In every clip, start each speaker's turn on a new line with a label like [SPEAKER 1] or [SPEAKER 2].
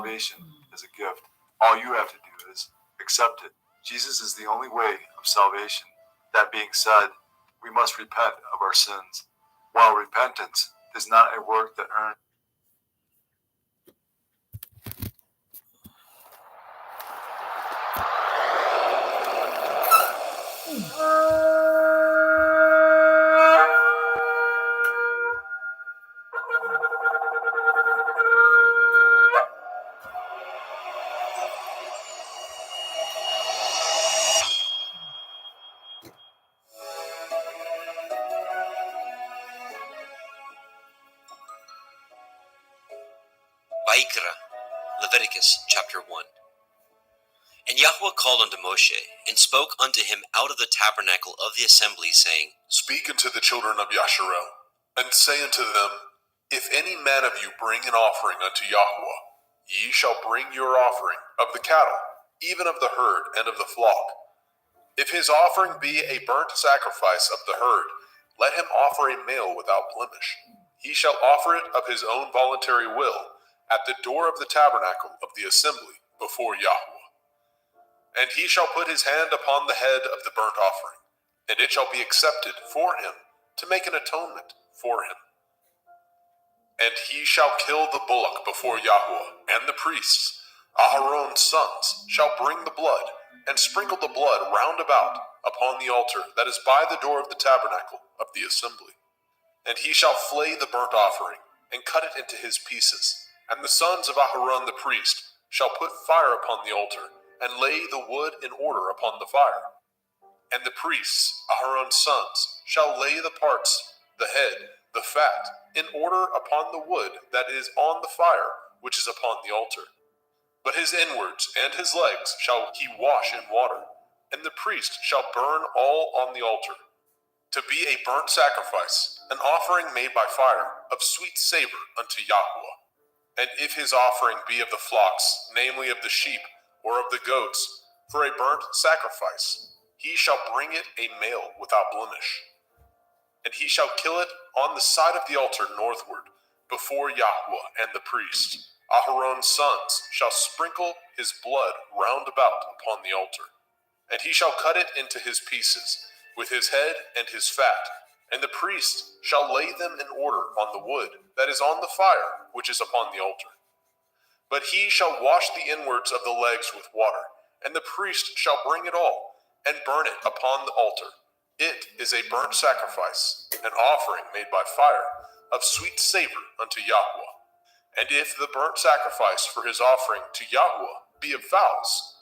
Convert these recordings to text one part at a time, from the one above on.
[SPEAKER 1] salvation is a gift. All you have to do is accept it. Jesus is the only way of salvation. That being said, we must repent of our sins. While repentance is not a work that earns
[SPEAKER 2] Vayikra, Leviticus chapter 1. And Yahweh called unto Moshe, and spoke unto him out of the tabernacle of the assembly, saying,
[SPEAKER 3] Speak unto the children of Yasharel, and say unto them, If any man of you bring an offering unto Yahweh, ye shall bring your offering of the cattle, even of the herd and of the flock. If his offering be a burnt sacrifice of the herd, let him offer a male without blemish. He shall offer it of his own voluntary will, at the door of the tabernacle of the assembly before Yahweh. And he shall put his hand upon the head of the burnt offering, and it shall be accepted for him, to make an atonement for him. And he shall kill the bullock before Yahweh, and the priests, Aharon's sons, shall bring the blood, and sprinkle the blood round about upon the altar that is by the door of the tabernacle of the assembly. And he shall flay the burnt offering, and cut it into his pieces. And the sons of Aharon the priest shall put fire upon the altar, and lay the wood in order upon the fire. And the priests, Aharon's sons, shall lay the parts, the head, the fat, in order upon the wood that is on the fire, which is upon the altar. But his inwards and his legs shall he wash in water, and the priest shall burn all on the altar, to be a burnt sacrifice, an offering made by fire, of sweet savor unto Yahweh. And if his offering be of the flocks, namely of the sheep, or of the goats, for a burnt sacrifice, he shall bring it a male without blemish. And he shall kill it on the side of the altar northward, before Yahweh and the priest. Aharon's sons shall sprinkle his blood round about upon the altar. And he shall cut it into his pieces, with his head and his fat, and the priest shall lay them in order on the wood that is on the fire, which is upon the altar. But he shall wash the inwards of the legs with water, and the priest shall bring it all, and burn it upon the altar. It is a burnt sacrifice, an offering made by fire, of sweet savor unto Yahweh. And if the burnt sacrifice for his offering to Yahweh be of fowls,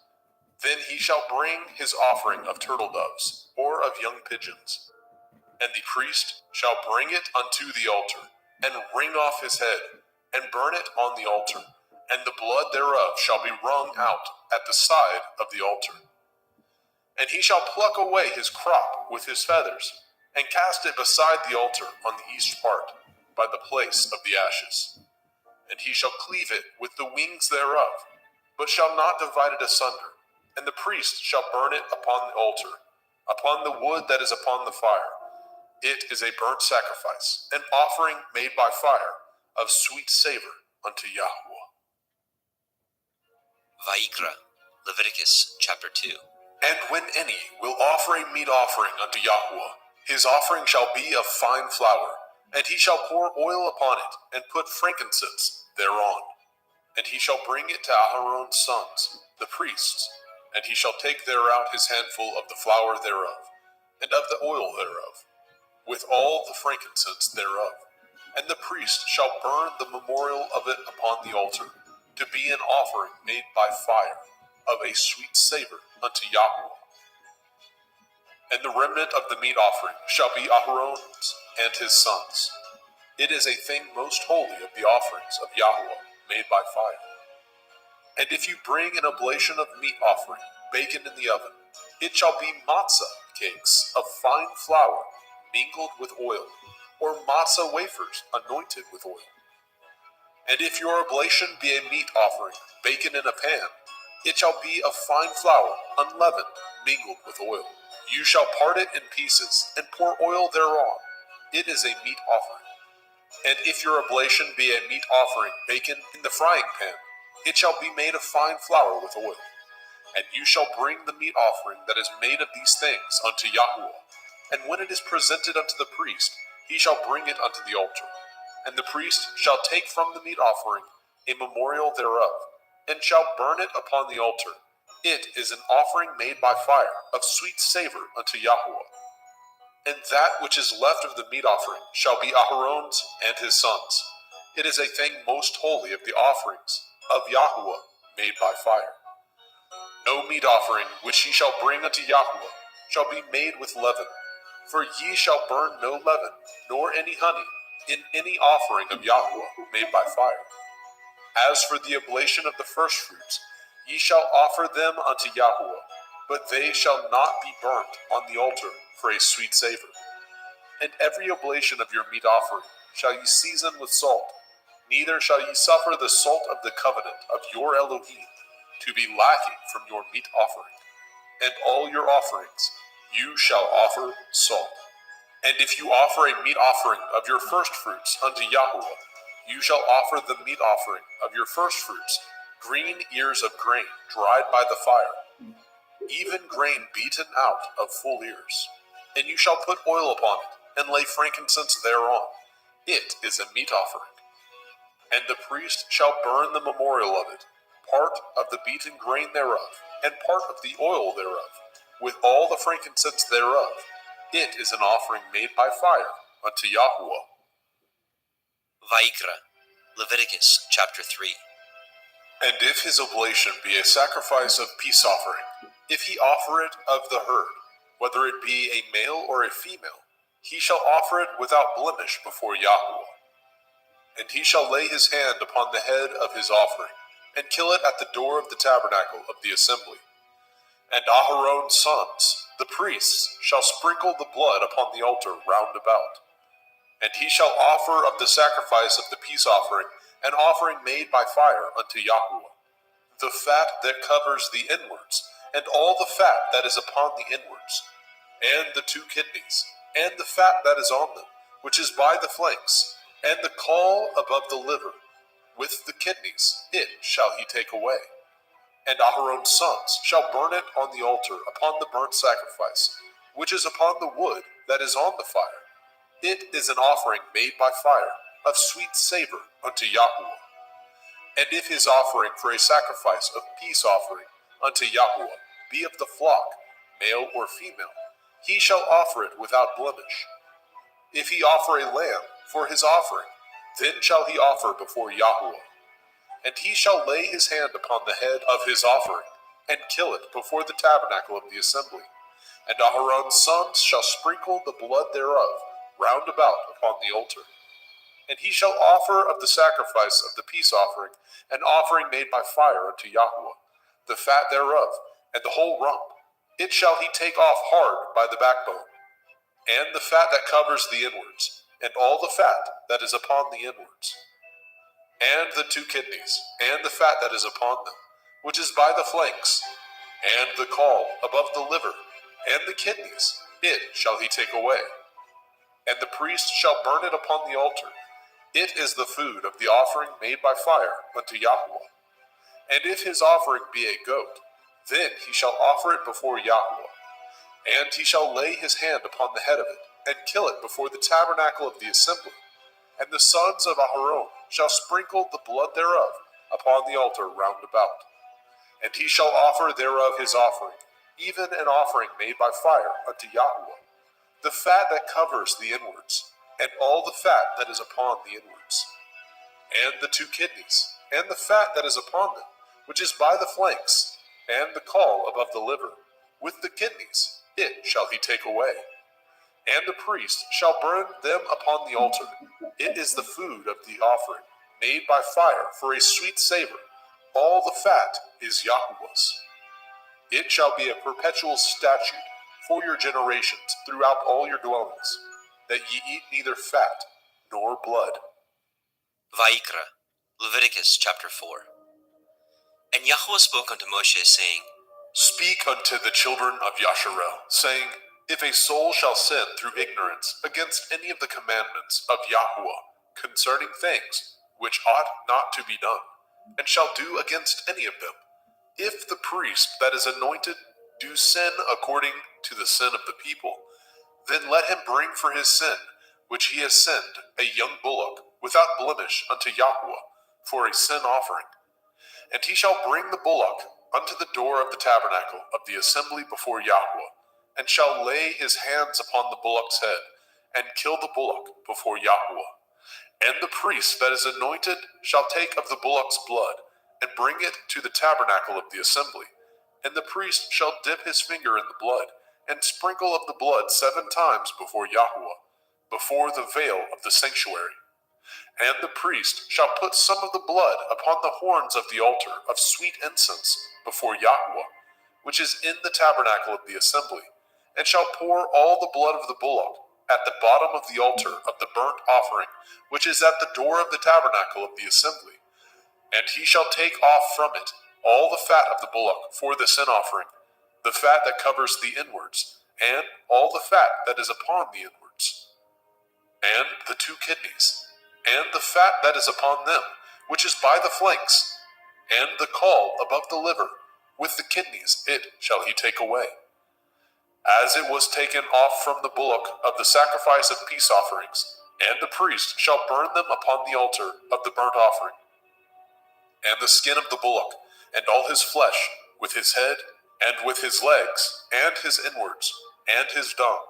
[SPEAKER 3] then he shall bring his offering of turtle doves, or of young pigeons. And the priest shall bring it unto the altar, and wring off his head, and burn it on the altar, and the blood thereof shall be wrung out at the side of the altar. And he shall pluck away his crop with his feathers, and cast it beside the altar on the east part, by the place of the ashes. And he shall cleave it with the wings thereof, but shall not divide it asunder. And the priest shall burn it upon the altar, upon the wood that is upon the fire. It is a burnt sacrifice, an offering made by fire, of sweet savor unto Yahweh.
[SPEAKER 2] Vayikra, Leviticus chapter 2.
[SPEAKER 3] And when any will offer a meat offering unto Yahweh, his offering shall be of fine flour, and he shall pour oil upon it, and put frankincense thereon. And he shall bring it to Aharon's sons, the priests, and he shall take thereout his handful of the flour thereof, and of the oil thereof, with all the frankincense thereof. And the priest shall burn the memorial of it upon the altar, to be an offering made by fire, of a sweet savor unto Yahweh. And the remnant of the meat offering shall be Aharon's and his sons. It is a thing most holy of the offerings of Yahweh, made by fire. And if you bring an oblation of meat offering, baken in the oven, it shall be matzah cakes of fine flour, mingled with oil, or matzah wafers anointed with oil. And if your oblation be a meat offering, baken in a pan, it shall be of fine flour, unleavened, mingled with oil. You shall part it in pieces, and pour oil thereon. It is a meat offering. And if your oblation be a meat offering, baken in the frying pan, it shall be made of fine flour with oil. And you shall bring the meat offering that is made of these things unto Yahweh. And when it is presented unto the priest, he shall bring it unto the altar. And the priest shall take from the meat offering a memorial thereof, and shall burn it upon the altar. It is an offering made by fire, of sweet savor unto Yahweh. And that which is left of the meat offering shall be Aharon's and his sons. It is a thing most holy of the offerings of Yahweh made by fire. No meat offering which ye shall bring unto Yahweh shall be made with leaven, for ye shall burn no leaven, nor any honey, in any offering of Yahweh made by fire. As for the oblation of the firstfruits, ye shall offer them unto Yahweh, but they shall not be burnt on the altar for a sweet savor. And every oblation of your meat offering shall ye season with salt, neither shall ye suffer the salt of the covenant of your Elohim to be lacking from your meat offering. And all your offerings you shall offer salt. And if you offer a meat offering of your firstfruits unto Yahweh, you shall offer the meat offering of your firstfruits, green ears of grain dried by the fire, even grain beaten out of full ears. And you shall put oil upon it, and lay frankincense thereon. It is a meat offering. And the priest shall burn the memorial of it, part of the beaten grain thereof, and part of the oil thereof, with all the frankincense thereof. It is an offering made by fire unto Yahweh.
[SPEAKER 2] Vayikra, Leviticus chapter 3.
[SPEAKER 3] And if his oblation be a sacrifice of peace offering, if he offer it of the herd, whether it be a male or a female, he shall offer it without blemish before Yahweh. And he shall lay his hand upon the head of his offering, and kill it at the door of the tabernacle of the assembly. And Aharon's sons, the priests, shall sprinkle the blood upon the altar round about. And he shall offer of the sacrifice of the peace offering an offering made by fire unto Yahweh, the fat that covers the inwards, and all the fat that is upon the inwards, and the 2 kidneys, and the fat that is on them, which is by the flanks, and the caul above the liver, with the kidneys, it shall he take away. And Aharon's sons shall burn it on the altar upon the burnt sacrifice, which is upon the wood that is on the fire. It is an offering made by fire, of sweet savor unto Yahweh. And if his offering for a sacrifice of peace offering unto Yahweh be of the flock, male or female, he shall offer it without blemish. If he offer a lamb for his offering, then shall he offer before Yahweh. And he shall lay his hand upon the head of his offering, and kill it before the tabernacle of the assembly. And Aharon's sons shall sprinkle the blood thereof round about upon the altar. And he shall offer of the sacrifice of the peace offering an offering made by fire unto Yahweh, the fat thereof, and the whole rump. It shall he take off hard by the backbone, and the fat that covers the inwards, and all the fat that is upon the inwards, and the 2 kidneys, and the fat that is upon them, which is by the flanks, and the caul above the liver, and the kidneys, it shall he take away. And the priest shall burn it upon the altar. It is the food of the offering made by fire unto Yahweh. And if his offering be a goat, then he shall offer it before Yahweh. And he shall lay his hand upon the head of it, and kill it before the tabernacle of the assembly. And the sons of Aharon shall sprinkle the blood thereof upon the altar round about. And he shall offer thereof his offering, even an offering made by fire unto Yahweh, the fat that covers the inwards, and all the fat that is upon the inwards, and the 2 kidneys, and the fat that is upon them, which is by the flanks, and the caul above the liver, with the kidneys, it shall he take away. And the priest shall burn them upon the altar. It is the food of the offering, made by fire for a sweet savor. All the fat is Yahweh's. It shall be a perpetual statute for your generations throughout all your dwellings, that ye eat neither fat nor blood.
[SPEAKER 2] Vayikra, Leviticus chapter 4. And Yahweh spoke unto Moshe, saying,
[SPEAKER 3] Speak unto the children of Yasharel, saying, If a soul shall sin through ignorance against any of the commandments of Yahweh concerning things which ought not to be done, and shall do against any of them. If the priest that is anointed do sin according to the sin of the people, then let him bring for his sin, which he has sinned, a young bullock, without blemish unto Yahweh, for a sin offering. And he shall bring the bullock unto the door of the tabernacle of the assembly before Yahweh, and shall lay his hands upon the bullock's head, and kill the bullock before Yahweh. And the priest that is anointed shall take of the bullock's blood, and bring it to the tabernacle of the assembly. And the priest shall dip his finger in the blood, and sprinkle of the blood 7 times before Yahweh, before the veil of the sanctuary. And the priest shall put some of the blood upon the horns of the altar of sweet incense before Yahweh, which is in the tabernacle of the assembly, and shall pour all the blood of the bullock at the bottom of the altar of the burnt offering, which is at the door of the tabernacle of the assembly. And he shall take off from it all the fat of the bullock for the sin offering, the fat that covers the inwards, and all the fat that is upon the inwards, and the 2 kidneys, and the fat that is upon them, which is by the flanks, and the caul above the liver, with the kidneys it shall he take away. As it was taken off from the bullock of the sacrifice of peace offerings, and the priest shall burn them upon the altar of the burnt offering. And the skin of the bullock, and all his flesh, with his head, and with his legs, and his inwards, and his dung,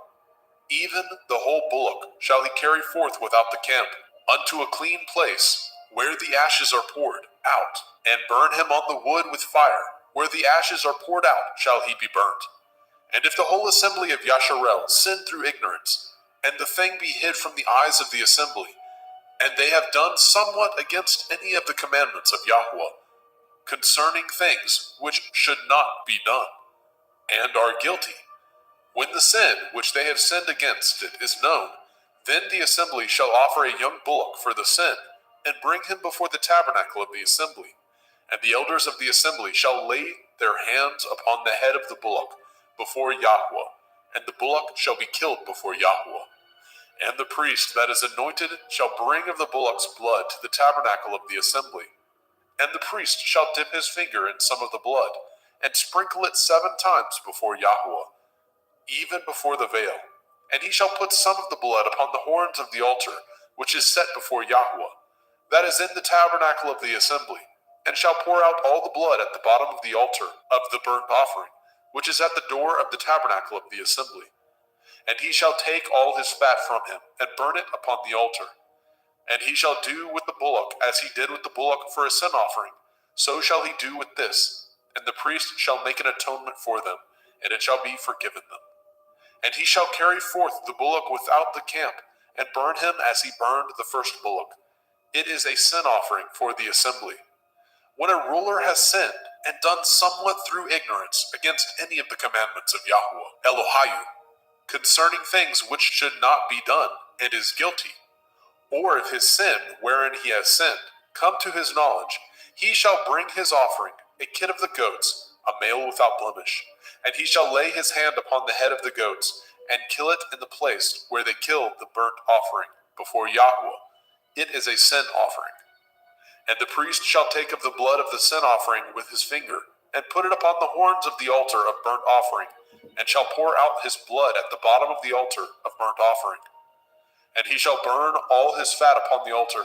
[SPEAKER 3] even the whole bullock shall he carry forth without the camp, unto a clean place, where the ashes are poured out, and burn him on the wood with fire, where the ashes are poured out shall he be burnt. And if the whole assembly of Yasharel sin through ignorance, and the thing be hid from the eyes of the assembly, and they have done somewhat against any of the commandments of Yahweh, concerning things which should not be done, and are guilty, when the sin which they have sinned against it is known, then the assembly shall offer a young bullock for the sin, and bring him before the tabernacle of the assembly. And the elders of the assembly shall lay their hands upon the head of the bullock before Yahweh, and the bullock shall be killed before Yahweh. And the priest that is anointed shall bring of the bullock's blood to the tabernacle of the assembly. And the priest shall dip his finger in some of the blood, and sprinkle it 7 times before Yahweh, even before the veil. And he shall put some of the blood upon the horns of the altar, which is set before Yahweh, that is in the tabernacle of the assembly, and shall pour out all the blood at the bottom of the altar of the burnt offering, which is at the door of the tabernacle of the assembly. And he shall take all his fat from him, and burn it upon the altar. And he shall do with the bullock as he did with the bullock for a sin offering, so shall he do with this. And the priest shall make an atonement for them, and it shall be forgiven them. And he shall carry forth the bullock without the camp, and burn him as he burned the first bullock. It is a sin offering for the assembly. When a ruler has sinned, and done somewhat through ignorance against any of the commandments of Yahweh, Elohiah, concerning things which should not be done, and is guilty, or if his sin, wherein he has sinned, come to his knowledge, he shall bring his offering, a kid of the goats, a male without blemish, and he shall lay his hand upon the head of the goats, and kill it in the place where they killed the burnt offering before Yahweh. It is a sin offering. And the priest shall take of the blood of the sin offering with his finger, and put it upon the horns of the altar of burnt offering, and shall pour out his blood at the bottom of the altar of burnt offering. And he shall burn all his fat upon the altar,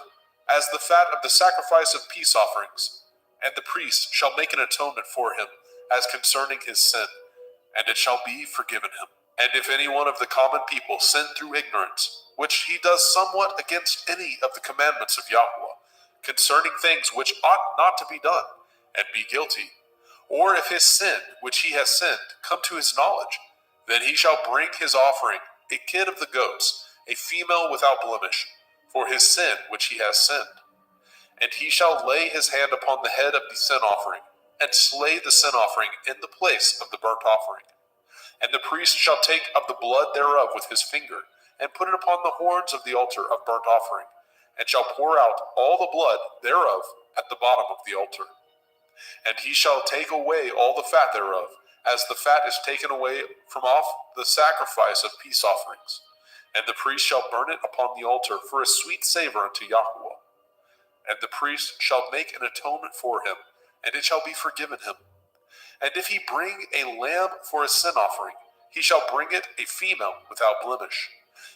[SPEAKER 3] as the fat of the sacrifice of peace offerings. And the priest shall make an atonement for him, as concerning his sin, and it shall be forgiven him. And if any one of the common people sin through ignorance, which he does somewhat against any of the commandments of Yahweh, concerning things which ought not to be done, and be guilty, or if his sin, which he has sinned, come to his knowledge, then he shall bring his offering, a kid of the goats, a female without blemish, for his sin which he has sinned. And he shall lay his hand upon the head of the sin offering, and slay the sin offering in the place of the burnt offering. And the priest shall take of the blood thereof with his finger, and put it upon the horns of the altar of burnt offering, and shall pour out all the blood thereof at the bottom of the altar. And he shall take away all the fat thereof, as the fat is taken away from off the sacrifice of peace offerings. And the priest shall burn it upon the altar for a sweet savor unto Yahweh. and the priest shall make an atonement for him, and it shall be forgiven him. And if he bring a lamb for a sin offering, he shall bring it a female without blemish.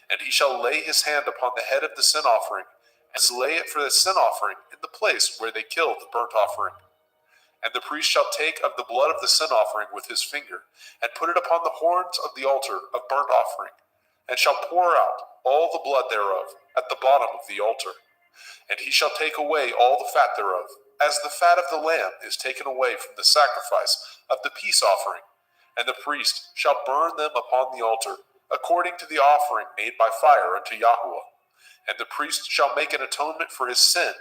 [SPEAKER 3] And he shall lay his hand upon the head of the sin offering, and lay it for the sin offering in the place where they killed the burnt offering. And the priest shall take of the blood of the sin offering with his finger, and put it upon the horns of the altar of burnt offering, and shall pour out all the blood thereof at the bottom of the altar. And he shall take away all the fat thereof, as the fat of the lamb is taken away from the sacrifice of the peace offering. And the priest shall burn them upon the altar, according to the offering made by fire unto Yahweh. And the priest shall make an atonement for his sin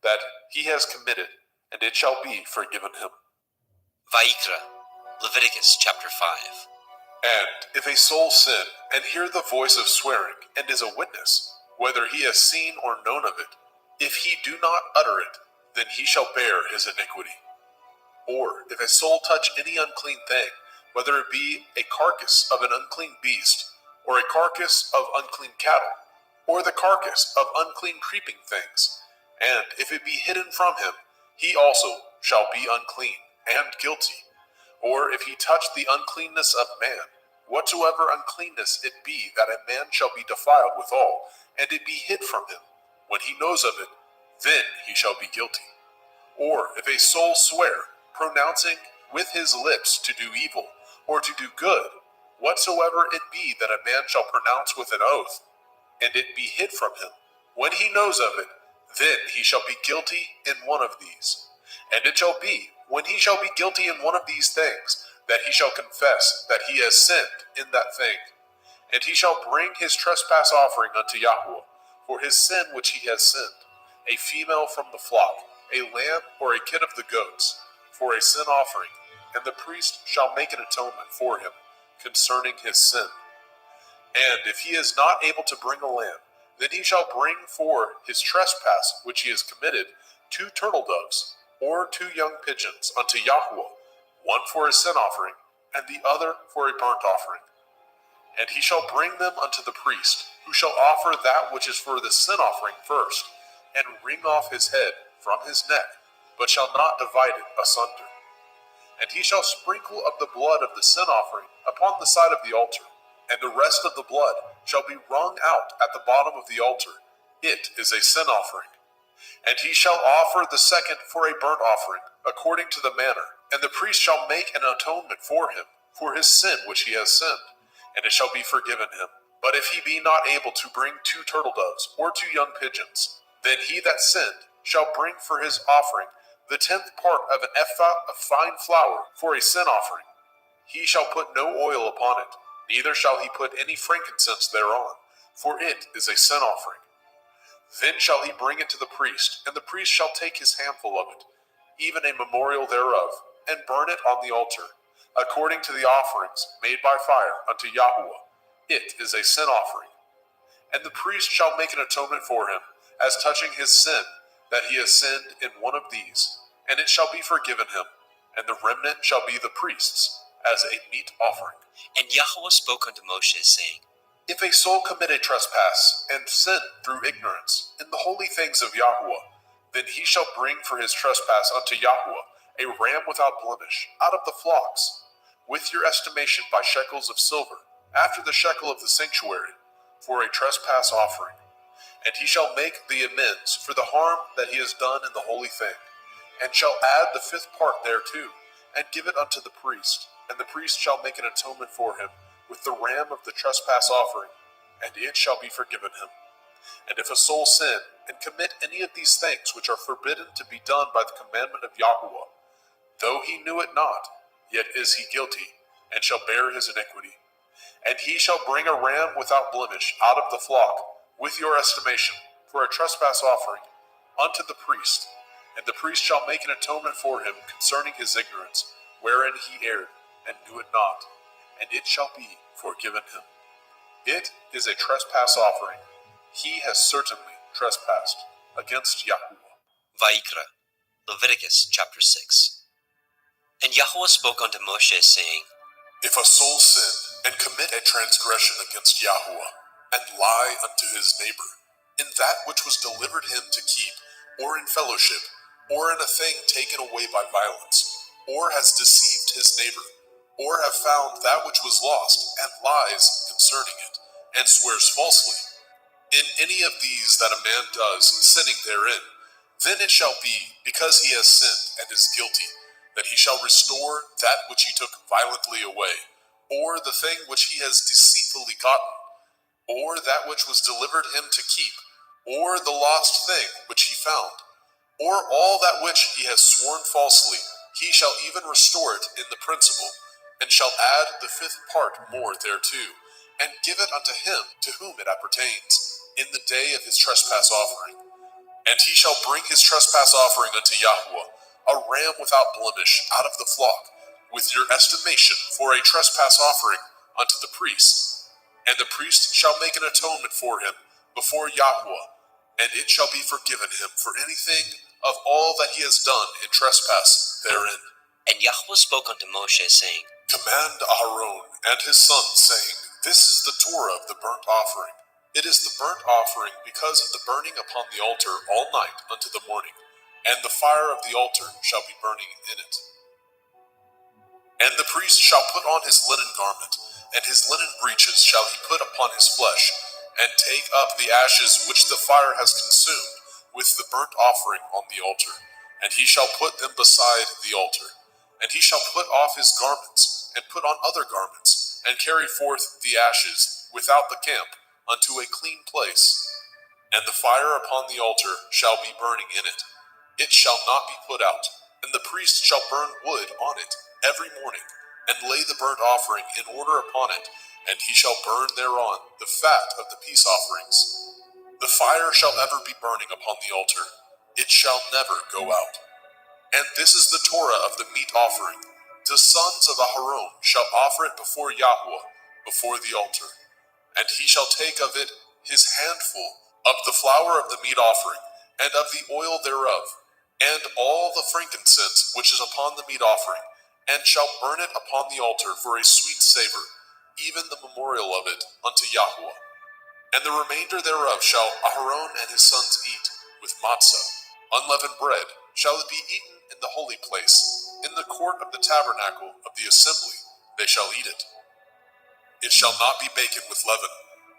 [SPEAKER 3] that he has committed, and it shall be forgiven him.
[SPEAKER 2] Vayikra, Leviticus chapter 5.
[SPEAKER 3] And if a soul sin, and hear the voice of swearing, and is a witness, whether he has seen or known of it, if he do not utter it, then he shall bear his iniquity. Or if a soul touch any unclean thing, whether it be a carcass of an unclean beast, or a carcass of unclean cattle, or the carcass of unclean creeping things, and if it be hidden from him, he also shall be unclean and guilty. Or if he touch the uncleanness of man, whatsoever uncleanness it be that a man shall be defiled withal, and it be hid from him, when he knows of it, then he shall be guilty. Or if a soul swear, pronouncing with his lips to do evil, or to do good, whatsoever it be that a man shall pronounce with an oath, and it be hid from him, when he knows of it, then he shall be guilty in one of these. And it shall be, when he shall be guilty in one of these things, that he shall confess that he has sinned in that thing. And he shall bring his trespass offering unto Yahweh, for his sin which he has sinned, a female from the flock, a lamb or a kid of the goats, for a sin offering, and the priest shall make an atonement for him concerning his sin. And if he is not able to bring a lamb, then he shall bring for his trespass which he has committed 2 turtle doves, or 2 young pigeons unto Yahweh, one for a sin offering, and the other for a burnt offering. And he shall bring them unto the priest, who shall offer that which is for the sin offering first, and wring off his head from his neck, but shall not divide it asunder. And he shall sprinkle of the blood of the sin offering upon the side of the altar, and the rest of the blood shall be wrung out at the bottom of the altar. It is a sin offering. And he shall offer the second for a burnt offering, according to the manner, and the priest shall make an atonement for him, for his sin which he has sinned, and it shall be forgiven him. But if he be not able to bring 2 turtle doves, or 2 young pigeons, then he that sinned shall bring for his offering the 10th part of an ephah of fine flour for a sin offering. He shall put no oil upon it, neither shall he put any frankincense thereon, for it is a sin offering. Then shall he bring it to the priest, and the priest shall take his handful of it, even a memorial thereof, and burn it on the altar, according to the offerings made by fire unto Yahweh. It is a sin offering. And the priest shall make an atonement for him, as touching his sin, that he has sinned in one of these, and it shall be forgiven him, and the remnant shall be the priest's, as a meat offering.
[SPEAKER 2] And Yahweh spoke unto Moshe, saying,
[SPEAKER 3] If a soul commit a trespass, and sin through ignorance, in the holy things of Yahweh, then he shall bring for his trespass unto Yahweh a ram without blemish, out of the flocks, with your estimation by shekels of silver, after the shekel of the sanctuary, for a trespass offering. And he shall make the amends for the harm that he has done in the holy thing, and shall add the 5th part thereto, and give it unto the priest, and the priest shall make an atonement for him with the ram of the trespass offering, and it shall be forgiven him. And if a soul sin, and commit any of these things which are forbidden to be done by the commandment of Yahweh, though he knew it not, yet is he guilty, and shall bear his iniquity. And he shall bring a ram without blemish out of the flock, with your estimation, for a trespass offering, unto the priest, and the priest shall make an atonement for him concerning his ignorance, wherein he erred, and knew it not, and it shall be forgiven him. It is a trespass offering. He has certainly trespassed against Yahweh.
[SPEAKER 2] Vayikra, Leviticus chapter 6. And Yahweh spoke unto Moshe, saying,
[SPEAKER 3] If a soul sin, and commit a transgression against Yahweh, and lie unto his neighbor, in that which was delivered him to keep, or in fellowship, or in a thing taken away by violence, or has deceived his neighbor, or have found that which was lost, and lies concerning it, and swears falsely. In any of these that a man does, sinning therein, then it shall be, because he has sinned and is guilty, that he shall restore that which he took violently away, or the thing which he has deceitfully gotten, or that which was delivered him to keep, or the lost thing which he found, or all that which he has sworn falsely, he shall even restore it in the principal, and shall add the fifth part more thereto, and give it unto him to whom it appertains, in the day of his trespass offering. And he shall bring his trespass offering unto Yahweh, a ram without blemish out of the flock, with your estimation for a trespass offering unto the priest. And the priest shall make an atonement for him before Yahweh, and it shall be forgiven him for anything of all that he has done in trespass therein.
[SPEAKER 2] And Yahweh spoke unto Moshe, saying,
[SPEAKER 3] Command Aaron and his sons, saying, This is the Torah of the burnt offering. It is the burnt offering because of the burning upon the altar all night unto the morning, and the fire of the altar shall be burning in it. And the priest shall put on his linen garment, and his linen breeches shall he put upon his flesh, and take up the ashes which the fire has consumed with the burnt offering on the altar, and he shall put them beside the altar. And he shall put off his garments, and put on other garments, and carry forth the ashes without the camp unto a clean place. And the fire upon the altar shall be burning in it. It shall not be put out. And the priest shall burn wood on it every morning, and lay the burnt offering in order upon it, and he shall burn thereon the fat of the peace offerings. The fire shall ever be burning upon the altar. It shall never go out. And this is the Torah of the meat offering. The sons of Aharon shall offer it before Yahweh, before the altar. And he shall take of it his handful of the flour of the meat offering, and of the oil thereof, and all the frankincense which is upon the meat offering, and shall burn it upon the altar for a sweet savor, even the memorial of it unto Yahweh. And the remainder thereof shall Aharon and his sons eat, with matzah, unleavened bread, shall it be eaten in the holy place, in the court of the tabernacle of the assembly, they shall eat it. It shall not be baken with leaven.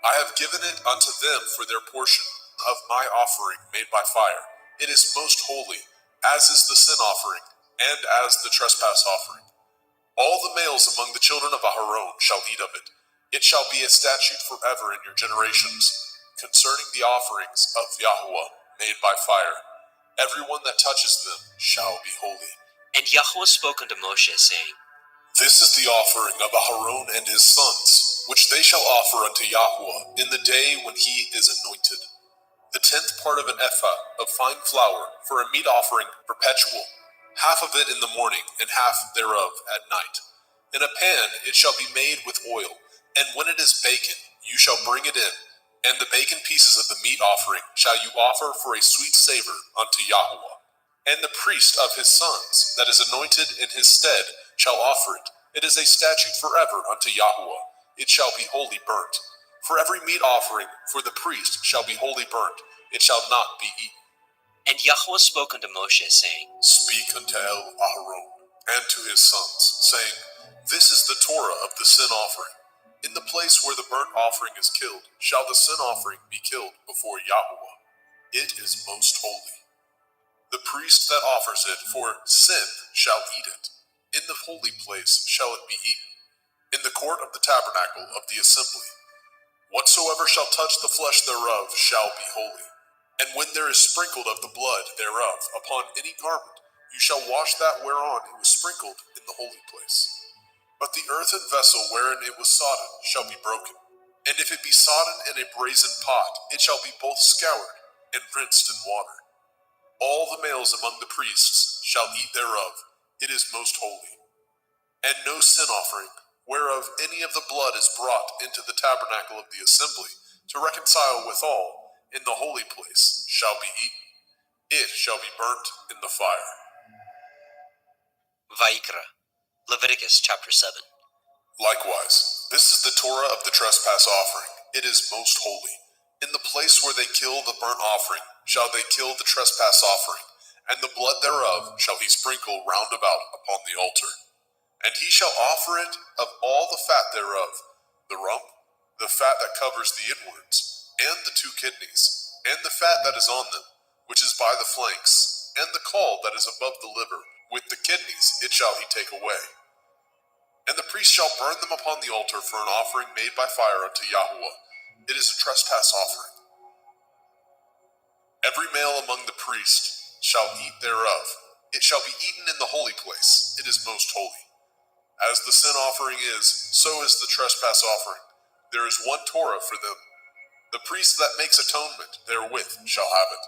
[SPEAKER 3] I have given it unto them for their portion of my offering made by fire. It is most holy, as is the sin offering, and as the trespass offering. All the males among the children of Aharon shall eat of it. It shall be a statute forever in your generations, concerning the offerings of Yahweh made by fire. Everyone that touches them shall be holy.
[SPEAKER 2] And Yahweh spoke unto Moshe, saying,
[SPEAKER 3] This is the offering of Aharon and his sons, which they shall offer unto Yahweh in the day when he is anointed. The 10th part of an ephah of fine flour for a meat offering perpetual, half of it in the morning, and half thereof at night. In a pan it shall be made with oil, and when it is baken, you shall bring it in, and the baken pieces of the meat offering shall you offer for a sweet savor unto Yahweh. And the priest of his sons, that is anointed in his stead, shall offer it. It is a statute forever unto Yahweh. It shall be wholly burnt. For every meat offering for the priest shall be wholly burnt. It shall not be eaten.
[SPEAKER 2] And Yahweh spoke unto Moshe, saying,
[SPEAKER 3] Speak unto Aharon and to his sons, saying, This is the Torah of the sin offering. In the place where the burnt offering is killed, shall the sin offering be killed before Yahweh. It is most holy. The priest that offers it for sin shall eat it. In the holy place shall it be eaten, in the court of the tabernacle of the assembly. Whatsoever shall touch the flesh thereof shall be holy. And when there is sprinkled of the blood thereof upon any garment, you shall wash that whereon it was sprinkled in the holy place. But the earthen vessel wherein it was sodden shall be broken. And if it be sodden in a brazen pot, it shall be both scoured and rinsed in water. All the males among the priests shall eat thereof. It is most holy. And no sin offering, whereof any of the blood is brought into the tabernacle of the assembly, to reconcile withal in the holy place, shall be eaten. It shall be burnt in the fire.
[SPEAKER 2] Vayikra, Leviticus chapter 7.
[SPEAKER 3] Likewise, this is the Torah of the trespass offering. It is most holy. In the place where they kill the burnt offering shall they kill the trespass offering, and the blood thereof shall he sprinkle round about upon the altar. And he shall offer it of all the fat thereof, the rump, the fat that covers the inwards, and the 2 kidneys, and the fat that is on them, which is by the flanks, and the caul that is above the liver, with the kidneys it shall he take away. And the priest shall burn them upon the altar for an offering made by fire unto Yahweh. It is a trespass offering. Every male among the priests shall eat thereof. It shall be eaten in the holy place. It is most holy. As the sin offering is, so is the trespass offering. There is one Torah for them. The priest that makes atonement therewith shall have it.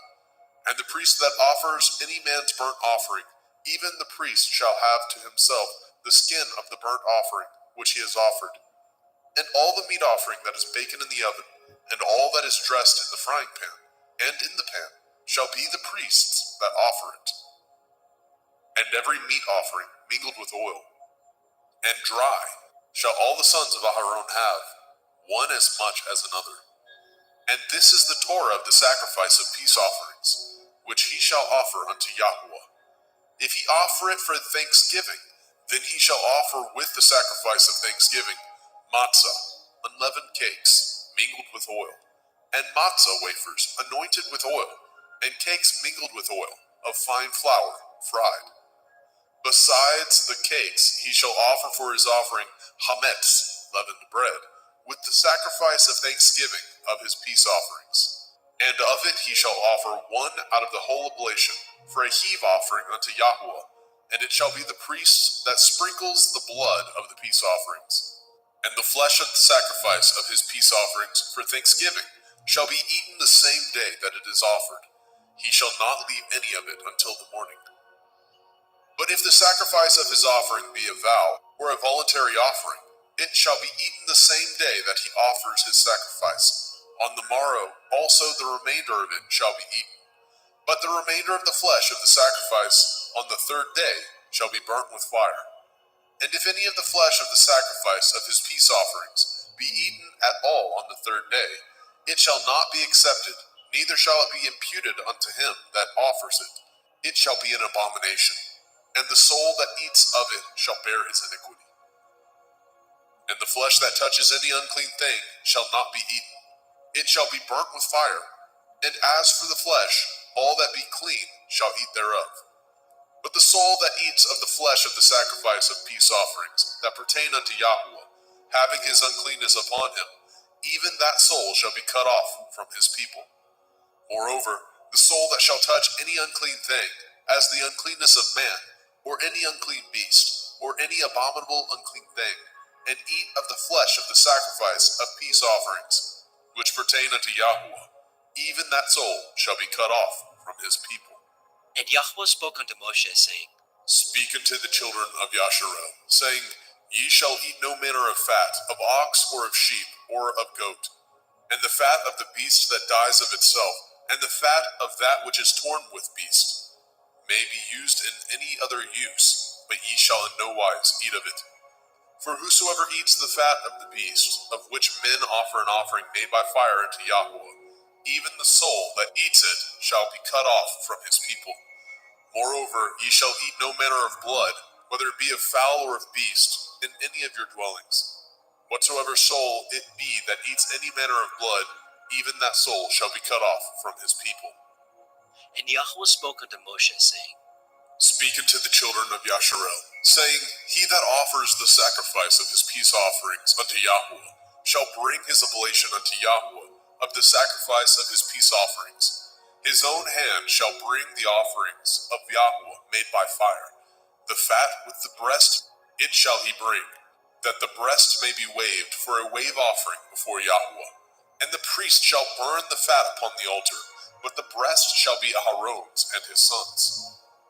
[SPEAKER 3] And the priest that offers any man's burnt offering, even the priest shall have to himself the skin of the burnt offering which he has offered. And all the meat offering that is baken in the oven, and all that is dressed in the frying pan, and in the pan, shall be the priest's that offer it. And every meat offering mingled with oil, and dry, shall all the sons of Aharon have, one as much as another. And this is the Torah of the sacrifice of peace offerings, which he shall offer unto Yahweh. If he offer it for thanksgiving, then he shall offer with the sacrifice of thanksgiving matzah, unleavened cakes, mingled with oil, and matzah wafers, anointed with oil, and cakes mingled with oil, of fine flour, fried. Besides the cakes, he shall offer for his offering hametz, leavened bread, with the sacrifice of thanksgiving of his peace offerings. And of it he shall offer one out of the whole oblation, for a heave offering unto Yahweh, and it shall be the priest that sprinkles the blood of the peace offerings. And the flesh of the sacrifice of his peace offerings for thanksgiving shall be eaten the same day that it is offered. He shall not leave any of it until the morning. But if the sacrifice of his offering be a vow, or a voluntary offering, it shall be eaten the same day that he offers his sacrifice. On the morrow also the remainder of it shall be eaten. But the remainder of the flesh of the sacrifice on the 3rd day shall be burnt with fire. And if any of the flesh of the sacrifice of his peace offerings be eaten at all on the 3rd day, it shall not be accepted, neither shall it be imputed unto him that offers it. It shall be an abomination, and the soul that eats of it shall bear his iniquity. And the flesh that touches any unclean thing shall not be eaten. It shall be burnt with fire. And as for the flesh, all that be clean shall eat thereof. But the soul that eats of the flesh of the sacrifice of peace offerings that pertain unto Yahweh, having his uncleanness upon him, even that soul shall be cut off from his people. Moreover, the soul that shall touch any unclean thing, as the uncleanness of man, or any unclean beast, or any abominable unclean thing, and eat of the flesh of the sacrifice of peace offerings, which pertain unto Yahweh, even that soul shall be cut off from his people.
[SPEAKER 2] And Yahweh spoke unto Moshe, saying,
[SPEAKER 3] Speak unto the children of Yasharel, saying, Ye shall eat no manner of fat, of ox, or of sheep, or of goat, and the fat of the beast that dies of itself, and the fat of that which is torn with beast, may be used in any other use, but ye shall in no wise eat of it. For whosoever eats the fat of the beast, of which men offer an offering made by fire unto Yahweh, even the soul that eats it shall be cut off from his people. Moreover, ye shall eat no manner of blood, whether it be of fowl or of beast, in any of your dwellings. Whatsoever soul it be that eats any manner of blood, even that soul shall be cut off from his people.
[SPEAKER 2] And Yahweh spoke unto Moshe, saying,
[SPEAKER 3] Speak unto the children of Yasharel, saying, He that offers the sacrifice of his peace offerings unto Yahweh shall bring his oblation unto Yahweh of the sacrifice of his peace offerings. His own hand shall bring the offerings of Yahweh made by fire. The fat with the breast it shall he bring, that the breast may be waved for a wave offering before Yahweh. And the priest shall burn the fat upon the altar, but the breast shall be Aharon's and his sons'.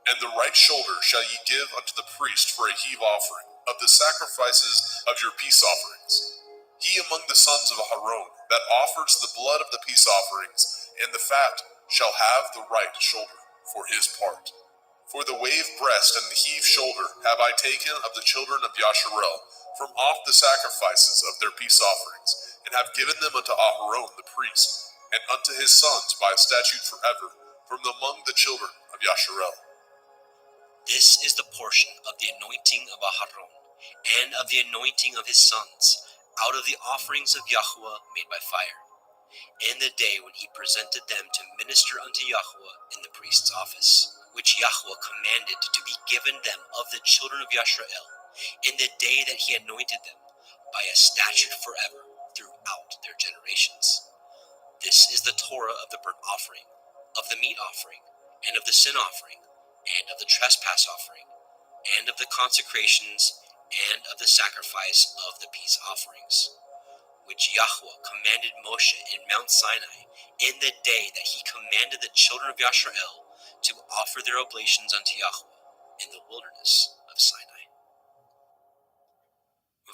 [SPEAKER 3] And the right shoulder shall ye give unto the priest for a heave offering of the sacrifices of your peace offerings. He among the sons of Aharon that offers the blood of the peace offerings and the fat shall have the right shoulder for his part. For the wave breast and the heave shoulder have I taken of the children of Yasharel from off the sacrifices of their peace offerings, and have given them unto Aharon the priest, and unto his sons by a statute forever, from among the children of Yasharel.
[SPEAKER 2] This is the portion of the anointing of Aharon, and of the anointing of his sons, out of the offerings of Yahweh made by fire, in the day when he presented them to minister unto Yahweh in the priest's office, which Yahweh commanded to be given them of the children of Yasharel, in the day that he anointed them, by a statute forever throughout their generations. This is the Torah of the burnt offering, of the meat offering, and of the sin offering, and of the trespass offering, and of the consecrations, and of the sacrifice of the peace offerings, which Yahweh commanded Moshe in Mount Sinai in the day that he commanded the children of Yasharel to offer their oblations unto Yahweh in the wilderness of Sinai.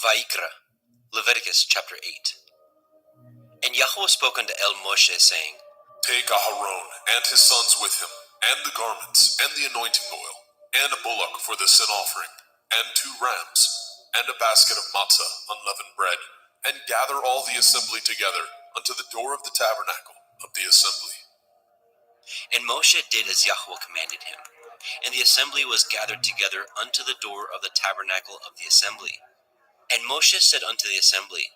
[SPEAKER 2] Vayikra, Leviticus chapter 8. And Yahweh spoke unto Moshe, saying,
[SPEAKER 3] Take Aharon and his sons with him, and the garments, and the anointing oil, and a bullock for the sin offering, and 2 rams, and a basket of matzah, unleavened bread, and gather all the assembly together unto the door of the tabernacle of the assembly.
[SPEAKER 2] And Moshe did as Yahweh commanded him, and the assembly was gathered together unto the door of the tabernacle of the assembly. And Moshe said unto the assembly,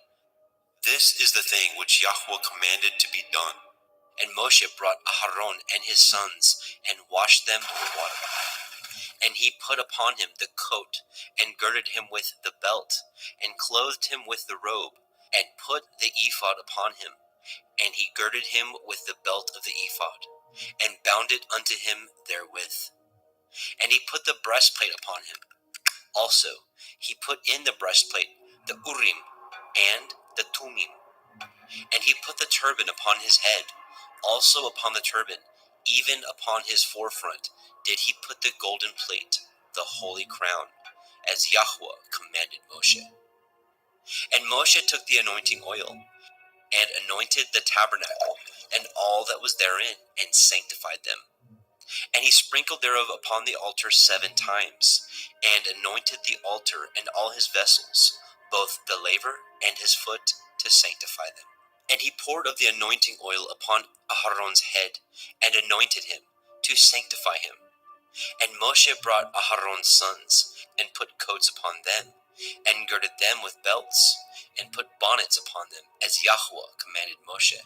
[SPEAKER 2] This is the thing which Yahweh commanded to be done. And Moshe brought Aharon and his sons, and washed them with water. And he put upon him the coat, and girded him with the belt, and clothed him with the robe, and put the ephod upon him. And he girded him with the belt of the ephod, and bound it unto him therewith. And he put the breastplate upon him. Also he put in the breastplate the Urim and the Tumim. And he put the turban upon his head. Also upon the turban, even upon his forefront, did he put the golden plate, the holy crown, as Yahweh commanded Moshe. And Moshe took the anointing oil, and anointed the tabernacle, and all that was therein, and sanctified them. And he sprinkled thereof upon the altar 7 times, and anointed the altar and all his vessels, both the laver and his foot, to sanctify them. And he poured of the anointing oil upon Aharon's head, and anointed him, to sanctify him. And Moshe brought Aharon's sons, and put coats upon them, and girded them with belts, and put bonnets upon them, as Yahweh commanded Moshe.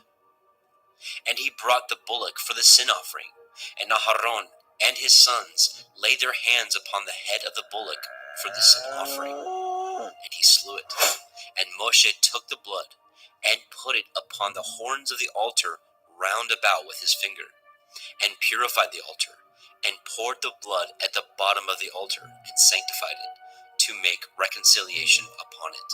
[SPEAKER 2] And he brought the bullock for the sin offering, and Aharon and his sons laid their hands upon the head of the bullock for the sin offering, and he slew it. And Moshe took the blood, and put it upon the horns of the altar round about with his finger, and purified the altar, and poured the blood at the bottom of the altar, and sanctified it, to make reconciliation upon it.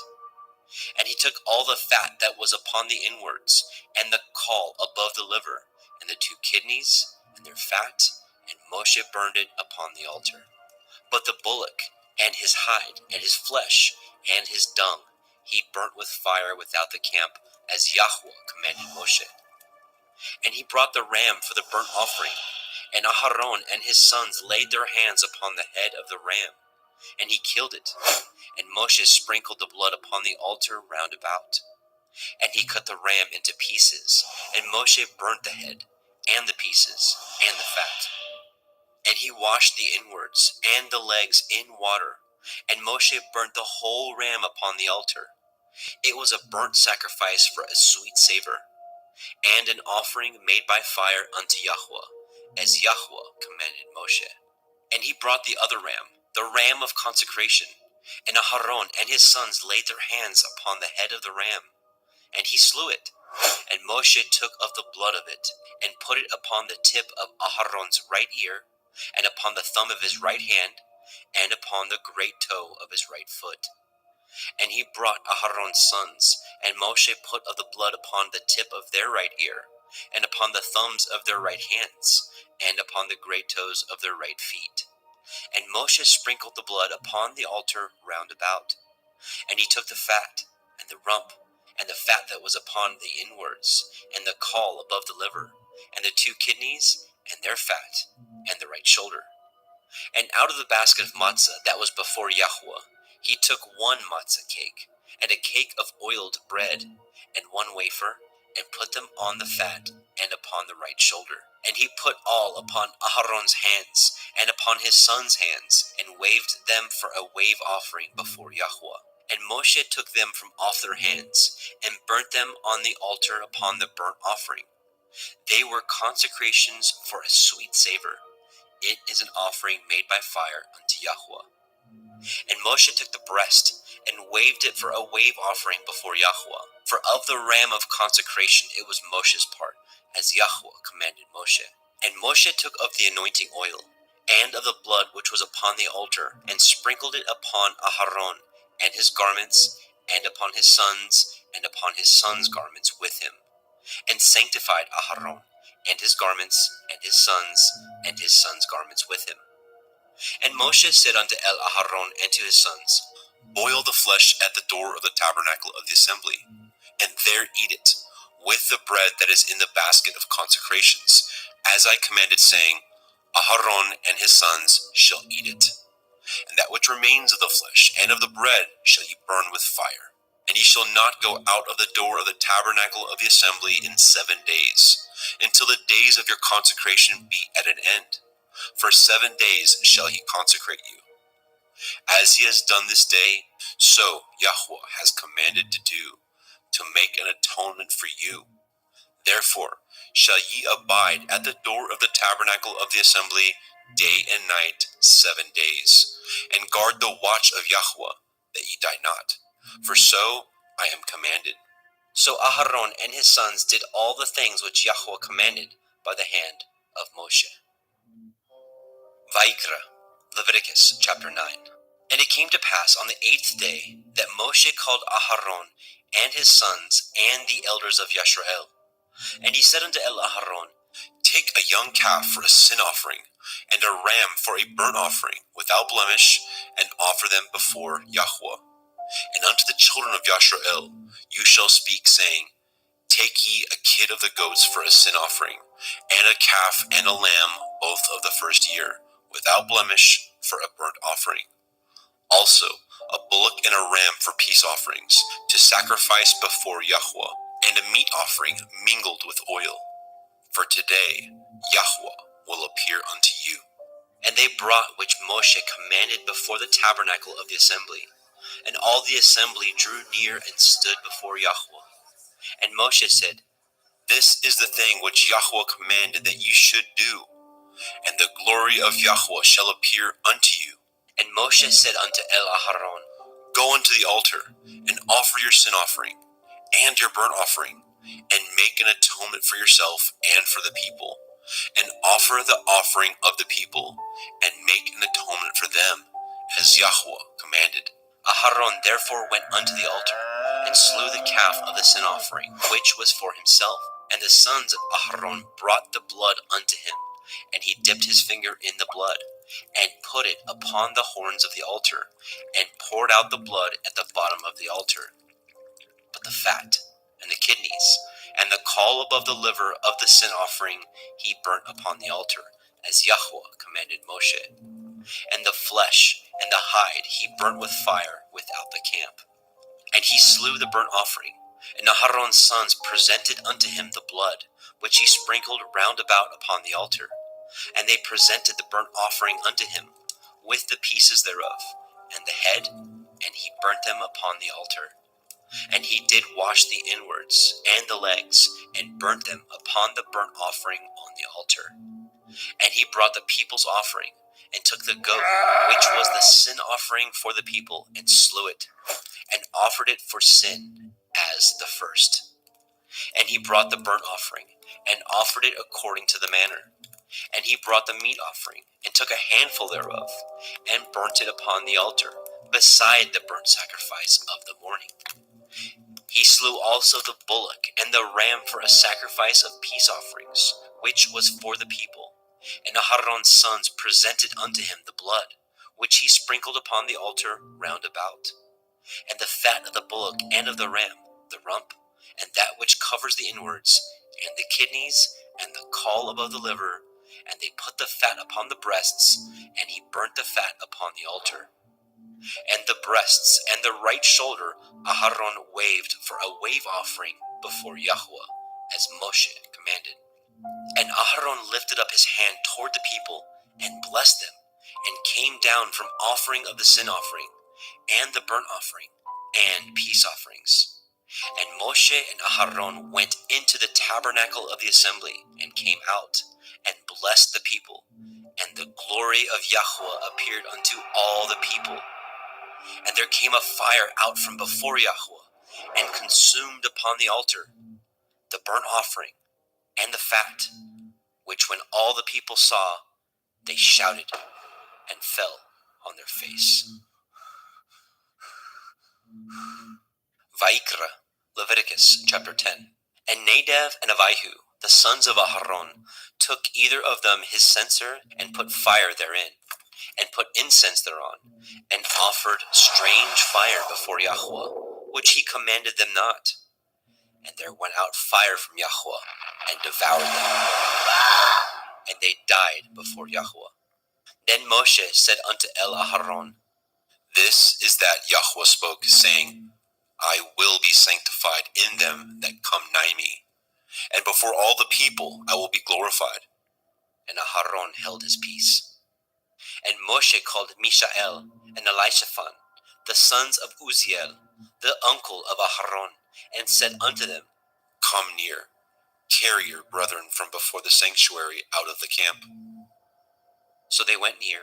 [SPEAKER 2] And he took all the fat that was upon the inwards, and the caul above the liver, and the 2 kidneys, and their fat, and Moshe burned it upon the altar. But the bullock, and his hide, and his flesh, and his dung, he burnt with fire without the camp, as Yahweh commanded Moshe. And he brought the ram for the burnt offering, and Aharon and his sons laid their hands upon the head of the ram, and he killed it. And Moshe sprinkled the blood upon the altar round about. And he cut the ram into pieces, and Moshe burnt the head, and the pieces, and the fat. And he washed the inwards and the legs in water, and Moshe burnt the whole ram upon the altar. It was a burnt sacrifice for a sweet savor, and an offering made by fire unto Yahweh, as Yahweh commanded Moshe. And he brought the other ram, the ram of consecration, and Aharon and his sons laid their hands upon the head of the ram, and he slew it. And Moshe took of the blood of it, and put it upon the tip of Aharon's right ear, and upon the thumb of his right hand, and upon the great toe of his right foot. And he brought Aharon's sons, and Moshe put of the blood upon the tip of their right ear, and upon the thumbs of their right hands, and upon the great toes of their right feet. And Moshe sprinkled the blood upon the altar round about. And he took the fat, and the rump, and the fat that was upon the inwards, and the caul above the liver, and the 2 kidneys, and their fat, and the right shoulder. And out of the basket of matzah that was before Yahweh, he took 1 matzah cake, and a cake of oiled bread, and 1 wafer, and put them on the fat and upon the right shoulder. And he put all upon Aharon's hands and upon his sons' hands, and waved them for a wave offering before Yahweh. And Moshe took them from off their hands, and burnt them on the altar upon the burnt offering. They were consecrations for a sweet savor. It is an offering made by fire unto Yahweh. And Moshe took the breast, and waved it for a wave offering before Yahweh. For of the ram of consecration it was Moshe's part, as Yahweh commanded Moshe. And Moshe took of the anointing oil, and of the blood which was upon the altar, and sprinkled it upon Aharon and his garments, and upon his sons, and upon his sons' garments with him, and sanctified Aharon and his garments, and his sons' garments with him. And Moshe said unto Aharon and to his sons, Boil the flesh at the door of the tabernacle of the assembly, and there eat it, with the bread that is in the basket of consecrations, as I commanded, saying, Aharon and his sons shall eat it. And that which remains of the flesh and of the bread shall ye burn with fire. And ye shall not go out of the door of the tabernacle of the assembly in 7 days, until the days of your consecration be at an end. For 7 days shall he consecrate you. As he has done this day, so Yahweh has commanded to do, to make an atonement for you. Therefore shall ye abide at the door of the tabernacle of the assembly day and night 7 days, and guard the watch of Yahweh, that ye die not. For so I am commanded. So Aharon and his sons did all the things which Yahweh commanded by the hand of Moshe. Vayikra, Leviticus chapter 9. And it came to pass on the 8th day that Moshe called Aharon and his sons and the elders of Yisrael. And he said unto Aharon, Take a young calf for a sin offering, and a ram for a burnt offering, without blemish, and offer them before Yahweh. And unto the children of Yisrael you shall speak, saying, Take ye a kid of the goats for a sin offering, and a calf and a lamb, both of the first year, without blemish, for a burnt offering. Also a bullock and a ram for peace offerings, to sacrifice before Yahweh, and a meat offering mingled with oil. For today Yahweh will appear unto you. And they brought which Moshe commanded before the tabernacle of the assembly. And all the assembly drew near and stood before Yahweh. And Moshe said, This is the thing which Yahweh commanded that you should do, and the glory of Yahweh shall appear unto you. And Moshe said unto Aharon, Go unto the altar, and offer your sin offering, and your burnt offering, and make an atonement for yourself and for the people, and offer the offering of the people, and make an atonement for them, as Yahweh commanded. Aharon therefore went unto the altar, and slew the calf of the sin offering, which was for himself. And the sons of Aharon brought the blood unto him, and he dipped his finger in the blood, and put it upon the horns of the altar, and poured out the blood at the bottom of the altar. But the fat, and the kidneys, and the caul above the liver of the sin offering he burnt upon the altar, as Yahweh commanded Moshe. And the flesh and the hide he burnt with fire without the camp. And he slew the burnt offering, and Aharon's sons presented unto him the blood, which he sprinkled round about upon the altar. And they presented the burnt offering unto him, with the pieces thereof, and the head, and he burnt them upon the altar. And he did wash the inwards and the legs, and burnt them upon the burnt offering on the altar. And he brought the people's offering, and took the goat, which was the sin offering for the people, and slew it, and offered it for sin as the first. And he brought the burnt offering, and offered it according to the manner. And he brought the meat offering, and took a handful thereof, and burnt it upon the altar, beside the burnt sacrifice of the morning. He slew also the bullock and the ram for a sacrifice of peace offerings, which was for the people. And Aharon's sons presented unto him the blood, which he sprinkled upon the altar round about. And the fat of the bullock and of the ram, the rump, and that which covers the inwards, and the kidneys, and the caul above the liver, and they put the fat upon the breasts, and he burnt the fat upon the altar. And the breasts and the right shoulder Aharon waved for a wave offering before Yahweh, as Moshe commanded. And Aharon lifted up his hand toward the people and blessed them, and came down from offering of the sin offering, and the burnt offering, and peace offerings. And Moshe and Aharon went into the tabernacle of the assembly, and came out, and blessed the people. And the glory of Yahweh appeared unto all the people. And there came a fire out from before Yahweh, and consumed upon the altar the burnt offering and the fat, which when all the people saw, they shouted and fell on their face. Vaikra, Leviticus chapter 10. And Nadab and Abihu, the sons of Aharon, took either of them his censer, and put fire therein, and put incense thereon, and offered strange fire before Yahweh, which he commanded them not. And there went out fire from Yahweh, and devoured them, and they died before Yahweh. Then Moshe said unto Aharon, This is that Yahweh spoke, saying, I will be sanctified in them that come nigh me, and before all the people I will be glorified. And Aharon held his peace. And Moshe called Mishael and Elishaphan, the sons of Uzziel, the uncle of Aharon, and said unto them, Come near, carry your brethren from before the sanctuary out of the camp. So they went near,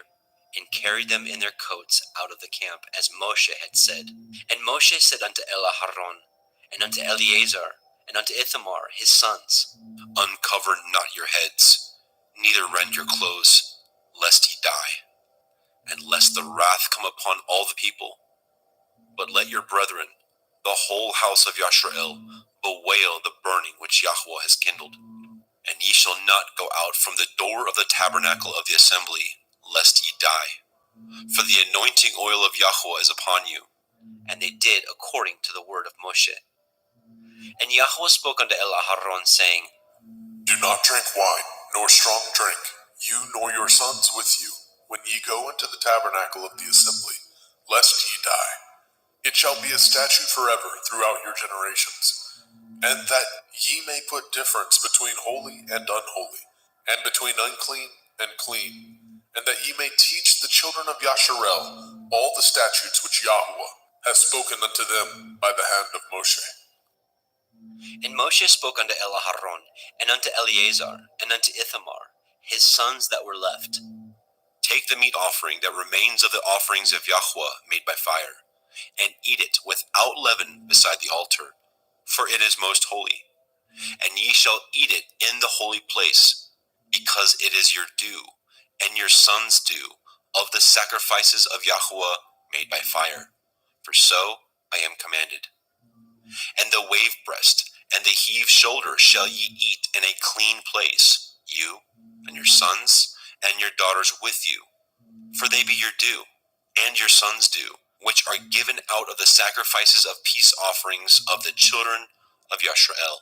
[SPEAKER 2] and carried them in their coats out of the camp, as Moshe had said. And Moshe said unto Aharon, and unto Eleazar, and unto Ithamar his sons, Uncover not your heads, neither rend your clothes, lest ye die, and lest the wrath come upon all the people. But let your brethren, the whole house of Yashrael, bewail the burning which Yahweh has kindled. And ye shall not go out from the door of the tabernacle of the assembly, lest ye die. For the anointing oil of Yahweh is upon you. And they did according to the word of Moshe. And Yahweh spoke unto Aharon, saying,
[SPEAKER 3] Do not drink wine, nor strong drink, you nor your sons with you, when ye go into the tabernacle of the assembly, lest ye die. It shall be a statute forever throughout your generations. And that ye may put difference between holy and unholy, and between unclean and clean, and that ye may teach the children of Yasharel all the statutes which Yahweh has spoken unto them by the hand of Moshe.
[SPEAKER 2] And Moshe spoke unto Aharon, and unto Eleazar, and unto Ithamar, his sons that were left, Take the meat offering that remains of the offerings of Yahweh made by fire, and eat it without leaven beside the altar, for it is most holy. And ye shall eat it in the holy place, because it is your due, and your sons' due, of the sacrifices of Yahweh made by fire. For so I am commanded. And the wave breast and the heave shoulder shall ye eat in a clean place, you and your sons and your daughters with you, for they be your due, and your sons' due, which are given out of the sacrifices of peace offerings of the children of Yashrael.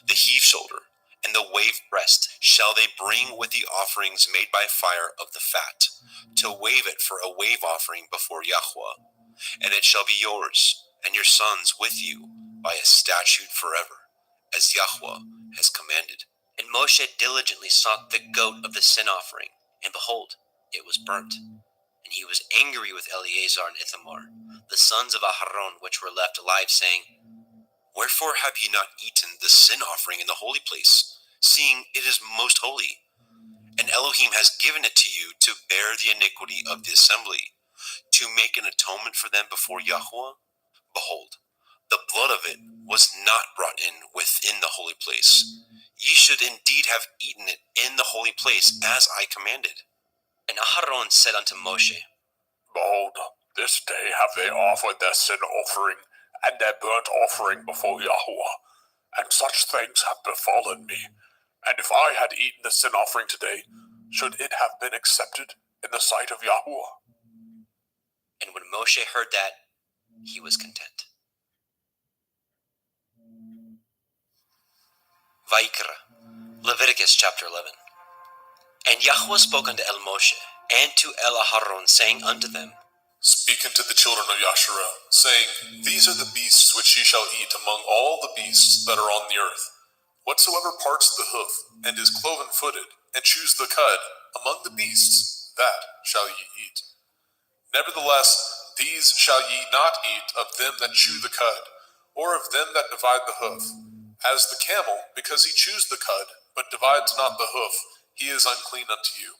[SPEAKER 2] The heave shoulder and the wave breast shall they bring with the offerings made by fire of the fat, to wave it for a wave offering before Yahweh. And it shall be yours and your sons with you by a statute forever, as Yahweh has commanded. And Moshe diligently sought the goat of the sin offering, and behold, it was burnt. And he was angry with Eleazar and Ithamar, the sons of Aharon, which were left alive, saying, Wherefore have ye not eaten the sin offering in the holy place, seeing it is most holy? And Elohim has given it to you to bear the iniquity of the assembly, to make an atonement for them before Yahweh. Behold, the blood of it was not brought in within the holy place. Ye should indeed have eaten it in the holy place, as I commanded. And Aharon said unto Moshe,
[SPEAKER 3] Behold, this day have they offered their sin offering and their burnt offering before Yahweh, and such things have befallen me. And if I had eaten the sin offering today, should it have been accepted in the sight of Yahweh?
[SPEAKER 2] And when Moshe heard that, he was content. Vaikra, Leviticus chapter 11. And Yahweh spoke unto Moshe, and to Aharon, saying unto them,
[SPEAKER 3] Speak unto the children of Yasharel, saying, These are the beasts which ye shall eat among all the beasts that are on the earth. Whatsoever parts the hoof, and is cloven-footed, and chews the cud, among the beasts, that shall ye eat. Nevertheless, these shall ye not eat of them that chew the cud, or of them that divide the hoof. As the camel, because he chews the cud, but divides not the hoof, he is unclean unto you.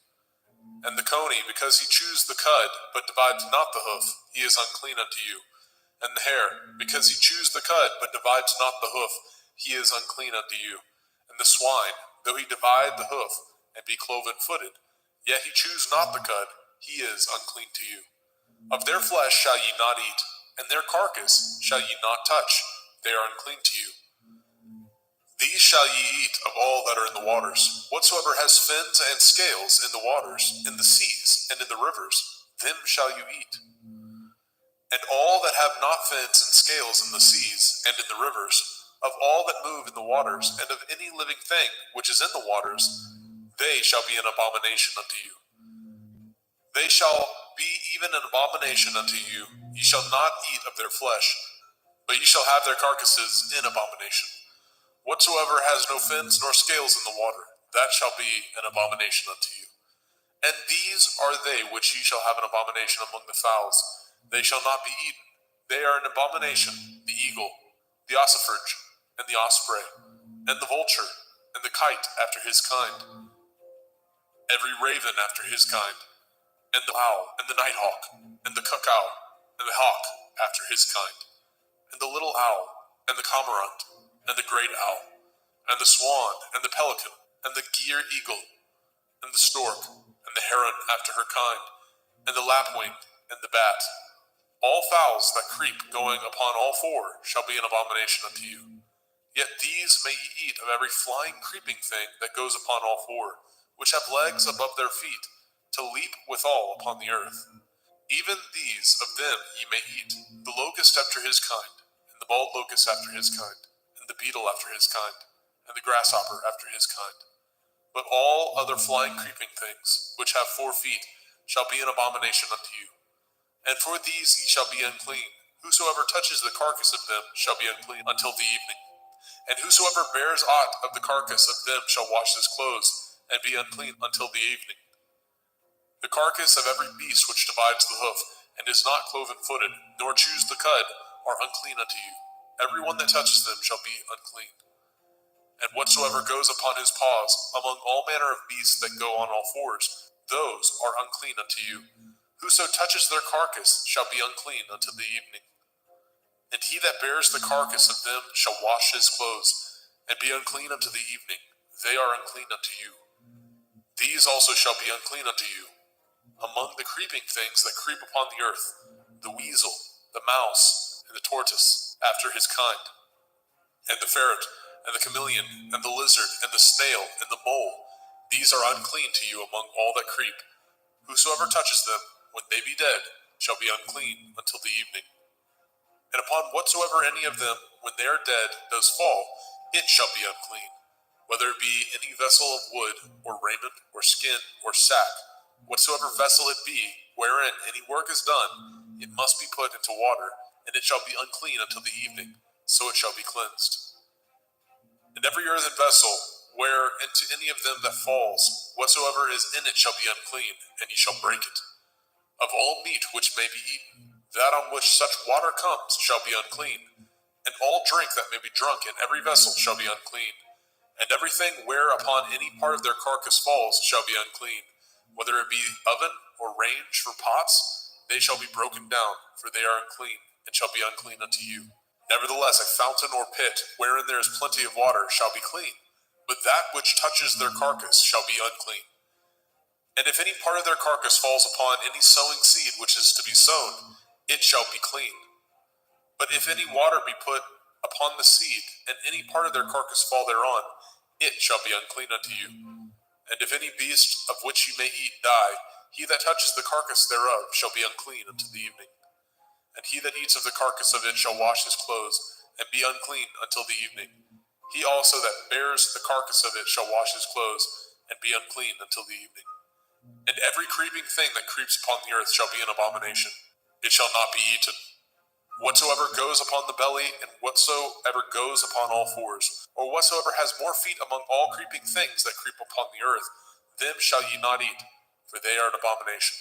[SPEAKER 3] And the coney, because he chews the cud, but divides not the hoof, he is unclean unto you. And the hare, because he chews the cud, but divides not the hoof, he is unclean unto you. And the swine, though he divide the hoof, and be cloven-footed, yet he chews not the cud, he is unclean to you. Of their flesh shall ye not eat, and their carcass shall ye not touch, they are unclean to you. These shall ye eat of all that are in the waters. Whatsoever has fins and scales in the waters, in the seas, and in the rivers, them shall you eat. And all that have not fins and scales in the seas and in the rivers, of all that move in the waters, and of any living thing which is in the waters, they shall be an abomination unto you. They shall be even an abomination unto you. Ye shall not eat of their flesh, but ye shall have their carcasses in abomination. Whatsoever has no fins nor scales in the water, that shall be an abomination unto you. And these are they which ye shall have an abomination among the fowls. They shall not be eaten. They are an abomination, the eagle, the ossifrage, and the osprey, and the vulture, and the kite after his kind, every raven after his kind, and the owl, and the nighthawk, and the cuckow, and the hawk after his kind, and the little owl, and the cormorant, and the great owl, and the swan, and the pelican, and the gier eagle, and the stork, and the heron after her kind, and the lapwing, and the bat. All fowls that creep going upon all four shall be an abomination unto you. Yet these may ye eat of every flying creeping thing that goes upon all four, which have legs above their feet, to leap withal upon the earth. Even these of them ye may eat, the locust after his kind, and the bald locust after his kind, and the beetle after his kind, and the grasshopper after his kind. But all other flying creeping things, which have 4 feet, shall be an abomination unto you. And for these ye shall be unclean. Whosoever touches the carcass of them shall be unclean until the evening. And whosoever bears aught of the carcass of them shall wash his clothes, and be unclean until the evening. The carcass of every beast which divides the hoof, and is not cloven-footed, nor chews the cud, are unclean unto you. Every one that touches them shall be unclean. And whatsoever goes upon his paws, among all manner of beasts that go on all fours, those are unclean unto you. Whoso touches their carcass shall be unclean until the evening. And he that bears the carcass of them shall wash his clothes, and be unclean unto the evening. They are unclean unto you. These also shall be unclean unto you. Among the creeping things that creep upon the earth, the weasel, the mouse, and the tortoise, after his kind, and the ferret, and the chameleon, and the lizard, and the snail, and the mole, these are unclean to you among all that creep. Whosoever touches them, when they be dead, shall be unclean until the evening. And upon whatsoever any of them, when they are dead, does fall, it shall be unclean, whether it be any vessel of wood, or raiment, or skin, or sack, whatsoever vessel it be, wherein any work is done, it must be put into water, and it shall be unclean until the evening, so it shall be cleansed. And every earthen vessel, where into any of them that falls, whatsoever is in it shall be unclean, and ye shall break it. Of all meat which may be eaten, that on which such water comes shall be unclean, and all drink that may be drunk in every vessel shall be unclean, and everything whereupon any part of their carcass falls shall be unclean, whether it be oven or range for pots, they shall be broken down, for they are unclean, and shall be unclean unto you. Nevertheless, a fountain or pit, wherein there is plenty of water, shall be clean, but that which touches their carcass shall be unclean. And if any part of their carcass falls upon any sowing seed which is to be sown, it shall be clean. But if any water be put upon the seed, and any part of their carcass fall thereon, it shall be unclean unto you. And if any beast of which you may eat die, he that touches the carcass thereof shall be unclean until the evening. And he that eats of the carcass of it shall wash his clothes, and be unclean until the evening. He also that bears the carcass of it shall wash his clothes, and be unclean until the evening. And every creeping thing that creeps upon the earth shall be an abomination. It shall not be eaten. Whatsoever goes upon the belly, and whatsoever goes upon all fours, or whatsoever has more feet among all creeping things that creep upon the earth, them shall ye not eat, for they are an abomination.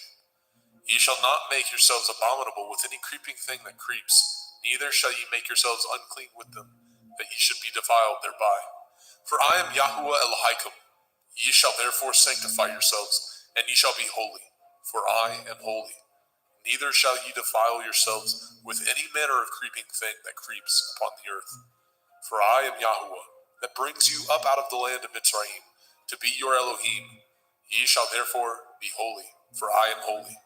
[SPEAKER 3] Ye shall not make yourselves abominable with any creeping thing that creeps, neither shall ye make yourselves unclean with them, that ye should be defiled thereby. For I am Yahuwah Elohim. Ye shall therefore sanctify yourselves, and ye shall be holy, for I am holy. Neither shall ye defile yourselves with any manner of creeping thing that creeps upon the earth. For I am Yahuwah, that brings you up out of the land of Mitzrayim, to be your Elohim. Ye shall therefore be holy, for I am holy.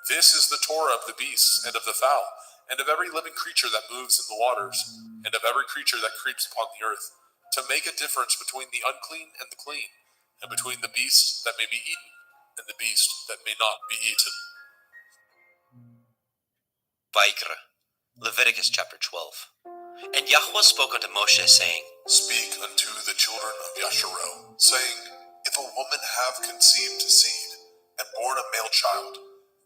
[SPEAKER 3] This is the Torah of the beasts, and of the fowl, and of every living creature that moves in the waters, and of every creature that creeps upon the earth, to make a difference between the unclean and the clean, and between the beast that may be eaten, and the beast that may not be eaten.
[SPEAKER 2] Vaikra, Leviticus chapter 12. And Yahweh spoke unto Moshe, saying,
[SPEAKER 3] Speak unto the children of Yasharel, saying, If a woman have conceived seed, and born a male child,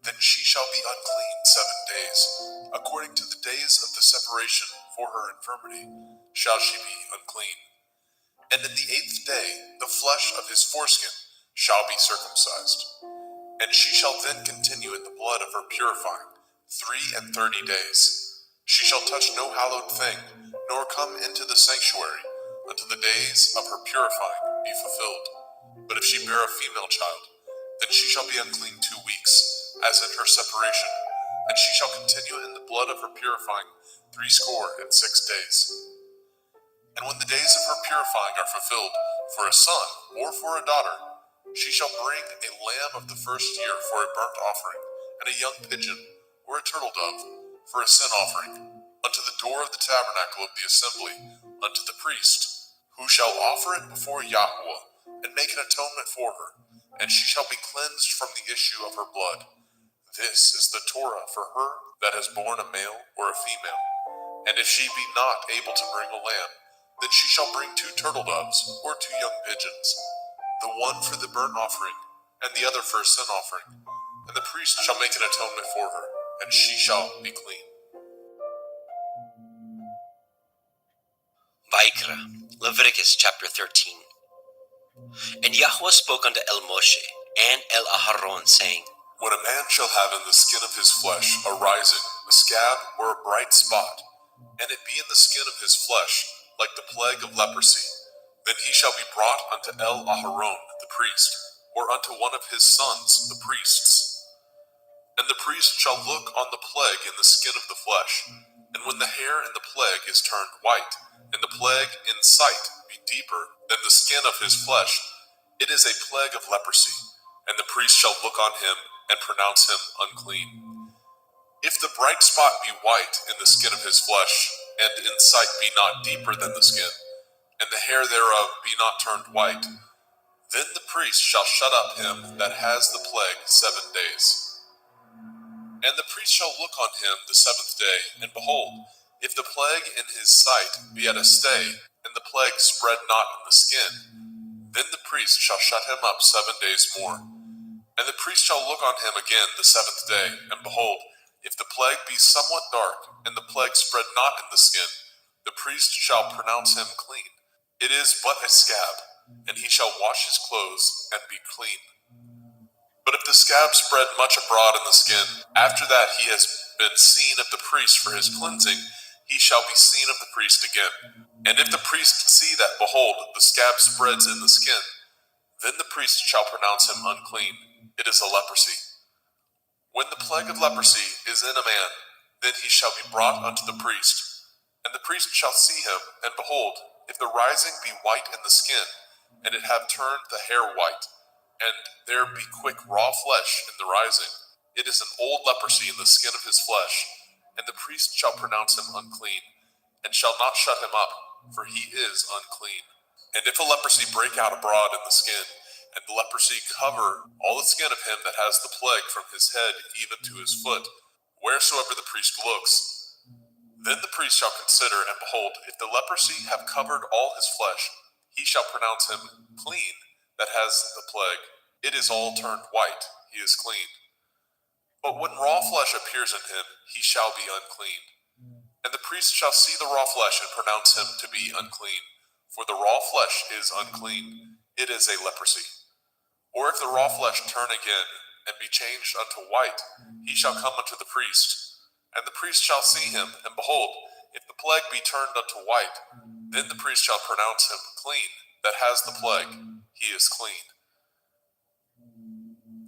[SPEAKER 3] then she shall be unclean 7 days. According to the days of the separation for her infirmity, shall she be unclean. And in the 8th day, the flesh of his foreskin shall be circumcised. And she shall then continue in the blood of her purifying 33 days. She shall touch no hallowed thing, nor come into the sanctuary, until the days of her purifying be fulfilled. But if she bear a female child, then she shall be unclean 2 weeks, as in her separation, and she shall continue in the blood of her purifying 66 days. And when the days of her purifying are fulfilled, for a son or for a daughter, she shall bring a lamb of the first year for a burnt offering, and a young pigeon or a turtle dove for a sin offering, unto the door of the tabernacle of the assembly, unto the priest, who shall offer it before Yahuwah, and make an atonement for her, and she shall be cleansed from the issue of her blood. This is the Torah for her that has borne a male or a female. And if she be not able to bring a lamb, then she shall bring 2 turtle doves or 2 young pigeons, the one for the burnt offering, and the other for a sin offering. And the priest shall make an atonement for her, and she shall be clean.
[SPEAKER 2] Vaikra, Leviticus chapter 13. And Yahweh spoke unto El Moshe and El Aharon, saying,
[SPEAKER 3] When a man shall have in the skin of his flesh a rising, a scab, or a bright spot, and it be in the skin of his flesh, like the plague of leprosy, then he shall be brought unto El Aharon the priest, or unto one of his sons the priests. And the priest shall look on the plague in the skin of the flesh, and when the hair in the plague is turned white, and the plague in sight be deeper than the skin of his flesh, it is a plague of leprosy, and the priest shall look on him and pronounce him unclean. If the bright spot be white in the skin of his flesh, and in sight be not deeper than the skin, and the hair thereof be not turned white, then the priest shall shut up him that has the plague 7 days. And the priest shall look on him the 7th day, and behold, if the plague in his sight be at a stay, and the plague spread not in the skin, then the priest shall shut him up 7 days more. And the priest shall look on him again the 7th day, and behold, if the plague be somewhat dark, and the plague spread not in the skin, the priest shall pronounce him clean. It is but a scab, and he shall wash his clothes and be clean. But if the scab spread much abroad in the skin, after that he has been seen of the priest for his cleansing, he shall be seen of the priest again. And if the priest see that, behold, the scab spreads in the skin, then the priest shall pronounce him unclean. It is a leprosy. When the plague of leprosy is in a man, then he shall be brought unto the priest. And the priest shall see him, and behold, if the rising be white in the skin, and it have turned the hair white, and there be quick raw flesh in the rising, it is an old leprosy in the skin of his flesh, and the priest shall pronounce him unclean, and shall not shut him up, for he is unclean. And if a leprosy break out abroad in the skin, and the leprosy cover all the skin of him that has the plague from his head even to his foot, wheresoever the priest looks, then the priest shall consider, and behold, if the leprosy have covered all his flesh, he shall pronounce him clean that has the plague. It is all turned white, he is clean. But when raw flesh appears in him, he shall be unclean. And the priest shall see the raw flesh and pronounce him to be unclean. For the raw flesh is unclean, it is a leprosy. Or if the raw flesh turn again, and be changed unto white, he shall come unto the priest. And the priest shall see him, and behold, if the plague be turned unto white, then the priest shall pronounce him clean, that has the plague, he is clean.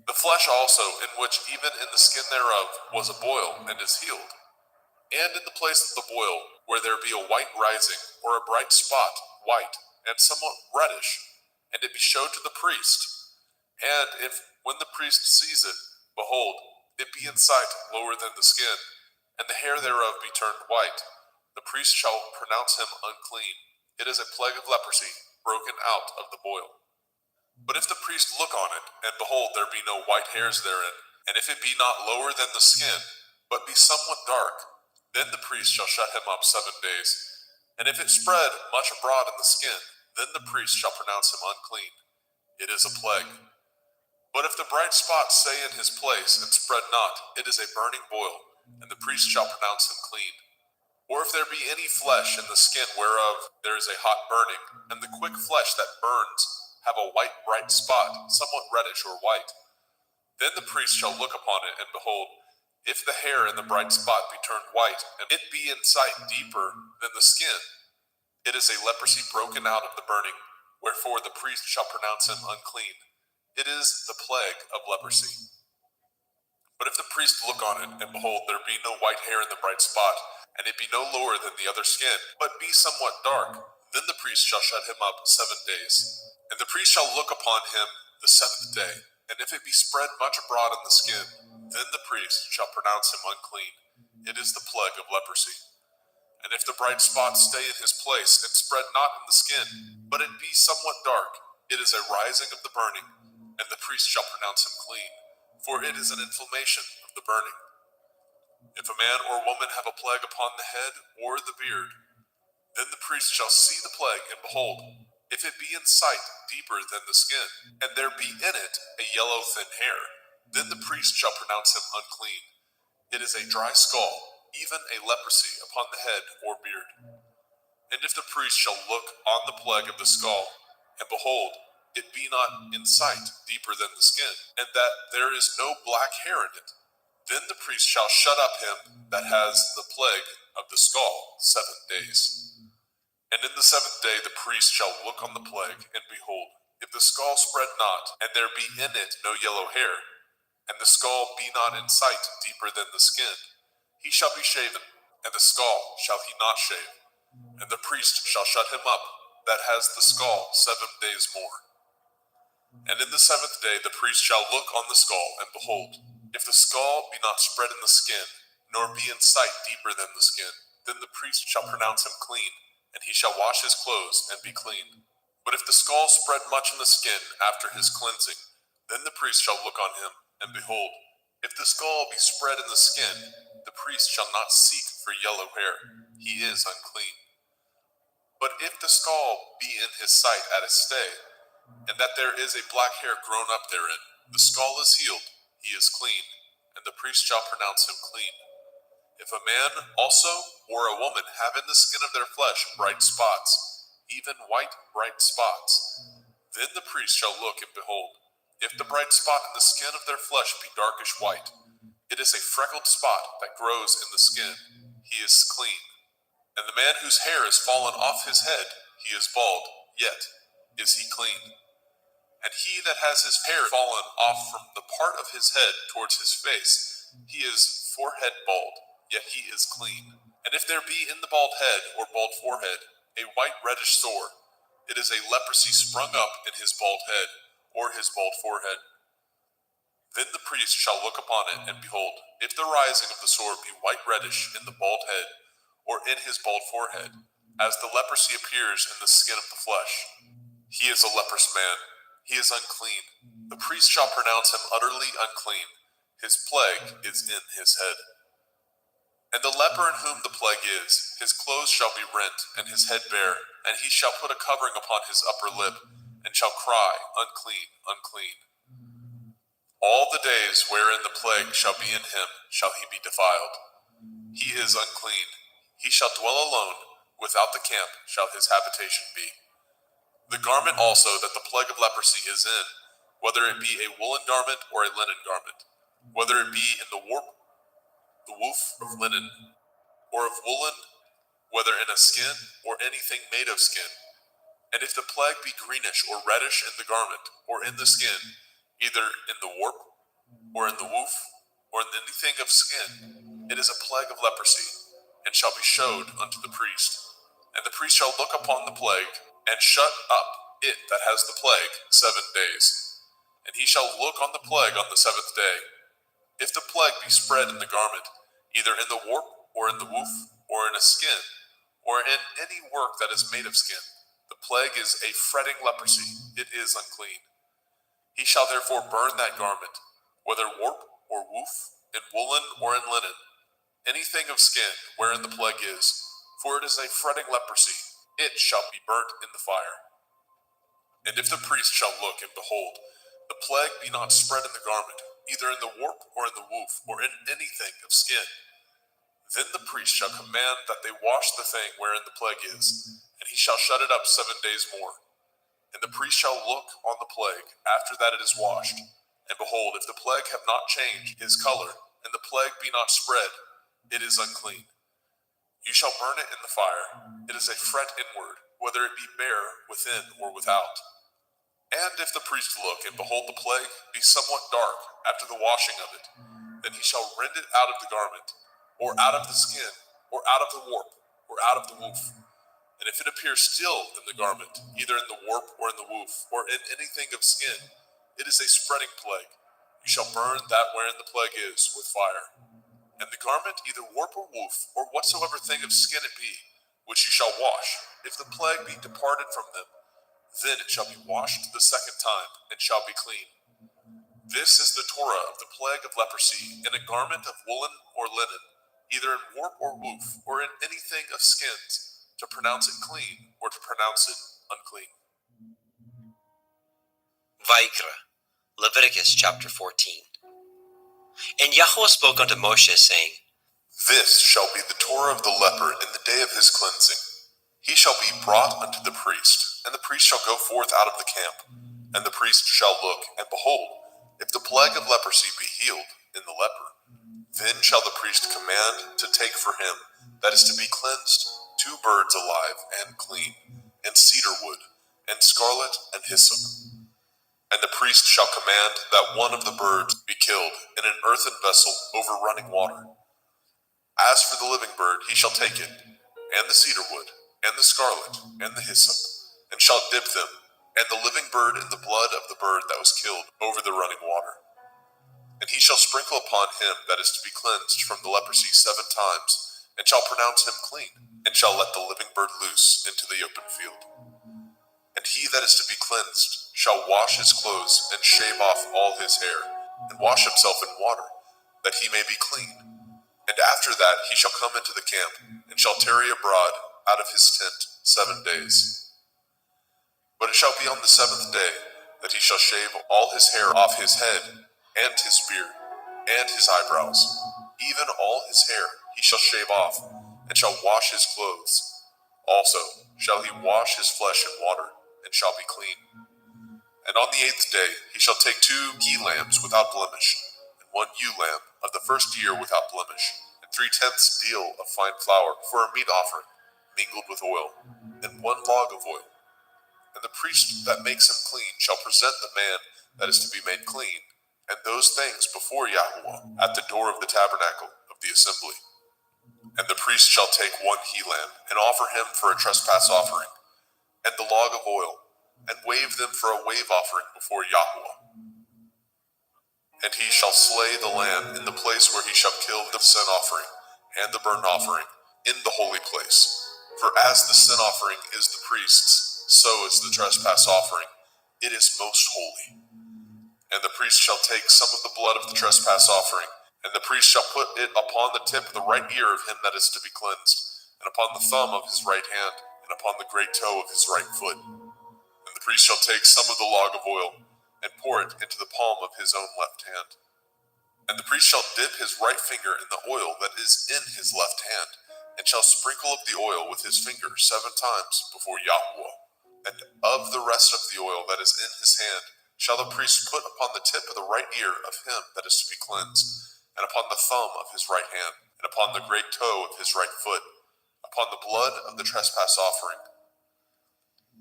[SPEAKER 3] The flesh also, in which even in the skin thereof was a boil, and is healed. And in the place of the boil, where there be a white rising, or a bright spot, white, and somewhat reddish, and it be showed to the priest. And if, when the priest sees it, behold, it be in sight lower than the skin, and the hair thereof be turned white, the priest shall pronounce him unclean. It is a plague of leprosy, broken out of the boil. But if the priest look on it, and behold, there be no white hairs therein, and if it be not lower than the skin, but be somewhat dark, then the priest shall shut him up 7 days. And if it spread much abroad in the skin, then the priest shall pronounce him unclean. It is a plague. But if the bright spot stay in his place, and spread not, it is a burning boil, and the priest shall pronounce him clean. Or if there be any flesh in the skin whereof there is a hot burning, and the quick flesh that burns have a white bright spot, somewhat reddish or white, then the priest shall look upon it, and behold, if the hair in the bright spot be turned white, and it be in sight deeper than the skin, it is a leprosy broken out of the burning, wherefore the priest shall pronounce him unclean. It is the plague of leprosy. But if the priest look on it, and behold, there be no white hair in the bright spot, and it be no lower than the other skin, but be somewhat dark, then the priest shall shut him up 7 days. And the priest shall look upon him the 7th day, and if it be spread much abroad in the skin, then the priest shall pronounce him unclean. It is the plague of leprosy. And if the bright spot stay in his place, and spread not in the skin, but it be somewhat dark, it is a rising of the burning, and the priest shall pronounce him clean, for it is an inflammation of the burning. If a man or woman have a plague upon the head or the beard, then the priest shall see the plague, and behold, if it be in sight deeper than the skin, and there be in it a yellow thin hair, then the priest shall pronounce him unclean. It is a dry skull, even a leprosy upon the head or beard. And if the priest shall look on the plague of the skull, and behold, it be not in sight deeper than the skin, and that there is no black hair in it, then the priest shall shut up him that has the plague of the skull 7 days. And in the 7th day the priest shall look on the plague, and behold, if the skull spread not, and there be in it no yellow hair, and the skull be not in sight deeper than the skin, he shall be shaven, and the skull shall he not shave. And the priest shall shut him up that has the skull 7 days more. And in the 7th day the priest shall look on the skull, and behold, if the skull be not spread in the skin, nor be in sight deeper than the skin, then the priest shall pronounce him clean, and he shall wash his clothes and be clean. But if the skull spread much in the skin after his cleansing, then the priest shall look on him, and behold, if the skull be spread in the skin, the priest shall not seek for yellow hair, he is unclean. But if the skull be in his sight at a stay, and that there is a black hair grown up therein, the skull is healed, he is clean, and the priest shall pronounce him clean. If a man also or a woman have in the skin of their flesh bright spots, even white bright spots, then the priest shall look, and behold, if the bright spot in the skin of their flesh be darkish white, it is a freckled spot that grows in the skin, he is clean. And the man whose hair is fallen off his head, he is bald, yet is he clean. And he that has his hair fallen off from the part of his head towards his face, he is forehead bald, yet he is clean. And if there be in the bald head or bald forehead a white reddish sore, it is a leprosy sprung up in his bald head or his bald forehead. Then the priest shall look upon it, and behold, if the rising of the sore be white reddish in the bald head or in his bald forehead, as the leprosy appears in the skin of the flesh, he is a leprous man, he is unclean. The priest shall pronounce him utterly unclean, his plague is in his head. And the leper in whom the plague is, his clothes shall be rent, and his head bare, and he shall put a covering upon his upper lip, and shall cry, unclean, unclean. All the days wherein the plague shall be in him shall he be defiled. He is unclean, He shall dwell alone, without the camp shall his habitation be. The garment also that the plague of leprosy is in, whether it be a woolen garment or a linen garment, whether it be in the warp, the woof of linen, or of woolen, whether in a skin or anything made of skin. And if the plague be greenish or reddish in the garment or in the skin, either in the warp or in the woof or in anything of skin, it is a plague of leprosy, and shall be showed unto the priest. And the priest shall look upon the plague, and shut up it that has the plague 7 days. And he shall look on the plague on the 7th day. If the plague be spread in the garment, either in the warp or in the woof or in a skin, or in any work that is made of skin, the plague is a fretting leprosy, it is unclean. He shall therefore burn that garment, whether warp or woof, in woolen or in linen, anything of skin wherein the plague is, for it is a fretting leprosy, it shall be burnt in the fire. And if the priest shall look and behold, the plague be not spread in the garment, either in the warp or in the woof, or in anything of skin, then the priest shall command that they wash the thing wherein the plague is, and he shall shut it up 7 days more. And the priest shall look on the plague after that it is washed, and behold, if the plague have not changed his color, and the plague be not spread, it is unclean. You shall burn it in the fire. It is a fret inward, whether it be bare within or without. And if the priest look and behold the plague be somewhat dark after the washing of it, then he shall rend it out of the garment, or out of the skin, or out of the warp, or out of the woof. And if it appear still in the garment, either in the warp or in the woof, or in anything of skin, it is a spreading plague. You shall burn that wherein the plague is with fire. And the garment, either warp or woof, or whatsoever thing of skin it be, which you shall wash, if the plague be departed from them, then it shall be washed the 2nd time, and shall be clean. This is the Torah of the plague of leprosy, in a garment of woolen or linen, either in warp or woof, or in anything of skins, to pronounce it clean, or to pronounce it unclean.
[SPEAKER 2] Vaikra, Leviticus chapter 14. And Yahweh spoke unto Moshe, saying,
[SPEAKER 3] This shall be the Torah of the leper in the day of his cleansing. He shall be brought unto the priest, and the priest shall go forth out of the camp. And the priest shall look, and behold, if the plague of leprosy be healed in the leper, then shall the priest command to take for him, that is to be cleansed, 2 birds alive and clean, and cedar wood, and scarlet and hyssop. And the priest shall command that one of the birds be killed in an earthen vessel over running water. As for the living bird, he shall take it, and the cedar wood, and the scarlet, and the hyssop, and shall dip them, and the living bird in the blood of the bird that was killed over the running water. And he shall sprinkle upon him that is to be cleansed from the leprosy 7 times, and shall pronounce him clean, and shall let the living bird loose into the open field. And he that is to be cleansed shall wash his clothes, and shave off all his hair, and wash himself in water, that he may be clean. And after that he shall come into the camp, and shall tarry abroad out of his tent 7 days. But it shall be on the 7th day that he shall shave all his hair off his head, and his beard, and his eyebrows, even all his hair he shall shave off, and shall wash his clothes. Also shall he wash his flesh in water, and shall be clean. And on the 8th day he shall take 2 he-lambs without blemish, and 1 ewe-lamb of the 1st year without blemish, and 3/10 deal of fine flour for a meat offering, mingled with oil, and 1 log of oil. And the priest that makes him clean shall present the man that is to be made clean, and those things before Yahweh at the door of the tabernacle of the assembly. And the priest shall take 1 he-lamb, and offer him for a trespass offering, and the log of oil, and wave them for a wave offering before Yahweh. And he shall slay the lamb in the place where he shall kill the sin offering and the burnt offering in the holy place. For as the sin offering is the priest's, so is the trespass offering. It is most holy. And the priest shall take some of the blood of the trespass offering, and the priest shall put it upon the tip of the right ear of him that is to be cleansed, and upon the thumb of his right hand, and upon the great toe of his right foot. And the priest shall take some of the log of oil, and pour it into the palm of his own left hand. And the priest shall dip his right finger in the oil that is in his left hand, and and shall sprinkle of the oil with his finger 7 times before Yahweh. And of the rest of the oil that is in his hand shall the priest put upon the tip of the right ear of him that is to be cleansed, and upon the thumb of his right hand, and upon the great toe of his right foot, upon the blood of the trespass offering.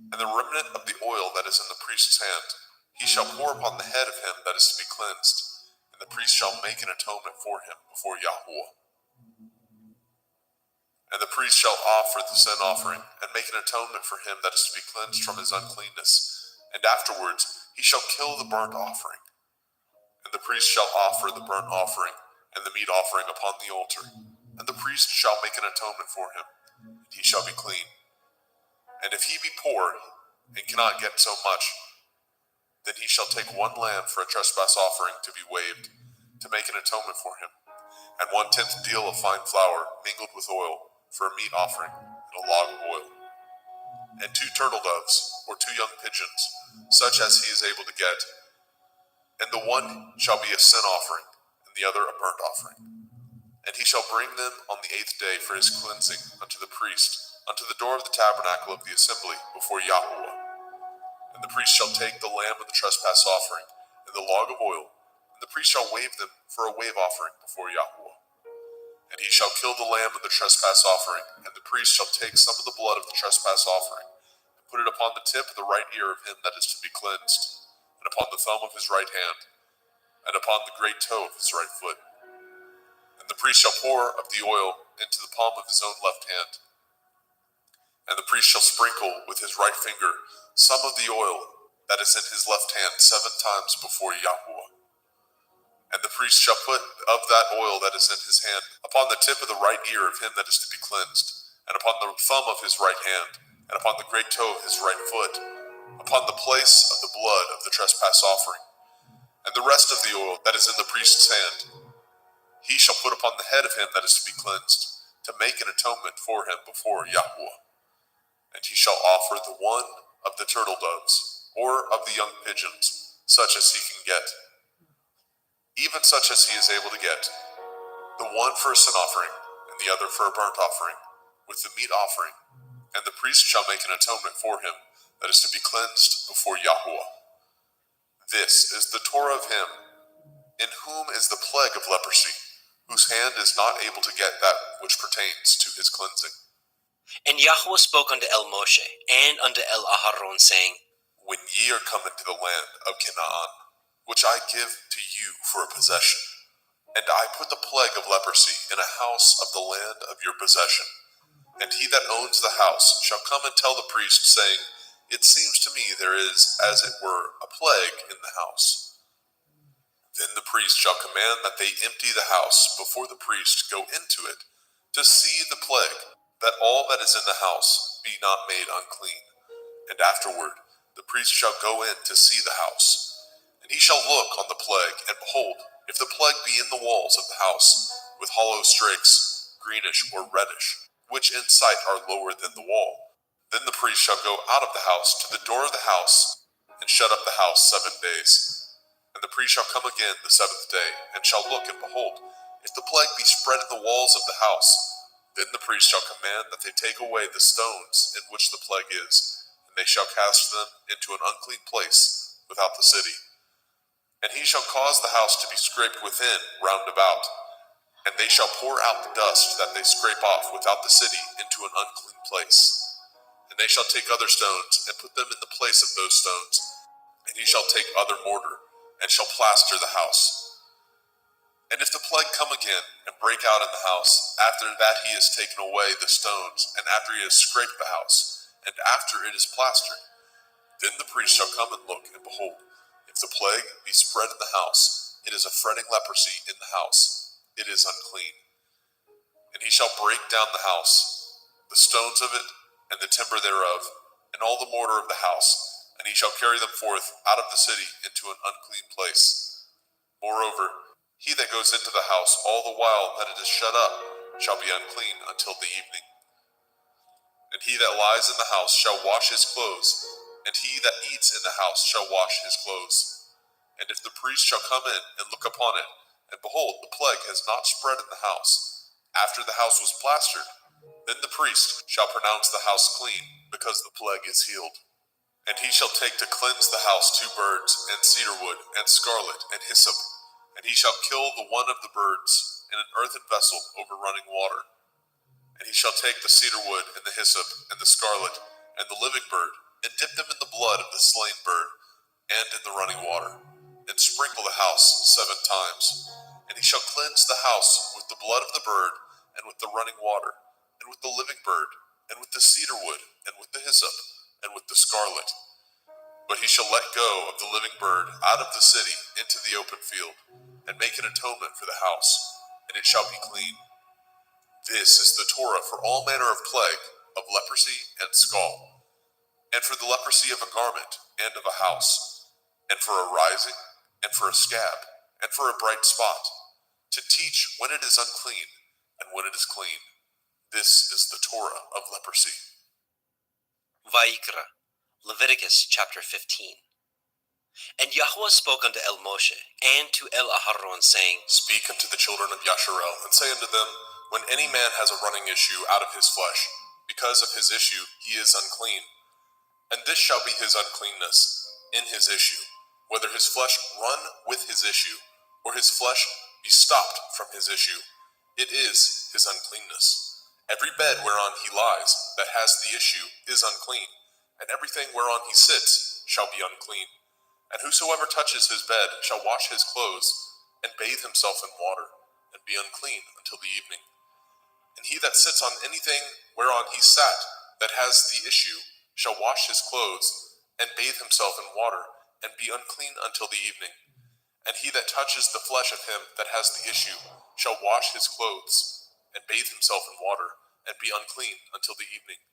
[SPEAKER 3] And the remnant of the oil that is in the priest's hand he shall pour upon the head of him that is to be cleansed, and the priest shall make an atonement for him before Yahweh. And the priest shall offer the sin offering, and make an atonement for him that is to be cleansed from his uncleanness. And afterwards he shall kill the burnt offering. And the priest shall offer the burnt offering and the meat offering upon the altar. And the priest shall make an atonement for him, and he shall be clean. And if he be poor, and cannot get so much, then he shall take 1 lamb for a trespass offering to be waved, to make an atonement for him, and 1/10 deal of fine flour mingled with oil for a meat offering, and a log of oil, and 2 turtle doves, or 2 young pigeons, such as he is able to get, and the one shall be a sin offering, and the other a burnt offering. And he shall bring them on the 8th day for his cleansing unto the priest, unto the door of the tabernacle of the assembly before Yahweh. And the priest shall take the lamb of the trespass offering, and the log of oil, and the priest shall wave them for a wave offering before Yahweh. And he shall kill the lamb of the trespass offering, and the priest shall take some of the blood of the trespass offering, and put it upon the tip of the right ear of him that is to be cleansed, and upon the thumb of his right hand, and upon the great toe of his right foot. And the priest shall pour of the oil into the palm of his own left hand. And the priest shall sprinkle with his right finger some of the oil that is in his left hand 7 times before Yahweh. And the priest shall put of that oil that is in his hand upon the tip of the right ear of him that is to be cleansed, and upon the thumb of his right hand, and upon the great toe of his right foot, upon the place of the blood of the trespass offering. And the rest of the oil that is in the priest's hand he shall put upon the head of him that is to be cleansed, to make an atonement for him before Yahweh. And he shall offer the one of the turtle doves, or of the young pigeons, such as he can get, even such as he is able to get, the one for a sin offering, and the other for a burnt offering, with the meat offering. And the priest shall make an atonement for him that is to be cleansed before Yahweh. This is the Torah of him, in whom is the plague of leprosy, whose hand is not able to get that which pertains to his cleansing.
[SPEAKER 2] And Yahweh spoke unto El Moshe, and unto El Aharon, saying,
[SPEAKER 3] When ye are come into the land of Canaan, which I give to you for a possession, and I put the plague of leprosy in a house of the land of your possession, and he that owns the house shall come and tell the priest, saying, It seems to me there is, as it were, a plague in the house. Then the priest shall command that they empty the house before the priest go into it, to see the plague, that all that is in the house be not made unclean. And afterward the priest shall go in to see the house. And he shall look on the plague, and behold, if the plague be in the walls of the house, with hollow strakes, greenish or reddish, which in sight are lower than the wall, then the priest shall go out of the house to the door of the house, and shut up the house 7 days. And the priest shall come again the 7th day, and shall look, and behold, if the plague be spread in the walls of the house, then the priest shall command that they take away the stones in which the plague is, and they shall cast them into an unclean place without the city. And he shall cause the house to be scraped within round about, and they shall pour out the dust that they scrape off without the city into an unclean place. And they shall take other stones, and put them in the place of those stones. And he shall take other mortar, and shall plaster the house. And if the plague come again, and break out in the house, after that he has taken away the stones, and after he has scraped the house, and after it is plastered, then the priest shall come and look, and behold, if the plague be spread in the house, it is a fretting leprosy in the house, it is unclean. And he shall break down the house, the stones of it, and the timber thereof, and all the mortar of the house, and he shall carry them forth out of the city into an unclean place. Moreover, he that goes into the house all the while that it is shut up shall be unclean until the evening. And he that lies in the house shall wash his clothes, and he that eats in the house shall wash his clothes. And if the priest shall come in and look upon it, and behold, the plague has not spread in the house, after the house was plastered, Then the priest shall pronounce the house clean, because the plague is healed. And he shall take to cleanse the house 2 birds, and cedar wood, and scarlet, and hyssop. And he shall kill the one of the birds in an earthen vessel over running water. And he shall take the cedar wood, and the hyssop, and the scarlet, and the living bird, and dip them in the blood of the slain bird, and in the running water, and sprinkle the house 7 times. And he shall cleanse the house with the blood of the bird, and with the running water, and with the living bird, and with the cedar wood, and with the hyssop, and with the scarlet. But he shall let go of the living bird out of the city into the open field, and make an atonement for the house, and it shall be clean. This is the Torah for all manner of plague, of leprosy and scald, and for the leprosy of a garment and of a house, and for a rising, and for a scab, and for a bright spot, to teach when it is unclean, and when it is clean. This is the Torah of leprosy.
[SPEAKER 2] Vayikra, Leviticus chapter 15. And Yahweh spoke unto El Moshe, and to El Aharon, saying,
[SPEAKER 3] Speak unto the children of Yasharel, and say unto them, when any man has a running issue out of his flesh, because of his issue he is unclean. And this shall be his uncleanness in his issue, whether his flesh run with his issue, or his flesh be stopped from his issue. It is his uncleanness. Every bed whereon he lies that has the issue is unclean, and everything whereon he sits shall be unclean. And whosoever touches his bed shall wash his clothes, and bathe himself in water, and be unclean until the evening. And he that sits on anything whereon he sat that has the issue shall wash his clothes, and bathe himself in water, and be unclean until the evening. And he that touches the flesh of him that has the issue shall wash his clothes, and bathe himself in water, and be unclean until the evening.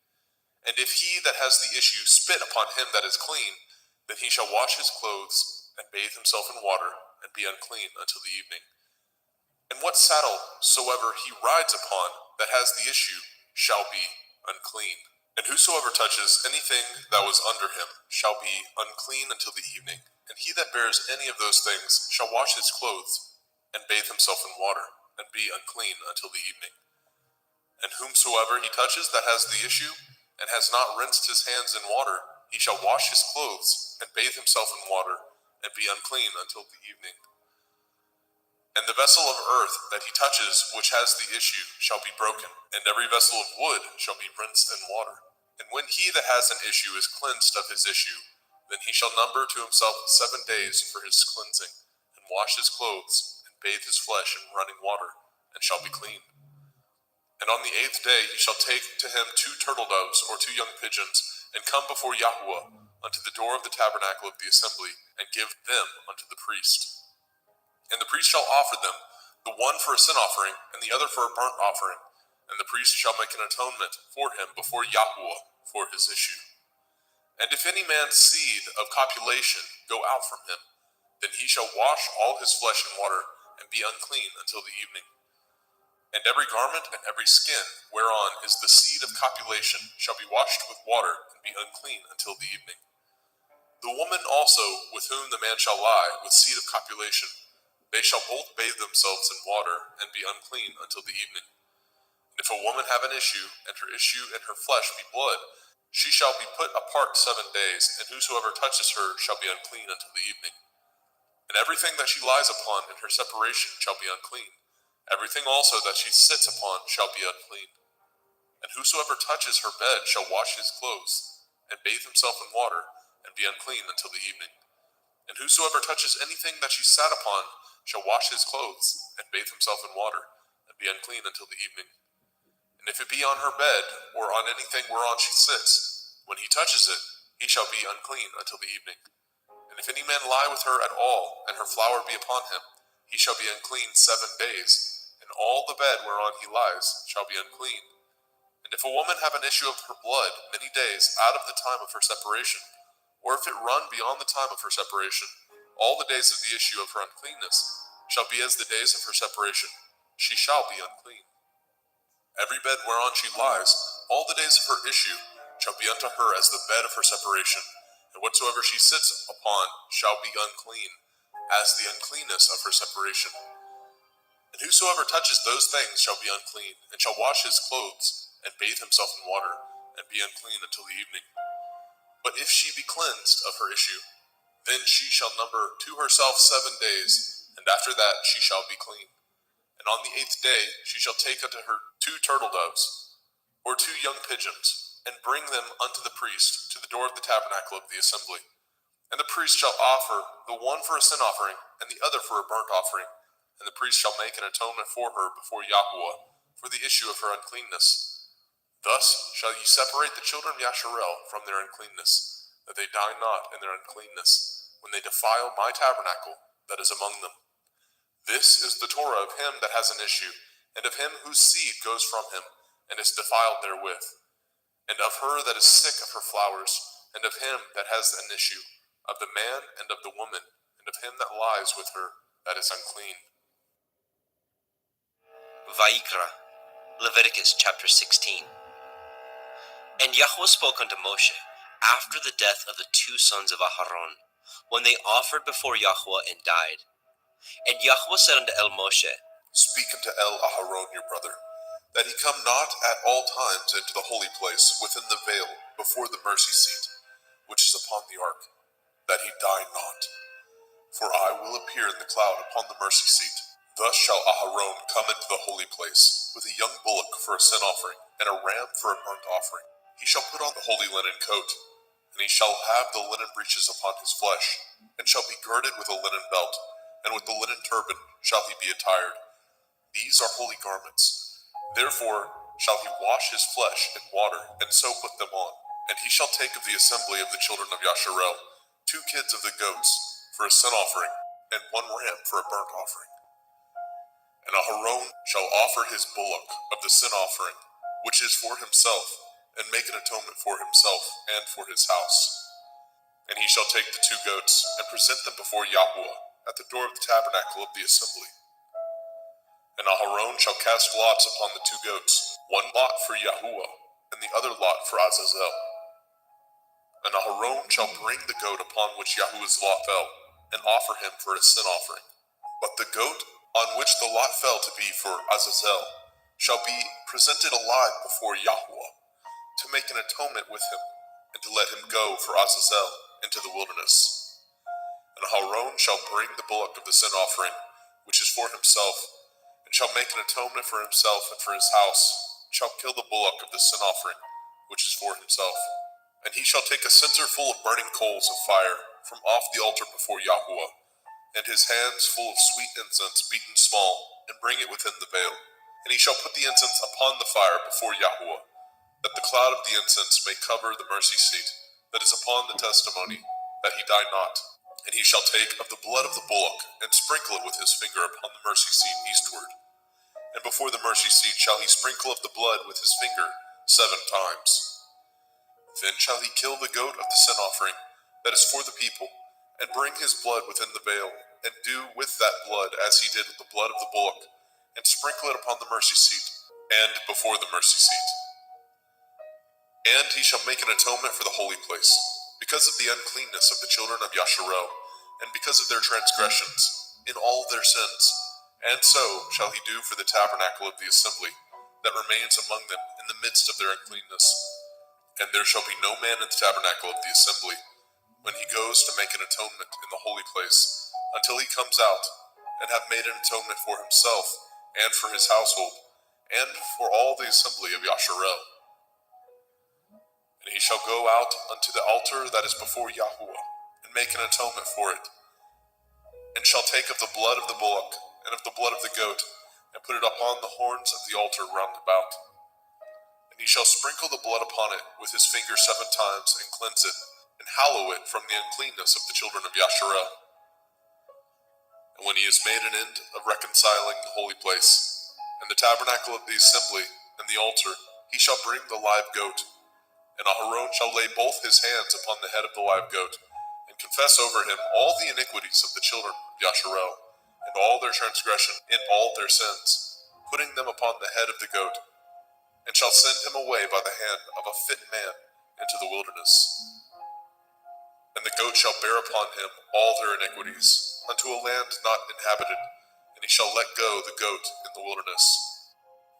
[SPEAKER 3] And if he that has the issue spit upon him that is clean, then he shall wash his clothes, and bathe himself in water, and be unclean until the evening. And what saddle soever he rides upon that has the issue shall be unclean. And whosoever touches anything that was under him shall be unclean until the evening. And he that bears any of those things shall wash his clothes, and bathe himself in water, and be unclean until the evening. And whomsoever he touches that has the issue, and has not rinsed his hands in water, he shall wash his clothes, and bathe himself in water, and be unclean until the evening. And the vessel of earth that he touches which has the issue shall be broken, and every vessel of wood shall be rinsed in water. And when he that has an issue is cleansed of his issue, then he shall number to himself 7 days for his cleansing, and wash his clothes, and bathe his flesh in running water, and shall be clean. And on the 8th day he shall take to him 2 turtle doves or 2 young pigeons, and come before Yahweh unto the door of the tabernacle of the assembly, and give them unto the priest. And the priest shall offer them, the one for a sin offering, and the other for a burnt offering. And the priest shall make an atonement for him before Yahweh for his issue. And if any man's seed of copulation go out from him, then he shall wash all his flesh in water, and be unclean until the evening. And every garment and every skin whereon is the seed of copulation shall be washed with water, and be unclean until the evening. The woman also with whom the man shall lie with seed of copulation, they shall both bathe themselves in water, and be unclean until the evening. And if a woman have an issue, and her issue in her flesh be blood, she shall be put apart 7 days, and whosoever touches her shall be unclean until the evening. And everything that she lies upon in her separation shall be unclean. Everything also that she sits upon shall be unclean. And whosoever touches her bed shall wash his clothes, and bathe himself in water, and be unclean until the evening. And whosoever touches anything that she sat upon shall wash his clothes, and bathe himself in water, and be unclean until the evening. And if it be on her bed, or on anything whereon she sits, when he touches it, he shall be unclean until the evening. And if any man lie with her at all, and her flower be upon him, he shall be unclean 7 days, and all the bed whereon he lies shall be unclean. And if a woman have an issue of her blood many days out of the time of her separation, or if it run beyond the time of her separation, all the days of the issue of her uncleanness shall be as the days of her separation. She shall be unclean. Every bed whereon she lies, all the days of her issue shall be unto her as the bed of her separation, and whatsoever she sits upon shall be unclean, as the uncleanness of her separation. And whosoever touches those things shall be unclean, and shall wash his clothes, and bathe himself in water, and be unclean until the evening. But if she be cleansed of her issue, then she shall number to herself 7 days, and after that she shall be clean. And on the 8th day she shall take unto her 2 turtle doves, or 2 young pigeons, and bring them unto the priest to the door of the tabernacle of the assembly. And the priest shall offer the one for a sin offering, and the other for a burnt offering. And the priest shall make an atonement for her before Yahweh for the issue of her uncleanness. Thus shall ye separate the children of Yasharel from their uncleanness, that they die not in their uncleanness, when they defile my tabernacle that is among them. This is the Torah of him that has an issue, and of him whose seed goes from him, and is defiled therewith, and of her that is sick of her flowers, and of him that has an issue, of the man and of the woman, and of him that lies with her that is unclean.
[SPEAKER 2] Vayikra, Leviticus chapter 16. And Yahweh spoke unto Moshe after the death of the 2 sons of Aharon, when they offered before Yahweh and died. And Yahweh said unto El Moshe,
[SPEAKER 3] Speak unto El Aharon your brother, that he come not at all times into the holy place within the veil before the mercy seat, which is upon the ark, that he die not. For I will appear in the cloud upon the mercy seat. Thus shall Aharon come into the holy place, with a young bullock for a sin offering, and a ram for a burnt offering. He shall put on the holy linen coat, and he shall have the linen breeches upon his flesh, and shall be girded with a linen belt, and with the linen turban shall he be attired. These are holy garments. Therefore shall he wash his flesh in water, and so put them on. And he shall take of the assembly of the children of Yasharel 2 kids of the goats for a sin offering, and 1 ram for a burnt offering. And Aharon shall offer his bullock of the sin offering, which is for himself, and make an atonement for himself and for his house. And he shall take the 2 goats, and present them before Yahweh at the door of the tabernacle of the assembly. And Aharon shall cast lots upon the 2 goats, 1 lot for Yahuwah, and the other lot for Azazel. And Aharon shall bring the goat upon which Yahuwah's lot fell, and offer him for a sin offering. But the goat on which the lot fell to be for Azazel shall be presented alive before Yahweh, to make an atonement with him, and to let him go for Azazel into the wilderness. And Aharon shall bring the bullock of the sin offering, which is for himself, and shall make an atonement for himself and for his house, and shall kill the bullock of the sin offering, which is for himself. And he shall take a censer full of burning coals of fire from off the altar before Yahweh, and his hands full of sweet incense beaten small, and bring it within the veil. And he shall put the incense upon the fire before Yahweh, that the cloud of the incense may cover the mercy seat that is upon the testimony, that he die not. And he shall take of the blood of the bullock, and sprinkle it with his finger upon the mercy seat eastward. And before the mercy seat shall he sprinkle of the blood with his finger 7 times. Then shall he kill the goat of the sin offering that is for the people, and bring his blood within the veil, and do with that blood as he did with the blood of the bullock, and sprinkle it upon the mercy seat, and before the mercy seat. And he shall make an atonement for the holy place, because of the uncleanness of the children of Yasharel, and because of their transgressions, in all their sins. And so shall he do for the tabernacle of the assembly, that remains among them in the midst of their uncleanness. And there shall be no man in the tabernacle of the assembly, when he goes to make an atonement in the holy place, until he comes out, and have made an atonement for himself, and for his household, and for all the assembly of Yasharel. And he shall go out unto the altar that is before Yahweh, and make an atonement for it, and shall take of the blood of the bullock, and of the blood of the goat, and put it upon the horns of the altar round about. And he shall sprinkle the blood upon it with his finger 7 times, and cleanse it, and hallow it from the uncleanness of the children of Yasharel. And when he has made an end of reconciling the holy place, and the tabernacle of the assembly, and the altar, he shall bring the live goat. And Aharon shall lay both his hands upon the head of the live goat, and confess over him all the iniquities of the children of Yasharel, and all their transgression in all their sins, putting them upon the head of the goat, and shall send him away by the hand of a fit man into the wilderness. And the goat shall bear upon him all their iniquities, unto a land not inhabited, and he shall let go the goat in the wilderness.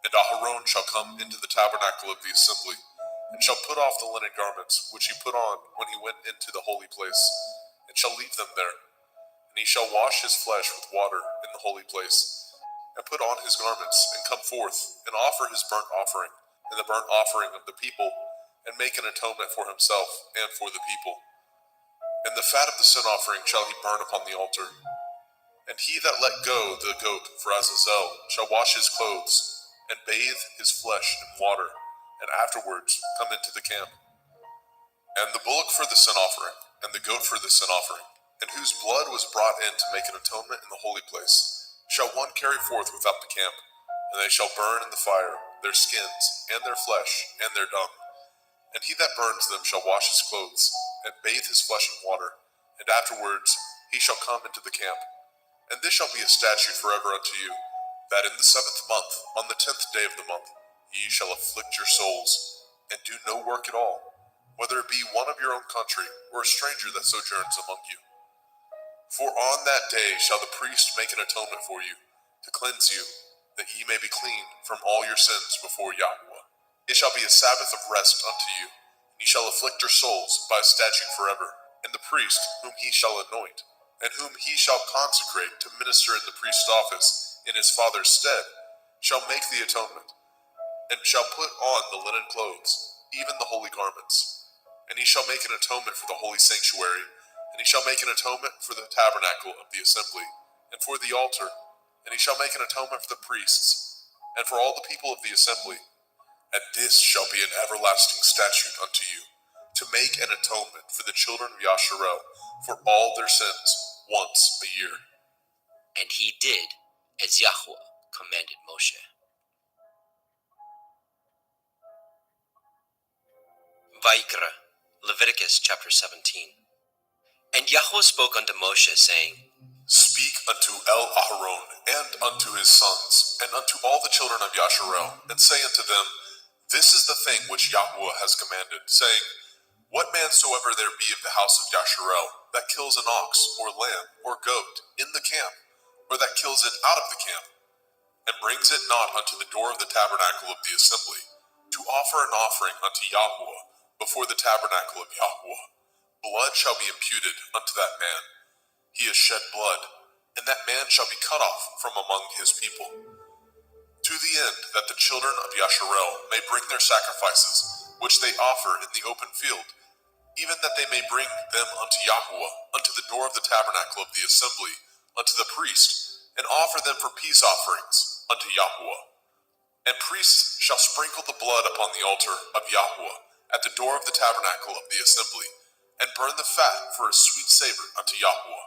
[SPEAKER 3] And Aharon shall come into the tabernacle of the assembly, and shall put off the linen garments which he put on when he went into the holy place, and shall leave them there. And he shall wash his flesh with water in the holy place, and put on his garments, and come forth, and offer his burnt offering, and the burnt offering of the people, and make an atonement for himself and for the people. And the fat of the sin offering shall he burn upon the altar. And he that let go the goat for Azazel shall wash his clothes, and bathe his flesh in water, and afterwards come into the camp. And the bullock for the sin offering, and the goat for the sin offering, and whose blood was brought in to make an atonement in the holy place, shall one carry forth without the camp, and they shall burn in the fire their skins, and their flesh, and their dung. And he that burns them shall wash his clothes, and bathe his flesh in water, and afterwards he shall come into the camp. And this shall be a statute forever unto you, that in the 7th month, on the 10th day of the month, ye shall afflict your souls, and do no work at all, whether it be one of your own country, or a stranger that sojourns among you. For on that day shall the priest make an atonement for you, to cleanse you, that ye may be clean from all your sins before Yahweh. It shall be a Sabbath of rest unto you, and ye shall afflict your souls by a statute forever. And the priest, whom he shall anoint, and whom he shall consecrate to minister in the priest's office in his father's stead, shall make the atonement, and shall put on the linen clothes, even the holy garments. And he shall make an atonement for the holy sanctuary, and he shall make an atonement for the tabernacle of the assembly, and for the altar, and he shall make an atonement for the priests, and for all the people of the assembly. And this shall be an everlasting statute unto you, to make an atonement for the children of Yasharel for all their sins once a year.
[SPEAKER 2] And he did as Yahweh commanded Moshe. Vayikra, Leviticus chapter 17. And Yahweh spoke unto Moshe, saying,
[SPEAKER 3] Speak unto Aharon and unto his sons, and unto all the children of Yasharel, and say unto them, This is the thing which Yahweh has commanded, saying, What man soever there be of the house of Yasharel, that kills an ox, or lamb, or goat, in the camp, or that kills it out of the camp, and brings it not unto the door of the tabernacle of the assembly, to offer an offering unto Yahweh before the tabernacle of Yahweh, blood shall be imputed unto that man. He has shed blood, and that man shall be cut off from among his people. To the end that the children of Yasharel may bring their sacrifices, which they offer in the open field, even that they may bring them unto Yahweh, unto the door of the tabernacle of the assembly, unto the priest, and offer them for peace offerings unto Yahweh. And priests shall sprinkle the blood upon the altar of Yahweh at the door of the tabernacle of the assembly, and burn the fat for a sweet savor unto Yahweh.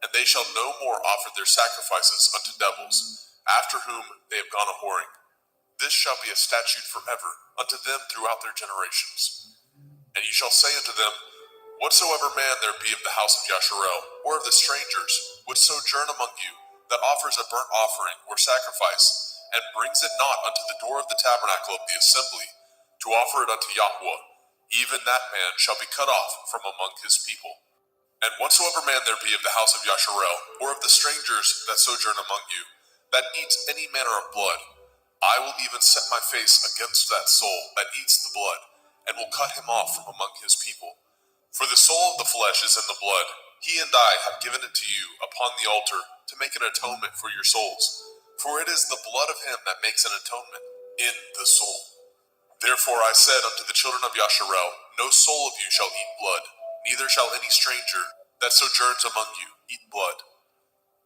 [SPEAKER 3] And they shall no more offer their sacrifices unto devils, after whom they have gone a-whoring. This shall be a statute forever unto them throughout their generations. And ye shall say unto them, Whatsoever man there be of the house of Yasharel, or of the strangers, which sojourn among you, that offers a burnt offering or sacrifice, and brings it not unto the door of the tabernacle of the assembly, to offer it unto Yahweh, even that man shall be cut off from among his people. And whatsoever man there be of the house of Yasharel, or of the strangers that sojourn among you, that eats any manner of blood, I will even set my face against that soul that eats the blood, and will cut him off from among his people. For the soul of the flesh is in the blood. He and I have given it to you upon the altar to make an atonement for your souls. For it is the blood of him that makes an atonement in the soul. Therefore I said unto the children of Yasharel, No soul of you shall eat blood, neither shall any stranger that sojourns among you eat blood.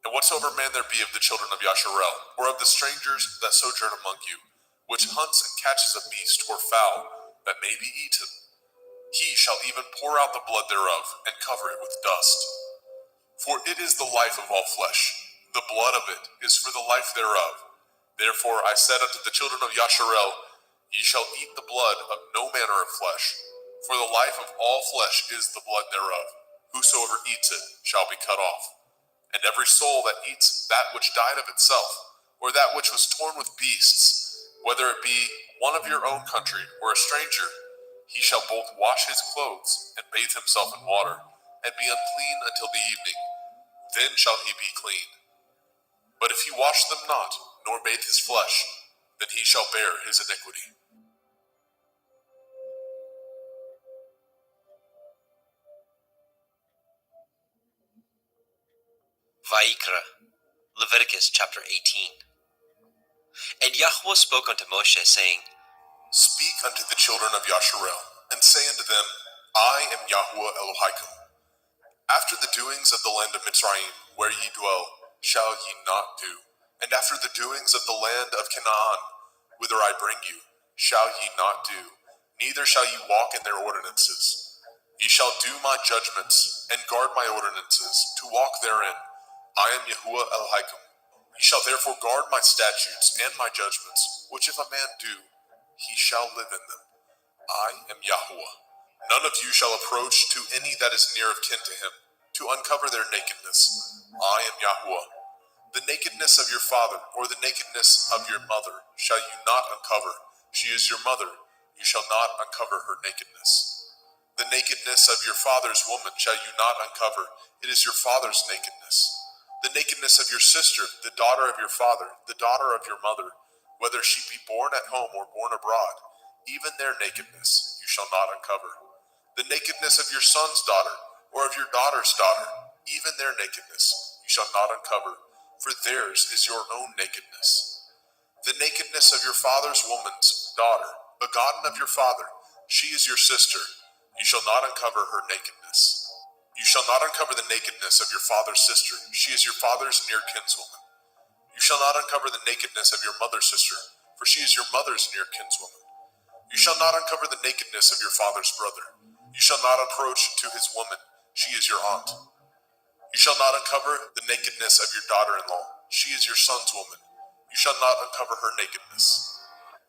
[SPEAKER 3] And whatsoever man there be of the children of Yasharel, or of the strangers that sojourn among you, which hunts and catches a beast or fowl that may be eaten, he shall even pour out the blood thereof, and cover it with dust. For it is the life of all flesh, the blood of it is for the life thereof. Therefore I said unto the children of Yasharel, Ye shall eat the blood of no manner of flesh, for the life of all flesh is the blood thereof. Whosoever eats it shall be cut off. And every soul that eats that which died of itself, or that which was torn with beasts, whether it be one of your own country or a stranger, he shall both wash his clothes and bathe himself in water, and be unclean until the evening. Then shall he be clean. But if he wash them not, nor bathe his flesh, then he shall bear his iniquity.
[SPEAKER 2] Vayikra, Leviticus chapter 18. And Yahweh spoke unto Moshe, saying,
[SPEAKER 3] Speak unto the children of Yasharel, and say unto them, I am Yahweh Elohim. After the doings of the land of Mitzrayim, where ye dwell, shall ye not do. And after the doings of the land of Canaan, whither I bring you, shall ye not do. Neither shall ye walk in their ordinances. Ye shall do my judgments, and guard my ordinances, to walk therein. I am Yahuwah Elohim. Ye shall therefore guard my statutes and my judgments, which if a man do, he shall live in them. I am Yahuwah. None of you shall approach to any that is near of kin to him, to uncover their nakedness. I am Yahuwah. The nakedness of your father, or the nakedness of your mother, shall you not uncover. She is your mother. You shall not uncover her nakedness. The nakedness of your father's woman shall you not uncover. It is your father's nakedness. The nakedness of your sister, the daughter of your father, the daughter of your mother, whether she be born at home or born abroad, even their nakedness you shall not uncover. The nakedness of your son's daughter, or of your daughter's daughter, even their nakedness you shall not uncover, for theirs is your own nakedness. The nakedness of your father's woman's daughter, begotten of your father, she is your sister. You shall not uncover her nakedness. You shall not uncover the nakedness of your father's sister. She is your father's near kinswoman. You shall not uncover the nakedness of your mother's sister, for she is your mother's near kinswoman. You shall not uncover the nakedness of your father's brother. You shall not approach to his woman. She is your aunt. You shall not uncover the nakedness of your daughter-in-law. She is your son's woman. You shall not uncover her nakedness.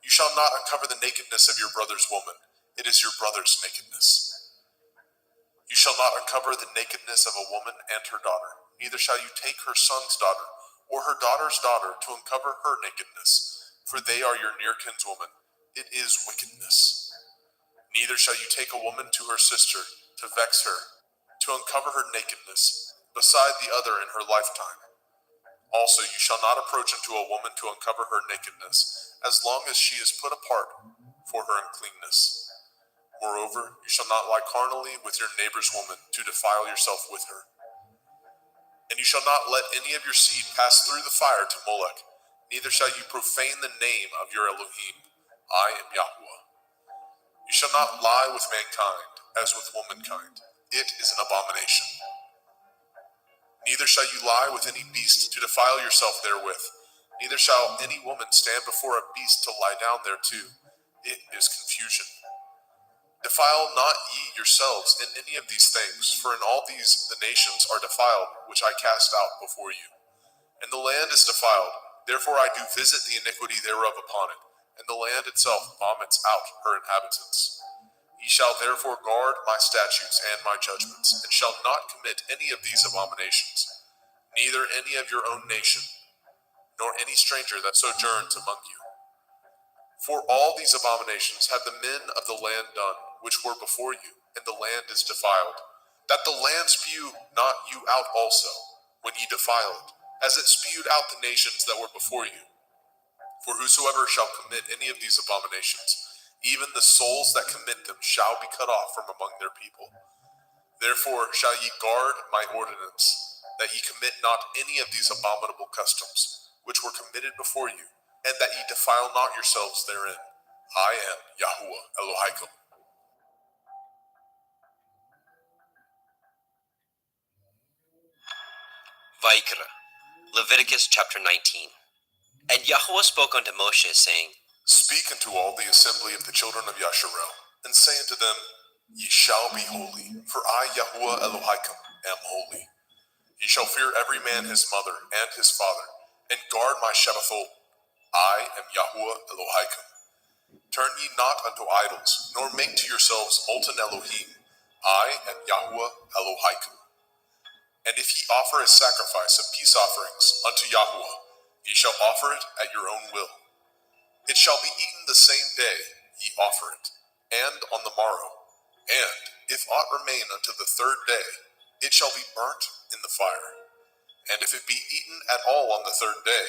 [SPEAKER 3] You shall not uncover the nakedness of your brother's woman. It is your brother's nakedness. You shall not uncover the nakedness of a woman and her daughter. Neither shall you take her son's daughter or her daughter's daughter to uncover her nakedness, for they are your near kinswoman. It is wickedness. Neither shall you take a woman to her sister to vex her, to uncover her nakedness, beside the other in her lifetime. Also you shall not approach unto a woman to uncover her nakedness, as long as she is put apart for her uncleanness. Moreover, you shall not lie carnally with your neighbor's woman to defile yourself with her. And you shall not let any of your seed pass through the fire to Molech, neither shall you profane the name of your Elohim. I am Yahuwah. You shall not lie with mankind as with womankind. It is an abomination. Neither shall you lie with any beast to defile yourself therewith. Neither shall any woman stand before a beast to lie down thereto. It is confusion. Defile not ye yourselves in any of these things, for in all these the nations are defiled, which I cast out before you. And the land is defiled, therefore I do visit the iniquity thereof upon it, and the land itself vomits out her inhabitants. Ye shall therefore guard my statutes and my judgments, and shall not commit any of these abominations, neither any of your own nation, nor any stranger that sojourns among you. For all these abominations have the men of the land done, which were before you, and the land is defiled. That the land spew not you out also, when ye defile it, as it spewed out the nations that were before you. For whosoever shall commit any of these abominations, even the souls that commit them shall be cut off from among their people. Therefore shall ye guard my ordinance, that ye commit not any of these abominable customs, which were committed before you, and that ye defile not yourselves therein. I am Yahuwah Elohim.
[SPEAKER 2] Vayikra, Leviticus chapter 19. And Yahweh spoke unto Moshe, saying,
[SPEAKER 3] Speak unto all the assembly of the children of Yasharel, and say unto them, Ye shall be holy, for I, Yahuwah Elohim, am holy. Ye shall fear every man his mother and his father, and guard my Shabbathot. I am Yahuwah Elohim. Turn ye not unto idols, nor make to yourselves molten Elohim. I am Yahuwah Elohim. And if ye offer a sacrifice of peace offerings unto Yahuwah, ye shall offer it at your own will. It shall be eaten the same day ye offer it, and on the morrow. And if aught remain unto the third day, it shall be burnt in the fire. And if it be eaten at all on the third day,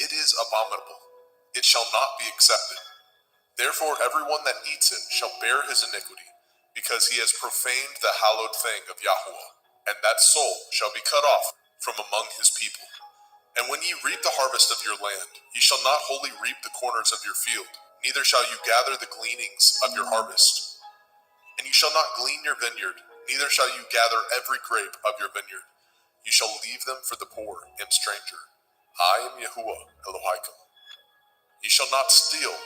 [SPEAKER 3] it is abominable. it shall not be accepted. Therefore everyone that eats it shall bear his iniquity, because he has profaned the hallowed thing of Yahweh, and that soul shall be cut off from among his people. And when ye reap the harvest of your land, ye shall not wholly reap the corners of your field, neither shall you gather the gleanings of your harvest. And you shall not glean your vineyard, neither shall you gather every grape of your vineyard. You shall leave them for the poor and stranger. I am Yahuwah Elohim. Ye shall not steal,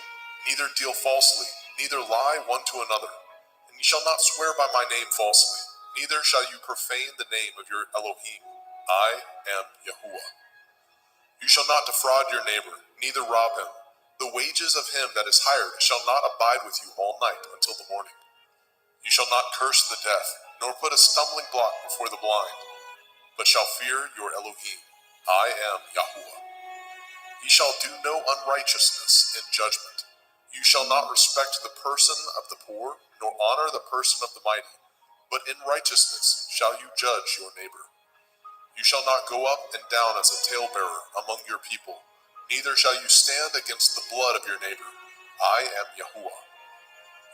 [SPEAKER 3] neither deal falsely, neither lie one to another. And ye shall not swear by my name falsely, neither shall you profane the name of your Elohim. I am Yahuwah. You shall not defraud your neighbor, neither rob him. The wages of him that is hired shall not abide with you all night until the morning. You shall not curse the deaf, nor put a stumbling block before the blind, but shall fear your Elohim. I am Yahuwah. Ye shall do no unrighteousness in judgment. You shall not respect the person of the poor, nor honor the person of the mighty, but in righteousness shall you judge your neighbor. You shall not go up and down as a talebearer among your people, neither shall you stand against the blood of your neighbor. I am Yahuwah.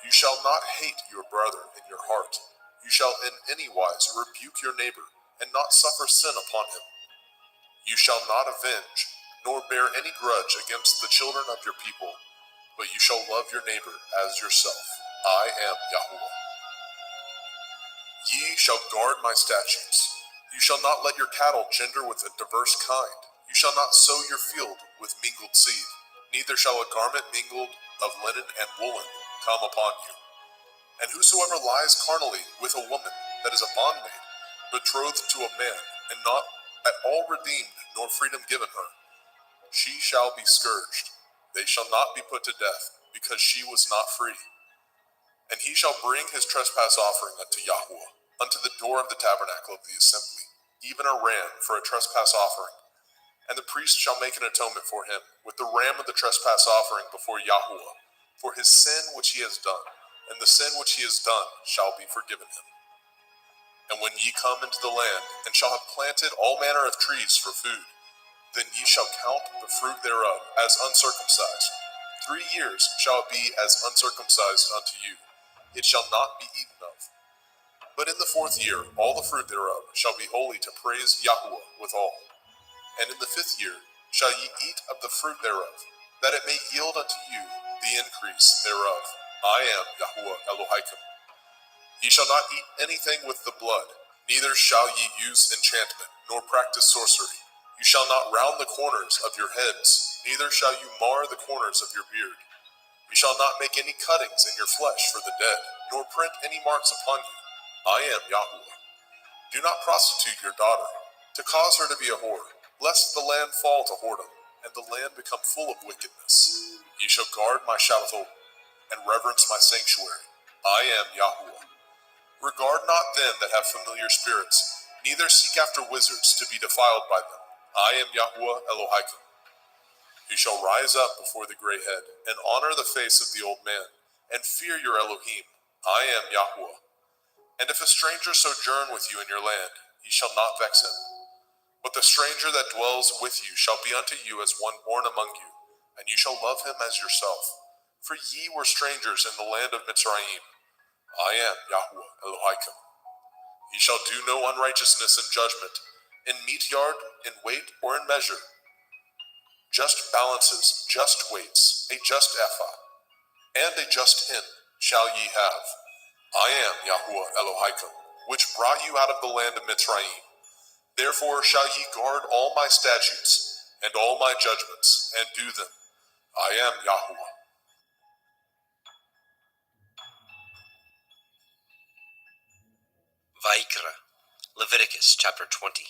[SPEAKER 3] You shall not hate your brother in your heart. You shall in any wise rebuke your neighbor, and not suffer sin upon him. You shall not avenge, nor bear any grudge against the children of your people, but you shall love your neighbor as yourself. I am Yahuwah. Ye shall guard my statutes. You shall not let your cattle gender with a diverse kind. You shall not sow your field with mingled seed, neither shall a garment mingled of linen and woolen come upon you. And whosoever lies carnally with a woman that is a bondmaid, betrothed to a man, and not at all redeemed, nor freedom given her, she shall be scourged. They shall not be put to death, because she was not free. And he shall bring his trespass offering unto Yahweh, unto the door of the tabernacle of the assembly, even a ram for a trespass offering. And the priest shall make an atonement for him with the ram of the trespass offering before Yahweh, for his sin which he has done, and the sin which he has done shall be forgiven him. And when ye come into the land, and shall have planted all manner of trees for food, then ye shall count the fruit thereof as uncircumcised. 3 years shall it be as uncircumcised unto you. It shall not be eaten of. But in the 4th year all the fruit thereof shall be holy to praise Yahweh withal. And in the 5th year shall ye eat of the fruit thereof, that it may yield unto you the increase thereof. I am Yahuwah Elohim. Ye shall not eat anything with the blood, neither shall ye use enchantment, nor practice sorcery. You shall not round the corners of your heads, neither shall you mar the corners of your beard. You shall not make any cuttings in your flesh for the dead, nor print any marks upon you. I am Yahuwah. Do not prostitute your daughter, to cause her to be a whore, lest the land fall to whoredom, and the land become full of wickedness. Ye shall guard my Shabbatot, and reverence my sanctuary. I am Yahuwah. Regard not them that have familiar spirits, neither seek after wizards to be defiled by them. I am Yahuwah Elohim. You shall rise up before the gray head, and honor the face of the old man, and fear your Elohim. I am Yahuwah. And if a stranger sojourn with you in your land, ye shall not vex him. But the stranger that dwells with you shall be unto you as one born among you, and you shall love him as yourself. For ye were strangers in the land of Mitzrayim. I am Yahuwah Elohim. Ye shall do no unrighteousness in judgment, in meat yard, in weight, or in measure. Just balances, just weights, a just ephah, and a just hin shall ye have. I am Yahuwah Elohim, which brought you out of the land of Mitzrayim. Therefore shall ye guard all my statutes, and all my judgments, and do them. I am Yahuwah.
[SPEAKER 2] Vaikra, Leviticus chapter 20.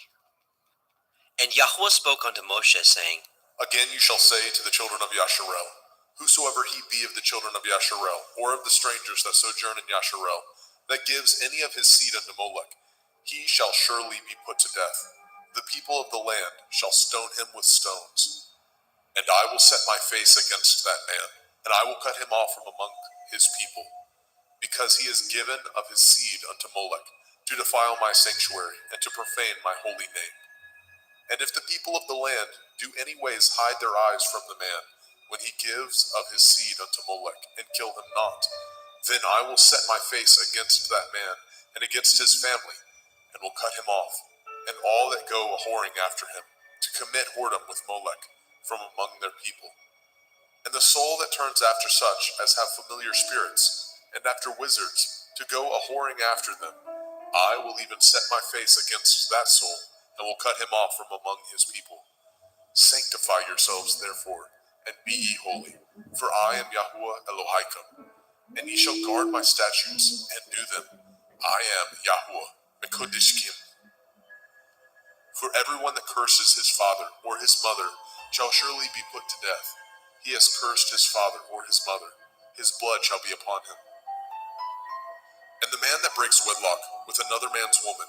[SPEAKER 2] And Yahweh spoke unto Moshe, saying,
[SPEAKER 3] Again you shall say to the children of Yasharel, whosoever he be of the children of Yasharel, or of the strangers that sojourn in Yasharel, that gives any of his seed unto Molech, he shall surely be put to death. The people of the land shall stone him with stones. And I will set my face against that man, and I will cut him off from among his people, because he has given of his seed unto Molech, to defile my sanctuary, and to profane my holy name. And if the people of the land do any ways hide their eyes from the man, when he gives of his seed unto Molech, and kill him not. Then I will set my face against that man, and against his family, and will cut him off, and all that go a-whoring after him, to commit whoredom with Molech, from among their people. And the soul that turns after such as have familiar spirits, and after wizards, to go a-whoring after them, I will even set my face against that soul, and will cut him off from among his people. Sanctify yourselves, therefore, and be ye holy, for I am Yahuwah Elohaikum, and ye shall guard my statutes, and do them. I am Yahuwah Mekodishkim. For everyone that curses his father or his mother shall surely be put to death. He has cursed his father or his mother, his blood shall be upon him. And the man that breaks wedlock with another man's woman,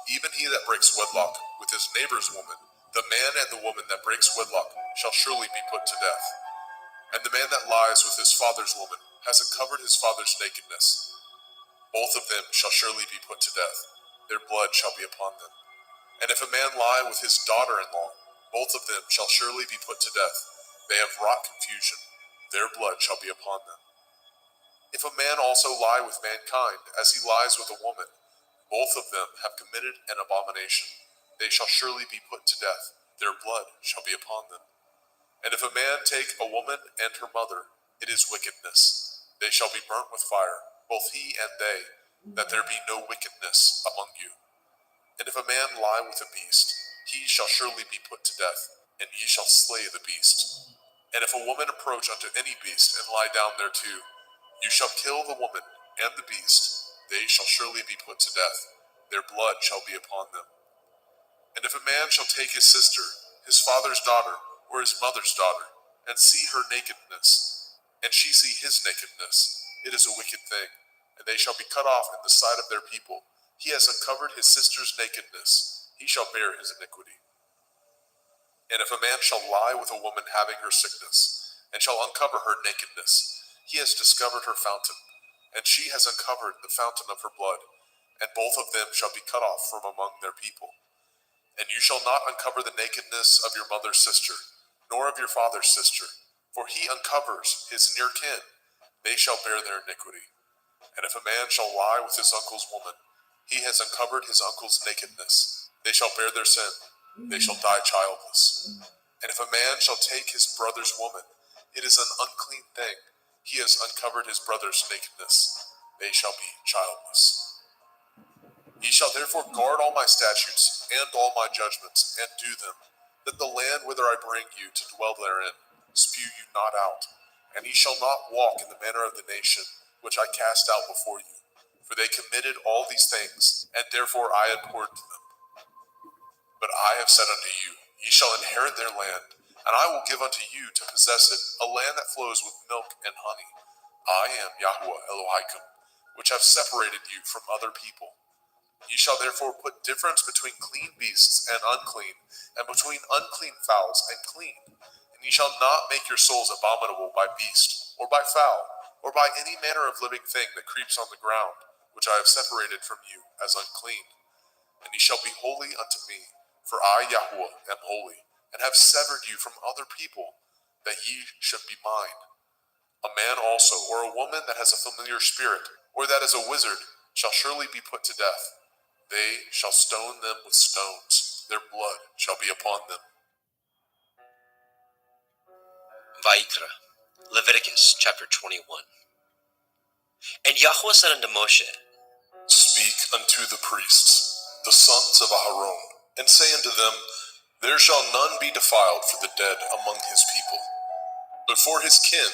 [SPEAKER 3] even he that breaks wedlock with his neighbor's woman, the man and the woman that breaks wedlock shall surely be put to death. And the man that lies with his father's woman has uncovered his father's nakedness. Both of them shall surely be put to death. Their blood shall be upon them. And if a man lie with his daughter-in-law, both of them shall surely be put to death. They have wrought confusion. Their blood shall be upon them. If a man also lie with mankind, as he lies with a woman, both of them have committed an abomination. They shall surely be put to death. Their blood shall be upon them. And if a man take a woman and her mother, it is wickedness. They shall be burnt with fire, both he and they, that there be no wickedness among you. And if a man lie with a beast, he shall surely be put to death, and ye shall slay the beast. And if a woman approach unto any beast, and lie down thereto, you shall kill the woman and the beast. They shall surely be put to death. Their blood shall be upon them. And if a man shall take his sister, his father's daughter, or his mother's daughter, and see her nakedness, and she see his nakedness, it is a wicked thing, and they shall be cut off in the sight of their people. He has uncovered his sister's nakedness, he shall bear his iniquity. And if a man shall lie with a woman having her sickness, and shall uncover her nakedness, he has discovered her fountain, and she has uncovered the fountain of her blood, and both of them shall be cut off from among their people. And you shall not uncover the nakedness of your mother's sister, nor of your father's sister, for he uncovers his near kin, they shall bear their iniquity. And if a man shall lie with his uncle's woman, he has uncovered his uncle's nakedness. They shall bear their sin. They shall die childless. And if a man shall take his brother's woman, it is an unclean thing. He has uncovered his brother's nakedness. They shall be childless. Ye shall therefore guard all my statutes and all my judgments, and do them, that the land whither I bring you to dwell therein spew you not out. And ye shall not walk in the manner of the nation which I cast out before you. For they committed all these things, and therefore I abhorred them. But I have said unto you, ye shall inherit their land, and I will give unto you to possess it, a land that flows with milk and honey. I am Yahuwah Elohaikum, which have separated you from other people. Ye shall therefore put difference between clean beasts and unclean, and between unclean fowls and clean. And ye shall not make your souls abominable by beast, or by fowl, or by any manner of living thing that creeps on the ground, which I have separated from you as unclean. And ye shall be holy unto me, for I, Yahuwah, am holy, and have severed you from other people, that ye should be mine. A man also, or a woman that has a familiar spirit, or that is a wizard, shall surely be put to death. They shall stone them with stones. Their blood shall be upon them.
[SPEAKER 2] Vayikra, Leviticus chapter 21. And Yahweh said unto Moshe,
[SPEAKER 3] Speak unto the priests, the sons of Aharon, and say unto them, There shall none be defiled for the dead among his people, but for his kin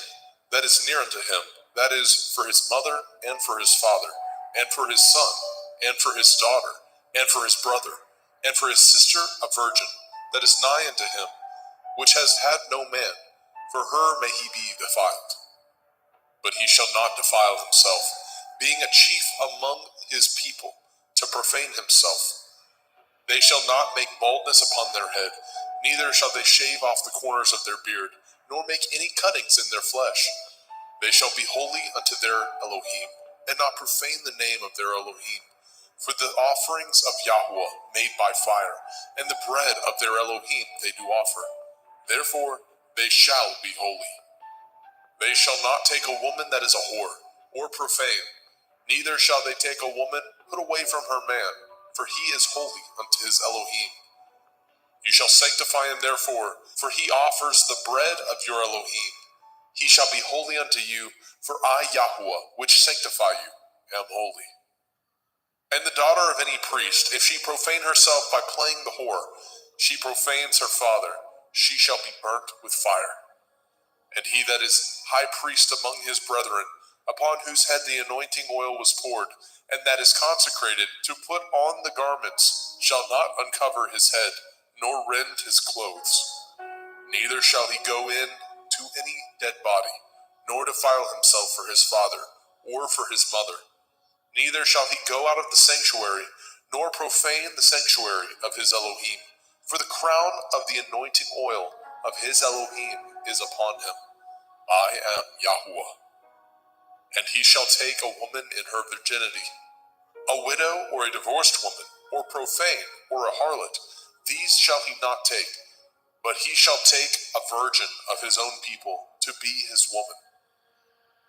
[SPEAKER 3] that is near unto him, that is, for his mother, and for his father, and for his son, and for his daughter, and for his brother, and for his sister a virgin, that is nigh unto him, which has had no man, for her may he be defiled. But he shall not defile himself, being a chief among his people, to profane himself. They shall not make baldness upon their head, neither shall they shave off the corners of their beard, nor make any cuttings in their flesh. They shall be holy unto their Elohim, and not profane the name of their Elohim. For the offerings of Yahuwah made by fire, and the bread of their Elohim they do offer. Therefore they shall be holy. They shall not take a woman that is a whore, or profane, neither shall they take a woman put away from her man, for he is holy unto his Elohim. You shall sanctify him therefore, for he offers the bread of your Elohim. He shall be holy unto you, for I, Yahuwah, which sanctify you, am holy. And the daughter of any priest, if she profane herself by playing the whore, she profanes her father, she shall be burnt with fire. And he that is high priest among his brethren, upon whose head the anointing oil was poured, and that is consecrated to put on the garments, shall not uncover his head, nor rend his clothes. Neither shall he go in to any dead body, nor defile himself for his father, or for his mother. Neither shall he go out of the sanctuary, nor profane the sanctuary of his Elohim. For the crown of the anointing oil of his Elohim is upon him. I am Yahuwah. And he shall take a woman in her virginity, a widow or a divorced woman, or profane, or a harlot, these shall he not take, but he shall take a virgin of his own people to be his woman.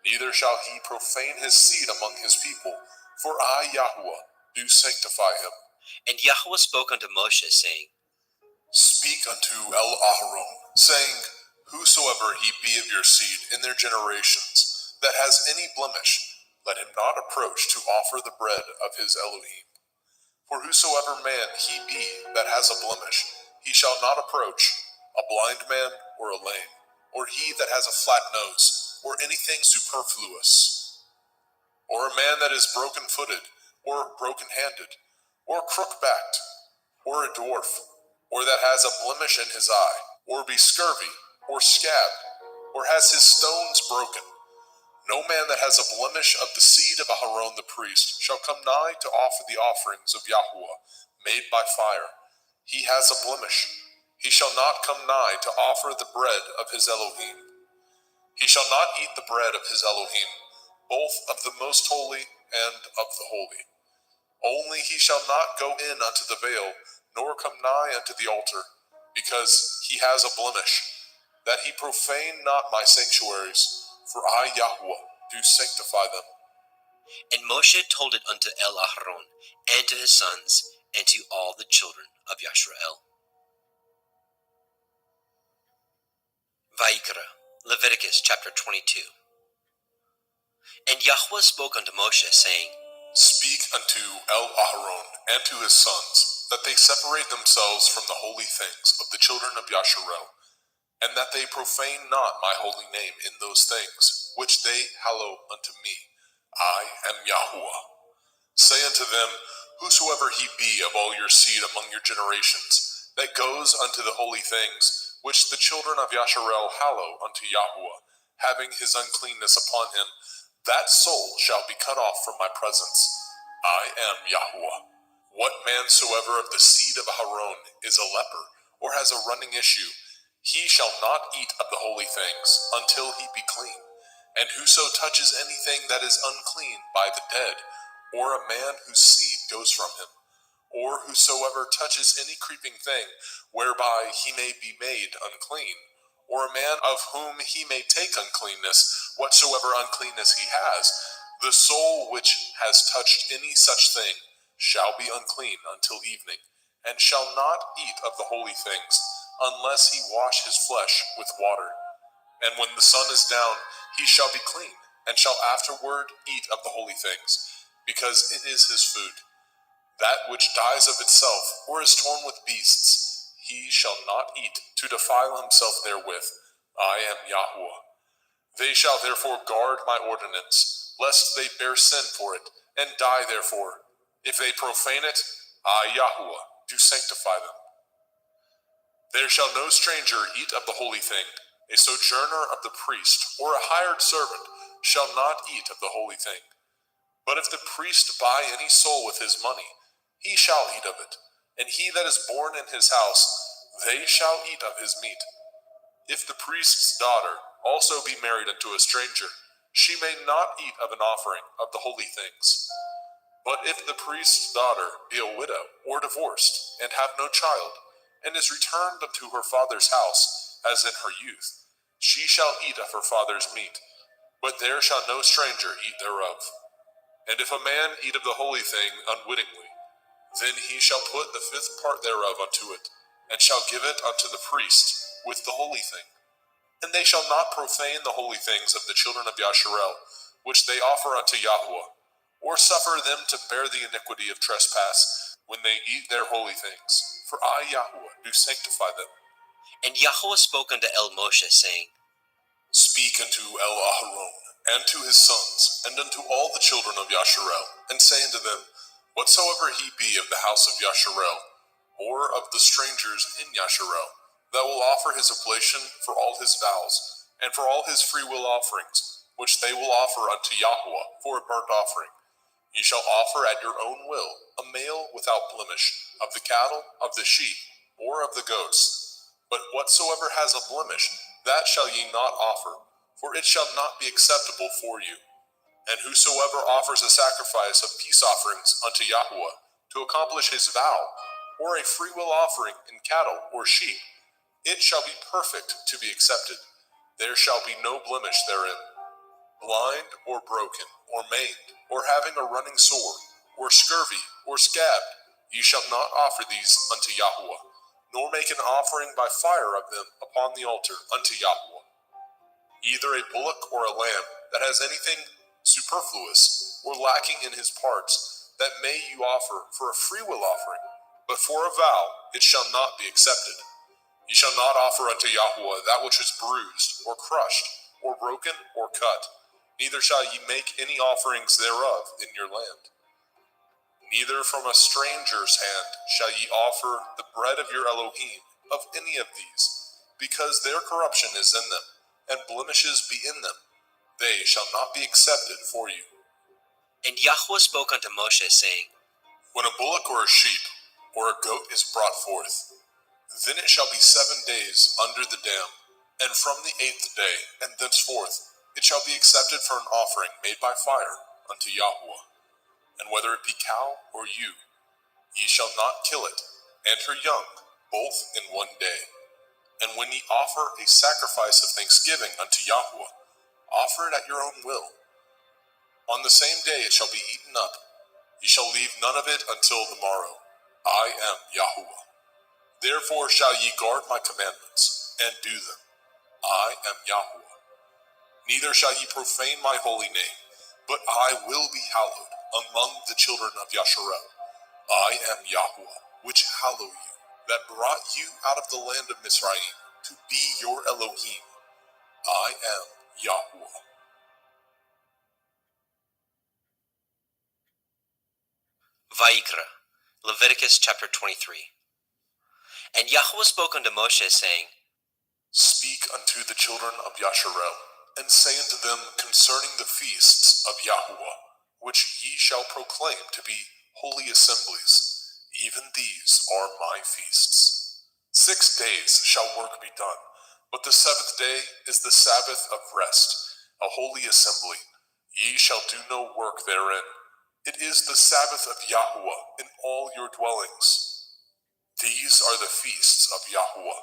[SPEAKER 3] Neither shall he profane his seed among his people, for I, Yahuwah, do sanctify him.
[SPEAKER 2] And Yahweh spoke unto Moshe, saying,
[SPEAKER 3] Speak unto El-Aharon, saying, Whosoever he be of your seed in their generations, that has any blemish, let him not approach to offer the bread of his Elohim. For whosoever man he be that has a blemish, he shall not approach, a blind man or a lame, or he that has a flat nose, or anything superfluous, or a man that is broken-footed, or broken-handed, or crook-backed, or a dwarf, or that has a blemish in his eye, or be scurvy, or scabbed, or has his stones broken. No man that has a blemish of the seed of Aharon the priest shall come nigh to offer the offerings of Yahuwah, made by fire. He has a blemish. He shall not come nigh to offer the bread of his Elohim. He shall not eat the bread of his Elohim, both of the most holy and of the holy. Only he shall not go in unto the veil, nor come nigh unto the altar, because he has a blemish, that he profane not my sanctuaries, for I, Yahuwah, do sanctify them.
[SPEAKER 2] And Moshe told it unto El-Aharon, and to his sons, and to all the children of Yashrael. Vayikra, Leviticus chapter 22. And Yahweh spoke unto Moshe, saying,
[SPEAKER 3] Speak unto El-Aharon and to his sons, that they separate themselves from the holy things of the children of Yasharel, and that they profane not my holy name in those things, which they hallow unto me. I am Yahuwah. Say unto them, Whosoever he be of all your seed among your generations, that goes unto the holy things, which the children of Yasharel hallow unto Yahuwah, having his uncleanness upon him, that soul shall be cut off from my presence. I am Yahuwah. What man soever of the seed of Aharon is a leper, or has a running issue, he shall not eat of the holy things, until he be clean. And whoso touches anything that is unclean by the dead, or a man whose seed goes from him, or whosoever touches any creeping thing, whereby he may be made unclean, or a man of whom he may take uncleanness, whatsoever uncleanness he has, the soul which has touched any such thing shall be unclean until evening, and shall not eat of the holy things, unless he wash his flesh with water. And when the sun is down, he shall be clean, and shall afterward eat of the holy things, because it is his food. That which dies of itself, or is torn with beasts, he shall not eat, to defile himself therewith. I am Yahuwah. They shall therefore guard my ordinance, lest they bear sin for it, and die therefore. If they profane it, I, Yahuwah, do sanctify them. There shall no stranger eat of the holy thing. A sojourner of the priest, or a hired servant, shall not eat of the holy thing. But if the priest buy any soul with his money, he shall eat of it, and he that is born in his house, they shall eat of his meat. If the priest's daughter also be married unto a stranger, she may not eat of an offering of the holy things. But if the priest's daughter be a widow or divorced, and have no child, and is returned unto her father's house, as in her youth, She shall eat of her father's meat, but there shall no stranger eat thereof. And if a man eat of the holy thing unwittingly, then he shall put the fifth part thereof unto it, and shall give it unto the priest with the holy thing. And they shall not profane the holy things of the children of Yasharel, which they offer unto Yahweh, or suffer them to bear the iniquity of trespass when they eat their holy things. For I, Yahweh, do sanctify them.
[SPEAKER 2] And Yahweh spoke unto El Moshe, saying,
[SPEAKER 3] Speak unto El Aharon, and to his sons, and unto all the children of Yasharel, and say unto them, Whatsoever he be of the house of Yasharel, or of the strangers in Yasharel, that will offer his oblation for all his vows, and for all his freewill offerings, which they will offer unto Yahweh for a burnt offering, ye shall offer at your own will a male without blemish, of the cattle, of the sheep, or of the goats. But whatsoever has a blemish, that shall ye not offer, for it shall not be acceptable for you. And whosoever offers a sacrifice of peace offerings unto Yahweh to accomplish his vow, or a freewill offering in cattle or sheep, it shall be perfect to be accepted. There shall be no blemish therein. Blind or broken, or maimed, or having a running sore, or scurvy, or scabbed, ye shall not offer these unto Yahweh, nor make an offering by fire of them upon the altar unto Yahweh. Either a bullock or a lamb that has anything superfluous or lacking in his parts, that may you offer for a freewill offering, but for a vow it shall not be accepted. Ye shall not offer unto Yahweh that which is bruised, or crushed, or broken, or cut, neither shall ye make any offerings thereof in your land. Neither from a stranger's hand shall ye offer the bread of your Elohim of any of these, because their corruption is in them, and blemishes be in them. They shall not be accepted for you.
[SPEAKER 2] And Yahweh spoke unto Moshe, saying,
[SPEAKER 3] When a bullock or a sheep or a goat is brought forth, then it shall be 7 days under the dam, and from the 8th day and thenceforth it shall be accepted for an offering made by fire unto Yahweh. And whether it be cow or ewe, ye shall not kill it, and her young, both in 1 day. And when ye offer a sacrifice of thanksgiving unto Yahweh, offer it at your own will. On the same day it shall be eaten up. Ye shall leave none of it until the morrow. I am Yahweh. Therefore shall ye guard my commandments, and do them. I am Yahweh. Neither shall ye profane my holy name, but I will be hallowed among the children of Yasharel. I am Yahweh, which hallow you, that brought you out of the land of Mizraim, to be your Elohim. I am Yahweh.
[SPEAKER 2] Vayikra, Leviticus chapter 23. And Yahweh spoke unto Moshe, saying,
[SPEAKER 3] Speak unto the children of Yasharel, and say unto them concerning the feasts of Yahweh, which ye shall proclaim to be holy assemblies. Even these are my feasts. 6 days shall work be done, but the 7th day is the Sabbath of rest, a holy assembly. Ye shall do no work therein. It is the Sabbath of Yahweh in all your dwellings. These are the feasts of Yahweh,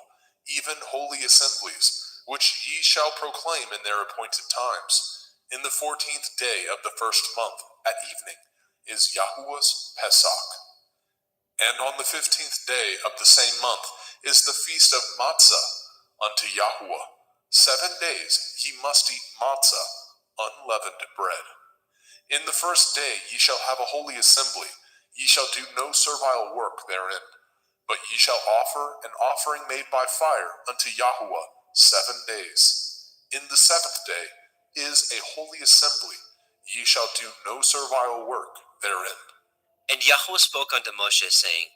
[SPEAKER 3] even holy assemblies, which ye shall proclaim in their appointed times. In the 14th day of the 1st month, at evening, is Yahweh's Pesach. And on the 15th day of the same month is the feast of Matzah unto Yahweh. 7 days ye must eat matzah, unleavened bread. In the 1st day ye shall have a holy assembly. Ye shall do no servile work therein, but ye shall offer an offering made by fire unto Yahweh 7 days. In the 7th day is a holy assembly. Ye shall do no servile work therein.
[SPEAKER 2] And Yahweh spoke unto Moshe, saying,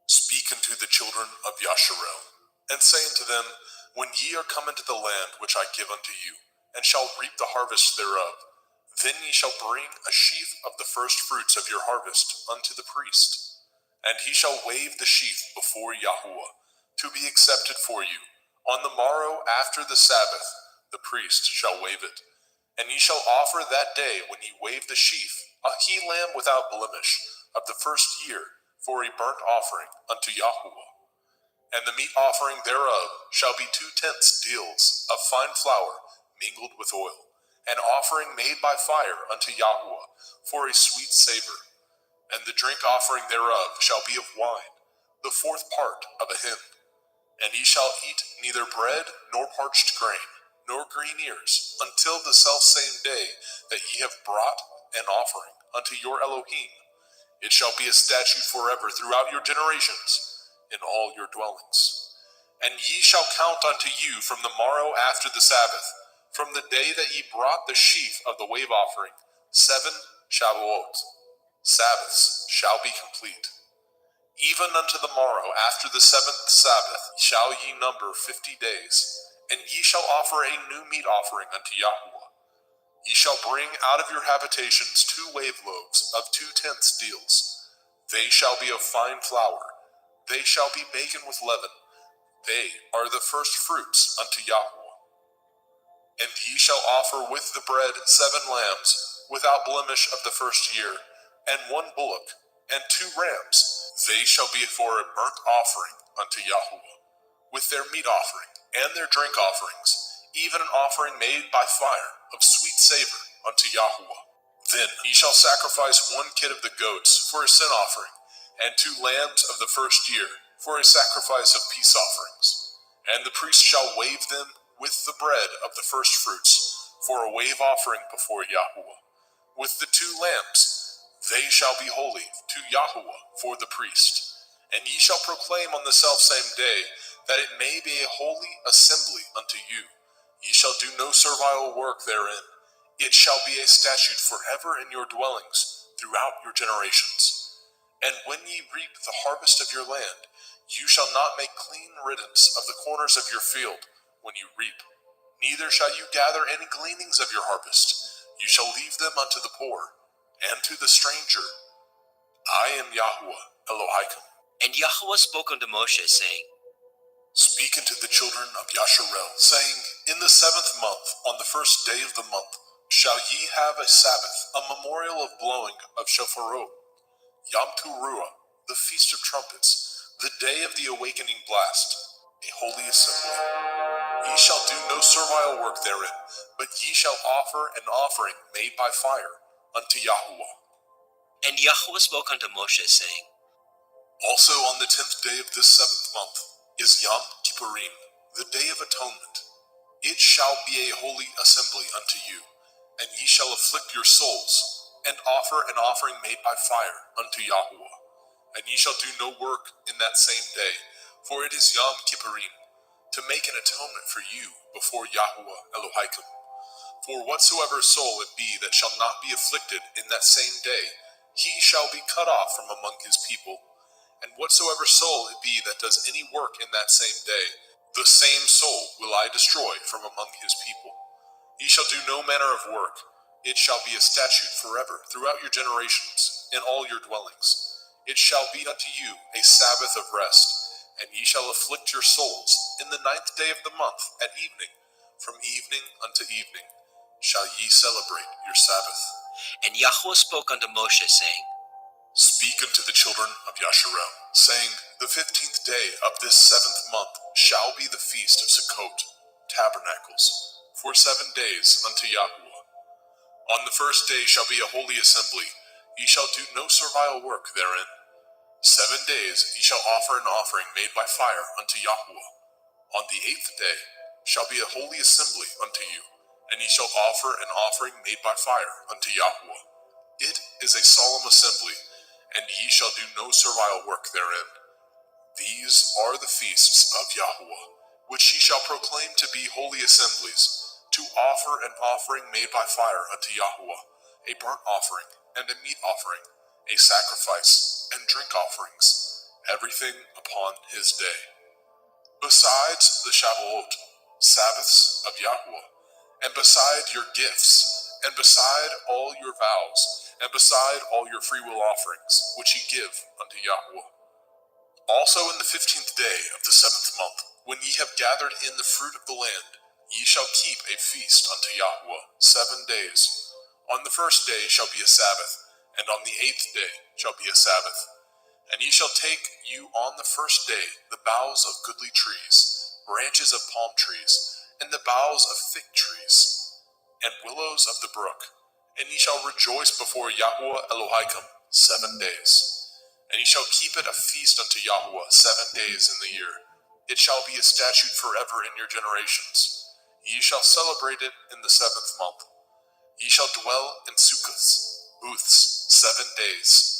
[SPEAKER 3] Speak unto the children of Yasharel, and say unto them, When ye are come into the land which I give unto you, and shall reap the harvest thereof, then ye shall bring a sheaf of the first fruits of your harvest unto the priest. And he shall wave the sheaf before Yahweh, to be accepted for you. On the morrow after the Sabbath, the priest shall wave it. And ye shall offer that day when ye wave the sheaf, a he-lamb without blemish, of the 1st year, for a burnt offering unto Yahweh. And the meat offering thereof shall be 2/10 deals of fine flour mingled with oil, an offering made by fire unto Yahweh for a sweet savor. And the drink offering thereof shall be of wine, the 4th part of a hin. And ye shall eat neither bread nor parched grain, nor green ears, until the selfsame day that ye have brought an offering unto your Elohim. It shall be a statute forever throughout your generations in all your dwellings. And ye shall count unto you from the morrow after the Sabbath, from the day that ye brought the sheaf of the wave offering, 7 Shavuot. Sabbaths shall be complete. Even unto the morrow after the 7th Sabbath shall ye number 50 days, and ye shall offer a new meat offering unto Yahweh. Ye shall bring out of your habitations 2 wave loaves of 2/10 deals. They shall be of fine flour. They shall be baken with leaven. They are the first fruits unto Yahweh. And ye shall offer with the bread 7 lambs, without blemish of the first year, and 1 bullock, and 2 rams. They shall be for a burnt offering unto Yahweh, with their meat offering, and their drink offerings, even an offering made by fire of sweet savor unto Yahweh. Then ye shall sacrifice 1 kid of the goats for a sin offering, and 2 lambs of the first year for a sacrifice of peace offerings. And the priest shall wave them with the bread of the first fruits for a wave offering before Yahweh. With the 2 lambs, they shall be holy to Yahweh for the priest. And ye shall proclaim on the selfsame day that it may be a holy assembly unto you. Ye shall do no servile work therein. It shall be a statute forever in your dwellings throughout your generations. And when ye reap the harvest of your land, you shall not make clean riddance of the corners of your field when you reap. Neither shall you gather any gleanings of your harvest. You shall leave them unto the poor, and to the stranger. I am Yahweh Elohim.
[SPEAKER 2] And Yahweh spoke unto Moshe, saying,
[SPEAKER 3] Speak unto the children of Yasharel, saying, In the 7th month, on the 1st day of the month, shall ye have a Sabbath, a memorial of blowing of shofarot, Yom Teruah, the feast of trumpets, the day of the awakening blast, a holy assembly. Ye shall do no servile work therein, but ye shall offer an offering made by fire unto Yahweh.
[SPEAKER 2] And Yahweh spoke unto Moshe, saying,
[SPEAKER 3] Also on the 10th day of this 7th month is Yom Kippurim, the day of atonement. It shall be a holy assembly unto you, and ye shall afflict your souls, and offer an offering made by fire unto Yahweh. And ye shall do no work in that same day, for it is Yom Kippurim, to make an atonement for you before Yahweh Elohim. For whatsoever soul it be that shall not be afflicted in that same day, he shall be cut off from among his people. And whatsoever soul it be that does any work in that same day, the same soul will I destroy from among his people. Ye shall do no manner of work. It shall be a statute forever throughout your generations, in all your dwellings. It shall be unto you a Sabbath of rest, and ye shall afflict your souls in the 9th day of the month at evening. From evening unto evening shall ye celebrate your Sabbath.
[SPEAKER 2] And Yahweh spoke unto Moshe, saying,
[SPEAKER 3] Speak unto the children of Yasharel, saying, The 15th day of this 7th month shall be the feast of Sukkot, tabernacles, for 7 days unto Yahweh. On the 1st day shall be a holy assembly. Ye shall do no servile work therein. 7 days ye shall offer an offering made by fire unto Yahweh. On the 8th day shall be a holy assembly unto you, and ye shall offer an offering made by fire unto Yahweh. It is a solemn assembly, and ye shall do no servile work therein. These are the feasts of Yahweh, which ye shall proclaim to be holy assemblies, to offer an offering made by fire unto Yahweh, a burnt offering and a meat offering, a sacrifice and drink offerings, everything upon his day. Besides the Shavuot, Sabbaths of Yahweh, and beside your gifts, and beside all your vows, and beside all your freewill offerings, which ye give unto Yahweh. Also in the 15th day of the 7th month, when ye have gathered in the fruit of the land, ye shall keep a feast unto Yahweh 7 days. On the 1st day shall be a Sabbath, and on the 8th day shall be a Sabbath. And ye shall take you on the first day the boughs of goodly trees, branches of palm trees, and the boughs of fig trees, and willows of the brook. And ye shall rejoice before Yahweh Elohim 7 days. And ye shall keep it a feast unto Yahweh 7 days in the year. It shall be a statute forever in your generations. Ye shall celebrate it in the 7th month. Ye shall dwell in sukkahs, booths, 7 days.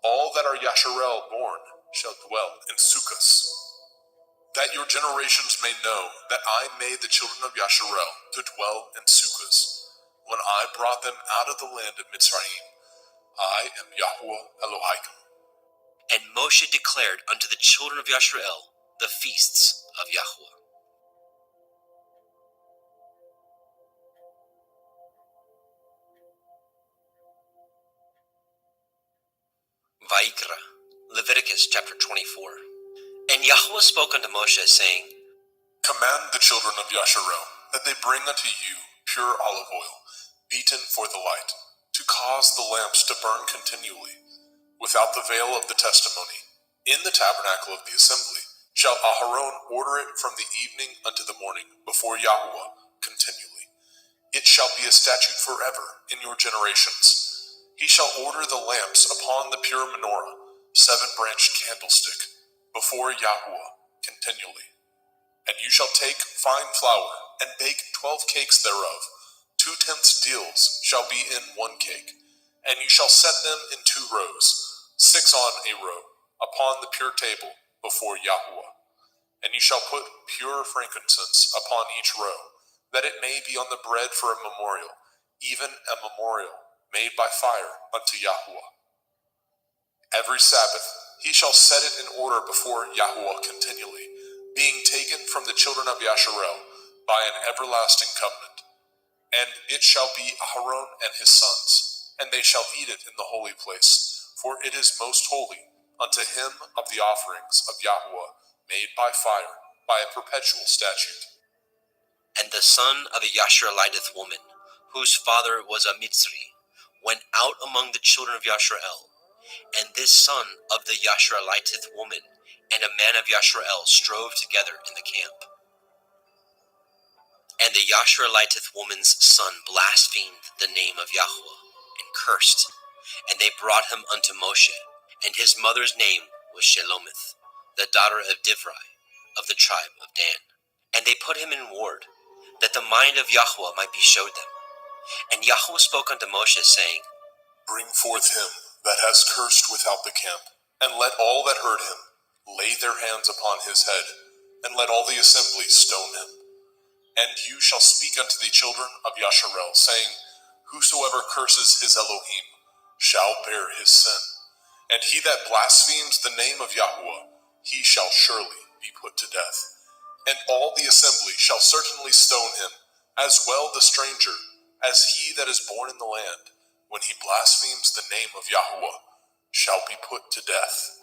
[SPEAKER 3] All that are Yasharel born shall dwell in sukkahs. That your generations may know that I made the children of Yasharel to dwell in sukkahs, when I brought them out of the land of Mitzrayim. I am Yahweh Elohim.
[SPEAKER 2] And Moshe declared unto the children of Yasharel the feasts of Yahweh. Vaikra, Leviticus chapter 24. And Yahweh spoke unto Moshe, saying,
[SPEAKER 3] Command the children of Yasharel that they bring unto you pure olive oil, beaten for the light, to cause the lamps to burn continually, without the veil of the testimony. In the tabernacle of the assembly shall Aharon order it from the evening unto the morning before Yahweh continually. It shall be a statute forever in your generations. He shall order the lamps upon the pure menorah, 7-branched candlestick, before Yahweh continually. And you shall take fine flour, and bake 12 cakes thereof. 2/10 deals shall be in 1 cake. And you shall set them in 2 rows, 6 on a row, upon the pure table before Yahweh. And you shall put pure frankincense upon each row, that it may be on the bread for a memorial, even a memorial made by fire unto Yahweh. Every Sabbath he shall set it in order before Yahweh continually, being taken from the children of Yasharel by an everlasting covenant. And it shall be Aharon and his sons, and they shall eat it in the holy place, for it is most holy unto him of the offerings of Yahweh made by fire, by a perpetual statute.
[SPEAKER 2] And the son of a Yashareliteth woman, whose father was a Mitzri, went out among the children of Yasharel. And this son of the Yashareliteth woman and a man of Yasharel strove together in the camp. And the Yashareliteth woman's son blasphemed the name of Yahweh, and cursed. And they brought him unto Moshe, and his mother's name was Shelomith, the daughter of Divri, of the tribe of Dan. And they put him in ward, that the mind of Yahweh might be showed them. And Yahweh spoke unto Moshe, saying,
[SPEAKER 3] Bring forth him that has cursed without the camp, and let all that heard him lay their hands upon his head, and let all the assembly stone him. And you shall speak unto the children of Yasharel, saying, Whosoever curses his Elohim shall bear his sin. And he that blasphemes the name of Yahweh, he shall surely be put to death. And all the assembly shall certainly stone him, as well the stranger, as he that is born in the land, when he blasphemes the name of Yahweh, shall be put to death.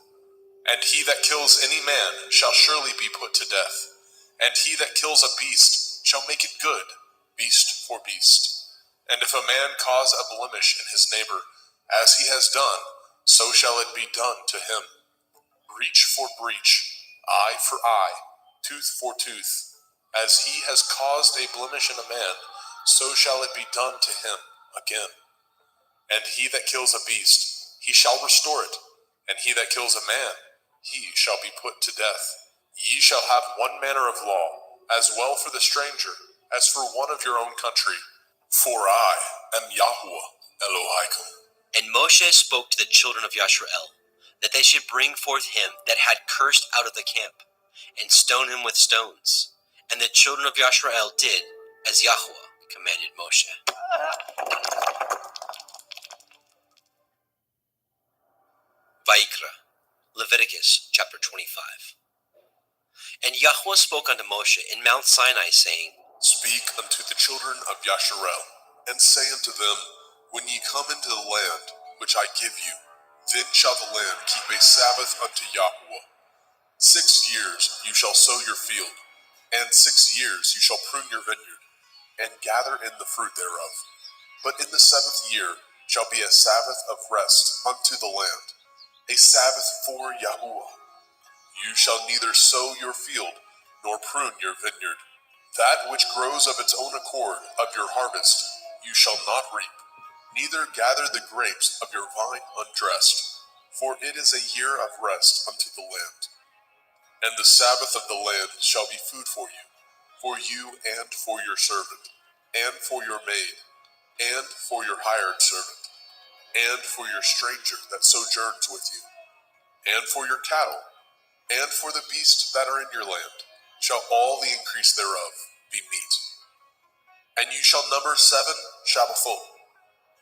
[SPEAKER 3] And he that kills any man shall surely be put to death. And he that kills a beast shall make it good, beast for beast. And if a man cause a blemish in his neighbor, as he has done, so shall it be done to him. Breach for breach, eye for eye, tooth for tooth. As he has caused a blemish in a man, so shall it be done to him again. And he that kills a beast, he shall restore it. And he that kills a man, he shall be put to death. Ye shall have one manner of law, as well for the stranger, as for one of your own country. For I am Yahweh Elohim.
[SPEAKER 2] And Moshe spoke to the children of Yasharel, that they should bring forth him that had cursed out of the camp, and stone him with stones. And the children of Yasharel did as Yahweh commanded Moshe. Vaikra, Leviticus chapter 25. And Yahweh spoke unto Moshe in Mount Sinai, saying,
[SPEAKER 3] Speak unto the children of Yasharel, and say unto them, When ye come into the land which I give you, then shall the land keep a Sabbath unto Yahweh. 6 years you shall sow your field, and 6 years you shall prune your vineyard, and gather in the fruit thereof. But in the 7th year shall be a Sabbath of rest unto the land. a Sabbath for Yahuwah. You shall neither sow your field, nor prune your vineyard. That which grows of its own accord of your harvest you shall not reap, neither gather the grapes of your vine undressed, for it is a year of rest unto the land. And the Sabbath of the land shall be food for you and for your servant, and for your maid, and for your hired servant, and for your stranger that sojourns with you, and for your cattle, and for the beasts that are in your land, shall all the increase thereof be meat. And you shall number 7 Shabbathot,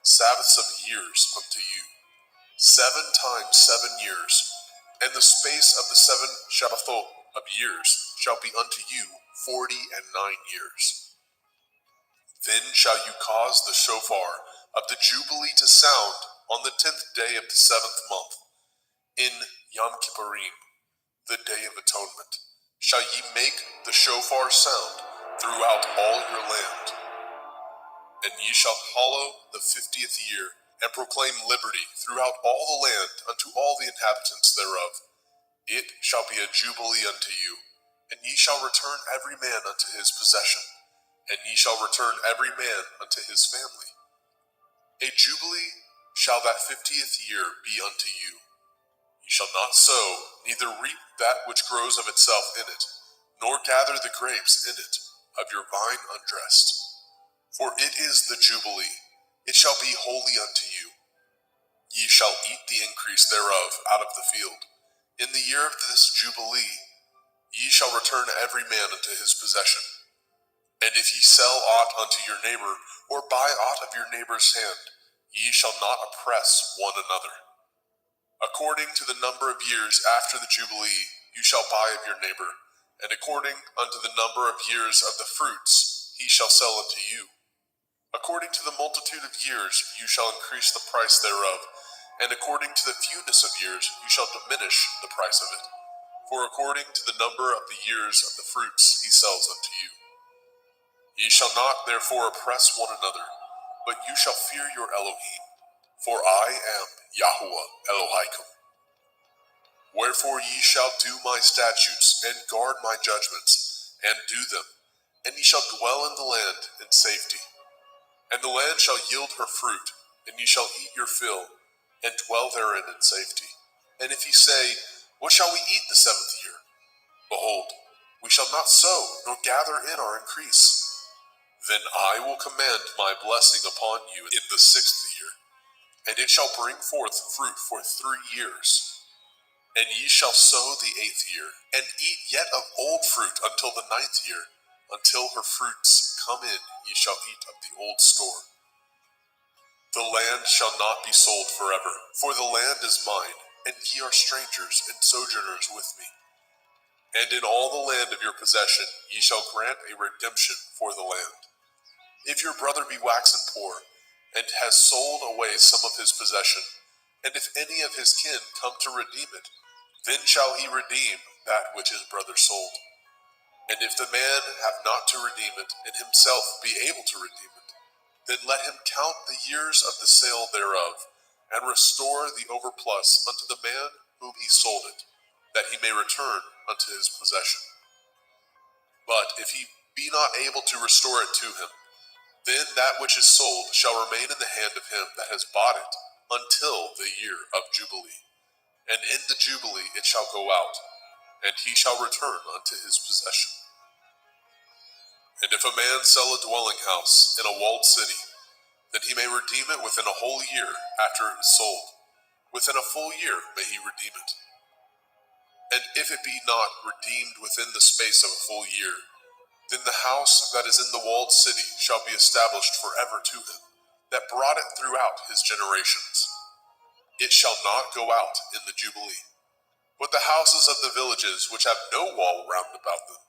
[SPEAKER 3] Sabbaths of years unto you, 7 times 7 years, and the space of the 7 Shabbathot of years shall be unto you 49 years. Then shall you cause the shofar of the Jubilee to sound on the 10th day of the 7th month, in Yom Kippurim, the day of atonement. Shall ye make the shofar sound throughout all your land. And ye shall hallow the 50th year, and proclaim liberty throughout all the land unto all the inhabitants thereof. It shall be a jubilee unto you, and ye shall return every man unto his possession, and ye shall return every man unto his family. A jubilee shall that 50th year be unto you. Ye shall not sow, neither reap that which grows of itself in it, nor gather the grapes in it of your vine undressed. For it is the Jubilee, it shall be holy unto you. Ye shall eat the increase thereof out of the field. In the year of this Jubilee, ye shall return every man unto his possession. And if ye sell aught unto your neighbor, or buy aught of your neighbor's hand, ye shall not oppress one another. According to the number of years after the Jubilee, you shall buy of your neighbor, and according unto the number of years of the fruits, he shall sell unto you. According to the multitude of years, you shall increase the price thereof, and according to the fewness of years, you shall diminish the price of it. For according to the number of the years of the fruits, he sells unto you. Ye shall not therefore oppress one another, but you shall fear your Elohim, for I am Yahuwah Elohaikum. Wherefore ye shall do my statutes, and guard my judgments, and do them, and ye shall dwell in the land in safety. And the land shall yield her fruit, and ye shall eat your fill, and dwell therein in safety. And if ye say, what shall we eat the 7th year? Behold, we shall not sow, nor gather in our increase. Then I will command my blessing upon you in the 6th year, and it shall bring forth fruit for 3 years. And ye shall sow the 8th year, and eat yet of old fruit until the 9th year. Until her fruits come in, ye shall eat of the old store. The land shall not be sold forever, for the land is mine, and ye are strangers and sojourners with me. And in all the land of your possession ye shall grant a redemption for the land. If your brother be waxen poor, and has sold away some of his possession, and if any of his kin come to redeem it, then shall he redeem that which his brother sold. And if the man have not to redeem it, and himself be able to redeem it, then let him count the years of the sale thereof, and restore the overplus unto the man whom he sold it, that he may return unto his possession. But if he be not able to restore it to him, then that which is sold shall remain in the hand of him that has bought it until the year of Jubilee. And in the Jubilee it shall go out, and he shall return unto his possession. And if a man sell a dwelling house in a walled city, then he may redeem it within a whole year after it is sold. Within a full year may he redeem it. And if it be not redeemed within the space of a full year, then the house that is in the walled city shall be established forever to him, that brought it throughout his generations. It shall not go out in the Jubilee. But the houses of the villages which have no wall round about them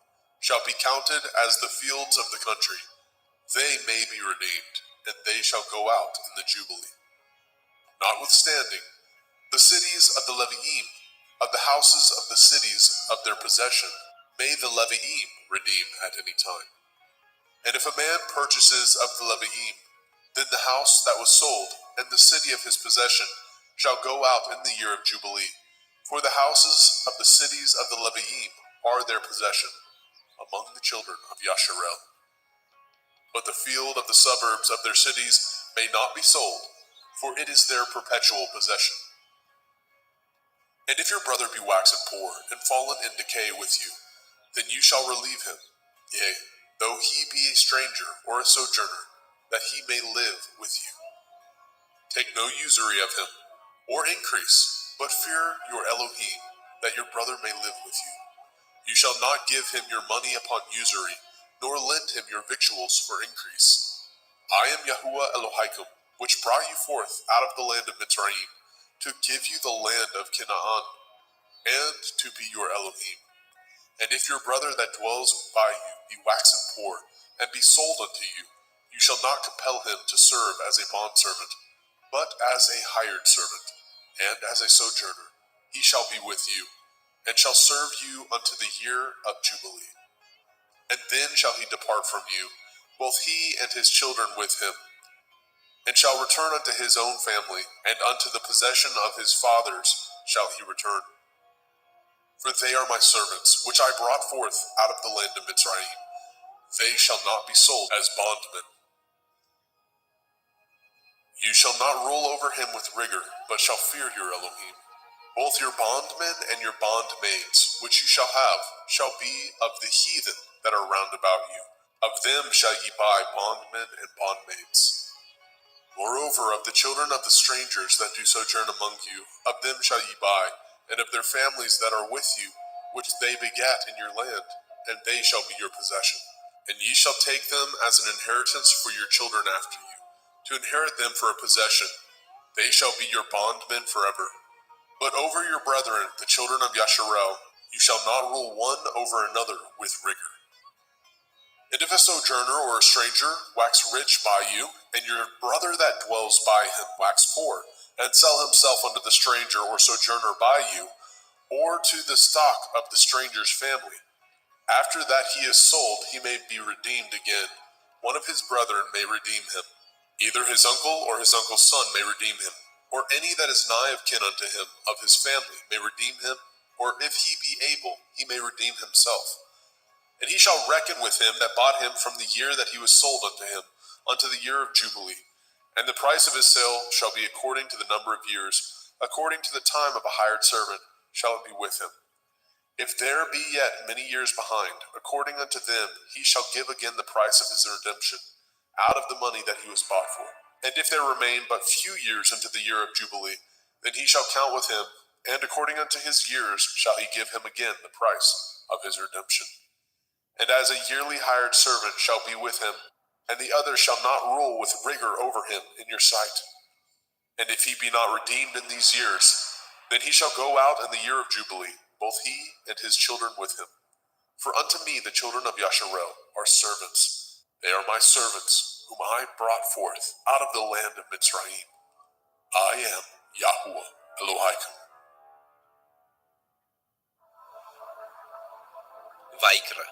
[SPEAKER 3] shall be counted as the fields of the country. They may be redeemed, and they shall go out in the Jubilee. Notwithstanding, the cities of the Leviim, of the houses of the cities of their possession, may the Leviim redeem at any time. And if a man purchases of the Leviim, then the house that was sold, and the city of his possession, shall go out in the year of Jubilee. For the houses of the cities of the Leviim are their possession, among the children of Yasharel. But the field of the suburbs of their cities may not be sold, for it is their perpetual possession. And if your brother be waxen poor, and fallen in decay with you, then you shall relieve him, yea, though he be a stranger or a sojourner, that he may live with you. Take no usury of him, or increase, but fear your Elohim, that your brother may live with you. You shall not give him your money upon usury, nor lend him your victuals for increase. I am Yahuwah Elohaikum, which brought you forth out of the land of Mitzrayim, to give you the land of Canaan, and to be your Elohim. And if your brother that dwells by you be waxen poor, and be sold unto you, you shall not compel him to serve as a bondservant, but as a hired servant, and as a sojourner. He shall be with you, and shall serve you unto the year of Jubilee. And then shall he depart from you, both he and his children with him, and shall return unto his own family, and unto the possession of his fathers shall he return. For they are my servants, which I brought forth out of the land of Mitzrayim. They shall not be sold as bondmen. You shall not rule over him with rigor, but shall fear your Elohim. Both your bondmen and your bondmaids, which you shall have, shall be of the heathen that are round about you. Of them shall ye buy bondmen and bondmaids. Moreover, of the children of the strangers that do sojourn among you, of them shall ye buy, and of their families that are with you, which they begat in your land, and they shall be your possession. And ye shall take them as an inheritance for your children after you, to inherit them for a possession. They shall be your bondmen forever. But over your brethren, the children of Yasharel, you shall not rule one over another with rigor. And if a sojourner or a stranger wax rich by you, and your brother that dwells by him wax poor, and sell himself unto the stranger or sojourner by you, or to the stock of the stranger's family, after that he is sold, he may be redeemed again. One of his brethren may redeem him. Either his uncle or his uncle's son may redeem him, or any that is nigh of kin unto him of his family may redeem him, or if he be able, he may redeem himself. And he shall reckon with him that bought him from the year that he was sold unto him, unto the year of Jubilee. And the price of his sale shall be according to the number of years, according to the time of a hired servant shall it be with him. If there be yet many years behind, according unto them he shall give again the price of his redemption, out of the money that he was bought for. And if there remain but few years unto the year of Jubilee, then he shall count with him, and according unto his years shall he give him again the price of his redemption. And as a yearly hired servant shall be with him, and the other shall not rule with rigor over him in your sight. And if he be not redeemed in these years, then he shall go out in the year of Jubilee, both he and his children with him. For unto me the children of Yasharel are servants. They are my servants, whom I brought forth out of the land of Mitzrayim. I am Yahuwah Elohaikum.
[SPEAKER 2] Vaikra,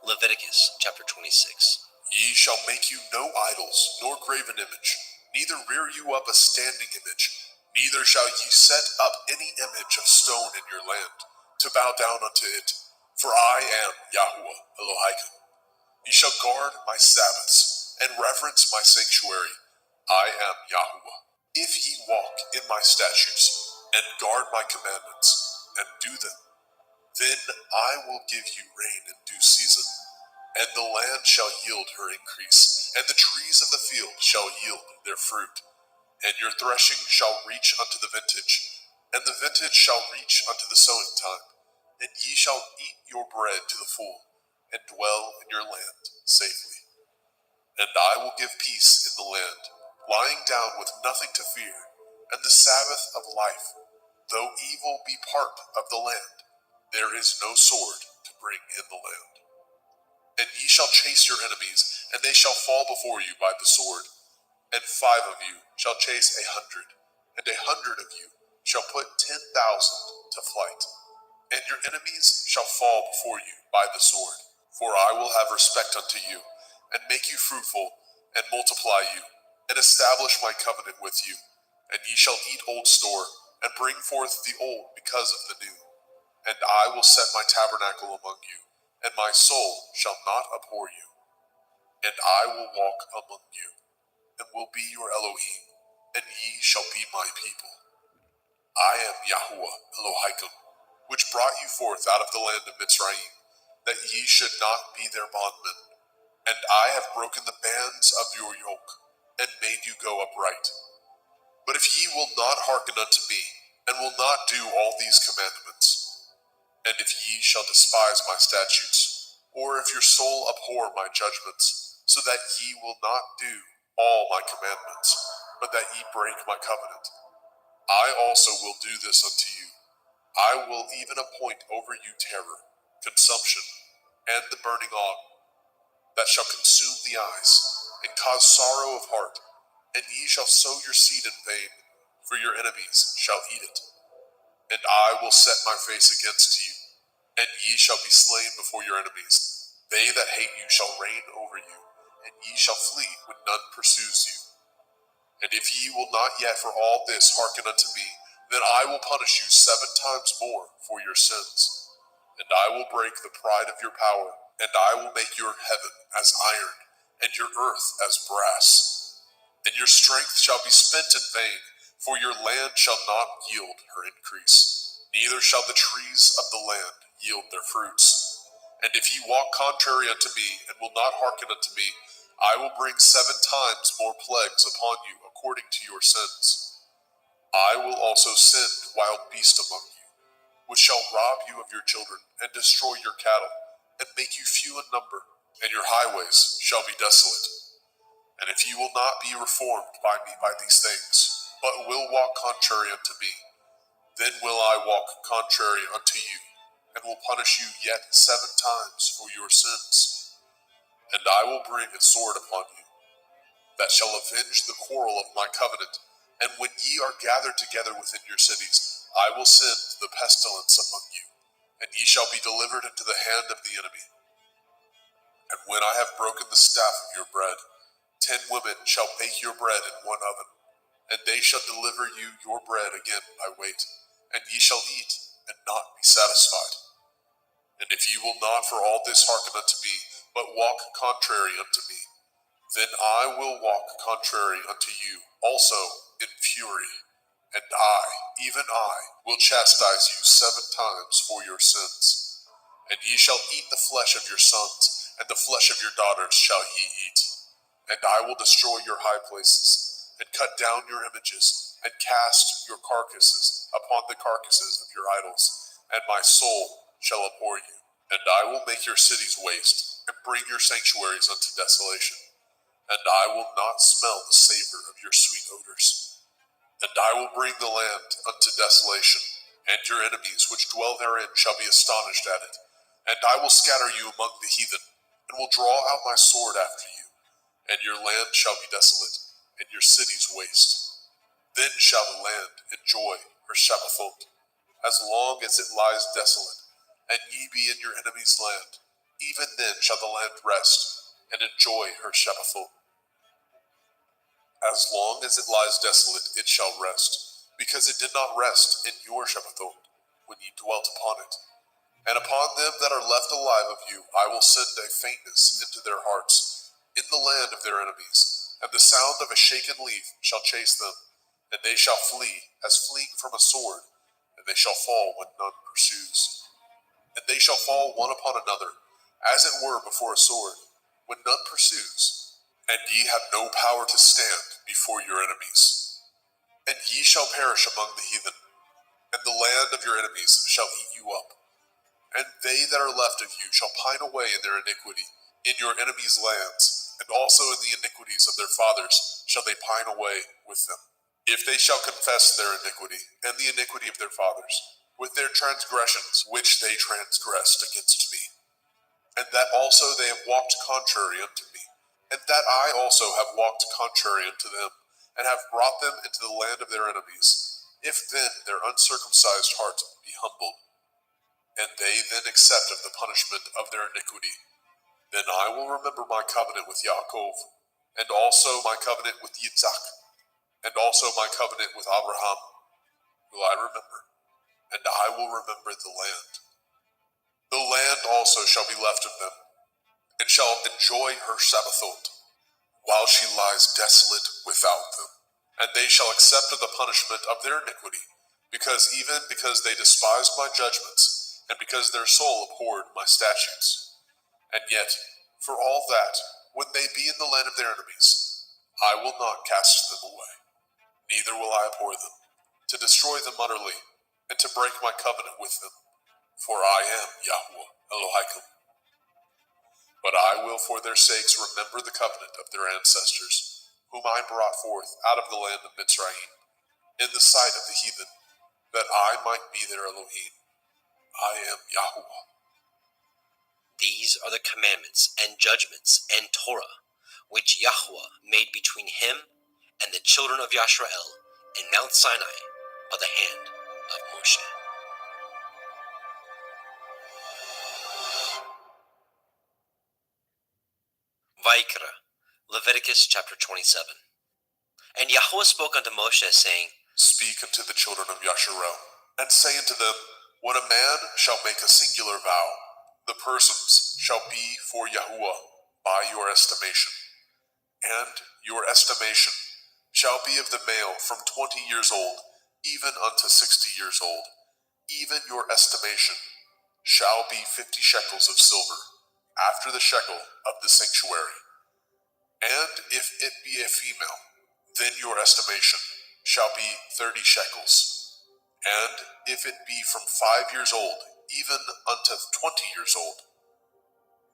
[SPEAKER 2] Leviticus chapter 26.
[SPEAKER 3] Ye shall make you no idols, nor graven image, neither rear you up a standing image, neither shall ye set up any image of stone in your land, to bow down unto it, for I am Yahuwah Elohaikum. Ye shall guard my Sabbaths, and reverence my sanctuary. I am Yahuwah. If ye walk in my statutes, and guard my commandments, and do them, then I will give you rain in due season, and the land shall yield her increase, and the trees of the field shall yield their fruit. And your threshing shall reach unto the vintage, and the vintage shall reach unto the sowing time, and ye shall eat your bread to the full, and dwell in your land safely. And I will give peace in the land, lying down with nothing to fear, and the Sabbath of life. Though evil be part of the land, there is no sword to bring in the land. And ye shall chase your enemies, and they shall fall before you by the sword. And 5 of you shall chase 100, and 100 of you shall put 10,000 to flight. And your enemies shall fall before you by the sword. For I will have respect unto you, and make you fruitful, and multiply you, and establish my covenant with you. And ye shall eat old store, and bring forth the old because of the new. And I will set my tabernacle among you, and my soul shall not abhor you. And I will walk among you, and will be your Elohim, and ye shall be my people. I am Yahuwah Elohim, which brought you forth out of the land of Mitzrayim, that ye should not be their bondmen. And I have broken the bands of your yoke, and made you go upright. But if ye will not hearken unto me, and will not do all these commandments, and if ye shall despise my statutes, or if your soul abhor my judgments, so that ye will not do all my commandments, but that ye break my covenant, I also will do this unto you. I will even appoint over you terror, consumption, and the burning ague, that shall consume the eyes, and cause sorrow of heart, and ye shall sow your seed in vain, for your enemies shall eat it. And I will set my face against you, and ye shall be slain before your enemies. They that hate you shall reign over you, and ye shall flee when none pursues you. And if ye will not yet for all this hearken unto me, then I will punish you 7 times more for your sins. And I will break the pride of your power, and I will make your heaven as iron, and your earth as brass. And your strength shall be spent in vain, for your land shall not yield her increase, neither shall the trees of the land yield their fruits. And if ye walk contrary unto me, and will not hearken unto me, I will bring 7 times more plagues upon you according to your sins. I will also send wild beasts among you, which shall rob you of your children, and destroy your cattle, and make you few in number, and your highways shall be desolate. And if ye will not be reformed by me by these things, but will walk contrary unto me, then will I walk contrary unto you, and will punish you yet 7 times for your sins. And I will bring a sword upon you, that shall avenge the quarrel of my covenant. And when ye are gathered together within your cities, I will send the pestilence among you, and ye shall be delivered into the hand of the enemy. And when I have broken the staff of your bread, 10 women shall bake your bread in one oven, and they shall deliver you your bread again by weight, and ye shall eat, and not be satisfied. And if ye will not for all this hearken unto me, but walk contrary unto me, then I will walk contrary unto you also in fury, and I, even I, will chastise you 7 times for your sins. And ye shall eat the flesh of your sons, and the flesh of your daughters shall ye eat. And I will destroy your high places, and cut down your images, and cast your carcasses upon the carcasses of your idols, and my soul shall abhor you. And I will make your cities waste, and bring your sanctuaries unto desolation. And I will not smell the savor of your sweet odors. And I will bring the land unto desolation, and your enemies which dwell therein shall be astonished at it. And I will scatter you among the heathen, and will draw out my sword after you, and your land shall be desolate, and your cities waste. Then shall the land enjoy her Shabbathot, as long as it lies desolate, and ye be in your enemy's land. Even then shall the land rest, and enjoy her Shabbathot. As long as it lies desolate, it shall rest, because it did not rest in your Shabbathot, when ye dwelt upon it. And upon them that are left alive of you, I will send a faintness into their hearts, in the land of their enemies, and the sound of a shaken leaf shall chase them, and they shall flee as fleeing from a sword, and they shall fall when none pursues. And they shall fall one upon another, as it were before a sword, when none pursues. And ye have no power to stand before your enemies. And ye shall perish among the heathen, and the land of your enemies shall eat you up. And they that are left of you shall pine away in their iniquity, in your enemies' lands, and also in the iniquities of their fathers shall they pine away with them. If they shall confess their iniquity, and the iniquity of their fathers, with their transgressions which they transgressed against me, and that also they have walked contrary unto me, and that I also have walked contrary unto them, and have brought them into the land of their enemies, if then their uncircumcised heart be humbled, and they then accept of the punishment of their iniquity, then I will remember my covenant with Yaakov, and also my covenant with Yitzhak, And also my covenant with Abraham will I remember, and I will remember the land. The land also shall be left of them, and shall enjoy her Sabbathot, while she lies desolate without them. And they shall accept of the punishment of their iniquity, because they despised my judgments, and because their soul abhorred my statutes. And yet, for all that, when they be in the land of their enemies, I will not cast them away, neither will I abhor them, to destroy them utterly, and to break my covenant with them. For I am Yahweh Elohim. But I will for their sakes remember the covenant of their ancestors, whom I brought forth out of the land of Mitzrayim, in the sight of the heathen, that I might be their Elohim. I am Yahweh.
[SPEAKER 2] These are the commandments and judgments and Torah, which Yahweh made between him and the children of Yisrael in Mount Sinai by the hand of Moshe. Vayikra, Leviticus chapter 27. And Yahweh spoke unto Moshe, saying,
[SPEAKER 3] Speak unto the children of Yasharel, and say unto them, when a man shall make a singular vow, the persons shall be for Yahuwah by your estimation. And your estimation shall be of the male from 20 years old, even unto 60 years old. Even your estimation shall be 50 shekels of silver, after the shekel of the sanctuary. And if it be a female, then your estimation shall be 30 shekels. And if it be from 5 years old, even unto 20 years old,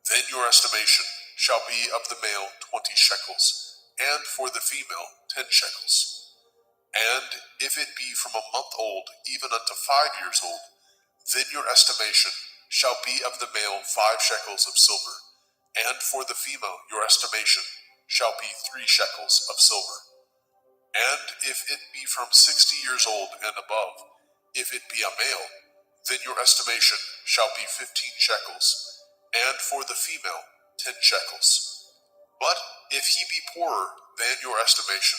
[SPEAKER 3] then your estimation shall be of the male 20 shekels, and for the female 10 shekels. And if it be from a month old, even unto 5 years old, then your estimation shall be of the male 5 shekels of silver, and for the female your estimation shall be 3 shekels of silver. And if it be from 60 years old and above, if it be a male, then your estimation shall be 15 shekels, and for the female 10 shekels. But if he be poorer than your estimation,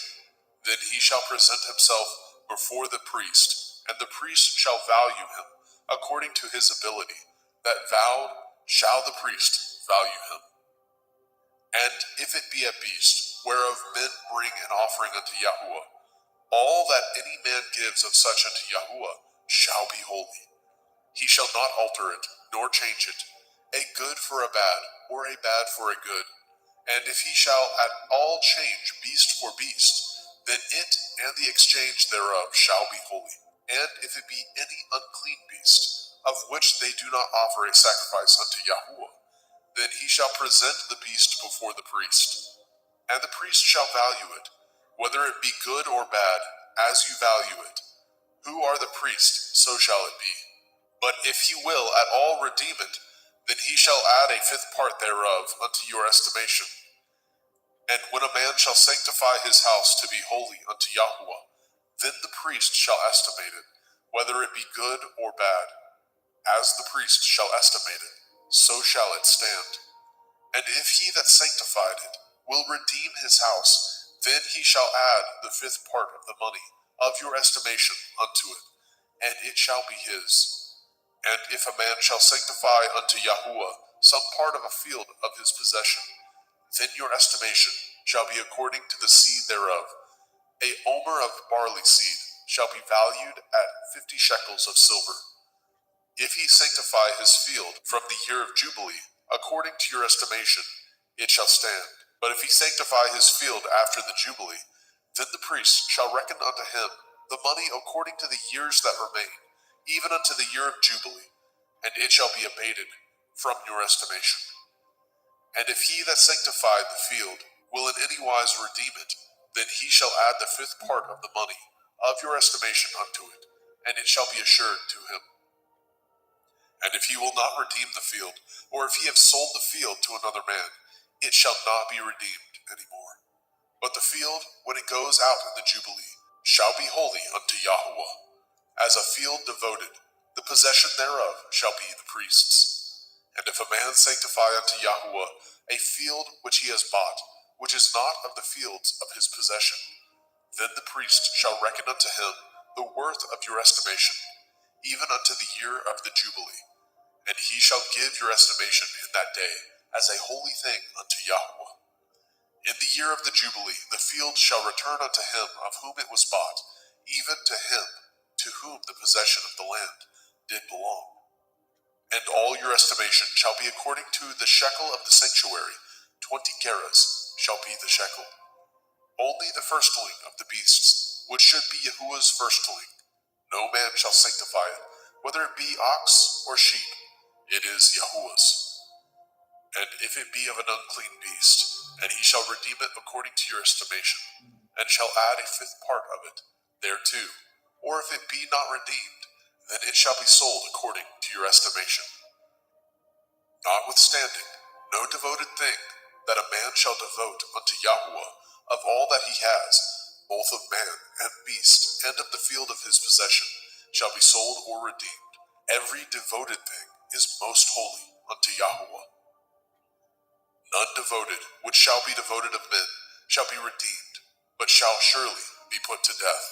[SPEAKER 3] then he shall present himself before the priest, and the priest shall value him according to his ability. That vowed shall the priest value him. And if it be a beast, whereof men bring an offering unto Yahuwah, all that any man gives of such unto Yahuwah shall be holy. He shall not alter it, nor change it, a good for a bad, or a bad for a good. And if he shall at all change beast for beast, then it and the exchange thereof shall be holy. And if it be any unclean beast, of which they do not offer a sacrifice unto Yahuwah, then he shall present the beast before the priest. And the priest shall value it, whether it be good or bad, as you value it. Who are the priest, so shall it be. But if he will at all redeem it, then he shall add a 5th part thereof unto your estimation. And when a man shall sanctify his house to be holy unto Yahuwah, then the priest shall estimate it, whether it be good or bad. As the priest shall estimate it, so shall it stand. And if he that sanctified it will redeem his house, then he shall add the 5th part of the money of your estimation unto it, and it shall be his. And if a man shall sanctify unto Yahuwah some part of a field of his possession, then your estimation shall be according to the seed thereof. A omer of barley seed shall be valued at 50 shekels of silver. If he sanctify his field from the year of Jubilee, according to your estimation, it shall stand. But if he sanctify his field after the Jubilee, then the priest shall reckon unto him the money according to the years that remain, even unto the year of Jubilee, and it shall be abated from your estimation. And if he that sanctified the field will in any wise redeem it, then he shall add the 5th part of the money of your estimation unto it, and it shall be assured to him. And if he will not redeem the field, or if he have sold the field to another man, it shall not be redeemed any more. But the field, when it goes out in the Jubilee, shall be holy unto Yahuwah. As a field devoted, the possession thereof shall be the priest's. And if a man sanctify unto Yahuwah a field which he has bought, which is not of the fields of his possession, Then the priest shall reckon unto him the worth of your estimation, even unto the year of the Jubilee. And he shall give your estimation in that day as a holy thing unto Yahweh. In the year of the Jubilee the field shall return unto him of whom it was bought, even to him to whom the possession of the land did belong. And all your estimation shall be according to the shekel of the sanctuary. 20 gerahs shall be the shekel. Only the firstling of the beasts, which should be Yahuwah's firstling, no man shall sanctify it, whether it be ox or sheep, it is Yahuwah's. And if it be of an unclean beast, and he shall redeem it according to your estimation, and shall add a fifth part of it thereto, or if it be not redeemed, then it shall be sold according to your estimation. Notwithstanding, no devoted thing that a man shall devote unto Yahuwah of all that he has, both of man and beast, and of the field of his possession, shall be sold or redeemed. Every devoted thing is most holy unto Yahuwah. None devoted, which shall be devoted of men, shall be redeemed, but shall surely be put to death.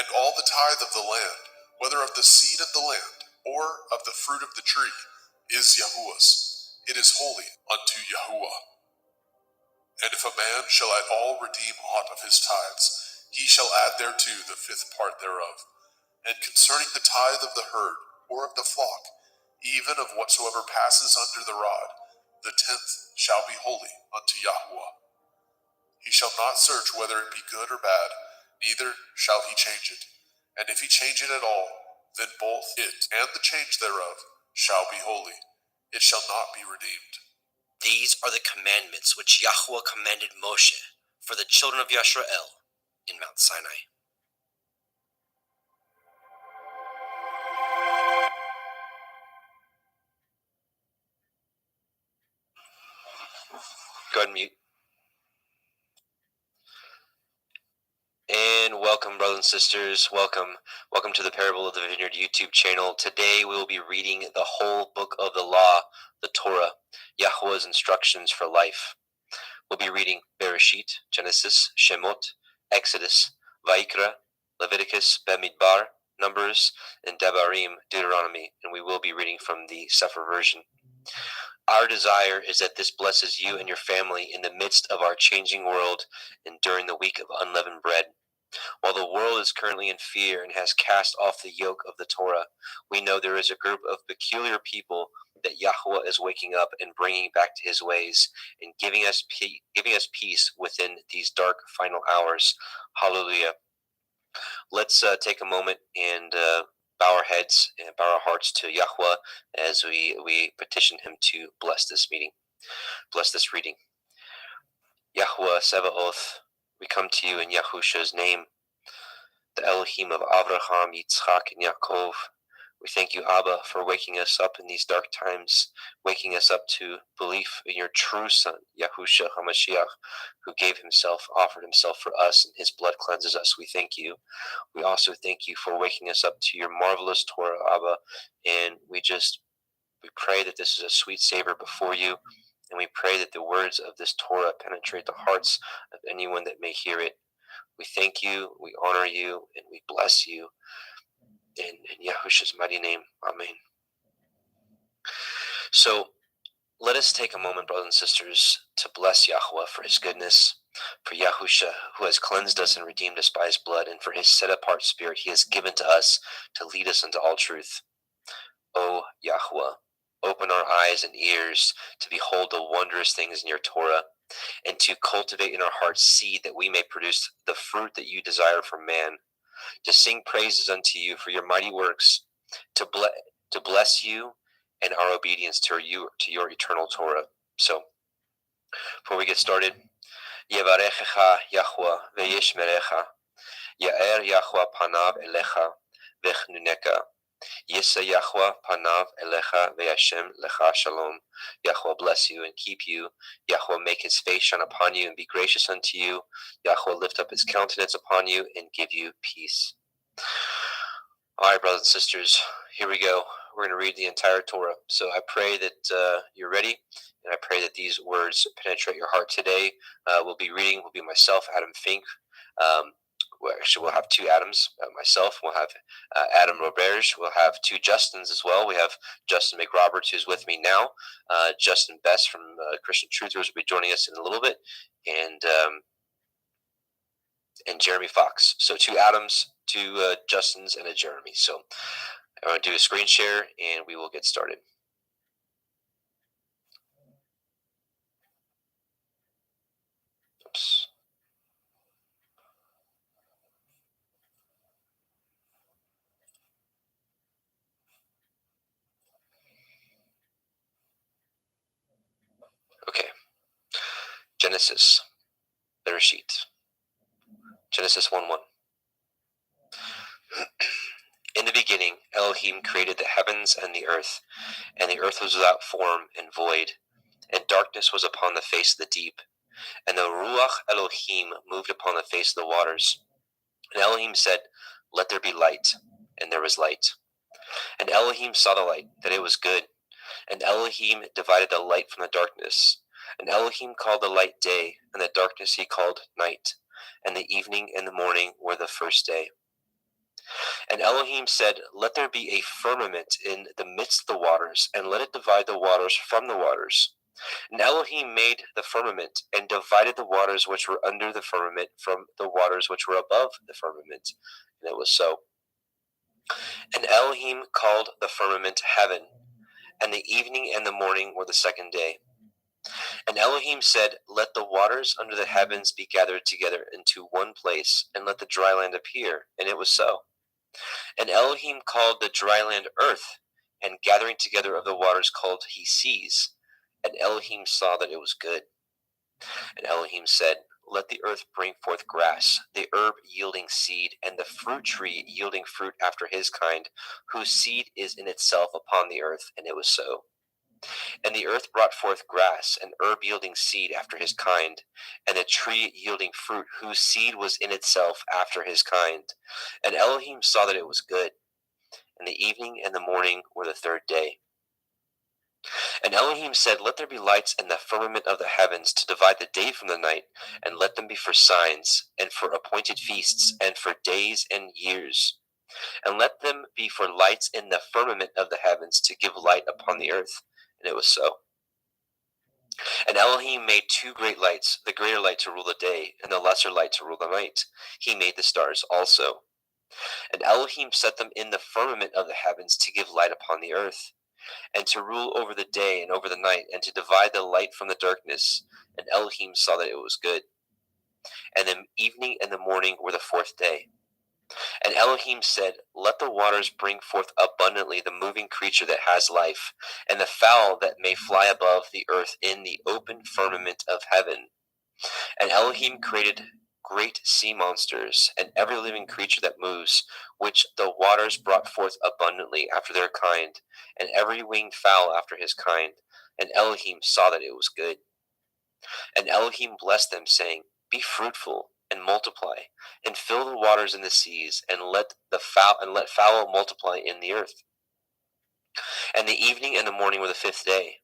[SPEAKER 3] And all the tithe of the land, whether of the seed of the land, or of the fruit of the tree, is Yahuwah's. It is holy unto Yahuwah. And if a man shall at all redeem aught of his tithes, he shall add thereto the fifth part thereof. And concerning the tithe of the herd, or of the flock, even of whatsoever passes under the rod, the 10th shall be holy unto Yahuwah. He shall not search whether it be good or bad, neither shall he change it. And if he change it at all, then both it and the change thereof shall be holy. It shall not be redeemed.
[SPEAKER 2] These are the commandments which Yahuwah commanded Moshe for the children of Yisrael in Mount Sinai. Go ahead and mute. And welcome, brothers and sisters. Welcome to the Parable of the Vineyard YouTube channel. Today we will be reading the whole book of the law, the Torah, Yahuwah's instructions for life. We'll be reading Bereshit, Genesis, Shemot, Exodus, Vaikra, Leviticus, Bamidbar, Numbers, and Devarim, Deuteronomy, and we will be reading from the Sefer version. Our desire is that this blesses you and your family in the midst of our changing world and during the week of unleavened bread. While the world is currently in fear and has cast off the yoke of the Torah, we know there is a group of peculiar people that Yahuwah is waking up and bringing back to his ways and giving us peace within these dark final hours. Hallelujah. Let's take a moment and bow our heads and bow our hearts to Yahuwah as we petition him to bless this meeting, bless this reading. Yahuwah Sebaoth, we come to you in Yahusha's name, the Elohim of Avraham, Yitzchak, and Yaakov. We thank you, Abba, for waking us up in these dark times, waking us up to belief in your true Son, Yahusha HaMashiach, who gave himself, offered himself for us, and his blood cleanses us. We thank you. We also thank you for waking us up to your marvelous Torah, Abba, and we pray that this is a sweet savor before you, and we pray that the words of this Torah penetrate the hearts of anyone that may hear it. We thank you, we honor you, and we bless you. In Yahusha's mighty name, amen. So let us take a moment, brothers and sisters, to bless Yahuwah for his goodness, for Yahusha, who has cleansed us and redeemed us by his blood, and for his set-apart spirit he has given to us to lead us into all truth. O Yahuwah, open our eyes and ears to behold the wondrous things in your Torah, and to cultivate in our hearts seed that we may produce the fruit that you desire for man, to sing praises unto you for your mighty works, to bless you and our obedience to your eternal Torah. So, before we get started, Yevarechecha Yahuwah ve'yishmerecha, Ya'er Yahuwah panav elecha ve'chnuneka, Yisa Yahuwah panav elecha ve'yashem lecha shalom. Yahuwah bless you and keep you. Yahuwah make his face shine upon you and be gracious unto you. Yahuwah lift up his countenance upon you and give you peace. All right, brothers and sisters, here we go. We're going to read the entire Torah. So I pray that you're ready, and I pray that these words penetrate your heart today. We'll be myself, Adam Fink. We'll have two Adams, myself. We'll have Adam Roberge. We'll have two Justins as well. We have Justin McRoberts, who's with me now. Justin Best from Christian Truthers will be joining us in a little bit, and Jeremy Fox. So two Adams, two Justins, and a Jeremy. So I'm going to do a screen share, and we will get started. Oops. Okay. Genesis, Bereshit. Genesis 1:1. In the beginning, Elohim created the heavens and the earth was without form and void, and darkness was upon the face of the deep, and the Ruach Elohim moved upon the face of the waters. And Elohim said, "Let there be light," and there was light. And Elohim saw the light, that it was good, and Elohim divided the light from the darkness. And Elohim called the light day, and the darkness he called night, and the evening and the morning were the first day. And Elohim said, "Let there be a firmament in the midst of the waters, and let it divide the waters from the waters." And Elohim made the firmament, and divided the waters which were under the firmament from the waters which were above the firmament. And it was so. And Elohim called the firmament heaven, and the evening and the morning were the second day. And Elohim said, "Let the waters under the heavens be gathered together into one place, and let the dry land appear." And it was so. And Elohim called the dry land earth, and gathering together of the waters called he seas. And Elohim saw that it was good. And Elohim said, "Let the earth bring forth grass, the herb yielding seed, and the fruit tree yielding fruit after his kind, whose seed is in itself upon the earth." And it was so. And the earth brought forth grass, and herb yielding seed after his kind, and a tree yielding fruit, whose seed was in itself after his kind. And Elohim saw that it was good. And the evening and the morning were the third day. And Elohim said, "Let there be lights in the firmament of the heavens to divide the day from the night, and let them be for signs, and for appointed feasts, and for days and years. And let them be for lights in the firmament of the heavens to give light upon the earth." And it was so. And Elohim made two great lights, the greater light to rule the day, and the lesser light to rule the night. He made the stars also. And Elohim set them in the firmament of the heavens to give light upon the earth, and to rule over the day and over the night, and to divide the light from the darkness. And Elohim saw that it was good. And the evening and the morning were the fourth day. And Elohim said, "Let the waters bring forth abundantly the moving creature that has life, and the fowl that may fly above the earth in the open firmament of heaven." And Elohim created great sea monsters, and every living creature that moves, which the waters brought forth abundantly after their kind, and every winged fowl after his kind. And Elohim saw that it was good. And Elohim blessed them, saying, "Be fruitful and multiply, and fill the waters in the seas, and let fowl multiply in the earth." And the evening and the morning were the fifth day.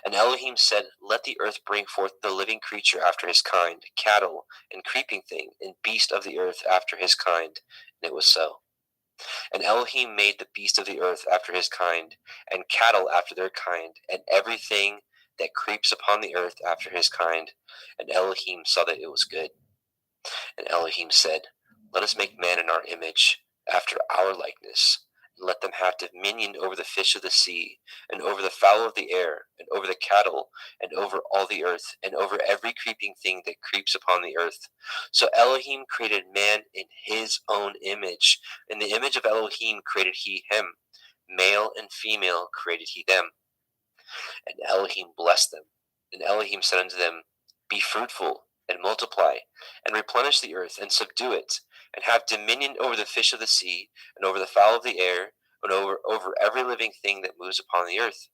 [SPEAKER 2] And Elohim said, "Let the earth bring forth the living creature after his kind, cattle, and creeping thing, and beast of the earth after his kind." And it was so. And Elohim made the beast of the earth after his kind, and cattle after their kind, and everything that creeps upon the earth after his kind. And Elohim saw that it was good. And Elohim said, "Let us make man in our image, after our likeness, and let them have dominion over the fish of the sea, and over the fowl of the air, and over the cattle, and over all the earth, and over every creeping thing that creeps upon the earth." So Elohim created man in his own image. In the image of Elohim created he him. Male and female created he them. And Elohim blessed them. And Elohim said unto them, "Be fruitful, and multiply, and replenish the earth, and subdue it, and have dominion over the fish of the sea, and over the fowl of the air, and over every living thing that moves upon the earth."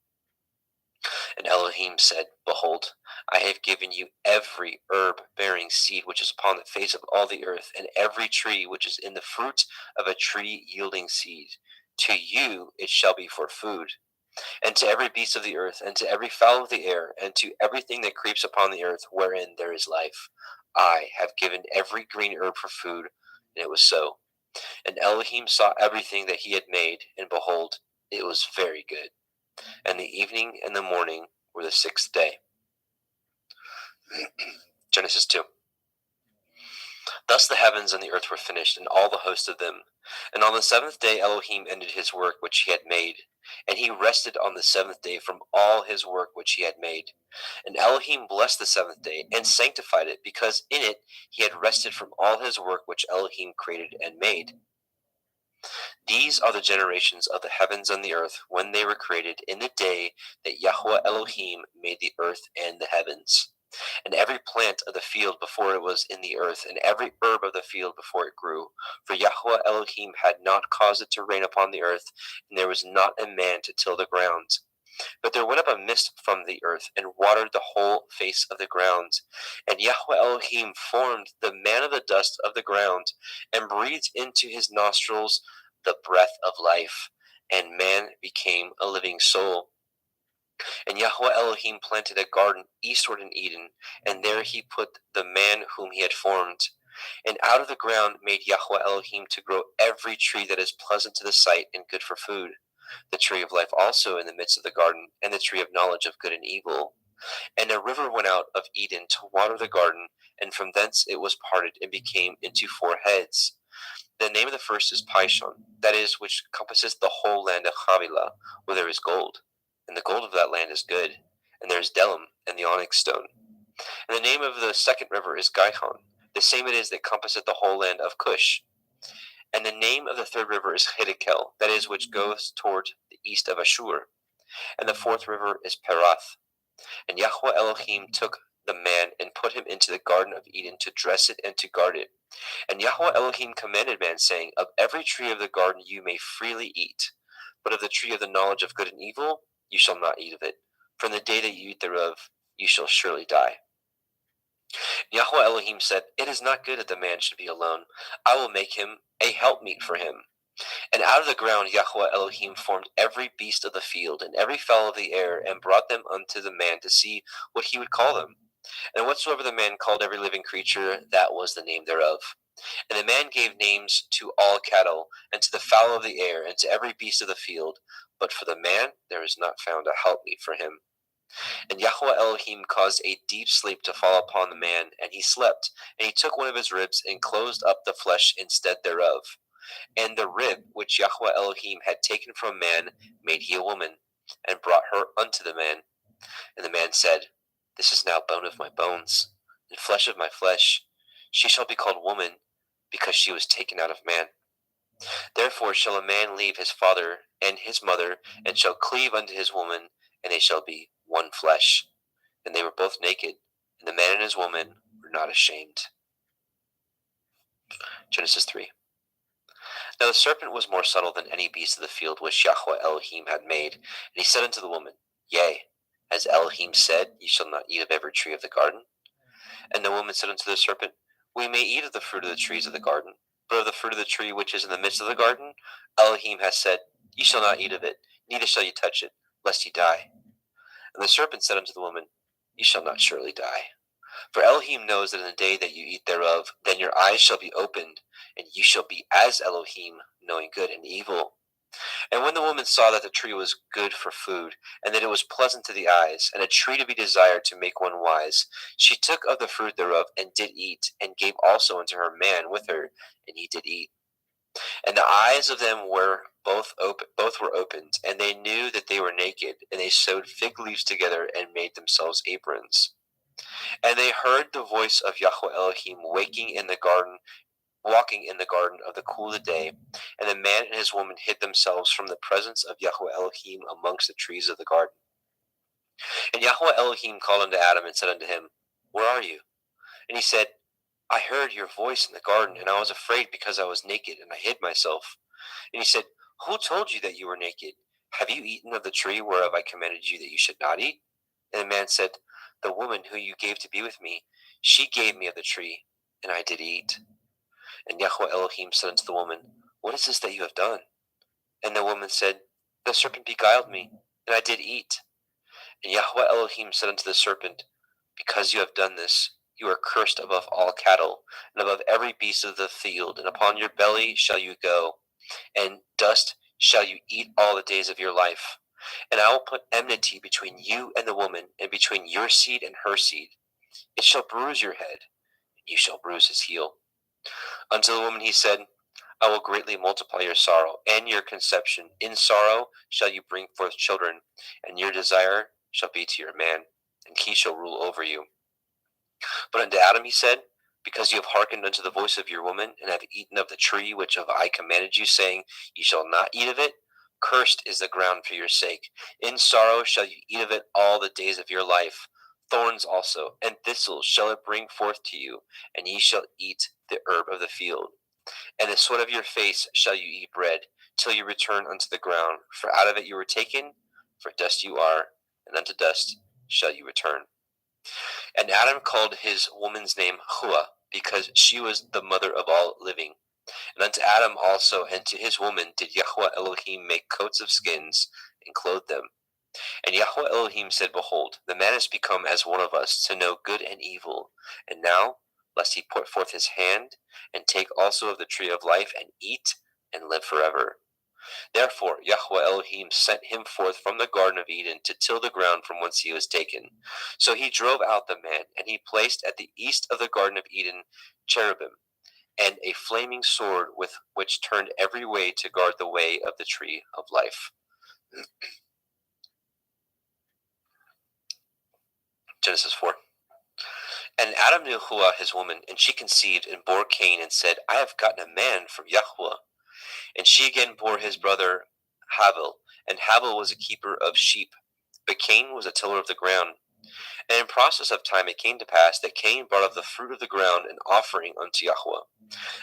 [SPEAKER 2] And Elohim said, "Behold, I have given you every herb bearing seed which is upon the face of all the earth, and every tree which is in the fruit of a tree yielding seed. To you it shall be for food. And to every beast of the earth, and to every fowl of the air, and to everything that creeps upon the earth, wherein there is life, I have given every green herb for food. And it was so. And Elohim saw everything that he had made, and behold, it was very good. And the evening and the morning were the sixth day. Genesis 2. Thus the heavens and the earth were finished, and all the host of them. And on the seventh day Elohim ended his work which he had made. And he rested on the seventh day from all his work which he had made. And Elohim blessed the seventh day, and sanctified it, because in it he had rested from all his work which Elohim created and made. These are the generations of the heavens and the earth when they were created, in the day that Yahweh Elohim made the earth and the heavens. And every plant of the field before it was in the earth, and every herb of the field before it grew. For Yahweh Elohim had not caused it to rain upon the earth, and there was not a man to till the ground. But there went up a mist from the earth, and watered the whole face of the ground. And Yahweh Elohim formed the man of the dust of the ground, and breathed into his nostrils the breath of life, and man became a living soul. And Yahweh Elohim planted a garden eastward in Eden, and there he put the man whom he had formed. And out of the ground made Yahweh Elohim to grow every tree that is pleasant to the sight and good for food, the tree of life also in the midst of the garden, and the tree of knowledge of good and evil. And a river went out of Eden to water the garden, and from thence it was parted and became into four heads. The name of the first is Pishon, that is, which compasseth the whole land of Havilah, where there is gold. And the gold of that land is good, and there is Delim and the onyx stone. And the name of the second river is Gihon, the same it is that compasseth the whole land of Cush. And the name of the third river is Hiddekel, that is, which goes toward the east of Ashur. And the fourth river is Perath. And Yahweh Elohim took the man and put him into the garden of Eden to dress it and to guard it. And Yahweh Elohim commanded man, saying, Of every tree of the garden you may freely eat, but of the tree of the knowledge of good and evil you shall not eat of it. From the day that you eat thereof you shall surely die. Yahweh Elohim said, It is not good that the man should be alone. I will make him a helpmeet for him. And out of the ground Yahweh Elohim formed every beast of the field, and every fowl of the air, and brought them unto the man to see what he would call them. And whatsoever the man called every living creature, that was the name thereof. And the man gave names to all cattle, and to the fowl of the air, and to every beast of the field. But for the man there is not found a helpmeet for him. And Yahweh Elohim caused a deep sleep to fall upon the man, and he slept. And he took one of his ribs, and closed up the flesh instead thereof. And the rib which Yahweh Elohim had taken from man made he a woman, and brought her unto the man. And the man said, This is now bone of my bones, and flesh of my flesh. She shall be called woman, because she was taken out of man. Therefore shall a man leave his father and his mother, and shall cleave unto his woman, and they shall be one flesh. And they were both naked, and the man and his woman were not ashamed. Genesis 3. Now the serpent was more subtle than any beast of the field which Yahweh Elohim had made. And he said unto the woman, Yea, as Elohim said, Ye shall not eat of every tree of the garden. And the woman said unto the serpent, We may eat of the fruit of the trees of the garden, but of the fruit of the tree which is in the midst of the garden, Elohim has said, Ye shall not eat of it, neither shall ye touch it, lest ye die. And the serpent said unto the woman, Ye shall not surely die. For Elohim knows that in the day that you eat thereof, then your eyes shall be opened, and you shall be as Elohim, knowing good and evil. And when the woman saw that the tree was good for food, and that it was pleasant to the eyes, and a tree to be desired to make one wise, she took of the fruit thereof, and did eat, and gave also unto her man with her, and he did eat. And the eyes of them were both were opened, and they knew that they were naked, and they sewed fig leaves together, and made themselves aprons. And they heard the voice of Yahweh Elohim walking in the garden of the cool of the day. And the man and his woman hid themselves from the presence of Yahweh Elohim amongst the trees of the garden. And Yahweh Elohim called unto Adam and said unto him, Where are you? And he said, I heard your voice in the garden, and I was afraid because I was naked, and I hid myself. And he said, Who told you that you were naked? Have you eaten of the tree whereof I commanded you that you should not eat? And the man said, The woman who you gave to be with me, she gave me of the tree, and I did eat. And Yahweh Elohim said unto the woman, What is this that you have done? And the woman said, The serpent beguiled me, and I did eat. And Yahweh Elohim said unto the serpent, Because you have done this, you are cursed above all cattle, and above every beast of the field, and upon your belly shall you go, and dust shall you eat all the days of your life. And I will put enmity between you and the woman, and between your seed and her seed. It shall bruise your head, and you shall bruise his heel. Unto the woman he said, I will greatly multiply your sorrow and your conception. In sorrow shall you bring forth children, and your desire shall be to your man, and he shall rule over you. But unto Adam he said, because you have hearkened unto the voice of your woman, and have eaten of the tree which I commanded you, saying, ye shall not eat of it, cursed is the ground for your sake. In sorrow shall you eat of it all the days of your life. Thorns also and thistles shall it bring forth to you, and ye shall eat the herb of the field. And the sweat of your face shall you eat bread, till you return unto the ground. For out of it you were taken, for dust you are, and unto dust shall you return. And Adam called his woman's name Hua, because she was the mother of all living. And unto Adam also and to his woman did Yahweh Elohim make coats of skins, and clothe them. And Yahweh Elohim said, behold, the man is become as one of us, to know good and evil. And now, lest he put forth his hand, and take also of the tree of life, and eat, and live forever. Therefore Yahweh Elohim sent him forth from the Garden of Eden to till the ground from whence he was taken. So he drove out the man, and he placed at the east of the Garden of Eden cherubim, and a flaming sword with which turned every way to guard the way of the tree of life. Genesis 4. And Adam knew Hua his woman, and she conceived and bore Cain, and said, I have gotten a man from Yahweh. And she again bore his brother Havel, and Havel was a keeper of sheep, but Cain was a tiller of the ground. And in process of time it came to pass that Cain brought of the fruit of the ground an offering unto Yahweh.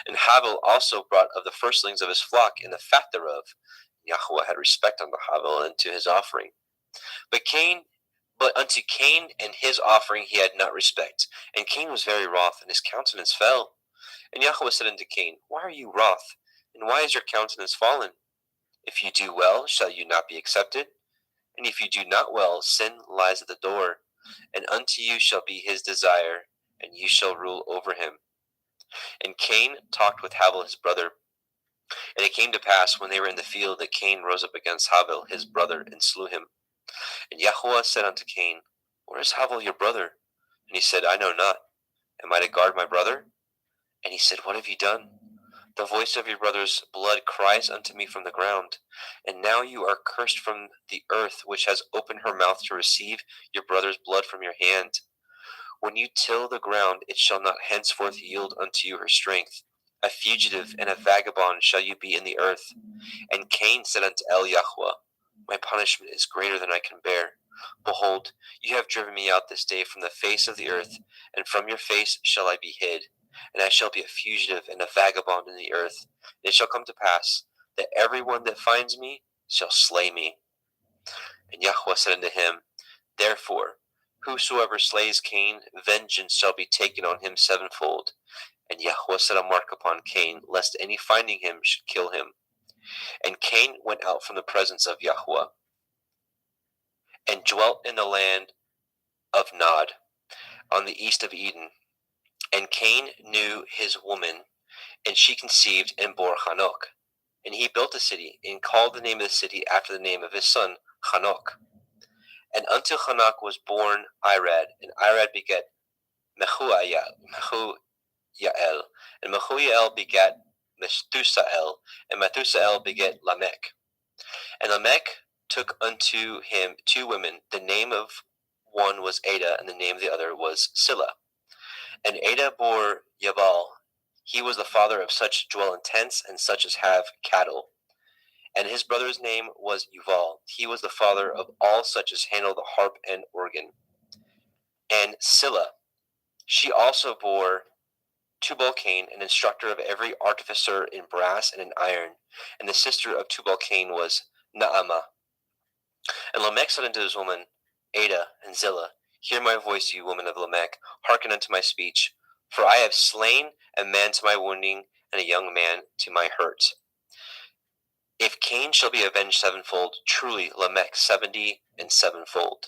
[SPEAKER 2] And Havel also brought of the firstlings of his flock and the fat thereof. Yahweh had respect unto Havel and to his offering. But unto Cain and his offering he had not respect. And Cain was very wroth, and his countenance fell. And Yahweh said unto Cain, why are you wroth? And why is your countenance fallen? If you do well, shall you not be accepted? And if you do not well, sin lies at the door. And unto you shall be his desire, and you shall rule over him. And Cain talked with Havel his brother. And it came to pass, when they were in the field, that Cain rose up against Havel his brother, and slew him. And Yahweh said unto Cain, where is Havel your brother? And he said, I know not. Am I to guard my brother? And he said, what have you done? The voice of your brother's blood cries unto me from the ground. And now you are cursed from the earth, which has opened her mouth to receive your brother's blood from your hand. When you till the ground, it shall not henceforth yield unto you her strength. A fugitive and a vagabond shall you be in the earth. And Cain said unto Yahweh, my punishment is greater than I can bear. Behold, you have driven me out this day from the face of the earth, and from your face shall I be hid. And I shall be a fugitive and a vagabond in the earth. And it shall come to pass that every one that finds me shall slay me. And Yahweh said unto him, therefore, whosoever slays Cain, vengeance shall be taken on him sevenfold. And Yahweh set a mark upon Cain, lest any finding him should kill him. And Cain went out from the presence of Yahweh, and dwelt in the land of Nod, on the east of Eden. And Cain knew his woman, and she conceived and bore Hanok. And he built a city, and called the name of the city after the name of his son, Hanok. And unto Hanok was born Irad, and Irad begat Mehujael, and Mehujael begat Methusael, and Methusael begat Lamech. And Lamech took unto him two women. The name of one was Ada, and the name of the other was Silla. And Ada bore Yabal. He was the father of such dwell in tents, and such as have cattle. And his brother's name was Yuval. He was the father of all such as handle the harp and organ. And Silla, she also bore Tubal-Cain, an instructor of every artificer in brass and in iron. And the sister of Tubal-Cain was Naamah. And Lamech said unto his woman, Ada and Zillah, hear my voice, you woman of Lamech, hearken unto my speech. For I have slain a man to my wounding, and a young man to my hurt. If Cain shall be avenged sevenfold, truly Lamech 70 and sevenfold.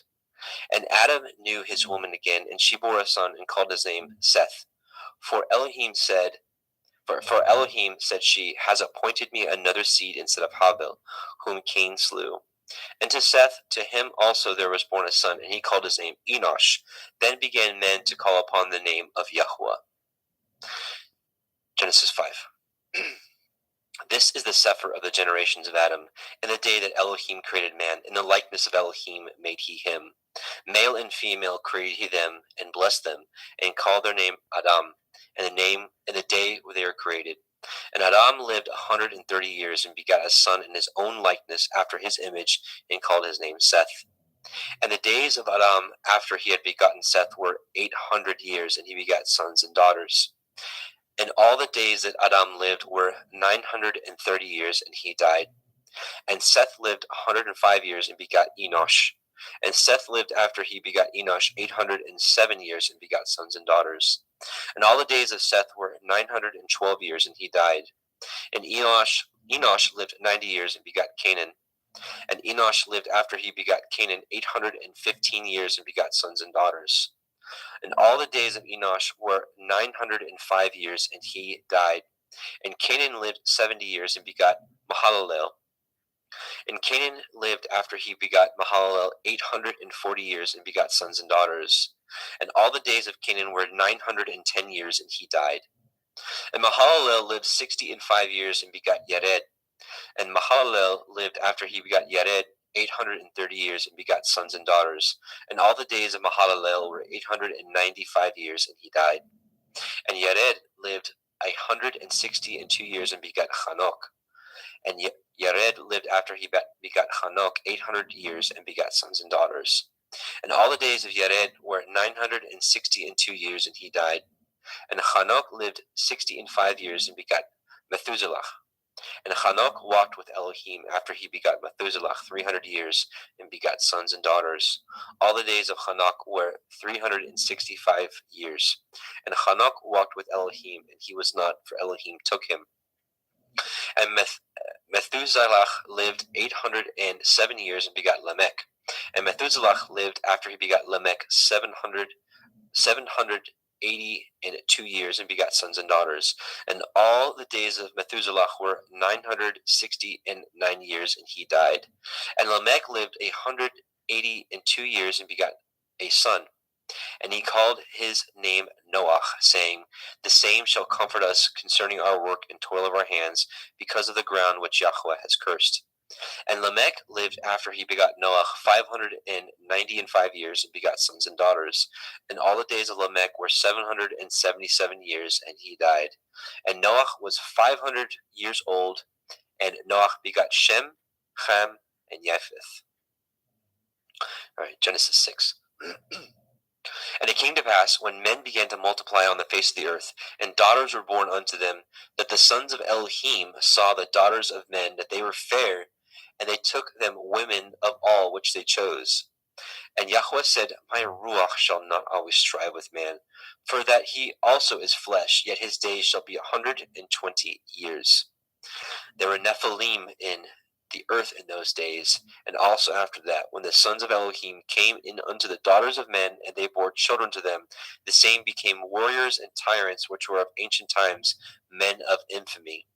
[SPEAKER 2] And Adam knew his woman again, and she bore a son and called his name Seth. For Elohim said, she, has appointed me another seed instead of Habil, whom Cain slew. And to Seth, to him also there was born a son, and he called his name Enosh. Then began men to call upon the name of Yahuwah. Genesis 5. This is the Sefer of the generations of Adam. In the day that Elohim created man, in the likeness of Elohim made he him. Male and female created he them, and blessed them, and called their name Adam, and the day they were created. And Adam lived 130 years, and begat a son in his own likeness, after his image, and called his name Seth. And the days of Adam after he had begotten Seth were 800 years, and he begat sons and daughters. And all the days that Adam lived were 930 years, and he died. And Seth lived 105 years, and begot Enosh. And Seth lived after he begot Enosh 807 years, and begot sons and daughters. And all the days of Seth were 912 years, and he died. And Enosh lived 90 years, and begot Canaan. And Enosh lived after he begot Canaan 815 years, and begot sons and daughters. And all the days of Enosh were 905 years, and he died. And Canaan lived 70 years, and begot Mahalalel. And Canaan lived after he begot Mahalalel 840 years, and begot sons and daughters. And all the days of Canaan were 910 years, and he died. And Mahalalel lived 65 years, and begot Yared. And Mahalalel lived after he begot Yared 830 years, and begot sons and daughters. And all the days of Mahalalel were 895 years, and he died. And Yared lived 162 years, and begot Hanok. And Yared lived after he begot Hanok 800 years, and begot sons and daughters. And all the days of Yared were 962 years, and he died. And Hanok lived 65 years, and begot Methuselah. And Hanok walked with Elohim after he begot Methuselah 300 years, and begot sons and daughters. All the days of Hanok were 365 years. And Hanok walked with Elohim, and he was not, for Elohim took him. And Methuselah lived 807 years, and begot Lamech. And Methuselah lived after he begot Lamech 782 years, and begot sons and daughters. And all the days of Methuselah were 969 years, and he died. And Lamech lived 182 years, and begot a son. And he called his name Noah, saying, the same shall comfort us concerning our work and toil of our hands, because of the ground which Yahweh has cursed. And Lamech lived after he begot Noah 595 years, and begot sons and daughters. And all the days of Lamech were 777 years, and he died. And Noah was 500 years old, and Noah begot Shem, Ham, and Japheth. All right, Genesis 6. And it came to pass, when men began to multiply on the face of the earth, and daughters were born unto them, that the sons of Elohim saw the daughters of men, that they were fair, and they took them women of all which they chose. And Yahweh said, my ruach shall not always strive with man, for that he also is flesh, yet his days shall be 120 years. There were Nephilim in the earth in those days, and also after that, when the sons of Elohim came in unto the daughters of men, and they bore children to them, the same became warriors and tyrants, which were of ancient times, men of infamy.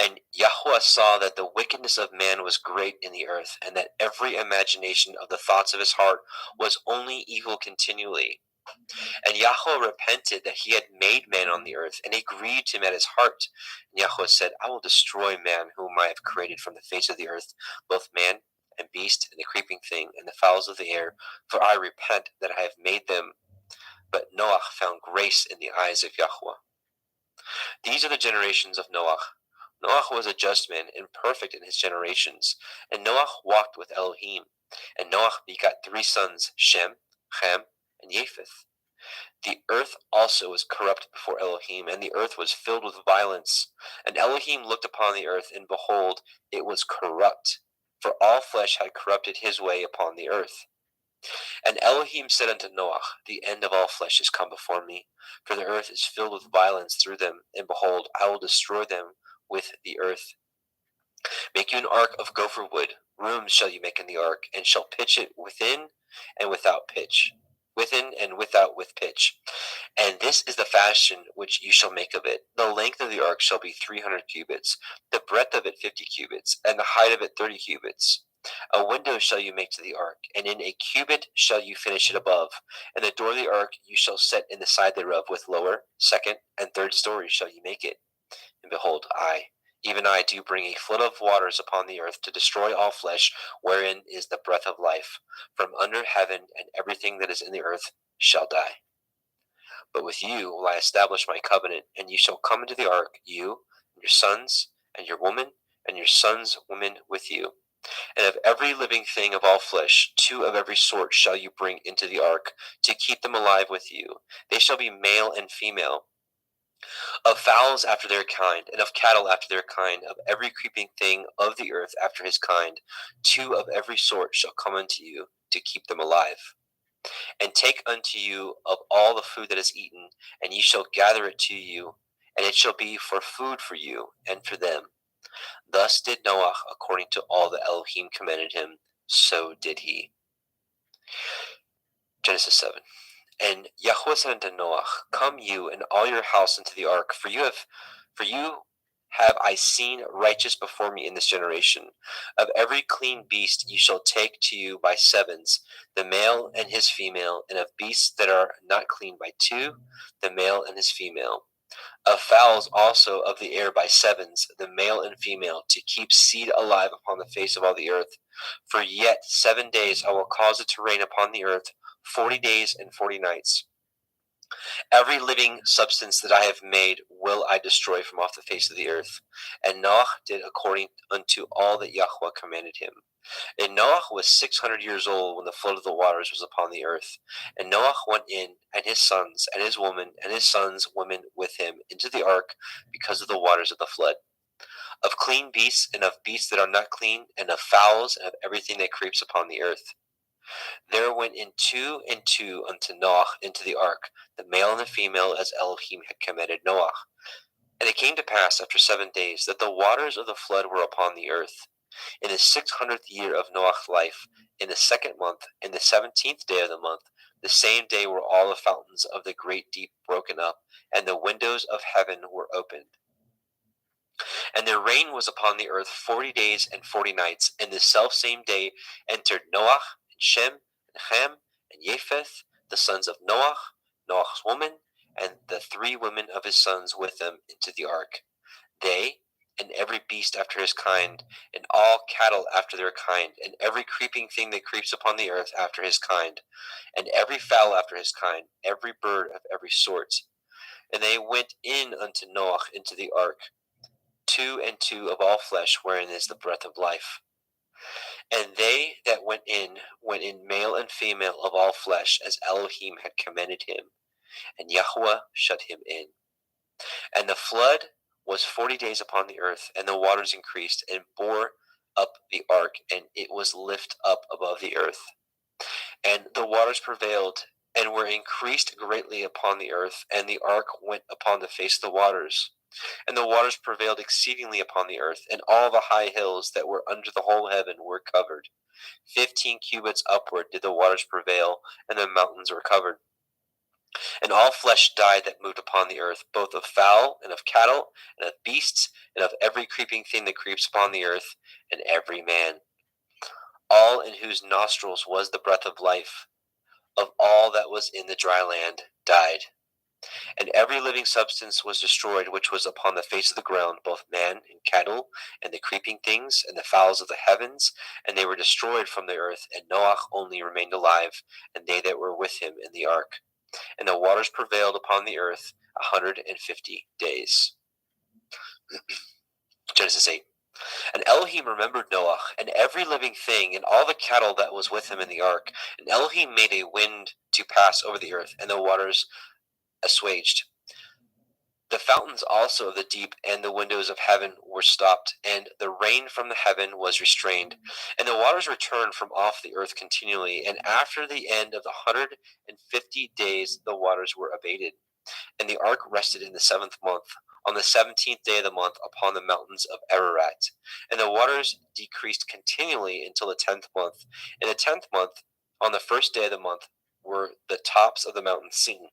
[SPEAKER 2] And Yahweh saw that the wickedness of man was great in the earth, and that every imagination of the thoughts of his heart was only evil continually. And Yahweh repented that he had made man on the earth, and it grieved him at his heart. And Yahweh said, I will destroy man whom I have created from the face of the earth, both man and beast, and the creeping thing, and the fowls of the air, for I repent that I have made them. But Noah found grace in the eyes of Yahweh. These are the generations of Noah. Noah was a just man and perfect in his generations, and Noah walked with Elohim. And Noah begot 3 sons, Shem, Ham, and Japheth. The earth also was corrupt before Elohim, and the earth was filled with violence. And Elohim looked upon the earth, and behold, it was corrupt, for all flesh had corrupted his way upon the earth. And Elohim said unto Noah, the end of all flesh is come before me, for the earth is filled with violence through them, and behold, I will destroy them with the earth. Make you an ark of gopher wood. Rooms shall you make in the ark, and shall pitch it within and without pitch. Within and without with pitch. And this is the fashion which you shall make of it. The length of the ark shall be 300 cubits, the breadth of it 50 cubits, and the height of it 30 cubits. A window shall you make to the ark, and in a cubit shall you finish it above. And the door of the ark you shall set in the side thereof, with lower, second, and third stories shall you make it. And behold, even I, do bring a flood of waters upon the earth to destroy all flesh, wherein is the breath of life. From under heaven, and everything that is in the earth shall die. But with you will I establish my covenant, and you shall come into the ark, you, and your sons, and your woman, and your sons' women with you. And of every living thing of all flesh, 2 of every sort shall you bring into the ark, to keep them alive with you. They shall be male and female. Of fowls after their kind, and of cattle after their kind, of every creeping thing of the earth after his kind, 2 of every sort shall come unto you, to keep them alive. And take unto you of all the food that is eaten, and ye shall gather it to you, and it shall be for food for you and for them. Thus did Noah according to all that Elohim commanded him, so did he. Genesis 7. And Yahweh said unto Noah, Come you and all your house into the ark, for you have I seen righteous before me in this generation. Of every clean beast you shall take to you by sevens, the male and his female, and of beasts that are not clean by 2, the male and his female. Of fowls also of the air by sevens, the male and female, to keep seed alive upon the face of all the earth. For yet 7 days I will cause it to rain upon the earth, 40 days and 40 nights. Every living substance that I have made will I destroy from off the face of the earth. And Noah did according unto all that Yahweh commanded him. And Noah was 600 years old when the flood of the waters was upon the earth. And Noah went in, and his sons, and his woman, and his sons' women with him, into the ark, because of the waters of the flood. Of clean beasts, and of beasts that are not clean, and of fowls, and of everything that creeps upon the earth. There went in 2 and 2 unto Noah into the ark, the male and the female, as Elohim had commanded Noah. And it came to pass after 7 days that the waters of the flood were upon the earth. In the 600th year of Noah's life, in the 2nd month, in the 17th day of the month, the same day were all the fountains of the great deep broken up, and the windows of heaven were opened. And the rain was upon the earth 40 days and 40 nights. And the selfsame day entered Noah, and Shem, and Ham, and Japheth, the sons of Noah, Noah's woman, and the 3 women of his sons with them, into the ark. They, and every beast after his kind, and all cattle after their kind, and every creeping thing that creeps upon the earth after his kind, and every fowl after his kind, every bird of every sort. And they went in unto Noah into the ark, 2 and 2 of all flesh, wherein is the breath of life. And they that went in male and female of all flesh, as Elohim had commanded him, and Yahweh shut him in. And the flood was 40 days upon the earth, and the waters increased, and bore up the ark, and it was lift up above the earth. And the waters prevailed, and were increased greatly upon the earth, and the ark went upon the face of the waters. And the waters prevailed exceedingly upon the earth, and all the high hills that were under the whole heaven were covered. 15 cubits upward did the waters prevail, and the mountains were covered. And all flesh died that moved upon the earth, both of fowl, and of cattle, and of beasts, and of every creeping thing that creeps upon the earth, and every man. All in whose nostrils was the breath of life, of all that was in the dry land, died. And every living substance was destroyed which was upon the face of the ground, both man and cattle, and the creeping things, and the fowls of the heavens, and they were destroyed from the earth, and Noah only remained alive, and they that were with him in the ark. And the waters prevailed upon the earth 150 days. Genesis 8. And Elohim remembered Noah, and every living thing, and all the cattle that was with him in the ark. And Elohim made a wind to pass over the earth, and the waters assuaged. The fountains also of the deep and the windows of heaven were stopped, and the rain from the heaven was restrained. And the waters returned from off the earth continually, and after the end of the 150 days the waters were abated. And the ark rested in the 7th month, on the 17th day of the month, upon the mountains of Ararat. And the waters decreased continually until the 10th month. In the 10th month, on the 1st day of the month, were the tops of the mountains seen.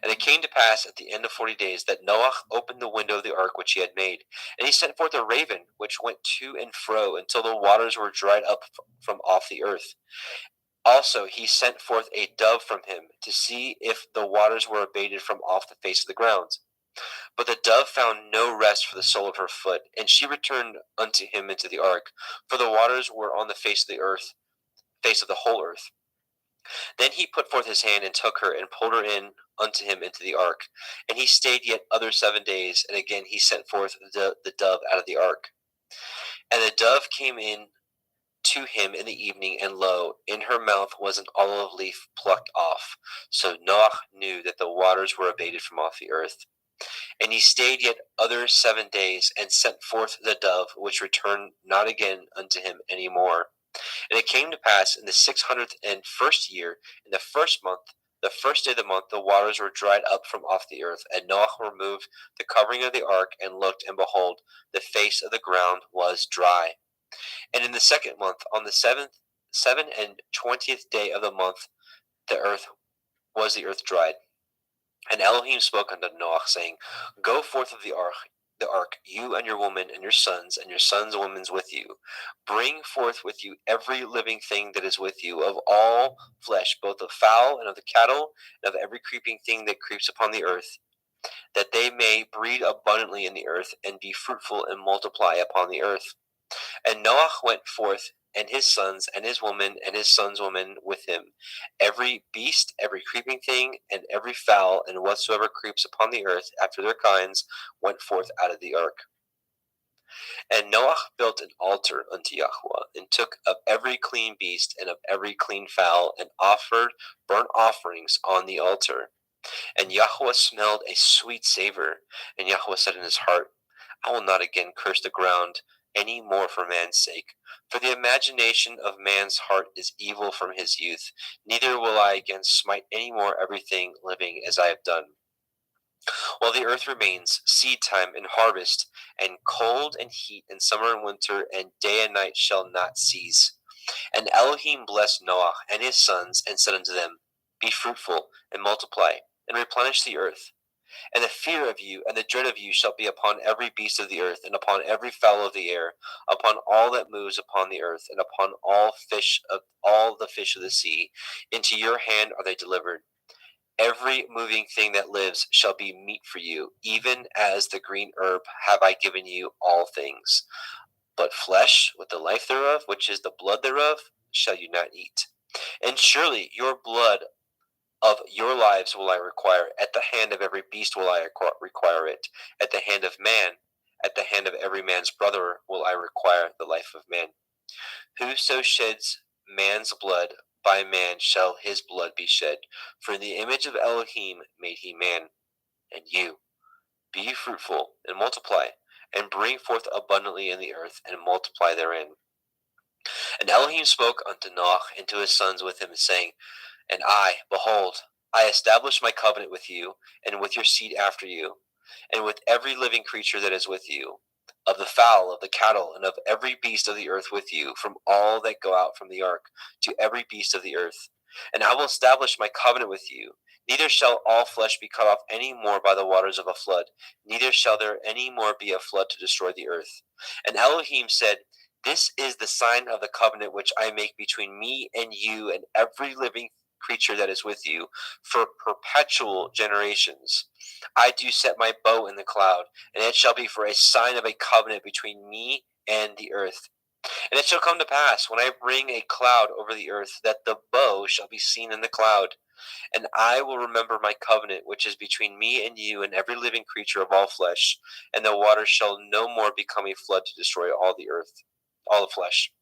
[SPEAKER 2] And it came to pass at the end of 40 days that Noah opened the window of the ark which he had made, and he sent forth a raven, which went to and fro until the waters were dried up from off the earth. Also he sent forth a dove from him, to see if the waters were abated from off the face of the ground. But the dove found no rest for the sole of her foot, and she returned unto him into the ark, for the waters were on the face of the earth, face of the whole earth. Then he put forth his hand and took her, and pulled her in unto him into the ark. And he stayed yet other 7 days, and again he sent forth the dove out of the ark. And the dove came in to him in the evening, and lo, in her mouth was an olive leaf plucked off. So Noah knew that the waters were abated from off the earth. And he stayed yet other 7 days, and sent forth the dove, which returned not again unto him any more. And it came to pass in the 601st year, in the 1st month, the 1st day of the month, the waters were dried up from off the earth. And Noah removed the covering of the ark, and looked, and behold, the face of the ground was dry. And in the 2nd month, on the 27th day of the month, the earth dried. And Elohim spoke unto Noah, saying, Go forth of the ark, you and your woman, and your sons women with you. Bring forth with you every living thing that is with you, of all flesh, both of fowl and of the cattle, and of every creeping thing that creeps upon the earth, that they may breed abundantly in the earth, and be fruitful and multiply upon the earth. And Noah went forth, and his sons, and his woman, and his sons' women with him. Every beast, every creeping thing, and every fowl, and whatsoever creeps upon the earth after their kinds, went forth out of the ark. And Noah built an altar unto Yahweh, and took of every clean beast, and of every clean fowl, and offered burnt offerings on the altar. And Yahweh smelled a sweet savor. And Yahweh said in his heart, I will not again curse the ground any more for man's sake. For the imagination of man's heart is evil from his youth. Neither will I again smite any more everything living as I have done. While the earth remains, seed time and harvest, and cold and heat, and summer and winter, and day and night shall not cease. And Elohim blessed Noah and his sons, and said unto them, Be fruitful, and multiply, and replenish the earth. And the fear of you and the dread of you shall be upon every beast of the earth, and upon every fowl of the air, upon all that moves upon the earth, and upon all the fish of the sea. Into your hand are they delivered. Every moving thing that lives shall be meat for you, even as the green herb have I given you all things. But flesh with the life thereof, which is the blood thereof, shall you not eat. And surely your blood of your lives will I require. At the hand of every beast will I require it. At the hand of man, at the hand of every man's brother will I require the life of man. Whoso sheds man's blood, by man shall his blood be shed. For in the image of Elohim made he man. And you, be ye fruitful, and multiply, and bring forth abundantly in the earth, and multiply therein. And Elohim spoke unto Noah and to his sons with him, saying, And I, behold, I establish my covenant with you, and with your seed after you, and with every living creature that is with you, of the fowl, of the cattle, and of every beast of the earth with you, from all that go out from the ark, to every beast of the earth. And I will establish my covenant with you. Neither shall all flesh be cut off any more by the waters of a flood, neither shall there any more be a flood to destroy the earth. And Elohim said, This is the sign of the covenant which I make between me and you and every living creature that is with you for perpetual generations. I do set my bow in the cloud, and it shall be for a sign of a covenant between me and the earth. And it shall come to pass, when I bring a cloud over the earth, that the bow shall be seen in the cloud. And I will remember my covenant which is between me and you and every living creature of all flesh, and the water shall no more become a flood to destroy all the earth, all the flesh.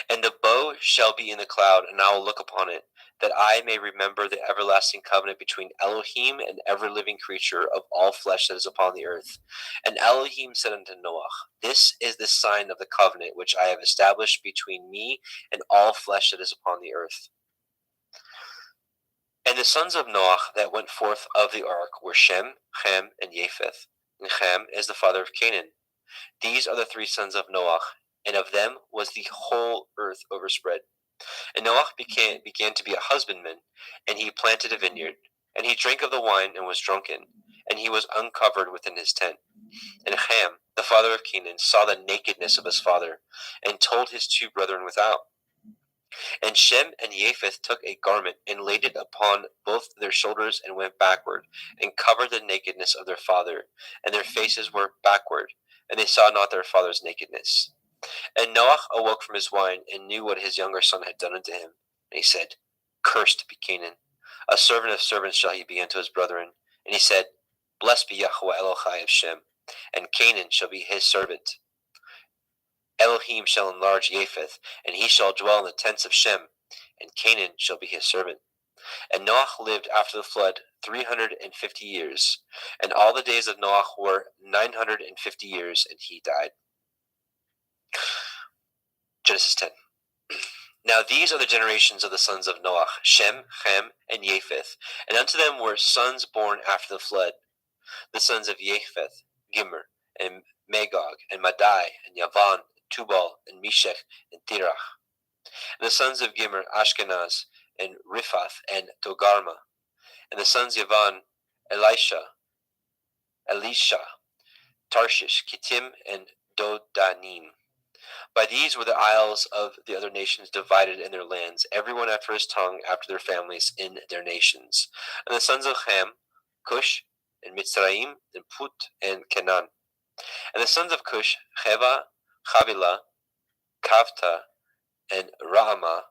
[SPEAKER 2] And the bow shall be in the cloud, and I will look upon it, that I may remember the everlasting covenant between Elohim and every living creature of all flesh that is upon the earth. And Elohim said unto Noah, This is the sign of the covenant which I have established between me and all flesh that is upon the earth. And the sons of Noah that went forth of the ark were Shem, Ham, and Japheth. And Ham is the father of Canaan. These are the three sons of Noah, and of them was the whole earth overspread. And Noah began to be a husbandman, and he planted a vineyard. And he drank of the wine and was drunken, and he was uncovered within his tent. And Ham, the father of Canaan, saw the nakedness of his father, and told his two brethren without. And Shem and Japheth took a garment, and laid it upon both their shoulders, and went backward, and covered the nakedness of their father, and their faces were backward, and they saw not their father's nakedness. And Noah awoke from his wine, and knew what his younger son had done unto him. And he said, Cursed be Canaan, a servant of servants shall he be unto his brethren. And he said, Blessed be Yahweh Elohai of Shem, and Canaan shall be his servant. Elohim shall enlarge Japheth, and he shall dwell in the tents of Shem, and Canaan shall be his servant. And Noah lived after the flood 350 years, and all the days of Noah were 950 years, and he died. Genesis 10. Now these are the generations of the sons of Noah, Shem, Ham, and Japheth, and unto them were sons born after the flood. The sons of Japheth, Gimmer, and Magog, and Madai, and Yavan, and Tubal, and Meshech, and Tirach. And the sons of Gimmer, Ashkenaz, and Riphath, and Togarma. And the sons of Yavan, Elisha, Tarshish, Kittim, and Dodanim. By these were the isles of the other nations divided in their lands, every one after his tongue, after their families, in their nations. And the sons of Ham, Cush, and Mitzrayim, and Put, and Canaan. And the sons of Cush, Heva, Havilah, Kavta, and Raamah,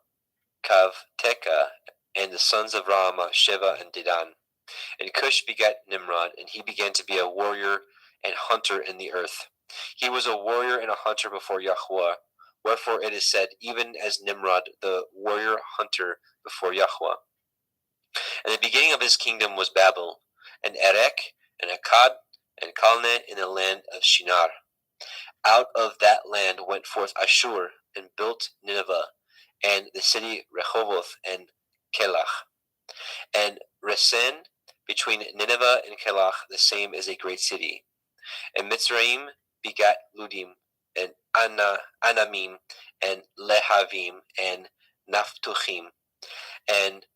[SPEAKER 2] Kavteka. And the sons of Raamah, Sheva, and Dedan. And Cush begat Nimrod, and he began to be a warrior and hunter in the earth. He was a warrior and a hunter before Yahweh. Wherefore it is said, even as Nimrod, the warrior hunter before Yahweh. And the beginning of his kingdom was Babel, and Erech, and Akkad, and Calneh in the land of Shinar. Out of that land went forth Ashur, and built Nineveh, and the city Rehoboth, and Kelach. And Resen, between Nineveh and Kelach, the same is a great city. And Mitzrayim begat Ludim, and Anamim, and Lehavim, and Naphtuchim, and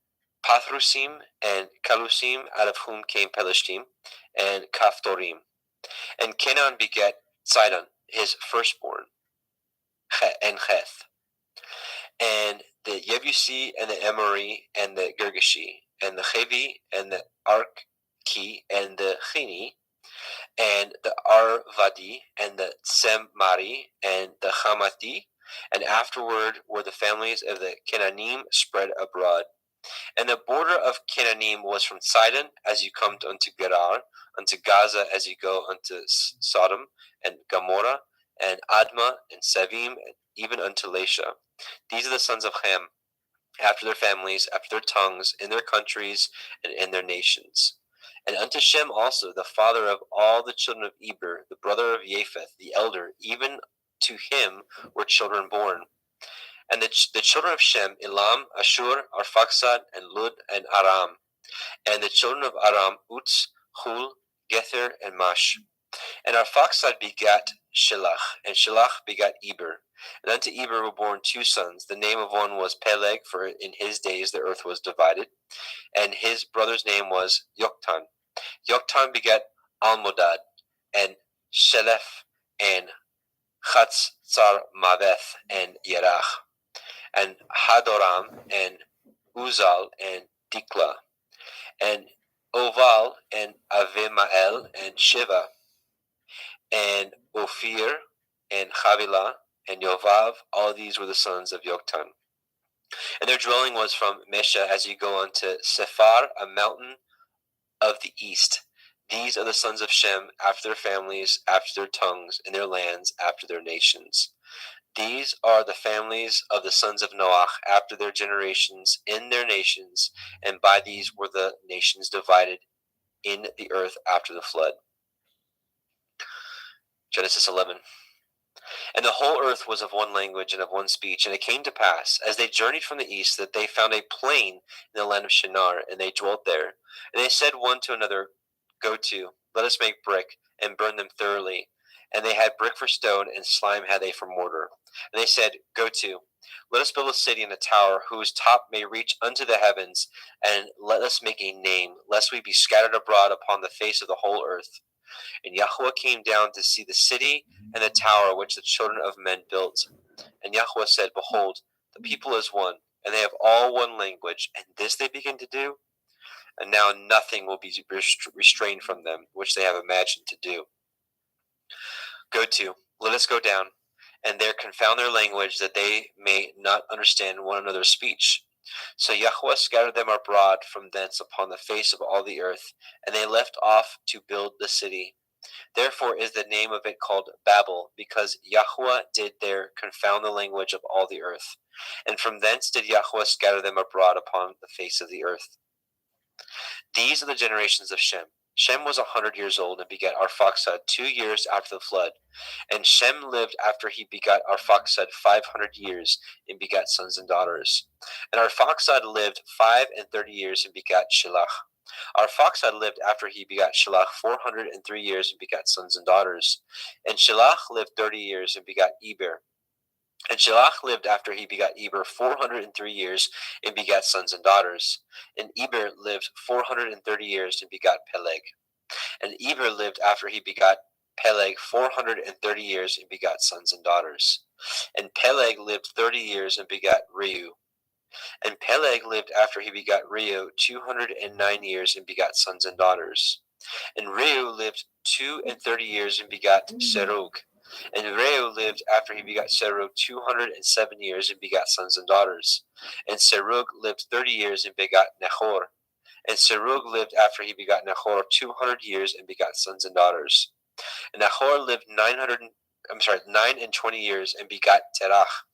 [SPEAKER 2] Pathrusim, and Kalusim, out of whom came Pelishtim, and Kaphtorim. And Canaan begat Sidon, his firstborn, and Heth, and the Yebusi, and the Amori, and the Girgashi, and the Chevi, and the Arki, and the Chini, and the Arvadi, and the Tsemari, and the Hamati. And afterward were the families of the Canaanim spread abroad. And the border of Canaanim was from Sidon, as you come unto Gerar, unto Gaza, as you go unto Sodom, and Gomorrah, and Admah, and Sevim, and even unto Lasha. These are the sons of Ham, after their families, after their tongues, in their countries, and in their nations. And unto Shem also, the father of all the children of Eber, the brother of Japheth, the elder, even to him were children born. And the children of Shem, Elam, Ashur, Arphaxad, and Lud, and Aram. And the children of Aram, Uts, Hul, Gether, and Mash. And Arphaxad begat Shelach, and Shelach begat Eber. And unto Eber were born two sons. The name of one was Peleg, for in his days the earth was divided. And his brother's name was Yoktan. Yoktan begat Almodad, and Shelef, and Chatzar Maveth, and Yerach, and Hadoram, and Uzal, and Dikla, and Oval, and Avimael, and Shiva, and Ophir, and Havilah, and Yovav. All these were the sons of Yoktan. And their dwelling was from Mesha, as you go unto Sephar, a mountain of the east. These are the sons of Shem, after their families, after their tongues, in their lands, after their nations. These are the families of the sons of Noah, after their generations, in their nations, and by these were the nations divided in the earth after the flood. Genesis 11. And the whole earth was of one language and of one speech. And it came to pass, as they journeyed from the east, that they found a plain in the land of Shinar, and they dwelt there. And they said one to another, Go to, let us make brick, and burn them thoroughly. And they had brick for stone, and slime had they for mortar. And they said, Go to, let us build a city and a tower, whose top may reach unto the heavens, and let us make a name, lest we be scattered abroad upon the face of the whole earth. And Yahweh came down to see the city and the tower which the children of men built. And Yahweh said, Behold, the people is one, and they have all one language, and this they begin to do. And now nothing will be restrained from them, which they have imagined to do. Go to, let us go down, and there confound their language, that they may not understand one another's speech. So Yahweh scattered them abroad from thence upon the face of all the earth, and they left off to build the city. Therefore is the name of it called Babel, because Yahweh did there confound the language of all the earth. And from thence did Yahweh scatter them abroad upon the face of the earth. These are the generations of Shem. Shem was 100 years old and begat Arphaxad 2 years after the flood. And Shem lived after he begat Arphaxad 500 years and begat sons and daughters. And Arphaxad lived 35 years and begat Shelah. Arphaxad lived after he begat Shelah 403 years and begat sons and daughters. And Shelah lived 30 years and begat Eber. And Shelah lived after he begat Eber 403 years and begat sons and daughters. And Eber lived 430 years and begat Peleg. And Eber lived after he begat Peleg 430 years and begat sons and daughters. And Peleg lived 30 years and begat Reu. And Peleg lived after he begat Reu 209 years and begat sons and daughters. And Reu lived 32 years and begat Serug. And Reu lived after he begat Serug 207 years and begat sons and daughters. And Serug lived 30 years and begat Nahor. And Serug lived after he begat Nahor 200 years and begat sons and daughters. And Nahor lived 920 years and begat Terach.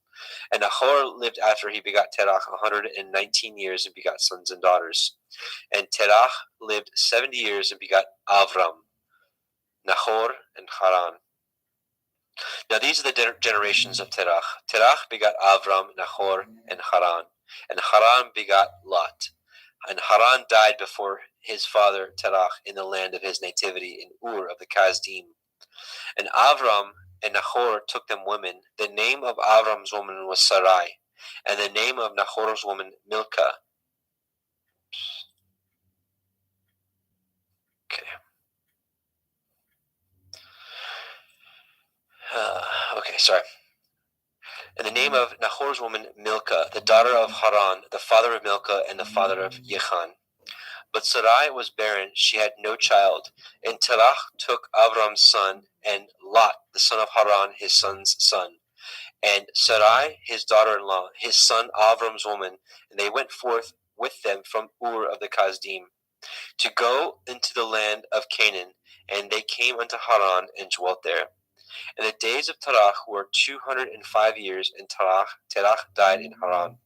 [SPEAKER 2] And Nahor lived after he begat Terach 119 years and begat sons and daughters. And Terach lived 70 years and begat Avram, Nahor, and Haran. Now these are the generations of Terach. Terach begat Avram, Nahor, and Haran. And Haran begat Lot. And Haran died before his father Terach in the land of his nativity in Ur of the Kasdim. And Avram and Nahor took them women. The name of Avram's woman was Sarai, and the name of Nahor's woman Milcah. Okay. And the name of Nahor's woman Milcah, the daughter of Haran, the father of Milcah, and the father of Yechan. But Sarai was barren; she had no child. And Terach took Avram's son, and Lot, the son of Haran, his son's son, and Sarai, his daughter-in-law, his son Avram's woman, and they went forth with them from Ur of the Kasdim, to go into the land of Canaan, and they came unto Haran and dwelt there. And the days of Terach were 205 years, and Terach died in Haran.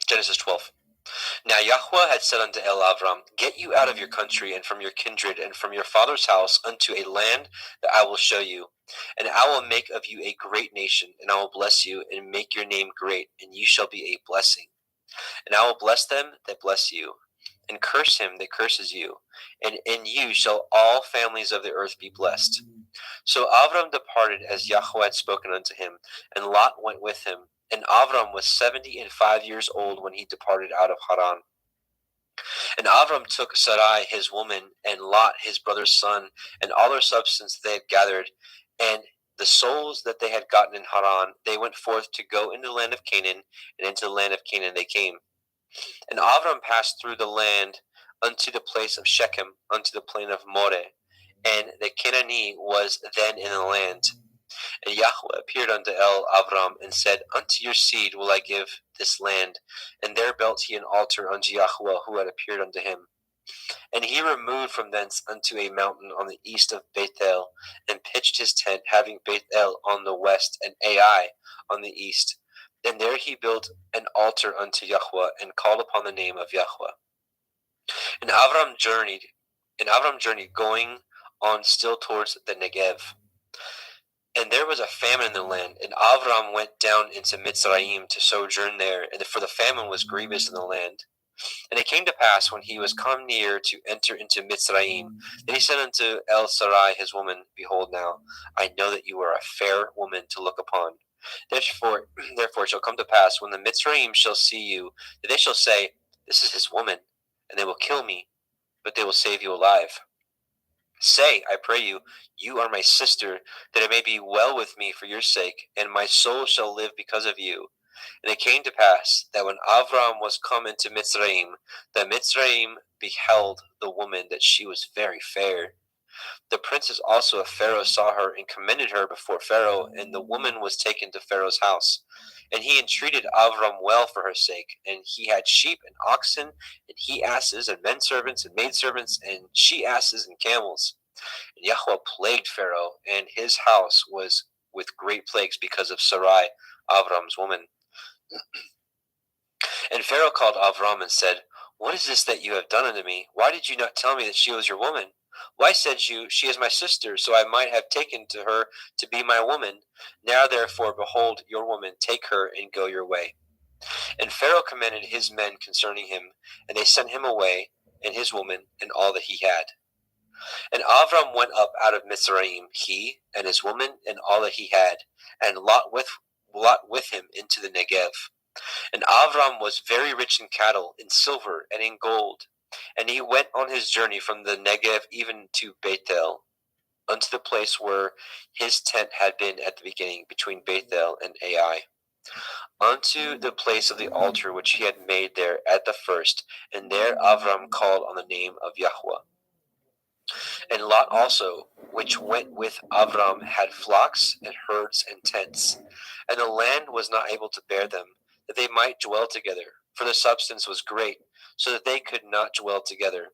[SPEAKER 2] Genesis 12. Now Yahweh had said unto Avram, Get you out of your country, and from your kindred, and from your father's house, unto a land that I will show you. And I will make of you a great nation, and I will bless you, and make your name great, and you shall be a blessing. And I will bless them that bless you, and curse him that curses you. And in you shall all families of the earth be blessed. So Avram departed as Yahweh had spoken unto him, and Lot went with him. And Avram was 75 years old when he departed out of Haran. And Avram took Sarai his woman, and Lot his brother's son, and all their substance they had gathered, and the souls that they had gotten in Haran. They went forth to go into the land of Canaan, and into the land of Canaan they came. And Avram passed through the land unto the place of Shechem, unto the plain of Moreh, and the Canaanite was then in the land. And Yahweh appeared unto Avram, and said, Unto your seed will I give this land. And there built he an altar unto Yahweh, who had appeared unto him. And he removed from thence unto a mountain on the east of Bethel, and pitched his tent, having Bethel on the west, and Ai on the east. And there he built an altar unto Yahweh, and called upon the name of Yahweh. And Avram journeyed going on still towards the Negev. And there was a famine in the land, and Avram went down into Mitzrayim to sojourn there, and for the famine was grievous in the land. And it came to pass, when he was come near to enter into Mitzrayim, that he said unto El Sarai his woman, Behold now, I know that you are a fair woman to look upon. Therefore it shall come to pass, when the Mitzrayim shall see you, that they shall say, This is his woman, and they will kill me, but they will save you alive. Say, I pray you, you are my sister, that it may be well with me for your sake, and my soul shall live because of you. And it came to pass that when Avram was come into Mitzrayim, that Mitzrayim beheld the woman, that she was very fair. The princes also of Pharaoh saw her, and commended her before Pharaoh, and the woman was taken to Pharaoh's house. And he entreated Avram well for her sake, and he had sheep and oxen, and he asses, and men servants, and maidservants, and she asses, and camels. And Yahweh plagued Pharaoh, and his house was with great plagues because of Sarai, Avram's woman. And Pharaoh called Avram and said, What is this that you have done unto me? Why did you not tell me that she was your woman? Why said you, She is my sister, so I might have taken to her to be my woman? Now therefore, behold, your woman, take her and go your way. And Pharaoh commanded his men concerning him, and they sent him away, and his woman, and all that he had. And Avram went up out of Mitzrayim, he and his woman, and all that he had, and Lot with him into the Negev. And Avram was very rich in cattle, in silver, and in gold. And he went on his journey from the Negev even to Bethel, unto the place where his tent had been at the beginning, between Bethel and Ai, unto the place of the altar which he had made there at the first. And there Avram called on the name of Yahweh. And Lot also, which went with Avram, had flocks and herds and tents. And the land was not able to bear them, that they might dwell together, for the substance was great, so that they could not dwell together.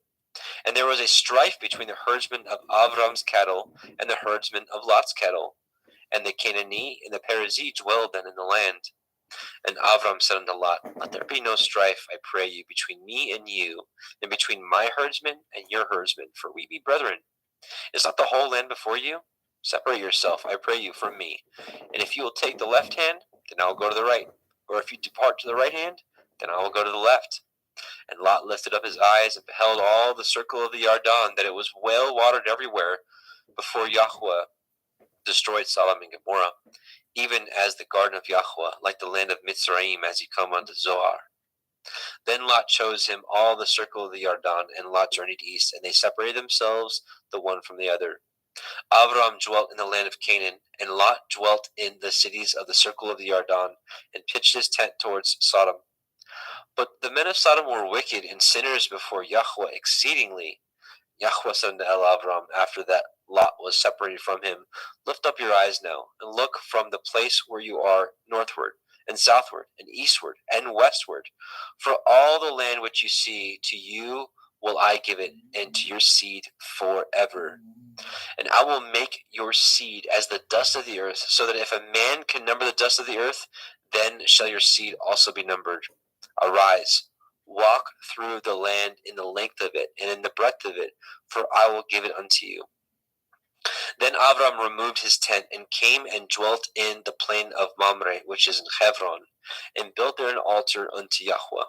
[SPEAKER 2] And there was a strife between the herdsmen of Avram's cattle and the herdsmen of Lot's cattle. And the Canaanite and the Perizzite dwelled then in the land. And Avram said unto Lot, Let there be no strife, I pray you, between me and you, and between my herdsmen and your herdsmen, for we be brethren. Is not the whole land before you? Separate yourself, I pray you, from me. And if you will take the left hand, then I will go to the right. Or if you depart to the right hand, then I will go to the left. And Lot lifted up his eyes and beheld all the circle of the Yarden, that it was well watered everywhere, before Yahweh destroyed Sodom and Gomorrah, even as the garden of Yahweh, like the land of Mitzrayim, as ye come unto Zoar. Then Lot chose him all the circle of the Yarden, and Lot journeyed east, and they separated themselves the one from the other. Avram dwelt in the land of Canaan, and Lot dwelt in the cities of the circle of the Yarden, and pitched his tent towards Sodom. But the men of Sodom were wicked and sinners before Yahweh exceedingly. Yahweh said unto Avram, after that Lot was separated from him, Lift up your eyes now, and look from the place where you are northward, and southward, and eastward, and westward. For all the land which you see, to you will I give it, and to your seed forever. And I will make your seed as the dust of the earth, so that if a man can number the dust of the earth, then shall your seed also be numbered. Arise, walk through the land in the length of it, and in the breadth of it, for I will give it unto you. Then Avram removed his tent, and came and dwelt in the plain of Mamre, which is in Hebron, and built there an altar unto Yahweh.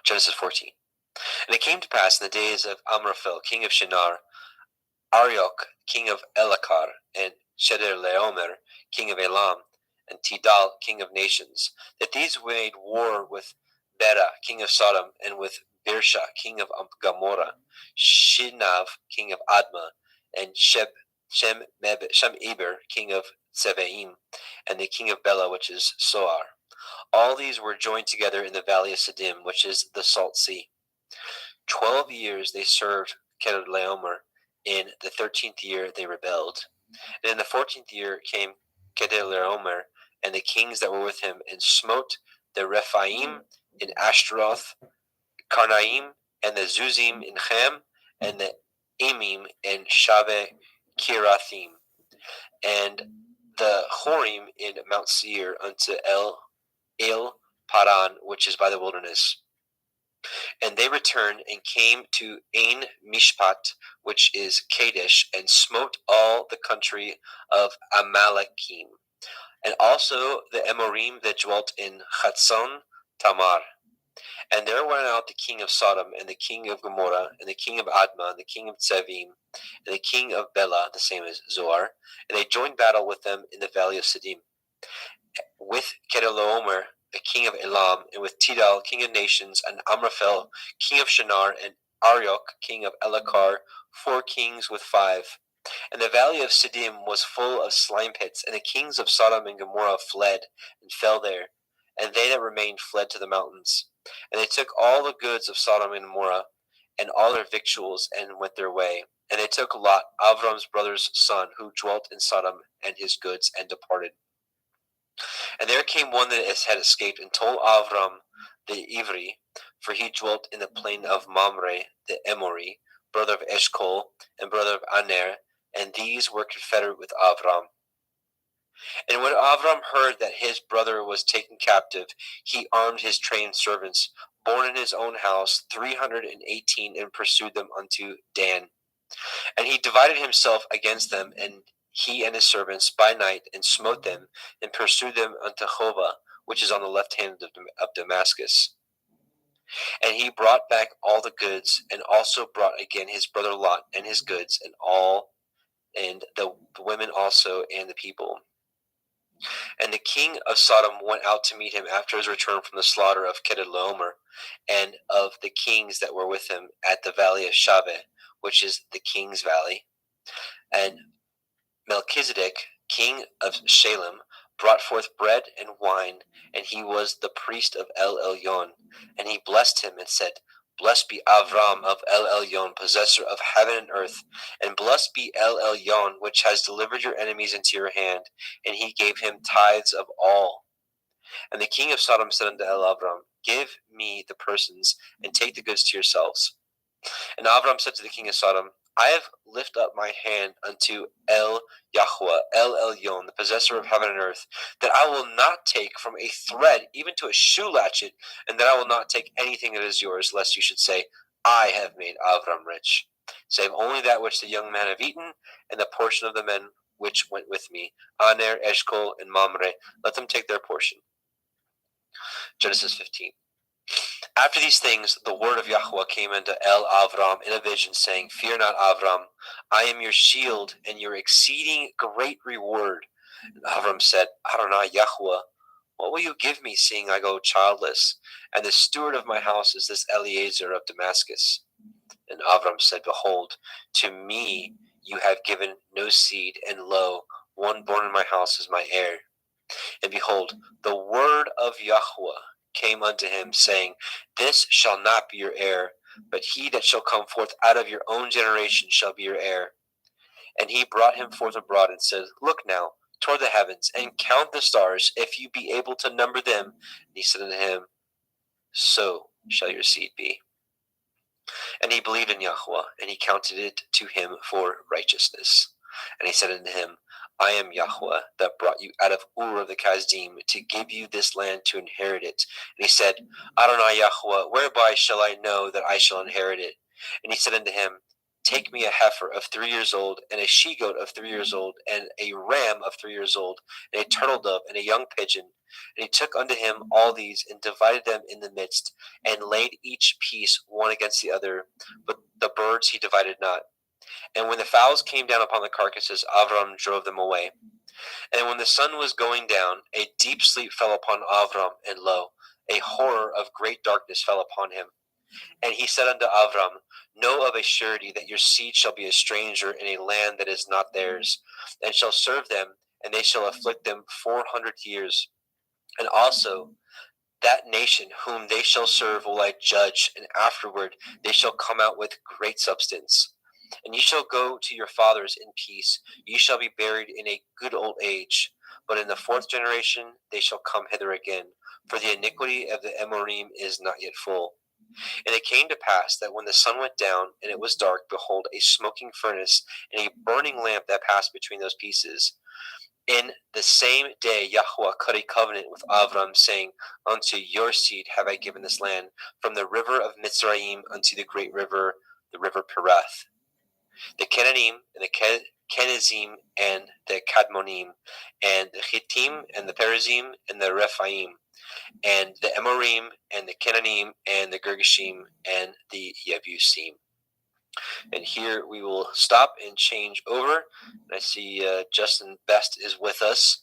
[SPEAKER 2] Genesis 14. And it came to pass in the days of Amraphel, king of Shinar, Arioch, king of Elakar, and Chedorlaomer, king of Elam, and Tidal, king of nations, that these made war with Bera, king of Sodom, and with Birsha, king of Gomorrah, Shinav, king of Admah, and Shem-Eber, king of Sevaim, and the king of Bela, which is Soar. All these were joined together in the valley of Siddim, which is the Salt Sea. 12 years they served Chedorlaomer. In the 13th year they rebelled. And in the 14th year came Chedorlaomer and the kings that were with him, and smote the Rephaim in Ashtaroth, Karnaim, and the Zuzim in Ham, and the Emim in Shave Kirathim, and the Horim in Mount Seir unto El Paran, which is by the wilderness. And they returned and came to Ain Mishpat, which is Kadesh, and smote all the country of Amalekim, and also the Amorim that dwelt in Chatzon Tamar. And there went out the king of Sodom, and the king of Gomorrah, and the king of Admah, and the king of Zevim, and the king of Bela, the same as Zoar, and they joined battle with them in the valley of Siddim, with Kedorlaomer, the king of Elam, and with Tidal, king of nations, and Amraphel, king of Shinar, and Arioch, king of Elakar, 4 kings with 5. And the valley of Siddim was full of slime pits, and the kings of Sodom and Gomorrah fled and fell there, and they that remained fled to the mountains. And they took all the goods of Sodom and Gomorrah, and all their victuals, and went their way. And they took Lot, Avram's brother's son, who dwelt in Sodom, and his goods, and departed. And there came one that had escaped, and told Avram the Ivri, for he dwelt in the plain of Mamre the Emori, brother of Eshcol, and brother of Aner, and these were confederate with Avram. And when Avram heard that his brother was taken captive, he armed his trained servants, born in his own house, 318, and pursued them unto Dan. And he divided himself against them, and he and his servants by night, and smote them, and pursued them unto Hova, which is on the left hand of Damascus. And he brought back all the goods, and also brought again his brother Lot and his goods, and all, and the women also, and the people. And the king of Sodom went out to meet him after his return from the slaughter of Kedorlaomer, and of the kings that were with him at the valley of Shaveh, which is the king's valley. And Melchizedek, king of Shalem, brought forth bread and wine, and he was the priest of El Elyon. And he blessed him and said, Blessed be Avram of El Elyon, possessor of heaven and earth, and blessed be El Elyon, which has delivered your enemies into your hand. And he gave him tithes of all. And the king of Sodom said unto El Avram, Give me the persons, and take the goods to yourselves. And Avram said to the king of Sodom, I have lifted up my hand unto El Yahweh, El Elyon, the possessor of heaven and earth, that I will not take from a thread even to a shoe latchet, and that I will not take anything that is yours, lest you should say, I have made Avram rich, save only that which the young men have eaten, and the portion of the men which went with me, Aner, Eshcol, and Mamre, let them take their portion. Genesis 15. After these things, the word of Yahweh came unto El Avram in a vision, saying, Fear not, Avram, I am your shield and your exceeding great reward. And Avram said, Adonai Yahweh, what will you give me, seeing I go childless? And the steward of my house is this Eliezer of Damascus. And Avram said, Behold, to me you have given no seed, and lo, one born in my house is my heir. And behold, the word of Yahweh came unto him, saying, This shall not be your heir, but he that shall come forth out of your own generation shall be your heir. And he brought him forth abroad, and said, Look now toward the heavens, and count the stars, if you be able to number them. And he said unto him, So shall your seed be. And he believed in Yahweh, and he counted it to him for righteousness. And he said unto him, I am Yahweh, that brought you out of Ur of the Kasdim, to give you this land to inherit it. And he said, Adonai Yahweh, whereby shall I know that I shall inherit it? And he said unto him, Take me a heifer of 3 years old, and a she-goat of 3 years old, and a ram of 3 years old, and a turtle dove, and a young pigeon. And he took unto him all these, and divided them in the midst, and laid each piece one against the other, but the birds he divided not. And when the fowls came down upon the carcasses, Avram drove them away. And when the sun was going down, a deep sleep fell upon Avram, and lo, a horror of great darkness fell upon him. And he said unto Avram, Know of a surety that your seed shall be a stranger in a land that is not theirs, and shall serve them, and they shall afflict them 400 years. And also that nation whom they shall serve will I judge, and afterward they shall come out with great substance. And ye shall go to your fathers in peace. Ye shall be buried in a good old age. But in the 4th generation they shall come hither again, for the iniquity of the Amorim is not yet full. And it came to pass that when the sun went down, and it was dark, behold, a smoking furnace, and a burning lamp that passed between those pieces. In the same day Yahweh cut a covenant with Avram, saying, Unto your seed have I given this land, from the river of Mitzrayim unto the great river, the river Perath. The Cananim and the Kenizim and the Kadmonim, and the Hittim and the Perizim and the Rephaim, and the Amorim and the Cananim and the Girgashim and the Yebusim. And here we will stop and change over. And I see Justin Best is with us.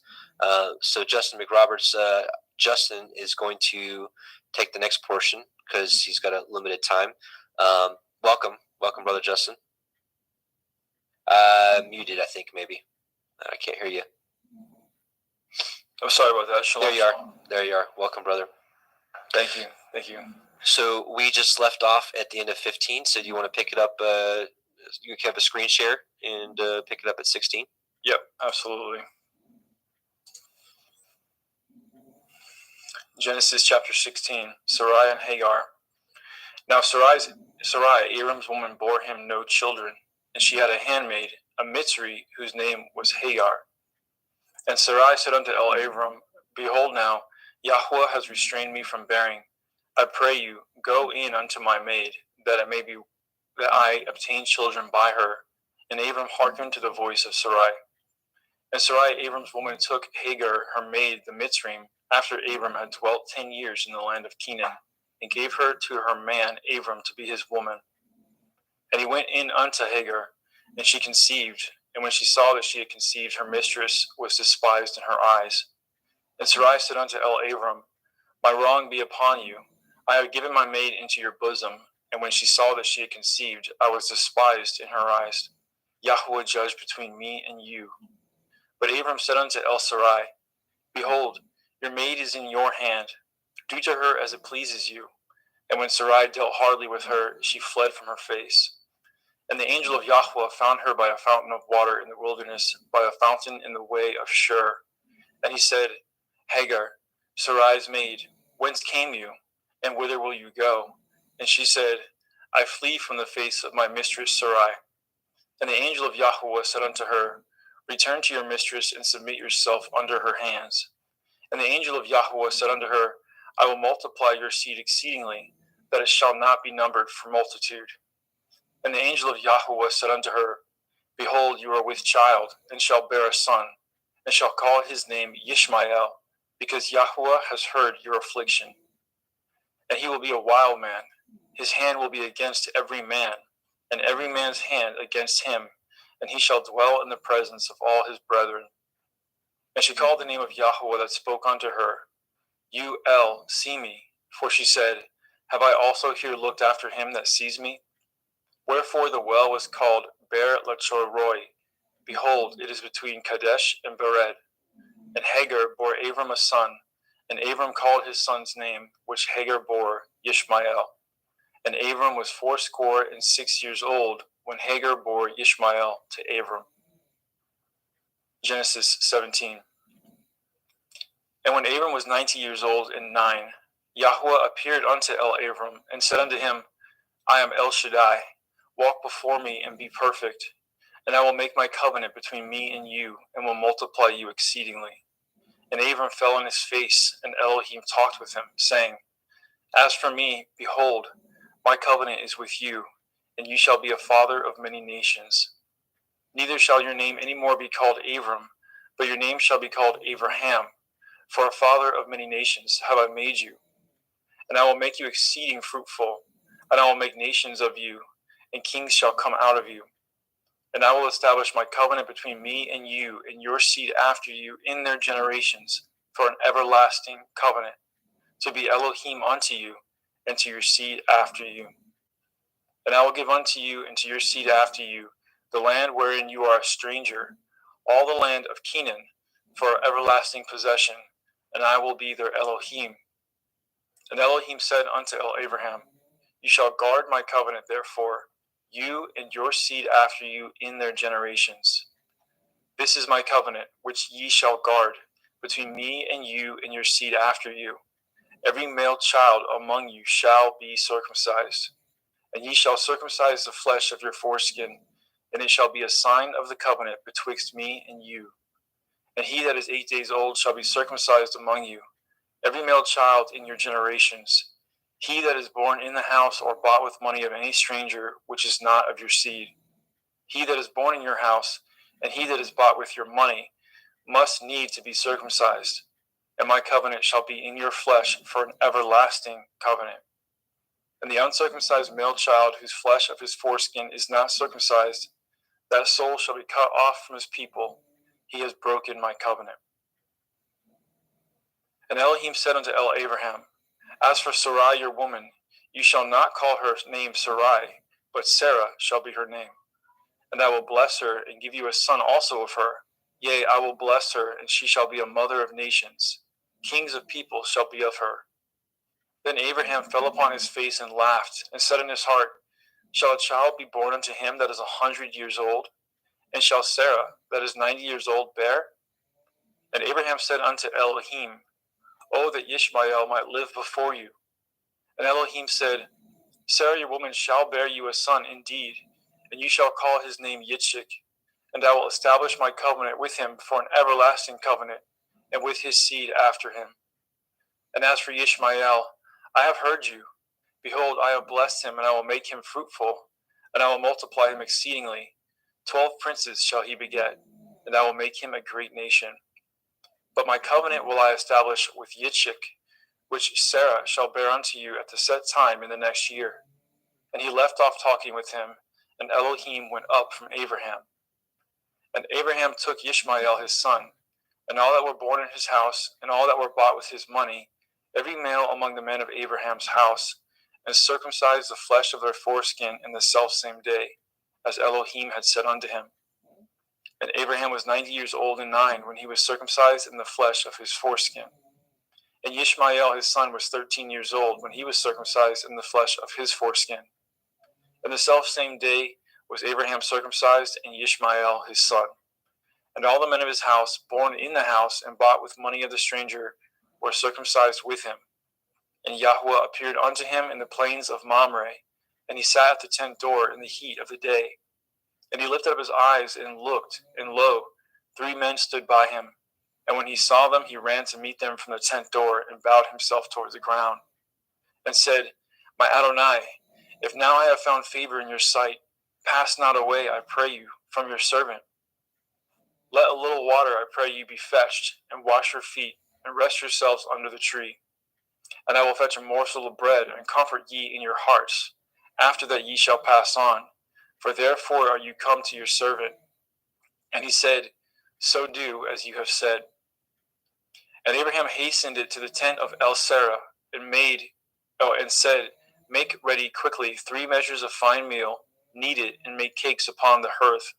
[SPEAKER 2] So Justin McRoberts, Justin is going to take the next portion because he's got a limited time. Welcome, Brother Justin. Muted, I think, maybe. I can't hear you.
[SPEAKER 4] I'm sorry about that. Shalom.
[SPEAKER 2] There you are. Welcome, brother.
[SPEAKER 4] Thank you.
[SPEAKER 2] So we just left off at the end of 15. So do you want to pick it up? You can have a screen share and pick it up at 16.
[SPEAKER 4] Yep, absolutely. Genesis chapter 16, Sarai and Hagar. Now Sarai, Abram's woman, bore him no children, and she had a handmaid, a Mitzri, whose name was Hagar. And Sarai said unto Abram, Behold now, Yahweh has restrained me from bearing. I pray you, go in unto my maid, that I obtain children by her. And Abram hearkened to the voice of Sarai. And Sarai, Abram's woman, took Hagar, her maid, the Mitzrayim, after Abram had dwelt 10 years in the land of Canaan, and gave her to her man Abram to be his woman. And he went in unto Hagar, and she conceived. And when she saw that she had conceived, her mistress was despised in her eyes. And Sarai said unto Abram, My wrong be upon you. I have given my maid into your bosom. And when she saw that she had conceived, I was despised in her eyes. Yahweh judge between me and you. But Abram said unto Sarai, Behold, your maid is in your hand. Do to her as it pleases you. And when Sarai dealt hardly with her, she fled from her face. And the angel of Yahweh found her by a fountain of water in the wilderness, by a fountain in the way of Shur. And he said, Hagar, Sarai's maid, whence came you, and whither will you go? And she said, I flee from the face of my mistress Sarai. And the angel of Yahweh said unto her, Return to your mistress, and submit yourself under her hands. And the angel of Yahweh said unto her, I will multiply your seed exceedingly, that it shall not be numbered for multitude. And the angel of Yahweh said unto her, Behold, you are with child, and shall bear a son, and shall call his name Yishmael, because Yahweh has heard your affliction. And he will be a wild man. His hand will be against every man, and every man's hand against him, and he shall dwell in the presence of all his brethren. And she called the name of Yahweh that spoke unto her, You see me, for she said, Have I also here looked after him that sees me? Wherefore the well was called Ber Lachor Roy. Behold, it is between Kadesh and Bered. And Hagar bore Abram a son, and Abram called his son's name, which Hagar bore, Yishmael. And Abram was 86 years old when Hagar bore Yishmael to Abram. Genesis 17. And when Abram was 90 years old and 9, Yahweh appeared unto Abram, and said unto him, I am El Shaddai. Walk before me and be perfect, and I will make my covenant between me and you, and will multiply you exceedingly. And Abram fell on his face, and Elohim talked with him, saying, As for me, behold, my covenant is with you, and you shall be a father of many nations. Neither shall your name any more be called Abram, but your name shall be called Abraham, for a father of many nations have I made you. And I will make you exceeding fruitful, and I will make nations of you, and kings shall come out of you. And I will establish my covenant between me and you and your seed after you in their generations for an everlasting covenant, to be Elohim unto you and to your seed after you. And I will give unto you and to your seed after you the land wherein you are a stranger, all the land of Canaan, for an everlasting possession, and I will be their Elohim. And Elohim said unto Abraham, You shall guard my covenant, therefore, you and your seed after you in their generations. This is my covenant, which ye shall guard, between me and you and your seed after you. Every male child among you shall be circumcised, and ye shall circumcise the flesh of your foreskin, and it shall be a sign of the covenant betwixt me and you. And he that is 8 days old shall be circumcised among you, every male child in your generations. He that is born in the house or bought with money of any stranger, which is not of your seed. He that is born in your house, and he that is bought with your money, must need to be circumcised. And my covenant shall be in your flesh for an everlasting covenant. And the uncircumcised male child, whose flesh of his foreskin is not circumcised, that soul shall be cut off from his people. He has broken my covenant. And Elohim said unto Abraham, As for Sarai your woman, you shall not call her name Sarai, but Sarah shall be her name. And I will bless her, and give you a son also of her. Yea, I will bless her, and she shall be a mother of nations. Kings of people shall be of her. Then Abraham fell upon his face and laughed, and said in his heart, Shall a child be born unto him that is 100 years old? And shall Sarah, that is 90 years old, bear? And Abraham said unto Elohim, Oh, that Ishmael might live before you. And Elohim said, Sarah your woman shall bear you a son indeed, and you shall call his name Yitzchak, and I will establish my covenant with him for an everlasting covenant, and with his seed after him. And as for Ishmael, I have heard you. Behold, I have blessed him, and I will make him fruitful, and I will multiply him exceedingly. 12 princes shall he beget, and I will make him a great nation. But my covenant will I establish with Yitzchak, which Sarah shall bear unto you at the set time in the next year. And he left off talking with him, and Elohim went up from Abraham. And Abraham took Ishmael his son, and all that were born in his house, and all that were bought with his money, every male among the men of Abraham's house, and circumcised the flesh of their foreskin in the selfsame day, as Elohim had said unto him. And Abraham was 90 years old and 9 when he was circumcised in the flesh of his foreskin. And Ishmael his son was 13 years old when he was circumcised in the flesh of his foreskin. And the selfsame day was Abraham circumcised, and Ishmael his son. And all the men of his house, born in the house and bought with money of the stranger, were circumcised with him. And Yahweh appeared unto him in the plains of Mamre, and he sat at the tent door in the heat of the day. And he lifted up his eyes and looked, and lo, 3 men stood by him. And when he saw them, he ran to meet them from the tent door, and bowed himself towards the ground, and said, My Adonai, if now I have found favor in your sight, pass not away, I pray you, from your servant. Let a little water, I pray you, be fetched, and wash your feet, and rest yourselves under the tree. And I will fetch a morsel of bread, and comfort ye in your hearts. After that ye shall pass on, for therefore are you come to your servant. And he said, So do as you have said. And Abraham hastened it to the tent of El-Sarah, and said, Make ready quickly 3 measures of fine meal, knead it, and make cakes upon the hearth.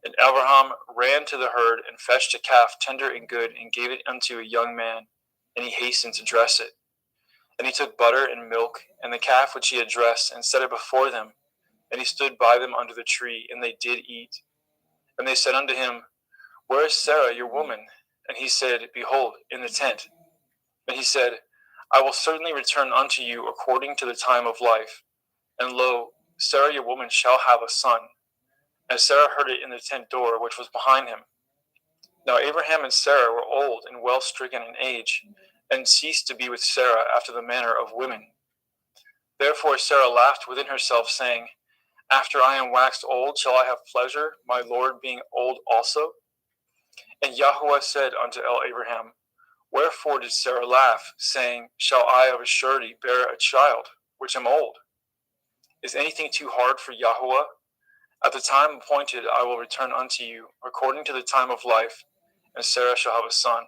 [SPEAKER 4] And Abraham ran to the herd, and fetched a calf tender and good, and gave it unto a young man, and he hastened to dress it. And he took butter and milk, and the calf which he had dressed, and set it before them. And he stood by them under the tree, and they did eat. And they said unto him, Where is Sarah your woman? And he said, Behold, in the tent. And he said, I will certainly return unto you according to the time of life. And lo, Sarah your woman shall have a son. And Sarah heard it in the tent door which was behind him. Now Abraham and Sarah were old and well stricken in age, and ceased to be with Sarah after the manner of women. Therefore Sarah laughed within herself, saying, After I am waxed old, shall I have pleasure, my Lord being old also? And Yahweh said unto Abraham, Wherefore did Sarah laugh, saying, Shall I of a surety bear a child, which am old? Is anything too hard for Yahweh? At the time appointed I will return unto you, according to the time of life, and Sarah shall have a son.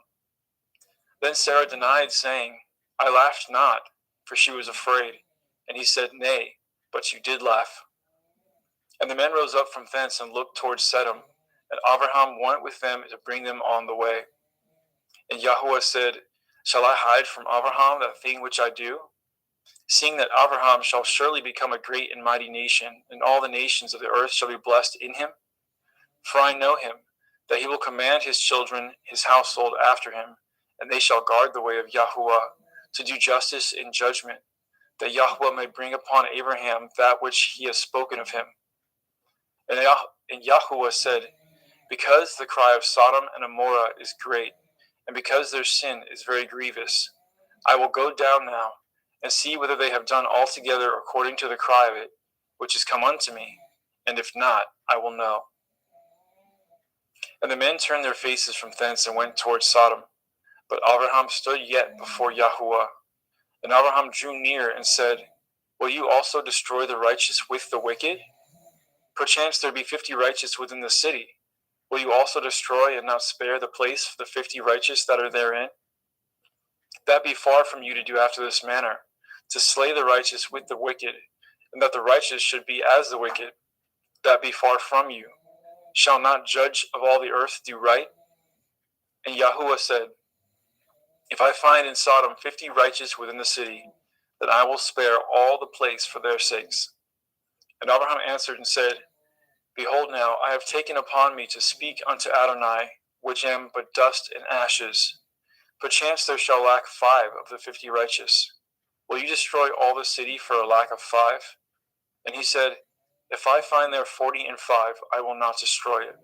[SPEAKER 4] Then Sarah denied, saying, I laughed not, for she was afraid. And he said, Nay, but you did laugh. And the men rose up from thence, and looked towards Sedom, and Abraham went with them to bring them on the way. And Yahweh said, Shall I hide from Abraham that thing which I do? Seeing that Abraham shall surely become a great and mighty nation, and all the nations of the earth shall be blessed in him. For I know him, that he will command his children, his household after him, and they shall guard the way of Yahweh, to do justice and judgment, that Yahweh may bring upon Abraham that which he has spoken of him. And Yahweh said, Because the cry of Sodom and Gomorrah is great, and because their sin is very grievous, I will go down now and see whether they have done altogether according to the cry of it, which is come unto me, and if not, I will know. And the men turned their faces from thence and went towards Sodom. But Abraham stood yet before Yahuwah. And Abraham drew near and said, Will you also destroy the righteous with the wicked? Perchance there be 50 righteous within the city. Will you also destroy and not spare the place for the 50 righteous that are therein? That be far from you to do after this manner, to slay the righteous with the wicked, and that the righteous should be as the wicked. That be far from you. Shall not judge of all the earth do right? And Yahuwah said, If I find in Sodom 50 righteous within the city, then I will spare all the place for their sakes. And Abraham answered and said, Behold now, I have taken upon me to speak unto Adonai, which am but dust and ashes. Perchance there shall lack 5 of the 50 righteous. Will you destroy all the city for a lack of 5? And he said, If I find there 40 and 5, I will not destroy it.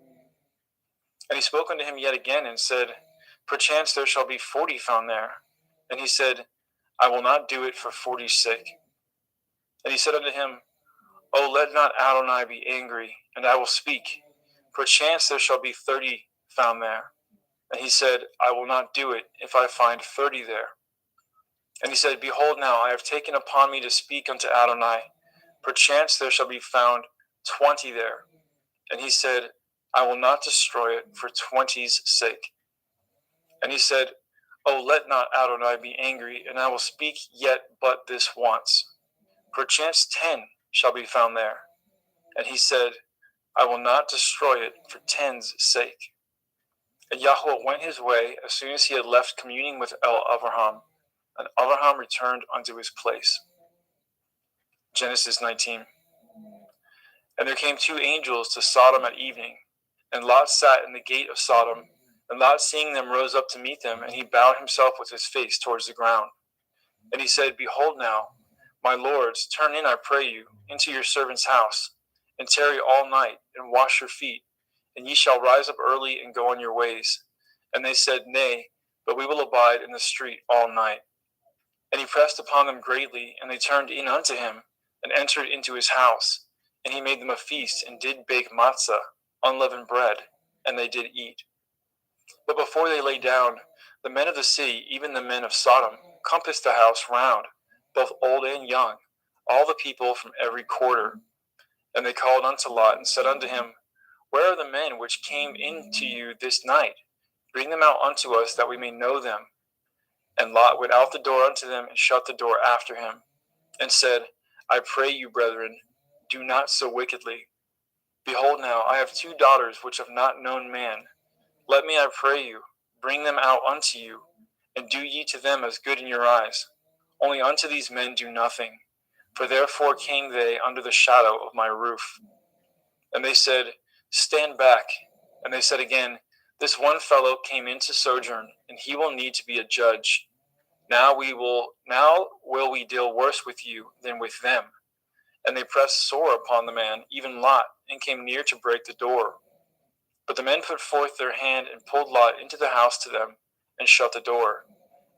[SPEAKER 4] And he spoke unto him yet again and said, Perchance there shall be 40 found there. And he said, I will not do it for 40's sake. And he said unto him, O let not Adonai be angry, and I will speak. Perchance there shall be 30 found there. And he said, I will not do it if I find 30 there. And he said, Behold now, I have taken upon me to speak unto Adonai. Perchance there shall be found 20 there. And he said, I will not destroy it for 20's sake. And he said, O let not Adonai be angry, and I will speak yet but this once. Perchance 10 shall be found there. And he said, I will not destroy it for 10's sake. And Yahweh went his way as soon as he had left communing with Abraham, and Abraham returned unto his place. Genesis 19. And there came 2 angels to Sodom at evening, and Lot sat in the gate of Sodom. And Lot, seeing them, rose up to meet them, and he bowed himself with his face towards the ground. And he said, Behold now, my lords, turn in, I pray you, into your servant's house, and tarry all night, and wash your feet, and ye shall rise up early and go on your ways. And they said, Nay, but we will abide in the street all night. And he pressed upon them greatly, and they turned in unto him, and entered into his house. And he made them a feast, and did bake matzah, unleavened bread, and they did eat. But before they lay down, the men of the city, even the men of Sodom, compassed the house round, both old and young, all the people from every quarter. And they called unto Lot, and said unto him, Where are the men which came in to you this night? Bring them out unto us, that we may know them. And Lot went out the door unto them, and shut the door after him, and said, I pray you, brethren, do not so wickedly. Behold now, I have 2 daughters which have not known man. Let me, I pray you, bring them out unto you, and do ye to them as good in your eyes. Only unto these men do nothing, for therefore came they under the shadow of my roof. And they said, Stand back. And they said again, This one fellow came in to sojourn, and he will need to be a judge. Now will we deal worse with you than with them. And they pressed sore upon the man, even Lot, and came near to break the door. But the men put forth their hand and pulled Lot into the house to them, and shut the door.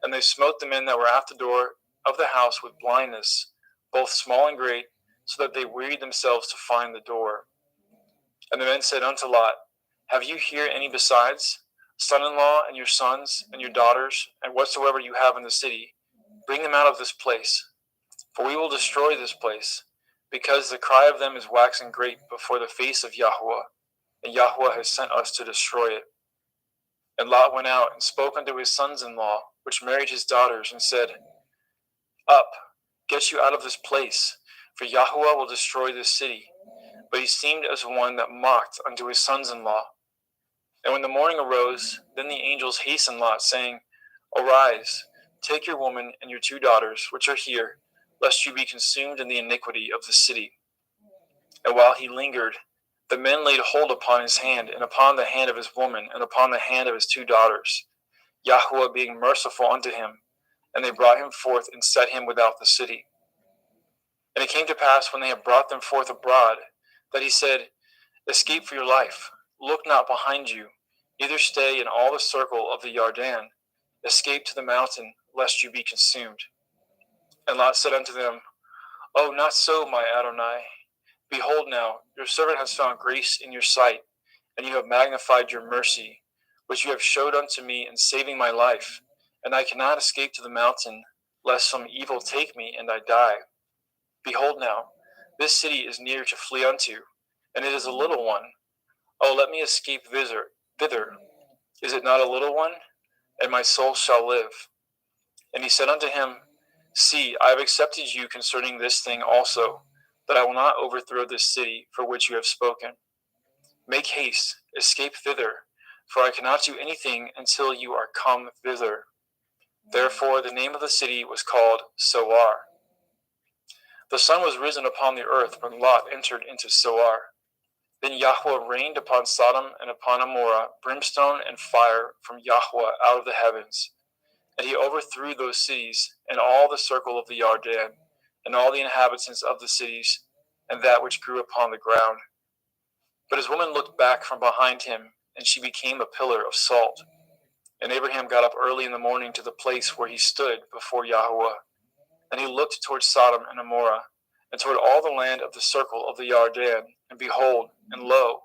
[SPEAKER 4] And they smote the men that were at the door of the house with blindness, both small and great, so that they wearied themselves to find the door. And the men said unto Lot, Have you here any besides? Son-in-law, and your sons, and your daughters, and whatsoever you have in the city, bring them out of this place. For we will destroy this place, because the cry of them is waxing great before the face of Yahuwah, and Yahuwah has sent us to destroy it. And Lot went out and spoke unto his sons-in-law, which married his daughters, and said, Up, get you out of this place, for Yahuwah will destroy this city. But he seemed as one that mocked unto his sons-in-law. And when the morning arose, then the angels hastened Lot, saying, Arise, take your woman and your 2 daughters, which are here, lest you be consumed in the iniquity of the city. And while he lingered, the men laid hold upon his hand, and upon the hand of his woman, and upon the hand of his 2 daughters, Yahuwah being merciful unto him. And they brought him forth, and set him without the city. And it came to pass, when they had brought them forth abroad, that he said, Escape for your life. look not behind you, neither stay in all the circle of the Yarden. Escape to the mountain, lest you be consumed. And Lot said unto them, Oh, not so, my Adonai. Behold now, your servant has found grace in your sight, and you have magnified your mercy, which you have showed unto me in saving my life. And I cannot escape to the mountain, lest some evil take me and I die. Behold now, this city is near to flee unto, and it is a little one. Oh, let me escape thither. Is it not a little one? And my soul shall live. And he said unto him, See, I have accepted you concerning this thing also, that I will not overthrow this city for which you have spoken. Make haste, escape thither, for I cannot do anything until you are come thither. Therefore the name of the city was called Soar. The sun was risen upon the earth when Lot entered into Soar. Then Yahweh rained upon Sodom and upon Amorah brimstone and fire from Yahweh out of the heavens. And he overthrew those cities and all the circle of the Yarden, and all the inhabitants of the cities, and that which grew upon the ground. But his woman looked back from behind him, and she became a pillar of salt. And Abraham got up early in the morning to the place where he stood before Yahweh. And he looked toward Sodom and Amorah, and toward all the land of the circle of the Yarden. And behold, and lo,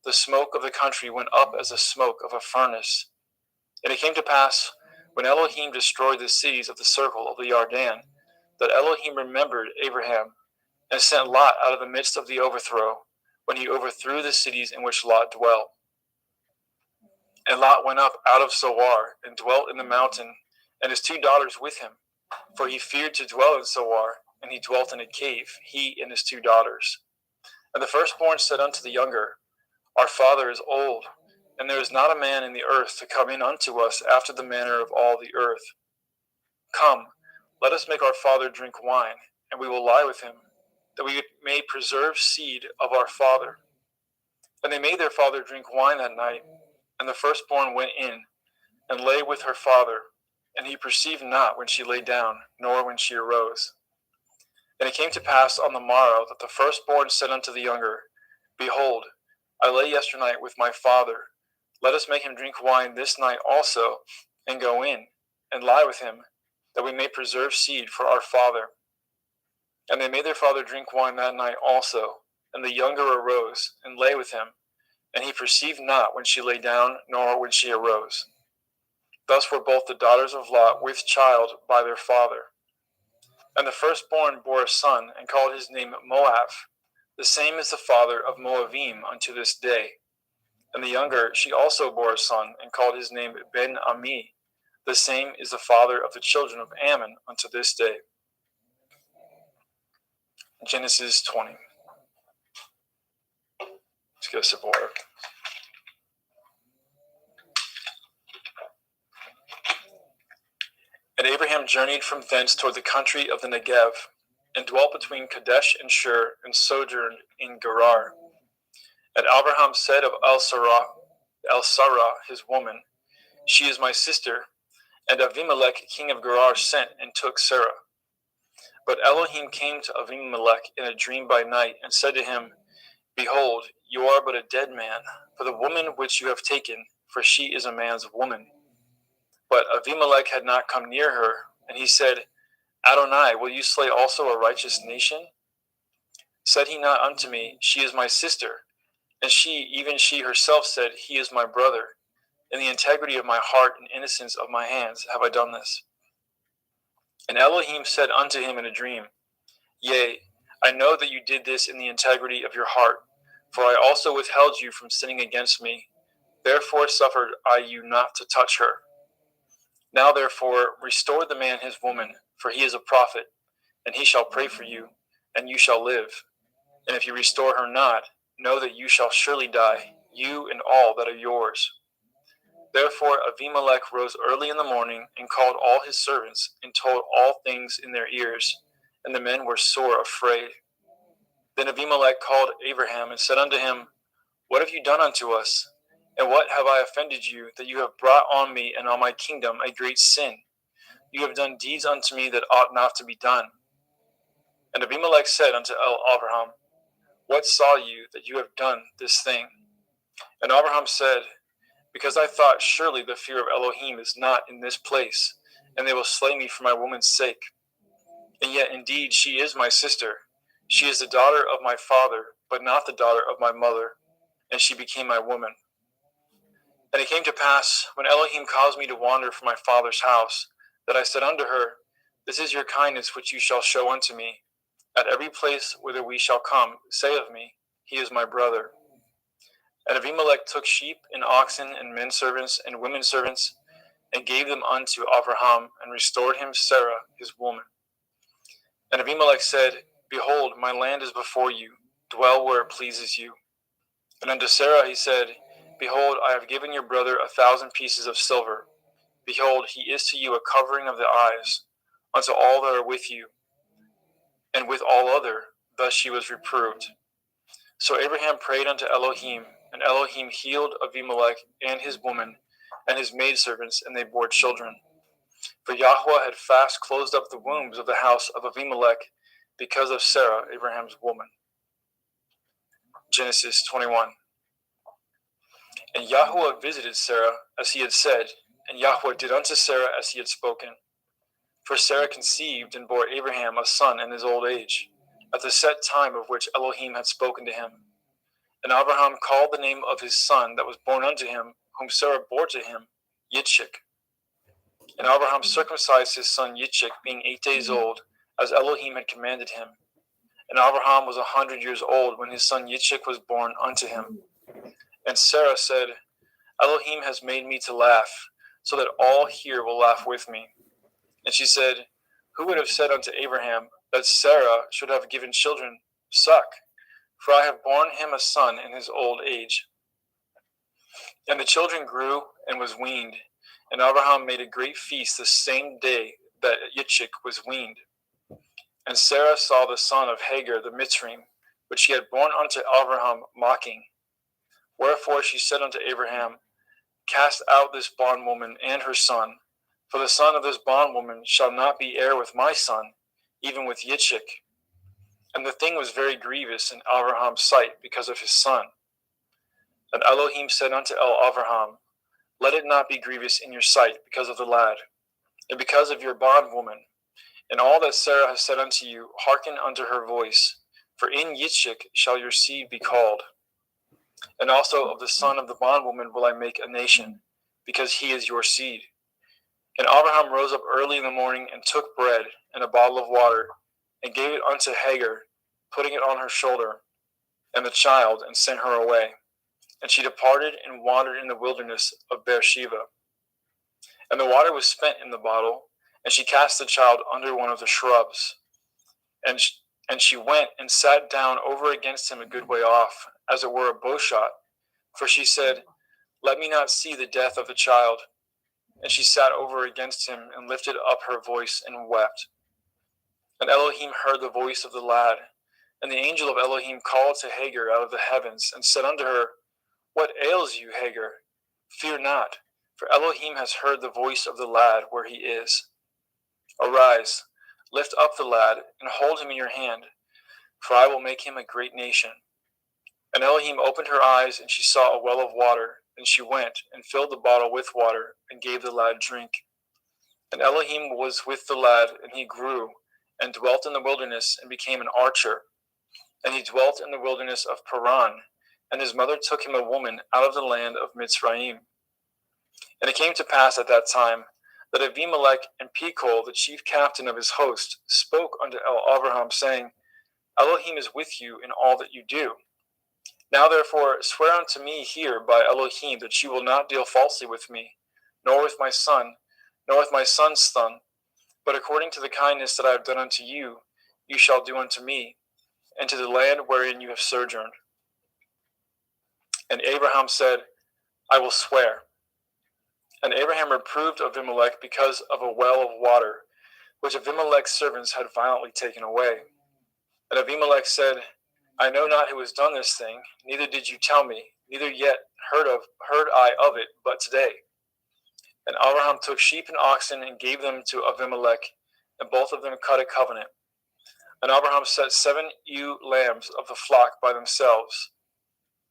[SPEAKER 4] the smoke of the country went up as the smoke of a furnace. And it came to pass, when Elohim destroyed the cities of the circle of the Yarden, that Elohim remembered Abraham, and sent Lot out of the midst of the overthrow, when he overthrew the cities in which Lot dwelt. And Lot went up out of Zoar, and dwelt in the mountain, and his 2 daughters with him. For he feared to dwell in Zoar, and he dwelt in a cave, he and his 2 daughters. And the firstborn said unto the younger, Our father is old, and there is not a man in the earth to come in unto us after the manner of all the earth. Come, let us make our father drink wine, and we will lie with him, that we may preserve seed of our father. And they made their father drink wine that night, and the firstborn went in, and lay with her father, and he perceived not when she lay down, nor when she arose. And it came to pass on the morrow that the firstborn said unto the younger, Behold, I lay yesternight with my father. Let us make him drink wine this night also, and go in, and lie with him, that we may preserve seed for our father. And they made their father drink wine that night also, and the younger arose, and lay with him, and he perceived not when she lay down, nor when she arose. Thus were both the daughters of Lot with child by their father. And the firstborn bore a son, and called his name Moab. The same is the father of Moabim unto this day. And the younger, she also bore a son, and called his name Ben-Ami. The same is the father of the children of Ammon unto this day. Genesis 20. Let's get a sip of water. And Abraham journeyed from thence toward the country of the Negev, and dwelt between Kadesh and Shur, and sojourned in Gerar. And Abraham said of El-Sarah, his woman, She is my sister. And Avimelech, king of Gerar, sent and took Sarah. But Elohim came to Avimelech in a dream by night, and said to him, Behold, you are but a dead man, for the woman which you have taken, for she is a man's woman. But Avimelech had not come near her, and he said, Adonai, will you slay also a righteous nation? Said he not unto me, She is my sister? And she, even she herself, said, He is my brother. In the integrity of my heart and innocence of my hands have I done this. And Elohim said unto him in a dream, Yea, I know that you did this in the integrity of your heart, for I also withheld you from sinning against me. Therefore suffered I you not to touch her. Now therefore restore the man his woman, for he is a prophet, and he shall pray for you, and you shall live. And if you restore her not, know that you shall surely die, you and all that are yours. Therefore Avimelech rose early in the morning, and called all his servants, and told all things in their ears, and the men were sore afraid. Then Avimelech called Abraham, and said unto him, What have you done unto us? And what have I offended you, that you have brought on me and on my kingdom a great sin? You have done deeds unto me that ought not to be done. And Abimelech said unto Abraham, What saw you that you have done this thing? And Abraham said, because I thought, surely the fear of Elohim is not in this place, and they will slay me for my woman's sake. And yet indeed she is my sister. She is the daughter of my father, but not the daughter of my mother, and she became my woman. And it came to pass, when Elohim caused me to wander from my father's house, that I said unto her, This is your kindness which you shall show unto me. At every place whither we shall come, say of me, He is my brother. And Abimelech took sheep and oxen and men servants and women servants, and gave them unto Abraham, and restored him Sarah his woman. And Abimelech said, Behold, my land is before you, dwell where it pleases you. And unto Sarah he said, Behold, I have given your brother 1,000 pieces of silver. Behold, he is to you a covering of the eyes, unto all that are with you, and with all other. Thus she was reproved. So Abraham prayed unto Elohim, and Elohim healed Abimelech and his woman, and his maidservants, and they bore children. For Yahweh had fast closed up the wombs of the house of Abimelech because of Sarah, Abraham's woman. Genesis 21. And Yahweh visited Sarah as he had said, and Yahweh did unto Sarah as he had spoken. For Sarah conceived and bore Abraham a son in his old age, at the set time of which Elohim had spoken to him. And Abraham called the name of his son that was born unto him, whom Sarah bore to him, Yitzchak. And Abraham circumcised his son Yitzchak, being 8 days old, as Elohim had commanded him. And Abraham was 100 years old when his son Yitzchak was born unto him. And Sarah said, Elohim has made me to laugh, so that all here will laugh with me. And she said, Who would have said unto Abraham that Sarah should have given children suck? For I have borne him a son in his old age. And the children grew and was weaned. And Abraham made a great feast the same day that Yitzchak was weaned. And Sarah saw the son of Hagar the Mitzrayim, which she had borne unto Abraham, mocking. Wherefore she said unto Abraham, Cast out this bondwoman and her son, for the son of this bondwoman shall not be heir with my son, even with Yitzchak. And the thing was very grievous in Abraham's sight because of his son. And Elohim said unto Abraham, Let it not be grievous in your sight because of the lad, and because of your bondwoman. And all that Sarah has said unto you, hearken unto her voice, for in Yitzchak shall your seed be called. And also of the son of the bondwoman will I make a nation, because he is your seed. And Abraham rose up early in the morning, and took bread and a bottle of water, and gave it unto Hagar, putting it on her shoulder, and the child, and sent her away. And she departed and wandered in the wilderness of Beersheba. And the water was spent in the bottle, and she cast the child under one of the shrubs. And she went and sat down over against him a good way off, as it were a bowshot. For she said, Let me not see the death of the child. And she sat over against him, and lifted up her voice, and wept. And Elohim heard the voice of the lad. And the angel of Elohim called to Hagar out of the heavens, and said unto her, What ails you, Hagar? Fear not, for Elohim has heard the voice of the lad where he is. Arise, lift up the lad, and hold him in your hand, for I will make him a great nation. And Elohim opened her eyes, and she saw a well of water. And she went, and filled the bottle with water, and gave the lad drink. And Elohim was with the lad, and he grew, and dwelt in the wilderness, and became an archer. And he dwelt in the wilderness of Paran, and his mother took him a woman out of the land of Mitzrayim. And it came to pass at that time, that Abimelech and Pekol, the chief captain of his host, spoke unto Abraham, saying, Elohim is with you in all that you do. Now therefore swear unto me here by Elohim that you will not deal falsely with me, nor with my son, nor with my son's son, but according to the kindness that I have done unto you, you shall do unto me, and to the land wherein you have sojourned. And Abraham said, I will swear. And Abraham reproved Abimelech because of a well of water, which Abimelech's servants had violently taken away. And Abimelech said, I know not who has done this thing, neither did you tell me, neither yet heard I of it but today. And Abraham took sheep and oxen and gave them to Abimelech, and both of them cut a covenant. And Abraham set 7 ewe lambs of the flock by themselves,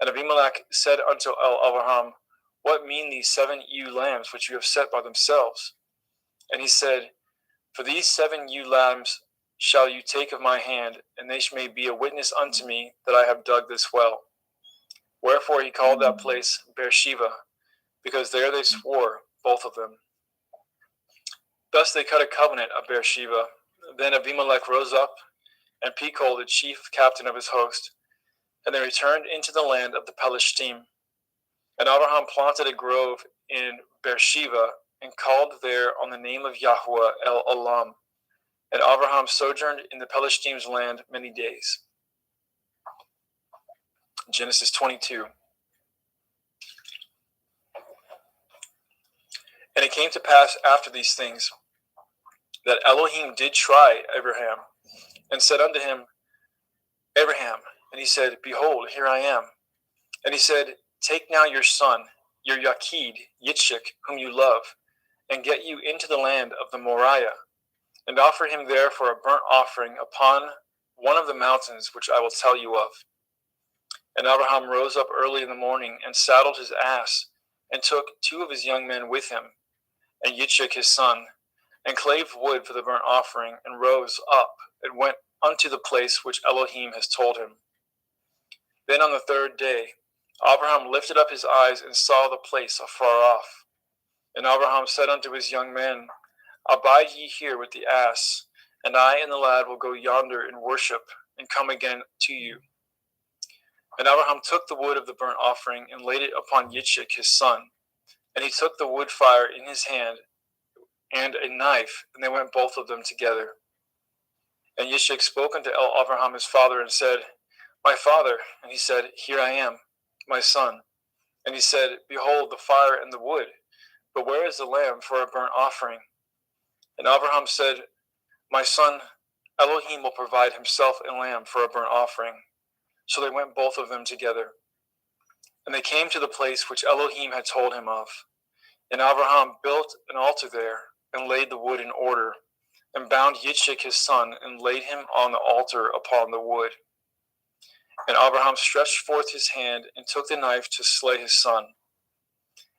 [SPEAKER 4] And Abimelech said unto Abraham, What mean these 7 ewe lambs which you have set by themselves? And he said, For these 7 ewe lambs shall you take of my hand, and they may be a witness unto me that I have dug this well. Wherefore he called that place Beersheba, because there they swore, both of them. Thus they cut a covenant at Beersheba. Then Abimelech rose up, and Pekol, the chief captain of his host, and they returned into the land of the Pelishtim. And Abraham planted a grove in Beersheba, and called there on the name of Yahweh El Olam. And Abraham sojourned in the Pelishtim's land many days. Genesis 22. And it came to pass after these things, that Elohim did try Abraham, and said unto him, Abraham. And he said, Behold, here I am. And he said, Take now your son, your Yachid, Yitzchak, whom you love, and get you into the land of the Moriah, and offer him there for a burnt offering upon one of the mountains which I will tell you of. And Abraham rose up early in the morning, and saddled his ass, and took 2 of his young men with him, and Yitzchak his son, and clave wood for the burnt offering, and rose up, and went unto the place which Elohim has told him. Then on the 3rd day, Abraham lifted up his eyes, and saw the place afar off. And Abraham said unto his young men, Abide ye here with the ass, and I and the lad will go yonder and worship, and come again to you. And Abraham took the wood of the burnt offering, and laid it upon Yitzchak his son. And he took the wood fire in his hand, and a knife, and they went both of them together. And Yitzchak spoke unto Abraham his father, and said, My father. And he said, Here I am, my son. And he said, Behold the fire and the wood, but where is the lamb for a burnt offering? And Abraham said, My son, Elohim will provide himself a lamb for a burnt offering. So they went both of them together. And they came to the place which Elohim had told him of. And Abraham built an altar there, and laid the wood in order, and bound Yitzchak his son, and laid him on the altar upon the wood. And Abraham stretched forth his hand, and took the knife to slay his son.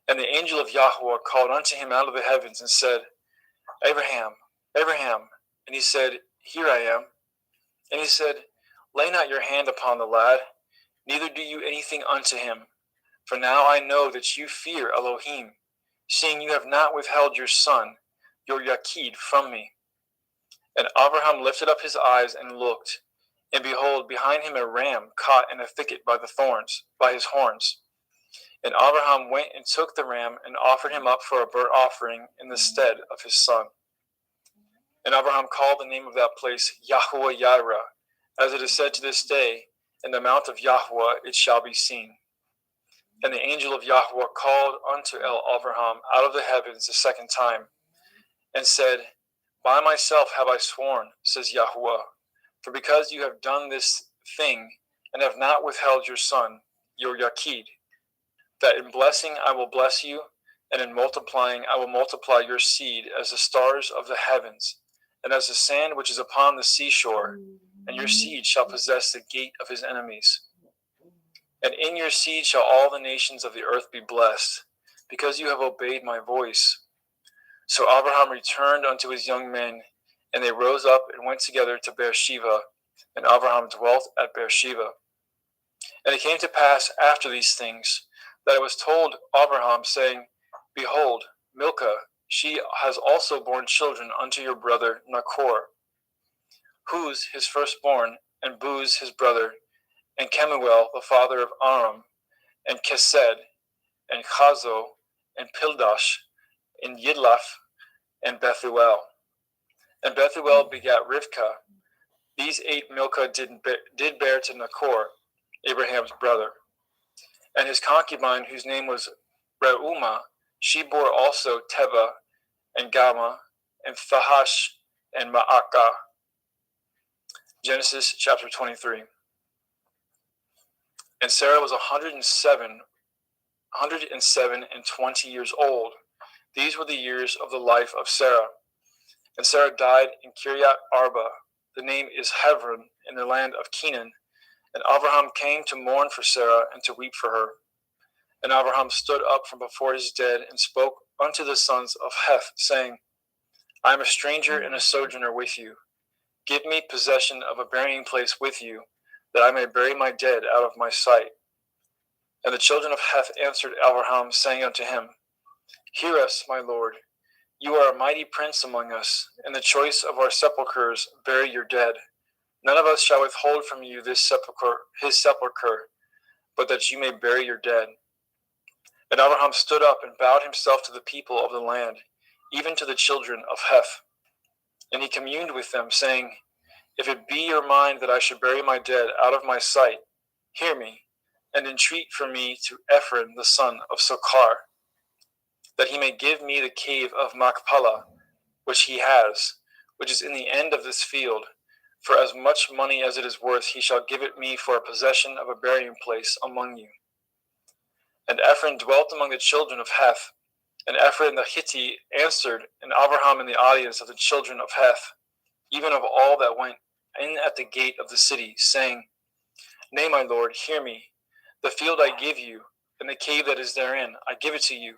[SPEAKER 4] And the angel of Yahweh called unto him out of the heavens, and said, Abraham, Abraham. And he said, Here I am. And he said, Lay not your hand upon the lad, neither do you anything unto him. For now I know that you fear Elohim, seeing you have not withheld your son, your Yachid, from me. And Abraham lifted up his eyes and looked, and behold, behind him a ram caught in a thicket by the thorns, by his horns. And Abraham went and took the ram, and offered him up for a burnt offering in the stead of his son. And Abraham called the name of that place Yahweh Yireh, as it is said to this day, In the mount of Yahweh it shall be seen. And the angel of Yahweh called unto Abraham out of the heavens the 2nd time, and said, By myself have I sworn, says Yahweh, for because you have done this thing, and have not withheld your son, your Yachid, that in blessing I will bless you, and in multiplying I will multiply your seed as the stars of the heavens, and as the sand which is upon the seashore, and your seed shall possess the gate of his enemies. And in your seed shall all the nations of the earth be blessed, because you have obeyed my voice. So Abraham returned unto his young men, and they rose up and went together to Beersheba, and Abraham dwelt at Beersheba. And it came to pass after these things, that it was told Abraham, saying, Behold, Milcah, she has also borne children unto your brother Nachor, Huz his firstborn, and Buz his brother, and Kemuel the father of Aram, and Kesed, and Chazo, and Pildash, and Yidlaph, and Bethuel. And Bethuel begat Rivkah. These 8 Milcah did bear to Nachor, Abraham's brother. And his concubine, whose name was Reumah, she bore also Teva, and Gama, and Thahash, and Ma'akah. Genesis chapter 23. And Sarah was 107 and 20 years old. These were the years of the life of Sarah. And Sarah died in Kiryat Arba. The name is Hebron, in the land of Canaan. And Abraham came to mourn for Sarah and to weep for her. And Abraham stood up from before his dead and spoke unto the sons of Heth, saying, I am a stranger and a sojourner with you. Give me possession of a burying place with you, that I may bury my dead out of my sight. And the children of Heth answered Abraham, saying unto him, Hear us, my lord. You are a mighty prince among us. In the choice of our sepulchres bury your dead. None of us shall withhold from you his sepulchre, but that you may bury your dead. And Abraham stood up and bowed himself to the people of the land, even to the children of Heth. And he communed with them, saying, If it be your mind that I should bury my dead out of my sight, hear me, and entreat for me to Ephron the son of Sochar, that he may give me the cave of Machpelah, which he has, which is in the end of this field. For as much money as it is worth, he shall give it me for a possession of a burying place among you. And Ephron dwelt among the children of Heth. And Ephron the Hittite answered, and Abraham in the audience of the children of Heth, even of all that went in at the gate of the city, saying, Nay, my lord, hear me. The field I give you, and the cave that is therein, I give it to you.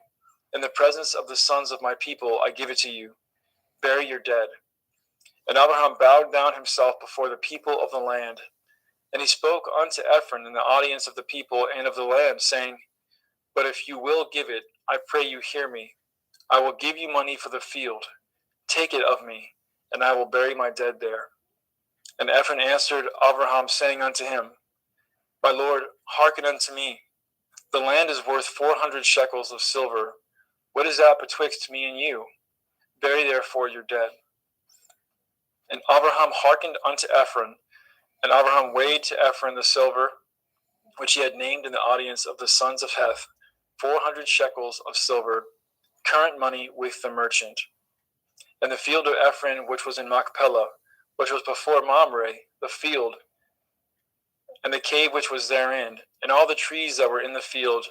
[SPEAKER 4] In the presence of the sons of my people, I give it to you. Bury your dead. And Abraham bowed down himself before the people of the land. And he spoke unto Ephron in the audience of the people and of the land, saying, But if you will give it, I pray you hear me. I will give you money for the field. Take it of me, and I will bury my dead there. And Ephron answered Abraham, saying unto him, My lord, hearken unto me. The land is worth 400 shekels of silver. What is that betwixt me and you? Bury therefore your dead. And Abraham hearkened unto Ephron, and Abraham weighed to Ephron the silver, which he had named in the audience of the sons of Heth, 400 shekels of silver, current money with the merchant. And the field of Ephron, which was in Machpelah, which was before Mamre, the field, and the cave which was therein, and all the trees that were in the field,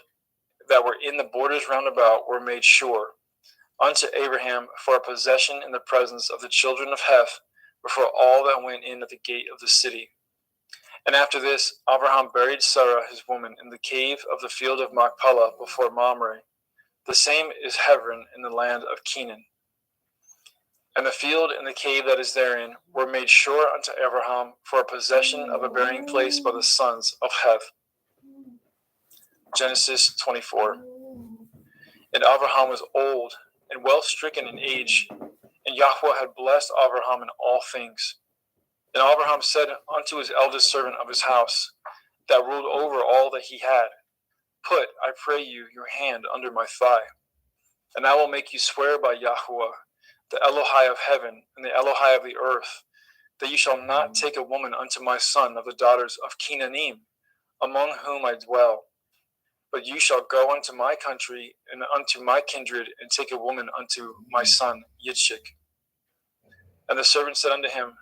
[SPEAKER 4] that were in the borders round about, were made sure unto Abraham for a possession in the presence of the children of Heth, before all that went in at the gate of the city. And after this, Abraham buried Sarah his woman in the cave of the field of Machpelah before Mamre. The same is Hebron in the land of Canaan. And the field and the cave that is therein were made sure unto Abraham for a possession of a burying place by the sons of Heth. Genesis 24. And Abraham was old and well stricken in age, and Yahweh had blessed Abraham in all things. And Abraham said unto his eldest servant of his house, that ruled over all that he had, Put, I pray you, your hand under my thigh, and I will make you swear by Yahweh, the Elohai of heaven and the Elohai of the earth, that you shall not take a woman unto my son of the daughters of Canaanim, among whom I dwell. But you shall go unto my country and unto my kindred, and take a woman unto my son Yitzchak. And the servant said unto him,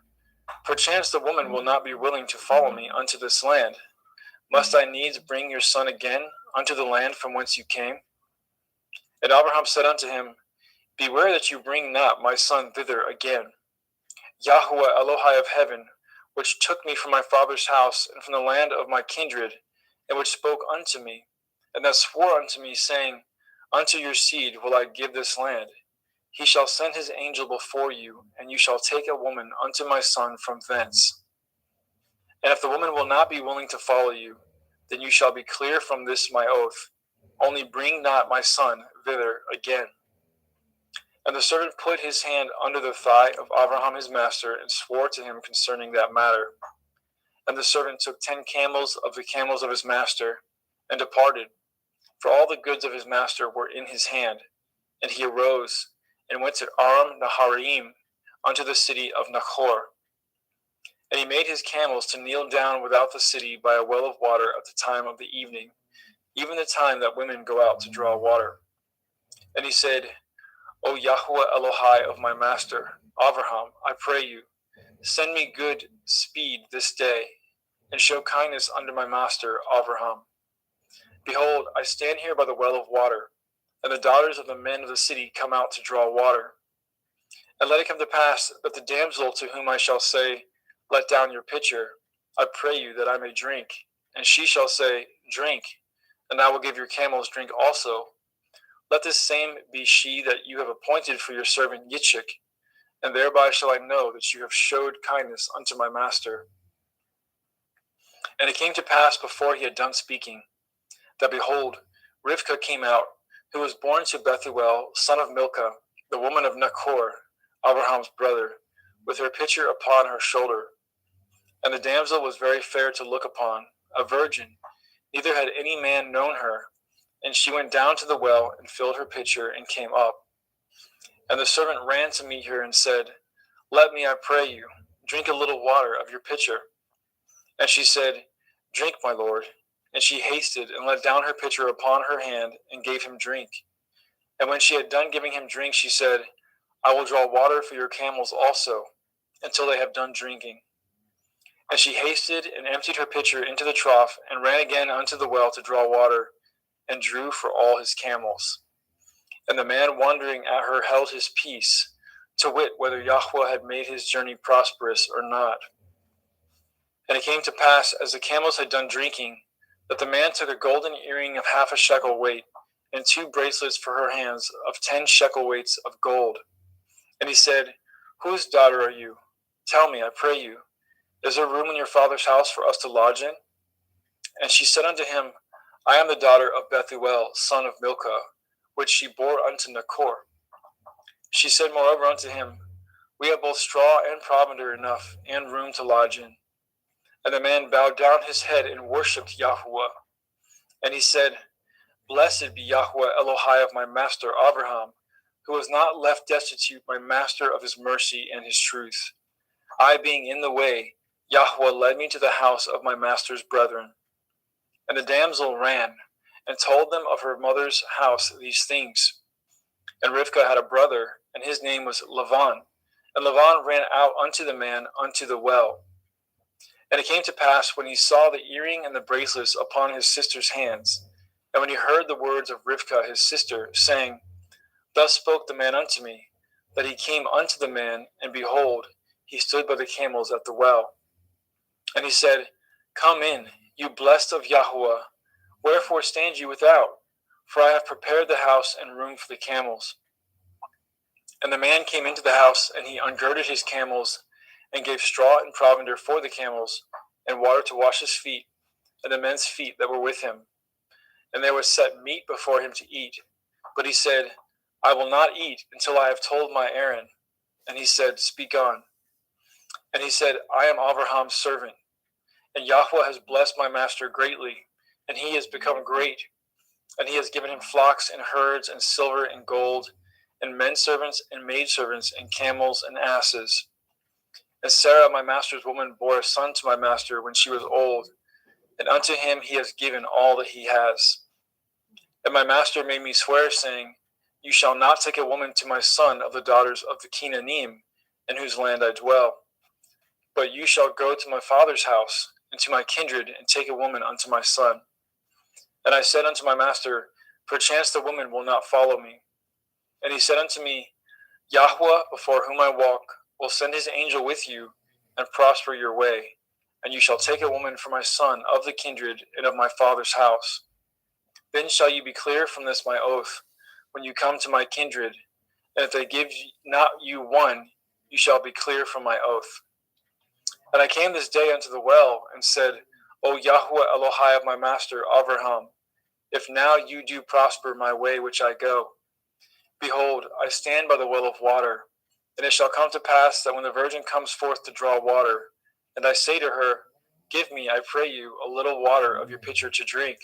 [SPEAKER 4] Perchance the woman will not be willing to follow me unto this land. Must I needs bring your son again unto the land from whence you came? And Abraham said unto him, Beware that you bring not my son thither again. Yahweh Elohai of heaven, which took me from my father's house and from the land of my kindred, and which spoke unto me, and that swore unto me, saying, Unto your seed will I give this land. He shall send his angel before you, and you shall take a woman unto my son from thence. And if the woman will not be willing to follow you, then you shall be clear from this my oath. Only bring not my son thither again. And the servant put his hand under the thigh of Abraham his master, and swore to him concerning that matter. And the servant took 10 camels of the camels of his master, and departed, for all the goods of his master were in his hand. And he arose, and went to Aram Naharaim, unto the city of Nachor. And he made his camels to kneel down without the city by a well of water at the time of the evening, even the time that women go out to draw water. And he said, O Yahweh Elohai of my master, Abraham, I pray you, send me good speed this day, and show kindness unto my master, Abraham. Behold, I stand here by the well of water, and the daughters of the men of the city come out to draw water. And let it come to pass that the damsel to whom I shall say, Let down your pitcher, I pray you that I may drink. And she shall say, Drink, and I will give your camels drink also. Let this same be she that you have appointed for your servant Yitzchak, and thereby shall I know that you have showed kindness unto my master. And it came to pass before he had done speaking, that behold, Rivkah came out, who was born to Bethuel, son of Milcah, the woman of Nachor, Abraham's brother, with her pitcher upon her shoulder. And the damsel was very fair to look upon, a virgin, neither had any man known her. And she went down to the well and filled her pitcher and came up. And the servant ran to meet her and said, Let me, I pray you, drink a little water of your pitcher. And she said, Drink, my lord. And she hasted and let down her pitcher upon her hand and gave him drink. And when she had done giving him drink, she said, I will draw water for your camels also, until they have done drinking. And she hasted and emptied her pitcher into the trough and ran again unto the well to draw water, and drew for all his camels. And the man wondering at her held his peace, to wit whether Yahweh had made his journey prosperous or not. And it came to pass, as the camels had done drinking, that the man took a golden earring of 1/2 shekel weight, and 2 bracelets for her hands of 10 shekel weights of gold. And he said, Whose daughter are you? Tell me, I pray you. Is there room in your father's house for us to lodge in? And she said unto him, I am the daughter of Bethuel, son of Milcah, which she bore unto Nachor. She said moreover unto him, We have both straw and provender enough, and room to lodge in. And the man bowed down his head and worshipped Yahweh. And he said, Blessed be Yahweh Elohai of my master Abraham, who has not left destitute my master of his mercy and his truth. I being in the way, Yahweh led me to the house of my master's brethren. And the damsel ran, and told them of her mother's house these things. And Rivkah had a brother, and his name was Lavan. And Lavan ran out unto the man unto the well. And it came to pass, when he saw the earring and the bracelets upon his sister's hands, and when he heard the words of Rivkah his sister, saying, Thus spoke the man unto me, that he came unto the man, and behold, he stood by the camels at the well. And he said, Come in, you blessed of Yahweh. Wherefore stand you without? For I have prepared the house and room for the camels. And the man came into the house, and he ungirded his camels, and gave straw and provender for the camels, and water to wash his feet, and the men's feet that were with him. And there was set meat before him to eat. But he said, I will not eat until I have told my errand. And he said, Speak on. And he said, I am Abraham's servant, and Yahweh has blessed my master greatly, and he has become great. And he has given him flocks and herds and silver and gold, and men servants and maidservants and camels and asses. And Sarah, my master's woman, bore a son to my master when she was old, and unto him he has given all that he has. And my master made me swear, saying, You shall not take a woman to my son of the daughters of the Canaanim, in whose land I dwell. But you shall go to my father's house, and to my kindred, and take a woman unto my son. And I said unto my master, Perchance the woman will not follow me. And he said unto me, Yahweh, before whom I walk, will send his angel with you, and prosper your way. And you shall take a woman for my son of the kindred and of my father's house. Then shall you be clear from this my oath, when you come to my kindred. And if they give not you one, you shall be clear from my oath. And I came this day unto the well, and said, O Yahweh Elohai of my master Abraham, if now you do prosper my way which I go, behold, I stand by the well of water. And it shall come to pass that when the virgin comes forth to draw water, and I say to her, Give me, I pray you, a little water of your pitcher to drink.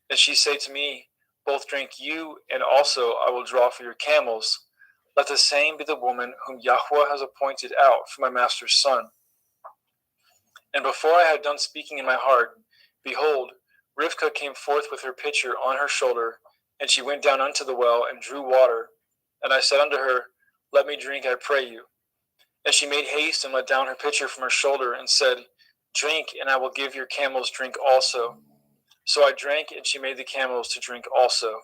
[SPEAKER 4] And she say to me, Both drink you, and also I will draw for your camels. Let the same be the woman whom Yahweh has appointed out for my master's son. And before I had done speaking in my heart, behold, Rivkah came forth with her pitcher on her shoulder, and she went down unto the well and drew water. And I said unto her, Let me drink, I pray you. And she made haste and let down her pitcher from her shoulder, and said, Drink, and I will give your camels drink also. So I drank, and she made the camels to drink also.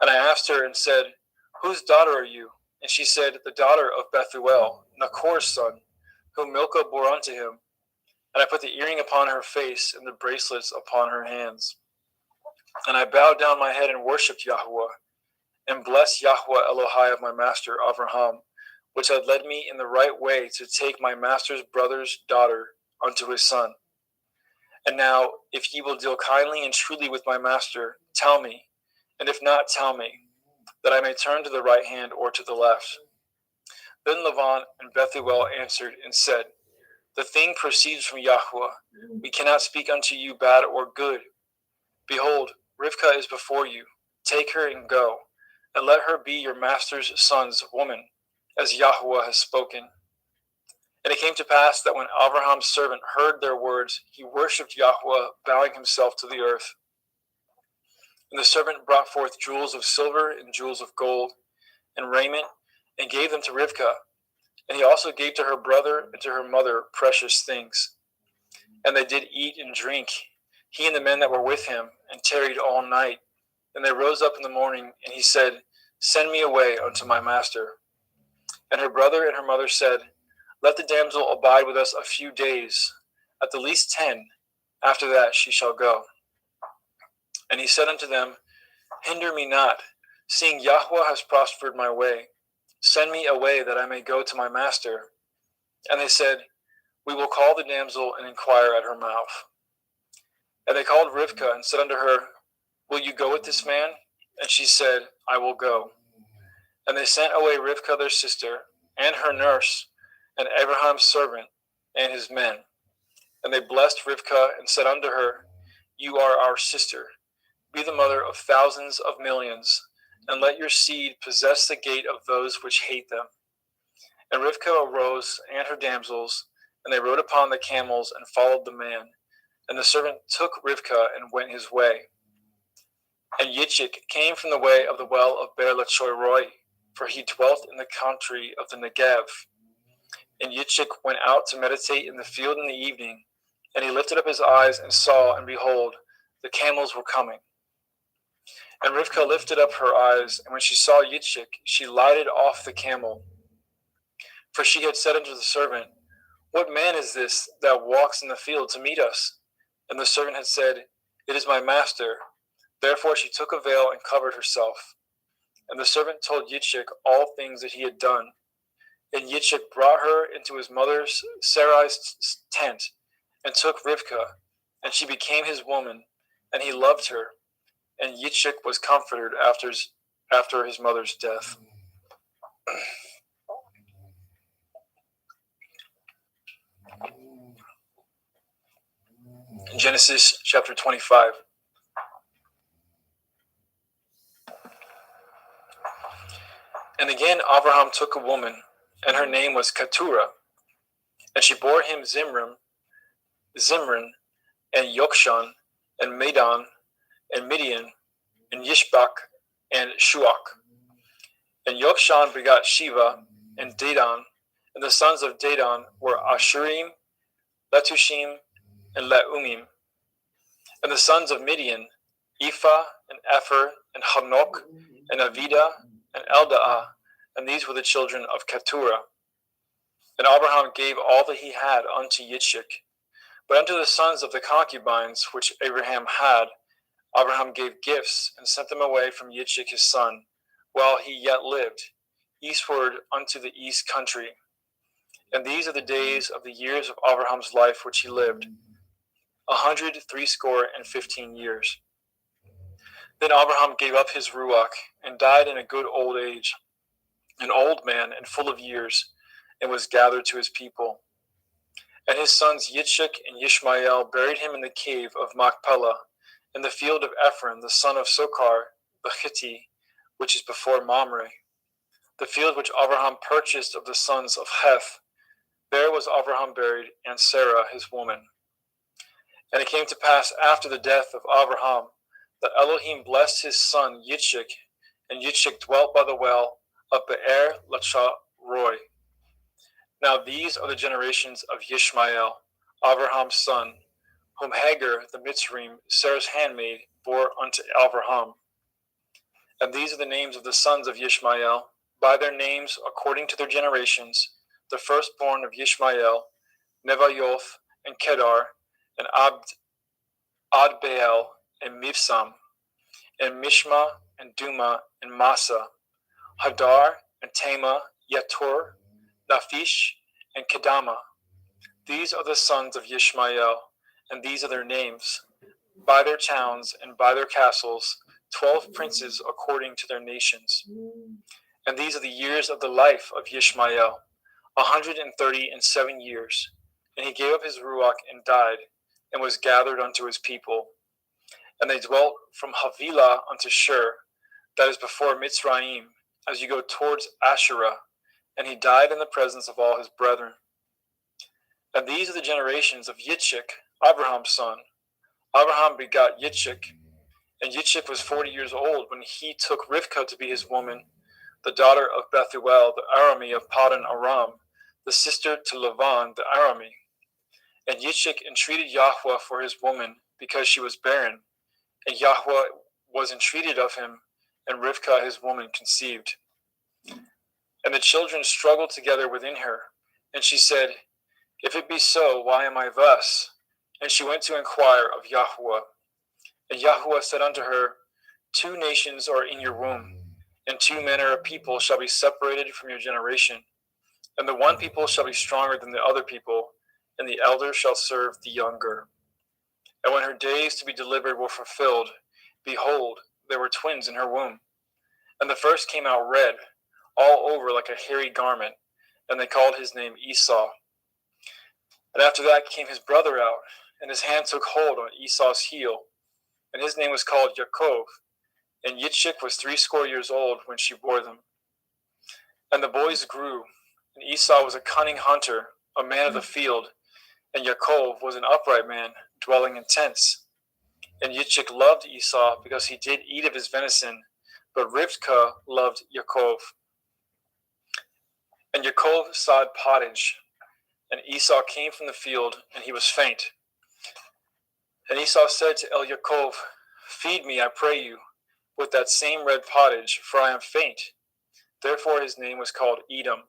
[SPEAKER 4] And I asked her and said, Whose daughter are you? And she said, The daughter of Bethuel, Nachor's son, whom Milcah bore unto him. And I put the earring upon her face and the bracelets upon her hands. And I bowed down my head and worshipped Yahweh, and blessed Yahweh Elohai of my master Avraham, which had led me in the right way to take my master's brother's daughter unto his son. And now, if ye will deal kindly and truly with my master, tell me, and if not, tell me, that I may turn to the right hand or to the left. Then Laban and Bethuel answered and said, The thing proceeds from Yahweh. We cannot speak unto you bad or good. Behold, Rivkah is before you. Take her and go, and let her be your master's son's woman, as Yahweh has spoken. And it came to pass that when Abraham's servant heard their words, he worshipped Yahweh, bowing himself to the earth. And the servant brought forth jewels of silver and jewels of gold, and raiment, and gave them to Rivkah. And he also gave to her brother and to her mother precious things. And they did eat and drink, he and the men that were with him, and tarried all night. And they rose up in the morning, and he said, Send me away unto my master. And her brother and her mother said, Let the damsel abide with us a few days, at the least 10. After that she shall go. And he said unto them, Hinder me not, seeing Yahweh has prospered my way. Send me away that I may go to my master. And they said, We will call the damsel and inquire at her mouth. And they called Rivkah and said unto her, Will you go with this man? And she said, I will go. And they sent away Rivkah their sister, and her nurse, and Abraham's servant, and his men. And they blessed Rivkah and said unto her, You are our sister. Be the mother of thousands of millions, and let your seed possess the gate of those which hate them. And Rivkah arose, and her damsels, and they rode upon the camels and followed the man. And the servant took Rivkah and went his way. And Yitzchak came from the way of the well of Beer Lachoiroi, for he dwelt in the country of the Negev. And Yitzchak went out to meditate in the field in the evening, and he lifted up his eyes and saw, and behold, the camels were coming. And Rivkah lifted up her eyes, and when she saw Yitzchak, she lighted off the camel. For she had said unto the servant, What man is this that walks in the field to meet us? And the servant had said, It is my master. Therefore she took a veil and covered herself. And the servant told Yitzchak all things that he had done. And Yitzchak brought her into his mother Sarai's tent, and took Rivkah, and she became his woman, and he loved her. And Yitzchak was comforted after his mother's death. Genesis chapter 25. And again Abraham took a woman, and her name was Keturah. And she bore him Zimran, and Yokshan, and Medan, and Midian, and Yishbak, and Shuach. And Yokshan begot Shiva, and Dedan, and the sons of Dedan were Ashurim, Letushim, and Leumim. And the sons of Midian, Ephah, and Epher, and Hanok, and Avida, and Eldaah, and these were the children of Keturah. And Abraham gave all that he had unto Yitzchak. But unto the sons of the concubines which Abraham had, Abraham gave gifts, and sent them away from Yitzchak his son, while he yet lived, eastward unto the east country. And these are the days of the years of Abraham's life which he lived, 160 years. Then Abraham gave up his ruach, and died in a good old age, an old man and full of years, and was gathered to his people. And his sons Yitzchak and Yishmael buried him in the cave of Machpelah, in the field of Ephron, the son of Sochar, the Hittite, which is before Mamre, the field which Abraham purchased of the sons of Heth. There was Abraham buried, and Sarah his woman. And it came to pass after the death of Abraham, that Elohim blessed his son Yitzchak, and Yitzchak dwelt by the well of Be'er Lachairoi. Now these are the generations of Yishmael, Abraham's son, whom Hagar the Mitzrayim, Sarah's handmaid, bore unto Abraham. And these are the names of the sons of Yishmael, by their names according to their generations. The firstborn of Yishmael, Nevayoth, and Kedar, and Adbaal, and Mibsam, and Mishma, and Duma, and Massa, Hadar, and Tema, Yatur, Naphish, and Kedama. These are the sons of Yishmael, and these are their names, by their towns and by their castles, 12 princes according to their nations. And these are the years of the life of Yishmael, 137 years. And he gave up his ruach and died, and was gathered unto his people. And they dwelt from Havilah unto Shur, that is before Mitzrayim, as you go towards Asherah. And he died in the presence of all his brethren. And these are the generations of Yitzchak, Abraham's son. Abraham begot Yitzchak, and Yitzchak was 40 years old when he took Rivkah to be his woman, the daughter of Bethuel, the Arami of Paddan Aram, the sister to Lavan, the Arami. And Yitzchak entreated Yahweh for his woman, because she was barren, and Yahweh was entreated of him, and Rivkah his woman conceived. And the children struggled together within her, and she said, If it be so, why am I thus? And she went to inquire of Yahweh. And Yahweh said unto her, 2 nations are in your womb, and 2 manner of people shall be separated from your generation. And the one people shall be stronger than the other people, and the elder shall serve the younger. And when her days to be delivered were fulfilled, behold, there were twins in her womb. And the first came out red, all over like a hairy garment, and they called his name Esau. And after that came his brother out, and his hand took hold on Esau's heel, and his name was called Yaakov. And Yitzchak was 80 years old when she bore them. And the boys grew, and Esau was a cunning hunter, a man of the field, and Yaakov was an upright man, dwelling in tents. And Yitzchak loved Esau, because he did eat of his venison, but Rivkah loved Yaakov. And Yaakov sawed pottage, and Esau came from the field, and he was faint. And Esau said to Yaakov, Feed me, I pray you, with that same red pottage, for I am faint. Therefore his name was called Edom.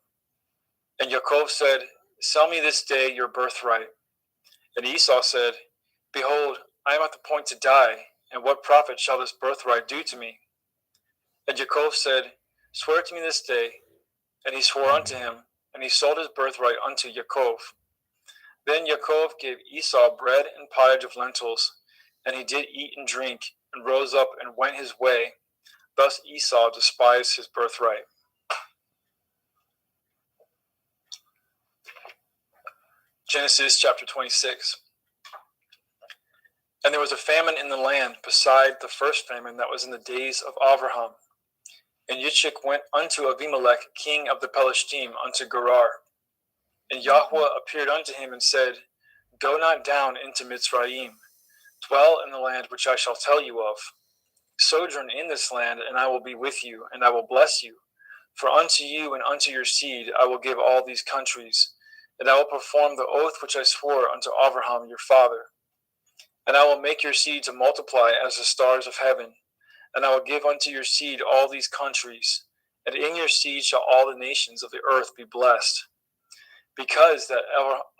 [SPEAKER 4] And Yaakov said, Sell me this day your birthright. And Esau said, Behold, I am at the point to die, and what profit shall this birthright do to me? And Yaakov said, Swear to me this day. And he swore unto him, and he sold his birthright unto Yaakov. Then Yaakov gave Esau bread and pottage of lentils, and he did eat and drink, and rose up and went his way. Thus Esau despised his birthright. Genesis chapter 26. And there was a famine in the land beside the first famine that was in the days of Abraham. And Yitzchak went unto Abimelech, king of the Pelishtim, unto Gerar. And Yahweh appeared unto him and said, Go not down into Mitzrayim. Dwell in the land which I shall tell you of. Sojourn in this land, and I will be with you, and I will bless you. For unto you and unto your seed I will give all these countries, and I will perform the oath which I swore unto Abraham your father. And I will make your seed to multiply as the stars of heaven, and I will give unto your seed all these countries, and in your seed shall all the nations of the earth be blessed. Because that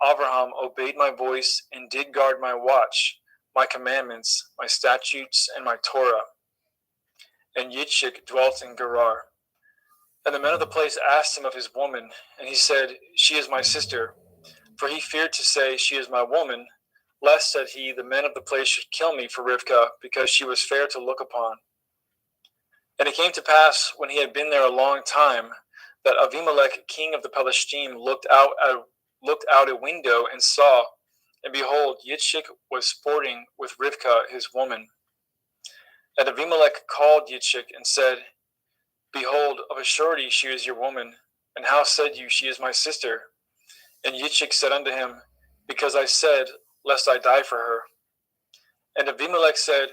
[SPEAKER 4] Abraham obeyed my voice and did guard my watch, my commandments, my statutes, and my Torah. And Yitzchak dwelt in Gerar. And the men of the place asked him of his woman, and he said, She is my sister. For he feared to say, She is my woman, lest, said he, the men of the place should kill me for Rivkah, because she was fair to look upon. And it came to pass, when he had been there a long time, that Abimelech, king of the Pelishtim, looked out a window and saw, and behold, Yitzchak was sporting with Rivkah his woman. And Abimelech called Yitzchak and said, Behold, of a surety she is your woman, and how said you, She is my sister? And Yitzchak said unto him, Because I said, Lest I die for her. And Abimelech said,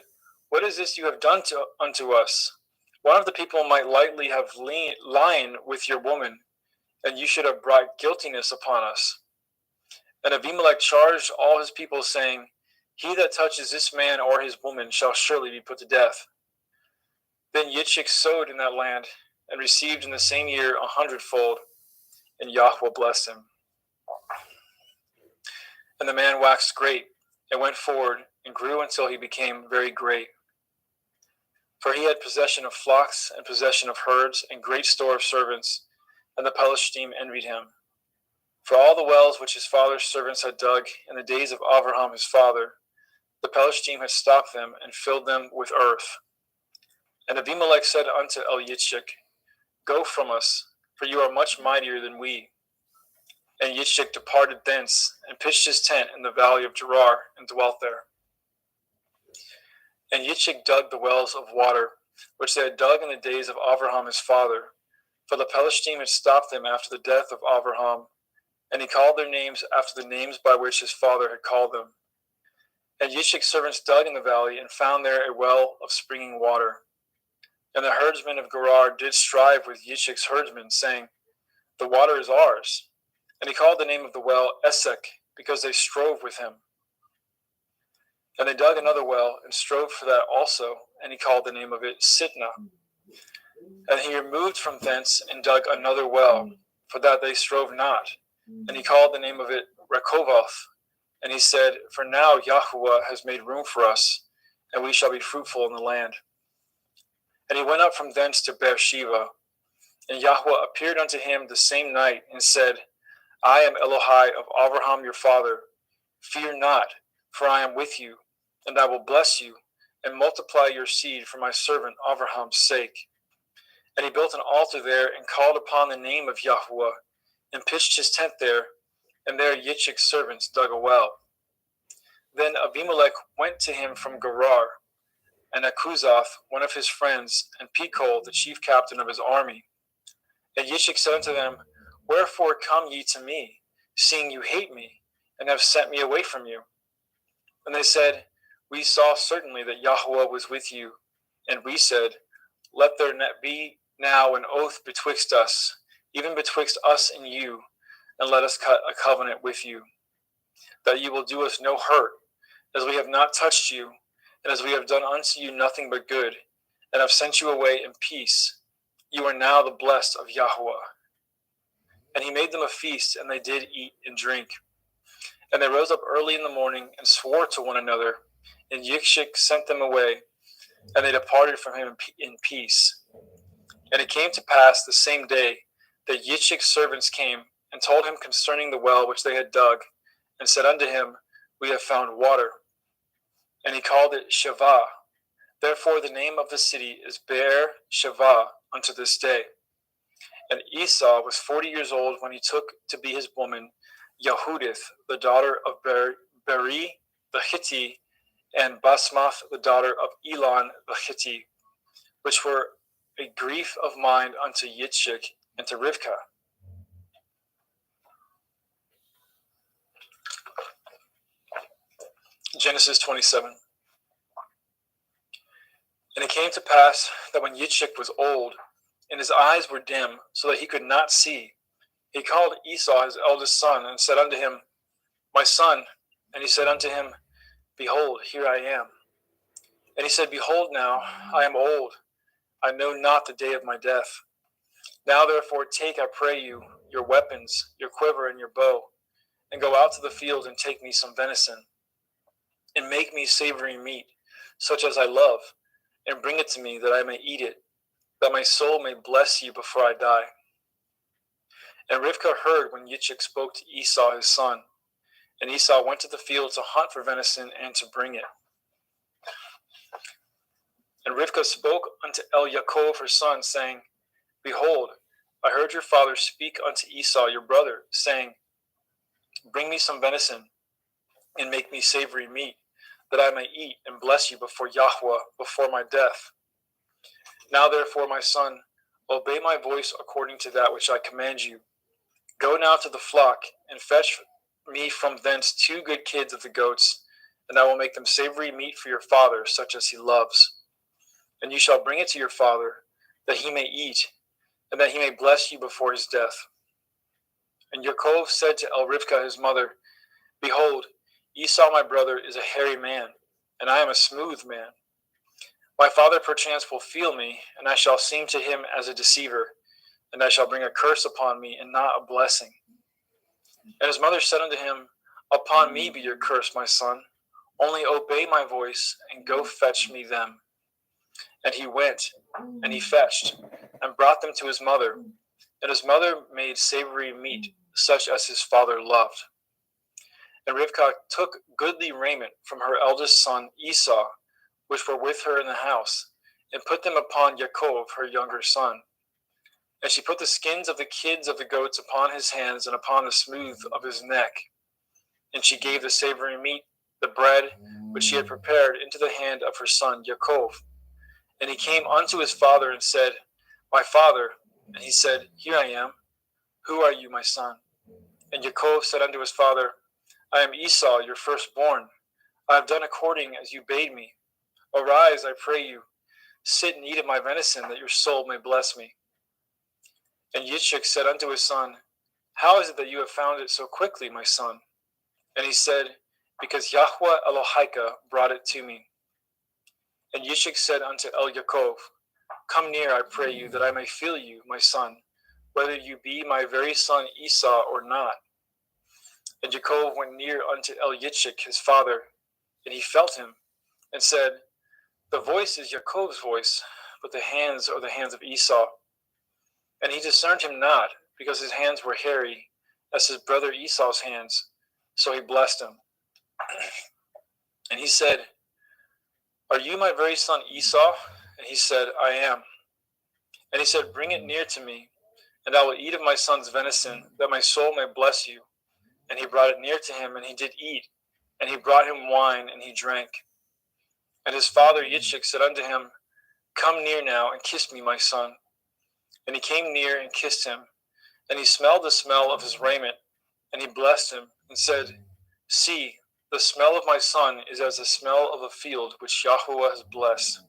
[SPEAKER 4] What is this you have done unto us? One of the people might lightly have lain with your woman, and you should have brought guiltiness upon us. And Abimelech charged all his people, saying, He that touches this man or his woman shall surely be put to death. Then Yitzchak sowed in that land, and received in the same year 100-fold, and Yahweh blessed him. And the man waxed great, and went forward, and grew until he became very great. For he had possession of flocks, and possession of herds, and great store of servants, and the Pelishtim envied him. For all the wells which his father's servants had dug in the days of Abraham his father, the Pelishtim had stopped them, and filled them with earth. And Abimelech said unto Yitzchak, Go from us, for you are much mightier than we. And Yitzchak departed thence, and pitched his tent in the valley of Gerar, and dwelt there. And Yitzchak dug the wells of water, which they had dug in the days of Abraham his father, for the Pelishtim had stopped them after the death of Abraham, and he called their names after the names by which his father had called them. And Yitzchak's servants dug in the valley, and found there a well of springing water. And the herdsmen of Gerar did strive with Yitzchak's herdsmen, saying, The water is ours. And he called the name of the well Esek, because they strove with him. And they dug another well, and strove for that also, and he called the name of it Sitnah. And he removed from thence, and dug another well, for that they strove not, and he called the name of it Rechoboth. And he said, For now Yahuwah has made room for us, and we shall be fruitful in the land. And he went up from thence to Beersheba. And Yahuwah appeared unto him the same night, and said, I am Elohai of Abraham your father. Fear not, for I am with you, and I will bless you, and multiply your seed for my servant Abraham's sake. And he built an altar there, and called upon the name of Yahuwah, and pitched his tent there, and there Yitzchak's servants dug a well. Then Abimelech went to him from Gerar, and Akuzath, one of his friends, and Pekol, the chief captain of his army. And Yitzchak said unto them, Wherefore come ye to me, seeing you hate me, and have sent me away from you? And they said, We saw certainly that Yahuwah was with you. And we said, Let there be now an oath betwixt us, even betwixt us and you, and let us cut a covenant with you, that you will do us no hurt, as we have not touched you, and as we have done unto you nothing but good, and have sent you away in peace. You are now the blessed of Yahuwah. And he made them a feast, and they did eat and drink. And they rose up early in the morning, and swore to one another, and Yitzchak sent them away, and they departed from him in peace. And it came to pass the same day that Yitzchak's servants came, and told him concerning the well which they had dug, and said unto him, We have found water. And he called it Shavah. Therefore the name of the city is Beer Shavah unto this day. And Esau was 40 years old when he took to be his woman Yehudith, the daughter of Beri the Hittite, and Basmath, the daughter of Elon the Hittite, which were a grief of mind unto Yitzchak and to Rivkah. Genesis 27. And it came to pass that when Yitzchak was old, and his eyes were dim, so that he could not see, he called Esau his eldest son, and said unto him, My son. And he said unto him, Behold, here I am. And he said, Behold now, I am old, I know not the day of my death. Now therefore take, I pray you, your weapons, your quiver, and your bow, and go out to the field, and take me some venison, and make me savory meat, such as I love, and bring it to me, that I may eat it, that my soul may bless you before I die. And Rivkah heard when Yitzchak spoke to Esau his son. And Esau went to the field to hunt for venison and to bring it. And Rivkah spoke unto Yaakov her son, saying, Behold, I heard your father speak unto Esau your brother, saying, Bring me some venison, and make me savory meat, that I may eat and bless you before Yahuwah, before my death. Now therefore, my son, obey my voice according to that which I command you. Go now to the flock, and fetch me from thence 2 good kids of the goats, and I will make them savory meat for your father, such as he loves. And you shall bring it to your father, that he may eat, and that he may bless you before his death. And Yaakov said to Rivkah his mother, Behold, Esau my brother is a hairy man, and I am a smooth man. My father perchance will feel me, and I shall seem to him as a deceiver, and I shall bring a curse upon me, and not a blessing. And his mother said unto him, Upon me be your curse, my son. Only obey my voice, and go fetch me them. And he went, and he fetched, and brought them to his mother. And his mother made savory meat, such as his father loved. And Rivkah took goodly raiment from her eldest son Esau, which were with her in the house, and put them upon Yaakov, her younger son. And she put the skins of the kids of the goats upon his hands and upon the smooth of his neck. And she gave the savory meat, the bread, which she had prepared, into the hand of her son Yaakov. And he came unto his father and said, My father. And he said, Here I am. Who are you, my son? And Yaakov said unto his father, I am Esau, your firstborn. I have done according as you bade me. Arise, I pray you. Sit and eat of my venison, that your soul may bless me. And Yitzchak said unto his son, How is it that you have found it so quickly, my son? And he said, Because Yahweh Elohika brought it to me. And Yitzchak said unto Yaakov, Come near, I pray you, that I may feel you, my son, whether you be my very son Esau or not. And Yaakov went near unto Yitzchak his father, and he felt him, and said, The voice is Yaakov's voice, but the hands are the hands of Esau. And he discerned him not, because his hands were hairy, as his brother Esau's hands. So he blessed him. And he said, Are you my very son Esau? And he said, I am. And he said, Bring it near to me, and I will eat of my son's venison, that my soul may bless you. And he brought it near to him, and he did eat. And he brought him wine, and he drank. And his father Yitzchak said unto him, Come near now, and kiss me, my son. And he came near and kissed him. And he smelled the smell of his raiment, and he blessed him, and said, See, the smell of my son is as the smell of a field which Yahweh has blessed.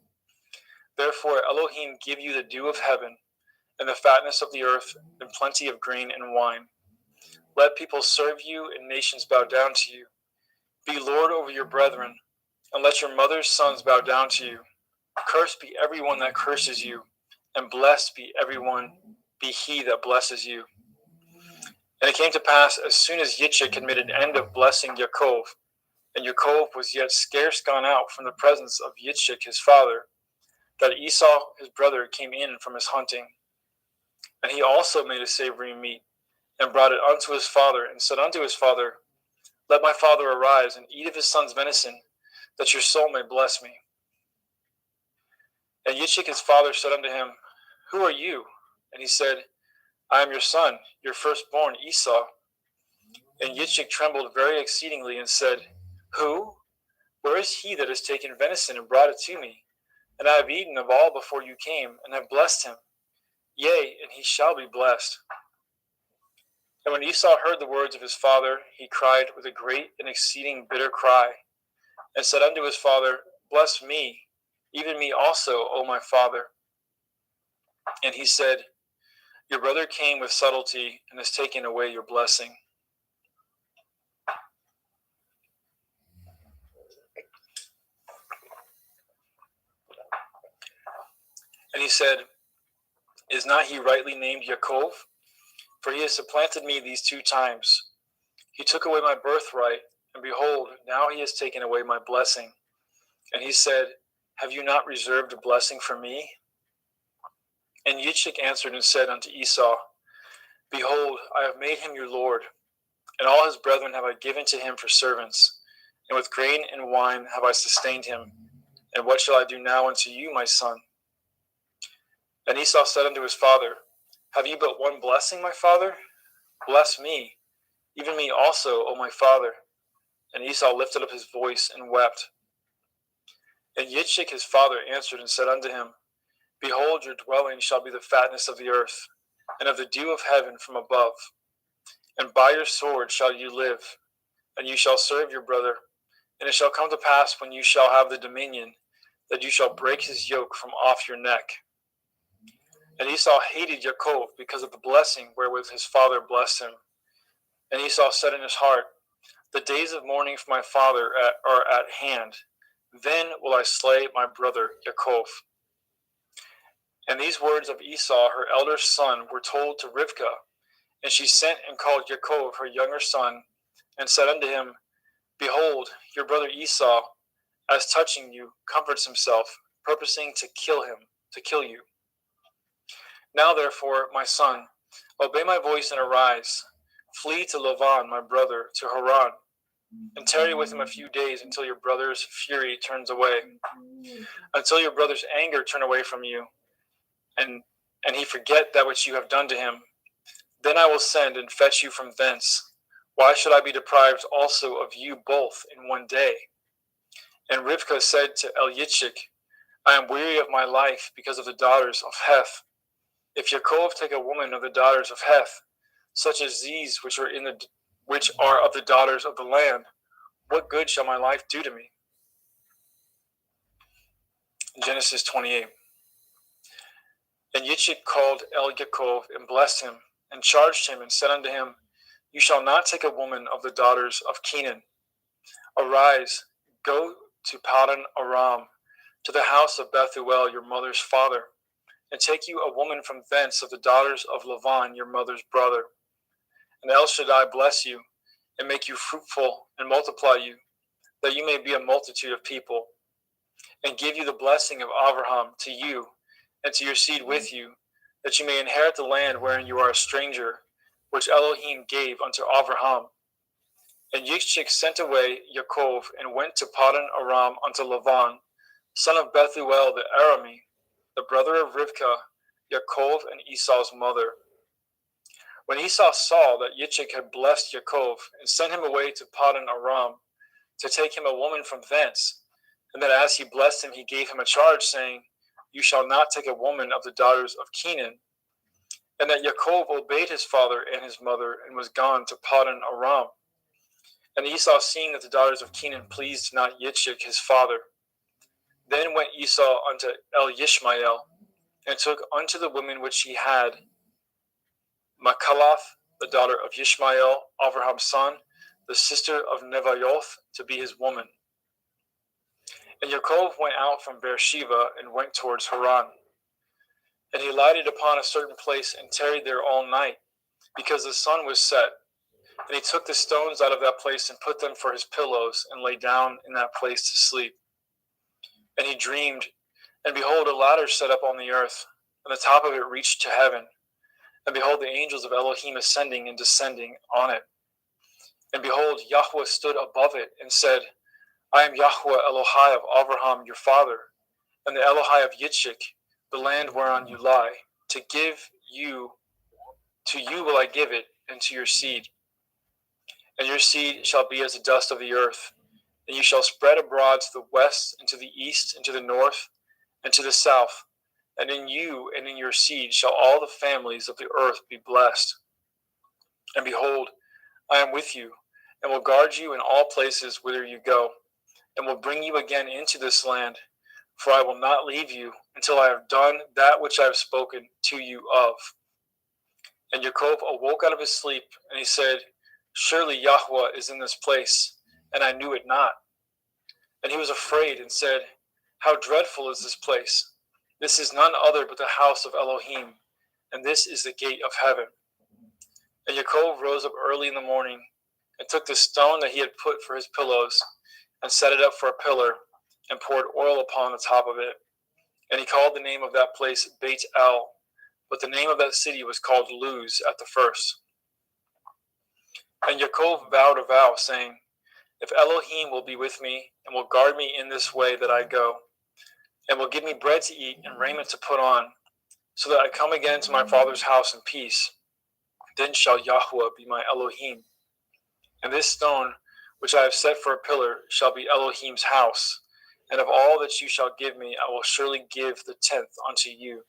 [SPEAKER 4] Therefore Elohim give you the dew of heaven, and the fatness of the earth, and plenty of grain and wine. Let people serve you, and nations bow down to you. Be Lord over your brethren, and let your mother's sons bow down to you. Cursed be everyone that curses you, and blessed be he that blesses you. And it came to pass, as soon as Yitzchak had made an end of blessing Yaakov, and Yaakov was yet scarce gone out from the presence of Yitzchak his father, that Esau his brother came in from his hunting. And he also made a savory meat, and brought it unto his father, and said unto his father, Let my father arise, and eat of his son's venison, that your soul may bless me. And Yitzchak his father said unto him, Who are you? And he said, I am your son, your firstborn Esau. And Yitzchak trembled very exceedingly, and said, Who? Where is he that has taken venison and brought it to me? And I have eaten of all before you came, and have blessed him. Yea, and he shall be blessed. And when Esau heard the words of his father, he cried with a great and exceeding bitter cry, and said unto his father, Bless me, even me also, O my father. And he said, Your brother came with subtlety, and has taken away your blessing. And he said, Is not he rightly named Yaakov? For he has supplanted me these 2 times. He took away my birthright, and behold, now he has taken away my blessing. And he said, Have you not reserved a blessing for me? And Yitzchak answered and said unto Esau, Behold, I have made him your lord, and all his brethren have I given to him for servants, and with grain and wine have I sustained him. And what shall I do now unto you, my son? And Esau said unto his father, Have you but one blessing, my father? Bless me, even me also, O my father. And Esau lifted up his voice and wept. And Yitzchak his father answered and said unto him, Behold, your dwelling shall be the fatness of the earth, and of the dew of heaven from above. And by your sword shall you live, and you shall serve your brother. And it shall come to pass, when you shall have the dominion, that you shall break his yoke from off your neck. And Esau hated Yaakov because of the blessing wherewith his father blessed him. And Esau said in his heart, The days of mourning for my father are at hand. Then will I slay my brother Yaakov. And these words of Esau, her elder son, were told to Rivkah. And she sent and called Yaakov, her younger son, and said unto him, Behold, your brother Esau, as touching you, comforts himself, purposing to kill you. Now therefore, my son, obey my voice and arise. Flee to Laban, my brother, to Haran, and tarry with him a few days until your brother's fury turns away, until your brother's anger turn away from you, and he forget that which you have done to him. Then I will send and fetch you from thence. Why should I be deprived also of you both in one day? And Rivkah said to Eliashib, I am weary of my life because of the daughters of Heth. If Yaakov take a woman of the daughters of Heth, such as these which are of the daughters of the land, what good shall my life do to me? Genesis 28. And Yitzchak called Yaakov and blessed him, and charged him, and said unto him, You shall not take a woman of the daughters of Canaan. Arise, go to Padan Aram, to the house of Bethuel your mother's father, and take you a woman from thence of the daughters of Laban your mother's brother. And El Shaddai bless you, and make you fruitful, and multiply you, that you may be a multitude of people, and give you the blessing of Abraham to you, and to your seed with you, that you may inherit the land wherein you are a stranger, which Elohim gave unto Abraham. And Yitzchak sent away Yaakov, and went to Padan Aram unto Laban, son of Bethuel the Arami, the brother of Rivkah, Yaakov and Esau's mother. When Esau saw that Yitzchak had blessed Yaakov, and sent him away to Padan Aram, to take him a woman from thence, and that as he blessed him, he gave him a charge, saying, You shall not take a woman of the daughters of Canaan, and that Yaakov obeyed his father and his mother, and was gone to Padan Aram. And Esau, seeing that the daughters of Canaan pleased not Yitzchak his father, then went Esau unto Ishmael, and took unto the women which he had Machalath, the daughter of Ishmael, Abraham's son, the sister of Nevaioth, to be his woman. And Yaakov went out from Beersheba, and went towards Haran. And he lighted upon a certain place, and tarried there all night, because the sun was set. And he took the stones out of that place, and put them for his pillows, and lay down in that place to sleep. And he dreamed, and behold, a ladder set up on the earth, and the top of it reached to heaven. And behold, the angels of Elohim ascending and descending on it. And behold, Yahweh stood above it, and said, I am Yahweh Elohai of Abraham your father, and the Elohai of Yitzchak, the land whereon you lie. To you will I give it, and to your seed. And your seed shall be as the dust of the earth, and you shall spread abroad to the west, and to the east, and to the north, and to the south. And in you and in your seed shall all the families of the earth be blessed. And behold, I am with you, and will guard you in all places whither you go, and will bring you again into this land, for I will not leave you until I have done that which I have spoken to you of. And Yaakov awoke out of his sleep, and he said, Surely Yahweh is in this place, and I knew it not. And he was afraid, and said, How dreadful is this place! This is none other but the house of Elohim, and this is the gate of heaven. And Yaakov rose up early in the morning, and took the stone that he had put for his pillows, and set it up for a pillar, and poured oil upon the top of it. And he called the name of that place Beit El, but the name of that city was called Luz at the first. And Yaakov vowed a vow, saying, If Elohim will be with me, and will guard me in this way that I go, and will give me bread to eat and raiment to put on, so that I come again to my father's house in peace, then shall Yahweh be my Elohim. And this stone, which I have set for a pillar, shall be Elohim's house. And of all that you shall give me, I will surely give the 10th unto you.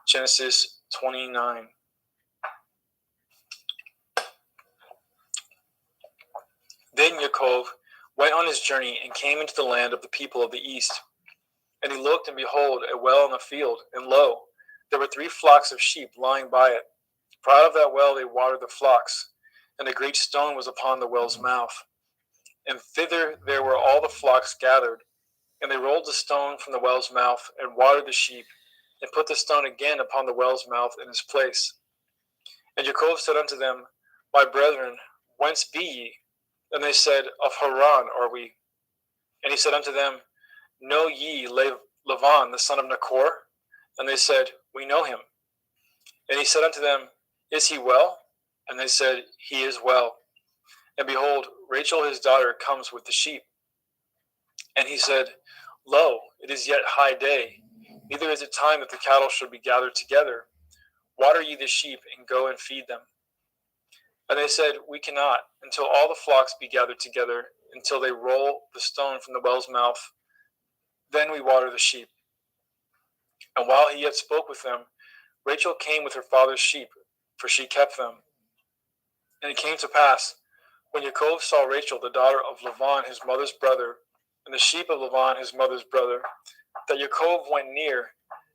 [SPEAKER 4] Genesis 29. Then Yaakov went on his journey, and came into the land of the people of the east. And he looked, and behold, a well in the field, and lo, there were 3 flocks of sheep lying by it. For out of that well they watered the flocks, and a great stone was upon the well's mouth. And thither there were all the flocks gathered. And they rolled the stone from the well's mouth, and watered the sheep, and put the stone again upon the well's mouth in his place. And Yaakov said unto them, My brethren, Whence be ye? And they said, Of Haran are we. And he said unto them, Know ye Lavan the son of Nachor? And they said, We know him. And he said unto them, Is he well? And they said, He is well. And behold, Rachel his daughter comes with the sheep. And he said, Lo, it is yet high day, neither is it time that the cattle should be gathered together. Water ye the sheep, and go and feed them. And they said, We cannot, until all the flocks be gathered together, until they roll the stone from the well's mouth. Then we water the sheep. And while he yet spoke with them, Rachel came with her father's sheep, for she kept them. And it came to pass, when Yaakov saw Rachel, the daughter of Lavan his mother's brother, and the sheep of Lavan his mother's brother, that Yaakov went near,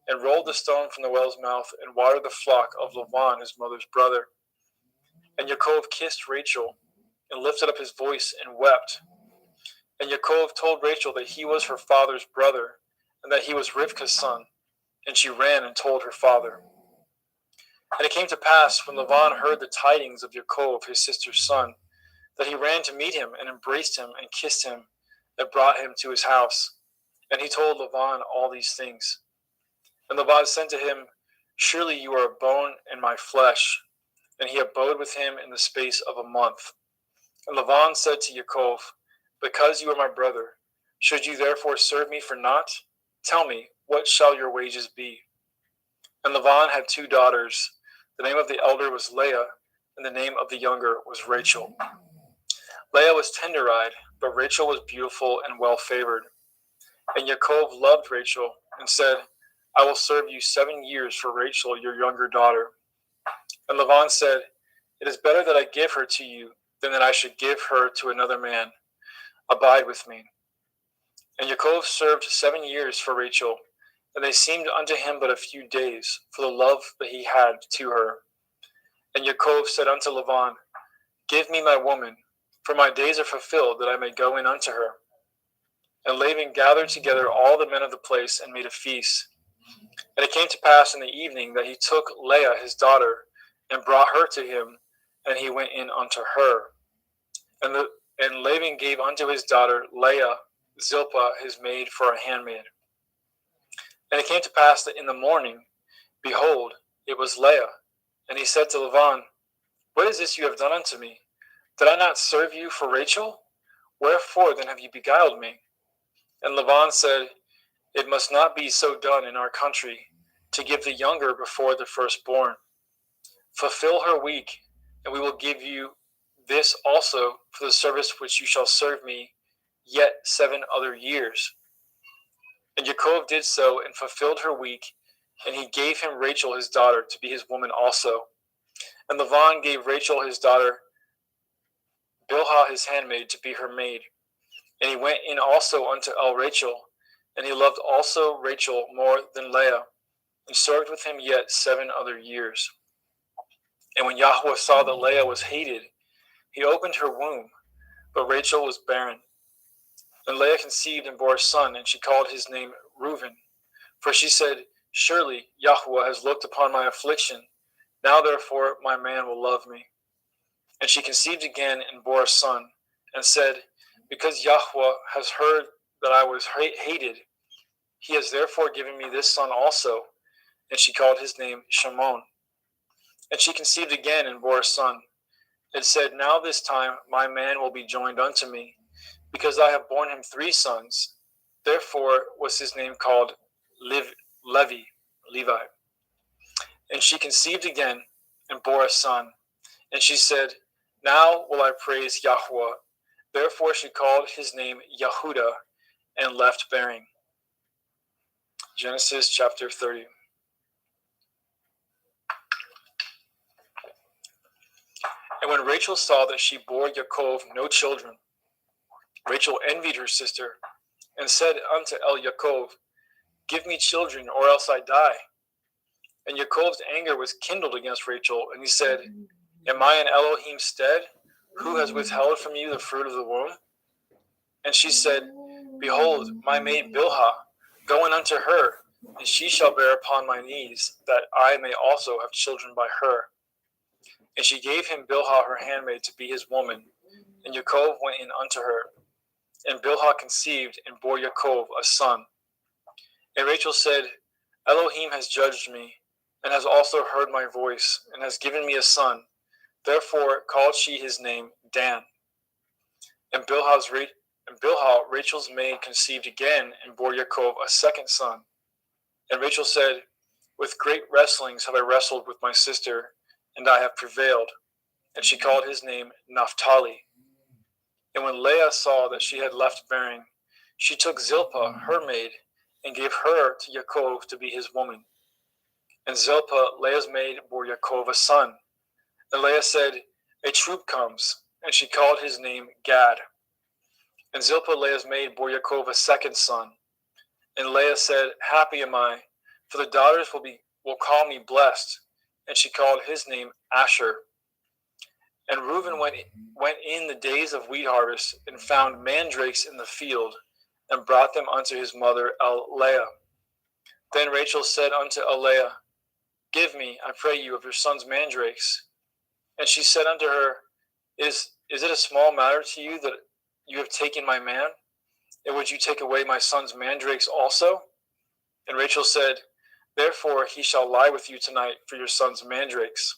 [SPEAKER 4] and rolled the stone from the well's mouth, and watered the flock of Lavan his mother's brother. And Yaakov kissed Rachel, and lifted up his voice, and wept. And Yaakov told Rachel that he was her father's brother, and that he was Rivka's son. And she ran and told her father. And it came to pass, when Lavan heard the tidings of Yaakov his sister's son, that he ran to meet him, and embraced him, and kissed him, and brought him to his house. And he told Lavan all these things. And Laban said to him, Surely you are a bone in my flesh. And he abode with him in the space of a month. And Laban said to Yaakov, Because you are my brother, should you therefore serve me for naught? Tell me, what shall your wages be? And Laban had 2 daughters. The name of the elder was Leah, and the name of the younger was Rachel. Leah was tender-eyed, but Rachel was beautiful and well-favored. And Yaakov loved Rachel, and said, I will serve you 7 years for Rachel, your younger daughter. And Laban said, It is better that I give her to you, than that I should give her to another man. Abide with me. And Yaakov served 7 years for Rachel, and they seemed unto him but a few days, for the love that he had to her. And Yaakov said unto Laban, Give me my woman, for my days are fulfilled, that I may go in unto her. And Laban gathered together all the men of the place, and made a feast. And it came to pass in the evening that he took Leah his daughter, and brought her to him, and he went in unto her. And Laban gave unto his daughter Leah Zilpah his maid for a handmaid. And it came to pass that in the morning, behold, it was Leah. And he said to Laban, What is this you have done unto me? Did I not serve you for Rachel? Wherefore then have you beguiled me? And Laban said, It must not be so done in our country, to give the younger before the firstborn. Fulfill her week, and we will give you this also for the service which you shall serve me yet 7 other years. And Yaakov did so, and fulfilled her week, and he gave him Rachel his daughter to be his woman also. And Laban gave Rachel his daughter Bilhah his handmaid to be her maid. And he went in also unto Rachel, and he loved also Rachel more than Leah, and served with him yet 7 other years. And when Yahweh saw that Leah was hated, he opened her womb, but Rachel was barren. And Leah conceived and bore a son, and she called his name Reuben. For she said, Surely Yahweh has looked upon my affliction. Now therefore my man will love me. And she conceived again and bore a son, and said, Because Yahweh has heard that I was hated, he has therefore given me this son also. And she called his name Shimon. And she conceived again and bore a son, and said, Now this time my man will be joined unto me, because I have borne him 3 sons. Therefore was his name called Levi. And she conceived again and bore a son. And she said, Now will I praise Yahweh. Therefore she called his name Yehudah, and left bearing. Genesis chapter 30. And when Rachel saw that she bore Yaakov no children, Rachel envied her sister, and said unto Yaakov, Give me children, or else I die. And Yaakov's anger was kindled against Rachel, and he said, Am I in Elohim's stead, who has withheld from you the fruit of the womb? And she said, Behold, my maid Bilhah, go in unto her, and she shall bear upon my knees, that I may also have children by her. And she gave him Bilhah her handmaid to be his woman. And Yaakov went in unto her. And Bilhah conceived and bore Yaakov a son. And Rachel said, Elohim has judged me, and has also heard my voice, and has given me a son. Therefore called she his name Dan. And Bilhah, Rachel's maid, conceived again, and bore Yaakov a second son. And Rachel said, With great wrestlings have I wrestled with my sister, and I have prevailed. And she called his name Naphtali. And when Leah saw that she had left bearing, she took Zilpah, her maid, and gave her to Yaakov to be his woman. And Zilpah, Leah's maid, bore Yaakov a son. And Leah said, A troop comes. And she called his name Gad. And Zilpah, Leah's maid, bore Yaakov a second son. And Leah said, Happy am I, for the daughters will call me blessed. And she called his name Asher. And Reuben went in the days of wheat harvest, and found mandrakes in the field, and brought them unto his mother Leah. Then Rachel said unto Leah, Give me, I pray you, of your son's mandrakes. And she said unto her, Is it a small matter to you that you have taken my man? And would you take away my son's mandrakes also? And Rachel said, Therefore he shall lie with you tonight for your son's mandrakes.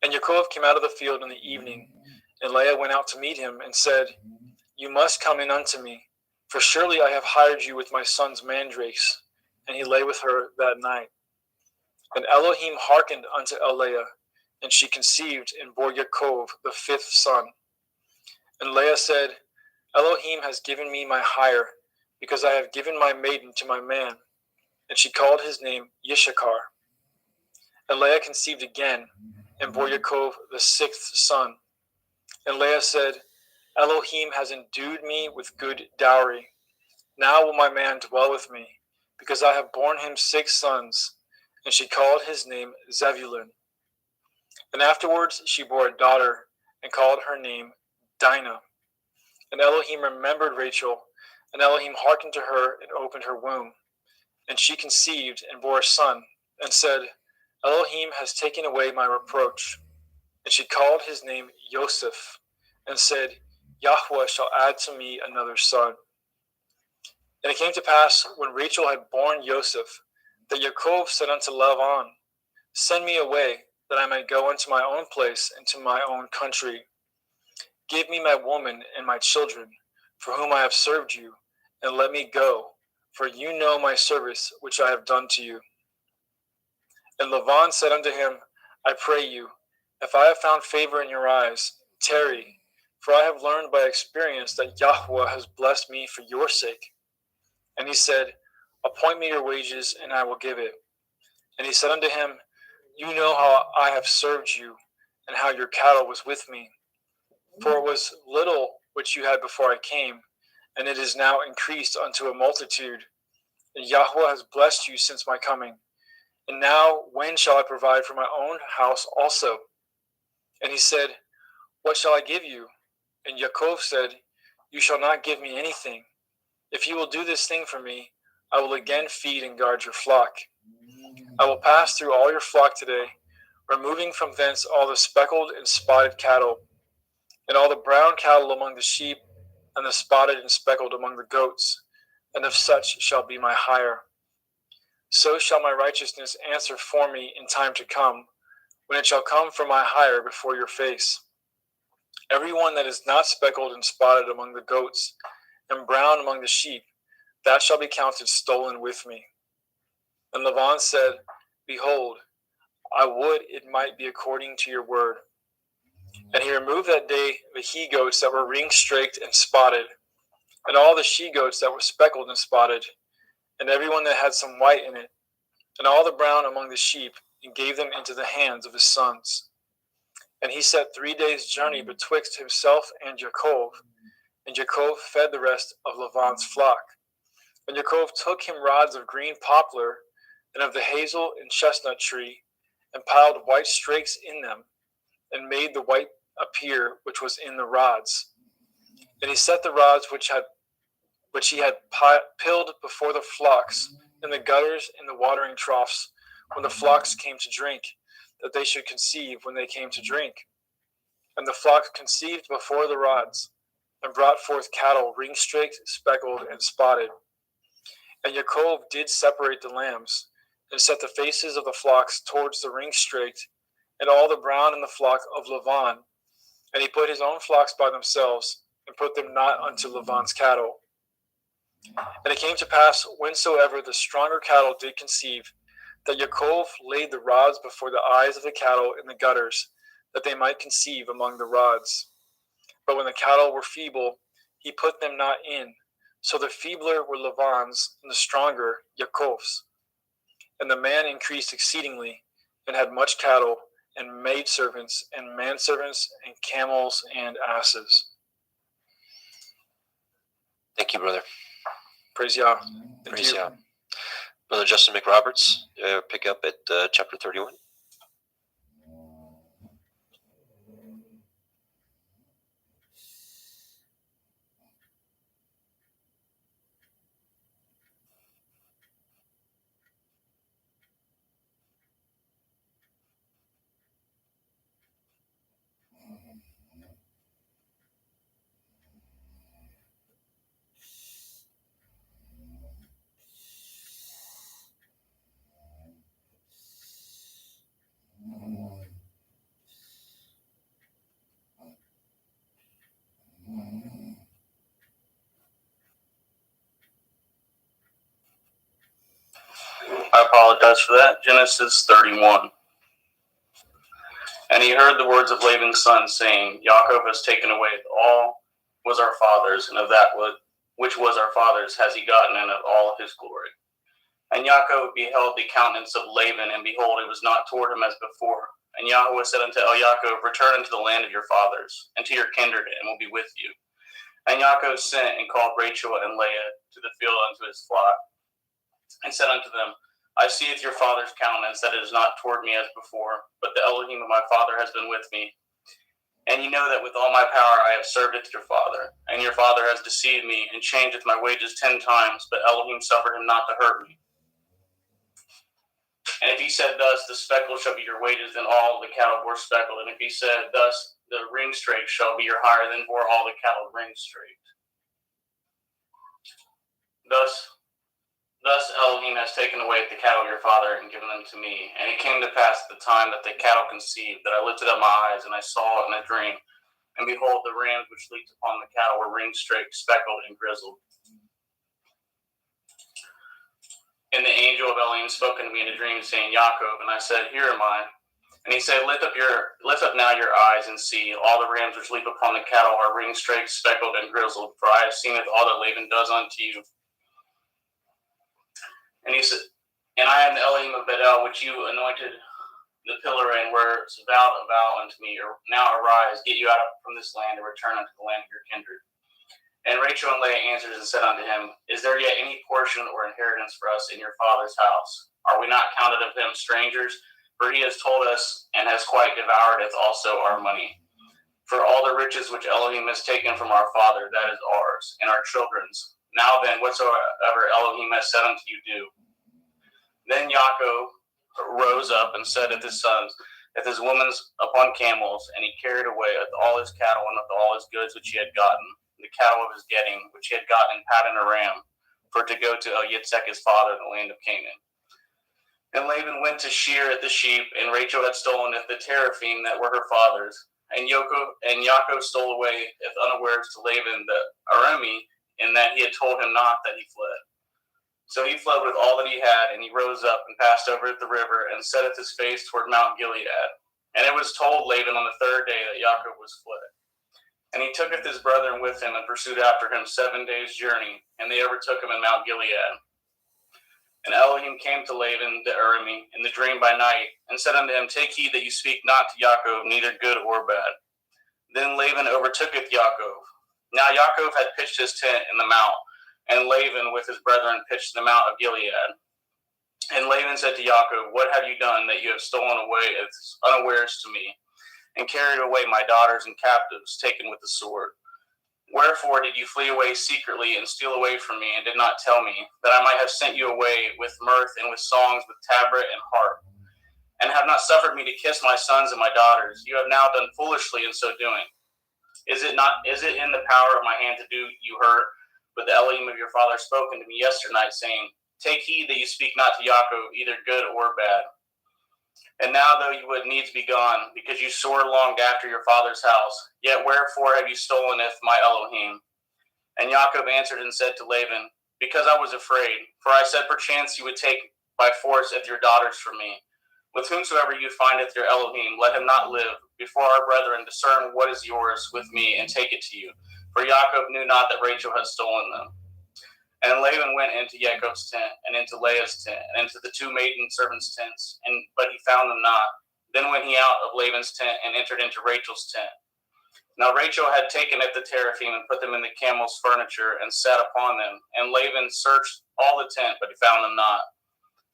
[SPEAKER 4] And Yaakov came out of the field in the evening, and Leah went out to meet him, and said, You must come in unto me, for surely I have hired you with my son's mandrakes. And he lay with her that night. And Elohim hearkened unto Leah, and she conceived and bore Yaakov the fifth son. And Leah said, Elohim has given me my hire, because I have given my maiden to my man. And she called his name Yishakar. And Leah conceived again, and bore Yaakov the sixth son. And Leah said, Elohim has endued me with good dowry. Now will my man dwell with me, because I have borne him 6 sons. And she called his name Zebulun. And afterwards she bore a daughter, and called her name Dinah. And Elohim remembered Rachel, and Elohim hearkened to her, and opened her womb. And she conceived, and bore a son, and said, Elohim has taken away my reproach. And she called his name Joseph, and said, Yahweh shall add to me another son. And it came to pass, when Rachel had borne Joseph, that Yaakov said unto Laban, Send me away, that I may go unto my own place, and to my own country. Give me my woman and my children, for whom I have served you, and let me go, for you know my service which I have done to you. And Laban said unto him, I pray you, if I have found favor in your eyes, tarry, for I have learned by experience that Yahweh has blessed me for your sake. And he said, Appoint me your wages, and I will give it. And he said unto him, You know how I have served you, and how your cattle was with me. For it was little which you had before I came, and it is now increased unto a multitude. And Yahweh has blessed you since my coming. And now when shall I provide for my own house also? And he said, What shall I give you? And Yaakov said, You shall not give me anything. If you will do this thing for me, I will again feed and guard your flock. I will pass through all your flock today, removing from thence all the speckled and spotted cattle, and all the brown cattle among the sheep, and the spotted and speckled among the goats, and of such shall be my hire. So shall my righteousness answer for me in time to come, when it shall come for my hire before your face. Every one that is not speckled and spotted among the goats, and brown among the sheep, that shall be counted stolen with me. And Laban said, Behold, I would it might be according to your word. And he removed that day the he-goats that were ring-straked and spotted, and all the she-goats that were speckled and spotted, and every one that had some white in it, and all the brown among the sheep, and gave them into the hands of his sons. And he set 3 days' journey betwixt himself and Yaakov, and Yaakov fed the rest of Laban's flock. And Yaakov took him rods of green poplar, and of the hazel and chestnut tree, and piled white strakes in them, and made the white appear which was in the rods. And he set the rods which he had pilled before the flocks in the gutters and the watering troughs, when the flocks came to drink, that they should conceive when they came to drink. And the flock conceived before the rods, and brought forth cattle ring-streaked, speckled, and spotted. And Yaakov did separate the lambs, and set the faces of the flocks towards the ring-streaked, and all the brown in the flock of Lavan. And he put his own flocks by themselves, and put them not unto Lavan's cattle. And it came to pass, whensoever the stronger cattle did conceive, that Yaakov laid the rods before the eyes of the cattle in the gutters, that they might conceive among the rods. But when the cattle were feeble, he put them not in. So the feebler were Lavan's, and the stronger Yaakov's. And the man increased exceedingly, and had much cattle, and maidservants, and manservants, and camels, and asses.
[SPEAKER 2] Thank you, brother.
[SPEAKER 4] Praise Yah.
[SPEAKER 2] Praise Yah. Brother Justin McRoberts, pick up at chapter 31.
[SPEAKER 5] I apologize for that. Genesis 31. And he heard the words of Laban's son, saying, Yaakov has taken away all was our father's, and of that which was our father's has he gotten, and of all his glory. And Yaakov beheld the countenance of Laban, and behold, it was not toward him as before. And Yahweh said unto Yaakov, return unto the land of your fathers, and to your kindred, and will be with you. And Yaakov sent and called Rachel and Leah to the field unto his flock, and said unto them, I seeth your father's countenance, that it is not toward me as before, but the Elohim of my father has been with me. And ye know that with all my power I have served it your father. And your father has deceived me, and changeth my wages 10 times, but Elohim suffered him not to hurt me. And if he said thus, the speckle shall be your wages, then all the cattle bore speckled. And if he said thus, the ring straight shall be your hire, then bore all the cattle ring straight. Thus Elohim has taken away the cattle of your father and given them to me. And it came to pass at the time that the cattle conceived, that I lifted up my eyes, and I saw in a dream. And behold, the rams which leaped upon the cattle were ring-streaked, speckled, and grizzled. And the angel of Elohim spoke unto me in a dream, saying, Yaakov. And I said, Here am I. And he said, Lift up now your eyes, and see, all the rams which leap upon the cattle are ring-streaked, speckled, and grizzled. For I have seen all that Laban does unto you. And he said, And I am the Elohim of Bedel, which you anointed the pillar, and were vowed a vow unto me. Now arise, get you out from this land, and return unto the land of your kindred. And Rachel and Leah answered and said unto him, Is there yet any portion or inheritance for us in your father's house? Are we not counted of him strangers? For he has told us, and has quite devoured also our money. For all the riches which Elohim has taken from our father, that is ours, and our children's. Now then, whatsoever Elohim has said unto you, do. Then Yaakov rose up and said unto his sons, with his women upon camels, and he carried away with all his cattle and with all his goods which he had gotten, the cattle of his getting, which he had gotten in Paddan Aram, for to go to Yitzhak his father in the land of Canaan. And Laban went to shear at the sheep, and Rachel had stolen the teraphim that were her father's. And Yaakov stole away unawares to Laban the Aramean, in that he had told him not that he fled. So he fled with all that he had, and he rose up and passed over the river, and setteth his face toward Mount Gilead. And it was told Laban on the 3rd day that Yaakov was fled. And he tooketh his brethren with him, and pursued after him 7 days' journey, and they overtook him in Mount Gilead. And Elohim came to Laban the Aramean in the dream by night, and said unto him, Take heed that you speak not to Yaakov, neither good or bad. Then Laban overtooketh Yaakov. Now Yaakov had pitched his tent in the mount, and Laban with his brethren pitched the mount of Gilead. And Laban said to Yaakov, What have you done that you have stolen away unawares to me, and carried away my daughters and captives, taken with the sword? Wherefore did you flee away secretly and steal away from me, and did not tell me, that I might have sent you away with mirth and with songs, with tabret and harp? and have not suffered me to kiss my sons and my daughters. You have now done foolishly in so doing. Is it in the power of my hand to do you hurt? But the Elohim of your father spoken to me yesternight, saying, Take heed that you speak not to Yaakov, either good or bad. And now, though you would needs be gone, because you sore longed after your father's house, yet wherefore have you stoleneth my Elohim? And Yaakov answered and said to Laban, Because I was afraid, for I said, Perchance you would take by force of your daughters from me. With whomsoever you findeth your Elohim, let him not live. Before our brethren, discern what is yours with me, and take it to you. For Yaakov knew not that Rachel had stolen them. And Laban went into Yaakov's tent, and into Leah's tent, and into the two maiden servants' tents, but he found them not. Then went he out of Laban's tent, and entered into Rachel's tent. Now Rachel had taken up the teraphim, and put them in the camel's furniture, and sat upon them. And Laban searched all the tent, but he found them not.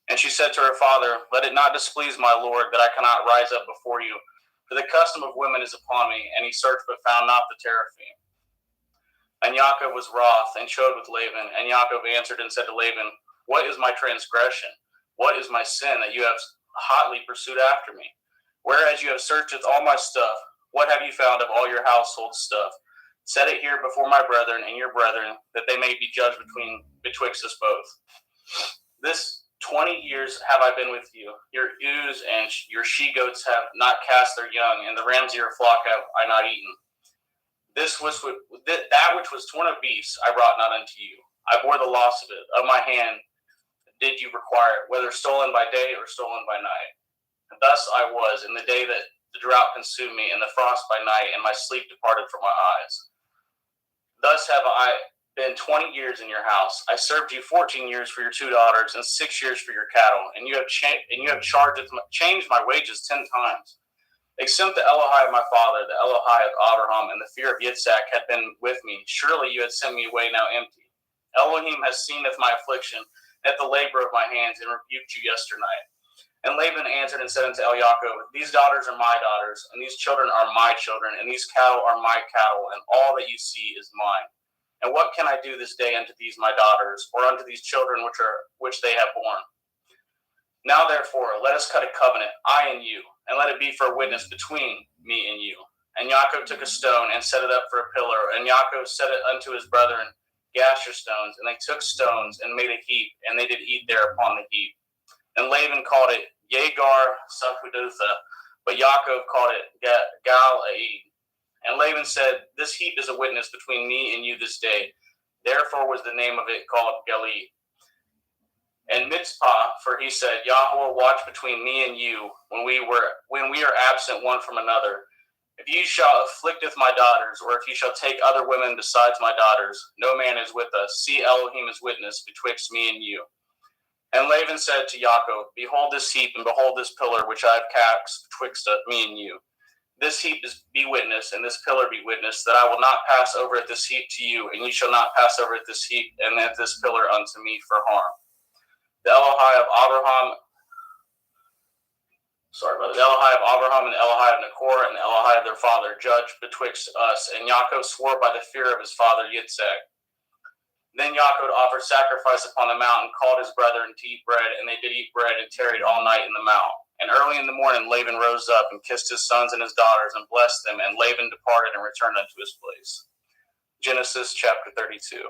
[SPEAKER 5] And she said to her father, Let it not displease my lord, that I cannot rise up before you, for the custom of women is upon me. And he searched, but found not the teraphim. And Yaakov was wroth, and chode with Laban. And Yaakov answered and said to Laban, What is my transgression? What is my sin, that you have hotly pursued after me? Whereas you have searched all my stuff, what have you found of all your household stuff? Set it here before my brethren and your brethren, that they may be judged betwixt us both. This 20 years have I been with you. Your ewes and your she-goats have not cast their young, and the rams of your flock have I not eaten. That which was torn of beasts I brought not unto you. I bore the loss of it. Of my hand did you require it, whether stolen by day or stolen by night. And thus I was in the day that the drought consumed me, and the frost by night, and my sleep departed from my eyes. Thus have I been 20 years in your house. I served you 14 years for your 2 daughters, and 6 years for your cattle, and you have changed my wages 10 times. Except the Elohai of my father, the Elohai of Abraham, and the fear of Yitzhak had been with me, surely you had sent me away now empty. Elohim has seen of my affliction, at the labor of my hands, and rebuked you yesternight. And Laban answered and said unto Yaakov, These daughters are my daughters, and these children are my children, and these cattle are my cattle, and all that you see is mine. And what can I do this day unto these my daughters, or unto these children which they have borne? Now therefore, let us cut a covenant, I and you, and let it be for a witness between me and you. And Yaakov took a stone and set it up for a pillar, and Yaakov set it unto his brethren, Gasher stones, and they took stones and made a heap, and they did eat there upon the heap. And Laban called it Yegar Sahudotha, but Yaakov called it Gal-Aid. And Laban said, This heap is a witness between me and you this day. Therefore was the name of it called Galid. And Mitzpah, for he said, Yahweh watch between me and you when we are absent one from another. If you shall afflicteth my daughters, or if you shall take other women besides my daughters, no man is with us. See Elohim is witness betwixt me and you. And Laban said to Yaakov, Behold this heap, and behold this pillar which I have cast betwixt me and you. This heap be witness, and this pillar be witness, that I will not pass over at this heap to you, and ye shall not pass over at this heap and at this pillar unto me for harm. The Elohai of Abraham and the Elohai of Nachor and the Elohai of their father judged betwixt us, and Yaakov swore by the fear of his father Yitzhak. Then Yaakov offered sacrifice upon the mount, and called his brethren to eat bread, and they did eat bread, and tarried all night in the mount. And early in the morning Laban rose up, and kissed his sons and his daughters, and blessed them, and Laban departed and returned unto his place. Genesis chapter 32.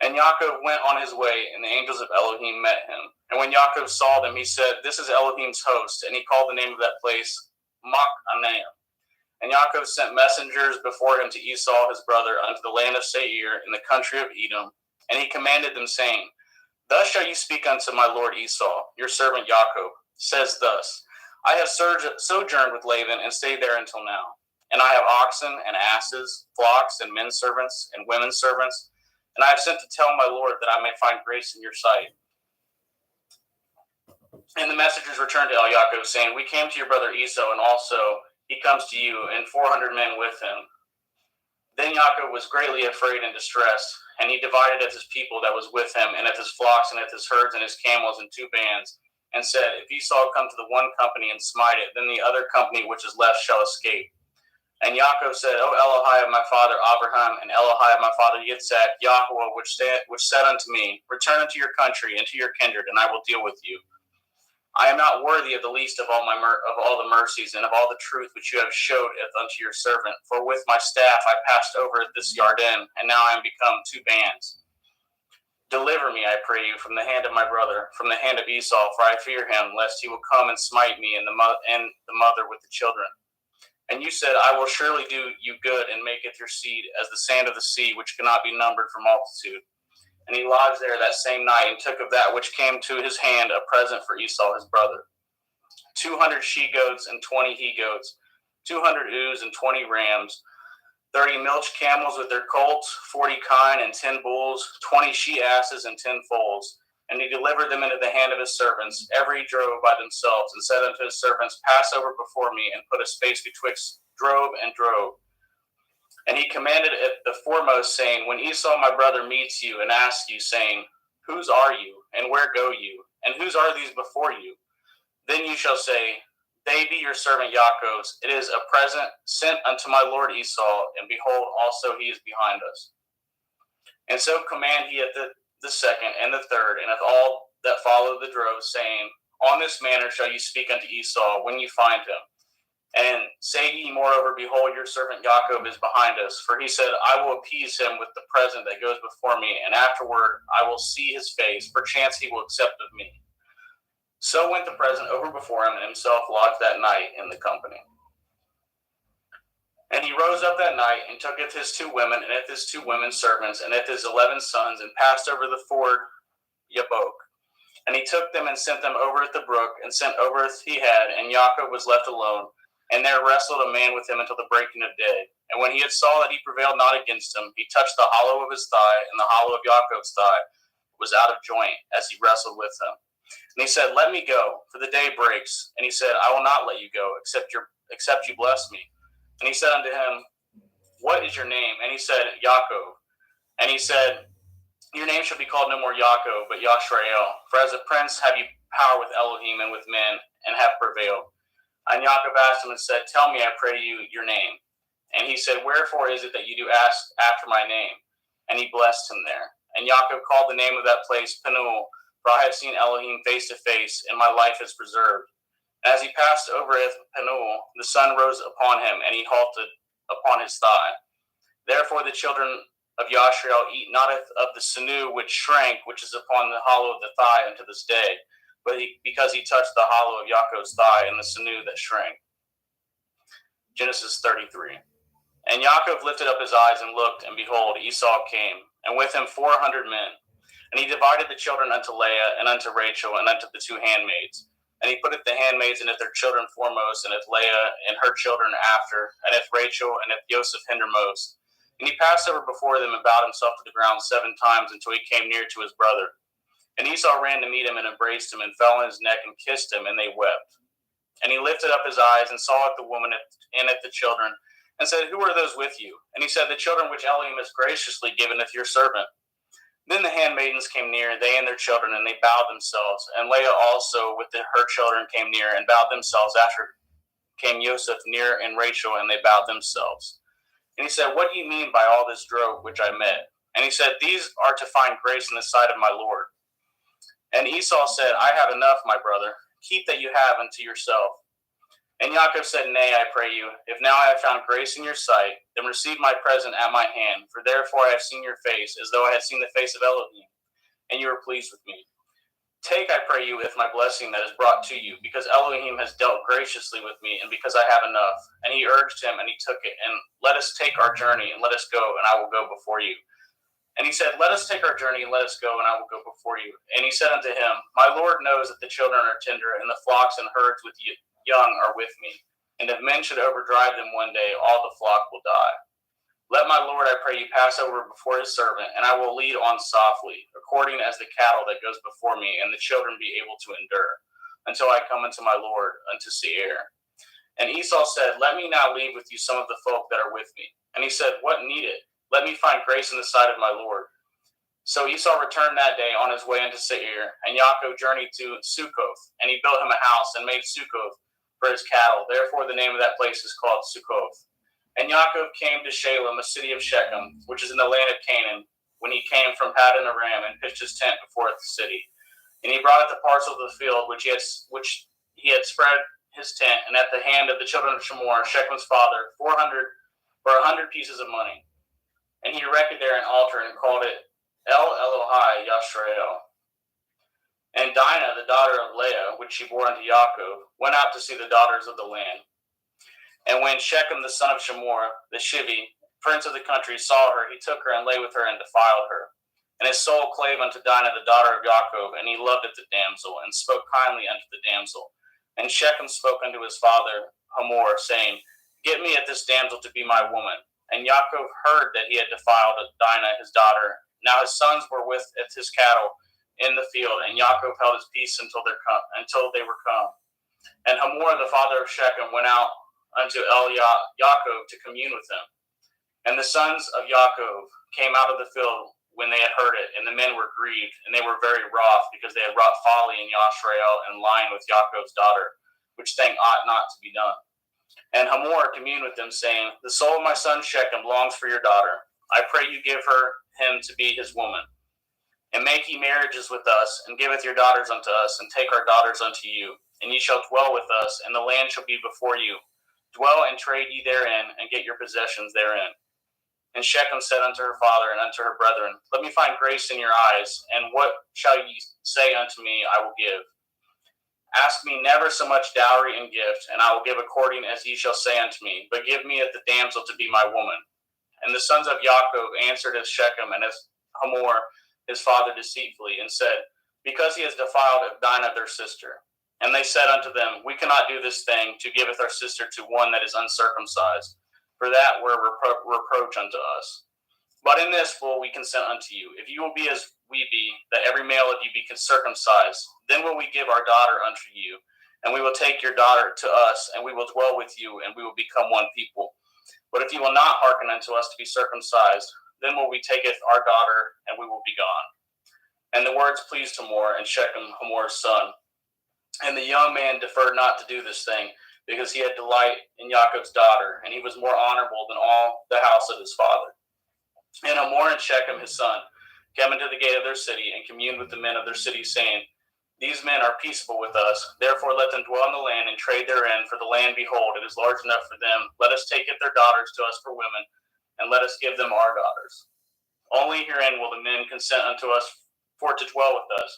[SPEAKER 5] And Yaakov went on his way, and the angels of Elohim met him. And when Yaakov saw them, he said, This is Elohim's host. And he called the name of that place Machanaim. And Yaakov sent messengers before him to Esau his brother unto the land of Seir in the country of Edom. And he commanded them, saying, Thus shall you speak unto my lord Esau, your servant Yaakov, says thus, I have sojourned with Laban, and stayed there until now. And I have oxen and asses, flocks and men servants and women servants. And I have sent to tell my lord that I may find grace in your sight. And the messengers returned to Yaakov, saying, We came to your brother Esau, and also he comes to you, and 400 men with him. Then Yaakov was greatly afraid and distressed, and he divided of his people that was with him, and of his flocks, and of his herds, and his camels, in 2 bands, and said, If Esau come to the one company and smite it, then the other company which is left shall escape. And Yaakov said, O Elohai of my father Abraham, and Elohai of my father Yitzhak, Yahweh, which said unto me, Return unto your country and to your kindred, and I will deal with you. I am not worthy of the least of all the mercies and of all the truth which you have showed unto your servant. For with my staff I passed over this Yarden, and now I am become 2 bands. Deliver me, I pray you, from the hand of my brother, from the hand of Esau, for I fear him, lest he will come and smite me and the mother with the children. And you said, I will surely do you good and maketh your seed as the sand of the sea, which cannot be numbered for multitude. And he lodged there that same night, and took of that which came to his hand a present for Esau his brother, 200 she-goats and 20 he-goats, 200 ewes and 20 rams, 30 milch camels with their colts, 40 kine and 10 bulls, 20 she-asses and 10 foals. And he delivered them into the hand of his servants, every drove by themselves, and said unto his servants, Pass over before me, and put a space betwixt drove and drove. And he commanded it the foremost, saying, When Esau my brother meets you and asks you, saying, Whose are you, and where go you, and whose are these before you? Then you shall say, They be your servant Jacob's. It is a present sent unto my lord Esau, and behold, also he is behind us. And so command he at the second and the third, and of all that follow the drove, saying, On this manner shall you speak unto Esau when you find him. And say ye moreover, Behold, your servant Jacob is behind us. For he said, I will appease him with the present that goes before me, and afterward I will see his face. Perchance he will accept of me. So went the present over before him, and himself lodged that night in the company. And he rose up that night, and tooketh his 2 women, and his 2 women servants, and his 11 sons, and passed over the ford Jabbok. And he took them and sent them over at the brook, and sent over as he had, and Jacob was left alone. And there wrestled a man with him until the breaking of day. And when he had saw that he prevailed not against him, he touched the hollow of his thigh, and the hollow of Jacob's thigh was out of joint as he wrestled with him. And he said, Let me go, for the day breaks. And he said, I will not let you go, except you bless me. And he said unto him, What is your name? And he said, Jacob. And he said, Your name shall be called no more Jacob, but Yashrael. For as a prince have you power with Elohim and with men, and have prevailed. And Jacob asked him and said, Tell me, I pray you, your name. And he said, Wherefore is it that you do ask after my name? And he blessed him there. And Jacob called the name of that place Penuel, for I have seen Elohim face to face, and my life is preserved. As he passed over Penuel, the sun rose upon him, and he halted upon his thigh. Therefore the children of Yashrael eat not of the sinew which shrank, which is upon the hollow of the thigh unto this day, but because he touched the hollow of Jacob's thigh and the sinew that shrank. Genesis 33. And Jacob lifted up his eyes and looked, and behold, Esau came, and with him 400 men. And he divided the children unto Leah, and unto Rachel, and unto the 2 handmaids. And he putteth the handmaids and their children foremost, and Leah and her children after, and Rachel and Joseph hindermost. And he passed over before them, and bowed himself to the ground 7 times, until he came near to his brother. And Esau ran to meet him, and embraced him, and fell on his neck, and kissed him, and they wept. And he lifted up his eyes, and saw at the woman and at the children, and said, Who are those with you? And he said, The children which Elohim has graciously given to your servant. Then the handmaidens came near, they and their children, and they bowed themselves. And Leah also with her children came near, and bowed themselves. After came Joseph near, and Rachel, and they bowed themselves. And he said, What do you mean by all this drove which I met? And he said, These are to find grace in the sight of my Lord. And Esau said, I have enough, my brother. Keep that you have unto yourself. And Jacob said, Nay, I pray you, if now I have found grace in your sight, then receive my present at my hand. For therefore I have seen your face, as though I had seen the face of Elohim, and you are pleased with me. Take, I pray you, with my blessing that is brought to you, because Elohim has dealt graciously with me, and because I have enough. And he urged him, and he took it. And let us take our journey, and let us go, and I will go before you. And he said, Let us take our journey, and let us go, and I will go before you. And he said unto him, My Lord knows that the children are tender, and the flocks and herds with you young are with me. And if men should overdrive them one day, all the flock will die. Let my Lord, I pray you, pass over before his servant, and I will lead on softly, according as the cattle that goes before me, and the children be able to endure, until I come unto my Lord, unto Seir. And Esau said, Let me now leave with you some of the folk that are with me. And he said, What need it? Let me find grace in the sight of my Lord. So Esau returned that day on his way unto Seir, and Jacob journeyed to Succoth, and he built him a house, and made Succoth for his cattle. Therefore the name of that place is called Succoth. And Jacob came to Shalem, a city of Shechem, which is in the land of Canaan, when he came from Paddan Aram, and pitched his tent before the city. And he brought it the parcel of the field which he had spread his tent, and at the hand of the children of Shemor, Shechem's father, 100 pieces of money. And he erected there an altar and called it El Elohai Yashreel. And Dinah, the daughter of Leah, which she bore unto Yaakov, went out to see the daughters of the land. And when Shechem, the son of Shemor, the Shivi, prince of the country, saw her, he took her and lay with her and defiled her. And his soul clave unto Dinah, the daughter of Yaakov, and he loved the damsel, and spoke kindly unto the damsel. And Shechem spoke unto his father Hamor, saying, Get me at this damsel to be my woman. And Yaakov heard that he had defiled Dinah, his daughter. Now his sons were with his cattle in the field, and Yaakov held his peace until they were come. And Hamor, the father of Shechem, went out unto Yaakov to commune with him. And the sons of Yaakov came out of the field when they had heard it, and the men were grieved, and they were very wroth, because they had wrought folly in Yashrael and lying with Yaakov's daughter, which thing ought not to be done. And Hamor communed with them, saying, The soul of my son Shechem longs for your daughter. I pray you give him to be his woman. And make ye marriages with us, and giveth your daughters unto us, and take our daughters unto you. And ye shall dwell with us, and the land shall be before you. Dwell and trade ye therein, and get your possessions therein. And Shechem said unto her father and unto her brethren, Let me find grace in your eyes, and what shall ye say unto me, I will give. Ask me never so much dowry and gift, and I will give according as ye shall say unto me, but give me at the damsel to be my woman. And the sons of Yaakov answered as Shechem and as Hamor his father deceitfully, and said, Because he has defiled Dinah their sister. And they said unto them, We cannot do this thing, to giveth our sister to one that is uncircumcised, for that were reproach unto us. But in this will we consent unto you, if you will be as we be, that every male of you be circumcised, then will we give our daughter unto you, and we will take your daughter to us, and we will dwell with you, and we will become one people. But if you will not hearken unto us to be circumcised, then will we taketh our daughter, and we will be gone. And the words pleased Hamor and Shechem, Hamor's son. And the young man deferred not to do this thing, because he had delight in Yaakov's daughter, and he was more honorable than all the house of his father. And Hamor and Shechem his son came into the gate of their city, and communed with the men of their city, saying, These men are peaceable with us, therefore let them dwell in the land and trade therein, for the land, behold, it is large enough for them. Let us take their daughters to us for women, and let us give them our daughters. Only herein will the men consent unto us for to dwell with us,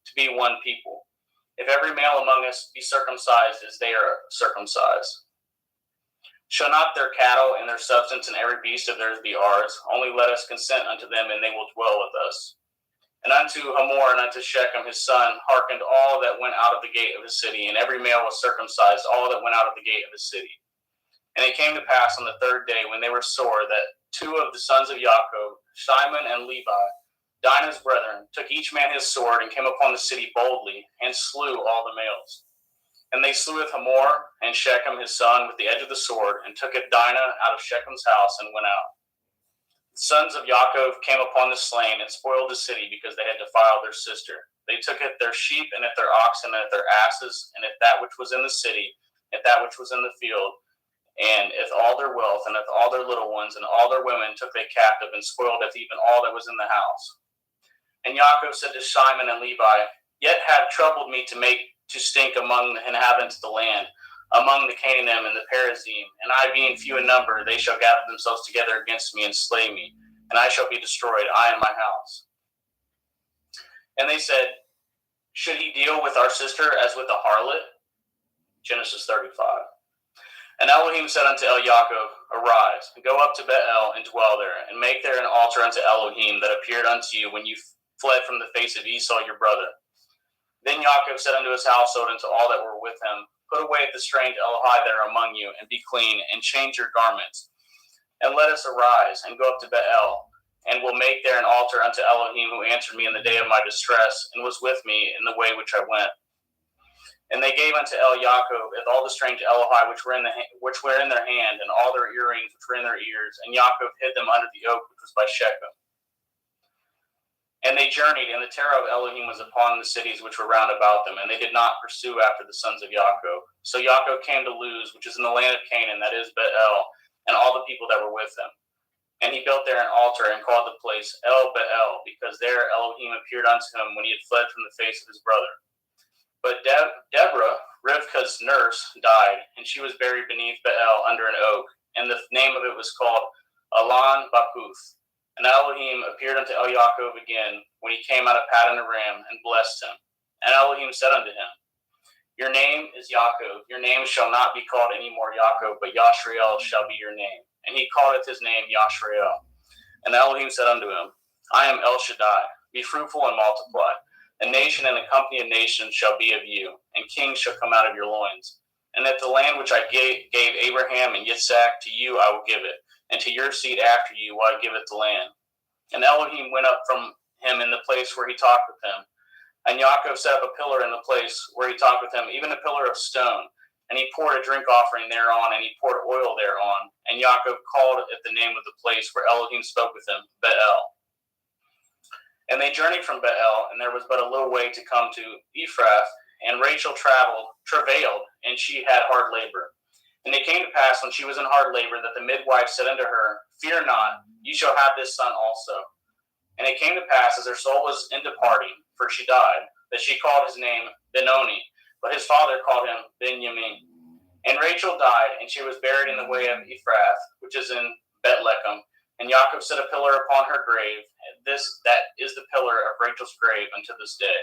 [SPEAKER 5] to be one people. If every male among us be circumcised as they are circumcised. Shall not their cattle and their substance and every beast of theirs be ours? Only let us consent unto them, and they will dwell with us. And unto Hamor and unto Shechem his son hearkened all that went out of the gate of his city, and every male was circumcised, all that went out of the gate of his city. And it came to pass on the third day, when they were sore, that two of the sons of Yaakov, Shimon and Levi, Dinah's brethren, took each man his sword, and came upon the city boldly, and slew all the males. And they sleweth Hamor and Shechem his son with the edge of the sword, and took Dinah out of Shechem's house, and went out. The sons of Yaakov came upon the slain, and spoiled the city, because they had defiled their sister. They took at their sheep, and at their oxen, and at their asses, and at that which was in the city, at that which was in the field, and at all their wealth, and at all their little ones, and all their women took they captive, and spoiled at even all that was in the house. And Yaakov said to Shimon and Levi, Yet have troubled me to stink among the inhabitants of the land, among the Canaanim and the Perizim, and I being few in number, they shall gather themselves together against me and slay me, and I shall be destroyed, I and my house. And they said, Should he deal with our sister as with a harlot? Genesis 35. And Elohim said unto Yaakov, Arise, and go up to Bethel, and dwell there, and make there an altar unto Elohim that appeared unto you when you fled from the face of Esau your brother. Then Yaakov said unto his household and to all that were with him, Put away the strange Elohai that are among you, and be clean, and change your garments. And let us arise, and go up to Bethel, and will make there an altar unto Elohim, who answered me in the day of my distress, and was with me in the way which I went. And they gave unto Yaakov all the strange Elohai which were in their hand, and all their earrings which were in their ears. And Yaakov hid them under the oak which was by Shechem. And they journeyed, and the terror of Elohim was upon the cities which were round about them, and they did not pursue after the sons of Yaakov. So Yaakov came to Luz, which is in the land of Canaan, that is Bethel, and all the people that were with them. And he built there an altar and called the place El Baal, because there Elohim appeared unto him when he had fled from the face of his brother. But Deborah, Rivkah's nurse, died, and she was buried beneath Baal under an oak, and the name of it was called Alon Bakuth. And Elohim appeared unto Yaakov again when he came out of Paddan Aram, and blessed him. And Elohim said unto him, Your name is Yaakov. Your name shall not be called any more Yaakov, but Yashrael shall be your name. And he calleth his name Yashrael. And Elohim said unto him, I am El Shaddai. Be fruitful and multiply. A nation and a company of nations shall be of you, and kings shall come out of your loins. And that the land which I gave Abraham and Yitzhak, to you I will give it, and to your seed after you will I give it the land. And Elohim went up from him in the place where he talked with him. And Yaakov set up a pillar in the place where he talked with him, even a pillar of stone. And he poured a drink offering thereon, and he poured oil thereon. And Yaakov called it the name of the place where Elohim spoke with him, Bethel. And they journeyed from Bethel, and there was but a little way to come to Ephrath. And Rachel travailed, and she had hard labor. And it came to pass, when she was in hard labor, that the midwife said unto her, Fear not, you shall have this son also. And it came to pass, as her soul was in departing, for she died, that she called his name Benoni, but his father called him Benjamin. And Rachel died, and she was buried in the way of Ephrath, which is in Bethlehem. And Yaakov set a pillar upon her grave, and that is the pillar of Rachel's grave unto this day.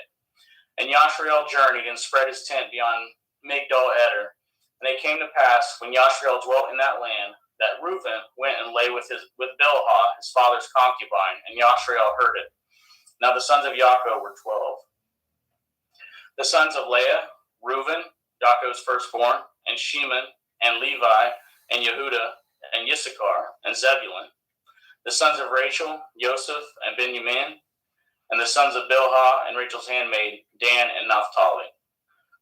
[SPEAKER 5] And Yashrael journeyed and spread his tent beyond Migdal Eder. And it came to pass, when Yashrael dwelt in that land, that Reuben went and lay with Bilhah, his father's concubine, and Yashrael heard it. Now the sons of Yaakov were 12. The sons of Leah, Reuben, Yaakov's firstborn, and Shimon, and Levi, and Yehuda, and Issachar, and Zebulun. The sons of Rachel, Joseph, and Benjamin. And the sons of Bilhah and Rachel's handmaid, Dan and Naphtali.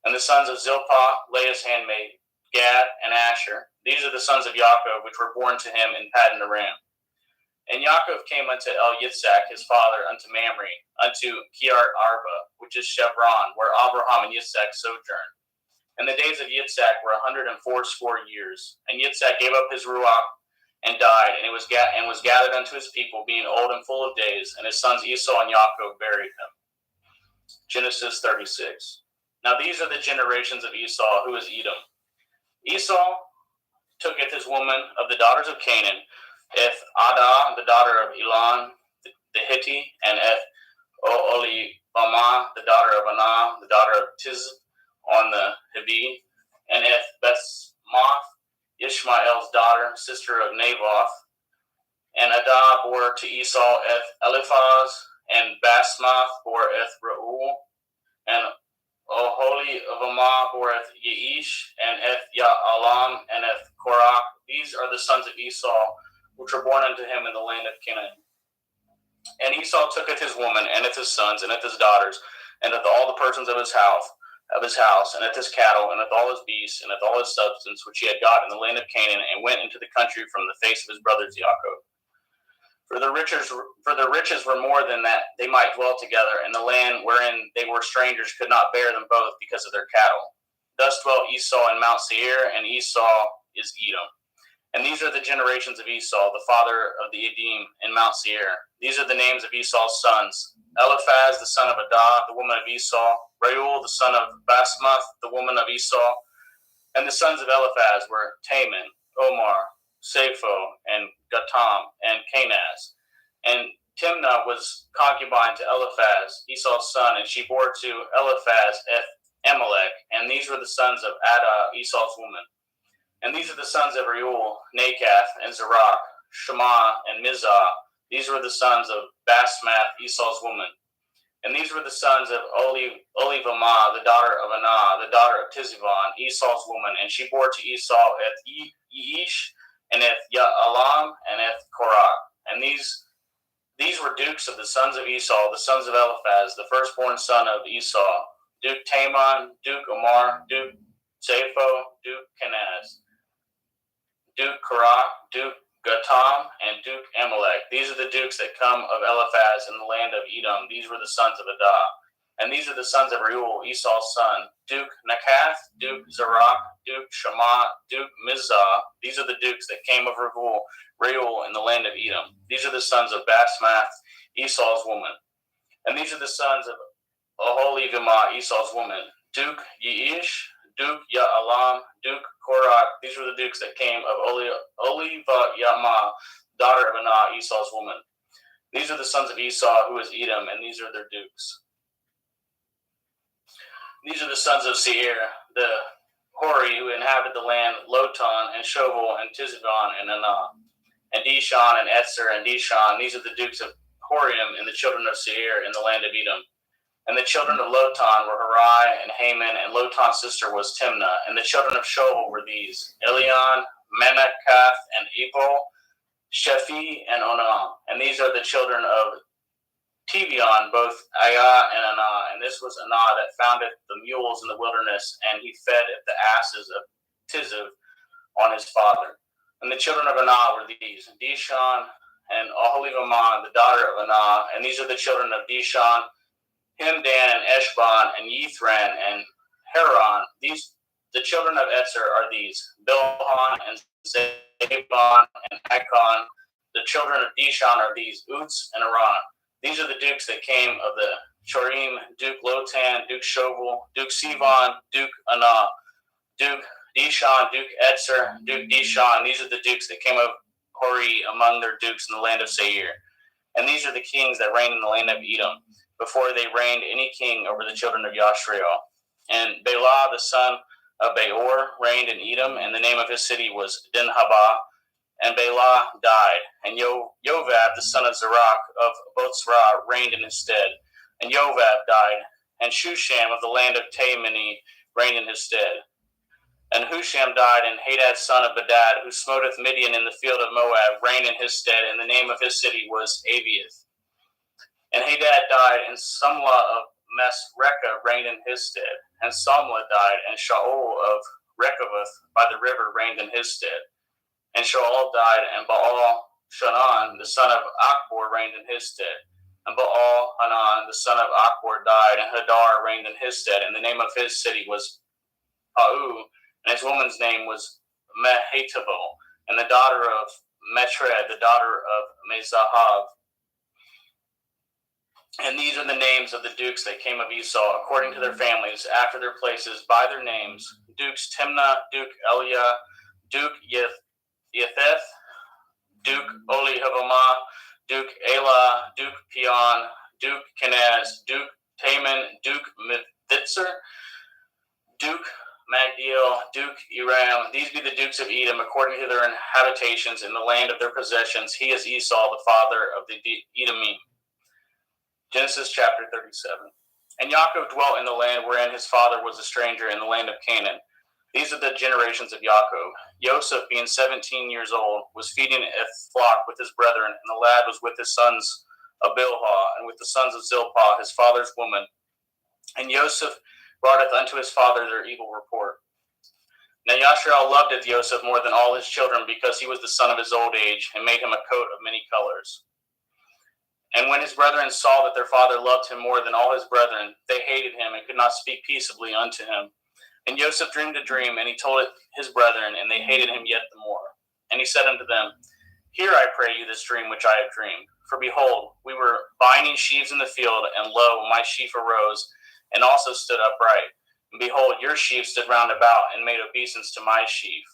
[SPEAKER 5] And the sons of Zilpah, Leah's handmaid, Gad and Asher. These are the sons of Yaakov, which were born to him in Paddan Aram. And Yaakov came unto Yitzhak his father, unto Mamre, unto Kiart Arba, which is Chevron, where Abraham and Yitzhak sojourned. And the days of Yitzhak were 180 years. And Yitzhak gave up his ruach and died, and was gathered unto his people, being old and full of days. And his sons Esau and Yaakov buried him. Genesis 36. Now these are the generations of Esau, who is Edom. Esau tooketh his woman of the daughters of Canaan, Eth Adah, the daughter of Elon the Hittite, and Eth Olibamah, the daughter of Anah, the daughter of Tiz on the Hivi, and Eth Bethsmoth, Ishmael's daughter, sister of Naboth. And Adah bore to Esau Eth Eliphaz, and Basmath bore Eth Reuel, and Oholibamah bore Eth Yeish, and Eth Ya'alam, and Eth Korach. These are the sons of Esau, which were born unto him in the land of Canaan. And Esau tooketh his woman, and his sons, and his daughters, and all the persons of his house, and his cattle, and all his beasts, and all his substance which he had got in the land of Canaan, and went into the country from the face of his brothers Yaakov. For the riches were more than that they might dwell together, and the land wherein they were strangers could not bear them both because of their cattle. Thus dwelt Esau in Mount Seir, and Esau is Edom. And these are the generations of Esau, the father of the Edom in Mount Seir. These are the names of Esau's sons: Eliphaz, the son of Adah, the woman of Esau; Reuel, the son of Basmath, the woman of Esau. And the sons of Eliphaz were Taman, Omar, Sapho, and Gatam, and Canaz. And Timnah was concubine to Eliphaz, Esau's son, and she bore to Eliphaz Amalek. And these were the sons of Adah, Esau's woman. And these are the sons of Reuel, Nakath, and Zerach, Shema, and Mizah. These were the sons of Basmath, Esau's woman. And these were the sons of Olivamah, the daughter of Anah, the daughter of Tizivon, Esau's woman. And she bore to Esau Eth Yeish, and Eth Ya'alam, and Eth Korah. And these were dukes of the sons of Esau, the sons of Eliphaz, the firstborn son of Esau: Duke Taman, Duke Omar, Duke Sapho, Duke Kenaz, Duke Korah, Duke Gatam, and Duke Amalek. These are the dukes that come of Eliphaz in the land of Edom. These were the sons of Adah. And these are the sons of Reuel, Esau's son, Duke Nakath, Duke Zerach, Duke Shammah, Duke Mizah. These are the dukes that came of Reuel in the land of Edom. These are the sons of Basmath, Esau's woman. And these are the sons of Oholibamah, Esau's woman, Duke Yeish, Duke Ya'alam, Duke Korach. These were the dukes that came of Olivamah, daughter of Anah, Esau's woman. These are the sons of Esau, who is Edom, and these are their dukes. These are the sons of Seir, the Hori, who inhabited the land, Lotan, and Shoval, and Tizibon, and Anah, and Dishon, and Etzer, and Dishon. These are the dukes of Horium, and the children of Seir in the land of Edom. And the children of Lotan were Harai and Haman, and Lotan's sister was Timnah. And the children of Shoval were these: Elion, Menakath, and Ebal, Shephi, and Onam. And these are the children of Tevion, both Ayah and Anah. And this was Anah that founded the mules in the wilderness, and he fed the asses of Tiziv on his father. And the children of Anah were these: Dishon and Oholibamah, the daughter of Anah. And these are the children of Dishon: Himdan and Eshban and Yithran and Haran. The children of Etzer are these: Bilhan and Zabon and Akon. The children of Dishon are these: Uts and Aran. These are the dukes that came of the Chorim: Duke Lotan, Duke Shoval, Duke Sivan, Duke Anah, Duke Dishon, Duke Etzer, Duke Dishon. These are the dukes that came of Hori among their dukes in the land of Seir. And these are the kings that reigned in the land of Edom, before they reigned any king over the children of Yashrael. And Bela, the son of Beor, reigned in Edom, and the name of his city was Dinhabah. And Bela died, and Jovab, the son of Zerach of Botzrah, reigned in his stead. And Jovab died, and Shusham of the land of Taimani reigned in his stead. And Husham died, and Hadad, son of Bedad, who smoteth Midian in the field of Moab, reigned in his stead, and the name of his city was Aviath. And Hadad died, and Sumlah of Mesrekah reigned in his stead. And Sumlah died, and Shaul of Rechoboth by the river reigned in his stead. And Shaul died, and Baal Shanan, the son of Achbor, reigned in his stead. And Baal Hanan, the son of Achbor, died, and Hadar reigned in his stead. And the name of his city was Pau, and his woman's name was Mehetabel, and the daughter of Metred, the daughter of Mezahav. And these are the names of the dukes that came of Esau, according to their families, after their places, by their names: Dukes Timnah, Duke Eliah, Duke Yetheth, Duke Olihabamah, Duke Elah, Duke Peon, Duke Kenaz, Duke Taman, Duke Mithitzer, Duke Magdiel, Duke Eram. These be the dukes of Edom, according to their habitations in the land of their possessions. He is Esau, the father of the Edomim. Genesis chapter 37. And Yaakov dwelt in the land wherein his father was a stranger, in the land of Canaan. These are the generations of Yaakov. Joseph, being 17 years old, was feeding a flock with his brethren, and the lad was with his sons of Bilhah, and with the sons of Zilpah, his father's woman. And Joseph broughteth unto his father their evil report. Now Yashrael loved Joseph more than all his children, because he was the son of his old age, and made him a coat of many colors. And when his brethren saw that their father loved him more than all his brethren, they hated him, and could not speak peaceably unto him. And Joseph dreamed a dream, and he told it his brethren, and they hated him yet the more. And he said unto them, Hear, I pray you, this dream which I have dreamed. For behold, we were binding sheaves in the field, and lo, my sheaf arose, and also stood upright. And behold, your sheaf stood round about, and made obeisance to my sheaf.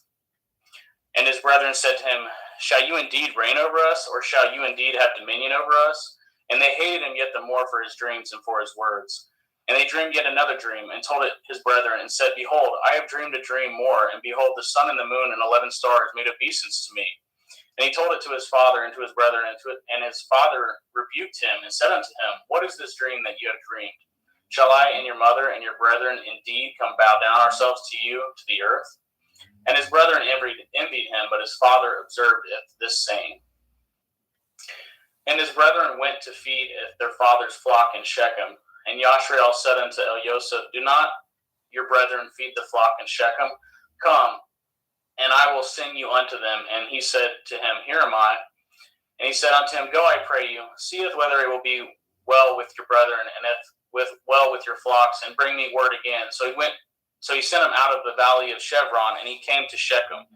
[SPEAKER 5] And his brethren said to him, Shall you indeed reign over us, or shall you indeed have dominion over us? And they hated him yet the more for his dreams and for his words. And they dreamed yet another dream, and told it his brethren, and said, Behold, I have dreamed a dream more, and behold, the sun and the moon and 11 stars made obeisance to me. And he told it to his father and to his brethren, and his father rebuked him, and said unto him, What is this dream that you have dreamed? Shall I and your mother and your brethren indeed come bow down ourselves to you, to the earth? And his brethren envied him, but his father observed this saying. And his brethren went to feed their father's flock in Shechem. And Yashrael said unto Joseph, Do not your brethren feed the flock in Shechem? Come, and I will send you unto them. And he said to him, Here am I. And he said unto him, Go, I pray you, seeth whether it will be well with your brethren, and if with your flocks, and bring me word again. So he sent him out of the valley of Chevron, and he came to Shechem.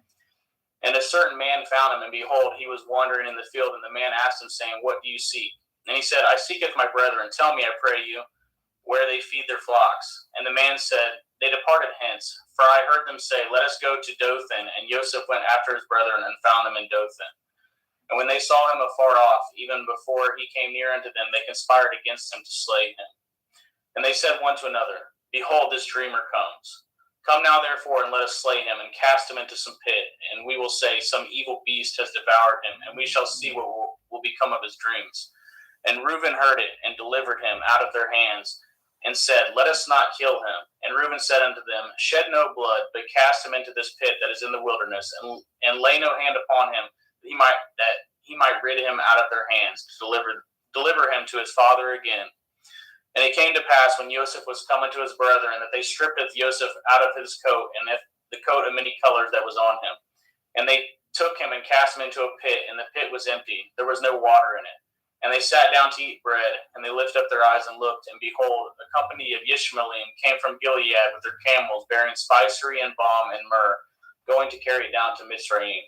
[SPEAKER 5] And a certain man found him, and behold, he was wandering in the field. And the man asked him, saying, What do you seek? And he said, I seeketh my brethren. Tell me, I pray you, where they feed their flocks. And the man said, They departed hence, for I heard them say, Let us go to Dothan. And Joseph went after his brethren, and found them in Dothan. And when they saw him afar off, even before he came near unto them, they conspired against him to slay him. And they said one to another, Behold, this dreamer comes. Come now, therefore, and let us slay him, and cast him into some pit. And we will say, Some evil beast has devoured him, and we shall see what will become of his dreams. And Reuben heard it, and delivered him out of their hands, and said, Let us not kill him. And Reuben said unto them, Shed no blood, but cast him into this pit that is in the wilderness, and lay no hand upon him, that he might rid him out of their hands, to deliver him to his father again. And it came to pass, when Joseph was come unto his brethren, that they stripped Joseph out of his coat, and the coat of many colors that was on him. And they took him and cast him into a pit, and the pit was empty. There was no water in it. And they sat down to eat bread, and they lifted up their eyes and looked, and behold, a company of Ishmaelim came from Gilead with their camels, bearing spicery and balm and myrrh, going to carry it down to Mizraim.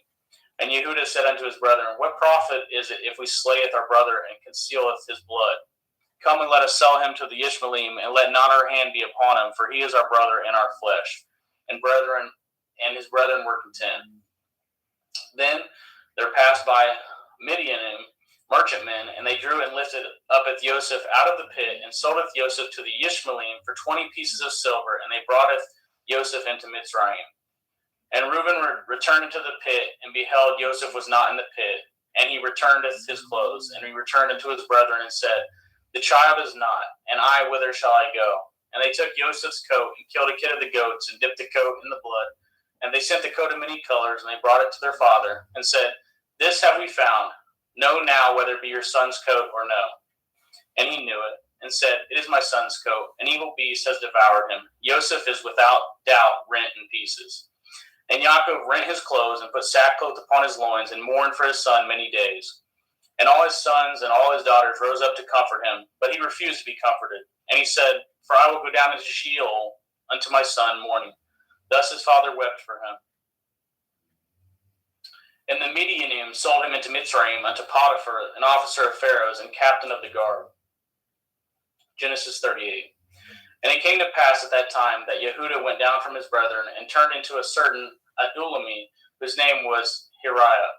[SPEAKER 5] And Yehudah said unto his brethren, What profit is it if we slayeth our brother and concealeth his blood? Come and let us sell him to the Ishmaelim, and let not our hand be upon him, for he is our brother and our flesh. And his brethren were content. Then there passed by Midianim merchantmen, and they drew and lifted up Joseph out of the pit, and sold Joseph to the Ishmaelim for 20 pieces of silver, and they brought Joseph into Mitzrayim. And Reuben returned into the pit, and beheld Joseph was not in the pit, and he returned his clothes, and he returned unto his brethren, and said, The child is not, and I, whither shall I go? And they took Joseph's coat, and killed a kid of the goats, and dipped the coat in the blood. And they sent the coat of many colors, and they brought it to their father, and said, This have we found. Know now whether it be your son's coat or no. And he knew it, and said, It is my son's coat. An evil beast has devoured him. Joseph is without doubt rent in pieces. And Yaakov rent his clothes, and put sackcloth upon his loins, and mourned for his son many days. And all his sons and all his daughters rose up to comfort him, but he refused to be comforted. And he said, For I will go down into Sheol unto my son mourning. Thus his father wept for him. And the Midianim sold him into Mitzrayim unto Potiphar, an officer of Pharaoh's and captain of the guard. Genesis 38. And it came to pass at that time that Yehudah went down from his brethren, and turned into a certain Adulami, whose name was Hiriah.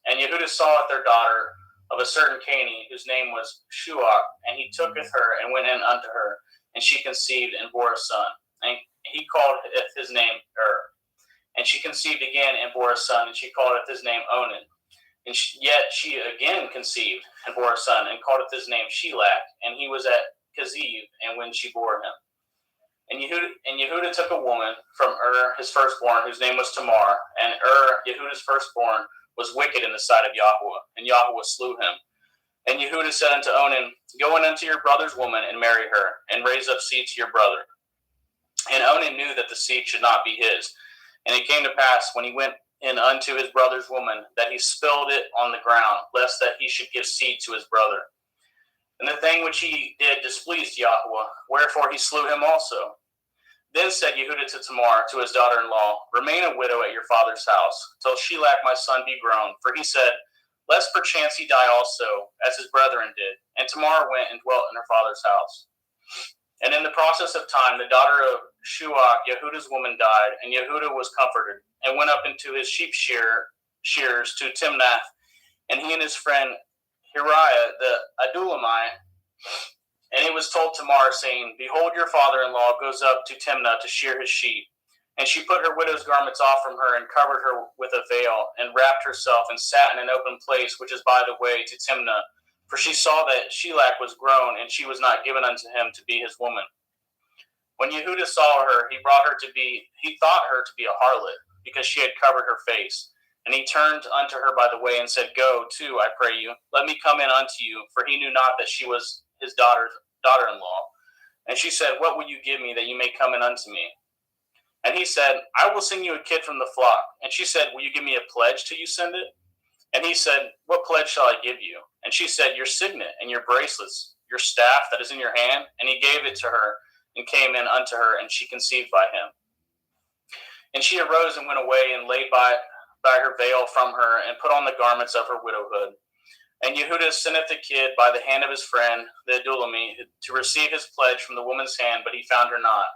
[SPEAKER 5] And Yehudah saweth their daughter of a certain Canaanite, whose name was Shuach, and he tooketh her, and went in unto her, and she conceived, and bore a son. And he called his name And she conceived again, and bore a son, and she called his name Onan. And yet she again conceived, and bore a son, and called his name Shelach, and he was at Keziv, and when she bore him. And Yehudah took a woman from his firstborn, whose name was Tamar, and Yehudah's firstborn, was wicked in the sight of Yahweh, and Yahweh slew him. And Yehudah said unto Onan, Go in unto your brother's woman, and marry her, and raise up seed to your brother. And Onan knew that the seed should not be his. And it came to pass, when he went in unto his brother's woman, that he spilled it on the ground, lest that he should give seed to his brother. And the thing which he did displeased Yahweh, wherefore he slew him also. Then said Yehudah to Tamar, to his daughter-in-law, Remain a widow at your father's house, till Shelach my son be grown. For he said, Lest perchance he die also, as his brethren did. And Tamar went and dwelt in her father's house. And in the process of time, the daughter of Shuach, Yehudah's woman, died, and Yehudah was comforted, and went up into his sheep shears to Timnath. And he and his friend Hiriah the Adullamite. And it was told Tamar, saying, Behold, your father-in-law goes up to Timnah to shear his sheep. And she put her widow's garments off from her, and covered her with a veil, and wrapped herself, and sat in an open place, which is by the way to Timnah. For she saw that Shelach was grown, and she was not given unto him to be his woman. When Yehudah saw her, he thought her to be a harlot, because she had covered her face. And he turned unto her by the way, and said, Go to, I pray you, let me come in unto you, for he knew not that she was his daughter-in-law. And she said, What will you give me, that you may come in unto me? And he said, I will send you a kid from the flock. And she said, Will you give me a pledge till you send it? And he said, What pledge shall I give you? And she said, Your signet and your bracelets, your staff that is in your hand? And he gave it to her, and came in unto her, and she conceived by him. And she arose and went away, and laid by her veil from her, and put on the garments of her widowhood. And Yehuda senteth the kid by the hand of his friend, the Adulami, to receive his pledge from the woman's hand, but he found her not.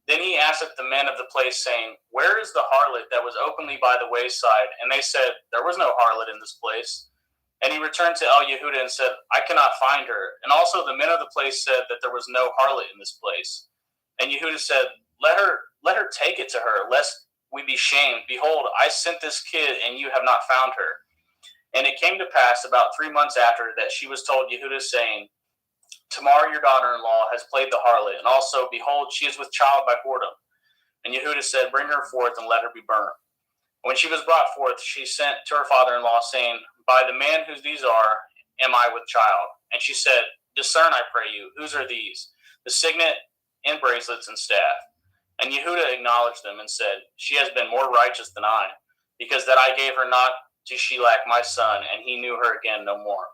[SPEAKER 5] Then he asked the men of the place, saying, Where is the harlot that was openly by the wayside? And they said, There was no harlot in this place. And he returned to Yehuda and said, I cannot find her. And also the men of the place said that there was no harlot in this place. And Yehuda said, Let her take it to her, lest we be shamed. Behold, I sent this kid, and you have not found her. And it came to pass about 3 months after that she was told Yehuda, saying, Tamar, your daughter-in-law, has played the harlot, and also, behold, she is with child by whoredom. And Yehuda said, Bring her forth, and let her be burnt. When she was brought forth, she sent to her father-in-law, saying, By the man whose these are, am I with child? And she said, Discern, I pray you, whose are these? The signet, and bracelets, and staff. And Yehuda acknowledged them, and said, She has been more righteous than I, because that I gave her not to Shelach my son, and he knew her again no more.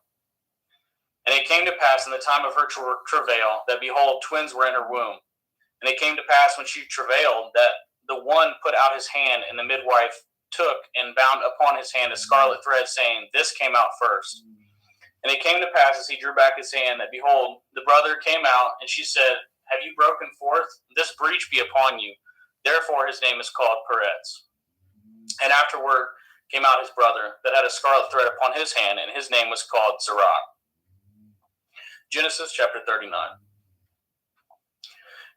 [SPEAKER 5] And it came to pass in the time of her travail, that behold, twins were in her womb. And it came to pass when she travailed, that the one put out his hand, and the midwife took and bound upon his hand a scarlet thread, saying, This came out first. And it came to pass, as he drew back his hand, that behold, the brother came out, and she said, Have you broken forth? This breach be upon you. Therefore his name is called Peretz. And afterward came out his brother, that had a scarlet thread upon his hand, and his name was called Zerah. Genesis chapter 39.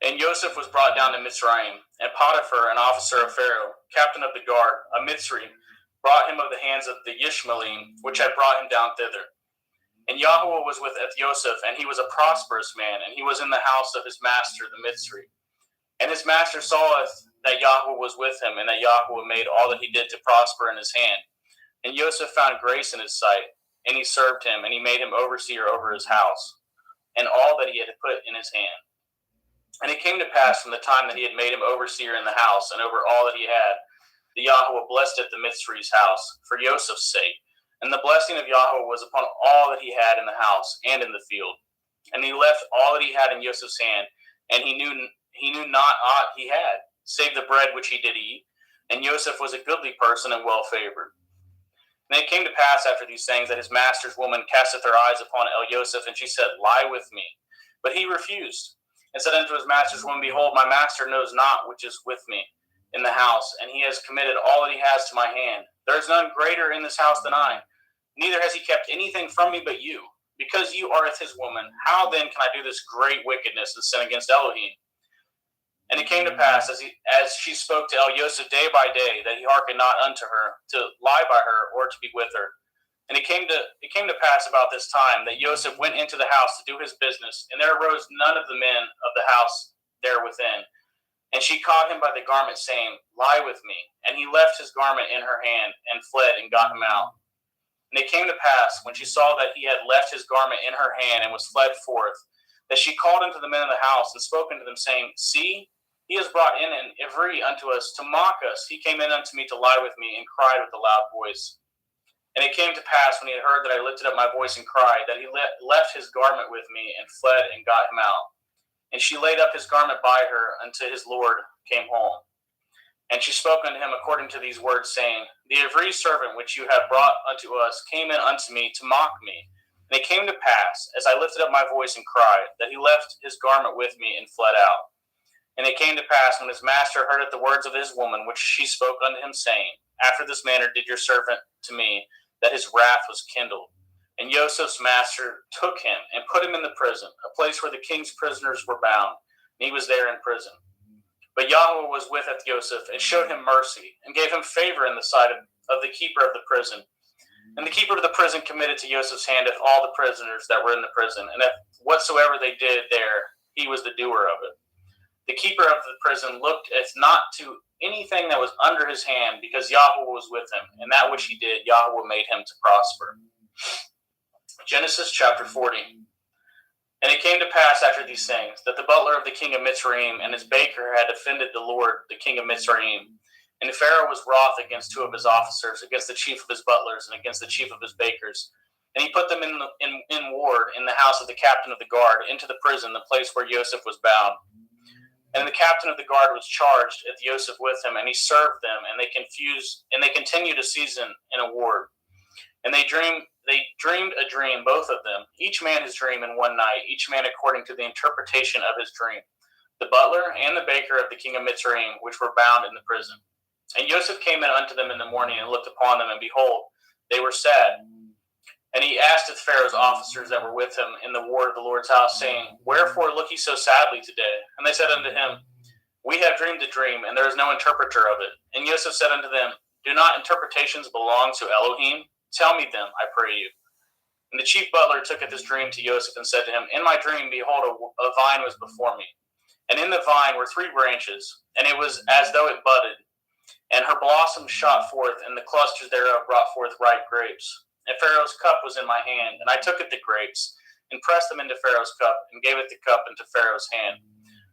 [SPEAKER 5] And Joseph was brought down to Mitzrayim, and Potiphar, an officer of Pharaoh, captain of the guard, a Mitzri, brought him of the hands of the Ishmaelim, which had brought him down thither. And Yahweh was with Joseph, and he was a prosperous man, and he was in the house of his master, the Mitzri. And his master saweth that Yahweh was with him, and that Yahweh made all that he did to prosper in his hand. And Joseph found grace in his sight, and he served him, and he made him overseer over his house, and all that he had put in his hand. And it came to pass from the time that he had made him overseer in the house, and over all that he had, the Yahweh blessed at the Mitzri's house, for Joseph's sake. And the blessing of Yahweh was upon all that he had in the house and in the field. And he left all that he had in Joseph's hand, and he knew not aught he had, save the bread which he did eat. And Joseph was a goodly person and well favored. And it came to pass after these things that his master's woman casteth her eyes upon Joseph, and she said, Lie with me. But he refused, and said unto his master's woman, Behold, my master knows not which is with me in the house, and he has committed all that he has to my hand. There is none greater in this house than I, neither has he kept anything from me but you. Because you are his woman, how then can I do this great wickedness and sin against Elohim? And it came to pass, as she spoke to Joseph day by day, that he hearkened not unto her, to lie by her, or to be with her. And it came to pass about this time, that Joseph went into the house to do his business, and there arose none of the men of the house there within. And she caught him by the garment, saying, Lie with me. And he left his garment in her hand, and fled, and got him out. And it came to pass, when she saw that he had left his garment in her hand, and was fled forth, that she called unto the men of the house, and spoke unto them, saying, See, he has brought in an Ivri unto us to mock us. He came in unto me to lie with me, and cried with a loud voice. And it came to pass, when he had heard that I lifted up my voice and cried, that he left his garment with me, and fled, and got him out. And she laid up his garment by her until his Lord came home. And she spoke unto him according to these words, saying, The Ivri servant which you have brought unto us came in unto me to mock me. And it came to pass, as I lifted up my voice and cried, that he left his garment with me, and fled out. And it came to pass, when his master heard the words of his woman, which she spoke unto him, saying, After this manner did your servant to me, that his wrath was kindled. And Joseph's master took him, and put him in the prison, a place where the king's prisoners were bound. And he was there in prison. But Yahweh was with Joseph, and showed him mercy, and gave him favor in the sight of the keeper of the prison. And the keeper of the prison committed to Joseph's hand all the prisoners that were in the prison, and if whatsoever they did there, he was the doer of it. The keeper of the prison looked as not to anything that was under his hand, because Yahweh was with him, and that which he did, Yahweh made him to prosper. Genesis chapter 40. And it came to pass after these things, that the butler of the king of Mitzrayim and his baker had offended the Lord, the king of Mitzrayim. And Pharaoh was wroth against two of his officers, against the chief of his butlers, and against the chief of his bakers. And he put them in ward in the house of the captain of the guard, into the prison, the place where Joseph was bound. And the captain of the guard was charged at Joseph with him, and he served them, and they continued a season in a ward. And they dreamed a dream, both of them, each man his dream in one night, each man according to the interpretation of his dream, the butler and the baker of the king of Mitzrayim, which were bound in the prison. And Joseph came in unto them in the morning, and looked upon them, and behold, they were sad. And he asked of Pharaoh's officers that were with him in the ward of the Lord's house, saying, Wherefore look ye so sadly today? And they said unto him, We have dreamed a dream, and there is no interpreter of it. And Joseph said unto them, Do not interpretations belong to Elohim? Tell me them, I pray you. And the chief butler took this dream to Joseph, and said to him, In my dream, behold, a vine was before me. And in the vine were 3 branches, and it was as though it budded. And her blossoms shot forth, and the clusters thereof brought forth ripe grapes. And Pharaoh's cup was in my hand, and I took it the grapes, and pressed them into Pharaoh's cup, and gave it the cup into Pharaoh's hand.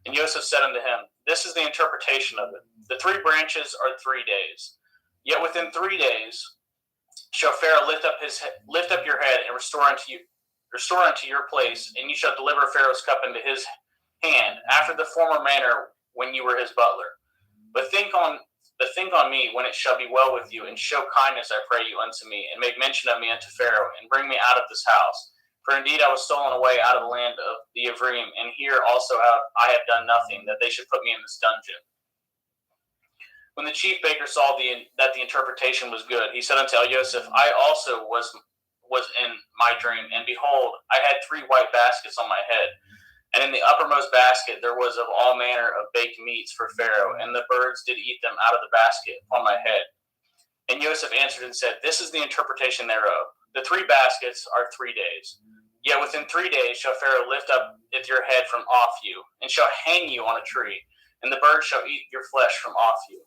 [SPEAKER 5] And Joseph said unto him, This is the interpretation of it. The 3 branches are 3 days. Yet within 3 days shall Pharaoh lift up your head, and restore unto your place, and you shall deliver Pharaoh's cup into his hand, after the former manner when you were his butler. But think on me when it shall be well with you, and show kindness, I pray you, unto me, and make mention of me unto Pharaoh, and bring me out of this house. For indeed I was stolen away out of the land of the Ephraim, and here also I have done nothing, that they should put me in this dungeon. When the chief baker saw that the interpretation was good, he said unto Joseph, I also was in my dream, and behold, I had 3 white baskets on my head. And in the uppermost basket there was of all manner of baked meats for Pharaoh, and the birds did eat them out of the basket upon my head. And Joseph answered and said, This is the interpretation thereof. The 3 baskets are 3 days. Yet within 3 days shall Pharaoh lift up your head from off you, and shall hang you on a tree, and the birds shall eat your flesh from off you.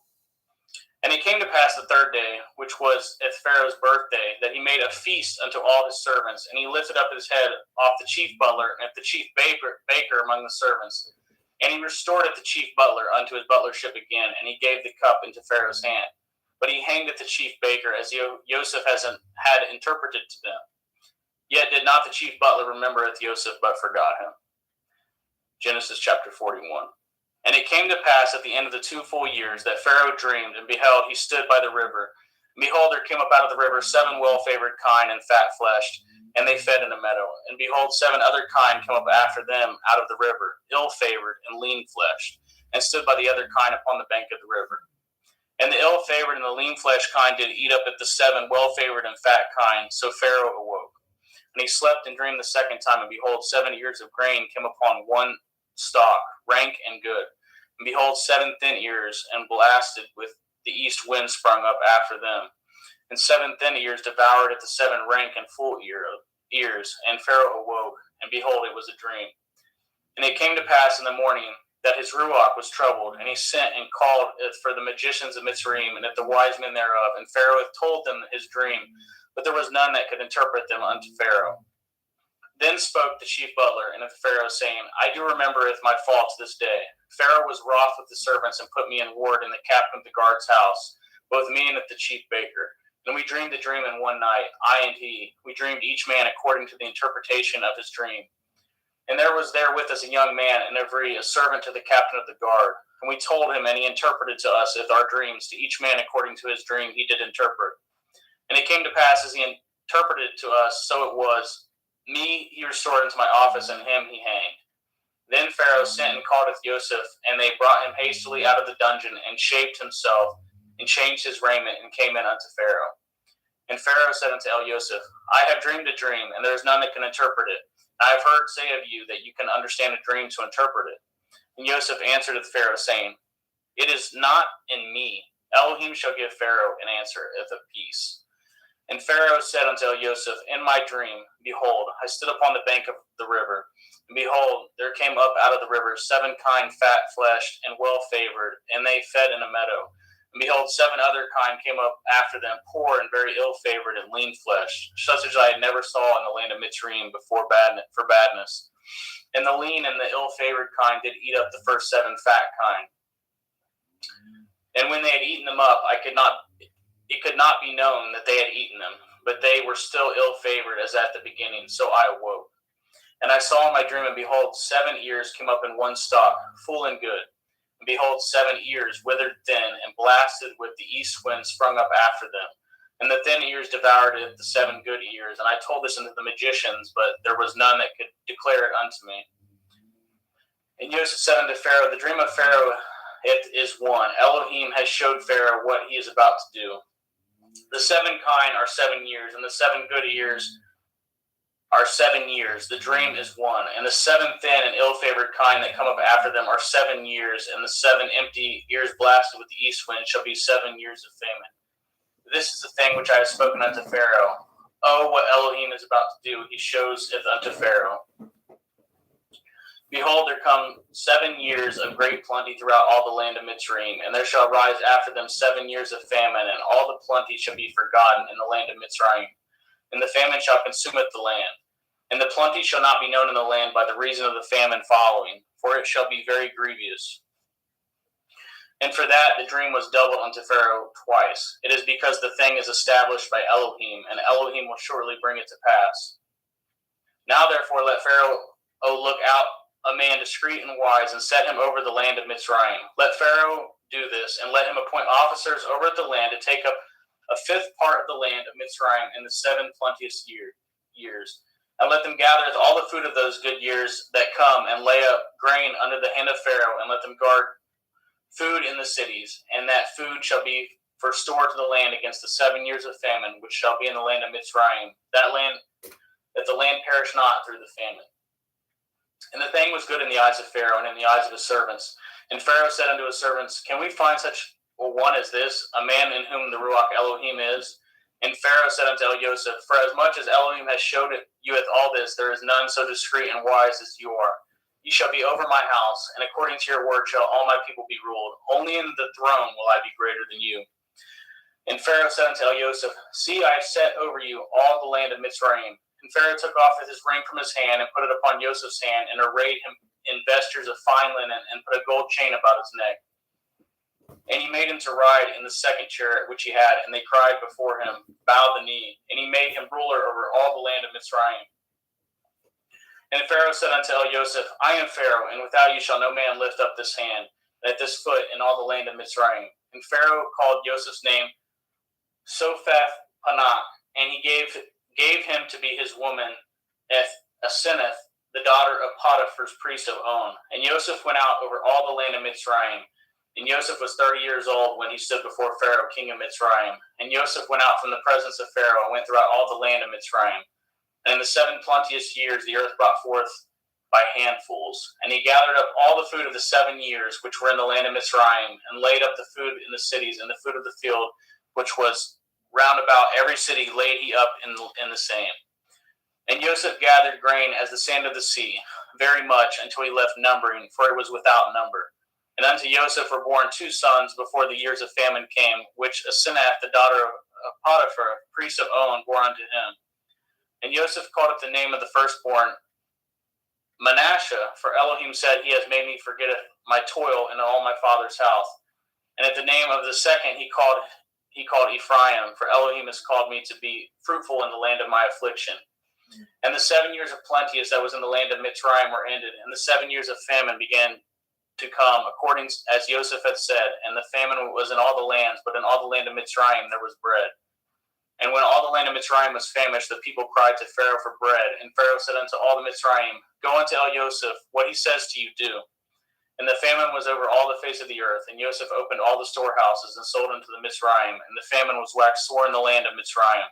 [SPEAKER 5] And it came to pass the 3rd day, which was at Pharaoh's birthday, that he made a feast unto all his servants, and he lifted up his head off the chief butler and the chief baker among the servants. And he restored the chief butler unto his butlership again, and he gave the cup into Pharaoh's hand. But he hanged the chief baker, as Joseph had interpreted to them. Yet did not the chief butler remember Joseph, but forgot him. Genesis chapter 41. And it came to pass at the end of the 2 full years that Pharaoh dreamed, and beheld, he stood by the river. And behold, there came up out of the river 7 well-favored kine and fat-fleshed, and they fed in a meadow. And behold, 7 other kine came up after them out of the river, ill-favored and lean-fleshed, and stood by the other kine upon the bank of the river. And the ill-favored and the lean-fleshed kine did eat up at the 7 well-favored and fat kine. So Pharaoh awoke. And he slept and dreamed the 2nd time, and behold, 7 ears of grain came upon one stalk, rank and good. And behold, 7 thin ears, and blasted with the east wind sprung up after them. And 7 thin ears devoured at the 7 rank and full ears. And Pharaoh awoke, and behold, it was a dream. And it came to pass in the morning that his ruach was troubled, and he sent and called for the magicians of Mitzrayim, and at the wise men thereof. And Pharaoh told them his dream, but there was none that could interpret them unto Pharaoh. Then spoke the chief butler unto Pharaoh, saying, I do remembereth my faults this day. Pharaoh was wroth with the servants, and put me in ward in the captain of the guard's house, both me and the chief baker. And we dreamed a dream in one night, I and he. We dreamed each man according to the interpretation of his dream. And there was there with us a young man, and a servant to the captain of the guard. And we told him, and he interpreted to us our dreams. To each man according to his dream he did interpret. And it came to pass, as he interpreted to us, so it was. Me he restored into my office, and him he hanged. Then Pharaoh sent and called Joseph, and they brought him hastily out of the dungeon, and shaped himself, and changed his raiment, and came in unto Pharaoh. And Pharaoh said unto Joseph, I have dreamed a dream, and there is none that can interpret it. I have heard say of you that you can understand a dream to interpret it. And Joseph answered the Pharaoh, saying, It is not in me. Elohim shall give Pharaoh an answer of peace. And Pharaoh said unto Joseph, In my dream, behold, I stood upon the bank of the river, and behold, there came up out of the river 7 kine fat-fleshed and well-favored, and they fed in a meadow. And behold, 7 other kine came up after them, poor and very ill-favored and lean-fleshed, such as I had never saw in the land of Mitzrayim for badness. And the lean and the ill-favored kine did eat up the first 7 fat kine. And when they had eaten them up, it could not be known that they had eaten them. but they were still ill-favored as at the beginning. So I awoke. And I saw in my dream, and behold, 7 ears came up in one stalk, full and good. And behold, 7 ears withered thin, and blasted with the east wind sprung up after them. And the thin ears devoured it, the 7 good ears. And I told this unto the magicians, but there was none that could declare it unto me. And Joseph said unto Pharaoh, the dream of Pharaoh, it is one. Elohim has showed Pharaoh what he is about to do. The 7 kine are 7 years, and the 7 good ears are 7 years. The dream is one. And the 7 thin and ill-favored kine that come up after them are 7 years, and the 7 empty ears blasted with the east wind shall be 7 years of famine. This is the thing which I have spoken unto Pharaoh. Oh, what Elohim is about to do, he shows it unto Pharaoh. Behold, there come 7 years of great plenty throughout all the land of Mitzrayim, and there shall rise after them 7 years of famine, and all the plenty shall be forgotten in the land of Mitzrayim. And the famine shall consume the land. And the plenty shall not be known in the land by the reason of the famine following, for it shall be very grievous. And for that the dream was doubled unto Pharaoh twice. It is because the thing is established by Elohim, and Elohim will shortly bring it to pass. Now therefore let Pharaoh look out a man discreet and wise, and set him over the land of Mitzrayim. Let Pharaoh do this, and let him appoint officers over the land to take up a 5th part of the land of Mitzrayim in the 7 plenteous years. And let them gather all the food of those good years that come, and lay up grain under the hand of Pharaoh, and let them guard food in the cities, and that food shall be for store to the land against the 7 years of famine, which shall be in the land of Mitzrayim, that the land perish not through the famine. And the thing was good in the eyes of Pharaoh and in the eyes of his servants. And Pharaoh said unto his servants, can we find such a one as this, a man in whom the Ruach Elohim is? And Pharaoh said unto Joseph, for as much as Elohim has showed you with all this, there is none so discreet and wise as you are. You shall be over my house, and according to your word shall all my people be ruled. Only in the throne will I be greater than you. And Pharaoh said unto Joseph, see, I have set over you all the land of Mitzrayim. And Pharaoh took off his ring from his hand, and put it upon Joseph's hand, and arrayed him in vestures of fine linen, and put a gold chain about his neck. And he made him to ride in the 2nd chariot which he had, and they cried before him, bow the knee. And he made him ruler over all the land of Mitzrayim. And Pharaoh said unto Joseph, I am Pharaoh, and without you shall no man lift up this hand, at this foot in all the land of Mitzrayim. And Pharaoh called Joseph's name Sophath-Panah, and he gave him to be his woman, Asenath, the daughter of Potiphar's priest of On. And Joseph went out over all the land of Mitzrayim. And Joseph was 30 years old when he stood before Pharaoh, king of Mitzrayim. And Joseph went out from the presence of Pharaoh, and went throughout all the land of Mitzrayim. And in the 7 plenteous years the earth brought forth by handfuls. And he gathered up all the food of the 7 years which were in the land of Mitzrayim, and laid up the food in the cities, and the food of the field which was round about every city laid he up in the same. And Joseph gathered grain as the sand of the sea, very much, until he left numbering, for it was without number. And unto Joseph were born 2 sons before the years of famine came, which Asenath, the daughter of Potiphar, priest of On, bore unto him. And Joseph called up the name of the firstborn Manasseh, for Elohim said, he has made me forget my toil in all my father's house. And at the name of the second he called Ephraim, for Elohim has called me to be fruitful in the land of my affliction. And the 7 years of plenteous that was in the land of Mitzrayim were ended, and the 7 years of famine began to come, according as Joseph had said. And the famine was in all the lands, but in all the land of Mitzrayim there was bread. And when all the land of Mitzrayim was famished, the people cried to Pharaoh for bread. And Pharaoh said unto all the Mitzrayim, go unto Joseph, what he says to you do. And the famine was over all the face of the earth, and Joseph opened all the storehouses and sold unto the Mitzrayim, and the famine was waxed sore in the land of Mitzrayim.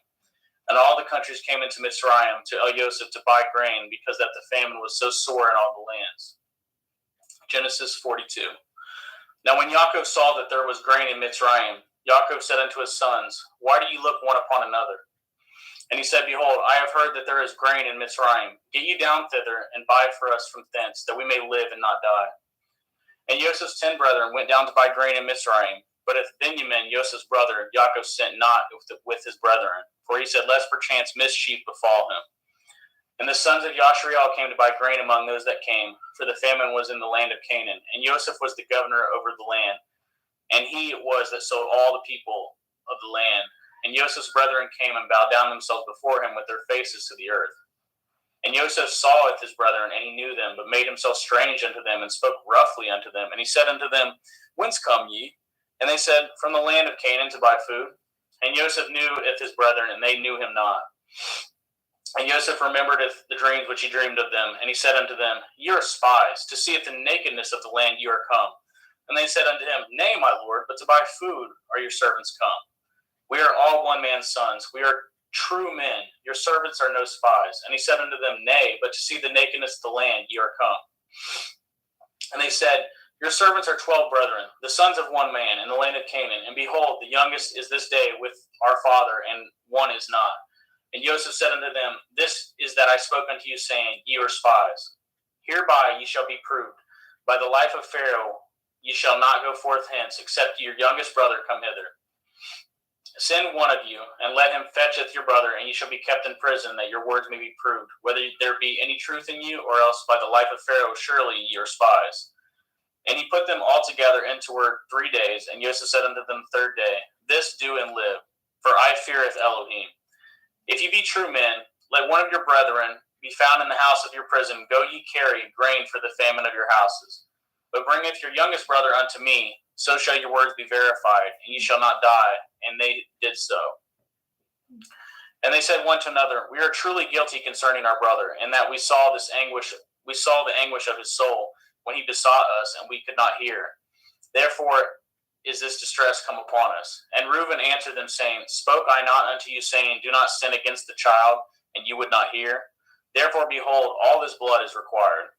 [SPEAKER 5] And all the countries came into Mitzrayim to Joseph to buy grain, because that the famine was so sore in all the lands. Genesis 42. Now when Yaakov saw that there was grain in Mitzrayim, Yaakov said unto his sons, why do you look one upon another? And he said, behold, I have heard that there is grain in Mitzrayim. Get ye down thither, and buy for us from thence, that we may live and not die. And Joseph's 10 brethren went down to buy grain in Mitzrayim. But if Benjamin, Joseph's brother, Yaakov sent not with his brethren, for he said, lest perchance mischief befall him. And the sons of Yashriel came to buy grain among those that came, for the famine was in the land of Canaan. And Joseph was the governor over the land, and he it was that sold all the people of the land. And Joseph's brethren came and bowed down themselves before him with their faces to the earth. And Joseph saw his brethren, and he knew them, but made himself strange unto them, and spoke roughly unto them. And he said unto them, Whence come ye? And they said, From the land of Canaan to buy food. And Joseph knew his brethren, and they knew him not. And Joseph remembered the dreams which he dreamed of them. And he said unto them, Ye are spies, to see if the nakedness of the land ye are come. And they said unto him, Nay, my lord, but to buy food are your servants come. We are all one man's sons. We are true men. Your servants are no spies. And he said unto them, Nay, but to see the nakedness of the land ye are come. And they said, Your servants are 12 brethren, the sons of one man, in the land of Canaan. And behold, the youngest is this day with our father, and one is not. And Joseph said unto them, This is that I spoke unto you, saying, Ye are spies. Hereby ye shall be proved. By the life of Pharaoh ye shall not go forth hence, except your youngest brother come hither. Send one of you, and let him fetcheth your brother, and ye shall be kept in prison, that your words may be proved, whether there be any truth in you, or else by the life of Pharaoh surely ye are spies. And he put them all together into word 3 days, and Joseph said unto them the third day, This do and live, for I feareth Elohim. If ye be true men, let one of your brethren be found in the house of your prison. Go ye carry grain for the famine of your houses. But bringeth your youngest brother unto me, so shall your words be verified, and ye shall not die. And they did so. And they said one to another, We are truly guilty concerning our brother, in that we saw the anguish of his soul when he besought us, and we could not hear. Therefore is this distress come upon us. And Reuben answered them, saying, Spoke I not unto you, saying, Do not sin against the child, and you would not hear? Therefore, behold, all this blood is required.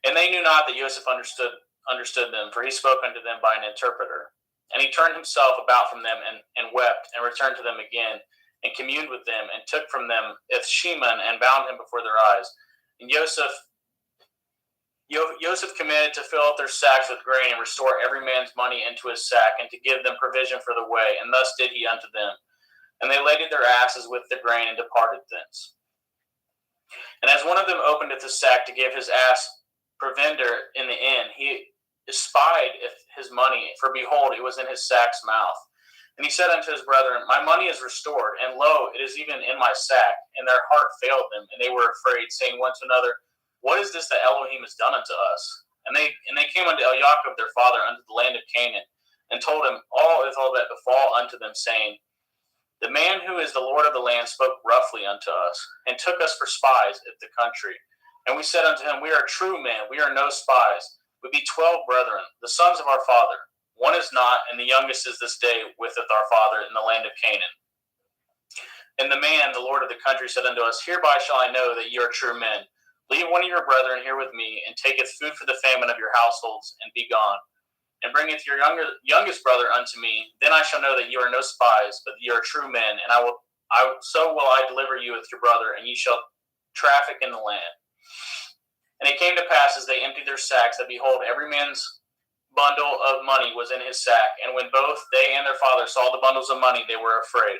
[SPEAKER 5] And they knew not that Joseph understood them, for he spoke unto them by an interpreter. And he turned himself about from them, and wept, and returned to them again, and communed with them, and took from them Shimon, and bound him before their eyes. And Joseph commanded to fill up their sacks with grain, and restore every man's money into his sack, and to give them provision for the way. And thus did he unto them. And they laded their asses with the grain, and departed thence. And as one of them openeth his sack to give his ass provender in the inn, he espied his money, for behold, it was in his sack's mouth. And he said unto his brethren, My money is restored, and lo, it is even in my sack. And their heart failed them, and they were afraid, saying one to another, What is this that Elohim has done unto us? And they came unto Jacob their father unto the land of Canaan, and told him all that befall unto them, saying, The man who is the Lord of the land spoke roughly unto us, and took us for spies of the country. And we said unto him, We are true men, we are no spies. We be 12 brethren, the sons of our father. One is not, and the youngest is this day with our father in the land of Canaan. And the man, the Lord of the country, said unto us, Hereby shall I know that ye are true men. Leave one of your brethren here with me, and taketh food for the famine of your households, and be gone. And bringeth your youngest brother unto me. Then I shall know that ye are no spies, but ye are true men. And so will I deliver you with your brother, and ye shall traffic in the land. And it came to pass, as they emptied their sacks, that behold, every man's bundle of money was in his sack. And when both they and their father saw the bundles of money, they were afraid.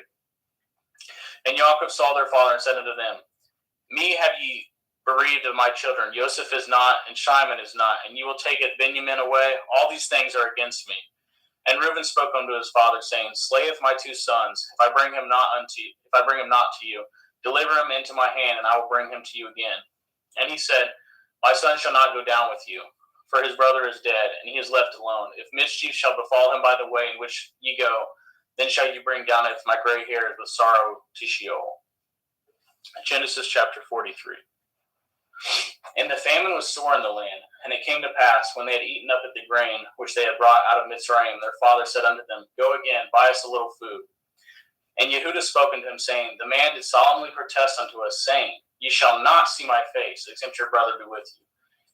[SPEAKER 5] And Jacob saw their father, and said unto them, Me have ye bereaved of my children. Joseph is not, and Shimon is not, and you will take Benjamin away. All these things are against me. And Reuben spoke unto his father, saying, Slayeth my 2 sons, if I bring him not to you, deliver him into my hand, and I will bring him to you again. And he said, My son shall not go down with you, for his brother is dead, and he is left alone. If mischief shall befall him by the way in which ye go, then shall you bring down my gray hairs with sorrow to Sheol. Genesis chapter 43. And the famine was sore in the land. And it came to pass, when they had eaten up the grain which they had brought out of Mitzrayim, their father said unto them, Go again, buy us a little food. And Yehudah spoke unto him, saying, The man did solemnly protest unto us, saying, Ye shall not see my face, except your brother be with you.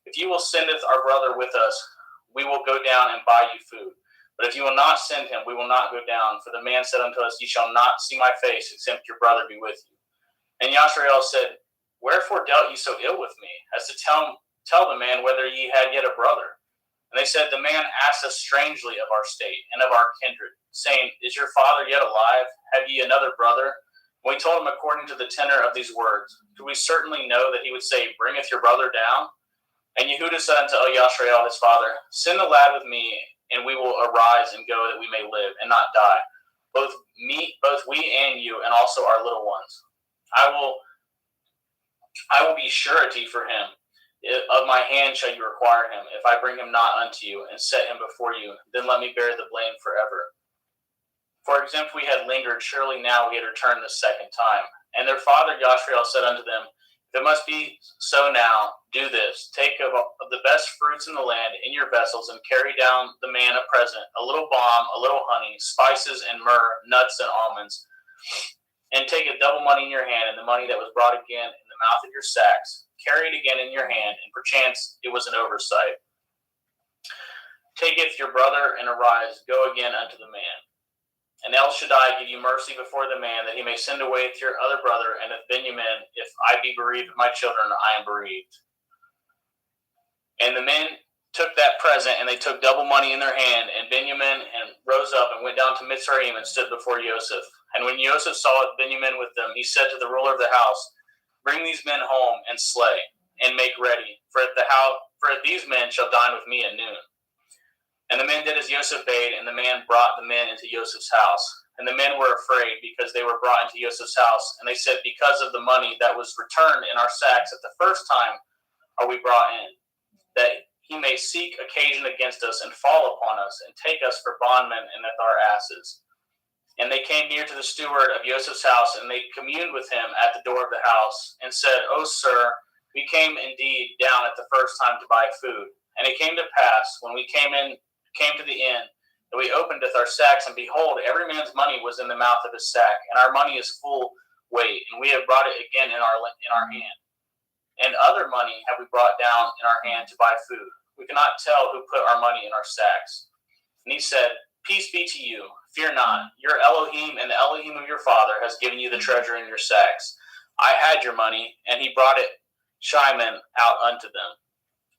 [SPEAKER 5] If you will sendeth our brother with us, we will go down and buy you food. But if you will not send him, we will not go down. For the man said unto us, Ye shall not see my face, except your brother be with you. And Yashrael said, Wherefore dealt ye so ill with me, as to tell the man whether ye had yet a brother? And they said, The man asked us strangely of our state and of our kindred, saying, Is your father yet alive? Have ye another brother? And we told him according to the tenor of these words. Do we certainly know that he would say, Bringeth your brother down? And Yehudah said unto Yashrael his father, Send the lad with me, and we will arise and go, that we may live and not die. both we and you, and also our little ones. I will be surety for him. Of my hand shall you require him. If I bring him not unto you, and set him before you, then let me bear the blame forever. For example, we had lingered, surely now we had returned the second time. And their father Yashrael said unto them, If it must be so now, do this. Take of the best fruits in the land in your vessels, and carry down the man a present, a little balm, a little honey, spices and myrrh, nuts and almonds. And take a double money in your hand, and the money that was brought again in the mouth of your sacks. Carry it again in your hand, and perchance it was an oversight. Taketh your brother, and arise, go again unto the man. And El Shaddai give you mercy before the man, that he may send away with your other brother, and of Benjamin, if I be bereaved of my children, I am bereaved. And the men took that present, and they took double money in their hand, and Benjamin and rose up and went down to Mitzrayim and stood before Joseph. And when Joseph saw Benjamin with them, he said to the ruler of the house, Bring these men home and slay, and make ready, for these men shall dine with me at noon. And the men did as Joseph bade, and the man brought the men into Joseph's house. And the men were afraid, because they were brought into Joseph's house. And they said, Because of the money that was returned in our sacks at the first time are we brought in, that he may seek occasion against us, and fall upon us, and take us for bondmen and with our asses. And they came near to the steward of Joseph's house, and they communed with him at the door of the house, and said, O sir, we came indeed down at the first time to buy food. And it came to pass, when we came to the inn, that we openeth our sacks, and behold, every man's money was in the mouth of his sack, and our money is full weight, and we have brought it again in our hand. And other money have we brought down in our hand to buy food. We cannot tell who put our money in our sacks. And he said, Peace be to you, fear not. Your Elohim and the Elohim of your father has given you the treasure in your sacks. I had your money, and he brought it Shimon out unto them.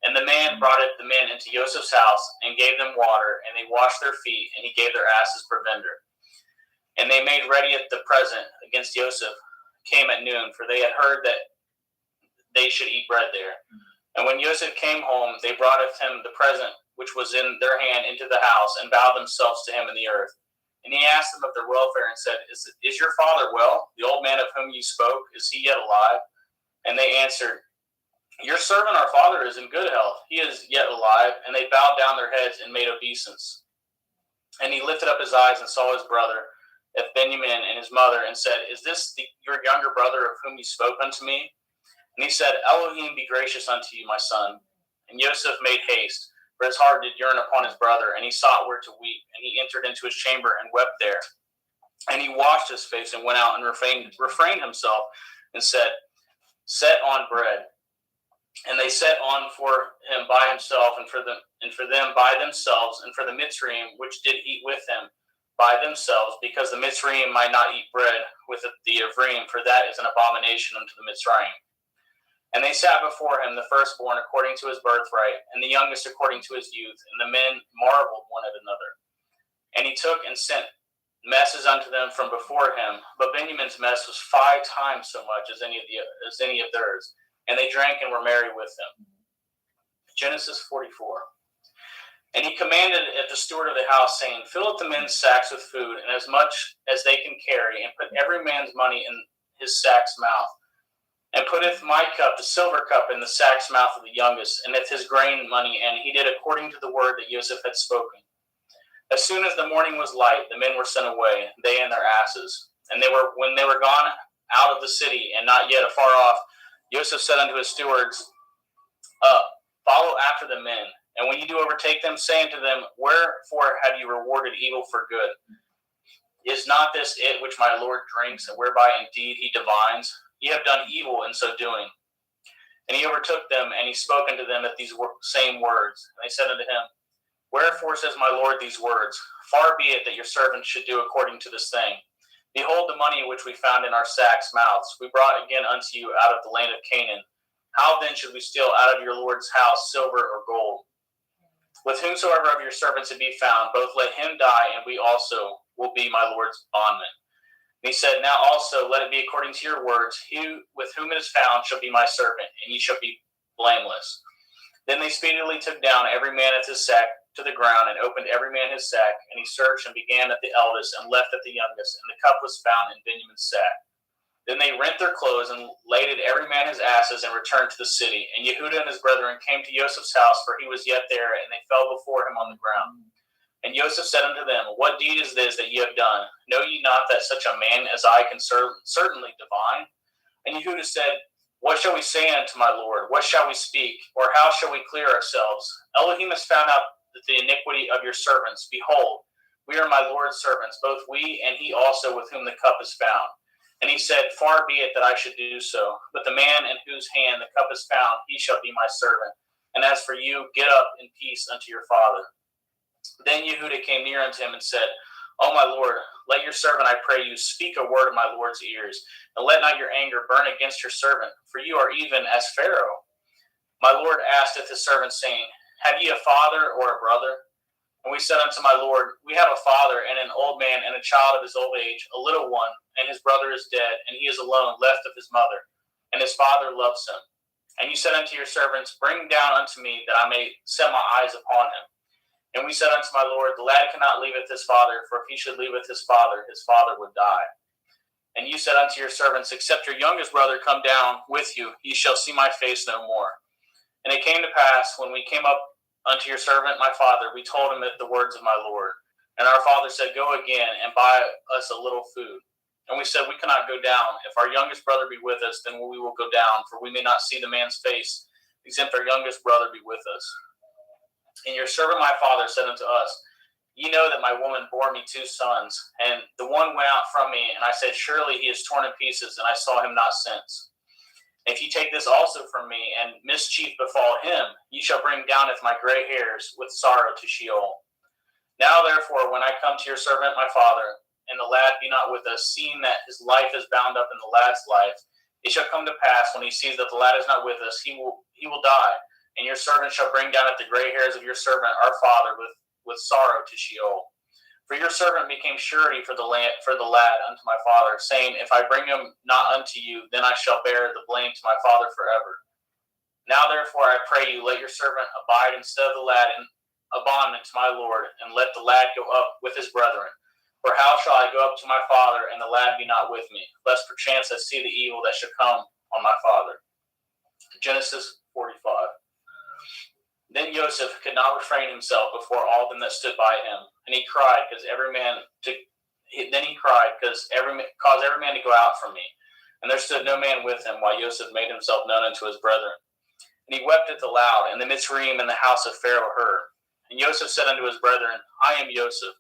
[SPEAKER 5] And the man brought the men into Joseph's house, and gave them water, and they washed their feet, and he gave their asses provender. And they made ready at the present against Joseph, came at noon, for they had heard that they should eat bread there. And when Joseph came home, they brought him the present which was in their hand into the house, and bowed themselves to him in the earth. And he asked them of their welfare, and said, Is your father well? The old man of whom you spoke, is he yet alive? And they answered, Your servant our father is in good health. He is yet alive. And they bowed down their heads and made obeisance. And he lifted up his eyes and saw his brother, Benjamin, and his mother, and said, Is this your younger brother of whom you spoke unto me? And he said, Elohim be gracious unto you, my son. And Joseph made haste, for his heart did yearn upon his brother, and he sought where to weep. And he entered into his chamber and wept there. And he washed his face and went out and refrained himself, and said, Set on bread. And they set on for him by himself, and for them by themselves, and for the Mitzrayim which did eat with him by themselves, because the Mitzrayim might not eat bread with the Ephraim, for that is an abomination unto the Mitzrayim. And they sat before him, the firstborn according to his birthright, and the youngest according to his youth. And the men marveled one at another. And he took and sent messes unto them from before him. But Benjamin's mess was 5 times so much as any of theirs. And they drank and were merry with him. Genesis 44. And he commanded at the steward of the house, saying, Fill up the men's sacks with food, and as much as they can carry, and put every man's money in his sack's mouth. And putteth my cup, the silver cup, in the sack's mouth of the youngest, and his grain money, and he did according to the word that Joseph had spoken. As soon as the morning was light, the men were sent away, they and their asses. And when they were gone out of the city, and not yet afar off, Joseph said unto his stewards, Follow after the men, and when you do overtake them, say unto them, Wherefore have you rewarded evil for good? Is not this it which my Lord drinks, and whereby indeed he divines? Ye have done evil in so doing. And he overtook them, and he spoke unto them at these same words. And they said unto him, Wherefore says my Lord these words? Far be it that your servants should do according to this thing. Behold the money which we found in our sacks' mouths, we brought again unto you out of the land of Canaan. How then should we steal out of your Lord's house silver or gold? With whomsoever of your servants it be found, both let him die, and we also will be my Lord's bondmen. And he said, Now also let it be according to your words. He with whom it is found shall be my servant, and ye shall be blameless. Then they speedily took down every man at his sack to the ground and opened every man his sack, and he searched and began at the eldest and left at the youngest, and the cup was found in Benjamin's sack. Then they rent their clothes and laded every man his asses and returned to the city. And Yehuda and his brethren came to Joseph's house, for he was yet there, and they fell before him on the ground. And Joseph said unto them, What deed is this that ye have done? Know ye not that such a man as I can certainly divine? And Yehuda said, What shall we say unto my Lord? What shall we speak? Or how shall we clear ourselves? Elohim has found out the iniquity of your servants. Behold, we are my Lord's servants, both we and he also with whom the cup is found. And he said, Far be it that I should do so. But the man in whose hand the cup is found, he shall be my servant. And as for you, get up in peace unto your father. Then Yehuda came near unto him and said, O my Lord, let your servant, I pray you, speak a word of my Lord's ears, and let not your anger burn against your servant, for you are even as Pharaoh. My Lord asketh his servant, saying, Have ye a father or a brother? And we said unto my Lord, We have a father, and an old man, and a child of his old age, a little one, and his brother is dead, and he is alone, left of his mother, and his father loves him. And you said unto your servants, Bring down unto me, that I may set my eyes upon him. And we said unto my Lord, The lad cannot leaveth his father, for if he should leaveth his father would die. And you said unto your servants, Except your youngest brother come down with you, ye shall see my face no more. And it came to pass, when we came up unto your servant my father, we told him the words of my Lord. And our father said, Go again, and buy us a little food. And we said, We cannot go down. If our youngest brother be with us, then we will go down, for we may not see the man's face, except our youngest brother be with us. And your servant my father said unto us, Ye know that my woman bore me 2 sons, and the one went out from me, and I said, Surely he is torn in pieces, and I saw him not since. And if ye take this also from me, and mischief befall him, ye shall bring downeth my gray hairs with sorrow to Sheol. Now therefore, when I come to your servant my father, and the lad be not with us, seeing that his life is bound up in the lad's life, it shall come to pass, when he sees that the lad is not with us, he will die. And your servant shall bring down at the gray hairs of your servant our father with sorrow to Sheol. For your servant became surety for the lad unto my father, saying, If I bring him not unto you, then I shall bear the blame to my father forever. Now therefore I pray you, let your servant abide instead of the lad in a bondman to my Lord, and let the lad go up with his brethren. For how shall I go up to my father, and the lad be not with me, lest perchance I see the evil that should come on my father? Genesis 45. Then Joseph could not refrain himself before all them that stood by him, and he cried, caused every man to go out from me. And there stood no man with him, while Joseph made himself known unto his brethren. And he wept at the loud, and the Mitzrayim in the house of Pharaoh heard. And Joseph said unto his brethren, I am Joseph.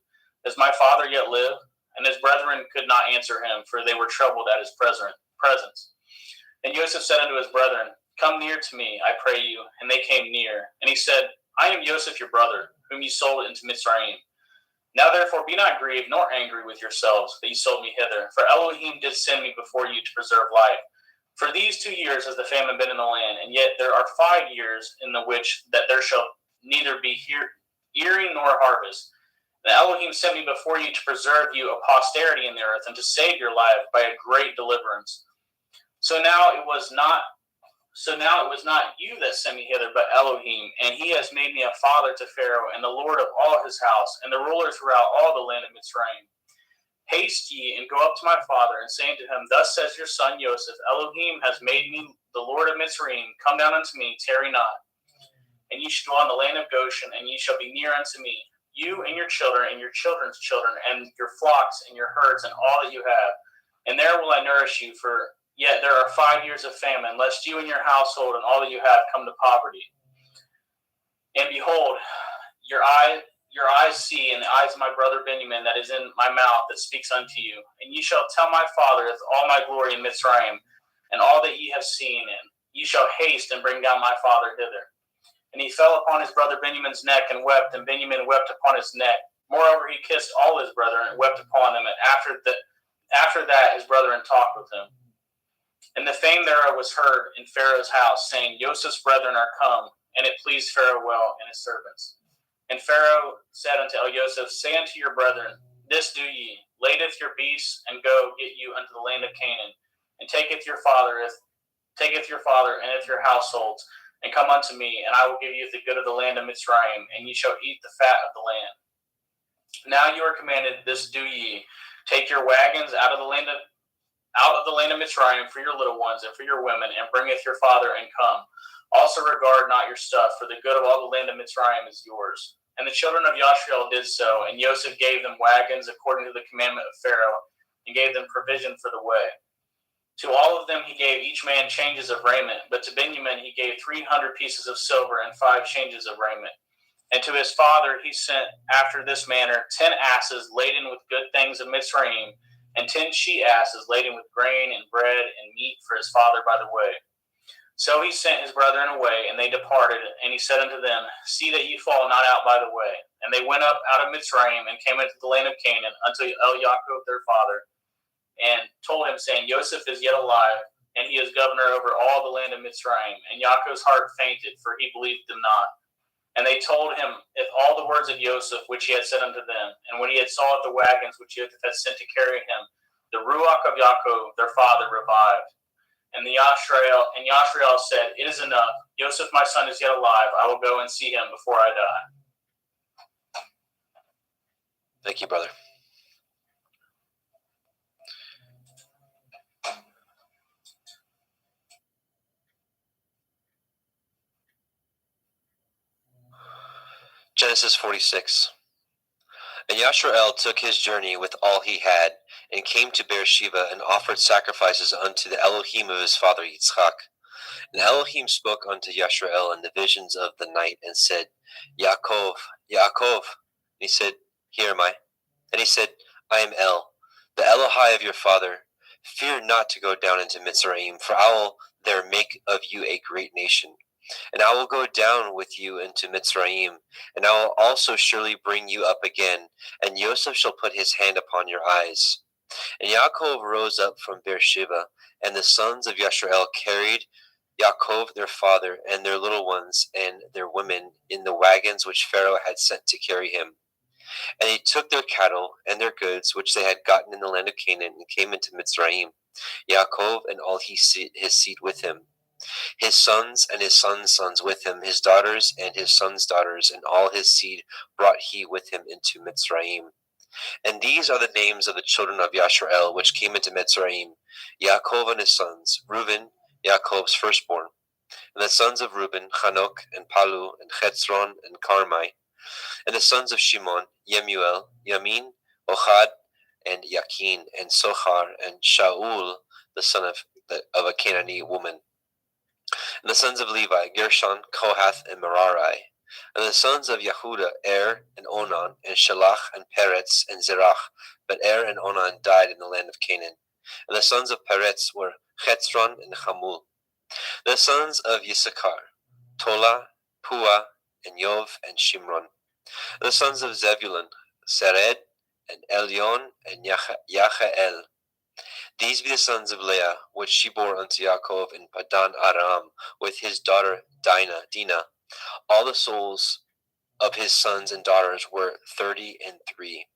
[SPEAKER 5] Does my father yet live? And his brethren could not answer him, for they were troubled at his presence. And Joseph said unto his brethren, Come near to me, I pray you. And they came near. And he said, I am Joseph your brother, whom ye sold into Mitzrayim. Now therefore be not grieved nor angry with yourselves that ye sold me hither, for Elohim did send me before you to preserve life. For these 2 years has the famine been in the land, and yet there are 5 years in the which that there shall neither be earing nor harvest. And Elohim sent me before you to preserve you a posterity in the earth, and to save your life by a great deliverance. So now it was not you that sent me hither, but Elohim, and he has made me a father to Pharaoh, and the Lord of all his house, and the ruler throughout all the land of Mitzrayim. Haste ye, and go up to my father, and say unto him, Thus says your son Joseph, Elohim has made me the Lord of Mitzrayim. Come down unto me, tarry not. And ye shall dwell in the land of Goshen, and ye shall be near unto me, you and your children, and your children's children, and your flocks, and your herds, and all that you have. And there will I nourish you, for yet there are 5 years of famine, lest you and your household and all that you have come to poverty. And behold, your eyes see, and the eyes of my brother Benjamin that is in my mouth that speaks unto you. And ye shall tell my father all my glory in Mitzrayim, and all that ye have seen, and ye shall haste and bring down my father hither. And he fell upon his brother Benjamin's neck and wept, and Benjamin wept upon his neck. Moreover, he kissed all his brethren and wept upon them, and after that his brethren talked with him. And the fame thereof was heard in Pharaoh's house, saying, Joseph's brethren are come, and it pleased Pharaoh well and his servants. And Pharaoh said unto Joseph, Say unto your brethren, This do ye, ladeth your beasts, and go get you unto the land of Canaan, and taketh your father and your households, and come unto me, and I will give you the good of the land of Mitzrayim, and ye shall eat the fat of the land. Now you are commanded, this do ye: take your wagons out of the land of Mitzrayim for your little ones and for your women, and bringeth your father, and come. Also regard not your stuff, for the good of all the land of Mitzrayim is yours. And the children of Yashriel did so, and Joseph gave them wagons according to the commandment of Pharaoh, and gave them provision for the way. To all of them he gave each man changes of raiment, but to Benjamin he gave 300 pieces of silver and 5 changes of raiment. And to his father he sent after this manner 10 asses laden with good things of Mitzrayim, and 10 she-asses laden with grain and bread and meat for his father by the way. So he sent his brethren away, and they departed, and he said unto them, see that ye fall not out by the way. And they went up out of Mitzrayim, and came into the land of Canaan, unto Yaakov their father, and told him, saying, Joseph is yet alive, and he is governor over all the land of Mitzrayim. And Yaakov's heart fainted, for he believed them not. And they told him if all the words of Joseph which he had said unto them. And when he had saw the wagons which Joseph had sent to carry him, the ruach of Yaakov their father revived. And Yashriel said, it is enough. Joseph my son is yet alive. I will go and see him before I die.
[SPEAKER 2] Thank you, brother. Genesis 46. And Yashrael took his journey with all he had, and came to Beersheba, and offered sacrifices unto the Elohim of his father Yitzchak. And Elohim spoke unto Yashrael in the visions of the night, and said, Yaakov, Yaakov. And he said, Here am I. And he said, I am El, the Elohai of your father. Fear not to go down into Mitzrayim, for I will there make of you a great nation. And I will go down with you into Mitzrayim, and I will also surely bring you up again, and Joseph shall put his hand upon your eyes. And Yaakov rose up from Beersheba, and the sons of Yashrael carried Yaakov their father, and their little ones, and their women, in the wagons which Pharaoh had sent to carry him. And he took their cattle and their goods, which they had gotten in the land of Canaan, and came into Mitzrayim, Yaakov and all his seed with him. His sons and his sons' sons with him, his daughters and his sons' daughters, and all his seed brought he with him into Mitzrayim. And these are the names of the children of Yashrael, which came into Mitzrayim: Yaakov and his sons, Reuben, Yaakov's firstborn. And the sons of Reuben, Hanok, and Palu, and Chetzron, and Carmi. And the sons of Shimon, Yemuel, Yamin, Ohad, and Yakin, and Sochar, and Shaul, the son of a Canaanite woman. And the sons of Levi, Gershon, Kohath, and Merari. And the sons of Yehuda, and Onan, and Shelach, and Peretz, and Zerach. But and Onan died in the land of Canaan. And the sons of Peretz were Chetzron and Hamul. The sons of Yisachar, Tola, Pua, and Yov, and Shimron. And the sons of Zebulun, Sered, and Elion, and Yachael. These be the sons of Leah, which she bore unto Yaakov in Padan Aram, with his daughter Dinah. All the souls of his sons and daughters were 33.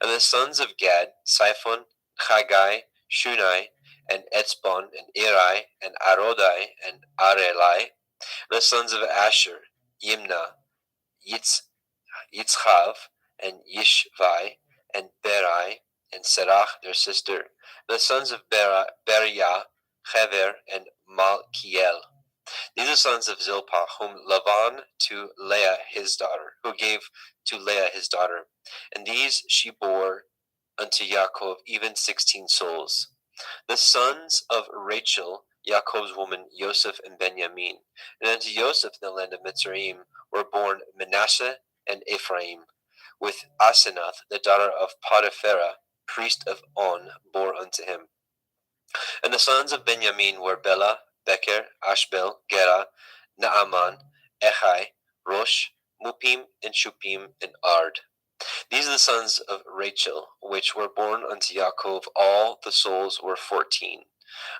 [SPEAKER 2] And the sons of Gad, Siphon, Chagai, Shunai, and Etzbon, and Eri, and Arodai, and Arelai. And the sons of Asher, Yimna, Yitzchav, and Yishvai, and Berai, and Serach their sister. The sons of Beriah, Hever, and Malkiel. These are the sons of Zilpah, whom Laban to Leah his daughter, who gave to Leah his daughter. And these she bore unto Yaakov, even 16 souls. The sons of Rachel, Yaakov's woman, Joseph and Benjamin. And unto Joseph in the land of Mitzrayim were born Manasseh and Ephraim, with Asenath, the daughter of Potiphera, priest of On, bore unto him. And the sons of Benjamin were Bela, Becher, Ashbel, Gera, Naaman, Echai, Rosh, Mupim, and Shupim, and Ard. These are the sons of Rachel, which were born unto Yaakov. All the souls were 14.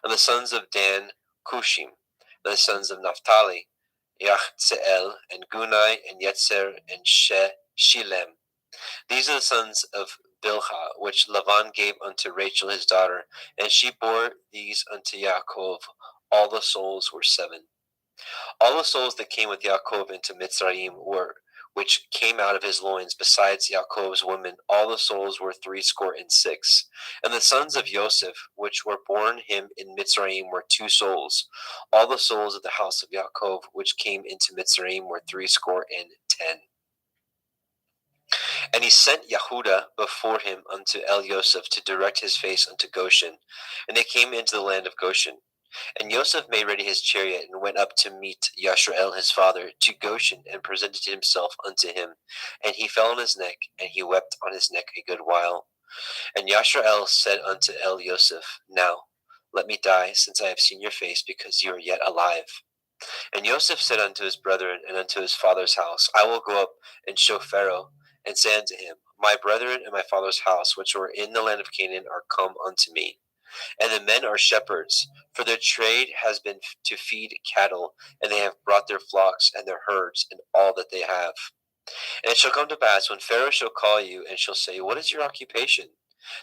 [SPEAKER 2] And the sons of Dan, Cushim. And the sons of Naphtali, Yachzeel, and Gunai, and Yetzer, and Shilem. These are the sons of Bilhah, which Laban gave unto Rachel his daughter, and she bore these unto Yaakov. All the souls were 7. All the souls that came with Yaakov into Mitzrayim were, which came out of his loins, besides Yaakov's women, all the souls were 66. And the sons of Joseph, which were born him in Mitzrayim, were 2 souls. All the souls of the house of Yaakov, which came into Mitzrayim, were 70. And he sent Yehuda before him unto El Yosef to direct his face unto Goshen. And they came into the land of Goshen. And Yosef made ready his chariot, and went up to meet Yashrael his father to Goshen, and presented himself unto him. And he fell on his neck, and he wept on his neck a good while. And Yashrael said unto El Yosef, Now let me die, since I have seen your face, because you are yet alive. And Yosef said unto his brethren and unto his father's house, I will go up and show Pharaoh, and say unto him, My brethren and my father's house, which were in the land of Canaan, are come unto me. And the men are shepherds, for their trade has been to feed cattle, and they have brought their flocks and their herds and all that they have. And it shall come to pass, when Pharaoh shall call you, and shall say, What is your occupation?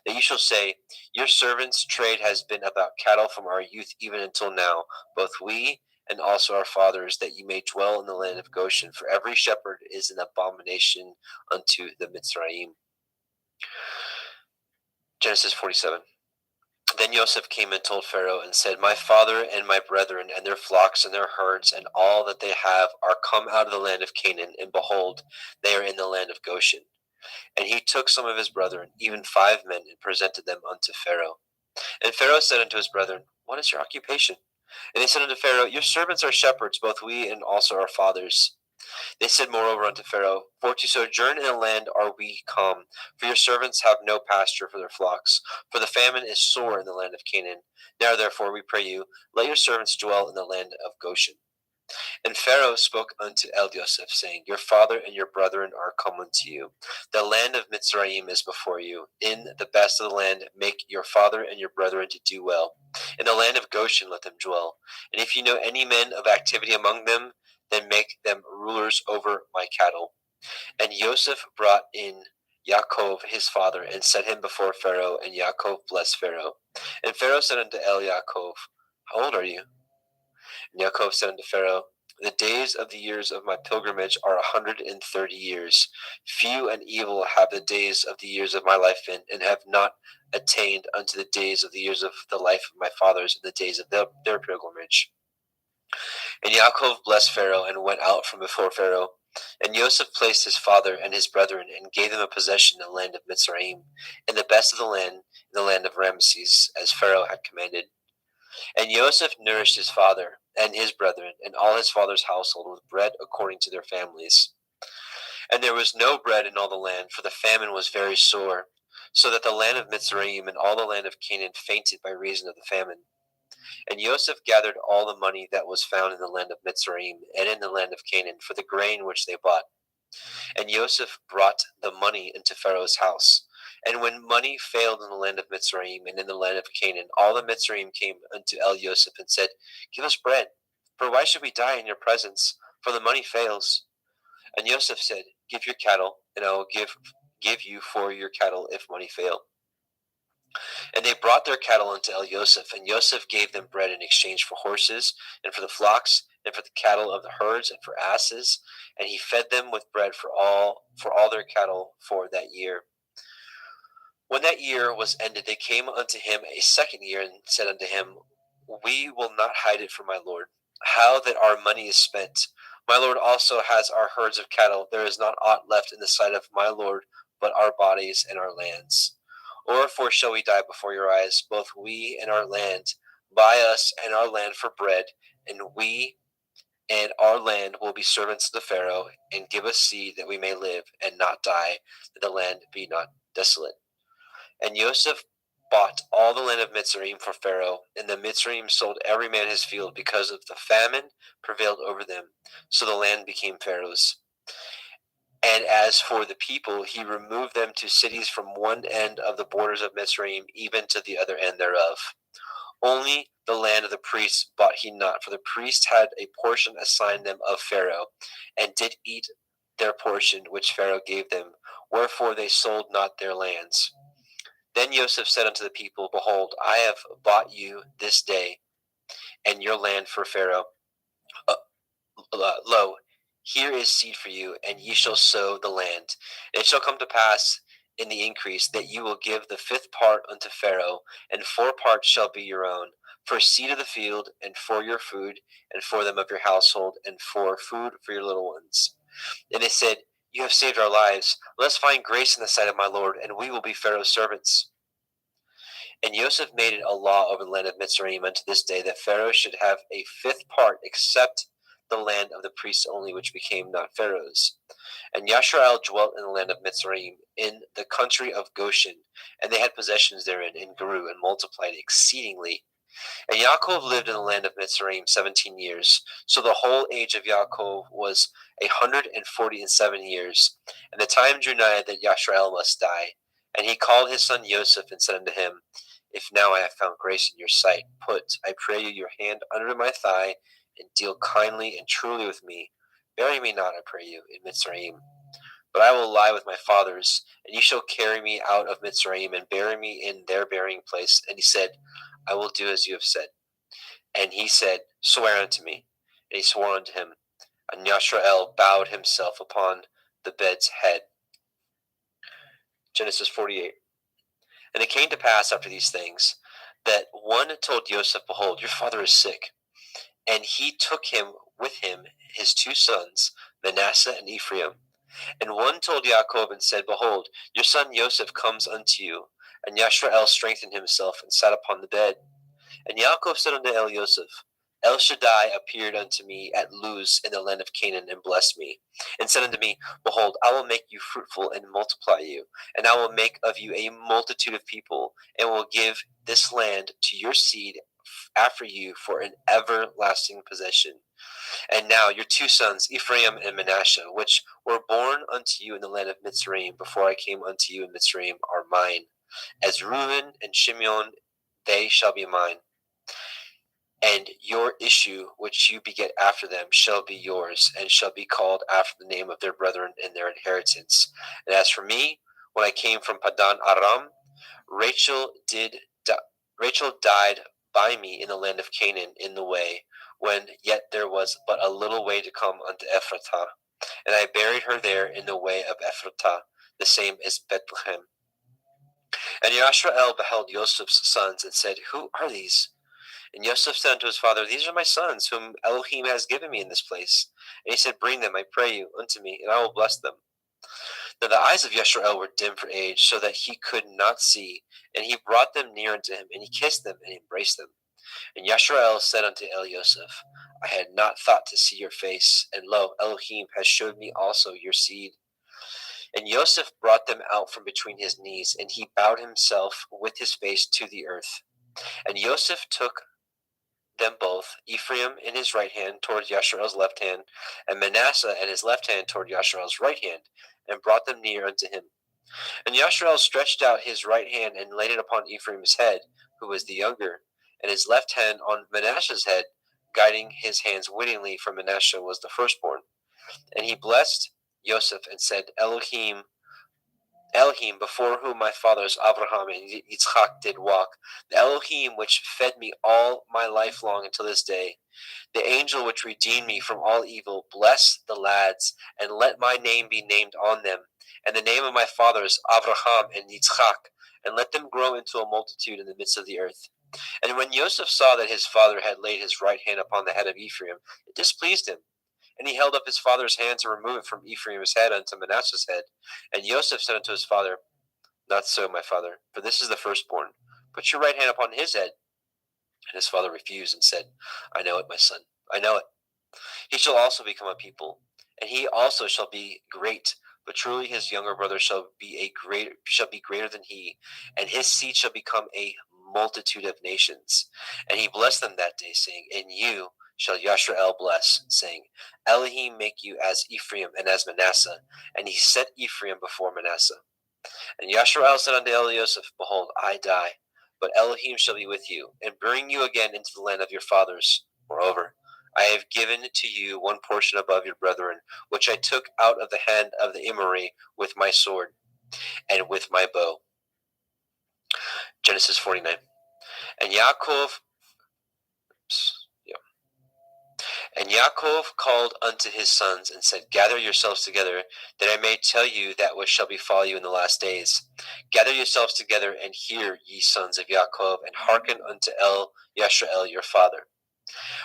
[SPEAKER 2] That you shall say, Your servants' trade has been about cattle from our youth even until now, both we and also our fathers, that you may dwell in the land of Goshen. For every shepherd is an abomination unto the Mitzrayim. Genesis 47. Then Joseph came and told Pharaoh, and said, My father and my brethren and their flocks and their herds and all that they have are come out of the land of Canaan, and behold, they are in the land of Goshen. And he took some of his brethren, even 5 men, and presented them unto Pharaoh. And Pharaoh said unto his brethren, What is your occupation? And they said unto Pharaoh, Your servants are shepherds, both we and also our fathers. They said moreover unto Pharaoh, For to sojourn in the land are we come, for your servants have no pasture for their flocks, for the famine is sore in the land of Canaan. Now therefore, we pray you, let your servants dwell in the land of Goshen. And Pharaoh spoke unto El Yosef, saying, Your father and your brethren are come unto you. The land of Mitzrayim is before you. In the best of the land make your father and your brethren to do well. In the land of Goshen let them dwell. And if you know any men of activity among them, then make them rulers over my cattle. And Joseph brought in Yaakov his father, and set him before Pharaoh, and Yaakov blessed Pharaoh. And Pharaoh said unto El Yaakov, How old are you? And Yaakov said unto Pharaoh, The days of the years of my pilgrimage are 130 years. Few and evil have the days of the years of my life been, and have not attained unto the days of the years of the life of my fathers, and the days of their pilgrimage. And Yaakov blessed Pharaoh, and went out from before Pharaoh. And Joseph placed his father and his brethren, and gave them a possession in the land of Mitzrayim, in the best of the land, in the land of Ramesses, as Pharaoh had commanded. And Joseph nourished his father and his brethren, and all his father's household, with bread according to their families. And there was no bread in all the land, for the famine was very sore, so that the land of Mitzrayim and all the land of Canaan fainted by reason of the famine. And Joseph gathered all the money that was found in the land of Mitzrayim and in the land of Canaan for the grain which they bought. And Joseph brought the money into Pharaoh's house. And when money failed in the land of Mitzrayim and in the land of Canaan, all the Mitzrayim came unto El Yosef and said, Give us bread, for why should we die in your presence? For the money fails. And Joseph said, Give your cattle, and I will give you for your cattle if money fail. And they brought their cattle unto El Yosef, and Yosef gave them bread in exchange for horses, and for the flocks, and for the cattle of the herds, and for asses. And he fed them with bread for all their cattle for that year. When that year was ended, they came unto him a second year, and said unto him, We will not hide it from my lord, how that our money is spent. My lord also has our herds of cattle. There is not aught left in the sight of my lord, but our bodies and our lands. Wherefore shall we die before your eyes, both we and our land? Buy us and our land for bread, and we and our land will be servants to Pharaoh, and give us seed that we may live and not die, that the land be not desolate. And Joseph bought all the land of Mitzrayim for Pharaoh, and the Mitzrayim sold every man his field, because of the famine prevailed over them. So the land became Pharaoh's. And as for the people, he removed them to cities from one end of the borders of Mitzrayim even to the other end thereof. Only the land of the priests bought he not, for the priests had a portion assigned them of Pharaoh, and did eat their portion which Pharaoh gave them, wherefore they sold not their lands. Then Joseph said unto the people, Behold, I have bought you this day and your land for Pharaoh, Lo, here is seed for you, and ye shall sow the land. And it shall come to pass in the increase that you will give the fifth part unto Pharaoh, and 4 parts shall be your own, for seed of the field, and for your food, and for them of your household, and for food for your little ones. And they said, You have saved our lives. Let us find grace in the sight of my Lord, and we will be Pharaoh's servants. And Joseph made it a law over the land of Mitzrayim unto this day, that Pharaoh should have a 5th part, except the land of the priests only, which became not Pharaoh's. And Yashrael dwelt in the land of Mitzrayim, in the country of Goshen, and they had possessions therein, and grew and multiplied exceedingly. And Yaakov lived in the land of Mitzrayim 17 years. So the whole age of Yaakov was 147 years. And the time drew nigh that Yashrael must die. And he called his son Joseph, and said unto him, If now I have found grace in your sight, put, I pray you, your hand under my thigh, and deal kindly and truly with me. Bury me not, I pray you, in Mitzrayim. But I will lie with my fathers, and ye shall carry me out of Mitzrayim, and bury me in their burying place. And he said, I will do as you have said. And he said, Swear unto me. And he swore unto him. And Yashrael bowed himself upon the bed's head. Genesis 48. And it came to pass after these things, that one told Joseph, Behold, your father is sick. And he took him with him his 2 sons, Manasseh and Ephraim. And one told Yaakov, and said, Behold, your son Joseph comes unto you. And Yashrael strengthened himself, and sat upon the bed. And Yaakov said unto Joseph, El Shaddai appeared unto me at Luz in the land of Canaan, and blessed me, and said unto me, Behold, I will make you fruitful, and multiply you, and I will make of you a multitude of people, and will give this land to your seed after you for an everlasting possession. And now your 2 sons, Ephraim and Manasseh, which were born unto you in the land of Mitzrayim, before I came unto you in Mitzrayim, are mine. As Reuben and Shimeon, they shall be mine. And your issue, which you beget after them, shall be yours, and shall be called after the name of their brethren in their inheritance. And as for me, when I came from Padan Aram, Rachel died by me in the land of Canaan in the way, when yet there was but a little way to come unto Ephratah. And I buried her there in the way of Ephratah, the same as Bethlehem. And Yashrael beheld Joseph's sons, and said, Who are these? And Joseph said unto his father, These are my sons, whom Elohim has given me in this place. And he said, Bring them, I pray you, unto me, and I will bless them. Now the eyes of Yashrael were dim for age, so that he could not see. And he brought them near unto him, and he kissed them, and embraced them. And Yashrael said unto Joseph, I had not thought to see your face, and lo, Elohim has showed me also your seed. And Joseph brought them out from between his knees, and he bowed himself with his face to the earth. And Joseph took them both, Ephraim in his right hand toward Yashrael's left hand, and Manasseh in his left hand toward Yashrael's right hand, and brought them near unto him. And Yashrael stretched out his right hand, and laid it upon Ephraim's head, who was the younger, and his left hand on Manasseh's head, guiding his hands wittingly, for Manasseh was the firstborn. And he blessed Joseph, and said, Elohim, before whom my fathers Abraham and Yitzchak did walk, the Elohim which fed me all my life long until this day, the angel which redeemed me from all evil, bless the lads, and let my name be named on them, and the name of my fathers Abraham and Yitzchak, and let them grow into a multitude in the midst of the earth. And when Joseph saw that his father had laid his right hand upon the head of Ephraim, it displeased him. And he held up his father's hand to remove it from Ephraim's head unto Manasseh's head. And Joseph said unto his father, Not so, my father, for this is the firstborn. Put your right hand upon his head. And his father refused, and said, I know it, my son, I know it. He shall also become a people, and he also shall be great. But truly his younger brother shall be greater than he, and his seed shall become a multitude of nations. And he blessed them that day, saying, In you shall Yashrael bless, saying, Elohim make you as Ephraim and as Manasseh. And he set Ephraim before Manasseh. And Yashrael said unto Joseph, Behold, I die, but Elohim shall be with you, and bring you again into the land of your fathers. Moreover, I have given to you one portion above your brethren, which I took out of the hand of the Emori with my sword and with my bow. Genesis 49. And Yaakov And Yaakov called unto his sons, and said, Gather yourselves together, that I may tell you that which shall befall you in the last days. Gather yourselves together, and hear, ye sons of Yaakov, and hearken unto Yashrael your father.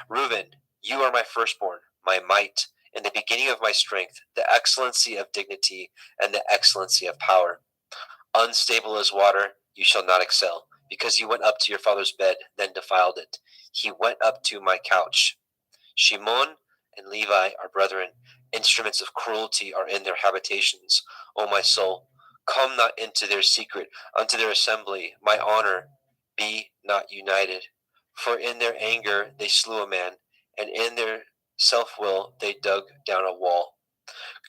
[SPEAKER 2] Reuben, you are my firstborn, my might, and the beginning of my strength, the excellency of dignity, and the excellency of power. Unstable as water, you shall not excel, because you went up to your father's bed, then defiled it. He went up to my couch. Shimon and Levi are brethren. Instruments of cruelty are in their habitations. O my soul, come not into their secret, unto their assembly. My honor be not united. For in their anger they slew a man, and in their self-will they dug down a wall.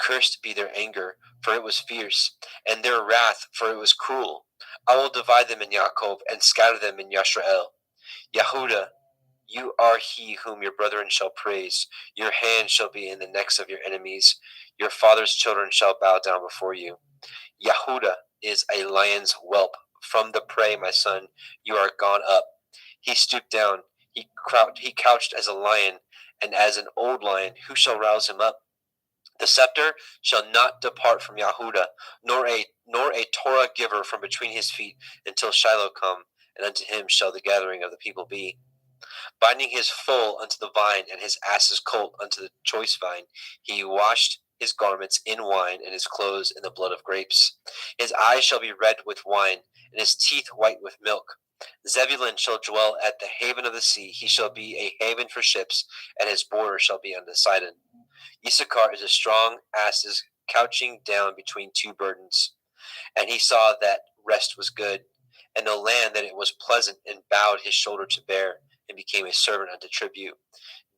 [SPEAKER 2] Cursed be their anger, for it was fierce, and their wrath, for it was cruel. I will divide them in Yaakov, and scatter them in Yashrael. Yehuda, you are he whom your brethren shall praise. Your hand shall be in the necks of your enemies. Your father's children shall bow down before you. Yehuda is a lion's whelp. From the prey, my son, you are gone up. He stooped down. He couched as a lion, and as an old lion, who shall rouse him up? The scepter shall not depart from Yehuda, nor a Torah giver from between his feet, until Shiloh come, and unto him shall the gathering of the people be. Binding his foal unto the vine, and his ass's colt unto the choice vine, he washed his garments in wine, and his clothes in the blood of grapes. His eyes shall be red with wine, and his teeth white with milk. Zebulun shall dwell at the haven of the sea. He shall be a haven for ships, and his border shall be unto Sidon. Issachar is a strong asses couching down between two burdens. And he saw that rest was good, and the land that it was pleasant, and bowed his shoulder to bear, and became a servant unto tribute.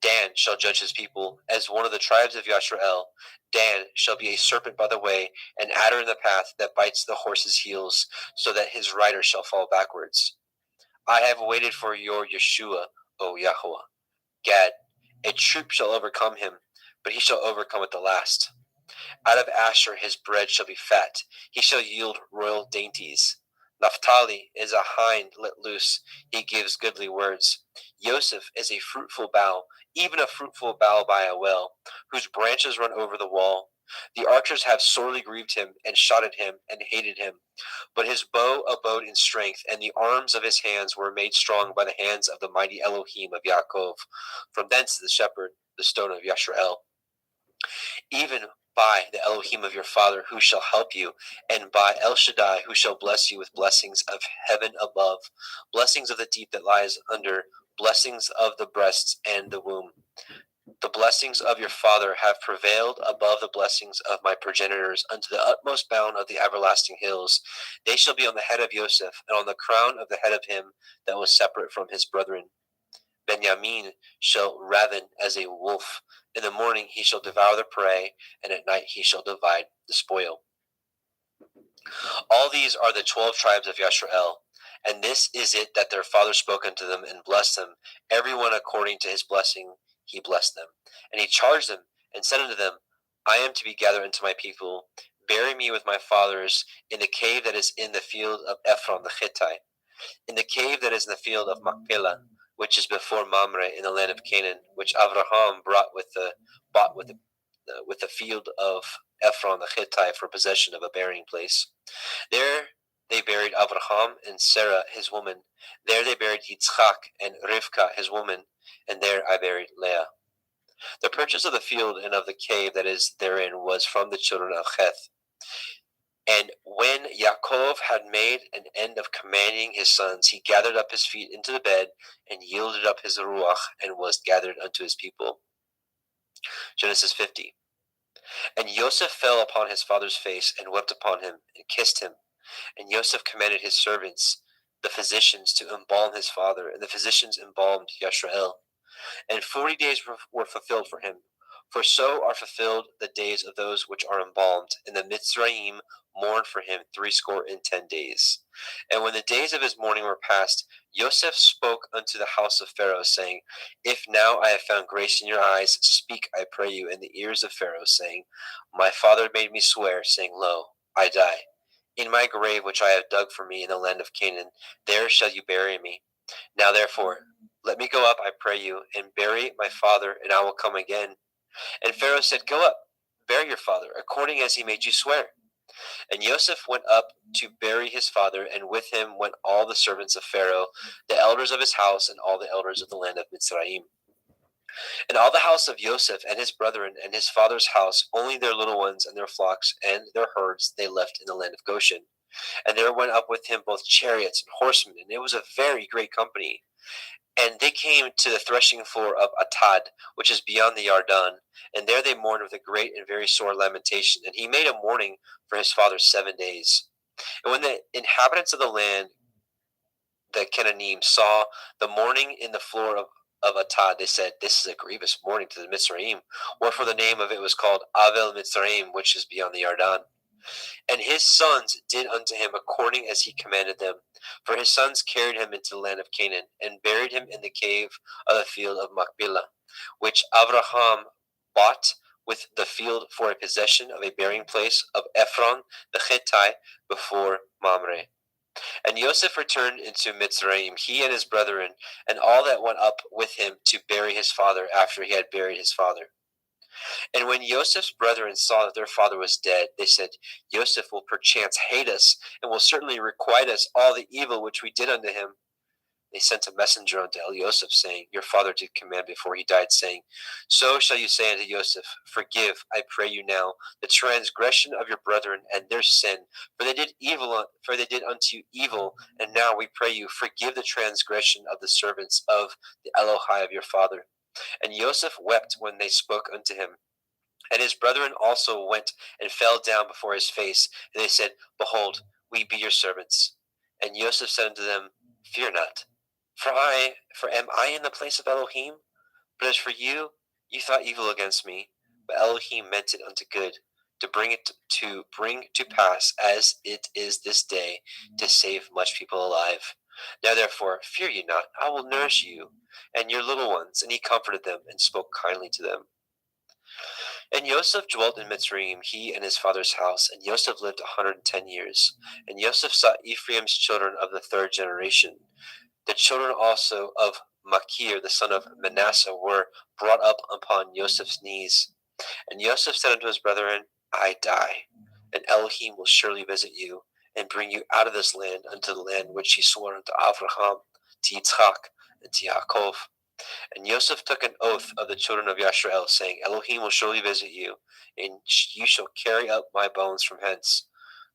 [SPEAKER 2] Dan shall judge his people, as one of the tribes of Yashrael. Dan shall be a serpent by the way, an adder in the path, that bites the horse's heels, so that his rider shall fall backwards. I have waited for your Yeshua, O Yahweh. Gad, a troop shall overcome him, but he shall overcome at the last. Out of Asher his bread shall be fat. He shall yield royal dainties. Naphtali is a hind let loose. He gives goodly words. Joseph is a fruitful bough, even a fruitful bough by a well, whose branches run over the wall. The archers have sorely grieved him, and shot at him, and hated him. But his bow abode in strength, and the arms of his hands were made strong by the hands of the mighty Elohim of Yaakov. From thence the shepherd, the stone of Yashrael. Even by the Elohim of your father, who shall help you, and by El Shaddai, who shall bless you with blessings of heaven above, blessings of the deep that lies under, blessings of the breasts and the womb. The blessings of your father have prevailed above the blessings of my progenitors unto the utmost bound of the everlasting hills. They shall be on the head of Joseph, and on the crown of the head of him that was separate from his brethren. Benjamin shall raven as a wolf. In the morning he shall devour the prey, and at night he shall divide the spoil. All these are the 12 tribes of Yashrael, and this is it that their father spoke unto them, and blessed them, every one according to his blessing he blessed them. And he charged them, and said unto them, I am to be gathered unto my people. Bury me with my fathers in the cave that is in the field of Ephron the Hittite, in the cave that is in the field of Machpelah, which is before Mamre in the land of Canaan, which Abraham bought with the field of Ephron the Hittite for possession of a burying place. There they buried Abraham and Sarah his woman. There they buried Yitzchak and Rivka his woman, and there I buried Leah. The purchase of the field and of the cave that is therein was from the children of Heth. And when Yaakov had made an end of commanding his sons, he gathered up his feet into the bed, and yielded up his ruach, and was gathered unto his people. Genesis 50. And Joseph fell upon his father's face, and wept upon him, and kissed him. And Joseph commanded his servants, the physicians, to embalm his father, and the physicians embalmed Yashrael. And 40 days were fulfilled for him. For so are fulfilled the days of those which are embalmed, and the Mitzrayim mourned for him 60 days. And when the days of his mourning were past, Joseph spoke unto the house of Pharaoh, saying, If now I have found grace in your eyes, speak, I pray you, in the ears of Pharaoh, saying, My father made me swear, saying, Lo, I die. In my grave which I have dug for me in the land of Canaan, there shall you bury me. Now therefore, Let me go up, I pray you, and bury my father, and I will come again. And Pharaoh said, Go up, bury your father, according as he made you swear. And Joseph went up to bury his father, and with him went all the servants of Pharaoh, the elders of his house, and all the elders of the land of Mitzrayim. And all the house of Joseph and his brethren and his father's house, only their little ones and their flocks and their herds they left in the land of Goshen. And there went up with him both chariots and horsemen, and it was a very great company. And they came to the threshing floor of Atad, which is beyond the Yarden, and there they mourned with a great and very sore lamentation. And he made a mourning for his father 7 days. And when the inhabitants of the land, the Canaanim, saw the mourning in the floor of Atad, they said, This is a grievous mourning to the Mitzrayim. Wherefore the name of it was called Avel Mitzrayim, which is beyond the Yarden. And his sons did unto him according as he commanded them. For his sons carried him into the land of Canaan, and buried him in the cave of the field of Machpelah, which Abraham bought with the field for a possession of a burying place of Ephron the Hittite before Mamre. And Joseph returned into Mitzrayim, he and his brethren, and all that went up with him to bury his father after he had buried his father. And when Joseph's brethren saw that their father was dead, they said, Joseph will perchance hate us, and will certainly requite us all the evil which we did unto him. They sent a messenger unto Joseph, saying, Your father did command before he died, saying, So shall you say unto Joseph, Forgive, I pray you now, the transgression of your brethren and their sin, for they did unto you evil, and now we pray you, forgive the transgression of the servants of the Elohai of your father. And Joseph wept when they spoke unto him. And his brethren also went and fell down before his face, and they said, Behold, we be your servants. And Joseph said unto them, Fear not, for am I in the place of Elohim? But as for you, you thought evil against me, but Elohim meant it unto good, to bring to pass as it is this day, to save much people alive. Now therefore, fear ye not, I will nourish you and your little ones. And he comforted them, and spoke kindly to them. And Joseph dwelt in Mitzrayim, he and his father's house, and Joseph lived 110 years. And Joseph saw Ephraim's children of the third generation. The children also of Machir, the son of Manasseh, were brought up upon Joseph's knees. And Joseph said unto his brethren, I die, and Elohim will surely visit you, and bring you out of this land unto the land which he swore unto Abraham, to Yitzchak, and to Yaakov. And Joseph took an oath of the children of Yashrael, saying, Elohim will surely visit you, and you shall carry up my bones from hence.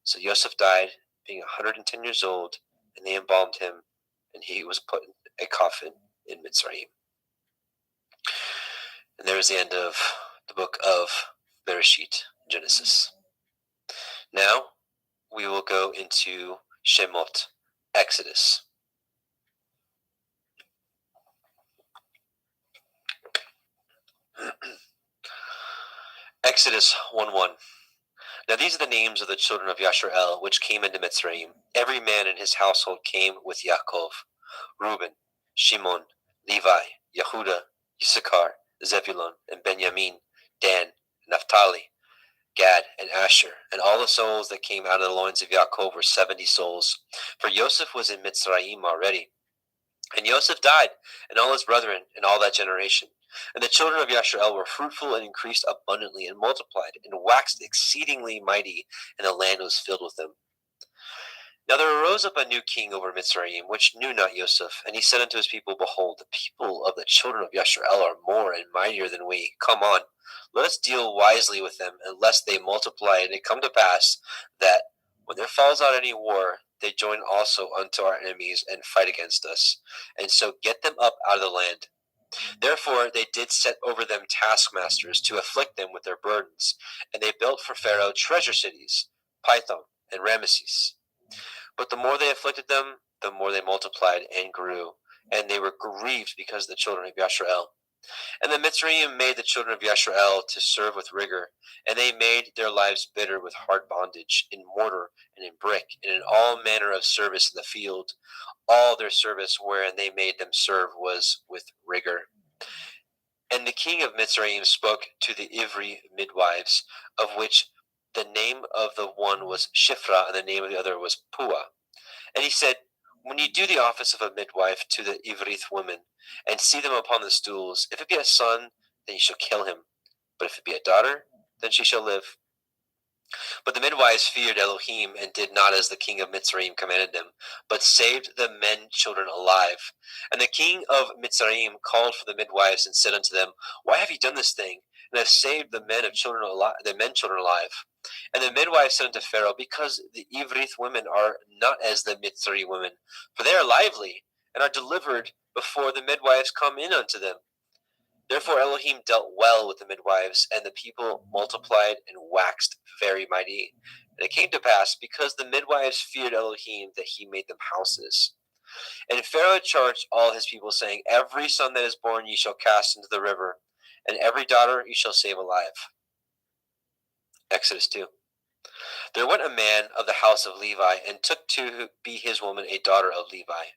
[SPEAKER 2] So Joseph died, being 110 years old, and they embalmed him, and he was put in a coffin in Mitzrayim. And there is the end of the book of Bereshit, Genesis. Now we will go into Shemot, Exodus. Exodus 1:1. Now these are the names of the children of Yashrael, which came into Mitzrayim. Every man in his household came with Yaakov: Reuben, Shimon, Levi, Yehuda, Issachar, Zebulun, and Benjamin, Dan, Naphtali, Gad, and Asher. And all the souls that came out of the loins of Yaakov were 70 souls. For Joseph was in Mitzrayim already. And Joseph died, and all his brethren, and all that generation. And the children of Yashrael were fruitful and increased abundantly, and multiplied, and waxed exceedingly mighty, and the land was filled with them. Now there arose up a new king over Mitzrayim, which knew not Joseph. And he said unto his people, Behold, the people of the children of Yashrael are more and mightier than we. Come on, let us deal wisely with them, and lest they multiply. And it come to pass that, when there falls out any war, they join also unto our enemies, and fight against us, and so get them up out of the land. Therefore they did set over them taskmasters, to afflict them with their burdens. And they built for Pharaoh treasure cities, Pithom and Ramesses. But the more they afflicted them, the more they multiplied and grew, and they were grieved because of the children of Yashrael. And the Mitzrayim made the children of Yashrael to serve with rigor, and they made their lives bitter with hard bondage, in mortar and in brick, and in all manner of service in the field. All their service wherein they made them serve was with rigor. And the king of Mitzrayim spoke to the Ivri midwives, of which the name of the one was Shifra, and the name of the other was Pua. And he said, When you do the office of a midwife to the Ivrith women, and see them upon the stools, if it be a son, then you shall kill him. But if it be a daughter, then she shall live. But the midwives feared Elohim, and did not as the king of Mitzrayim commanded them, but saved the men children alive. And the king of Mitzrayim called for the midwives, and said unto them, Why have ye done this thing, and have saved the men children alive? And the midwives said unto Pharaoh, Because the Ivrith women are not as the Mitzri women, for they are lively, and are delivered before the midwives come in unto them. Therefore Elohim dealt well with the midwives, and the people multiplied and waxed very mighty. And it came to pass, because the midwives feared Elohim, that he made them houses. And Pharaoh charged all his people, saying, Every son that is born ye shall cast into the river, and every daughter ye shall save alive. Exodus 2. There went a man of the house of Levi, and took to be his woman a daughter of Levi.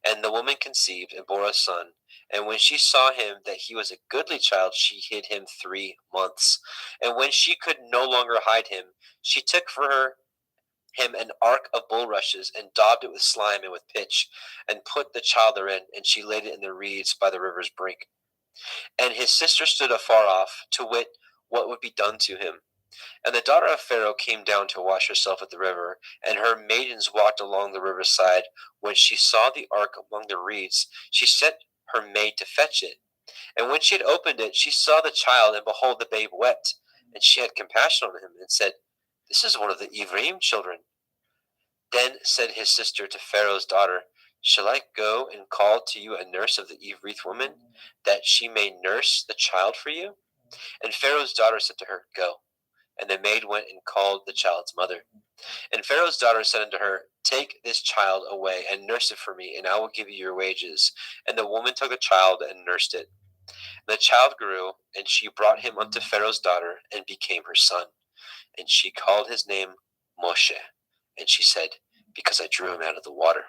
[SPEAKER 2] And the woman conceived, and bore a son. And when she saw him that he was a goodly child, she hid him 3 months. And when she could no longer hide him, she took for him an ark of bulrushes, and daubed it with slime and with pitch, and put the child therein, and she laid it in the reeds by the river's brink. And his sister stood afar off, to wit what would be done to him. And the daughter of Pharaoh came down to wash herself at the river, and her maidens walked along the river side. When she saw the ark among the reeds, she sent her maid to fetch it. And when she had opened it, she saw the child, and behold, the babe wept. And she had compassion on him, and said, This is one of the Ephraim children. Then said his sister to Pharaoh's daughter, Shall I go and call to you a nurse of the Evrith woman, that she may nurse the child for you? And Pharaoh's daughter said to her, Go. And the maid went and called the child's mother. And Pharaoh's daughter said unto her, Take this child away, and nurse it for me, and I will give you your wages. And the woman took the child and nursed it. And the child grew, and she brought him unto Pharaoh's daughter, and became her son. And she called his name Moshe. And she said, Because I drew him out of the water.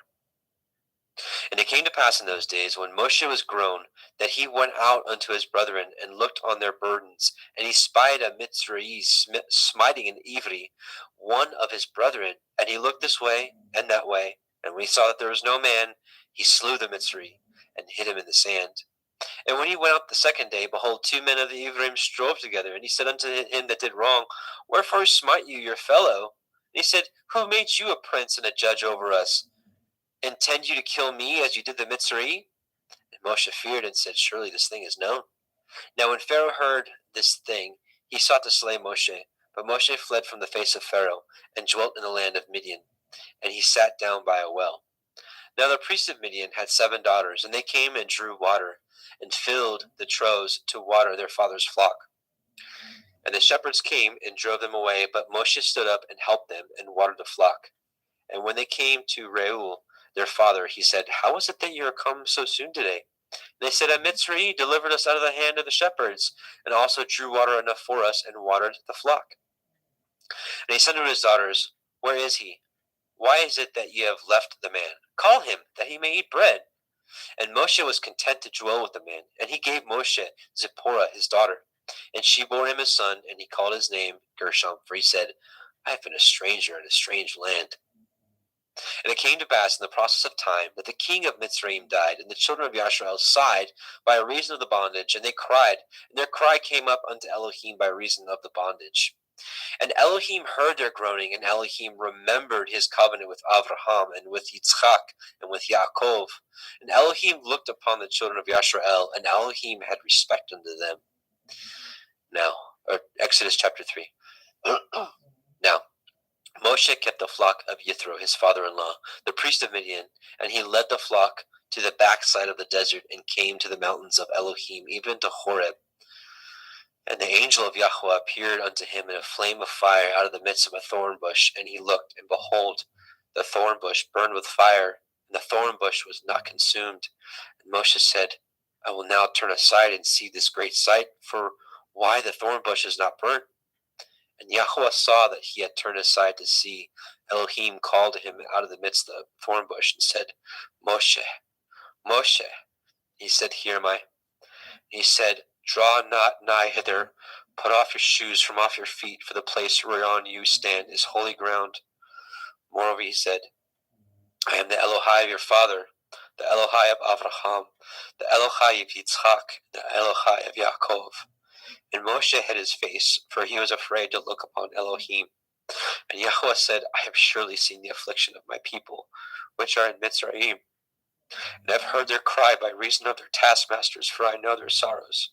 [SPEAKER 2] And it came to pass in those days, when Moshe was grown, that he went out unto his brethren, and looked on their burdens. And he spied a Mitzri smiting an Ivri, one of his brethren. And he looked this way and that way. And when he saw that there was no man, he slew the Mitzri, and hid him in the sand. And when he went out the second day, behold, 2 men of the Ephraim strove together. And he said unto him that did wrong, Wherefore smite you your fellow? And he said, Who made you a prince and a judge over us? Intend you to kill me as you did the Mitzri? And Moshe feared, and said, Surely this thing is known. Now when Pharaoh heard this thing, he sought to slay Moshe. But Moshe fled from the face of Pharaoh, and dwelt in the land of Midian. And he sat down by a well. Now the priest of Midian had 7 daughters, and they came and drew water, and filled the troughs to water their father's flock. And the shepherds came and drove them away, but Moshe stood up and helped them, and watered the flock. And when they came to Reuel, their father, he said, How is it that you are come so soon today? And they said, A Mitzri delivered us out of the hand of the shepherds, and also drew water enough for us, and watered the flock. And he said to his daughters, Where is he? Why is it that ye have left the man? Call him, that he may eat bread. And Moshe was content to dwell with the man. And he gave Moshe Zipporah his daughter. And she bore him a son, and he called his name Gershom, for he said, I have been a stranger in a strange land. And it came to pass in the process of time that the king of Mitzrayim died, and the children of Yasharel sighed by reason of the bondage, and they cried, and their cry came up unto Elohim by reason of the bondage. And Elohim heard their groaning, and Elohim remembered his covenant with Abraham, and with Yitzchak, and with Yaakov. And Elohim looked upon the children of Yasharel, and Elohim had respect unto them. Now, Exodus chapter 3. Now, Moshe kept the flock of Yithro, his father-in-law, the priest of Midian, and he led the flock to the backside of the desert, and came to the mountains of Elohim, even to Horeb. And the angel of Yahweh appeared unto him in a flame of fire out of the midst of a thorn bush. And he looked, and behold, the thorn bush burned with fire, and the thorn bush was not consumed. And Moshe said, I will now turn aside and see this great sight, for why the thorn bush is not burnt? And Yahweh saw that he had turned aside to see. Elohim called to him out of the midst of the thorn bush, and said, Moshe, Moshe. He said, Here am I. And he said, Draw not nigh hither, put off your shoes from off your feet, for the place whereon you stand is holy ground. Moreover, he said, I am the Elohai of your father, the Elohai of Avraham, the Elohai of Yitzchak, the Elohai of Yaakov. And Moshe hid his face, for he was afraid to look upon Elohim. And Yahweh said, I have surely seen the affliction of my people, which are in Mitzrayim, and have heard their cry by reason of their taskmasters, for I know their sorrows.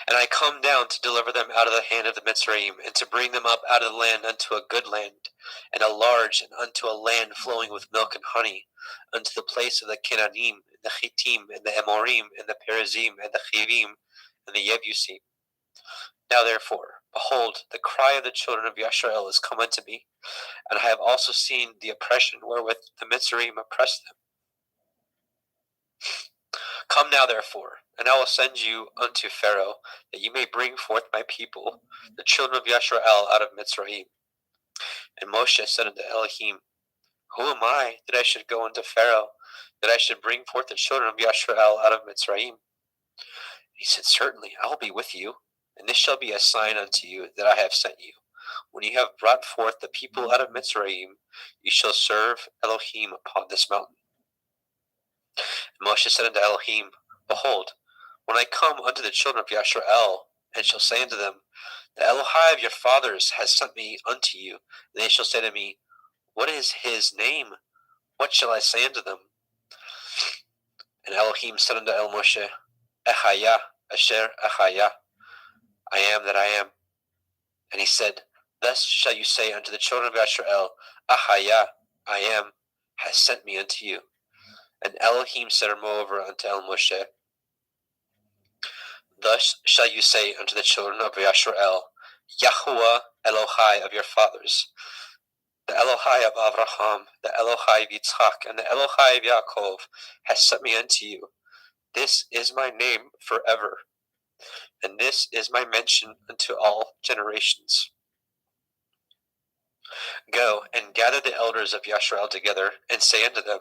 [SPEAKER 2] And I come down to deliver them out of the hand of the Mitzrayim, and to bring them up out of the land unto a good land, and a large, and unto a land flowing with milk and honey, unto the place of the Canaanim, and the Chittim, and the Amorim, and the Perizim, and the Chivim, and the Yebusim. Now therefore, behold, the cry of the children of Yisrael is come unto me, and I have also seen the oppression wherewith the Mitzrayim oppress them. Come now therefore, and I will send you unto Pharaoh, that you may bring forth my people, the children of Yisrael, out of Mitzrayim. And Moshe said unto Elohim, Who am I, that I should go unto Pharaoh, that I should bring forth the children of Yisrael out of Mitzrayim? He said, Certainly, I will be with you, and this shall be a sign unto you that I have sent you. When you have brought forth the people out of Mitzrayim, you shall serve Elohim upon this mountain. And Moshe said unto Elohim, Behold, when I come unto the children of Yisrael, and shall say unto them, The Elohai of your fathers has sent me unto you, and they shall say to me, What is his name? What shall I say unto them? And Elohim said unto Moshe, Echaya, Asher Echaya, I am that I am. And he said, Thus shall you say unto the children of Yisrael, Ahaya, I am, has sent me unto you. And Elohim said moreover unto Moshe, Thus shall you say unto the children of Yisrael, Yahuwah Elohai of your fathers, the Elohai of Avraham, the Elohai of Yitzchak, and the Elohai of Yaakov, has sent me unto you. This is my name forever, and this is my mention unto all generations. Go and gather the elders of Yisrael together, and say unto them,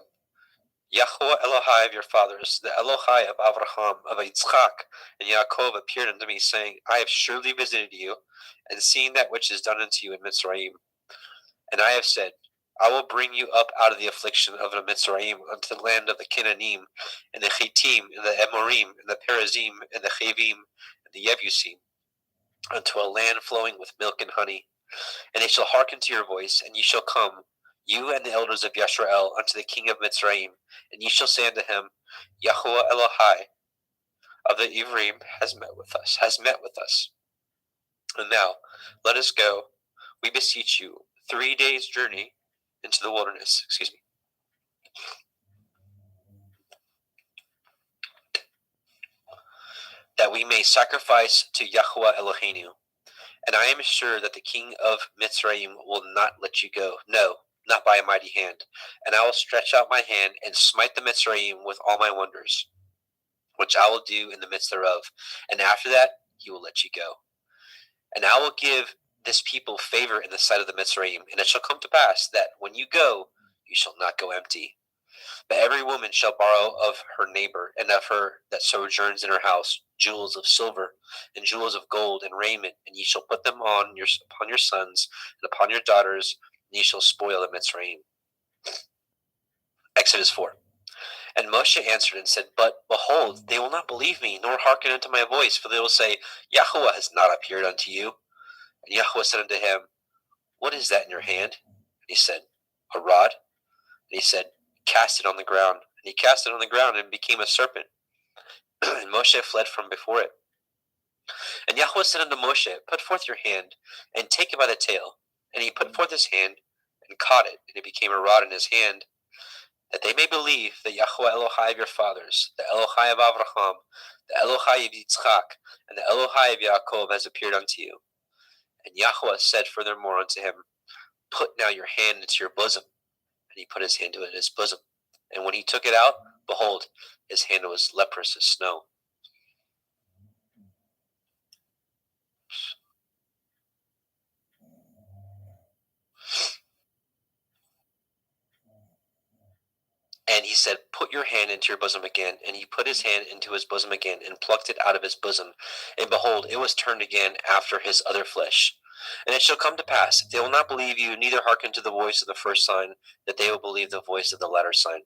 [SPEAKER 2] Yahuwah Elohai of your fathers, the Elohai of Avraham, of Yitzchak, and Yaakov appeared unto me, saying, I have surely visited you, and seen that which is done unto you in Mitzrayim. And I have said, I will bring you up out of the affliction of the Mitzrayim unto the land of the Canaanim, and the Chittim, and the Amorim, and the Perizim, and the Chivim, and the Yebusim, unto a land flowing with milk and honey. And they shall hearken to your voice, and ye shall come, you and the elders of Yisrael, unto the king of Mitzrayim, and ye shall say unto him, Yahuwah Elohai of the Ivrim has met with us. And now, let us go, we beseech you, 3 days' journey into the wilderness. That we may sacrifice to Yahuwah Eloheinu. And I am sure that the king of Mitzrayim will not let you go. No, not by a mighty hand. And I will stretch out my hand and smite the Mitzrayim with all my wonders, which I will do in the midst thereof. And after that, he will let you go. And I will give this people favor in the sight of the Mitzrayim. And it shall come to pass that when you go, you shall not go empty. But every woman shall borrow of her neighbor, and of her that sojourns in her house, jewels of silver, and jewels of gold, and raiment, and ye shall put them upon your sons, and upon your daughters, and ye shall spoil the Mitzrayim. Exodus 4. And Moshe answered and said, But behold, they will not believe me, nor hearken unto my voice, for they will say, Yahuwah has not appeared unto you. And Yahuwah said unto him, What is that in your hand? And he said, A rod. And he said, Cast it on the ground. And he cast it on the ground, and became a serpent. And Moshe fled from before it. And Yahweh said unto Moshe, Put forth your hand, and take it by the tail. And he put forth his hand, and caught it, and it became a rod in his hand, that they may believe that Yahuwah Elohai of your fathers, the Elohai of Avraham, the Elohai of Yitzchak, and the Elohai of Yaakov has appeared unto you. And Yahuwah said furthermore unto him, Put now your hand into your bosom. And he put his hand into his bosom. And when he took it out, behold, his hand was leprous as snow. And he said, Put your hand into your bosom again. And he put his hand into his bosom again, and plucked it out of his bosom. And behold, it was turned again after his other flesh. And it shall come to pass, if they will not believe you, neither hearken to the voice of the first sign, that they will believe the voice of the latter sign.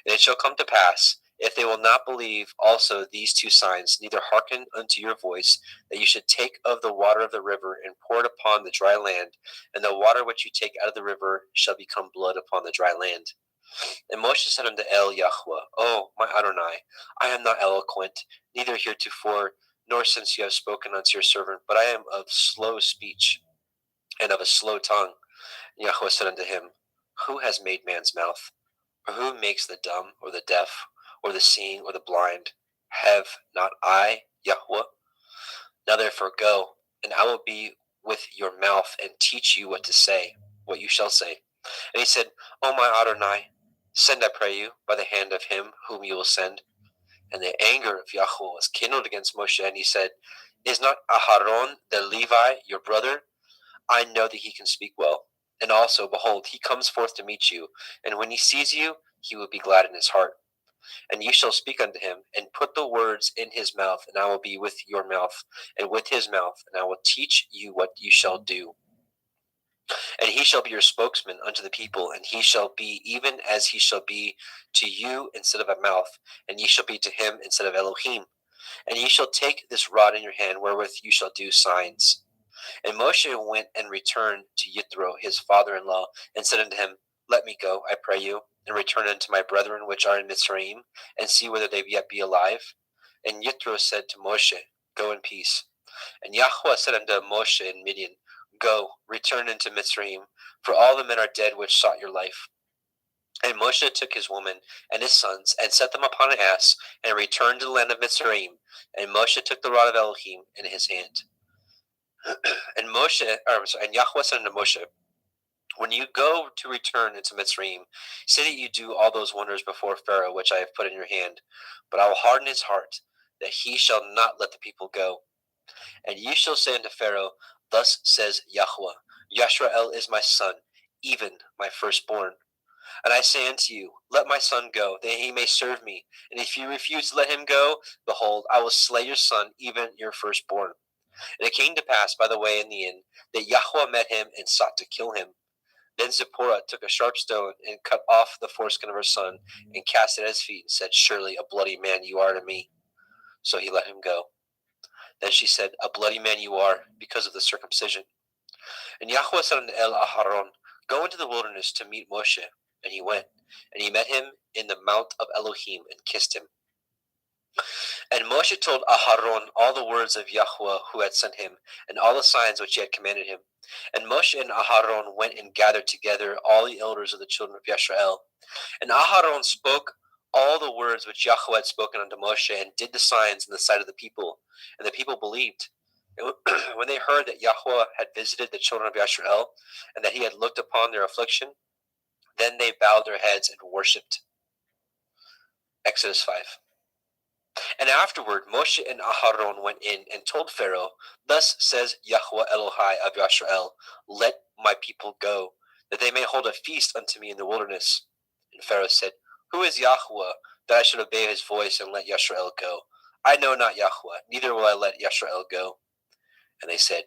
[SPEAKER 2] And it shall come to pass, if they will not believe also these two signs, neither hearken unto your voice, that you should take of the water of the river and pour it upon the dry land, and the water which you take out of the river shall become blood upon the dry land. And Moshe said unto El Yahweh, O my Adonai, I am not eloquent, neither heretofore, nor since you have spoken unto your servant, but I am of slow speech and of a slow tongue. And Yahweh said unto him, Who has made man's mouth? Or who makes the dumb, or the deaf, or the seeing, or the blind? Have not I, Yahweh? Now therefore go, and I will be with your mouth, and teach you what to say, what you shall say. And he said, O my Adonai, send, I pray you, by the hand of him whom you will send. And the anger of Yahweh was kindled against Moshe, and he said, Is not Aharon the Levi your brother? I know that he can speak well. And also, behold, he comes forth to meet you, and when he sees you, he will be glad in his heart. And you shall speak unto him, and put the words in his mouth, and I will be with your mouth, and with his mouth, and I will teach you what you shall do. And he shall be your spokesman unto the people, and he shall be even as he shall be to you instead of a mouth, and ye shall be to him instead of Elohim. And ye shall take this rod in your hand, wherewith you shall do signs. And Moshe went and returned to Yithro his father-in-law, and said unto him, Let me go, I pray you, and return unto my brethren which are in Mitzrayim, and see whether they yet be alive. And Yithro said to Moshe, Go in peace. And Yahweh said unto Moshe in Midian, Go, return into Mitzrayim, for all the men are dead which sought your life. And Moshe took his woman and his sons, and set them upon an ass, and returned to the land of Mitzrayim. And Moshe took the rod of Elohim in his hand. And Yahweh said unto Moshe, When you go to return into Mitzrayim, say that you do all those wonders before Pharaoh, which I have put in your hand. But I will harden his heart, that he shall not let the people go. And you shall say unto Pharaoh, Thus says Yahweh, Yashrael is my son, even my firstborn. And I say unto you, Let my son go, that he may serve me. And if you refuse to let him go, behold, I will slay your son, even your firstborn. And it came to pass by the way in the inn, that Yahweh met him and sought to kill him. Then Zipporah took a sharp stone and cut off the foreskin of her son, and cast it at his feet, and said, Surely a bloody man you are to me. So he let him go. Then she said, A bloody man you are, because of the circumcision. And Yahweh said unto El Aharon, Go into the wilderness to meet Moshe. And he went, and he met him in the mount of Elohim, and kissed him. And Moshe told Aharon all the words of Yahweh who had sent him, and all the signs which he had commanded him. And Moshe and Aharon went and gathered together all the elders of the children of Yisrael. And Aharon spoke all the words which Yahweh had spoken unto Moshe, and did the signs in the sight of the people. And the people believed. And when they heard that Yahweh had visited the children of Yisrael, and that he had looked upon their affliction, then they bowed their heads and worshipped. Exodus 5. And afterward Moshe and Aharon went in and told Pharaoh, Thus says Yahweh Elohai of Yisrael, Let my people go, that they may hold a feast unto me in the wilderness. And Pharaoh said, Who is Yahweh, that I should obey his voice and let Yisrael go? I know not Yahweh, neither will I let Yisrael go. And they said,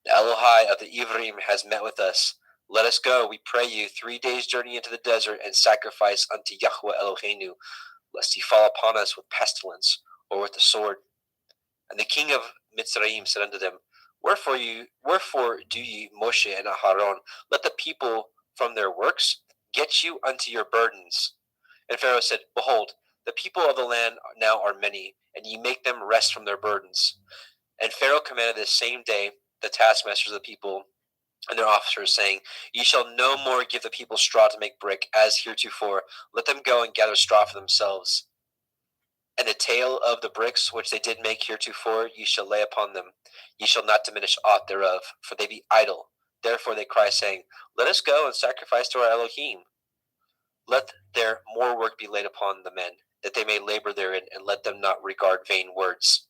[SPEAKER 2] The Elohai of the Ivrim has met with us. Let us go, we pray you, 3 days' journey into the desert, and sacrifice unto Yahweh Eloheinu, lest he fall upon us with pestilence, or with the sword. And the king of Mitzrayim said unto them, Wherefore do ye, Moshe and Aharon, let the people from their works get you unto your burdens? And Pharaoh said, Behold, the people of the land now are many, and ye make them rest from their burdens. And Pharaoh commanded this same day the taskmasters of the people and their officers, saying, Ye shall no more give the people straw to make brick, as heretofore. Let them go and gather straw for themselves. And the tale of the bricks which they did make heretofore ye shall lay upon them. Ye shall not diminish aught thereof, for they be idle. Therefore they cry, saying, Let us go and sacrifice to our Elohim. Let their more work be laid upon the men, that they may labor therein, and let them not regard vain words.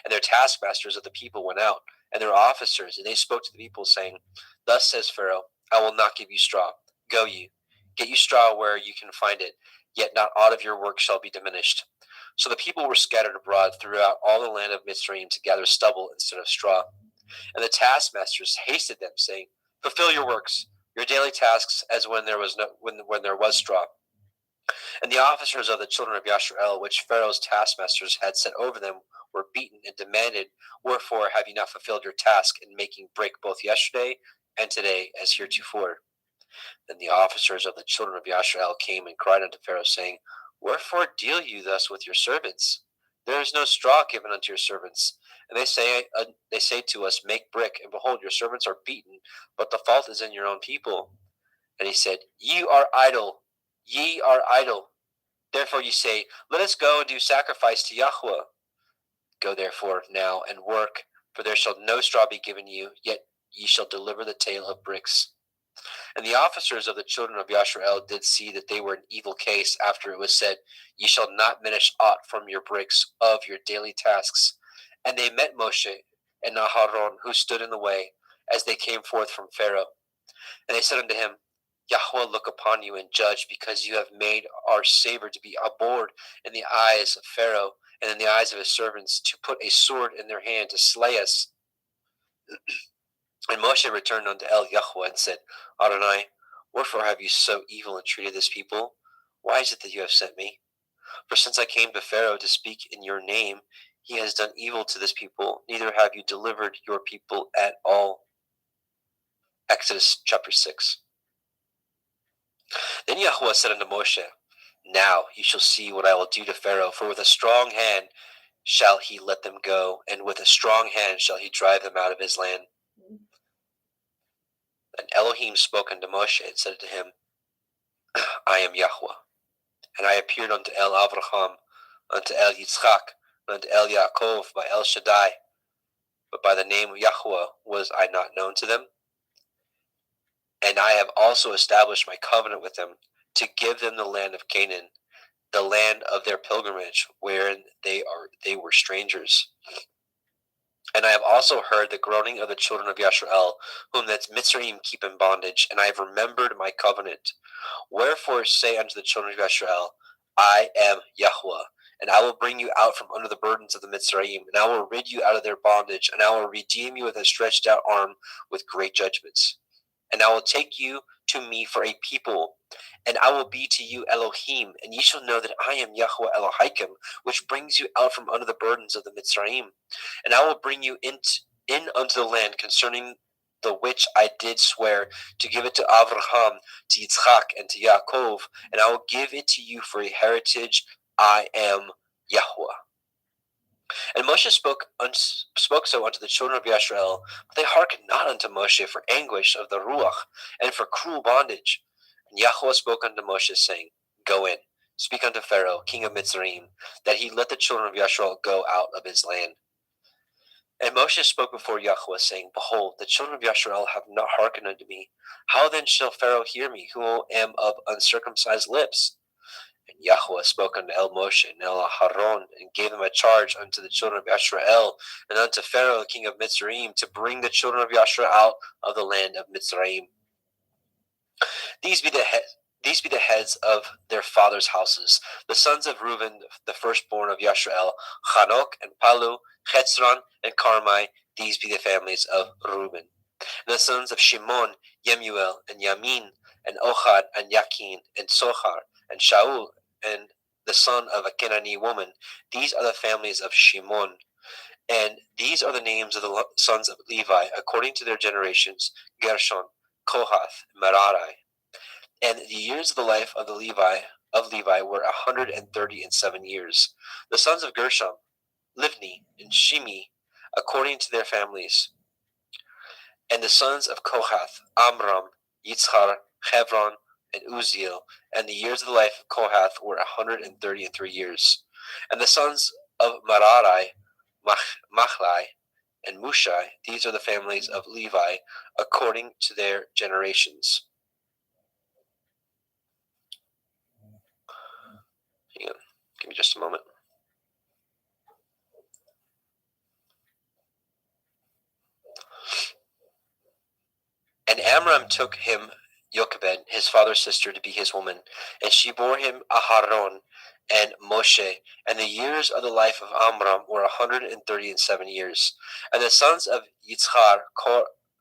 [SPEAKER 2] And their taskmasters of the people went out, and their officers, and they spoke to the people, saying, Thus says Pharaoh, I will not give you straw. Go ye, get you straw where you can find it, yet not aught of your work shall be diminished. So the people were scattered abroad throughout all the land of Mitzrayim to gather stubble instead of straw. And the taskmasters hasted them, saying, "Fulfill your works, your daily tasks, as when there was straw." And the officers of the children of Yasharel, which Pharaoh's taskmasters had set over them, were beaten and demanded, "Wherefore have you not fulfilled your task in making brick both yesterday and today as heretofore?" Then the officers of the children of Yasharel came and cried unto Pharaoh, saying, "Wherefore deal you thus with your servants? There is no straw given unto your servants. And they say to us, Make brick, and behold, your servants are beaten, but the fault is in your own people." And he said, "Ye are idle, ye are idle. Therefore ye say, Let us go and do sacrifice to Yahweh. Go therefore now and work, for there shall no straw be given you, yet ye shall deliver the tale of bricks." And the officers of the children of Yasharel did see that they were in evil case after it was said, "Ye shall not diminish aught from your bricks of your daily tasks." And they met Moshe and Aharon, who stood in the way, as they came forth from Pharaoh. And they said unto him, "Yahweh look upon you and judge, because you have made our savor to be abhorred in the eyes of Pharaoh and in the eyes of his servants, to put a sword in their hand to slay us." And Moshe returned unto El Yahweh and said, "Adonai, wherefore have you so evil entreated this people? Why is it that you have sent me? For since I came to Pharaoh to speak in your name, he has done evil to this people, neither have you delivered your people at all." Exodus chapter 6. Then Yahweh said unto Moshe, "Now you shall see what I will do to Pharaoh, for with a strong hand shall he let them go, and with a strong hand shall he drive them out of his land." And Elohim spoke unto Moshe and said to him, "I am Yahweh. And I appeared unto El Avraham, unto El Yitzchak, and unto El Yaakov by El Shaddai, but by the name of Yahweh was I not known to them. And I have also established my covenant with them, to give them the land of Canaan, the land of their pilgrimage, wherein they were strangers. And I have also heard the groaning of the children of Yasharel, whom that Mitzrayim keep in bondage, and I have remembered my covenant. Wherefore say unto the children of Yasharel, I am Yahweh, and I will bring you out from under the burdens of the Mitzrayim, and I will rid you out of their bondage, and I will redeem you with a stretched out arm with great judgments. And I will take you to me for a people, and I will be to you Elohim, and ye shall know that I am Yahweh Elohim, which brings you out from under the burdens of the Mitzrayim. And I will bring you in unto the land concerning the which I did swear to give it to Avraham, to Yitzchak, and to Yaakov, and I will give it to you for a heritage. I am Yahweh. And Moshe spoke so unto the children of Yasharel, but they hearkened not unto Moshe for anguish of the Ruach, and for cruel bondage. And Yahweh spoke unto Moshe, saying, Go in, speak unto Pharaoh, king of Mitzrayim, that he let the children of Yasharel go out of his land. And Moshe spoke before Yahweh, saying, Behold, the children of Yasharel have not hearkened unto me. How then shall Pharaoh hear me, who am of uncircumcised lips? And Yahweh spoke unto El Moshe and El Aharon, and gave them a charge unto the children of Yasharel, and unto Pharaoh, king of Mitzrayim, to bring the children of Yasharel out of the land of Mitzrayim. These be the heads of their fathers' houses, the sons of Reuben, the firstborn of Yasharel, Chanok and Palu, Chetzron and Carmi. These be the families of Reuben. And the sons of Shimon, Yemuel and Yamin, and Ochad and Yakin, and Sochar, and Shaul, and the son of a Canaanite woman. These are the families of Shimon. And these are the names of the sons of Levi, according to their generations, Gershon, Kohath, Merari. And the years of the life of Levi were 137 years. The sons of Gershom, Livni and Shimi, according to their families. And the sons of Kohath, Amram, Yitzhar, Hebron, and Uziel. And the years of the life of Kohath were 133 years. And the sons of Merari, Machlai, and Mushai. These are the families of Levi, according to their generations. Hang on. Give me just a moment. And Amram took him Jochebed, his father's sister, to be his woman, and she bore him Aharon and Moshe. And the years of the life of Amram were 137 years. And the sons of Yitzchar,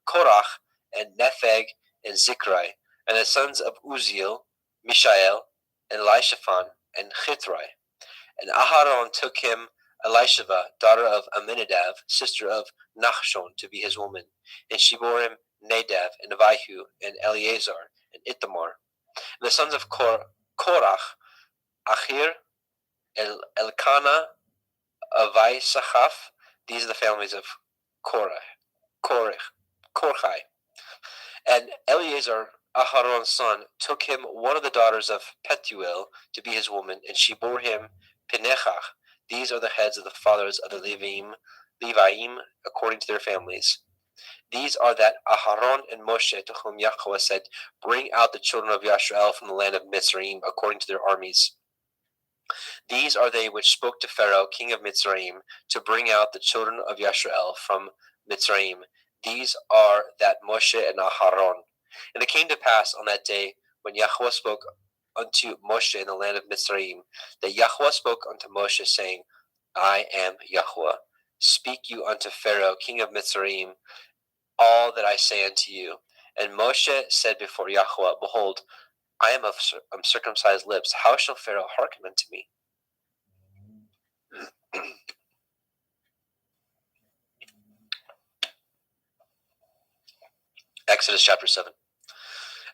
[SPEAKER 2] Korach, and Nepheg, and Zikri. And the sons of Uziel, Mishael, and Elishaphan, and Chithrai. And Aharon took him Elisheva, daughter of Aminadab, sister of Nachshon, to be his woman. And she bore him Nadab, and Abihu, and Eleazar, and Ithamar. And the sons of Korach, Achir, Elkanah, Avisachaf. These are the families of Korach. And Eleazar, Aharon's son, took him one of the daughters of Pethuel to be his woman, and she bore him Pinechah. These are the heads of the fathers of the Leviim, according to their families. These are that Aharon and Moshe, to whom Yahweh said, bring out the children of Yashrael from the land of Mitzrayim, according to their armies. These are they which spoke to Pharaoh, king of Mitzrayim, to bring out the children of Yashrael from Mitzrayim. These are that Moshe and Aharon. And it came to pass on that day, when Yahweh spoke unto Moshe in the land of Mitzrayim, that Yahweh spoke unto Moshe, saying, I am Yahweh. Speak you unto Pharaoh, king of Mitzrayim, all that I say unto you. And Moshe said before Yahweh, behold, I am of uncircumcised lips. How shall Pharaoh hearken unto me? Exodus chapter 7.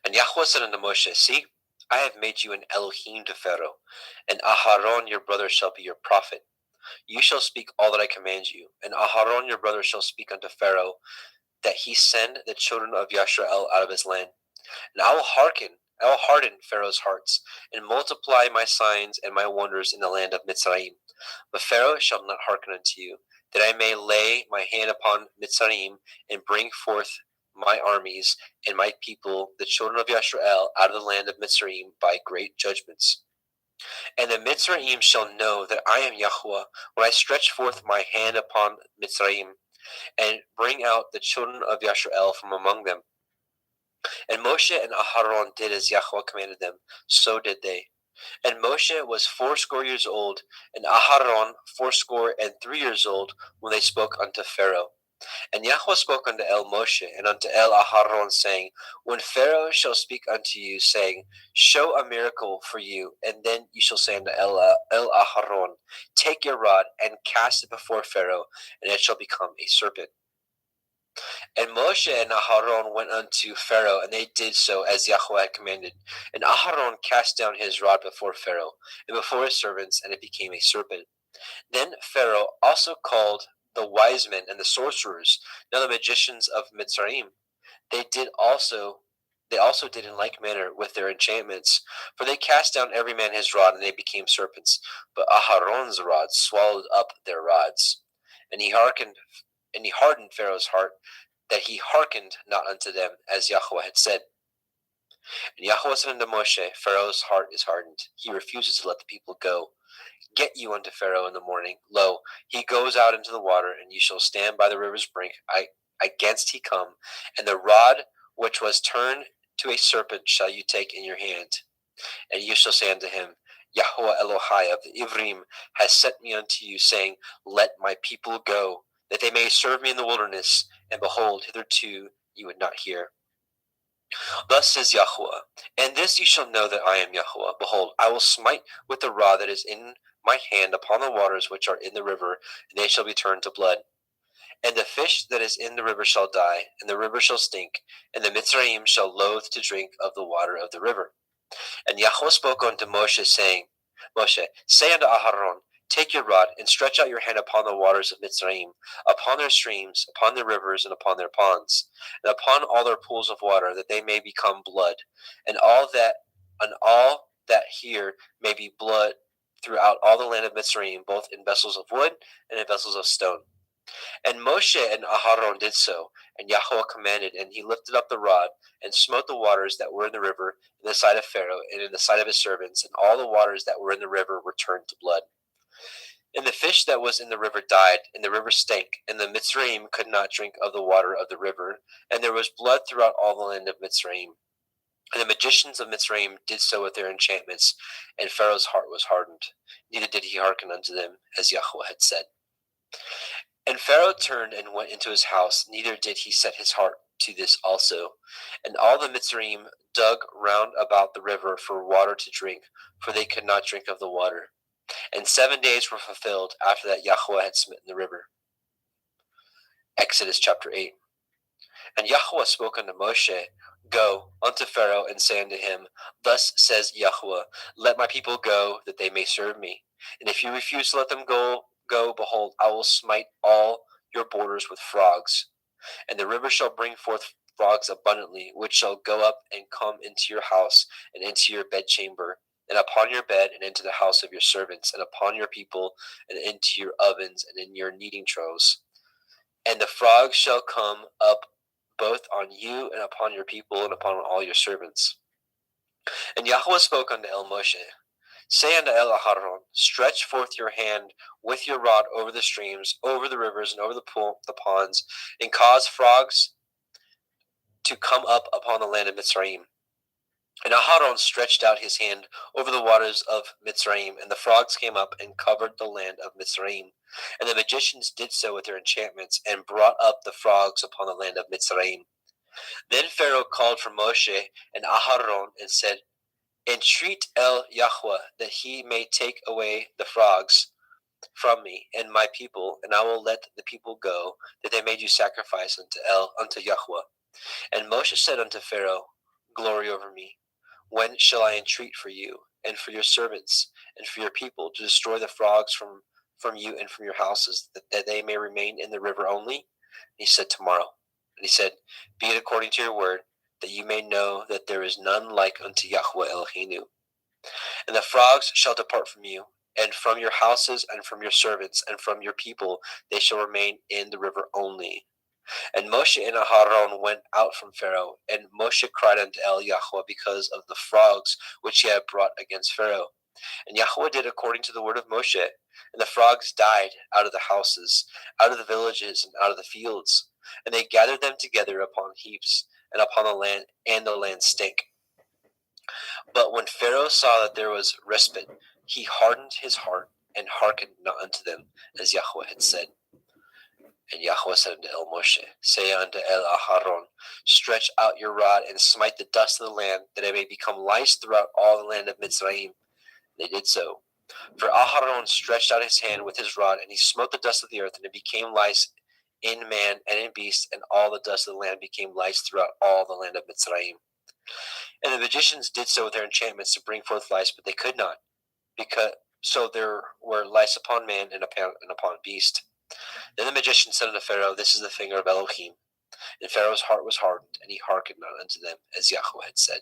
[SPEAKER 2] And Yahweh said unto Moshe, see, I have made you an Elohim to Pharaoh, and Aharon your brother shall be your prophet. You shall speak all that I command you, and Aharon your brother shall speak unto Pharaoh, that he send the children of Yashrael out of his land. And I will harden Pharaoh's hearts, and multiply my signs and my wonders in the land of Mitzrayim. But Pharaoh shall not hearken unto you, that I may lay my hand upon Mitzrayim, and bring forth my armies and my people, the children of Yashrael, out of the land of Mitzrayim by great judgments. And the Mitzrayim shall know that I am Yahweh, when I stretch forth my hand upon Mitzrayim, and bring out the children of Yashrael from among them. And Moshe and Aharon did as Yahweh commanded them, so did they. And Moshe was 80 years old, and Aharon 83 years old, when they spoke unto Pharaoh. And Yahweh spoke unto El Moshe and unto El Aharon, saying, when Pharaoh shall speak unto you, saying, show a miracle for you, and then you shall say unto El Aharon, take your rod and cast it before Pharaoh, and it shall become a serpent. And Moshe and Aharon went unto Pharaoh, and they did so as Yahweh had commanded. And Aharon cast down his rod before Pharaoh, and before his servants, and it became a serpent. Then Pharaoh also called the wise men and the sorcerers, now the magicians of Mitzrayim. They also did in like manner with their enchantments, for they cast down every man his rod, and they became serpents. But Aharon's rod swallowed up their rods. And he hardened Pharaoh's heart, that he hearkened not unto them, as Yahweh had said. And Yahweh said unto Moshe, Pharaoh's heart is hardened. He refuses to let the people go. Get you unto Pharaoh in the morning. Lo, he goes out into the water, and you shall stand by the river's brink against he come. And the rod which was turned to a serpent shall you take in your hand. And you shall say unto him, Yahweh Elohai of the Ivrim has sent me unto you, saying, let my people go, that they may serve me in the wilderness. And behold, hitherto you would not hear. Thus says Yahweh, and this you shall know that I am Yahweh. Behold, I will smite with the rod that is in my hand upon the waters which are in the river, and they shall be turned to blood. And the fish that is in the river shall die, and the river shall stink, and the Mitzrayim shall loathe to drink of the water of the river. And Yahweh spoke unto Moshe, saying, Moshe, say unto Aharon, take your rod, and stretch out your hand upon the waters of Mitzrayim, upon their streams, upon their rivers, and upon their ponds, and upon all their pools of water, that they may become blood, and all that here may be blood throughout all the land of Mitzrayim, both in vessels of wood and in vessels of stone. And Moshe and Aharon did so, and Yahweh commanded, and he lifted up the rod, and smote the waters that were in the river in the sight of Pharaoh, and in the sight of his servants, and all the waters that were in the river were turned to blood. And the fish that was in the river died, and the river stank, and the Mitzrayim could not drink of the water of the river, and there was blood throughout all the land of Mitzrayim. And the magicians of Mitzrayim did so with their enchantments, and Pharaoh's heart was hardened. Neither did he hearken unto them, as Yahweh had said. And Pharaoh turned and went into his house, neither did he set his heart to this also. And all the Mitzrayim dug round about the river for water to drink, for they could not drink of the water. And 7 days were fulfilled after that Yahweh had smitten the river. Exodus chapter 8. And Yahweh spoke unto Moshe, Go unto Pharaoh, and say unto him, Thus says Yahweh, Let my people go, that they may serve me. And if you refuse to let them go, behold, I will smite all your borders with frogs. And the river shall bring forth frogs abundantly, which shall go up and come into your house, and into your bedchamber, and upon your bed, and into the house of your servants, and upon your people, and into your ovens, and in your kneading troughs. And the frogs shall come up both on you, and upon your people, and upon all your servants. And Yahweh spoke unto Moshe, Say unto Aharon, Stretch forth your hand with your rod over the streams, over the rivers, and over the ponds, and cause frogs to come up upon the land of Mitzrayim. And Aharon stretched out his hand over the waters of Mitzrayim, and the frogs came up and covered the land of Mitzrayim. And the magicians did so with their enchantments, and brought up the frogs upon the land of Mitzrayim. Then Pharaoh called for Moshe and Aharon, and said, Entreat Yahweh, that he may take away the frogs from me and my people, and I will let the people go, that they may do sacrifice unto Yahweh. And Moshe said unto Pharaoh, Glory over me. When shall I entreat for you, and for your servants, and for your people, to destroy the frogs from you and from your houses, that they may remain in the river only? And he said, Tomorrow. And he said, Be it according to your word, that you may know that there is none like unto Yahweh Eloheinu. And the frogs shall depart from you, and from your houses, and from your servants, and from your people, they shall remain in the river only. And Moshe and Aharon went out from Pharaoh, and Moshe cried unto Yahweh because of the frogs which he had brought against Pharaoh. And Yahweh did according to the word of Moshe, and the frogs died out of the houses, out of the villages, and out of the fields. And they gathered them together upon heaps, and upon the land, and the land stank. But when Pharaoh saw that there was respite, he hardened his heart, and hearkened not unto them, as Yahweh had said. And Yahweh said unto Moshe, Say unto Aharon, Stretch out your rod, and smite the dust of the land, that it may become lice throughout all the land of Mitzrayim. They did so. For Aharon stretched out his hand with his rod, and he smote the dust of the earth, and it became lice in man and in beast, and all the dust of the land became lice throughout all the land of Mitzrayim. And the magicians did so with their enchantments to bring forth lice, but they could not, so there were lice upon man and upon beast. Then the magician said unto Pharaoh, This is the finger of Elohim. And Pharaoh's heart was hardened, and he hearkened not unto them, as Yahweh had said.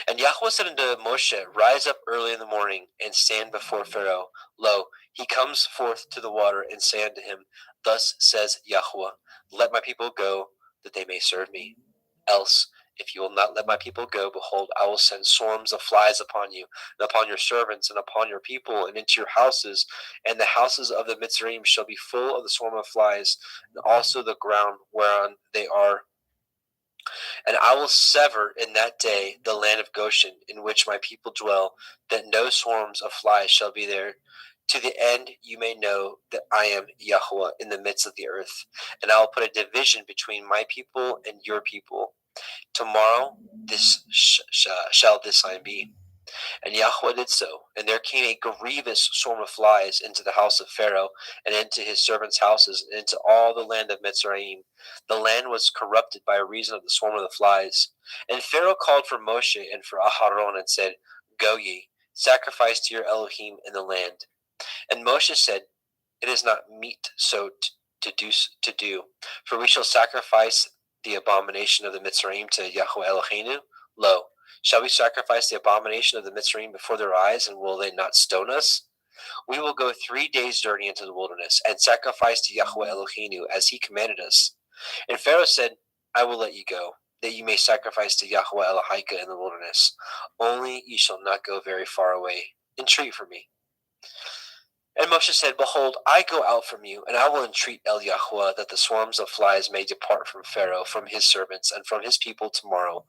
[SPEAKER 2] And Yahweh said unto Moshe, Rise up early in the morning, and stand before Pharaoh. Lo, he comes forth to the water, and say unto him, Thus says Yahweh, Let my people go, that they may serve me. Else, if you will not let my people go, behold, I will send swarms of flies upon you, and upon your servants, and upon your people, and into your houses. And the houses of the Mitzrayim shall be full of the swarm of flies, and also the ground whereon they are. And I will sever in that day the land of Goshen, in which my people dwell, that no swarms of flies shall be there, to the end you may know that I am Yahweh in the midst of the earth. And I will put a division between my people and your people. Tomorrow this shall this sign be. And Yahweh did so, and there came a grievous swarm of flies into the house of Pharaoh, and into his servants' houses, and into all the land of Mitzrayim. The land was corrupted by reason of the swarm of the flies. And Pharaoh called for Moshe and for Aharon, and said, Go ye, sacrifice to your Elohim in the land. And Moshe said, It is not meet so to do, for we shall sacrifice the abomination of the Mitzrayim to Yahweh Eloheinu. Lo, shall we sacrifice the abomination of the Mitzrayim before their eyes, and will they not stone us? We will go 3 days' journey into the wilderness, and sacrifice to Yahweh Eloheinu, as he commanded us. And Pharaoh said, I will let you go, that you may sacrifice to Yahweh Elohika in the wilderness. Only ye shall not go very far away. Entreat for me. And Moshe said, Behold, I go out from you, and I will entreat El Yahweh that the swarms of flies may depart from Pharaoh, from his servants, and from his people tomorrow.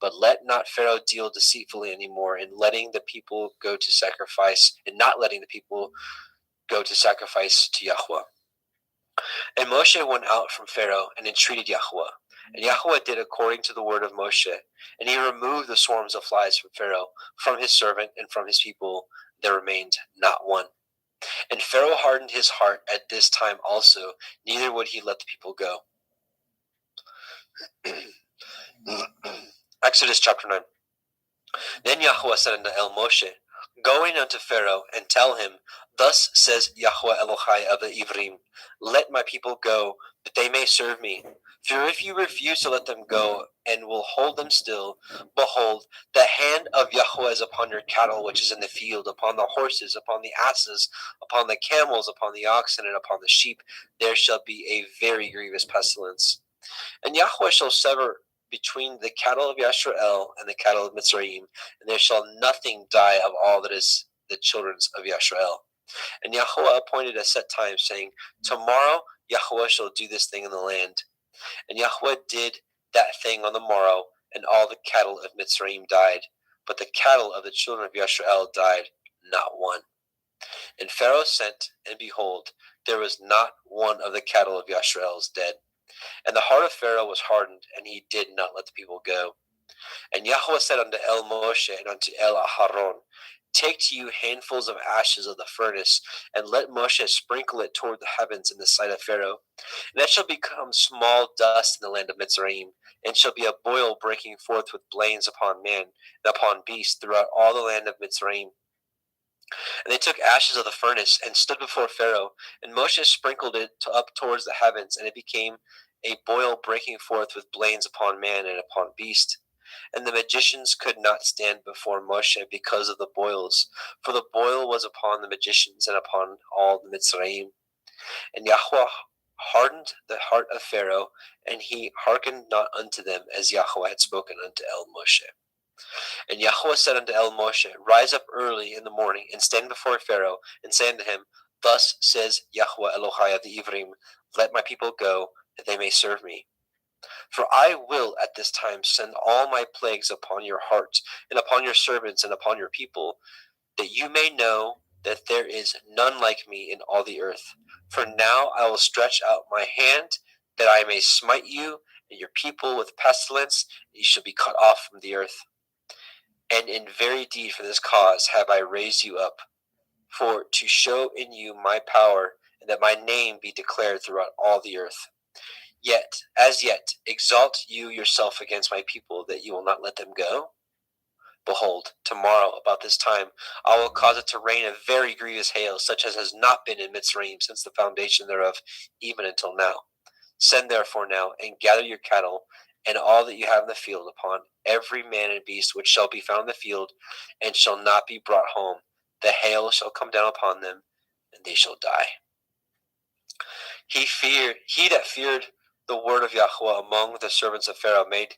[SPEAKER 2] But let not Pharaoh deal deceitfully anymore in letting the people go to sacrifice, and not letting the people go to sacrifice to Yahweh. And Moshe went out from Pharaoh and entreated Yahweh. And Yahweh did according to the word of Moshe. And he removed the swarms of flies from Pharaoh, from his servant, and from his people. There remained not one. And Pharaoh hardened his heart at this time also, neither would he let the people go. Exodus chapter 9. Then Yahweh said unto El Moshe, Go in unto Pharaoh, and tell him, Thus says Yahweh Elohai of the Ivrim, Let my people go, that they may serve me. For if you refuse to let them go, and will hold them still, behold, the hand of Yahweh is upon your cattle which is in the field, upon the horses, upon the asses, upon the camels, upon the oxen, and upon the sheep. There shall be a very grievous pestilence. And Yahweh shall sever between the cattle of Yashrael and the cattle of Mitzrayim, and there shall nothing die of all that is the children of Yashrael. And Yahweh appointed a set time, saying, Tomorrow Yahweh shall do this thing in the land. And Yahweh did that thing on the morrow, and all the cattle of Mitzrayim died, but the cattle of the children of Yashrael died not one. And Pharaoh sent, and behold, there was not one of the cattle of Yashrael's dead. And the heart of Pharaoh was hardened, and he did not let the people go. And Yahweh said unto El Moshe and unto El Aharon, Take to you handfuls of ashes of the furnace, and let Moshe sprinkle it toward the heavens in the sight of Pharaoh. And it shall become small dust in the land of Mitzrayim, and shall be a boil breaking forth with blains upon man and upon beast throughout all the land of Mitzrayim. And they took ashes of the furnace and stood before Pharaoh, and Moshe sprinkled it up towards the heavens, and it became a boil breaking forth with blains upon man and upon beast. And the magicians could not stand before Moshe because of the boils, for the boil was upon the magicians and upon all the Mitzrayim. And Yahweh hardened the heart of Pharaoh, and he hearkened not unto them, as Yahweh had spoken unto El Moshe. And Yahweh said unto El Moshe, Rise up early in the morning, and stand before Pharaoh, and say unto him, Thus says Yahweh Elohai of the Ivrim, Let my people go, that they may serve me. For I will at this time send all my plagues upon your heart, and upon your servants, and upon your people, that you may know that there is none like me in all the earth. For now I will stretch out my hand, that I may smite you and your people with pestilence, and you shall be cut off from the earth. And in very deed for this cause have I raised you up, for to show in you my power, and that my name be declared throughout all the earth. Yet, as yet, exalt you yourself against my people, that you will not let them go? Behold, tomorrow about this time I will cause it to rain a very grievous hail, such as has not been in Mitzrayim since the foundation thereof, even until now. Send therefore now, and gather your cattle, and all that you have in the field, upon every man and beast which shall be found in the field, and shall not be brought home. The hail shall come down upon them, and they shall die. He that feared the word of Yahweh among the servants of Pharaoh made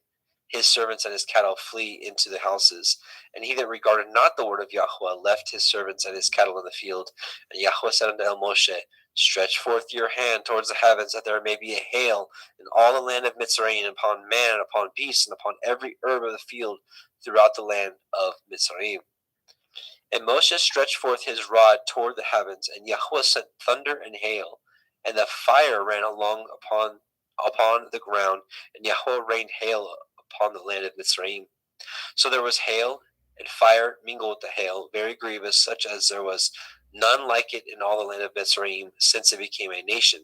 [SPEAKER 2] his servants and his cattle flee into the houses. And he that regarded not the word of Yahweh left his servants and his cattle in the field. And Yahweh said unto El Moshe, Stretch forth your hand towards the heavens, that there may be a hail in all the land of Mitzrayim, upon man, and upon beast, and upon every herb of the field throughout the land of Mitzrayim. And Moshe stretched forth his rod toward the heavens, and Yahweh sent thunder and hail, and the fire ran along upon the ground, and Yahweh rained hail upon the land of Mitzrayim. So there was hail and fire mingled with the hail, very grievous, such as there was none like it in all the land of Mitzrayim since it became a nation.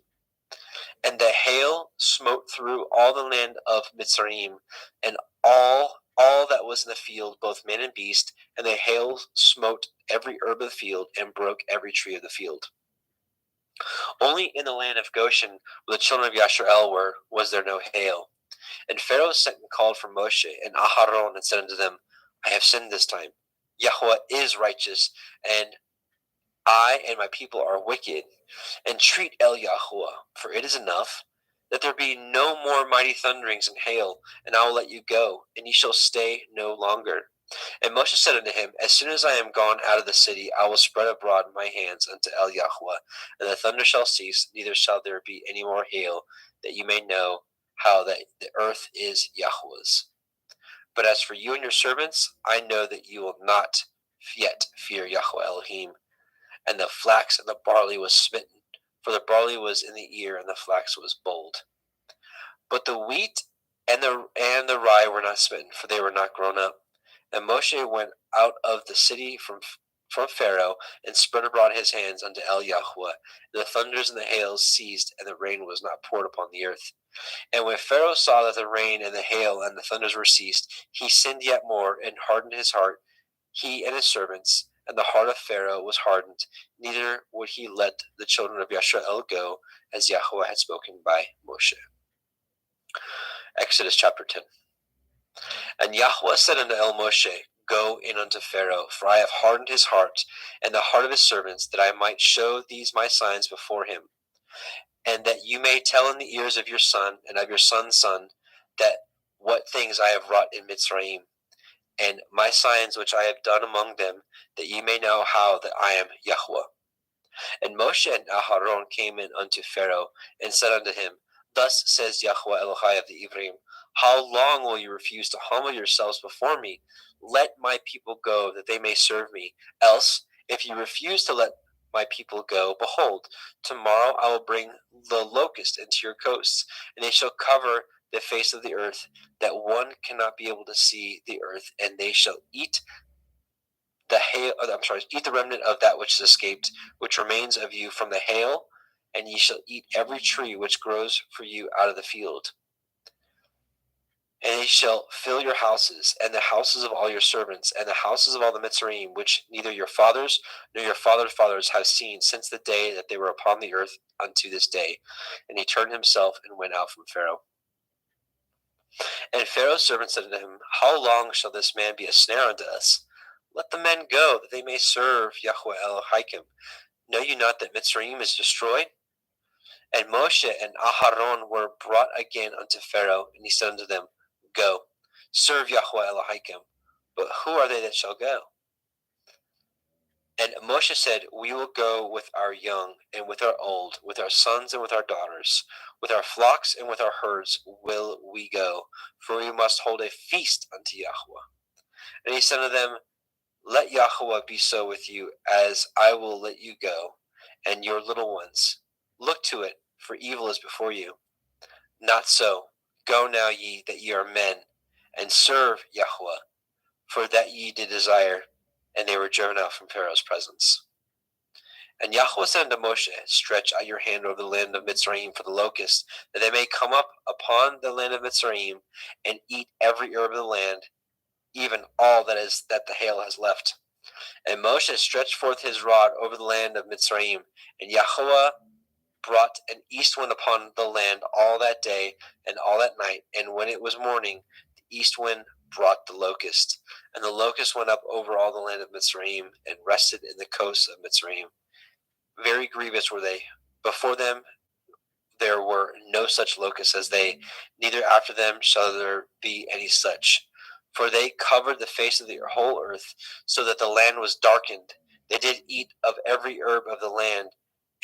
[SPEAKER 2] And the hail smote through all the land of Mitzrayim, and all that was in the field, both man and beast, and the hail smote every herb of the field, and broke every tree of the field. Only in the land of Goshen, where the children of Yashrael were, was there no hail. And Pharaoh sent and called for Moshe and Aharon, and said unto them, I have sinned this time. Yahweh is righteous, and I and my people are wicked. Entreat El Yahweh, for it is enough, that there be no more mighty thunderings and hail, and I will let you go, and ye shall stay no longer. And Moshe said unto him, As soon as I am gone out of the city, I will spread abroad my hands unto El Yahweh, and the thunder shall cease, neither shall there be any more hail, that you may know how that the earth is Yahweh's. But as for you and your servants, I know that you will not yet fear Yahweh Elohim. And the flax and the barley was smitten, for the barley was in the ear, and the flax was bold. But the wheat and the rye were not smitten, for they were not grown up. And Moshe went out of the city from Pharaoh, and spread abroad his hands unto El Yahweh. And the thunders and the hails ceased, and the rain was not poured upon the earth. And when Pharaoh saw that the rain and the hail and the thunders were ceased, he sinned yet more, and hardened his heart, he and his servants. And the heart of Pharaoh was hardened, neither would he let the children of Yisrael go, as Yahweh had spoken by Moshe. Exodus chapter 10. And Yahweh said unto El Moshe, Go in unto Pharaoh, for I have hardened his heart, and the heart of his servants, that I might show these my signs before him, and that you may tell in the ears of your son and of your son's son, that what things I have wrought in Mitzrayim, and my signs which I have done among them, that ye may know how that I am Yahweh. And Moshe and Aharon came in unto Pharaoh, and said unto him, Thus says Yahweh Elohai of the Ivrim, How long will you refuse to humble yourselves before me? Let my people go, that they may serve me. Else, if you refuse to let my people go, behold, tomorrow I will bring the locust into your coasts, and they shall cover the face of the earth, that one cannot be able to see the earth, and they shall eat eat the remnant of that which is escaped, which remains of you from the hail, and ye shall eat every tree which grows for you out of the field. And ye shall fill your houses, and the houses of all your servants, and the houses of all the Mitzrayim, which neither your fathers nor your fathers' fathers have seen since the day that they were upon the earth unto this day. And he turned himself and went out from Pharaoh. And Pharaoh's servant said unto him, How long shall this man be a snare unto us? Let the men go, that they may serve Yahweh Elohim. Know you not that Mitzrayim is destroyed? And Moshe and Aharon were brought again unto Pharaoh, and he said unto them, Go, serve Yahweh Elohim. But who are they that shall go? And Moshe said, We will go with our young and with our old, with our sons and with our daughters, with our flocks and with our herds will we go, for we must hold a feast unto Yahweh. And he said unto them, Let Yahweh be so with you, as I will let you go, and your little ones. Look to it, for evil is before you. Not so. Go now ye, that ye are men, and serve Yahweh, for that ye did desire. And they were driven out from Pharaoh's presence. And Yahweh said unto Moshe, Stretch out your hand over the land of Mitzrayim for the locusts, that they may come up upon the land of Mitzrayim, and eat every herb of the land, even all that the hail has left. And Moshe stretched forth his rod over the land of Mitzrayim, and Yahweh brought an east wind upon the land all that day and all that night. And when it was morning, the east wind brought the locust. And the locust went up over all the land of Mitzrayim, and rested in the coasts of Mitzrayim. Very grievous were they. Before them there were no such locusts as they, neither after them shall there be any such. For they covered the face of the whole earth, so that the land was darkened. They did eat of every herb of the land,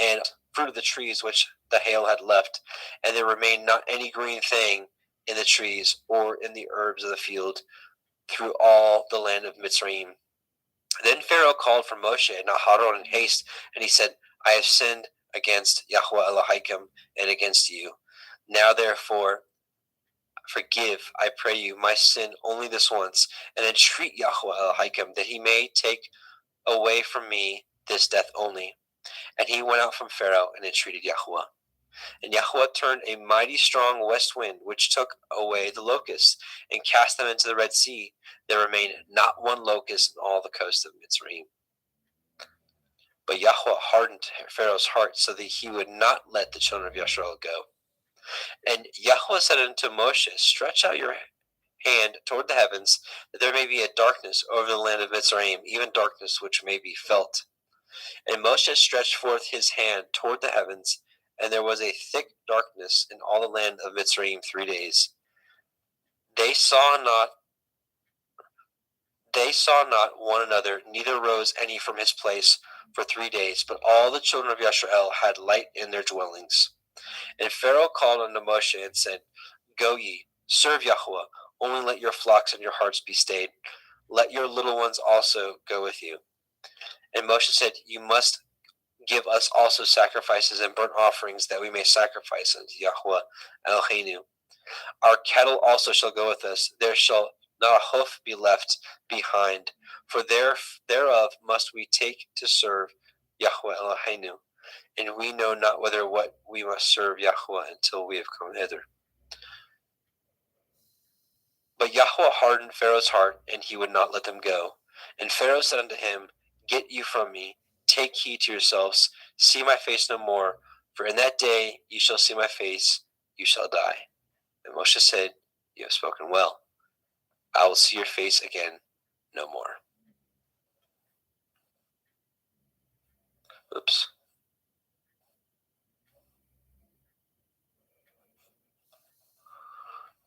[SPEAKER 2] and fruit of the trees which the hail had left, and there remained not any green thing in the trees or in the herbs of the field through all the land of Mitzrayim. Then Pharaoh called for Moshe and Aharon in haste, and he said, I have sinned against Yahweh Elohim and against you. Now therefore forgive, I pray you, my sin only this once, and entreat Yahweh Elohim that he may take away from me this death only. And he went out from Pharaoh and entreated Yahweh. And Yahweh turned a mighty strong west wind, which took away the locusts, and cast them into the Red Sea. There remained not one locust in all the coast of Mitzrayim. But Yahweh hardened Pharaoh's heart, so that he would not let the children of Yisrael go. And Yahweh said unto Moshe, Stretch out your hand toward the heavens, that there may be a darkness over the land of Mitzrayim, even darkness which may be felt. And Moshe stretched forth his hand toward the heavens, and there was a thick darkness in all the land of Mitzrayim 3 days. They saw They saw not one another, neither rose any from his place for 3 days, but all the children of Yisrael had light in their dwellings. And Pharaoh called unto Moshe and said, Go ye, serve Yahweh, only let your flocks and your hearts be stayed. Let your little ones also go with you. And Moshe said, You must give us also sacrifices and burnt offerings, that we may sacrifice unto Yahweh Eloheinu. Our cattle also shall go with us. There shall not a hoof be left behind, for thereof must we take to serve Yahweh Eloheinu. And we know not whether what we must serve Yahweh until we have come hither. But Yahweh hardened Pharaoh's heart, and he would not let them go. And Pharaoh said unto him, Get you from me, take heed to yourselves, see my face no more, for in that day ye shall see my face, you shall die. And Moshe said, You have spoken well. I will see your face again no more. Oops.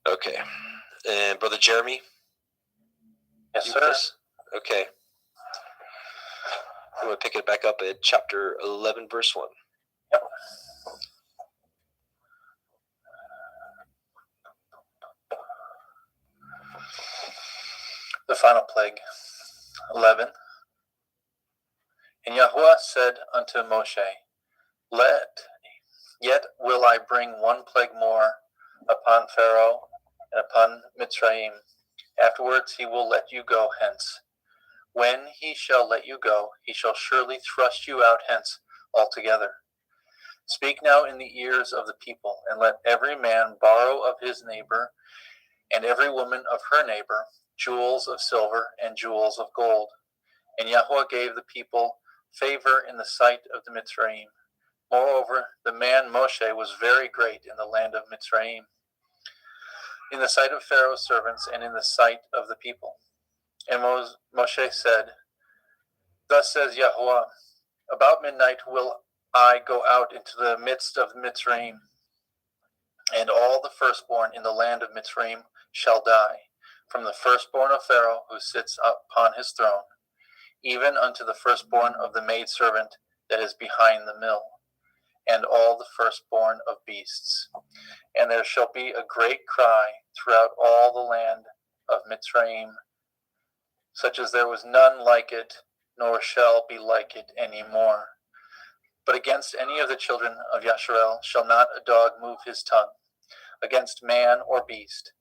[SPEAKER 2] Okay. And Brother Jeremy?
[SPEAKER 4] Yes,
[SPEAKER 2] you
[SPEAKER 4] sir.
[SPEAKER 2] This? Okay. I'm going to pick it back up at chapter 11, verse 1.
[SPEAKER 4] Yep. The final plague. 11. And Yahweh said unto Moshe, Yet will I bring one plague more upon Pharaoh and upon Mitzrayim. Afterwards he will let you go hence. When he shall let you go, he shall surely thrust you out hence altogether. Speak now in the ears of the people, and let every man borrow of his neighbor, and every woman of her neighbor, jewels of silver and jewels of gold. And Yahweh gave the people favor in the sight of the Mitzrayim. Moreover, the man Moshe was very great in the land of Mitzrayim, in the sight of Pharaoh's servants and in the sight of the people. And Moshe said, Thus says Yahweh, About midnight will I go out into the midst of Mitzrayim, and all the firstborn in the land of Mitzrayim shall die, from the firstborn of Pharaoh who sits upon his throne, even unto the firstborn of the maidservant that is behind the mill, and all the firstborn of beasts. And there shall be a great cry throughout all the land of Mitzrayim, such as there was none like it, nor shall be like it any more. But against any of the children of Yasharel shall not a dog move his tongue, against man or beast,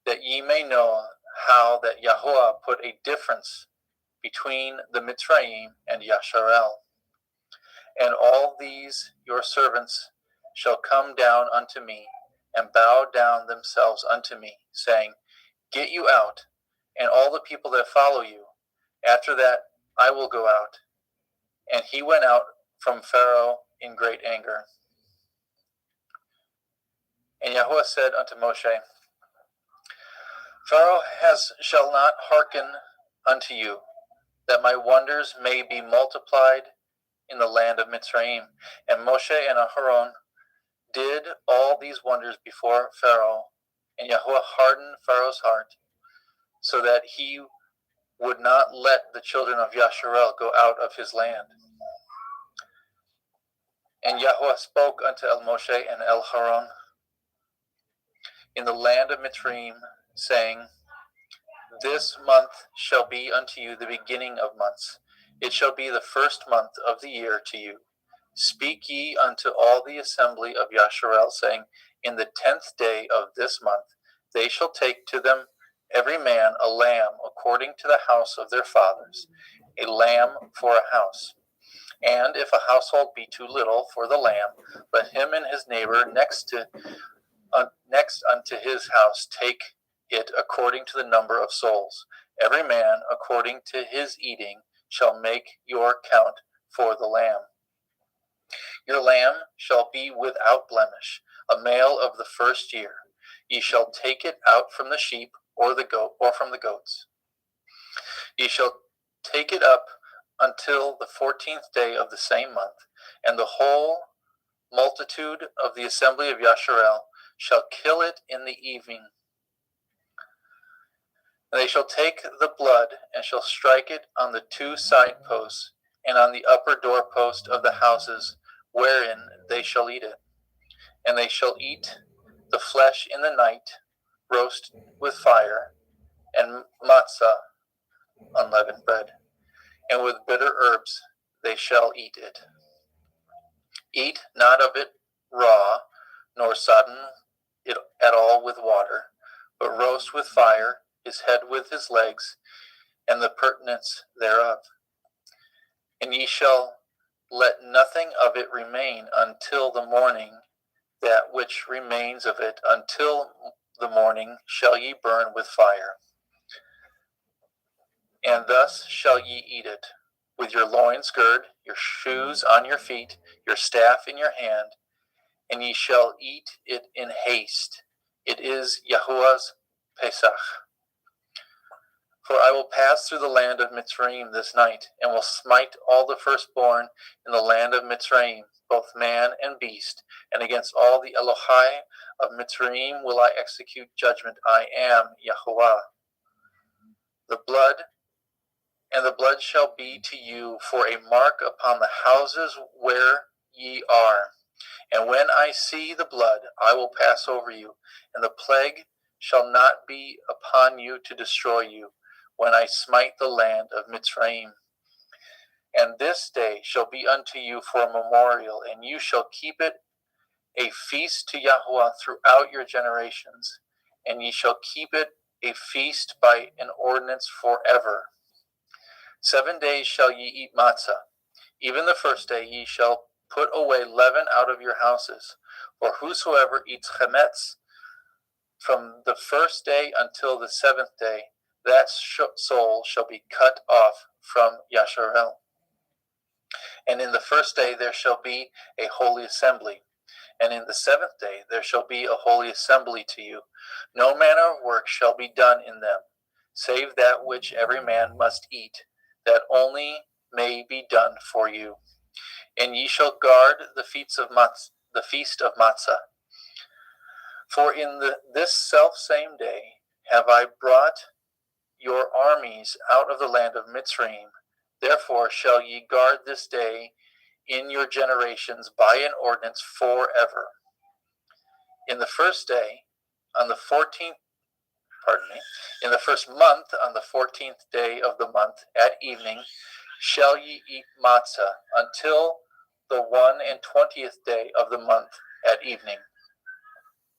[SPEAKER 4] that ye may know how that Yahweh put a difference between the Mitzrayim and Yasharel. And all these your servants shall come down unto me, and bow down themselves unto me, saying, Get you out, and all the people that follow you. After that I will go out. And he went out from Pharaoh in great anger. And Yahweh said unto Moshe, Pharaoh shall not hearken unto you, that my wonders may be multiplied in the land of Mitzrayim. And Moshe and Aharon did all these wonders before Pharaoh, and Yahweh hardened Pharaoh's heart, so that he would not let the children of Yasharel go out of his land. And Yahweh spoke unto El Moshe and El Haron in the land of Mitzrayim, saying, This month shall be unto you the beginning of months. It shall be the first month of the year to you. Speak ye unto all the assembly of Yasharel, saying, In the 10th day of this month they shall take to them every man a lamb according to the house of their fathers, a lamb for a house. And if a household be too little for the lamb, let him and his neighbor next unto his house take it according to the number of souls. Every man according to his eating shall make your count for the lamb. Your lamb shall be without blemish, a male of the first year. Ye shall take it out from the sheep or the goat, or from the goats. Ye shall take it up until the 14th day of the same month, and the whole multitude of the assembly of Yasharel shall kill it in the evening.
[SPEAKER 6] And they shall take the blood, and shall strike it on the 2 side posts, and on the upper doorpost of the houses wherein they shall eat it. And they shall eat the flesh in the night, roast with fire, and matzah, unleavened bread. And with bitter herbs they shall eat it. Eat not of it raw, nor sodden it at all with water, but roast with fire his head with his legs, and the purtenance thereof. And ye shall let nothing of it remain until the morning. That which remains of it until the morning shall ye burn with fire. And thus shall ye eat it, with your loins girt, your shoes on your feet, your staff in your hand, and ye shall eat it in haste. It is Yahuwah's Pesach. For I will pass through the land of Mitzrayim this night, and will smite all the firstborn in the land of Mitzrayim, both man and beast, and against all the Elohai of Mitzrayim will I execute judgment. I am Yahuwah. The blood shall be to you for a mark upon the houses where ye are. And when I see the blood, I will pass over you, and the plague shall not be upon you to destroy you, when I smite the land of Mitzrayim. And this day shall be unto you for a memorial, and you shall keep it a feast to Yahuwah throughout your generations, and ye shall keep it a feast by an ordinance forever. 7 days shall ye eat matzah. Even the first day ye shall put away leaven out of your houses. For whosoever eats chametz from the first day until the 7th day, that soul shall be cut off from Yasharel. And in the first day there shall be a holy assembly, and in the 7th day there shall be a holy assembly to you. No manner of work shall be done in them, save that which every man must eat, that only may be done for you. And ye shall guard the feast of Matzah. For in this selfsame day have I brought your armies out of the land of Mitzrayim. Therefore shall ye guard this day in your generations by an ordinance forever. In the first day, in the first month, on the 14th day of the month, at evening, shall ye eat matzah until the 21st day of the month at evening.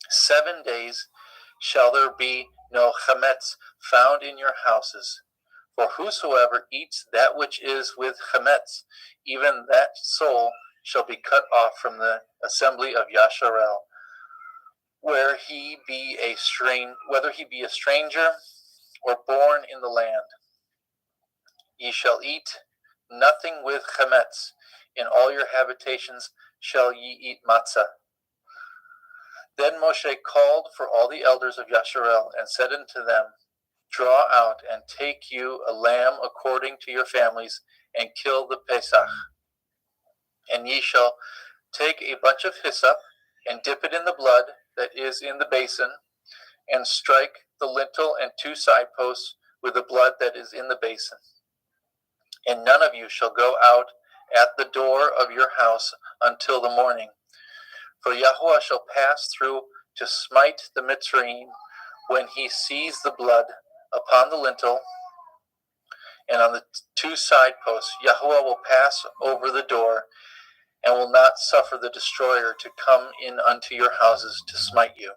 [SPEAKER 6] 7 days shall there be no chametz found in your houses. For whosoever eats that which is with chametz, even that soul shall be cut off from the assembly of Yasharel, whether he be a stranger or born in the land. Ye shall eat nothing with chametz. In all your habitations shall ye eat matzah. Then Moshe called for all the elders of Yasharel, and said unto them, Draw out, and take you a lamb according to your families, and kill the Pesach. And ye shall take a bunch of hyssop, and dip it in the blood that is in the basin, and strike the lintel and 2 side posts with the blood that is in the basin. And none of you shall go out at the door of your house until the morning. For Yahuwah shall pass through to smite the Mitzrayim when he sees the blood upon the lintel and on the 2 side posts. Yahuwah will pass over the door and will not suffer the destroyer to come in unto your houses to smite you.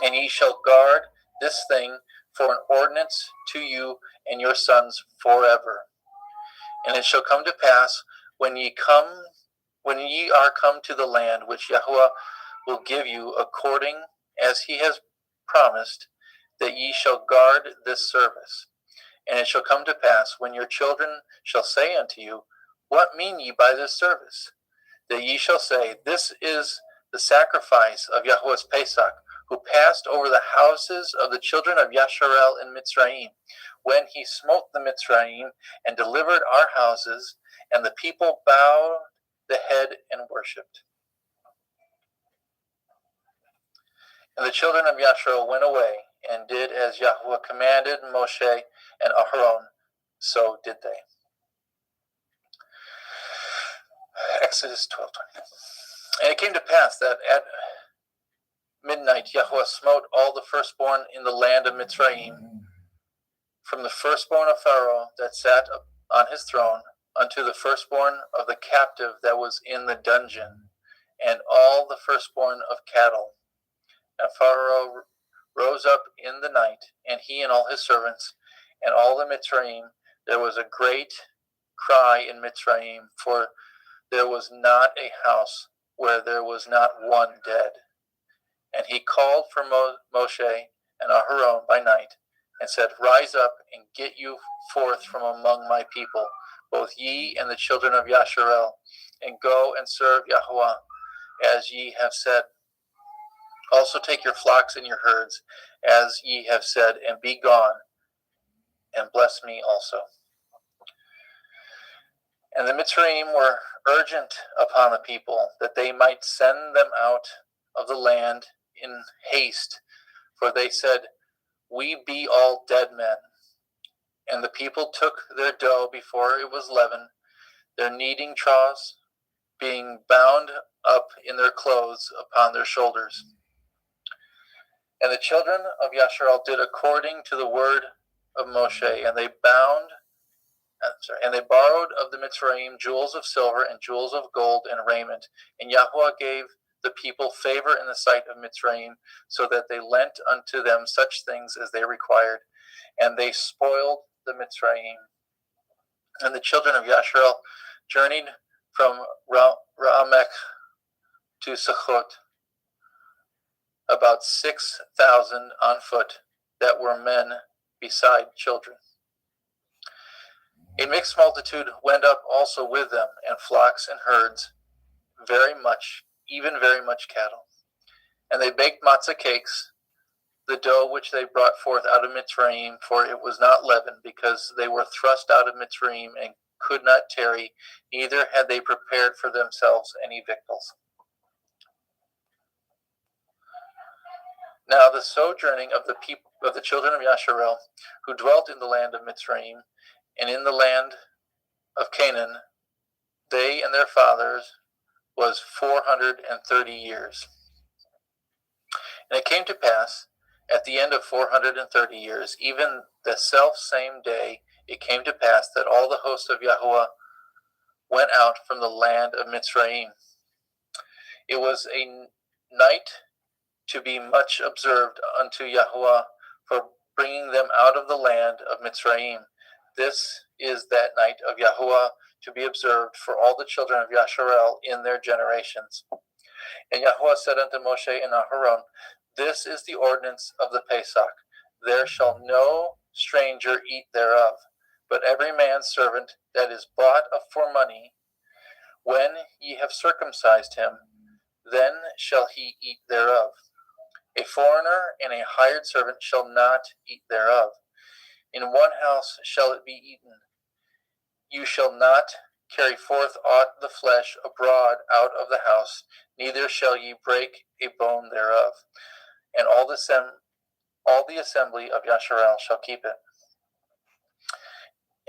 [SPEAKER 6] And ye shall guard this thing for an ordinance to you and your sons forever. And it shall come to pass when ye are come to the land which Yahuwah will give you according as he has promised, that ye shall guard this service. And it shall come to pass when your children shall say unto you, What mean ye by this service? That ye shall say, This is the sacrifice of Yahuwah's Pesach, who passed over the houses of the children of Yasharel in Mitzrayim, when he smote the Mitzrayim and delivered our houses, and the people bowed the head and worshipped. And the children of Yasharel went away and did as Yahweh commanded Moshe and Aharon, so did they. Exodus 12:20. And it came to pass that at midnight Yahweh smote all the firstborn in the land of Mitzrayim, from the firstborn of Pharaoh that sat on his throne, unto the firstborn of the captive that was in the dungeon, and all the firstborn of cattle. And Pharaoh rose up in the night, and he and all his servants, and all the Mitzrayim. There was a great cry in Mitzrayim, for there was not a house where there was not one dead. And he called for Moshe and Aharon by night, and said, Rise up and get you forth from among my people, both ye and the children of Yasharel, and go and serve Yahweh, as ye have said. Also take your flocks and your herds, as ye have said, and be gone, and bless me also. And the Mitzrayim were urgent upon the people, that they might send them out of the land in haste, for they said, We be all dead men. And the people took their dough before it was leavened, their kneading troughs being bound up in their clothes upon their shoulders. And the children of Yasharel did according to the word of Moshe, and they borrowed of the Mitzrayim jewels of silver and jewels of gold and raiment. And Yahweh gave the people favor in the sight of Mitzrayim, so that they lent unto them such things as they required, and they spoiled the Mitzrayim. And the children of Yasharel journeyed from Ra'amech to Sukkot, about 6,000 on foot, that were men beside children. A mixed multitude went up also with them, and flocks and herds, very much cattle. And they baked matzah cakes, the dough which they brought forth out of Mitzrayim, for it was not leavened, because they were thrust out of Mitzrayim and could not tarry, neither had they prepared for themselves any victuals. Now the sojourning of the people of the children of Yasharel, who dwelt in the land of Mitzrayim, and in the land of Canaan, they and their fathers, was 430 years. And it came to pass, at the end of 430 years, even the self same day, it came to pass that all the host of Yahweh went out from the land of Mitzrayim. It was a night to be much observed unto Yahweh for bringing them out of the land of Mitzrayim. This is that night of Yahweh to be observed for all the children of Yasharel in their generations. And Yahweh said unto Moshe and Aharon, This is the ordinance of the Pesach. There shall no stranger eat thereof, but every man's servant that is bought for money, when ye have circumcised him, then shall he eat thereof. A foreigner and a hired servant shall not eat thereof. In one house shall it be eaten. You shall not carry forth aught the flesh abroad out of the house, neither shall ye break a bone thereof. And all the assembly of Yasharel shall keep it.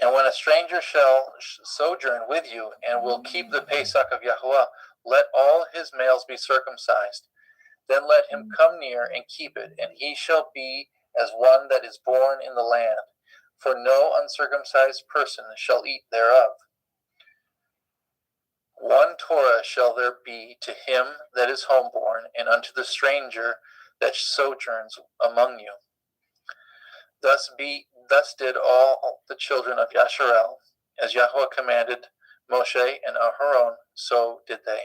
[SPEAKER 6] And when a stranger shall sojourn with you, and will keep the Pesach of Yahweh, let all his males be circumcised. Then let him come near and keep it, and he shall be as one that is born in the land. For no uncircumcised person shall eat thereof. One Torah shall there be to him that is homeborn, and unto the stranger that sojourns among you. Thus did all the children of Yasharel, as Yahweh commanded Moshe and Aharon, so did they.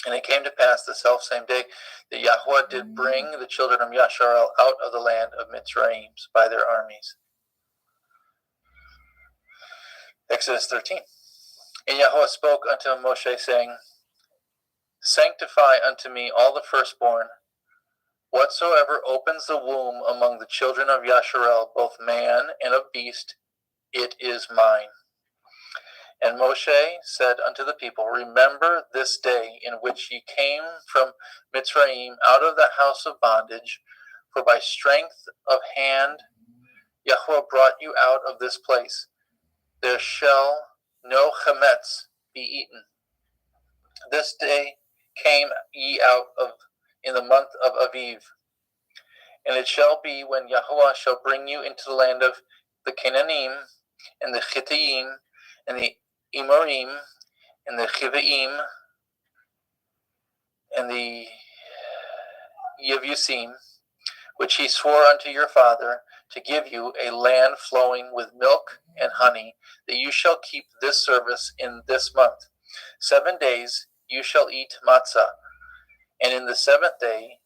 [SPEAKER 6] And it came to pass the selfsame day that Yahweh did bring the children of Yasharel out of the land of Mitzrayim by their armies. Exodus 13. And Yahweh spoke unto Moshe, saying, Sanctify unto me all the firstborn, whatsoever opens the womb among the children of Yasharel, both man and of beast, it is mine. And Moshe said unto the people, Remember this day in which ye came from Mitzrayim out of the house of bondage, For by strength of hand Yahweh brought you out of this place. There shall no chametz be eaten. This day came ye out of in the month of Aviv. And it shall be when Yahweh shall bring you into the land of the Canaanite, and the Hittite, and the Amorim, and the Hiviim, and the Yevusim, which he swore unto your father, to give you a land flowing with milk and honey, that you shall keep this service in this month. 7 days you shall eat matzah, and in the 7th day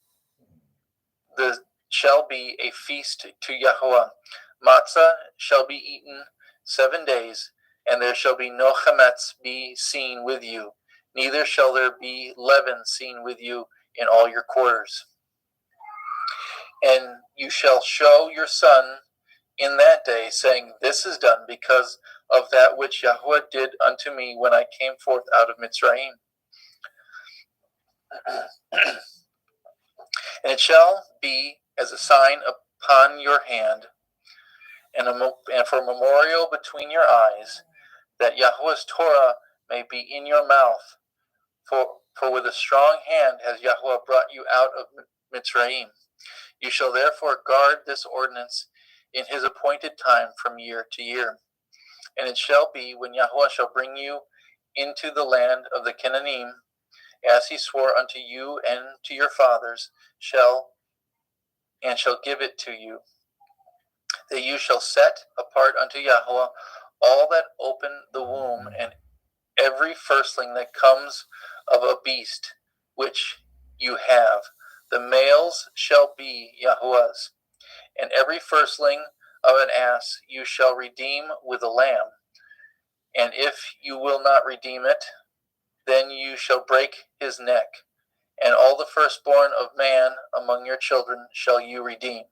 [SPEAKER 6] there shall be a feast to Yahweh. Matzah shall be eaten 7 days, and there shall be no chametz be seen with you, neither shall there be leaven seen with you in all your quarters. And you shall show your son in that day, saying, This is done because of that which Yahweh did unto me when I came forth out of Mitzrayim. And it shall be as a sign upon your hand, and for a memorial between your eyes, that Yahweh's Torah may be in your mouth. For with a strong hand has Yahweh brought you out of Mitzrayim. You shall therefore guard this ordinance in his appointed time from year to year. And it shall be when Yahweh shall bring you into the land of the Canaanite, as he swore unto you and to your fathers, shall give it to you, that you shall set apart unto Yahweh all that open the womb, and every firstling that comes of a beast which you have. The males shall be Yahweh's. And every firstling of an ass you shall redeem with a lamb. And if you will not redeem it, then you shall break his neck. And all the firstborn of man among your children shall you redeem.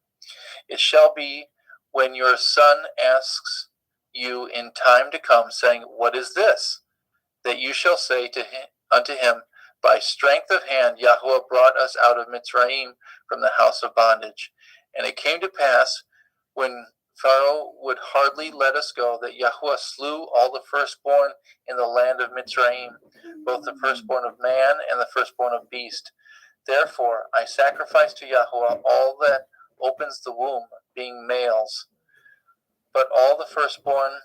[SPEAKER 6] It shall be when your son asks you in time to come, saying, What is this? That you shall say unto him, By strength of hand Yahweh brought us out of Mitzrayim from the house of bondage. And it came to pass, when Pharaoh would hardly let us go, that Yahweh slew all the firstborn in the land of Mitzrayim, both the firstborn of man and the firstborn of beast. Therefore I sacrifice to Yahweh all that opens the womb, being males. But all the firstborn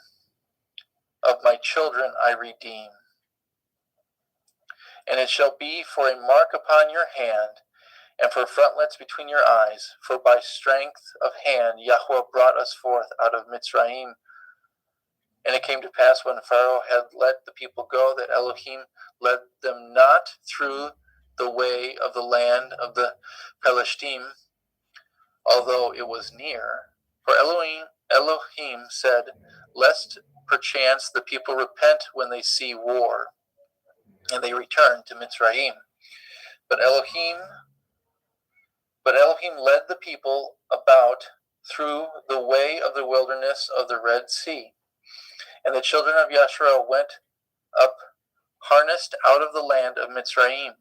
[SPEAKER 6] of my children I redeem. And it shall be for a mark upon your hand, and for frontlets between your eyes, for by strength of hand Yahweh brought us forth out of Mitzrayim. And it came to pass, when Pharaoh had let the people go, that Elohim led them not through the way of the land of the Pelishtim, although it was near. For Elohim said, Lest perchance the people repent when they see war, and they return to Mitzrayim. But Elohim led the people about through the way of the wilderness of the Red Sea. And the children of Yasharel went up harnessed out of the land of Mitzrayim.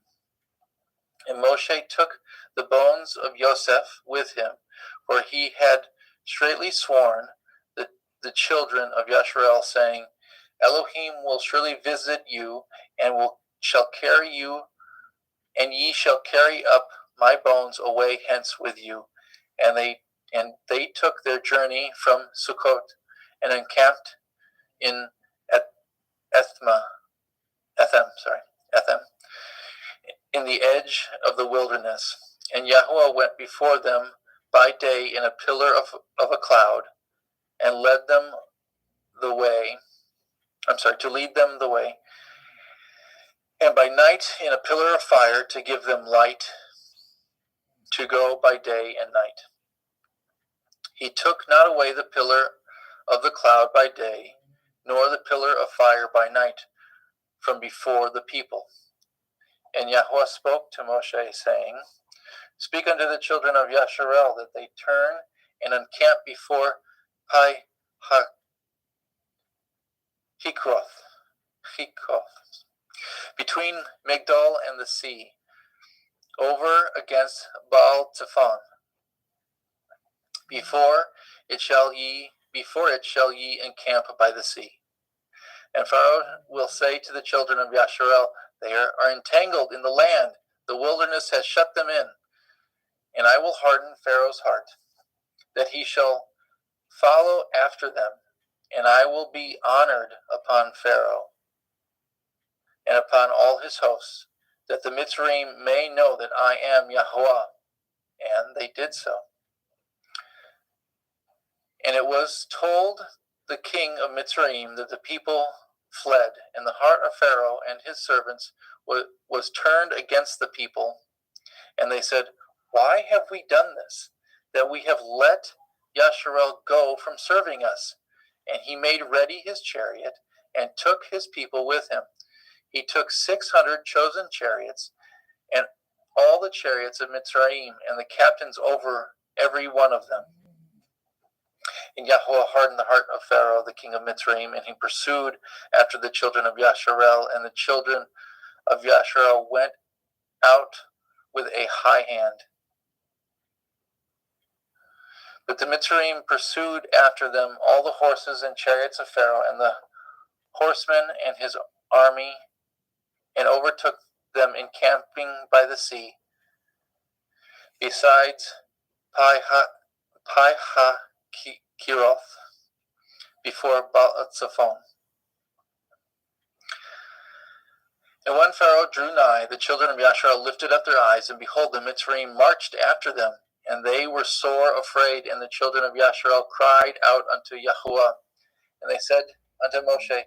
[SPEAKER 6] And Moshe took the bones of Yosef with him, for he had straitly sworn the children of Yasharel, saying, Elohim will surely visit you, and shall carry you, and ye shall carry up my bones away hence with you. And they took their journey from Sukkot, and encamped in Ethem, in the edge of the wilderness. And Yahweh went before them by day in a pillar of a cloud, and led them the way. To lead them the way. And by night in a pillar of fire to give them light, to go by day and night. He took not away the pillar of the cloud by day, nor the pillar of fire by night from before the people. And Yahweh spoke to Moshe, saying, Speak unto the children of Yasharel, that they turn and encamp before Pi Hikroth, between Migdol and the sea, over against Baal Zephon. Before it shall ye encamp by the sea. And Pharaoh will say to the children of Yasharel, they are entangled in the land. The wilderness has shut them in. And I will harden Pharaoh's heart, that he shall follow after them. And I will be honored upon Pharaoh and upon all his hosts, that the Mitzrayim may know that I am Yahweh. And they did so. And it was told the king of Mitzrayim that the people fled, and the heart of Pharaoh and his servants was turned against the people. And they said, why have we done this, that we have let Yasharel go from serving us? And he made ready his chariot and took his people with him. He took 600 chosen chariots and all the chariots of Mitzrayim and the captains over every one of them. And Yahweh hardened the heart of Pharaoh, the king of Mitzrayim, and he pursued after the children of Yasharel, and the children of Yasharel went out with a high hand. But the Mitzrayim pursued after them all the horses and chariots of Pharaoh and the horsemen and his army, and overtook them encamping by the sea, besides Pi-ha-Kiroth, before Baal-Zephon. And when Pharaoh drew nigh, the children of Yasharel lifted up their eyes, and behold, the Mitzrayim marched after them, and they were sore afraid. And the children of Yasharel cried out unto Yahuwah, and they said unto Moshe,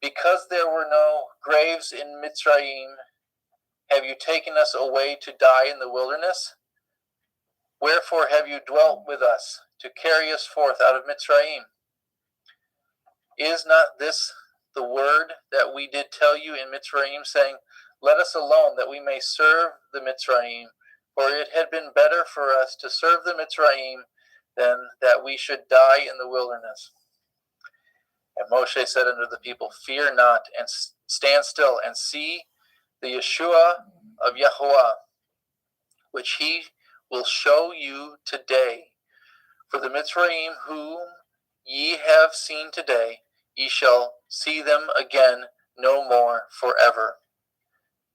[SPEAKER 6] because there were no graves in Mitzrayim, have you taken us away to die in the wilderness? Wherefore have you dwelt with us, to carry us forth out of Mitzrayim? Is not this the word that we did tell you in Mitzrayim, saying, let us alone, that we may serve the Mitzrayim? For it had been better for us to serve the Mitzrayim than that we should die in the wilderness. And Moshe said unto the people, fear not, and stand still, and see the Yeshua of Yahuwah, which he will show you today. For the Mitzrayim whom ye have seen today, ye shall see them again no more forever.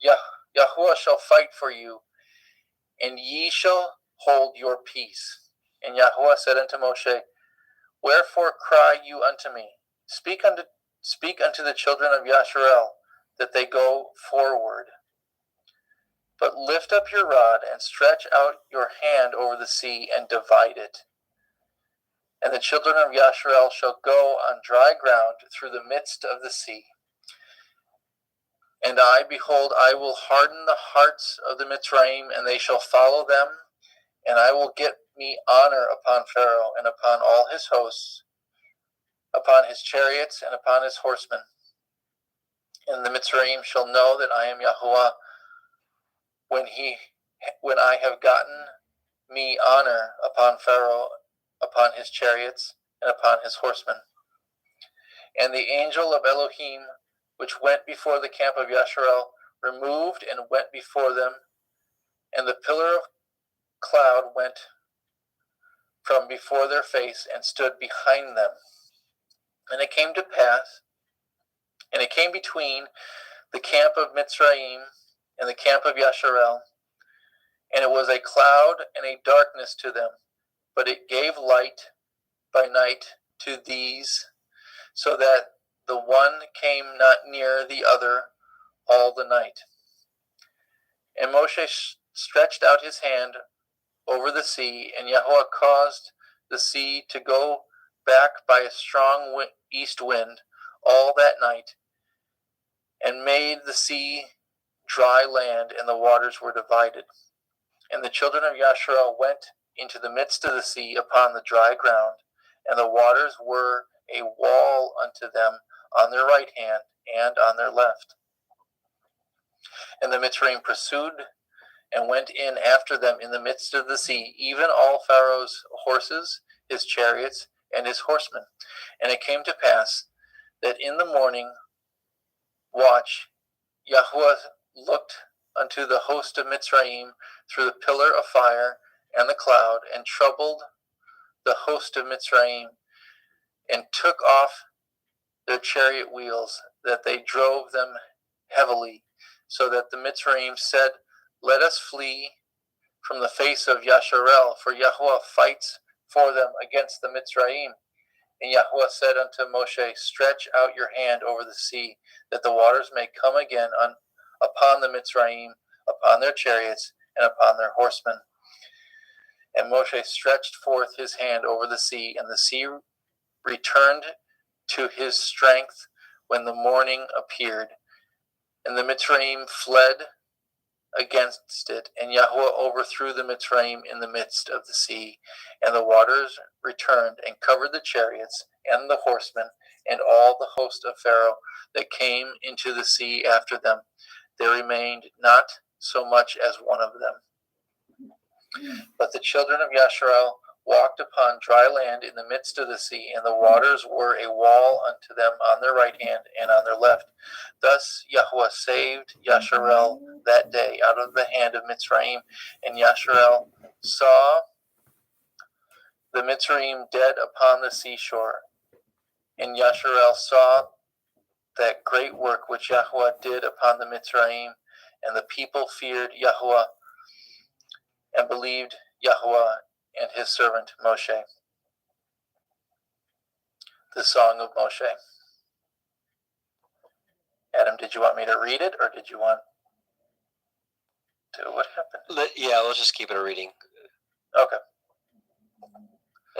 [SPEAKER 6] Yahuwah shall fight for you, and ye shall hold your peace. And Yahuwah said unto Moshe, wherefore cry you unto me? Speak unto the children of Yasharel, that they go forward. But lift up your rod, and stretch out your hand over the sea, and divide it. And the children of Yasharel shall go on dry ground through the midst of the sea. And I, behold, I will harden the hearts of the Mitzrayim, and they shall follow them. And I will get me honor upon Pharaoh, and upon all his hosts, upon his chariots, and upon his horsemen. And the Mitzrayim shall know that I am Yahuwah, when I have gotten me honor upon Pharaoh, upon his chariots, and upon his horsemen. And the angel of Elohim, which went before the camp of Yasharel, removed and went before them, and the pillar of cloud went from before their face and stood behind them. And it came to pass, and it came between the camp of Mitzrayim and the camp of Yasharel, and it was a cloud and a darkness to them, but it gave light by night to these, so that the one came not near the other all the night. And Moshe stretched out his hand over the sea, and Yahuwah caused the sea to go back by a strong east wind all that night, and made the sea dry land, and the waters were divided. And the children of Yasharel went into the midst of the sea upon the dry ground, and the waters were a wall unto them on their right hand and on their left. And the Mitzrayim pursued and went in after them in the midst of the sea, even all Pharaoh's horses, his chariots, and his horsemen. And it came to pass that in the morning watch, Yahuwah looked unto the host of Mitzrayim through the pillar of fire and the cloud, and troubled the host of Mitzrayim, and took off their chariot wheels, that they drove them heavily, so that the Mitzrayim said, Let us flee from the face of Yasharel, for Yahweh fights for them against the Mitzrayim. And Yahweh said unto Moshe, Stretch out your hand over the sea, that the waters may come again upon the Mitzrayim, upon their chariots, and upon their horsemen. And Moshe stretched forth his hand over the sea, and the sea returned to his strength when the morning appeared. And the Mitzrayim fled against it, and Yahweh overthrew the Mitzrayim in the midst of the sea. And the waters returned and covered the chariots and the horsemen and all the host of Pharaoh that came into the sea after them. There remained not so much as one of them. But the children of Yasharel walked upon dry land in the midst of the sea, and the waters were a wall unto them on their right hand and on their left. Thus Yahweh saved Yasharel that day out of the hand of Mitzrayim, and Yasharel saw the Mitzrayim dead upon the seashore. And Yasharel saw that great work which Yahweh did upon the Mitzrayim, and the people feared Yahweh and believed Yahweh and his servant Moshe. The Song of Moshe. Adam, did you want me to read it, or did you want to? What happened?
[SPEAKER 2] Yeah, let's just keep it a reading.
[SPEAKER 6] Okay.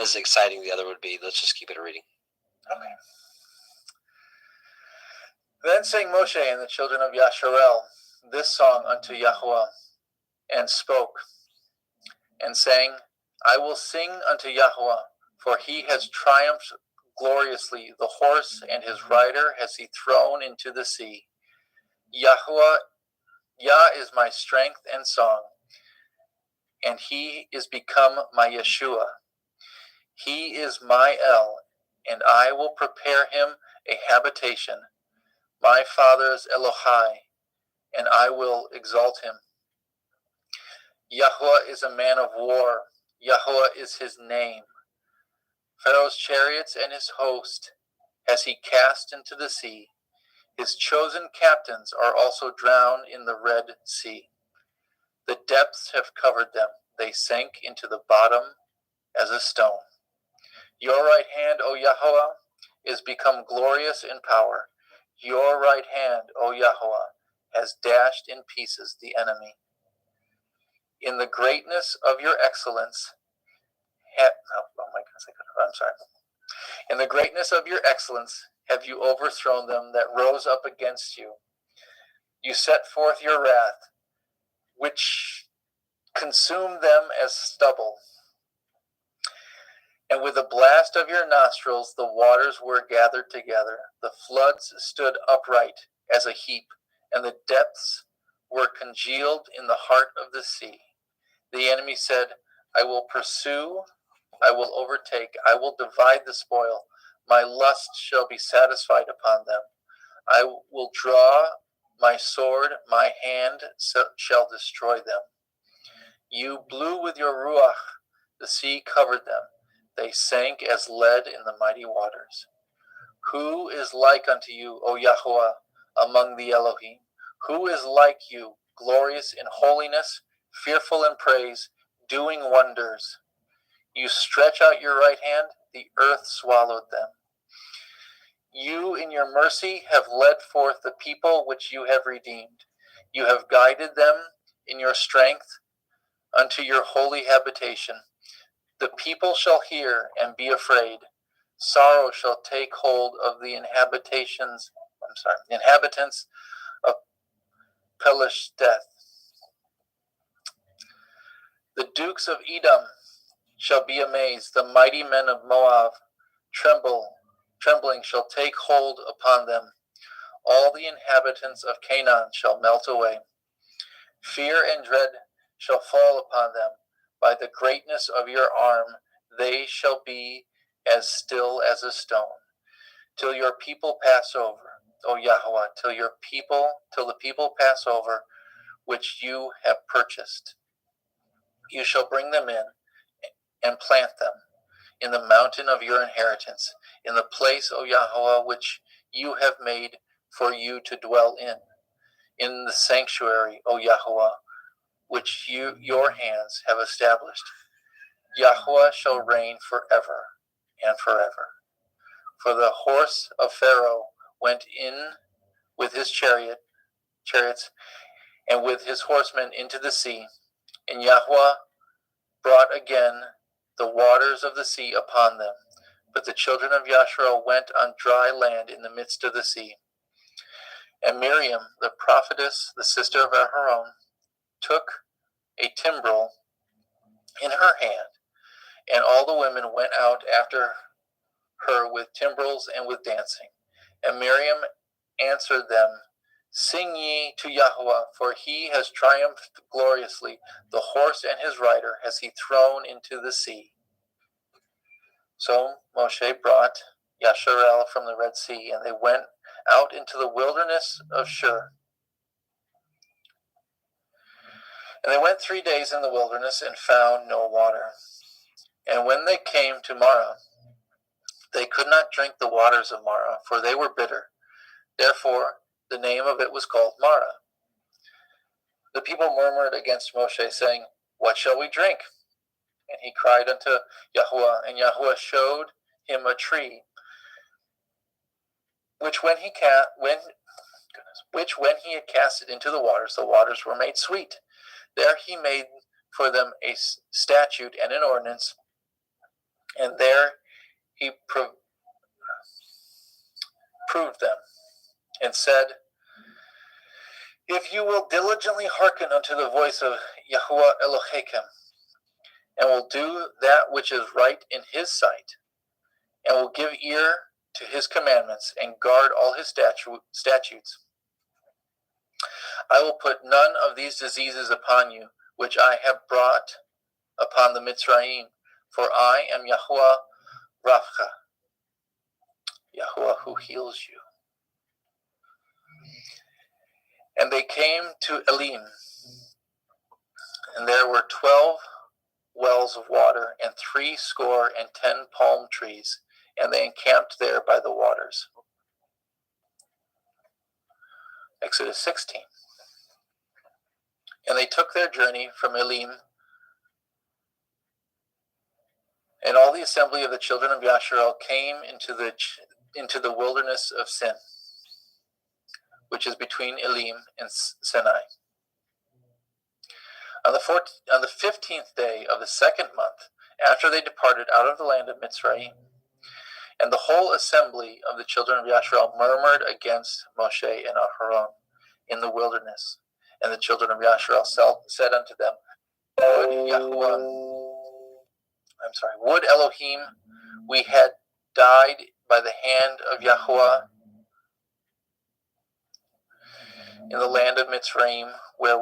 [SPEAKER 2] As exciting the other would be, let's just keep it a reading.
[SPEAKER 6] Okay. Then sang Moshe and the children of Yasharel this song unto Yahweh, and spoke, and sang, I will sing unto Yahweh, for he has triumphed gloriously. The horse and his rider has he thrown into the sea. Yahweh, Yah is my strength and song, and he is become my Yeshua. He is my El, and I will prepare him a habitation, my father's Elohai, and I will exalt him. Yahweh is a man of war. Yahweh is his name. Pharaoh's chariots and his host has he cast into the sea. His chosen captains are also drowned in the Red Sea. The depths have covered them. They sank into the bottom as a stone. Your right hand, O Yahweh, is become glorious in power. Your right hand, O Yahweh, has dashed in pieces the enemy. In the greatness of your excellence, In the greatness of your excellence have you overthrown them that rose up against you. You set forth your wrath, which consumed them as stubble. And with the blast of your nostrils the waters were gathered together. The floods stood upright as a heap, and the depths were congealed in the heart of the sea. The enemy said, I will pursue, I will overtake, I will divide the spoil. My lust shall be satisfied upon them. I will draw my sword, my hand shall destroy them. You blew with your ruach, the sea covered them. They sank as lead in the mighty waters. Who is like unto you, O Yahweh, among the Elohim? Who is like you, glorious in holiness, fearful in praise, doing wonders? You stretch out your right hand, the earth swallowed them. You in your mercy have led forth the people which you have redeemed. You have guided them in your strength unto your holy habitation. The people shall hear and be afraid. Sorrow shall take hold of the inhabitants of Pelisheth. The dukes of Edom shall be amazed. The mighty men of Moab trembling shall take hold upon them. All the inhabitants of Canaan shall melt away. Fear and dread shall fall upon them. By the greatness of your arm they shall be as still as a stone, till your people pass over, O Yahweh, till the people pass over, which you have purchased. You shall bring them in and plant them. in the mountain of your inheritance, in the place, O Yahweh, which you have made for you to dwell in the sanctuary, O Yahweh, which your hands have established. Yahweh shall reign forever and forever. For the horse of Pharaoh went in with his chariots and with his horsemen into the sea, and Yahweh brought again the waters of the sea upon them. But the children of Yasharel went on dry land in the midst of the sea. And Miriam, the prophetess, the sister of Aharon, took a timbrel in her hand, and all the women went out after her with timbrels and with dancing. And Miriam answered them, Sing ye to Yahweh, for he has triumphed gloriously. The horse and his rider has he thrown into the sea. So Moshe brought Yasharel from the Red Sea, and they went out into the wilderness of Shur. And they went 3 days in the wilderness and found no water. And when they came to Marah, they could not drink the waters of Marah, for they were bitter. Therefore, the name of it was called Marah. The people murmured against Moshe, saying, What shall we drink? And he cried unto Yahweh, and Yahweh showed him a tree, which when he had cast it into the waters were made sweet. There he made for them a statute and an ordinance, and there he proved them, and said, If you will diligently hearken unto the voice of Yahweh Elohechem, and will do that which is right in his sight, and will give ear to his commandments, and guard all his statutes, I will put none of these diseases upon you, which I have brought upon the Mitzrayim, for I am Yahweh Rapha, Yahweh who heals you. And they came to Elim, and there were 12 wells of water, and 70 palm trees, and they encamped there by the waters. Exodus 16. And they took their journey from Elim, and all the assembly of the children of Yasharel came into the wilderness of Sin, which is between Elim and Sinai. On the 15th day of the second month, after they departed out of the land of Mitzrayim, and the whole assembly of the children of Yasharel murmured against Moshe and Aharon in the wilderness. And the children of Yasharel said unto them, Would Elohim we had died by the hand of Yahweh in the land of Mitzrayim, when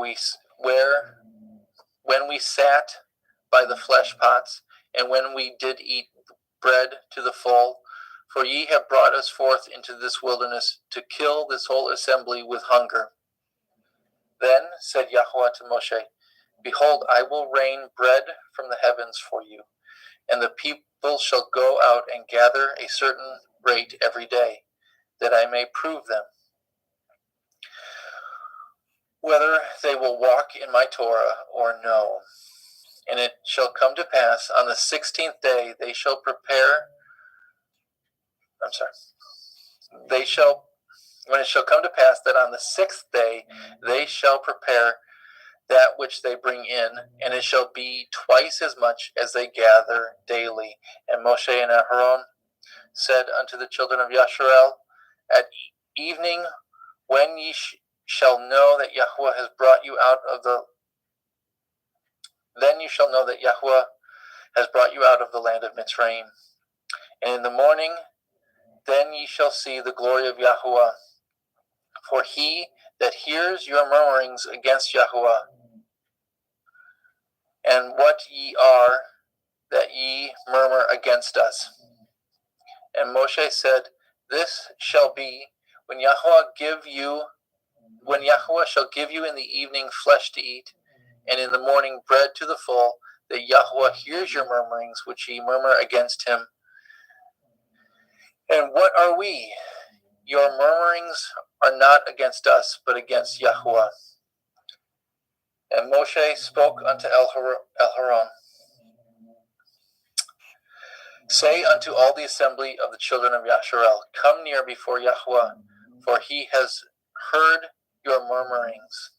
[SPEAKER 6] we sat by the flesh pots, and when we did eat bread to the full. For ye have brought us forth into this wilderness to kill this whole assembly with hunger. Then said Yahweh to Moshe, Behold, I will rain bread from the heavens for you, and the people shall go out and gather a certain rate every day, that I may prove them, whether they will walk in my Torah or no. And it shall come to pass on the 16th day when it shall come to pass that on the 6th day they shall prepare that which they bring in, and it shall be twice as much as they gather daily. And Moshe and Aharon said unto the children of Yasharel, At evening, when ye shall know that Yahweh has brought you out of the then you shall know that Yahweh has brought you out of the land of Mitzrayim. And in the morning, then ye shall see the glory of Yahweh. For he that hears your murmurings against Yahweh, and what ye are that ye murmur against us. And Moshe said, This shall be when Yahweh shall give you in the evening flesh to eat, and in the morning bread to the full, that Yahweh hears your murmurings which ye murmur against him. And what are we? Your murmurings are not against us, but against Yahweh. And Moshe spoke unto El-Haron, say unto all the assembly of the children of Yasharel, come near before Yahweh, for he has heard your murmurings.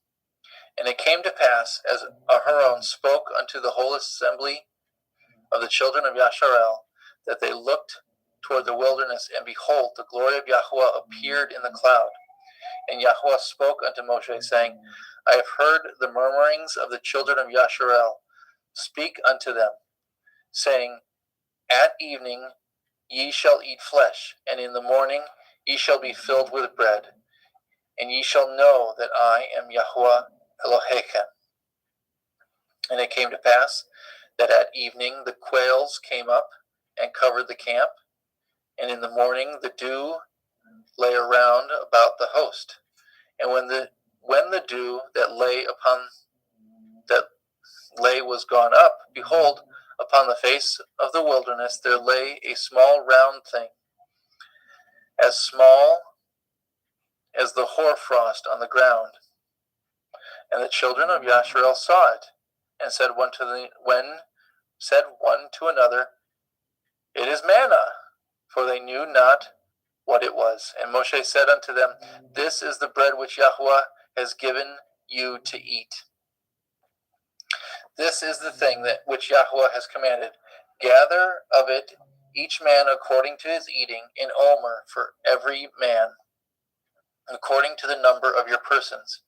[SPEAKER 6] And it came to pass, as Aharon spoke unto the whole assembly of the children of Yasharel, that they looked toward the wilderness, and behold, the glory of Yahweh appeared in the cloud. And Yahweh spoke unto Moshe, saying, I have heard the murmurings of the children of Yasharel. Speak unto them, saying, at evening ye shall eat flesh, and in the morning ye shall be filled with bread, and ye shall know that I am Yahweh Elohechem. And it came to pass that at evening the quails came up and covered the camp, and in the morning the dew lay around about the host. And when the dew that lay was gone up, behold, upon the face of the wilderness there lay a small round thing, as small as the hoarfrost on the ground. And the children of Yasharel saw it, and said one to another, it is manna, for they knew not what it was. And Moshe said unto them, this is the bread which Yahweh has given you to eat. This is the thing which Yahweh has commanded. Gather of it each man according to his eating, an omer for every man, according to the number of your persons.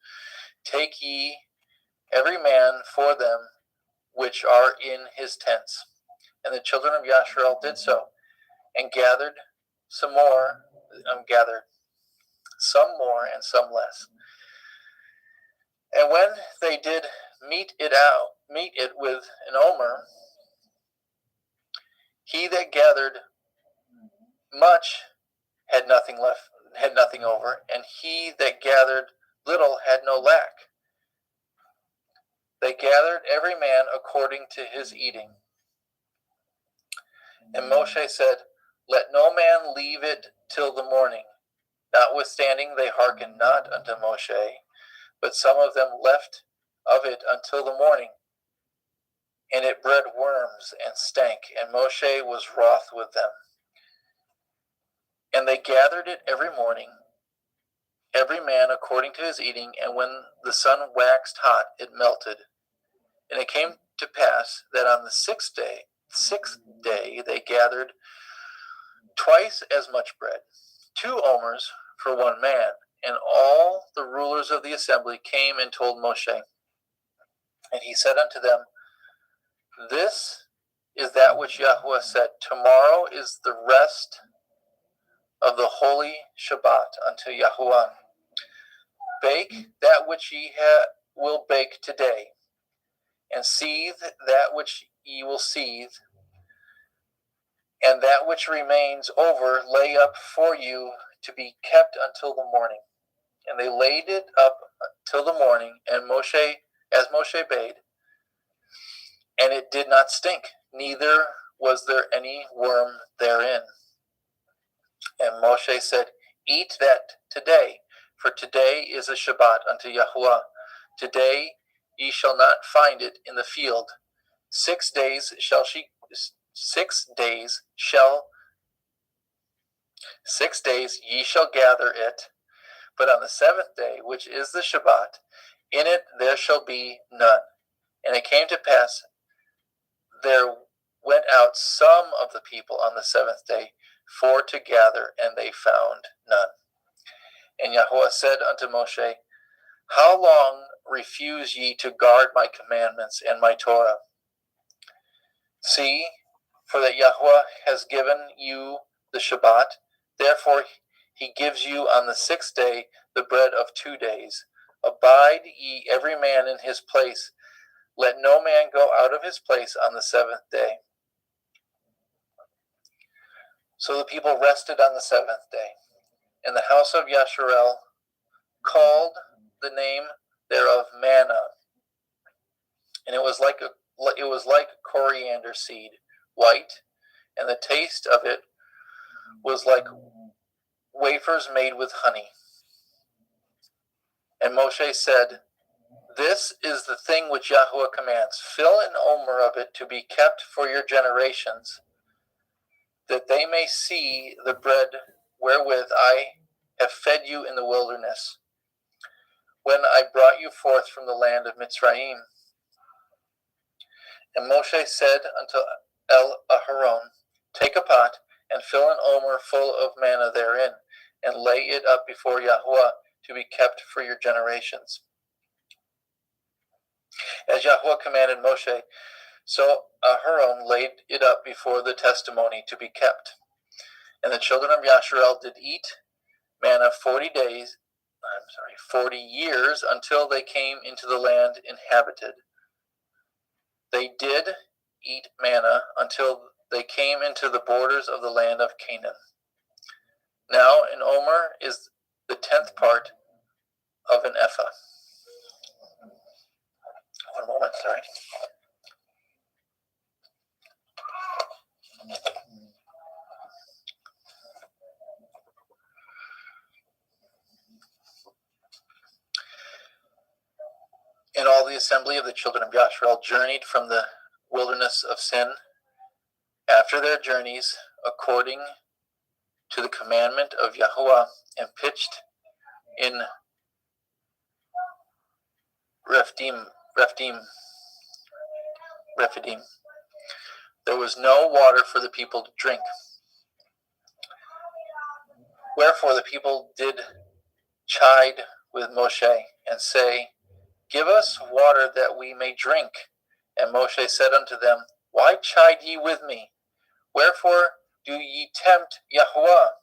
[SPEAKER 6] Take ye every man for them which are in his tents. And the children of Yasharel did so, and gathered some more and some less. And when they did meet it with an omer, he that gathered much had nothing over, and he that gathered little had no lack. They gathered every man according to his eating. And Moshe said, let no man leave it till the morning. Notwithstanding they hearkened not unto Moshe, but some of them left of it until the morning. And it bred worms and stank, and Moshe was wroth with them. And they gathered it every morning, every man according to his eating, and when the sun waxed hot, it melted. And it came to pass that on the sixth day they gathered twice as much bread, 2 omers for one man. And all the rulers of the assembly came and told Moshe. And he said unto them, this is that which Yahweh said, tomorrow is the rest of the holy Shabbat unto Yahweh. Bake that which ye will bake today, and seethe that which ye will seethe, and that which remains over lay up for you to be kept until the morning. And they laid it up till the morning, and as Moshe bade, and it did not stink, neither was there any worm therein. And Moshe said, eat that today, for today is a Shabbat unto Yahweh. Today ye shall not find it in the field. 6 days ye shall gather it, but on the 7th day, which is the Shabbat, in it there shall be none. And it came to pass, there went out some of the people on the 7th day for to gather, and they found none. And Yahweh said unto Moshe, how long refuse ye to guard my commandments and my Torah? See, for that Yahweh has given you the Shabbat, therefore he gives you on the 6th day the bread of 2 days. Abide ye every man in his place. Let no man go out of his place on the 7th day. So the people rested on the 7th day. And the house of Yasharel called the name thereof manna. And it was like it was like coriander seed, white, and the taste of it was like wafers made with honey. And Moshe said, "This is the thing which Yahweh commands. Fill an omer of it to be kept for your generations, that they may see the bread wherewith I have fed you in the wilderness, when I brought you forth from the land of Mitzrayim." And Moshe said unto Aharon, "Take a pot, and fill an omer full of manna therein, and lay it up before Yahweh to be kept for your generations. As Yahweh commanded Moshe, so Aharon laid it up before the testimony to be kept. And the children of Yasharel did eat manna 40 years until they came into the land inhabited. They did eat manna until they came into the borders of the land of Canaan. Now an omer is the 10th part of an ephah. One moment, sorry. And all the assembly of the children of Yasharel journeyed from the wilderness of Sin after their journeys, according to the commandment of Yahuwah, and pitched in Rephidim. There was no water for the people to drink. Wherefore the people did chide with Moshe, and say, "Give us water that we may drink." And Moshe said unto them, "Why chide ye with me? Wherefore do ye tempt Yahuwah?"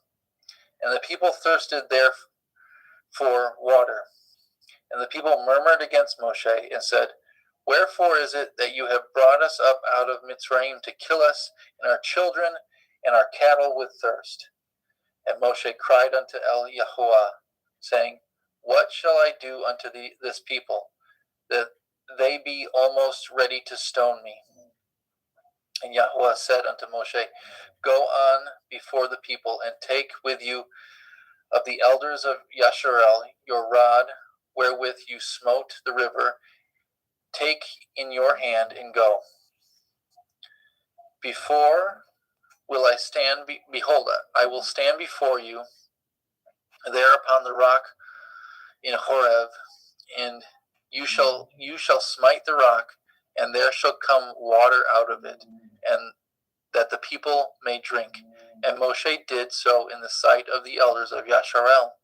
[SPEAKER 6] And the people thirsted there for water. And the people murmured against Moshe, and said, "Wherefore is it that you have brought us up out of Mitzrayim to kill us and our children and our cattle with thirst?" And Moshe cried unto Yahuwah, saying, "What shall I do unto this people, that they be almost ready to stone me?" And Yahuwah said unto Moshe, "Go on before the people, and take with you of the elders of Yasharel your rod wherewith you smote the river. Take in your hand and go. Behold, I will stand before you there upon the rock in Horeb, and you shall smite the rock, and there shall come water out of it, and that the people may drink." And Moshe did so in the sight of the elders of Yasharel.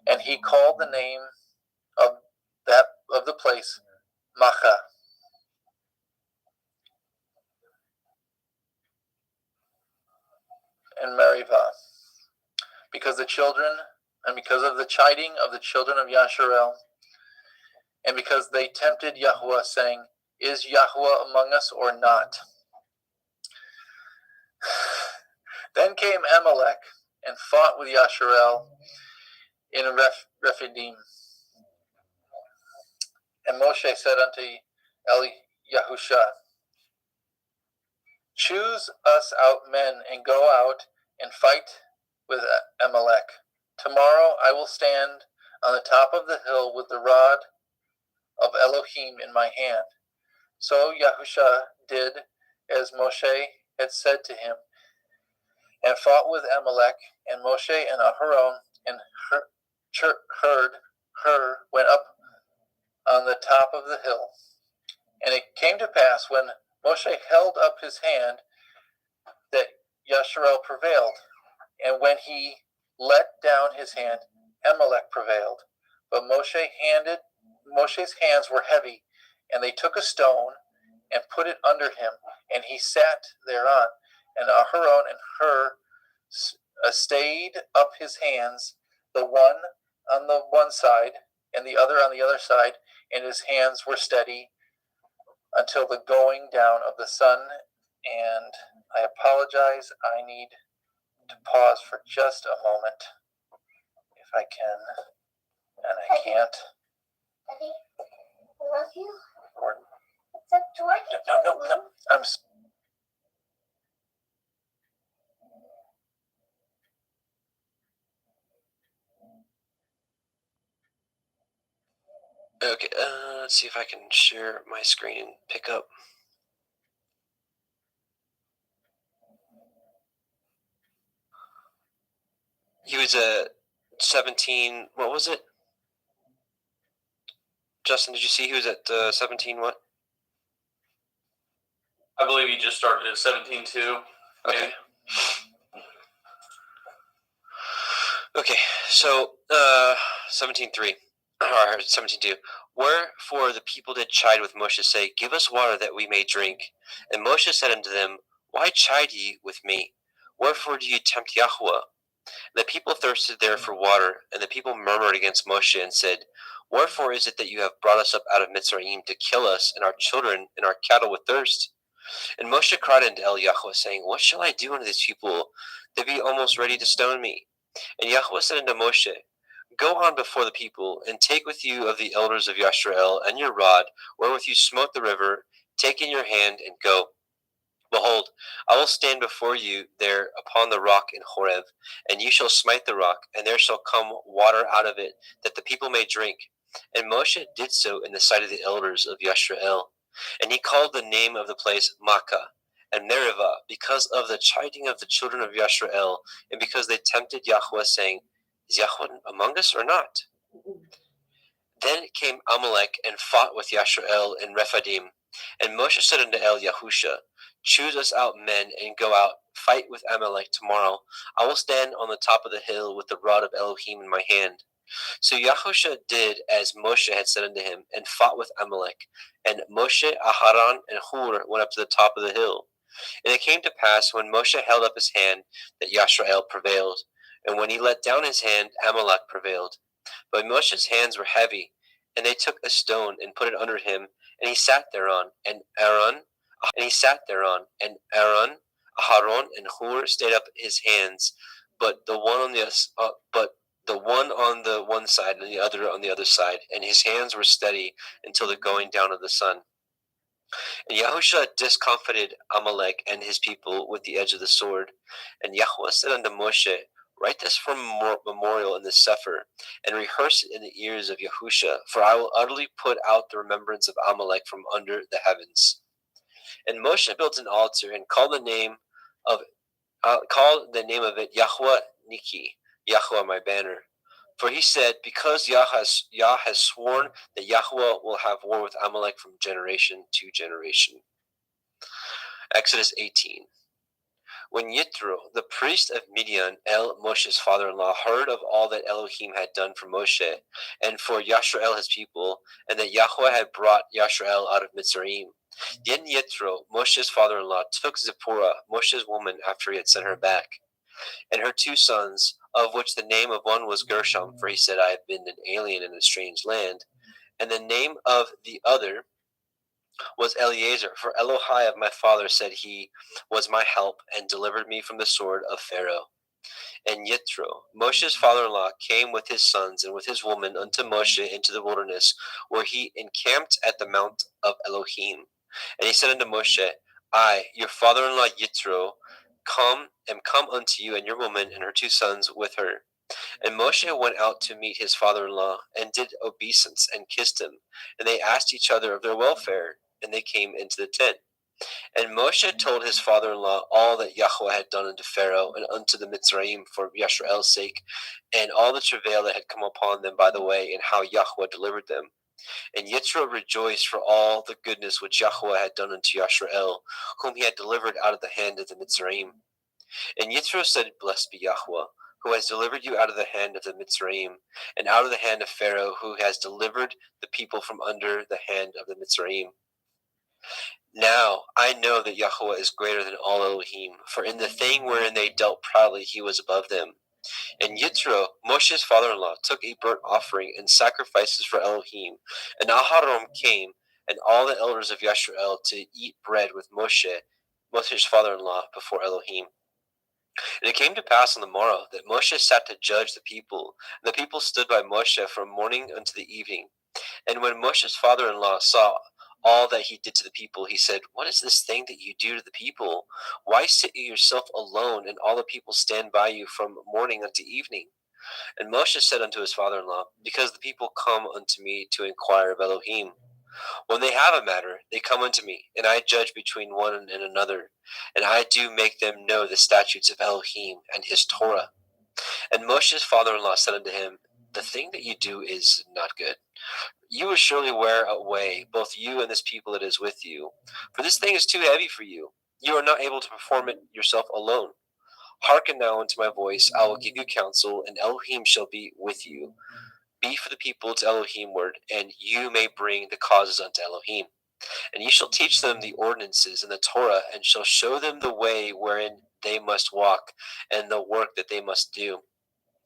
[SPEAKER 6] And he called the name of the place Macha. And Meribah, because of the chiding of the children of Yasharel, and because they tempted Yahuwah, saying, "Is Yahuwah among us or not?" Then came Amalek and fought with Yasharel in Rephidim. And Moshe said unto Yahusha, "Choose us out men, and go out and fight with Amalek. Tomorrow I will stand on the top of the hill with the rod of Elohim in my hand." So Yahusha did as Moshe had said to him, and fought with Amalek. And Moshe and Aharon and Hur went up on the top of the hill. And it came to pass, when Moshe held up his hand, that Yasharel prevailed, and when he let down his hand, Amalek prevailed. But Moshe's hands were heavy, and they took a stone and put it under him, and he sat thereon. And Aharon and Hur stayed up his hands, the one on the one side and the other on the other side, and his hands were steady until the going down of the sun. And I apologize, I need to pause for just a moment, if I can, and I can't.
[SPEAKER 7] Daddy, I love you.
[SPEAKER 6] Or
[SPEAKER 7] It's
[SPEAKER 6] No.
[SPEAKER 2] Okay, let's see if I can share my screen and pick up. He was a 17. What was it? Justin, did you see he was at 17? What?
[SPEAKER 5] I believe he just started at 17-2.
[SPEAKER 2] Okay. Okay, so 17:3 or 17:2. Wherefore the people did chide with Moshe, say, Give us water that we may drink. And Moshe said unto them, Why chide ye with me? Wherefore do ye tempt Yahweh? And the people thirsted there for water, and the people murmured against Moshe and said, Wherefore is it that you have brought us up out of Mitzrayim to kill us and our children and our cattle with thirst? And Moshe cried unto Yahweh, saying, What shall I do unto these people? They be almost ready to stone me. And Yahweh said unto Moshe, Go on before the people, and take with you of the elders of Yashrael and your rod, wherewith you smote the river, take in your hand, and go. Behold, I will stand before you there upon the rock in Horeb, and you shall smite the rock, and there shall come water out of it, that the people may drink. And Moshe did so in the sight of the elders of Yashrael. And he called the name of the place Makkah and Meribah, because of the chiding of the children of Yashrael, and because they tempted Yahweh, saying, Is Yahweh among us or not? Then came Amalek and fought with Yashrael in Rephidim. And Moshe said unto Yahusha, Choose us out men, and go out, fight with Amalek tomorrow. I will stand on the top of the hill with the rod of Elohim in my hand. So Yahusha did as Moshe had said unto him, and fought with Amalek. And Moshe, Aharon, and Hur went up to the top of the hill. And it came to pass, when Moshe held up his hand, that Yashrael prevailed. And when he let down his hand, Amalek prevailed. But Moshe's hands were heavy, and they took a stone and put it under him, and he sat thereon. And Aaron, Aharon, and Hur stayed up his hands, but the one on the one side and the other on the other side, and his hands were steady until the going down of the sun. And Yahusha discomfited Amalek and his people with the edge of the sword. And Yahweh said unto Moshe, Write this for a memorial in the Sefer, and rehearse it in the ears of Yahusha, for I will utterly put out the remembrance of Amalek from under the heavens. And Moshe built an altar and called the name of it Yahweh Niki, Yahweh my banner. For he said, Because Yah has sworn that Yahweh will have war with Amalek from generation to generation. Exodus 18. When Yitro, the priest of Midian, Moshe's father-in-law, heard of all that Elohim had done for Moshe and for Yashrael his people, and that Yahweh had brought Yashrael out of Mitzrayim, then Yitro, Moshe's father-in-law, took Zipporah, Moshe's woman, after he had sent her back, and her 2 sons, of which the name of one was Gershom, for he said, I have been an alien in a strange land, and the name of the other was Eleazar, for Elohai of my father said he was my help, and delivered me from the sword of Pharaoh. And Yitro, Moshe's father-in-law, came with his sons and with his woman unto Moshe into the wilderness, where he encamped at the mount of Elohim. And he said unto Moshe, I, your father-in-law Yitro, come unto you, and your woman and her 2 sons with her. And Moshe went out to meet his father-in-law, and did obeisance, and kissed him. And they asked each other of their welfare, and they came into the tent. And Moshe told his father-in-law all that Yahweh had done unto Pharaoh, and unto the Mitzrayim for Yashrael's sake, and all the travail that had come upon them by the way, and how Yahweh delivered them. And Yitro rejoiced for all the goodness which Yahweh had done unto Yashrael, whom he had delivered out of the hand of the Mitzrayim. And Yitro said, Blessed be Yahweh, who has delivered you out of the hand of the Mitzrayim, and out of the hand of Pharaoh, who has delivered the people from under the hand of the Mitzrayim. Now I know that Yahweh is greater than all Elohim, for in the thing wherein they dealt proudly he was above them. And Yitro, Moshe's father-in-law, took a burnt offering and sacrifices for Elohim. And Aharon came, and all the elders of Yashrael, to eat bread with Moshe's father-in-law, before Elohim. And it came to pass on the morrow that Moshe sat to judge the people, and the people stood by Moshe from morning unto the evening. And when Moshe's father-in-law saw all that he did to the people, he said, "What is this thing that you do to the people? Why sit you yourself alone, and all the people stand by you from morning unto evening?" And Moshe said unto his father-in-law, "Because the people come unto me to inquire of Elohim. When they have a matter, they come unto me, and I judge between one and another, and I do make them know the statutes of Elohim and his Torah." And Moshe's father-in-law said unto him, "The thing that you do is not good. You will surely wear away, both you and this people that is with you. For this thing is too heavy for you. You are not able to perform it yourself alone. Hearken now unto my voice. I will give you counsel, and Elohim shall be with you. Be for the people to Elohim ward, and you may bring the causes unto Elohim. And ye shall teach them the ordinances and the Torah, and shall show them the way wherein they must walk, and the work that they must do.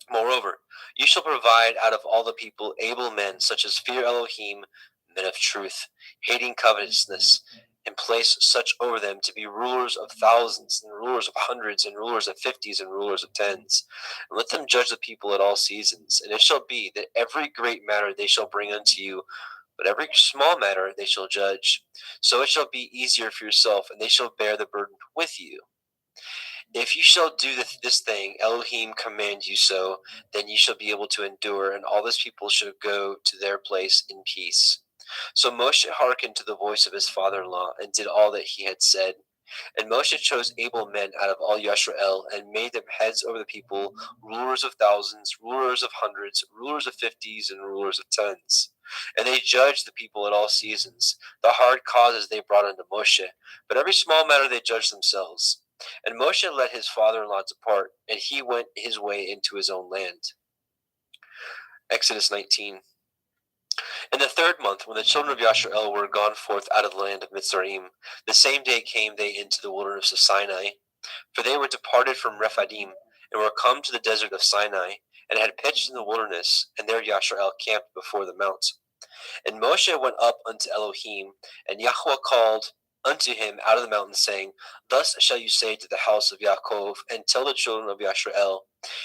[SPEAKER 2] Moreover, you shall provide out of all the people able men, such as fear Elohim, men of truth, hating covetousness, and place such over them to be rulers of thousands, and rulers of hundreds, and rulers of fifties, and rulers of tens. And let them judge the people at all seasons. And it shall be that every great matter they shall bring unto you, but every small matter they shall judge. So it shall be easier for yourself, and they shall bear the burden with you. If you shall do this thing, Elohim command you so, then you shall be able to endure, and all this people shall go to their place in peace. So Moshe hearkened to the voice of his father-in-law, and did all that he had said. And Moshe chose able men out of all Yisrael, and made them heads over the people, rulers of thousands, rulers of hundreds, rulers of fifties, and rulers of tens. And they judged the people at all seasons. The hard causes they brought unto Moshe, but every small matter they judged themselves. And Moshe let his father-in-law depart, and he went his way into his own land. Exodus 19. In the 3rd month, when the children of Yasharel were gone forth out of the land of Mitzrayim, the same day came they into the wilderness of Sinai. For they were departed from Rephidim, and were come to the desert of Sinai, and had pitched in the wilderness, and there Yasharel camped before the mount. And Moshe went up unto Elohim, and Yahweh called unto him out of the mountain, saying, Thus shall you say to the house of Yaakov, and tell the children of Yasharel,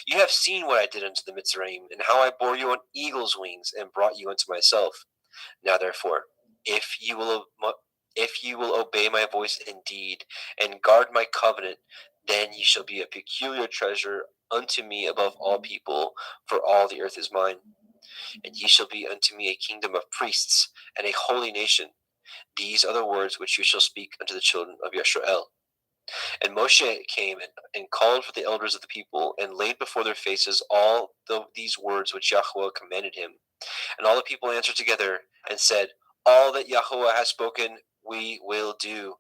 [SPEAKER 2] You have seen what I did unto the Mitzrayim, and how I bore you on eagle's wings, and brought you unto myself. Now therefore, if you will obey my voice indeed, and guard my covenant, then ye shall be a peculiar treasure unto me above all people, for all the earth is mine. And ye shall be unto me a kingdom of priests, and a holy nation. These are the words which you shall speak unto the children of Yisrael. And Moshe came and called for the elders of the people, and laid before their faces all these words which Yahweh commanded him. And all the people answered together, and said, All that Yahweh has spoken, we will do.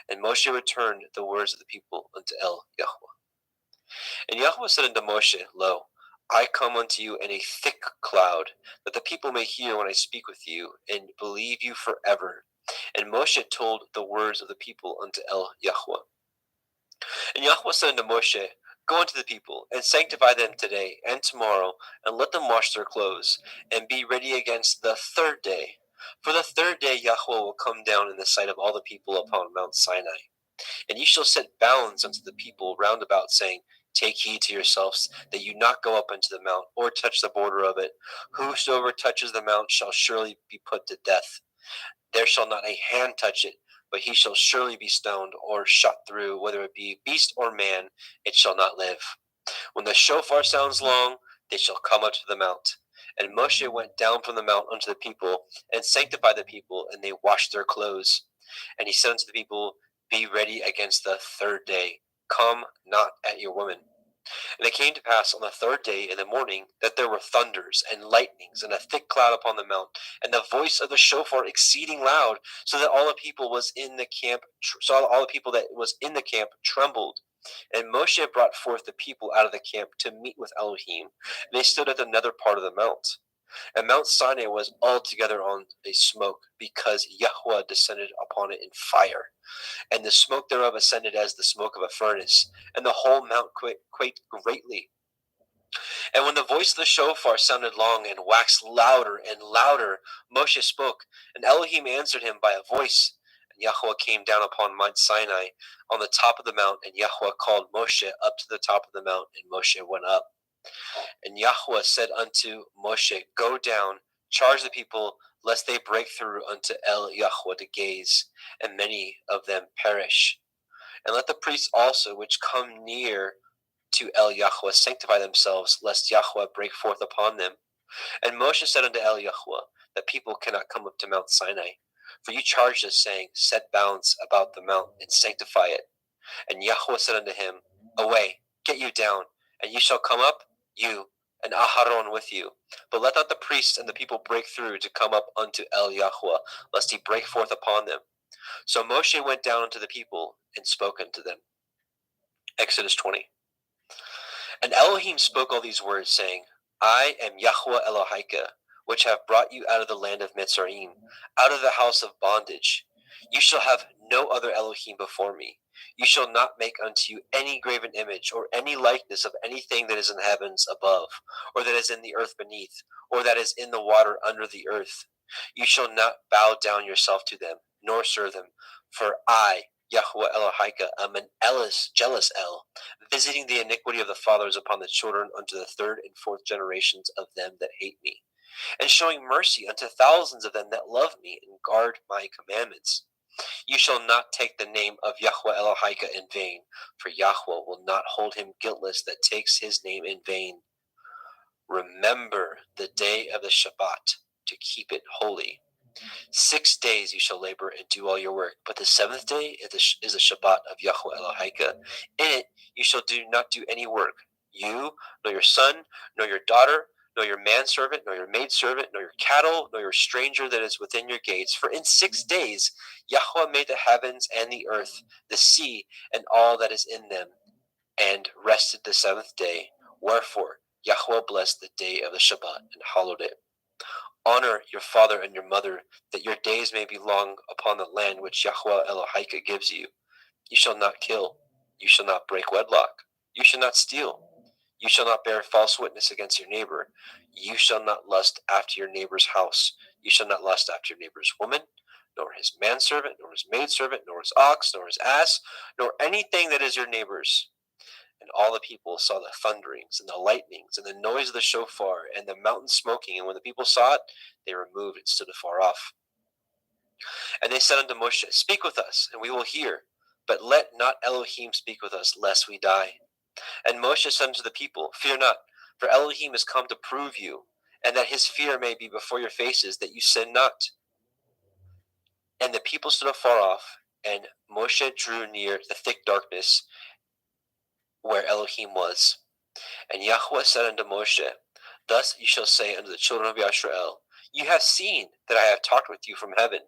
[SPEAKER 2] And Moshe returned the words of the people unto Yahweh. And Yahweh said unto Moshe, Lo, I come unto you in a thick cloud, that the people may hear when I speak with you, and believe you forever. And Moshe told the words of the people unto Yahweh. And Yahweh said unto Moshe, Go unto the people, and sanctify them today and tomorrow, and let them wash their clothes, and be ready against the 3rd day. For the 3rd day Yahweh will come down in the sight of all the people upon Mount Sinai. And ye shall set bounds unto the people round about, saying, Take heed to yourselves, that you not go up into the mount, or touch the border of it. Whosoever touches the mount shall surely be put to death. There shall not a hand touch it, but he shall surely be stoned, or shot through, whether it be beast or man, it shall not live. When the shofar sounds long, they shall come up to the mount. And Moshe went down from the mount unto the people, and sanctified the people, and they washed their clothes. And he said unto the people, Be ready against the 3rd day. Come not at your women. And it came to pass on the 3rd day in the morning, that there were thunders and lightnings, and a thick cloud upon the mount, and the voice of the shofar exceeding loud, so that all the people that was in the camp trembled. And Moshe brought forth the people out of the camp to meet with Elohim. And they stood at the nether part of the mount. And Mount Sinai was altogether on a smoke, because Yahweh descended upon it in fire. And the smoke thereof ascended as the smoke of a furnace, and the whole mount quaked greatly. And when the voice of the shofar sounded long, and waxed louder and louder, Moshe spoke, and Elohim answered him by a voice. And Yahweh came down upon Mount Sinai on the top of the mount, and Yahweh called Moshe up to the top of the mount, and Moshe went up. And Yahweh said unto Moshe, Go down, charge the people, lest they break through unto El Yahweh to gaze, and many of them perish. And let the priests also which come near to El Yahweh sanctify themselves, lest Yahweh break forth upon them. And Moshe said unto El Yahweh, that people cannot come up to Mount Sinai. For you charged us, saying, set bounds about the mount, and sanctify it. And Yahweh said unto him, away, get you down, and ye shall come up, you, and Aharon with you. But let not the priests and the people break through to come up unto El Yahweh, lest he break forth upon them. So Moshe went down unto the people, and spoke unto them. Exodus 20. And Elohim spoke all these words, saying, I am Yahweh Elohika, which have brought you out of the land of Mitzrayim, out of the house of bondage. You shall have no other Elohim before me. You shall not make unto you any graven image, or any likeness of anything that is in the heavens above, or that is in the earth beneath, or that is in the water under the earth. You shall not bow down yourself to them, nor serve them. For I, Yahweh Elohika, am an jealous El, visiting the iniquity of the fathers upon the children unto the third and fourth generations of them that hate me, and showing mercy unto thousands of them that love me and guard my commandments. You shall not take the name of Yahweh Elohika in vain, for Yahweh will not hold him guiltless that takes his name in vain. Remember the day of the Shabbat, to keep it holy. 6 days you shall labor and do all your work, but the seventh day is the Shabbat of Yahweh Elohika. In it you shall not do any work, you, nor your son, nor your daughter, nor your manservant, nor your maidservant, nor your cattle, nor your stranger that is within your gates. For in 6 days Yahweh made the heavens and the earth, the sea, and all that is in them, and rested the seventh day. Wherefore Yahweh blessed the day of the Shabbat and hallowed it. Honor your father and your mother, that your days may be long upon the land which Yahweh Elohika gives you. You shall not kill. You shall not break wedlock. You shall not steal. You shall not bear false witness against your neighbor. You shall not lust after your neighbor's house. You shall not lust after your neighbor's woman, nor his manservant, nor his maidservant, nor his ox, nor his ass, nor anything that is your neighbor's. And all the people saw the thunderings and the lightnings and the noise of the shofar and the mountain smoking. And when the people saw it, they removed and stood afar off. And they said unto Moshe, speak with us, and we will hear. But let not Elohim speak with us, lest we die. And Moshe said unto the people, fear not, for Elohim is come to prove you, and that his fear may be before your faces, that you sin not. And the people stood afar off, and Moshe drew near the thick darkness where Elohim was. And Yahweh said unto Moshe, thus you shall say unto the children of Yisrael, you have seen that I have talked with you from heaven.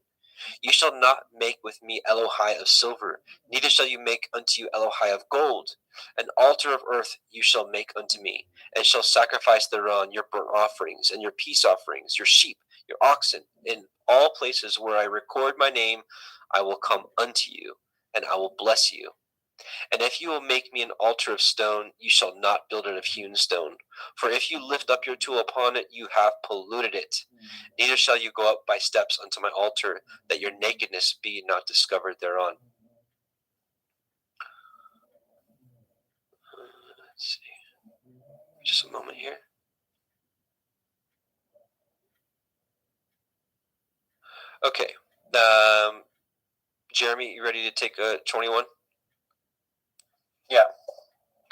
[SPEAKER 2] You shall not make with me Elohai of silver, neither shall you make unto you Elohai of gold. An altar of earth you shall make unto me, and shall sacrifice thereon your burnt offerings, and your peace offerings, your sheep, your oxen. In all places where I record my name, I will come unto you, and I will bless you. And if you will make me an altar of stone, you shall not build it of hewn stone. For if you lift up your tool upon it, you have polluted it. Neither shall you go up by steps unto my altar, that your nakedness be not discovered thereon. Let's see. Just a moment here. Okay. Jeremy, you ready to take 21?
[SPEAKER 6] Yeah.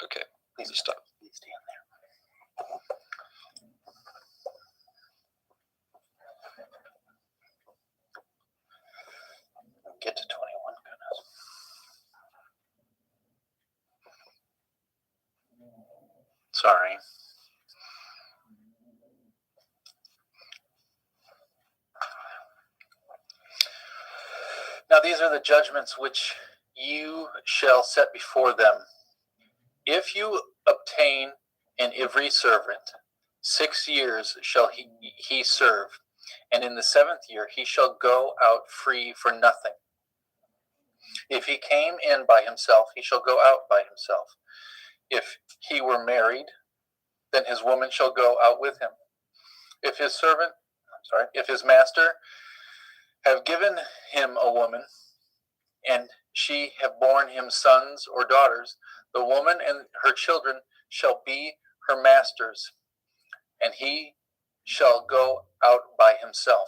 [SPEAKER 2] Okay. Please stop.
[SPEAKER 6] Please stand there. Get to 21, goodness. Sorry. Now these are the judgments which you shall set before them. If you obtain an Ivri servant, 6 years shall he serve, and in the 7th year he shall go out free for nothing. If he came in by himself, he shall go out by himself. If he were married, then his woman shall go out with him. If his master have given him a woman, and she have borne him sons or daughters, the woman and her children shall be her master's, and he shall go out by himself.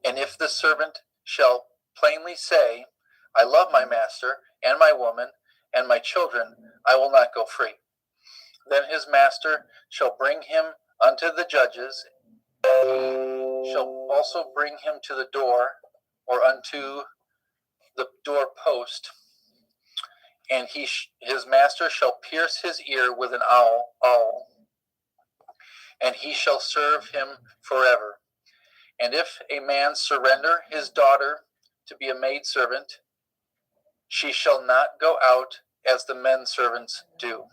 [SPEAKER 6] And if the servant shall plainly say, I love my master and my woman and my children, I will not go free. Then his master shall bring him unto the judges, and he shall also bring him to the door, or unto the door post, and his master shall pierce his ear with an awl, and he shall serve him forever. And if a man surrender his daughter to be a maidservant, she shall not go out as the men servants do.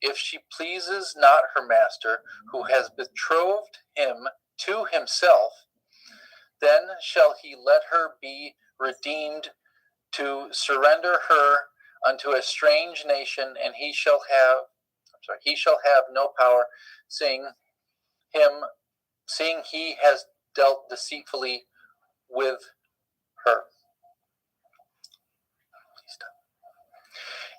[SPEAKER 6] If she pleases not her master, who has betrothed him to himself, then shall he let her be redeemed to surrender her unto a strange nation, and he shall have no power, seeing he has dealt deceitfully with her.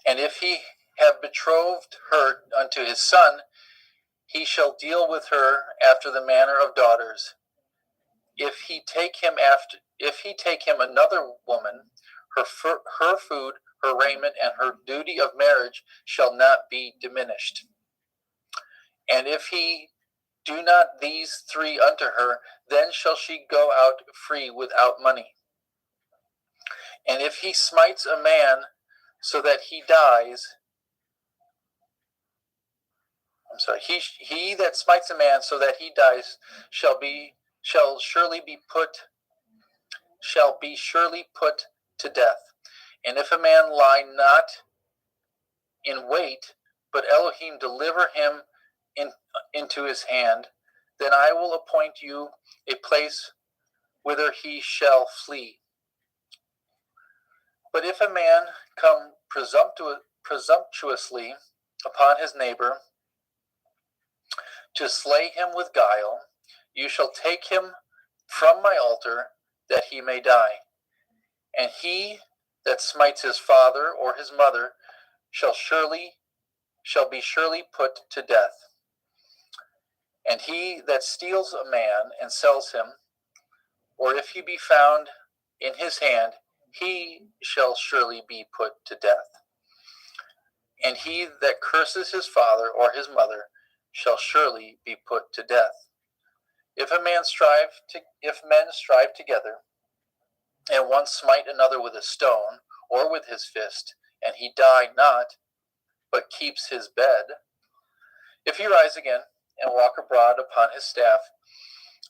[SPEAKER 6] And if he have betrothed her unto his son, he shall deal with her after the manner of daughters. If he take him another woman, her food, her raiment, and her duty of marriage shall not be diminished. And if he do not these three unto her, then shall she go out free without money. And if he smites a man so that he dies, he that smites a man so that he dies shall surely be put to death. And if a man lie not in wait, but Elohim deliver him into his hand, then I will appoint you a place whither he shall flee. But if a man come presumptuously upon his neighbor to slay him with guile, you shall take him from my altar, that he may die. And he that smites his father or his mother shall be surely put to death. And he that steals a man and sells him, or if he be found in his hand, he shall surely be put to death. And he that curses his father or his mother shall surely be put to death. If men strive together, and one smite another with a stone, or with his fist, and he die not, but keeps his bed, if he rise again, and walk abroad upon his staff,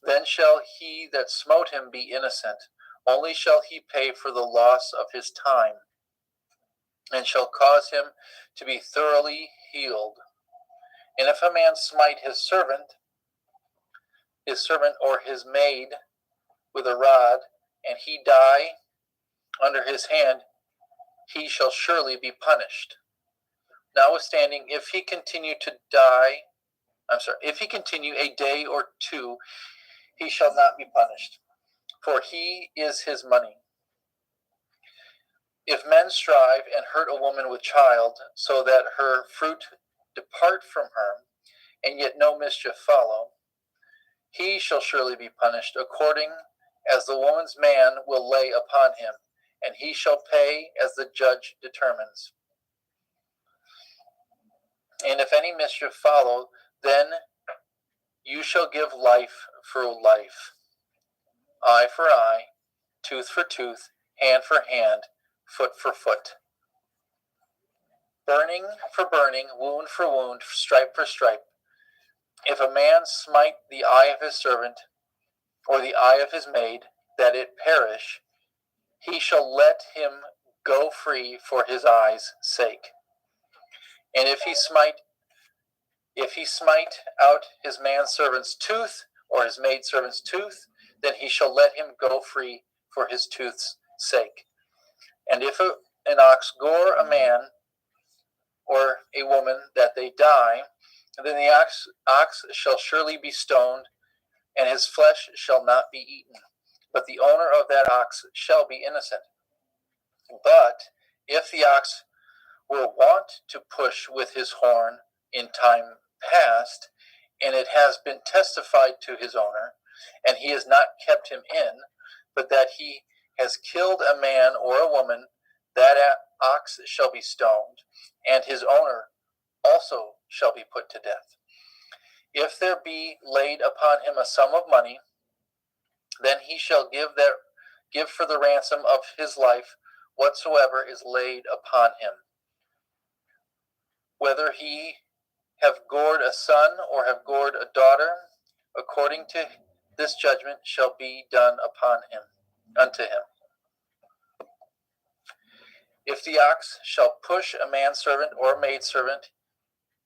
[SPEAKER 6] then shall he that smote him be innocent, only shall he pay for the loss of his time, and shall cause him to be thoroughly healed. And if a man smite his servant or his maid with a rod, and he die under his hand, he shall surely be punished. Notwithstanding, if he continue a day or two, he shall not be punished, for he is his money. If men strive and hurt a woman with child, so that her fruit depart from her, and yet no mischief follow, he shall surely be punished according as the woman's man will lay upon him, and he shall pay as the judge determines. And if any mischief follow, then you shall give life for life, eye for eye, tooth for tooth, hand for hand, foot for foot. Burning for burning, wound for wound, stripe for stripe. If a man smite the eye of his servant, or the eye of his maid, that it perish, he shall let him go free for his eye's sake. And if he smite out his manservant's tooth, or his maidservant's tooth, then he shall let him go free for his tooth's sake. And if an ox gore a man or a woman that they die, then the ox shall surely be stoned, and his flesh shall not be eaten, but the owner of that ox shall be innocent. But if the ox were wont to push with his horn in time past, and it has been testified to his owner, and he has not kept him in, but that he has killed a man or a woman, that ox shall be stoned, and his owner also shall be put to death. If there be laid upon him a sum of money, then he shall give for the ransom of his life whatsoever is laid upon him. Whether he have gored a son or have gored a daughter, according to this judgment shall be done unto him. If the ox shall push a manservant or maidservant,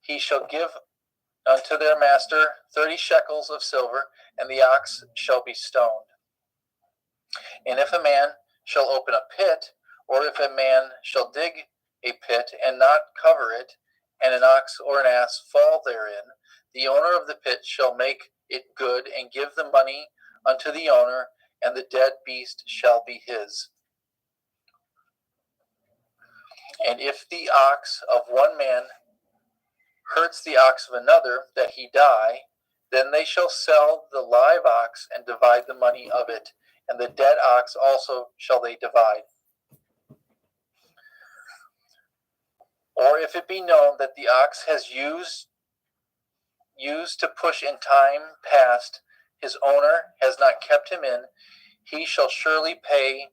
[SPEAKER 6] he shall give unto their master 30 shekels of silver, and the ox shall be stoned. And if a man shall open a pit, or if a man shall dig a pit and not cover it, and an ox or an ass fall therein, the owner of the pit shall make it good and give the money unto the owner, and the dead beast shall be his. And if the ox of one man hurts the ox of another, that he die, then they shall sell the live ox and divide the money of it, and the dead ox also shall they divide. Or if it be known that the ox has used to push in time past, his owner has not kept him in, he shall surely pay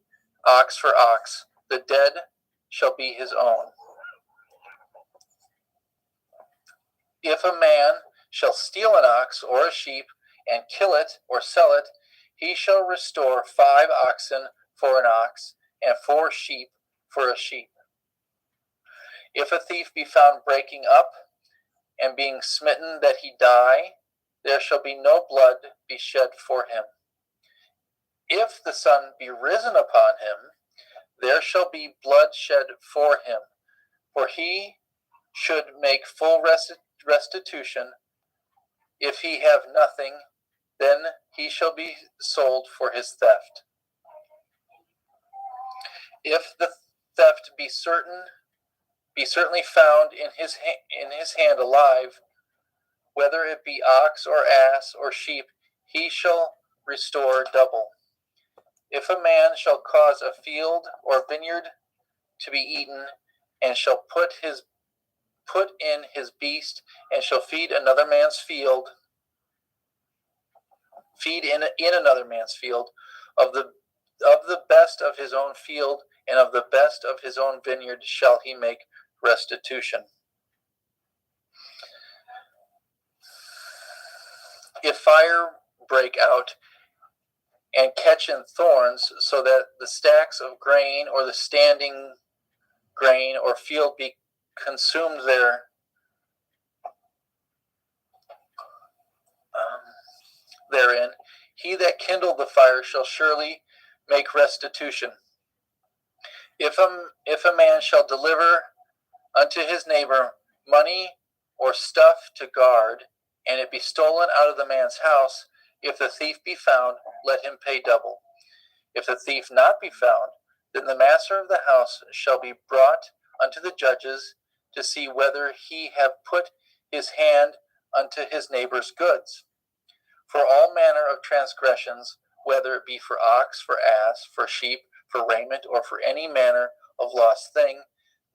[SPEAKER 6] ox for ox, the dead shall be his own. If a man shall steal an ox or a sheep, and kill it or sell it, he shall restore 5 oxen for an ox, and 4 sheep for a sheep. If a thief be found breaking up, and being smitten that he die, there shall be no blood be shed for him. If the sun be risen upon him, there shall be blood shed for him, for he should make full restitution. If he have nothing, then he shall be sold for his theft. If the theft be certainly found in his hand alive, whether it be ox or ass or sheep, he shall restore double. If a man shall cause a field or vineyard to be eaten, and shall put in his beast, and shall feed in another man's field, of the best of his own field and of the best of his own vineyard shall he make restitution. If fire break out and catch in thorns, so that the stacks of grain or the standing grain or field be consumed therein, he that kindled the fire shall surely make restitution. If a man shall deliver unto his neighbor money or stuff to guard, and it be stolen out of the man's house, if the thief be found, let him pay double. If the thief not be found, then the master of the house shall be brought unto the judges to see whether he have put his hand unto his neighbor's goods. For all manner of transgressions, whether it be for ox, for ass, for sheep, for raiment, or for any manner of lost thing,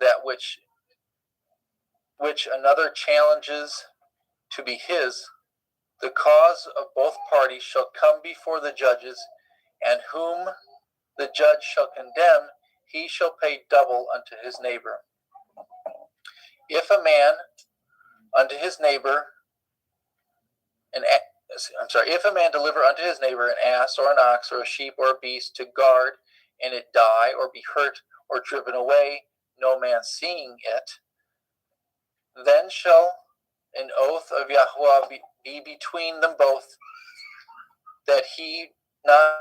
[SPEAKER 6] that which another challenges to be his, the cause of both parties shall come before the judges, and whom the judge shall condemn, he shall pay double unto his neighbor. If a man deliver unto his neighbor an ass or an ox or a sheep or a beast to guard, and it die or be hurt or driven away, no man seeing it, then shall an oath of Yahweh be between them both, that he not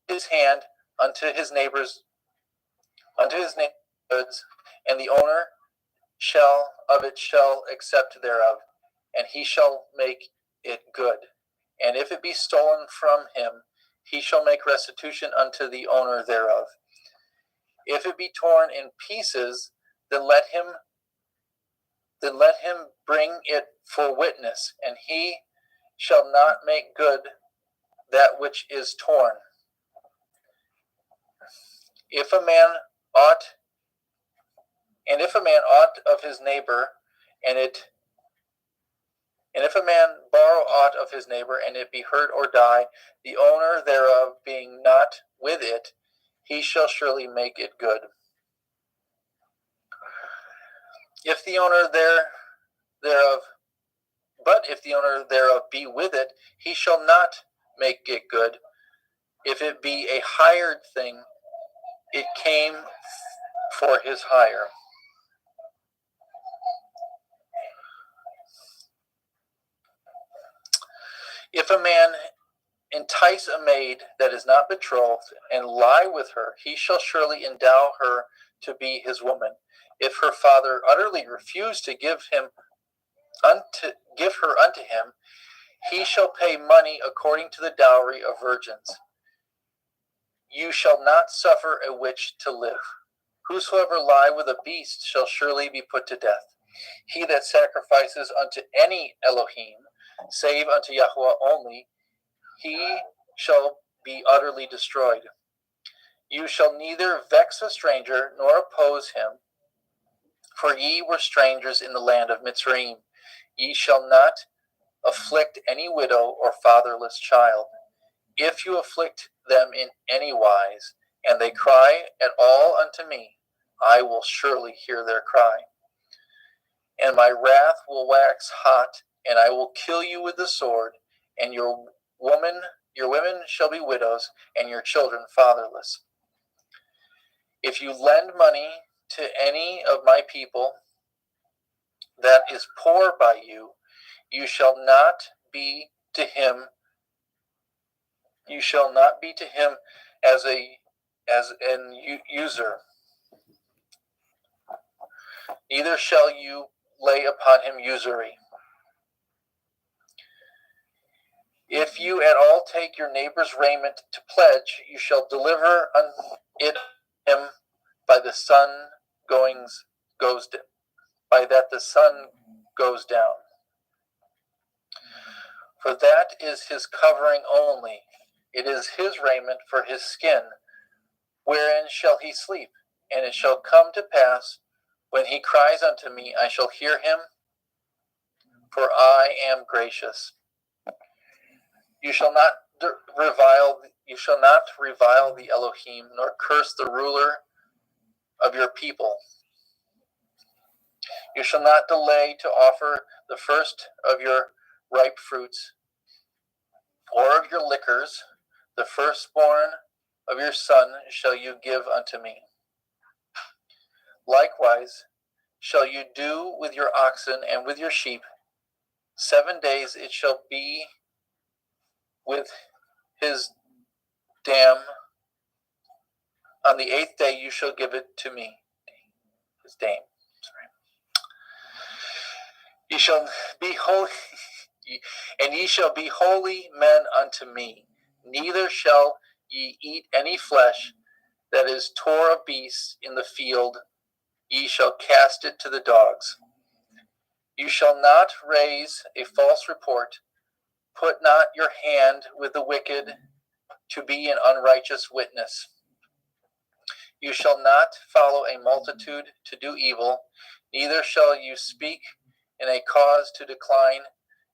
[SPEAKER 6] his hand unto his neighbor's goods, and the owner shall accept thereof, and he shall make it good. And if it be stolen from him, he shall make restitution unto the owner thereof. If it be torn in pieces, then let him bring it for witness, and he shall not make good that which is torn. If a man aught of his neighbor, and if a man borrow aught of his neighbor, and it be hurt or die, the owner thereof being not with it, he shall surely make it good. If the owner thereof be with it, he shall not make it good. If it be a hired thing, it came for his hire. If a man entice a maid that is not betrothed, and lie with her, he shall surely endow her to be his woman. If her father utterly refuse to give her unto him, he shall pay money according to the dowry of virgins. You shall not suffer a witch to live. Whosoever lie with a beast shall surely be put to death. He that sacrifices unto any Elohim, save unto Yahweh only, he shall be utterly destroyed. You shall neither vex a stranger nor oppose him, for ye were strangers in the land of Mitzrayim. Ye shall not afflict any widow or fatherless child. If you afflict them in any wise, and they cry at all unto me, I will surely hear their cry. And my wrath will wax hot, and I will kill you with the sword, and your women shall be widows, and your children fatherless. If you lend money to any of my people that is poor by you, you shall not be to him as an user. Neither shall you lay upon him usury. If you at all take your neighbor's raiment to pledge, you shall deliver it him by the sun goes down. For that is his covering only. It is his raiment for his skin. Wherein shall he sleep? And it shall come to pass, when he cries unto me, I shall hear him, for I am gracious. You shall not revile the Elohim, nor curse the ruler of your people. You shall not delay to offer the first of your ripe fruits, or of your liquors. The firstborn of your son shall you give unto me. Likewise shall you do with your oxen and with your sheep. 7 days it shall be with his dam. On the 8th day you shall give it to me. His dam. Ye shall be holy, and ye shall be holy men unto me. Neither shall ye eat any flesh that is tore of beasts in the field. Ye shall cast it to the dogs. You shall not raise a false report. Put not your hand with the wicked to be an unrighteous witness. You shall not follow a multitude to do evil, neither shall you speak in a cause to decline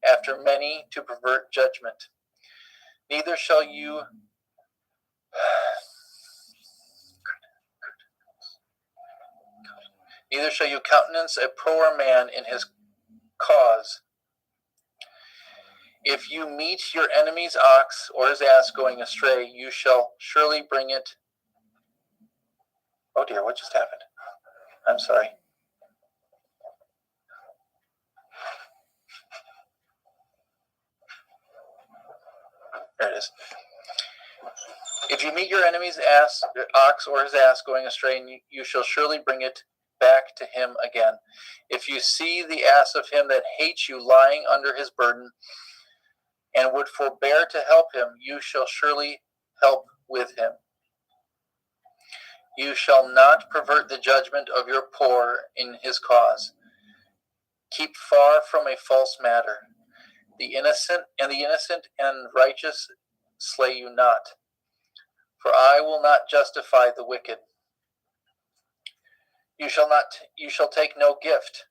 [SPEAKER 6] after many to pervert judgment. Neither shall you countenance a poor man in his cause. If you meet your enemy's ox or his ass going astray, you shall surely bring it. Oh dear, what just happened? I'm sorry. There it is. If you meet your enemy's ox or his ass going astray, you shall surely bring it back to him again. If you see the ass of him that hates you lying under his burden, and would forbear to help him, you shall surely help with him. You shall not pervert the judgment of your poor in his cause. Keep far from a false matter. the innocent and righteous slay you not, for I will not justify the wicked. You shall take no gift,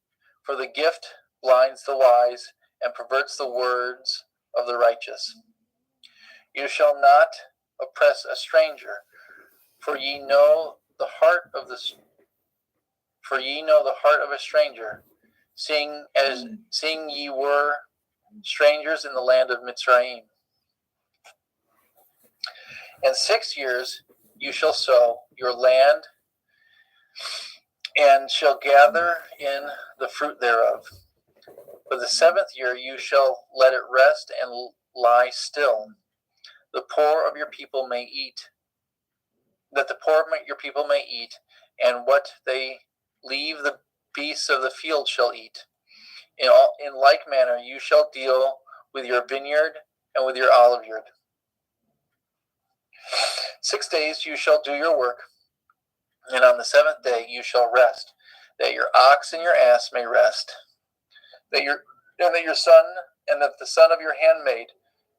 [SPEAKER 6] for the gift blinds the wise and perverts the words of the righteous. You shall not oppress a stranger, for ye know the heart of a stranger, seeing ye were strangers in the land of Mitzrayim. In 6 years you shall sow your land, and shall gather in the fruit thereof. But the 7th year you shall let it rest and lie still, that the poor of your people may eat, and what they leave the beasts of the field shall eat. In like manner you shall deal with your vineyard and with your olive yard. 6 days you shall do your work, and on the 7th day you shall rest, that your ox and your ass may rest, that the son of your handmaid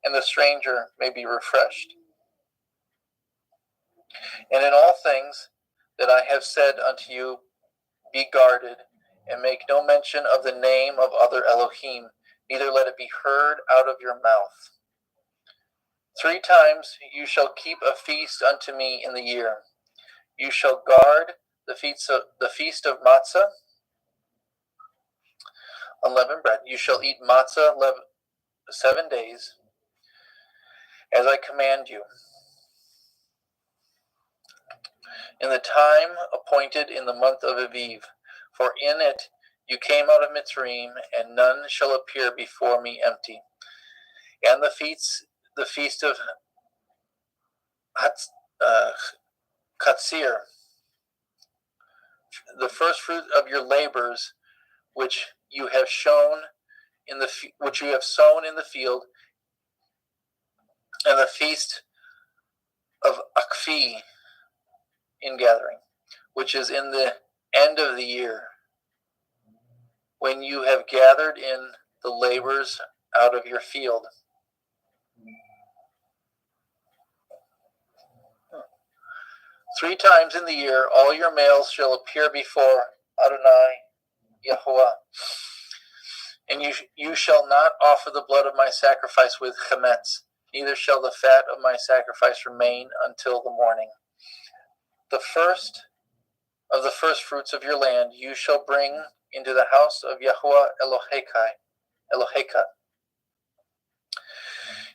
[SPEAKER 6] and the stranger may be refreshed. And in all things that I have said unto you, be guarded, and make no mention of the name of other Elohim, neither let it be heard out of your mouth. 3 times you shall keep a feast unto me in the year. You shall guard the feast of matzah, unleavened bread. You shall eat matzah 7 days, as I command you, in the time appointed in the month of Aviv. For in it you came out of Mitzrayim, and none shall appear before me empty. And the feast of Katsir, the first fruit of your labors, which you have sown in the field, and the feast of Akfi in gathering, which is in the end of the year, when you have gathered in the labors out of your field. Three times in the year all your males shall appear before Adonai Yahuwah, and you shall not offer the blood of my sacrifice with chametz, neither shall the fat of my sacrifice remain until the morning. The first of the first fruits of your land you shall bring into the house of Yahuwah Eloheka.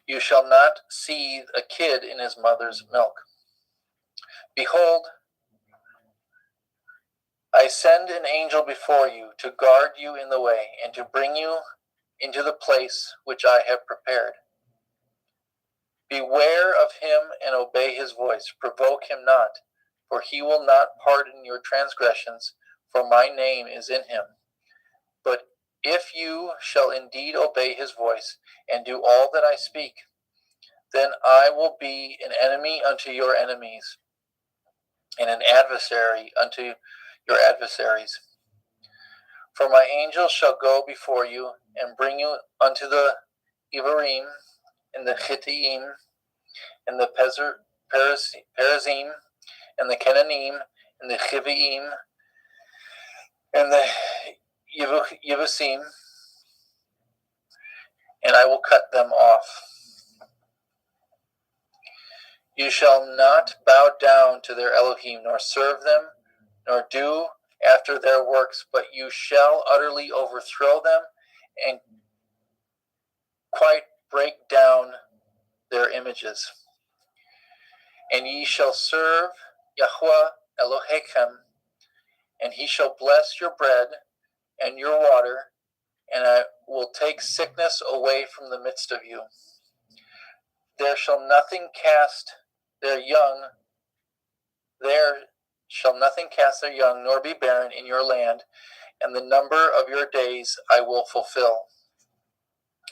[SPEAKER 6] You shall not seethe a kid in his mother's milk. Behold, I send an angel before you to guard you in the way, and to bring you into the place which I have prepared. Beware of him and obey his voice. Provoke him not, for he will not pardon your transgressions, for my name is in him. But if you shall indeed obey his voice, and do all that I speak, then I will be an enemy unto your enemies, and an adversary unto your adversaries. For my angel shall go before you, and bring you unto the Ivarim, and the Chittim, and the Perizim, and the Kenanim, and the Chiviim, and the Yevusim, and I will cut them off. You shall not bow down to their Elohim, nor serve them, nor do after their works, but you shall utterly overthrow them, and quite break down their images. And ye shall serve Yahuwah Elohechem, and he shall bless your bread and your water, and I will take sickness away from the midst of you. There shall nothing cast their young, nor be barren in your land, and the number of your days I will fulfill.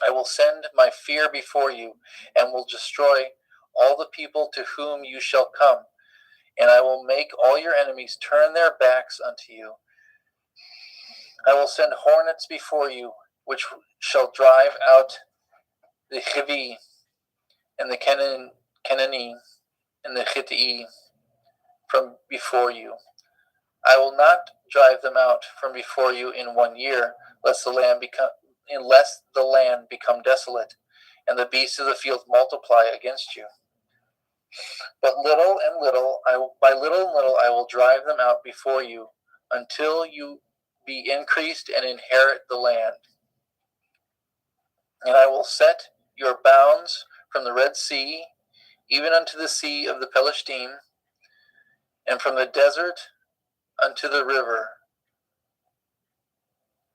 [SPEAKER 6] I will send my fear before you, and will destroy all the people to whom you shall come, and I will make all your enemies turn their backs unto you. I will send hornets before you, which shall drive out the Hivi, and the Canaanite, and the Hittite from before you. I will not drive them out from before you in 1 year, unless the land become desolate, and the beasts of the field multiply against you. But by little and little I will drive them out before you, until you be increased and inherit the land. And I will set your bounds from the Red Sea, even unto the sea of the Palestine, and from the desert unto the river.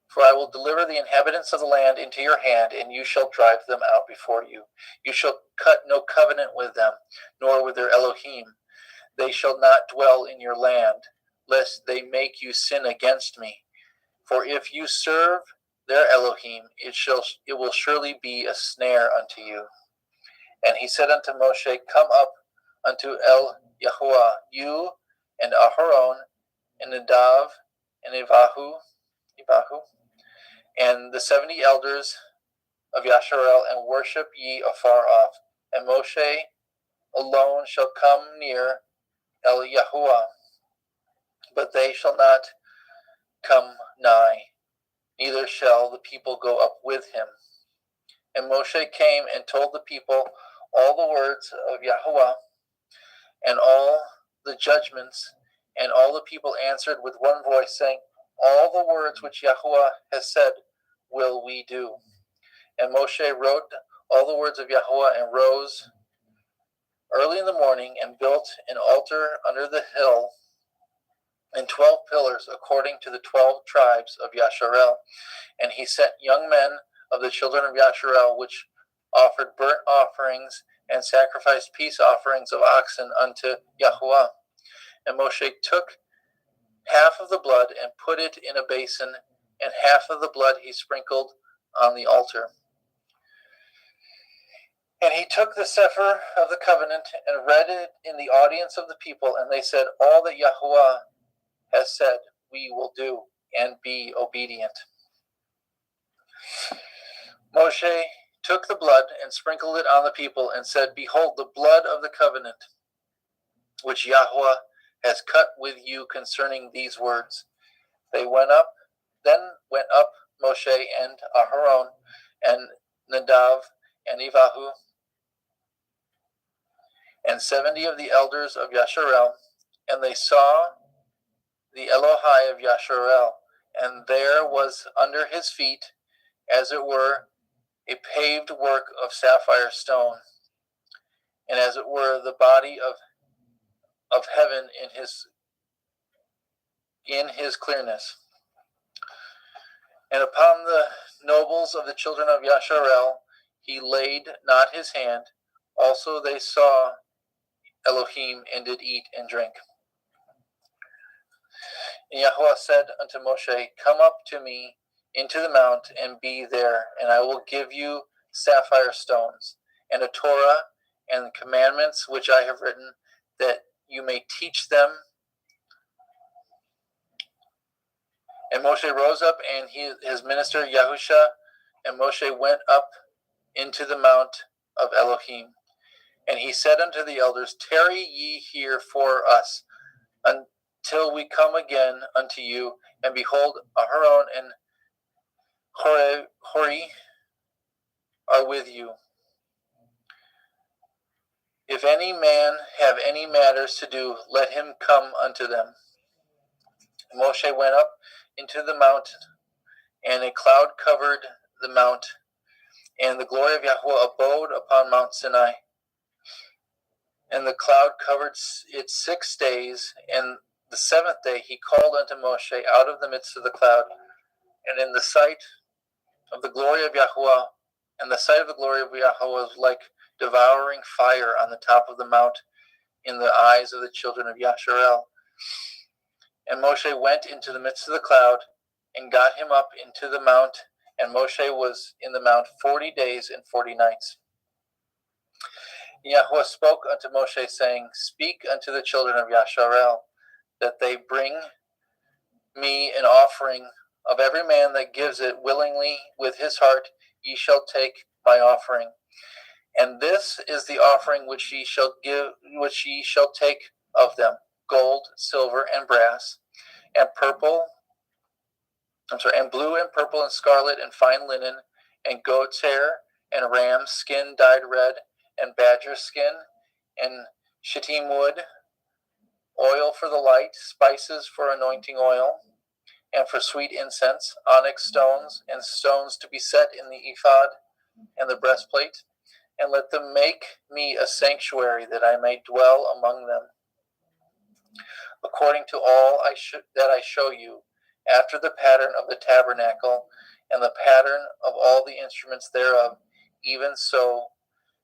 [SPEAKER 6] For I will deliver the inhabitants of the land into your hand, and you shall drive them out before you. You shall cut no covenant with them, nor with their Elohim. They shall not dwell in your land, lest they make you sin against me. For if you serve their Elohim, it will surely be a snare unto you. And he said unto Moshe, Come up unto El Yahuwah, you and Aharon, and Nadav, and Avihu, and the 70 elders of Yasharel, and worship ye afar off. And Moshe alone shall come near El Yahuwah, but they shall not come nigh, neither shall the people go up with him. And Moshe came and told the people all the words of Yahuwah, and all the judgments, and all the people answered with one voice, saying, All the words which Yahuwah has said will we do. And Moshe wrote all the words of Yahuwah, and rose early in the morning, and built an altar under the hill, and 12 pillars according to the 12 tribes of Yasharel. And he set young men of the children of Yasharel, which offered burnt offerings and sacrificed peace offerings of oxen unto Yahuwah. And Moshe took half of the blood and put it in a basin, and half of the blood he sprinkled on the altar. And he took the Sefer of the covenant and read it in the audience of the people, and they said, All that Yahuwah has said we will do, and be obedient. Moshe took the blood and sprinkled it on the people, and said, Behold, the blood of the covenant, which Yahuwah has cut with you concerning these words. Then went up Moshe and Aharon and Nadav and Avihu, and 70 of the elders of Yasharel, and they saw the Elohai of Yasharel, and there was under his feet, as it were, a paved work of sapphire stone, and as it were the body of heaven in his clearness. And upon the nobles of the children of Yasharel he laid not his hand. Also they saw Elohim, and did eat and drink. And Yahuwah said unto Moshe, Come up to me into the mount, and be there, and I will give you sapphire stones, and a Torah, and commandments which I have written, that you may teach them. And Moshe rose up, and his minister Yahusha, and Moshe went up into the mount of Elohim. And he said unto the elders, Tarry ye here for us, until we come again unto you. And behold, Aharon and Hori are with you. If any man have any matters to do, let him come unto them. Moshe went up into the mount, and a cloud covered the mount, and the glory of Yahuwah abode upon Mount Sinai. And the cloud covered it 6 days, and the 7th day he called unto Moshe out of the midst of the cloud. And in the sight of the glory of Yahuwah, and the sight of the glory of Yahuwah was like devouring fire on the top of the mount in the eyes of the children of Yasharel. And Moshe went into the midst of the cloud, and got him up into the mount, and Moshe was in the mount 40 days and 40 nights. Yahuwah spoke unto Moshe, saying, Speak unto the children of Yasharel, that they bring me an offering of every man that gives it willingly with his heart. Ye shall take my offering. And this is the offering which ye shall take of them: gold, silver, and brass, and blue and purple and scarlet and fine linen, and goat's hair, and ram skin dyed red, and badger skin, and shittim wood, oil for the light, spices for anointing oil, and for sweet incense, onyx stones, and stones to be set in the ephod and the breastplate. And let them make me a sanctuary, that I may dwell among them, according to all that I show you, after the pattern of the tabernacle, and the pattern of all the instruments thereof, even so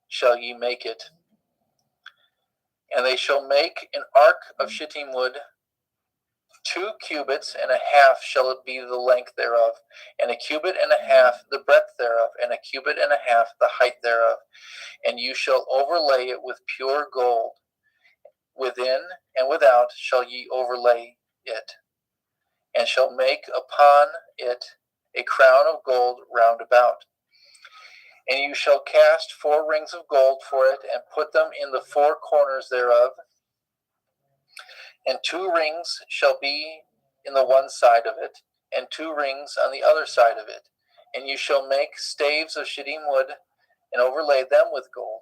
[SPEAKER 6] shall ye make it. And they shall make an ark of shittim wood, 2 cubits and a half shall it be the length thereof, and a cubit and a half the breadth thereof, and a cubit and a half the height thereof. And you shall overlay it with pure gold. Within and without shall ye overlay it, and shall make upon it a crown of gold round about. And you shall cast 4 rings of gold for it, and put them in the 4 corners thereof. And 2 rings shall be in the one side of it, and 2 rings on the other side of it. And you shall make staves of shittim wood, and overlay them with gold.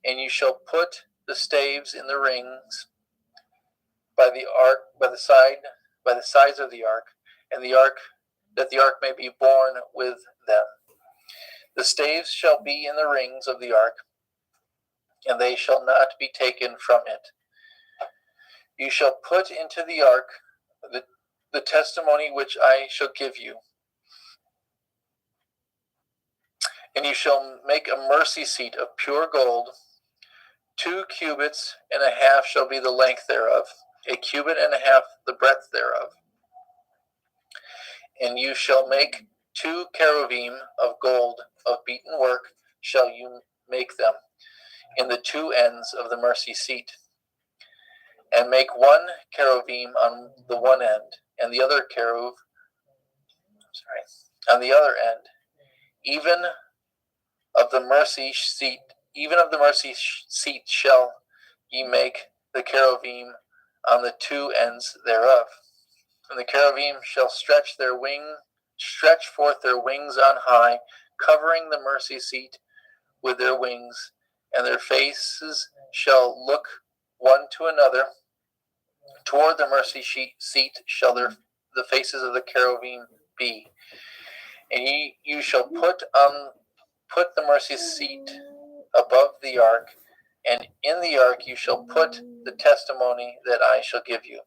[SPEAKER 6] And you shall put the staves in the rings by the sides of the ark, and that the ark may be borne with them. The staves shall be in the rings of the ark, and they shall not be taken from it. You shall put into the ark the testimony which I shall give you. And you shall make a mercy seat of pure gold. 2 cubits and a half shall be the length thereof, a cubit and a half the breadth thereof. And you shall make 2 cherubim of gold of beaten work shall you make them in the 2 ends of the mercy seat. And make 1 cherubim on the one end, and the other cherub on the other end, even of the mercy seat shall ye make the cherubim on the 2 ends thereof. And the cherubim shall stretch forth their wings on high, covering the mercy seat with their wings, and their faces shall look one to another. Toward the mercy seat shall the faces of the cherubim be. And you shall put the mercy seat above the ark, and in the ark you shall put the testimony that I shall give you.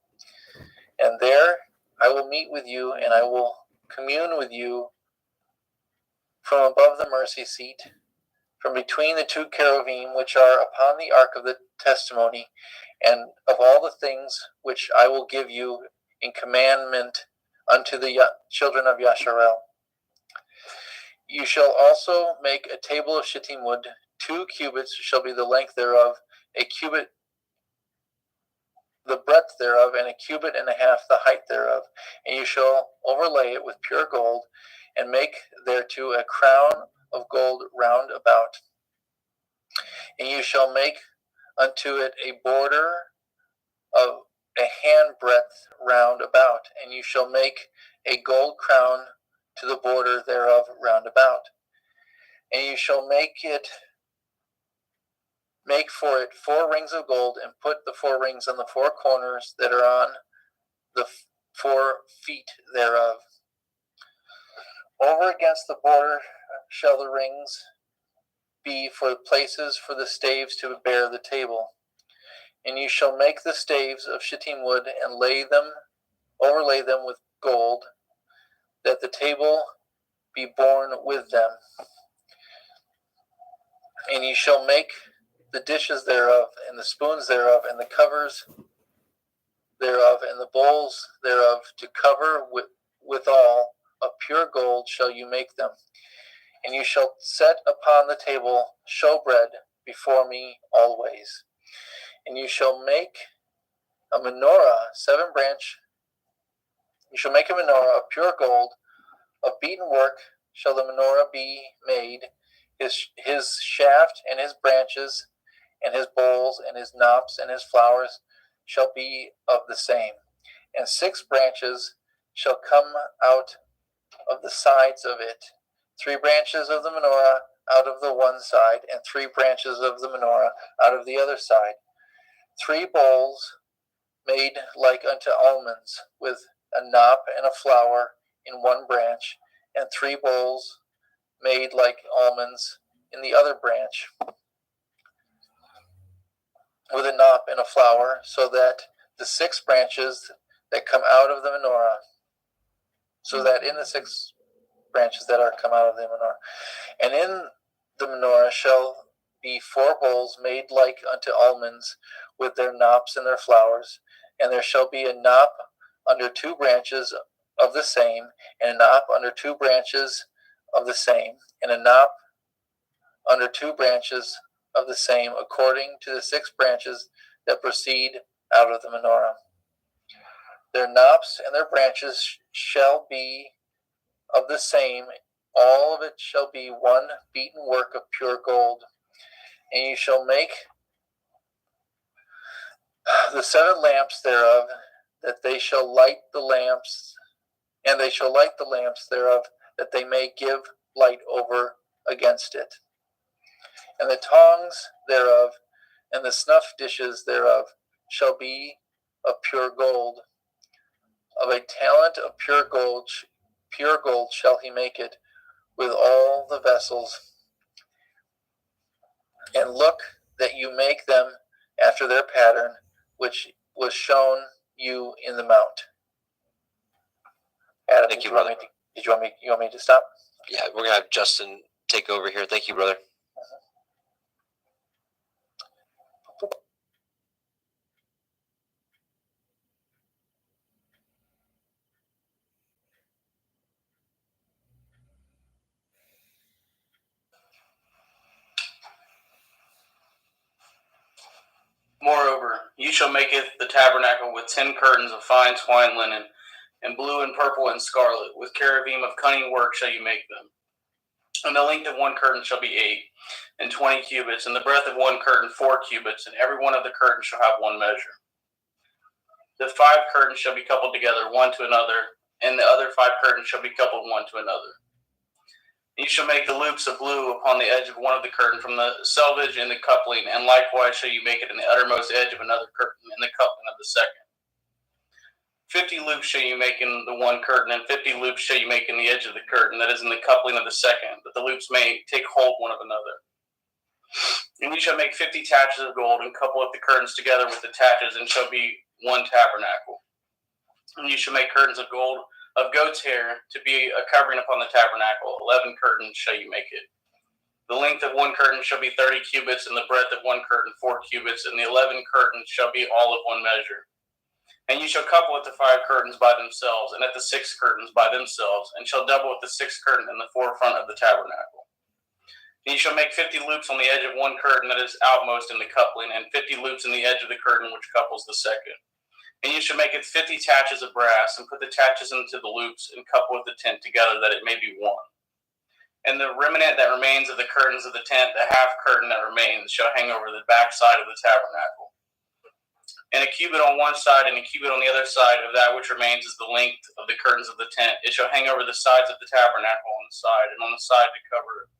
[SPEAKER 6] And there I will meet with you, and I will commune with you from above the mercy seat, from between the 2 cherubim which are upon the ark of the testimony, and of all the things which I will give you in commandment unto the children of Yasharel. You shall also make a table of shittim wood. 2 cubits shall be the length thereof, a cubit the breadth thereof, and a cubit and a half the height thereof. And you shall overlay it with pure gold, and make thereto a crown of gold round about. And you shall make unto it a border of a handbreadth round about, and you shall make a gold crown to the border thereof round about. And you shall make for it 4 rings of gold, and put the 4 rings on the 4 corners that are on the 4 feet thereof. Over against the border shall the rings be for places for the staves to bear the table. And you shall make the staves of shittim wood, and overlay them with gold, that the table be borne with them. And you shall make the dishes thereof, and the spoons thereof, and the covers thereof, and the bowls thereof, to cover withal of pure gold shall you make them. And you shall set upon the table showbread before me always. And you shall make a menorah, 7-branch. You shall make a menorah of pure gold, of beaten work shall the menorah be made. his shaft and his branches and his bowls and his knops and his flowers shall be of the same. And 6 branches shall come out of the sides of it, 3 branches of the menorah out of the one side, and 3 branches of the menorah out of the other side. 3 bowls made like unto almonds, with a knop and a flower in one branch, and 3 bowls made like almonds in the other branch, with a knop and a flower, so that the 6 branches that come out of the menorah, so that in the 6 branches that are come out of the menorah, and in the menorah shall be 4 bowls made like unto almonds, with their knops and their flowers, and there shall be a knop under 2 branches of the same, and a knop under 2 branches of the same, and a knop under 2 branches of the same, according to the 6 branches that proceed out of the menorah. Their knops and their branches shall be of the same, all of it shall be one beaten work of pure gold. And you shall make the 7 lamps thereof, that they shall light the lamps, and they shall light the lamps thereof, that they may give light over against it. And the tongs thereof, and the snuff dishes thereof, shall be of pure gold. Of a talent of pure gold shall he make it, with all the vessels. And look that you make them after their pattern, which was shown you in the mount. Adam,
[SPEAKER 2] Thank you, brother.
[SPEAKER 6] You want me to stop?
[SPEAKER 2] Yeah, we're gonna have Justin take over here. Thank you, brother.
[SPEAKER 5] Moreover, you shall make it the tabernacle with 10 curtains of fine twined linen, and blue and purple and scarlet, with cherubim of cunning work shall you make them. And the length of one curtain shall be 8 and 20 cubits, and the breadth of one curtain 4 cubits, and every one of the curtains shall have one measure. The 5 curtains shall be coupled together one to another, and the other 5 curtains shall be coupled one to another. You shall make the loops of blue upon the edge of one of the curtain from the selvage in the coupling, and likewise shall you make it in the uttermost edge of another curtain in the coupling of the second. 50 loops shall you make in the one curtain, and 50 loops shall you make in the edge of the curtain that is in the coupling of the second, that the loops may take hold one of another. And you shall make 50 taches of gold, and couple up the curtains together with the taches, and shall be one tabernacle. And you shall make curtains of gold of goat's hair to be a covering upon the tabernacle. 11 curtains shall you make it. The length of one curtain shall be 30 cubits, and the breadth of one curtain 4 cubits, and the 11 curtains shall be all of one measure. And you shall couple at the 5 curtains by themselves, and at the 6 curtains by themselves, and shall double at the 6th curtain in the forefront of the tabernacle. And you shall make 50 loops on the edge of one curtain that is outmost in the coupling, and 50 loops in the edge of the curtain which couples the second. And you shall make it 50 taches of brass, and put the taches into the loops, and couple with the tent together, that it may be one. And the remnant that remains of the curtains of the tent, the half curtain that remains, shall hang over the back side of the tabernacle. And a cubit on one side and a cubit on the other side of that which remains is the length of the curtains of the tent. It shall hang over the sides of the tabernacle on the side, and on the side to cover it.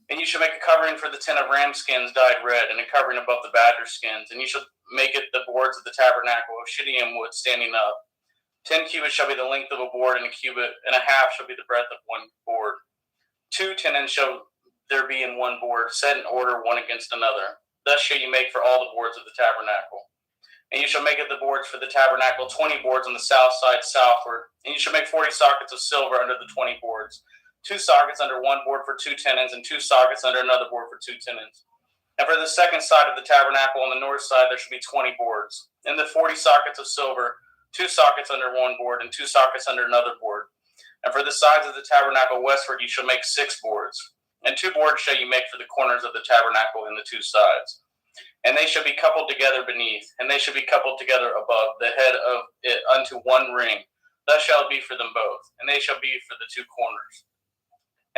[SPEAKER 5] And you shall make a covering for the tent of ram skins dyed red, and a covering above the badger skins. And you shall make it the boards of the tabernacle of shittim wood standing up. 10 cubits shall be the length of a board, and a cubit and a half shall be the breadth of one board. 2 tenons shall there be in one board, set in order one against another. Thus shall you make for all the boards of the tabernacle. And you shall make it the boards for the tabernacle, 20 boards on the south side southward. And you shall make 40 sockets of silver under the 20 boards. 2 sockets under one board for 2 tenons, and 2 sockets under another board for 2 tenons. And for the second side of the tabernacle on the north side there shall be 20 boards. And the 40 sockets of silver, 2 sockets under one board, and 2 sockets under another board. And for the sides of the tabernacle westward you shall make 6 boards. And 2 boards shall you make for the corners of the tabernacle in the 2 sides. And they shall be coupled together beneath, and they shall be coupled together above the head of it unto one ring. Thus shall it be for them both, and they shall be for the 2 corners.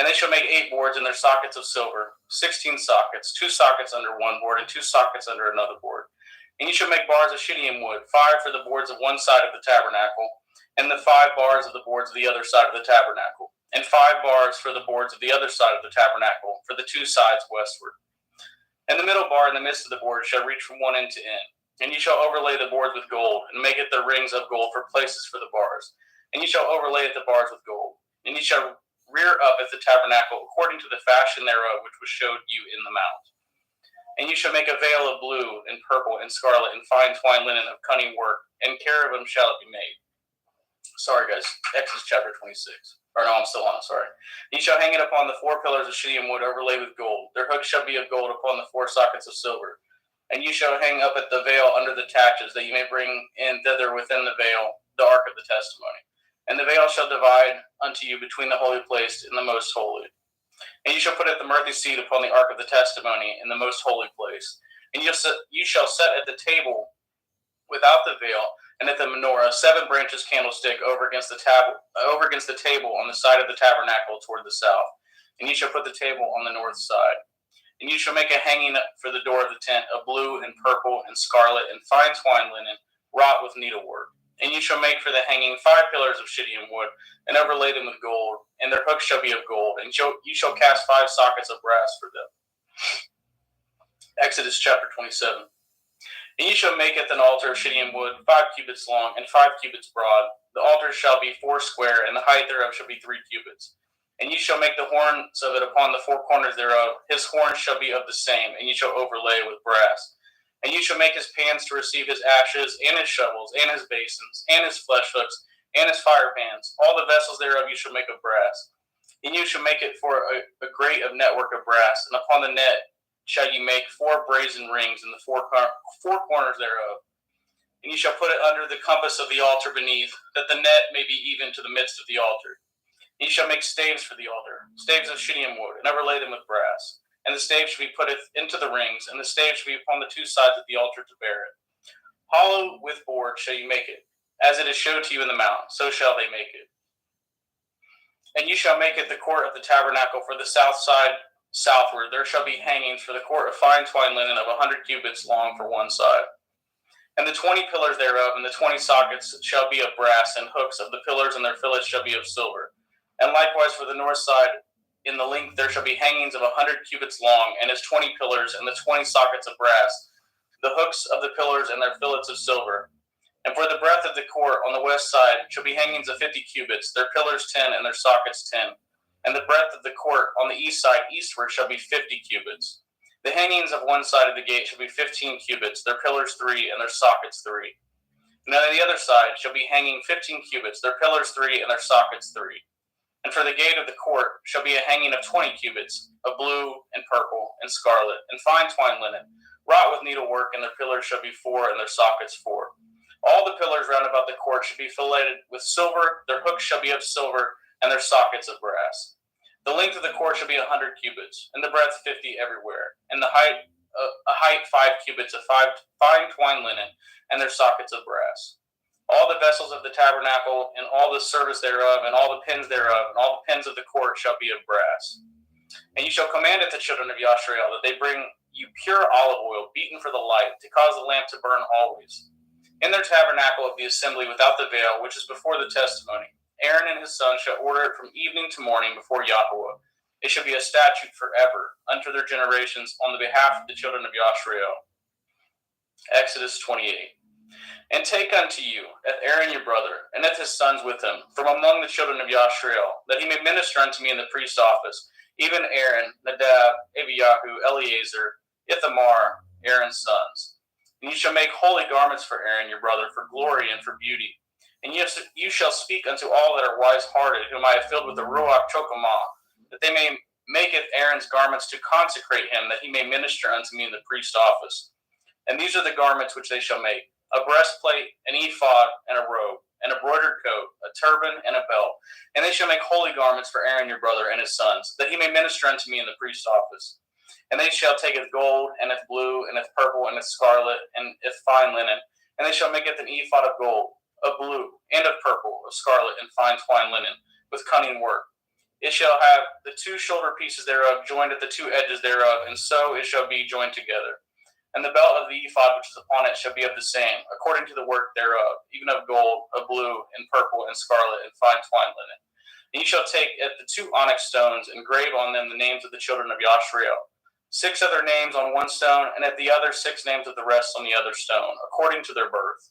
[SPEAKER 5] And they shall make 8 boards in their sockets of silver, 16 sockets, 2 sockets under one board, and 2 sockets under another board. And you shall make bars of shittim wood, 5 for the boards of one side of the tabernacle, and the 5 bars of the boards of the other side of the tabernacle, and 5 bars for the boards of the other side of the tabernacle, for the 2 sides westward. And the middle bar in the midst of the board shall reach from one end to end. And you shall overlay the boards with gold, and make it the rings of gold for places for the bars. And you shall overlay it the bars with gold. And you shall rear up at the tabernacle according to the fashion thereof which was showed you in the mount. And you shall make a veil of blue and purple and scarlet and fine twined linen of cunning work, and cherubim shall it be made. Sorry, guys. Exodus chapter 26. Or no, I'm still on it, sorry. You shall hang it upon the 4 pillars of shittim wood overlaid with gold. Their hooks shall be of gold upon the 4 sockets of silver. And you shall hang up at the veil under the taches, that you may bring in thither within the veil the ark of the testimony. And the veil shall divide unto you between the holy place and the most holy. And you shall put the mercy seat upon the ark of the testimony in the most holy place. And you shall set at the table without the veil, and at the menorah 7 branches candlestick over against the table on the side of the tabernacle toward the south. And you shall put the table on the north side. And you shall make a hanging for the door of the tent of blue and purple and scarlet and fine twined linen, wrought with needlework. And you shall make for the hanging 5 pillars of shittim wood, and overlay them with gold, and their hooks shall be of gold, and you shall cast 5 sockets of brass for them. Exodus chapter 27. And you shall make an altar of shittim wood, 5 cubits long, and 5 cubits broad. The altar shall be 4 square, and the height thereof shall be 3 cubits. And you shall make the horns of it upon the 4 corners thereof. His horns shall be of the same, and you shall overlay with brass. And you shall make his pans to receive his ashes, and his shovels, and his basins, and his flesh hooks, and his fire pans. All the vessels thereof you shall make of brass. And you shall make it for a grate of network of brass, and upon the net shall you make 4 brazen rings in the 4 corners thereof. And you shall put it under the compass of the altar beneath, that the net may be even to the midst of the altar. And you shall make staves for the altar, staves of shittim wood, and overlay them with brass. And the staves shall be put into the rings, and the staves shall be upon the 2 sides of the altar to bear it. Hollow with board shall you make it, as it is showed to you in the mount, so shall they make it. And you shall make it the court of the tabernacle for the south side southward. There shall be hangings for the court of fine twined linen of 100 cubits long for one side. And the 20 pillars thereof and the 20 sockets shall be of brass, and hooks of the pillars and their fillets shall be of silver. And likewise for the north side, in the length there shall be hangings of 100 cubits long, and its 20 pillars and the 20 sockets of brass, the hooks of the pillars and their fillets of silver. And for the breadth of the court on the west side shall be hangings of 50 cubits, their pillars 10 and their sockets 10. And the breadth of the court on the east side eastward shall be 50 cubits. The hangings of one side of the gate shall be 15 cubits, their pillars 3 and their sockets 3. And on the other side shall be hanging 15 cubits, their pillars 3 and their sockets 3. And for the gate of the court shall be a hanging of 20 cubits, of blue and purple and scarlet and fine twined linen, wrought with needlework, and their pillars shall be 4 and their sockets 4. All the pillars round about the court shall be filleted with silver, their hooks shall be of silver, and their sockets of brass. The length of the court shall be 100 cubits, and the breadth 50 everywhere, and the height 5 cubits of fine twined linen, and their sockets of brass. All the vessels of the tabernacle, and all the service thereof, and all the pins thereof, and all the pins of the court shall be of brass. And you shall command it the children of Yashrael that they bring you pure olive oil, beaten for the light, to cause the lamp to burn always. In their tabernacle of the assembly without the veil, which is before the testimony, Aaron and his sons shall order it from evening to morning before Yahweh. It shall be a statute forever unto their generations on the behalf of the children of Yashrael. Exodus 28. And take unto you Aaron your brother, and his sons with him, from among the children of Yashrael, that he may minister unto me in the priest's office, even Aaron, Nadab, Abiyahu, Eleazar, Ithamar, Aaron's sons. And you shall make holy garments for Aaron your brother, for glory and for beauty. And you shall speak unto all that are wise-hearted, whom I have filled with the Ruach Chokamah, that they may maketh Aaron's garments to consecrate him, that he may minister unto me in the priest's office. And these are the garments which they shall make: a breastplate, an ephod, and a robe, and a broidered coat, a turban, and a belt. And they shall make holy garments for Aaron your brother and his sons, that he may minister unto me in the priest's office. And they shall take it gold, and its blue, and its purple, and its scarlet, and its fine linen. And they shall make it an ephod of gold, of blue, and of purple, of scarlet, and fine twined linen, with cunning work. It shall have the two shoulder pieces thereof joined at the two edges thereof, and so it shall be joined together. And the belt of the ephod which is upon it shall be of the same, according to the work thereof, even of gold, of blue, and purple, and scarlet, and fine twined linen. And you shall take at the two onyx stones, and grave on them the names of the children of Yashrael, 6 of their names on one stone, and at the other 6 names of the rest on the other stone, according to their birth.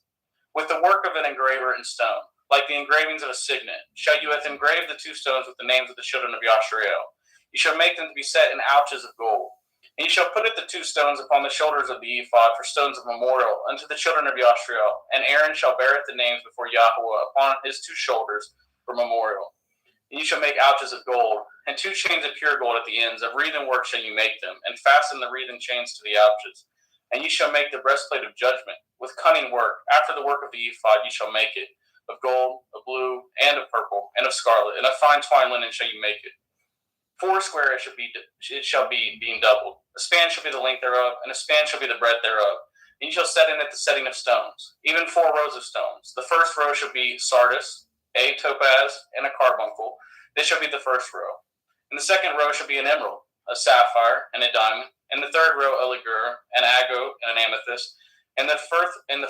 [SPEAKER 5] With the work of an engraver in stone, like the engravings of a signet, shall you have engraved the 2 stones with the names of the children of Yashrael. You shall make them to be set in ouches of gold. And you shall put the 2 stones upon the shoulders of the ephod for stones of memorial unto the children of Yashrael. And Aaron shall beareth the names before Yahweh upon his 2 shoulders for memorial. And you shall make ouches of gold, and 2 chains of pure gold at the ends. Of wreathen work shall you make them, and fasten the wreathen chains to the ouches. And you shall make the breastplate of judgment with cunning work. After the work of the ephod you shall make it. Of gold, of blue, and of purple, and of scarlet, and of fine twined linen shall you make it. 4 square it shall be being doubled. A span shall be the length thereof, and a span shall be the breadth thereof. And you shall set in it the setting of stones, even 4 rows of stones. The first row shall be sardius, a topaz, and a carbuncle. This shall be the first row. And the second row shall be an emerald, a sapphire, and a diamond. And the third row a ligure, an agate, and an amethyst. And the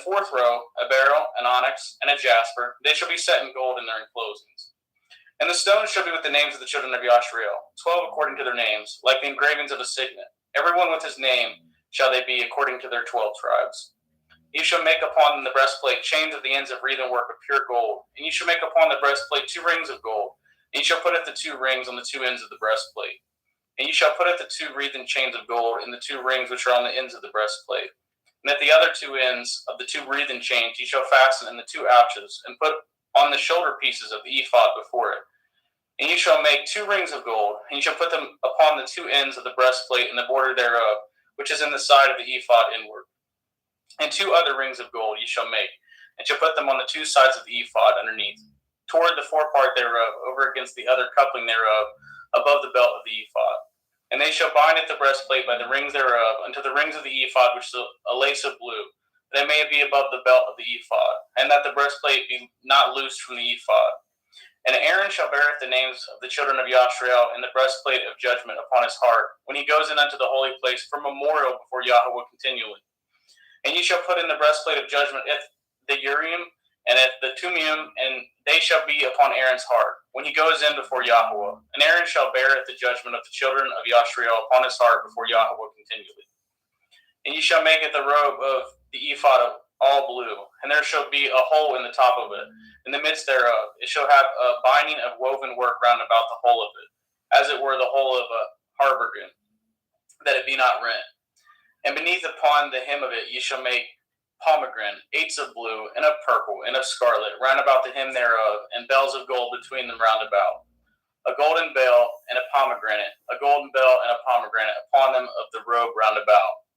[SPEAKER 5] fourth row a beryl, an onyx, and a jasper. They shall be set in gold in their enclosings. And the stones shall be with the names of the children of Yashrael, 12 according to their names, like the engravings of a signet. Everyone with his name shall they be according to their 12 tribes. You shall make upon the breastplate chains of the ends of wreathen work of pure gold. And you shall make upon the breastplate 2 rings of gold. And you shall put at the 2 rings on the 2 ends of the breastplate. And you shall put at the 2 wreathen chains of gold in the 2 rings which are on the ends of the breastplate. And at the other 2 ends of the 2 wreathen chains you shall fasten in the 2 ouches, and put on the shoulder pieces of the ephod before it. And you shall make 2 rings of gold, and you shall put them upon the 2 ends of the breastplate and the border thereof, which is in the side of the ephod inward. And 2 other rings of gold you shall make, and shall put them on the 2 sides of the ephod underneath, toward the forepart thereof, over against the other coupling thereof, above the belt of the ephod. And they shall bind at the breastplate by the rings thereof unto the rings of the ephod, which is a lace of blue, that it may be above the belt of the ephod, and that the breastplate be not loosed from the ephod. And Aaron shall beareth the names of the children of Yashrael in the breastplate of judgment upon his heart, when he goes in unto the holy place for memorial before Yahweh continually. And ye shall put in the breastplate of judgment at the Urim and at the Tumiim, and they shall be upon Aaron's heart, when he goes in before Yahweh. And Aaron shall beareth the judgment of the children of Yashrael upon his heart before Yahweh continually. And ye shall make it the robe of the ephod of all blue, and there shall be a hole in the top of it. In the midst thereof it shall have a binding of woven work round about the whole of it, as it were the whole of a harbergen, that it be not rent. And beneath upon the hem of it ye shall make pomegranate, 8 of blue, and of purple, and of scarlet, round about the hem thereof, and bells of gold between them round about. A golden bell and a pomegranate, a golden bell and a pomegranate upon them of the robe round about.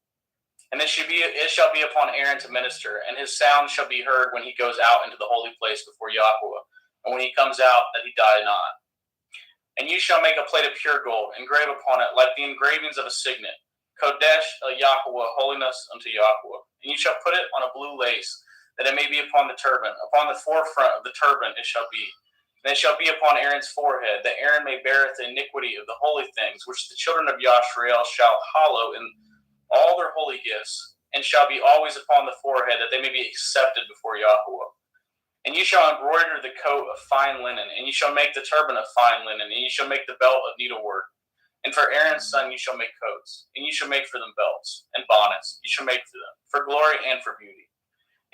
[SPEAKER 5] And it shall be upon Aaron to minister, and his sound shall be heard when he goes out into the holy place before Yahweh, and when he comes out, that he die not. And you shall make a plate of pure gold, engrave upon it like the engravings of a signet, Kodesh Yahweh, holiness unto Yahweh. And you shall put it on a blue lace, that it may be upon the turban. Upon the forefront of the turban it shall be. And it shall be upon Aaron's forehead, that Aaron may beareth the iniquity of the holy things, which the children of Yashrael shall hallow in all their holy gifts, and shall be always upon the forehead, that they may be accepted before Yahweh. And you shall embroider the coat of fine linen, and you shall make the turban of fine linen, and you shall make the belt of needlework. And for Aaron's son you shall make coats, and you shall make for them belts, and bonnets you shall make for them, for glory and for beauty.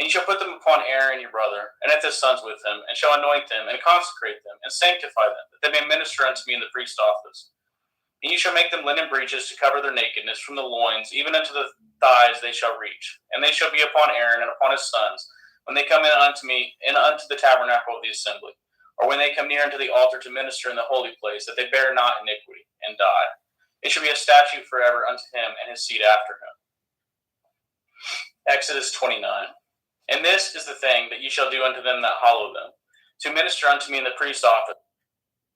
[SPEAKER 5] And you shall put them upon Aaron your brother, and at his sons with him, and shall anoint them, and consecrate them, and sanctify them, that they may minister unto me in the priest office. And you shall make them linen breeches to cover their nakedness, from the loins even unto the thighs they shall reach. And they shall be upon Aaron and upon his sons, when they come in unto me, and unto the tabernacle of the assembly, or when they come near unto the altar to minister in the holy place, that they bear not iniquity, and die. It shall be a statute forever unto him and his seed after him. Exodus 29. And this is the thing that ye shall do unto them that hallow them, to minister unto me in the priest office,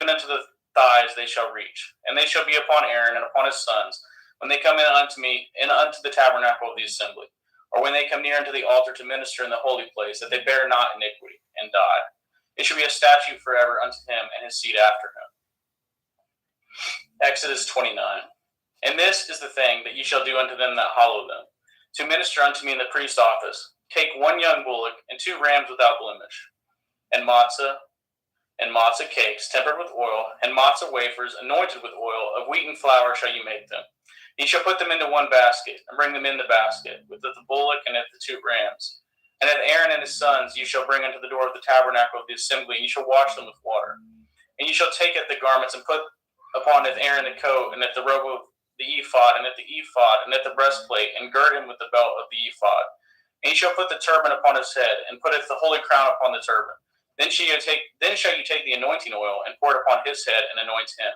[SPEAKER 5] even unto the thighs they shall reach. And they shall be upon Aaron and upon his sons, when they come in unto me, and unto the tabernacle of the assembly, or when they come near unto the altar to minister in the holy place, that they bear not iniquity, and die. It shall be a statute forever unto him and his seed after him. Exodus 29. And this is the thing that ye shall do unto them that hallow them, to minister unto me in the priest's office. Take 1 young bullock and 2 rams without blemish, and matzah cakes tempered with oil, and matzah wafers anointed with oil, of wheaten flour shall you make them. Ye shall put them into 1 basket, and bring them in the basket, with the bullock and the 2 rams. And at Aaron and his sons you shall bring unto the door of the tabernacle of the assembly, and you shall wash them with water. And you shall take at the garments, and put upon it Aaron the coat, and at the robe of the ephod, and at the ephod, and at the breastplate, and gird him with the belt of the ephod. And you shall put the turban upon his head, and putteth the holy crown upon the turban. Then shall you take the anointing oil, and pour it upon his head, and anoint him.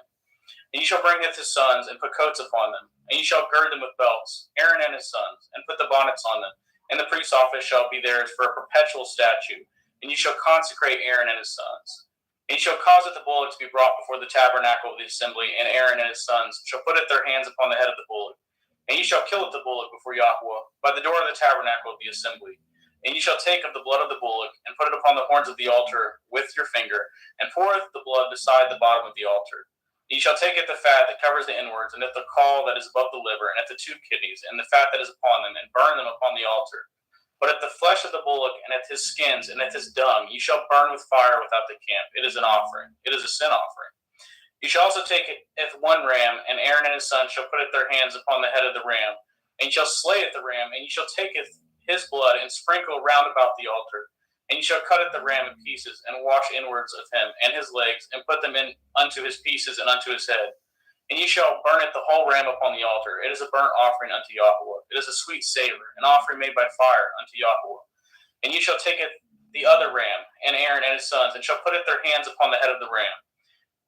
[SPEAKER 5] And you shall bring his sons, and put coats upon them. And you shall gird them with belts, Aaron and his sons, and put the bonnets on them. And the priest's office shall be theirs for a perpetual statute. And you shall consecrate Aaron and his sons. And you shall cause the bullock to be brought before the tabernacle of the assembly, and Aaron and his sons shall put their hands upon the head of the bullock. And you shall kill the bullock before Yahweh, by the door of the tabernacle of the assembly. And you shall take of the blood of the bullock, and put it upon the horns of the altar with your finger, and pour the blood beside the bottom of the altar. And you shall take at the fat that covers the inwards, and at the caul that is above the liver, and at the 2 kidneys, and the fat that is upon them, and burn them upon the altar. But at the flesh of the bullock, and at his skins, and at his dung, you shall burn with fire without the camp. It is an offering. It is a sin offering. You shall also take 1 ram, and Aaron and his sons shall put their hands upon the head of the ram, and you shall slay the ram, and you shall take his blood, and sprinkle round about the altar. And you shall cut the ram in pieces, and wash inwards of him, and his legs, and put them in unto his pieces, and unto his head. And you shall burn the whole ram upon the altar. It is a burnt offering unto Yahweh. It is a sweet savor, an offering made by fire unto Yahweh. And you shall take the other ram, and Aaron and his sons, and shall put their hands upon the head of the ram.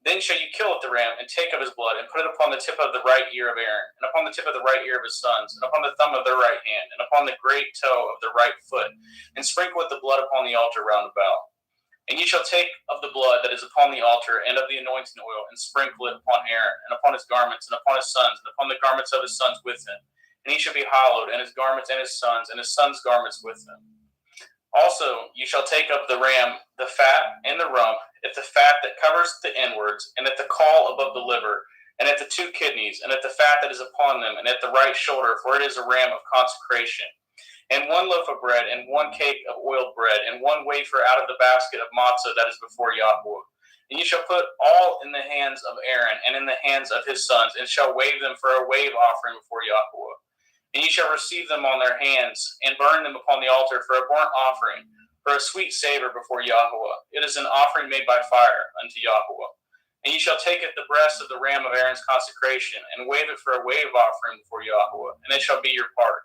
[SPEAKER 5] Then shall you kill the ram, and take of his blood, and put it upon the tip of the right ear of Aaron, and upon the tip of the right ear of his sons, and upon the thumb of their right hand, and upon the great toe of their right foot, and sprinkle with the blood upon the altar round about. And you shall take of the blood that is upon the altar, and of the anointing oil, and sprinkle it upon Aaron, and upon his garments, and upon his sons, and upon the garments of his sons with him. And he shall be hallowed, and his garments and his sons' garments with him. Also you shall take of the ram the fat and the rump, at the fat that covers the inwards, and at the caul above the liver, and at the 2 kidneys, and at the fat that is upon them, and at the right shoulder, for it is a ram of consecration. And 1 loaf of bread, and 1 cake of oiled bread, and 1 wafer out of the basket of matzah that is before Yahweh. And you shall put all in the hands of Aaron, and in the hands of his sons, and shall wave them for a wave offering before Yahweh. And ye shall receive them on their hands, and burn them upon the altar for a burnt offering, for a sweet savor before Yahweh. It is an offering made by fire unto Yahweh. And ye shall take the breast of the ram of Aaron's consecration, and wave it for a wave offering before Yahweh, and it shall be your part.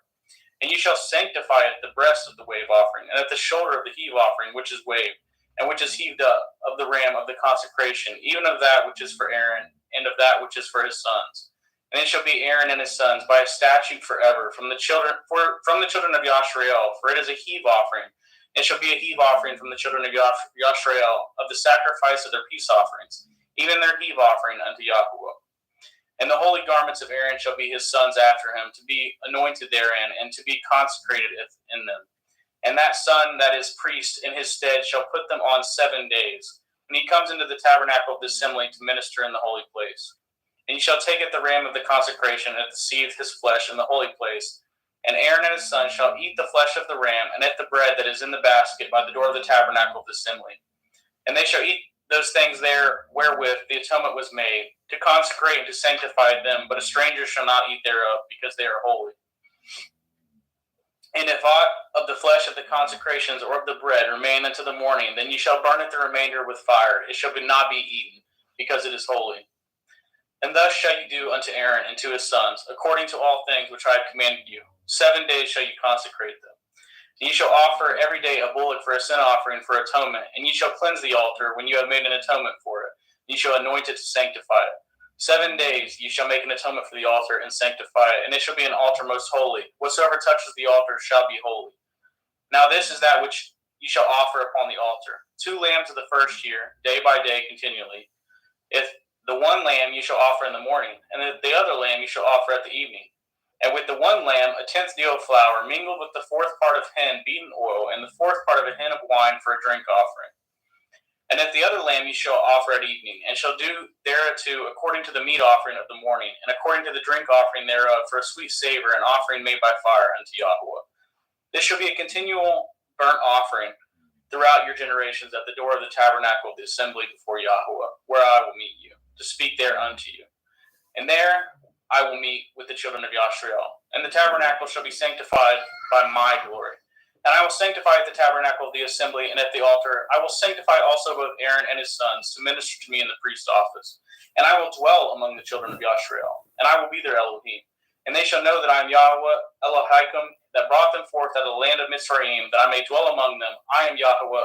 [SPEAKER 5] And ye shall sanctify at the breast of the wave offering, and at the shoulder of the heave offering, which is waved, and which is heaved up, of the ram of the consecration, even of that which is for Aaron, and of that which is for his sons. And it shall be Aaron and his sons by a statute forever from the children of Yashrael, for it is a heave offering. It shall be a heave offering from the children of Yashrael of the sacrifice of their peace offerings, even their heave offering unto Yahweh. And the holy garments of Aaron shall be his sons after him, to be anointed therein, and to be consecrated in them. And that son that is priest in his stead shall put them on 7 days, when he comes into the tabernacle of the assembly to minister in the holy place. And you shall take the ram of the consecration, and seethe his flesh in the holy place. And Aaron and his sons shall eat the flesh of the ram, and eat the bread that is in the basket by the door of the tabernacle of the assembly. And they shall eat those things there wherewith the atonement was made, to consecrate and to sanctify them, but a stranger shall not eat thereof, because they are holy. And if aught of the flesh of the consecrations or of the bread remain unto the morning, then ye shall burn it the remainder with fire. It shall not be eaten, because it is holy. And thus shall you do unto Aaron and to his sons, according to all things which I have commanded you. 7 days shall you consecrate them. And ye shall offer every day a bullock for a sin offering for atonement, and ye shall cleanse the altar when you have made an atonement for it. Ye shall anoint it to sanctify it. 7 days ye shall make an atonement for the altar and sanctify it, and it shall be an altar most holy. Whatsoever touches the altar shall be holy. Now this is that which ye shall offer upon the altar: 2 lambs of the first year, day by day continually. If the 1 lamb you shall offer in the morning, and the other lamb you shall offer at the evening. And with the 1 lamb, a 10th deal of flour, mingled with the 4th part of hin beaten oil, and the 4th part of a hin of wine for a drink offering. And at the other lamb you shall offer at evening, and shall do thereto according to the meat offering of the morning, and according to the drink offering thereof for a sweet savor, an offering made by fire unto Yahweh. This shall be a continual burnt offering throughout your generations at the door of the tabernacle of the assembly before Yahweh, where I will meet you, to speak there unto you. And there I will meet with the children of Yashrael, and the tabernacle shall be sanctified by my glory. And I will sanctify at the tabernacle of the assembly and at the altar. I will sanctify also both Aaron and his sons to minister to me in the priest's office. And I will dwell among the children of Yashrael, and I will be their Elohim. And they shall know that I am Yahweh Elohim, that brought them forth out of the land of Mizraim, that I may dwell among them. I am Yahweh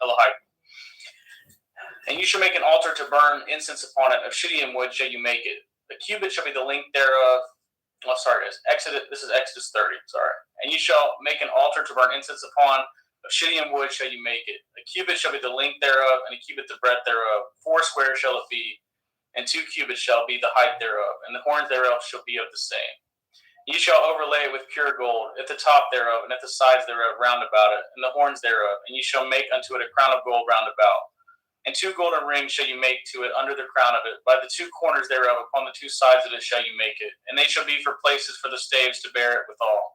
[SPEAKER 5] Elohim. And you shall make an altar to burn incense upon it. Of shittim wood shall you make it. The cubit shall be the length thereof. Oh, sorry, this is Exodus 30. Sorry. And you shall make an altar to burn incense upon. Of shittim wood shall you make it. A cubit shall be the length thereof, and a cubit the breadth thereof. 4 squares shall it be, and 2 cubits shall be the height thereof, and the horns thereof shall be of the same. You shall overlay it with pure gold at the top thereof, and at the sides thereof round about it, and the horns thereof. And you shall make unto it a crown of gold round about. And 2 golden rings shall you make to it under the crown of it. By the 2 corners thereof upon the 2 sides of it shall you make it. And they shall be for places for the staves to bear it withal.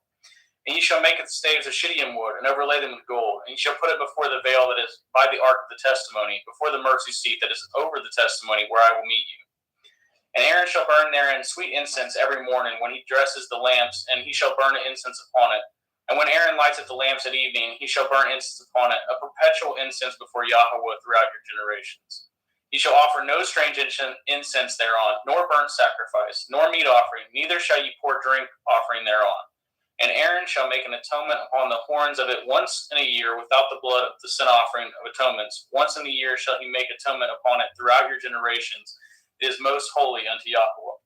[SPEAKER 5] And you shall make it the staves of shittim wood, and overlay them with gold. And you shall put it before the veil that is by the ark of the testimony, before the mercy seat that is over the testimony, where I will meet you. And Aaron shall burn therein sweet incense every morning when he dresses the lamps, and he shall burn incense upon it. And when Aaron lights at the lamps at evening, he shall burn incense upon it, a perpetual incense before Yahweh throughout your generations. He shall offer no strange incense thereon, nor burnt sacrifice, nor meat offering, neither shall ye pour drink offering thereon. And Aaron shall make an atonement upon the horns of it once in a year without the blood of the sin offering of atonements. Once in a year shall he make atonement upon it throughout your generations. It is most holy unto Yahweh.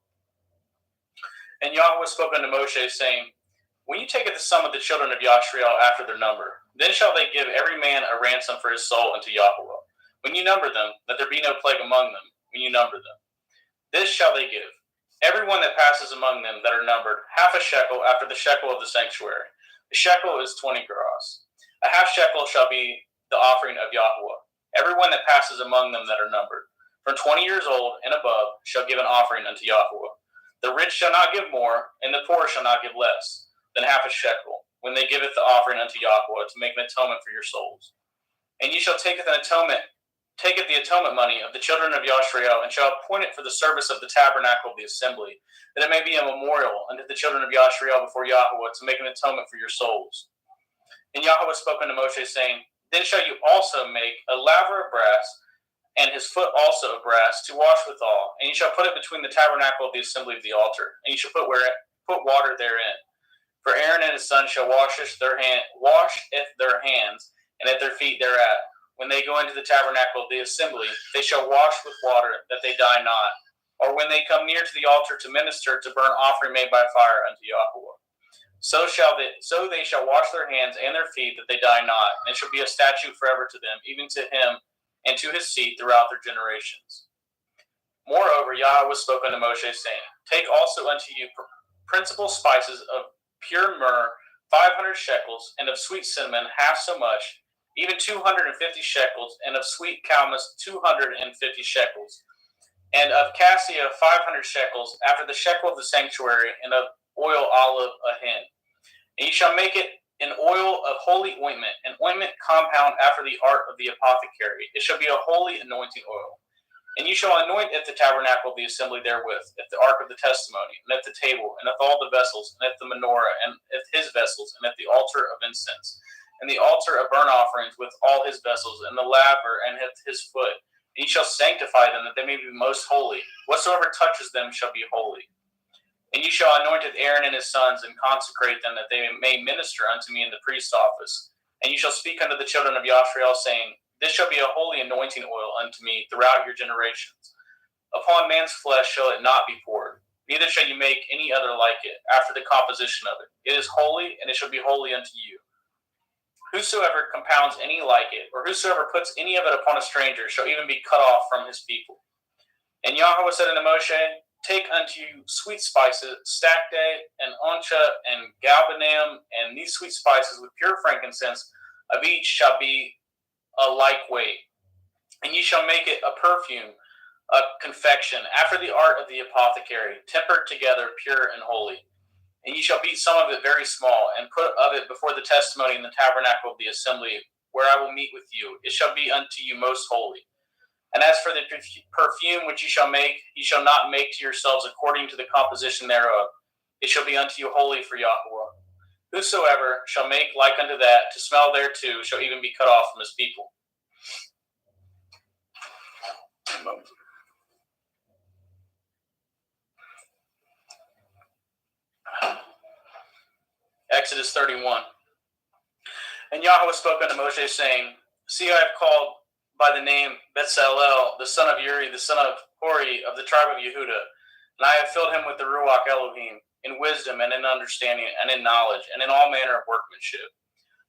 [SPEAKER 5] And Yahweh spoke unto Moshe, saying, when you take the sum of the children of Yashrael after their number, then shall they give every man a ransom for his soul unto Yahweh. When you number them, let there be no plague among them, when you number them. This shall they give. Every one that passes among them that are numbered, half a shekel after the shekel of the sanctuary. The shekel is 20 gerahs. A half shekel shall be the offering of Yahweh. Every one that passes among them that are numbered, from 20 years old and above, shall give an offering unto Yahweh. The rich shall not give more, and the poor shall not give less than half a shekel, when they giveth the offering unto Yahweh, to make an atonement for your souls. And ye shall taketh the atonement money of the children of Yashrael, and shall appoint it for the service of the tabernacle of the assembly, that it may be a memorial unto the children of Yashrael before Yahweh, to make an atonement for your souls. And Yahweh spoke unto Moshe, saying, then shall you also make a laver of brass, and his foot also of brass, to wash withal. And ye shall put it between the tabernacle of the assembly of the altar, and ye shall put water therein. For Aaron and his sons shall washeth their hands, and at their feet thereat. When they go into the tabernacle of the assembly, they shall wash with water, that they die not. Or when they come near to the altar to minister to burnt offering made by fire unto Yahweh. So they shall wash their hands and their feet, that they die not. And it shall be a statute forever to them, even to him and to his seed throughout their generations. Moreover, Yahweh spoke unto Moshe, saying, take also unto you principal spices of pure myrrh, 500 shekels, and of sweet cinnamon, half so much, even 250 shekels, and of sweet calmus, 250 shekels, and of cassia, 500 shekels, after the shekel of the sanctuary, and of oil olive a hin. And ye shall make it an oil of holy ointment, an ointment compound after the art of the apothecary. It shall be a holy anointing oil. And you shall anoint at the tabernacle of the assembly therewith, at the ark of the testimony, and at the table, and at all the vessels, and at the menorah, and at his vessels, and at the altar of incense, and the altar of burnt offerings with all his vessels, and the laver, and at his foot. And ye shall sanctify them, that they may be most holy. Whatsoever touches them shall be holy. And ye shall anoint Aaron and his sons, and consecrate them, that they may minister unto me in the priest's office. And ye shall speak unto the children of Yashrael, saying, this shall be a holy anointing oil unto me throughout your generations. Upon man's flesh shall it not be poured, neither shall you make any other like it, after the composition of it. It is holy, and it shall be holy unto you. Whosoever compounds any like it, or whosoever puts any of it upon a stranger, shall even be cut off from his people. And Yahweh said unto Moshe, take unto you sweet spices, stacte, and oncha, and galbanum, and these sweet spices with pure frankincense, of each shall be a like weight. And ye shall make it a perfume, a confection, after the art of the apothecary, tempered together, pure and holy. And ye shall beat some of it very small, and put of it before the testimony in the tabernacle of the assembly, where I will meet with you. It shall be unto you most holy. And as for the perfume which ye shall make, ye shall not make to yourselves according to the composition thereof. It shall be unto you holy for Yahweh. Whosoever shall make like unto that, to smell thereto, shall even be cut off from his people. Exodus 31. And Yahweh spoke unto Moshe, saying, See, I have called by the name Bezalel, the son of Uri, the son of Hori, of the tribe of Yehudah, and I have filled him with the Ruach Elohim, in wisdom and in understanding and in knowledge and in all manner of workmanship,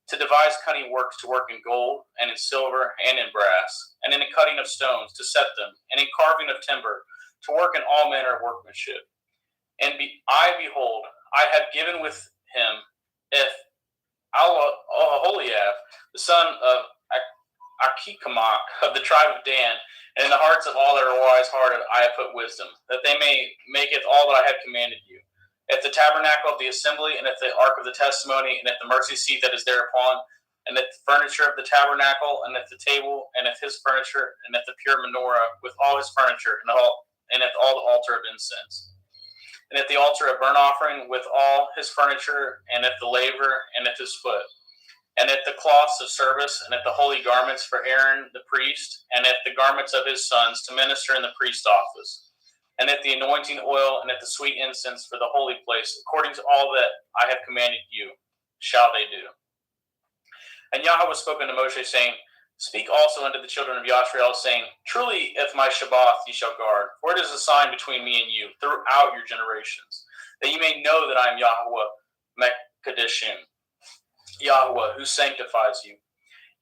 [SPEAKER 5] to devise cunning works, to work in gold and in silver and in brass, and in the cutting of stones, to set them, and in carving of timber, to work in all manner of workmanship. And behold, I have given with him Aholiab, the son of Achikamach, of the tribe of Dan, and in the hearts of all that are wise-hearted I have put wisdom, that they may maketh all that I have commanded you. At the tabernacle of the assembly, and at the ark of the testimony, and at the mercy seat that is thereupon, and at the furniture of the tabernacle, and at the table, and at his furniture, and at the pure menorah, with all his furniture, and at all the altar of incense, and at the altar of burnt offering, with all his furniture, and at the laver, and at his foot, and at the cloths of service, and at the holy garments for Aaron the priest, and at the garments of his sons to minister in the priest office, and at the anointing oil, and at the sweet incense for the holy place, according to all that I have commanded you, shall they do. And Yahweh spoke unto Moshe, saying, Speak also unto the children of Yashrael, saying, Truly, if my Shabbath ye shall guard, for it is a sign between me and you throughout your generations, that ye may know that I am Yahweh Mekadishim, Yahweh, who sanctifies you.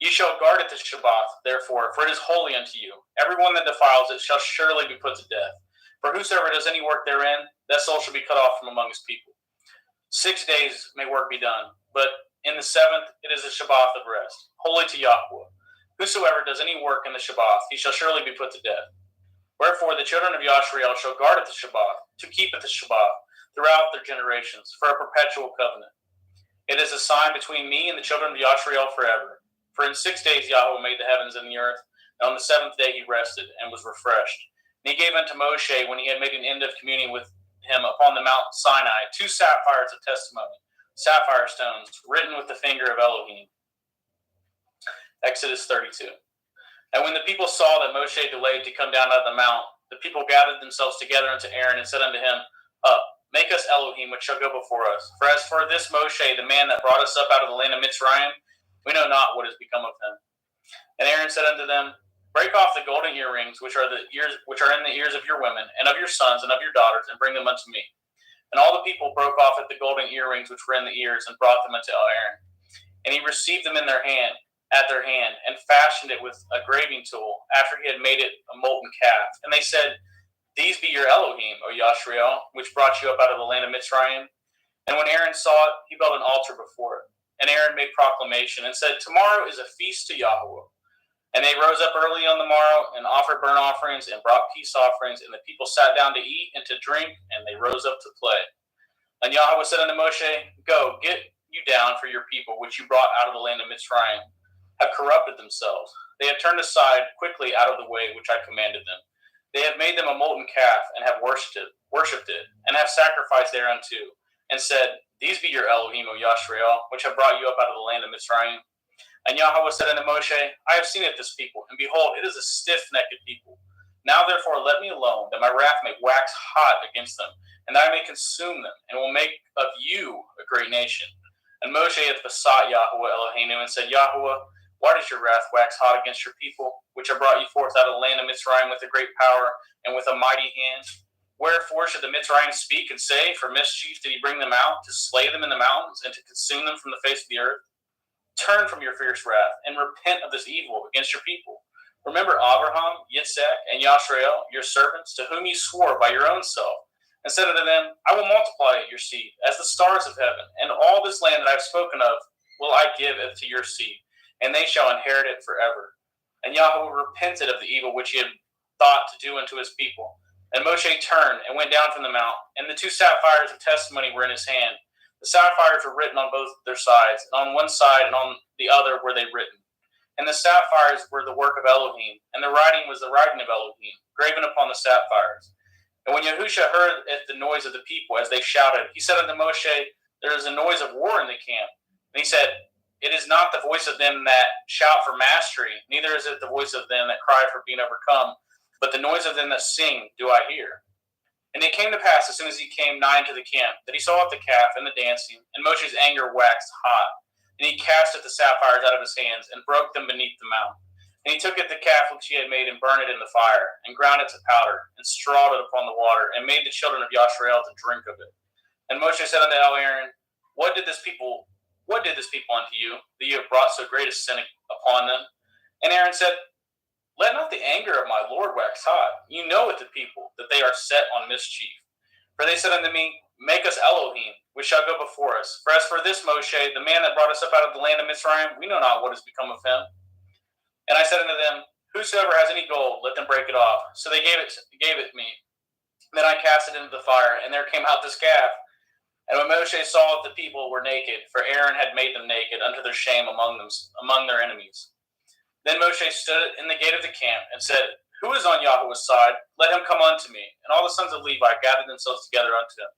[SPEAKER 5] Ye shall guard it the Shabbath, therefore, for it is holy unto you. Everyone that defiles it shall surely be put to death. For whosoever does any work therein, that soul shall be cut off from among his people. 6 days may work be done, but in the seventh it is a Shabbath of rest, holy to Yahweh. Whosoever does any work in the Shabbath, he shall surely be put to death. Wherefore the children of Yashrael shall guard it the Shabbath, to keep it the Shabbath, throughout their generations, for a perpetual covenant. It is a sign between me and the children of Yashrael forever. For in 6 days Yahweh made the heavens and the earth, and on the seventh day he rested, and was refreshed. And he gave unto Moshe, when he had made an end of communing with him upon the Mount Sinai, 2 sapphires of testimony, sapphire stones, written with the finger of Elohim. Exodus 32. And when the people saw that Moshe delayed to come down out of the mount, the people gathered themselves together unto Aaron, and said unto him, Up, make us Elohim, which shall go before us. For as for this Moshe, the man that brought us up out of the land of Mitzrayim, we know not what has become of him. And Aaron said unto them, Break off the golden earrings which are in the ears of your women, and of your sons, and of your daughters, and bring them unto me. And all the people broke off at the golden earrings which were in the ears, and brought them unto Aaron. And he received them at their hand, and fashioned it with a graving tool, after he had made it a molten calf. And they said, These be your Elohim, O Yashrael, which brought you up out of the land of Mitzrayim. And when Aaron saw it, he built an altar before it. And Aaron made proclamation, and said, Tomorrow is a feast to Yahweh. And they rose up early on the morrow, and offered burnt offerings, and brought peace offerings. And the people sat down to eat and to drink, and they rose up to play. And Yahweh said unto Moshe, Go, get you down, for your people, which you brought out of the land of Mitzrayim, have corrupted themselves. They have turned aside quickly out of the way which I commanded them. They have made them a molten calf, and have worshipped it, and have sacrificed thereunto, and said, These be your Elohim, O Yashrael, which have brought you up out of the land of Mitzrayim. And Yahweh said unto Moshe, I have seen it this people, and behold, it is a stiff-necked people. Now therefore let me alone, that my wrath may wax hot against them, and that I may consume them, and will make of you a great nation. And Moshe hath besought Yahweh Eloheinu, and said, Yahweh, why does your wrath wax hot against your people, which have brought you forth out of the land of Mitzrayim with a great power, and with a mighty hand? Wherefore should the Mitzrayim speak and say, For mischief did he bring them out, to slay them in the mountains, and to consume them from the face of the earth? Turn from your fierce wrath, and repent of this evil against your people. Remember Abraham, Yitzhak, and Yashrael, your servants, to whom ye swore by your own self, and said unto them, I will multiply your seed as the stars of heaven, and all this land that I have spoken of will I give to your seed, and they shall inherit it forever. And Yahweh repented of the evil which he had thought to do unto his people. And Moshe turned and went down from the mount, and the 2 sapphires of testimony were in his hand. The sapphires were written on both their sides, and on one side and on the other were they written. And the sapphires were the work of Elohim, and the writing was the writing of Elohim, graven upon the sapphires. And when Yahusha heard the noise of the people as they shouted, he said unto Moshe, there is a noise of war in the camp. And he said, it is not the voice of them that shout for mastery, neither is it the voice of them that cry for being overcome, but the noise of them that sing do I hear. And it came to pass, as soon as he came nigh into the camp, that he saw the calf and the dancing, and Moshe's anger waxed hot. And he cast the sapphires out of his hands, and broke them beneath the mount. And he took the calf which he had made, and burned it in the fire, and ground it to powder, and strawed it upon the water, and made the children of Yashrael to drink of it. And Moshe said unto Aaron, What did this people unto you, that you have brought so great a sin upon them? And Aaron said, Let not the anger of my Lord wax hot. You know with the people that they are set on mischief. For they said unto me, Make us Elohim, which shall go before us. For as for this Moshe, the man that brought us up out of the land of Mitzrayim, we know not what has become of him. And I said unto them, Whosoever has any gold, let them break it off. So they gave it me. Then I cast it into the fire, and there came out this calf. And when Moshe saw that the people were naked, for Aaron had made them naked unto their shame among their enemies. Then Moshe stood in the gate of the camp and said, Who is on Yahweh's side? Let him come unto me. And all the sons of Levi gathered themselves together unto him.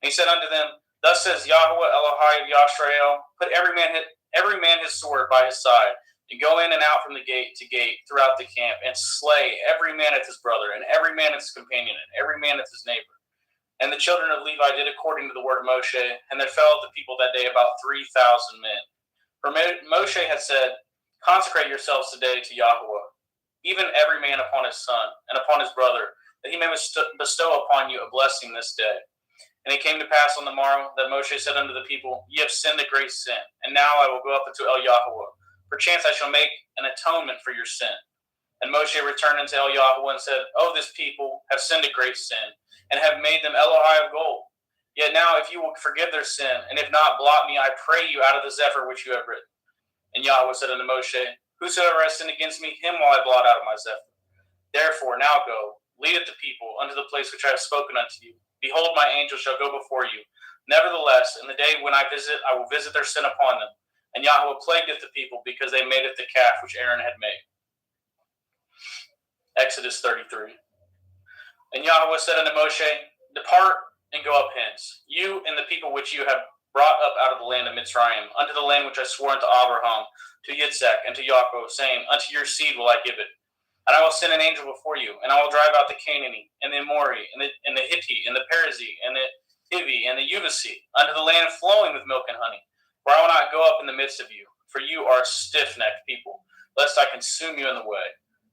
[SPEAKER 5] And he said unto them, Thus says Yahweh Elohai of Yashrael, Put every man his sword by his side, and go in and out from the gate to gate throughout the camp, and slay every man at his brother, and every man at his companion, and every man at his neighbor. And the children of Levi did according to the word of Moshe, and there fell of the people that day about 3,000 men. For Moshe had said, Consecrate yourselves today to Yahweh, even every man upon his son, and upon his brother, that he may bestow upon you a blessing this day. And it came to pass on the morrow that Moshe said unto the people, Ye have sinned a great sin, and now I will go up unto El Yahweh. Perchance I shall make an atonement for your sin. And Moshe returned unto El Yahweh and said, O this people have sinned a great sin, and have made them Elohai of gold. Yet now if you will forgive their sin, and if not, blot me, I pray you, out of the Zephyr which you have written. And Yahweh said unto Moshe, Whosoever has sinned against me, him will I blot out of my Zephyr. Therefore now go, leadeth the people unto the place which I have spoken unto you. Behold, my angel shall go before you. Nevertheless, in the day when I will visit their sin upon them. And Yahweh plagueth the people, because they made it the calf which Aaron had made. Exodus 33. And Yahweh said unto Moshe, Depart and go up hence, you and the people which you have brought up out of the land of Mitzrayim, unto the land which I swore unto Abraham, to Yitzhak, and to Yaakov, saying, Unto your seed will I give it. And I will send an angel before you, and I will drive out the Canaanite, and the Amori, and the Hittite, and the Perizzite, and the Hivi, and the Jebusite, unto the land flowing with milk and honey. For I will not go up in the midst of you, for you are a stiff-necked people, lest I consume you in the way.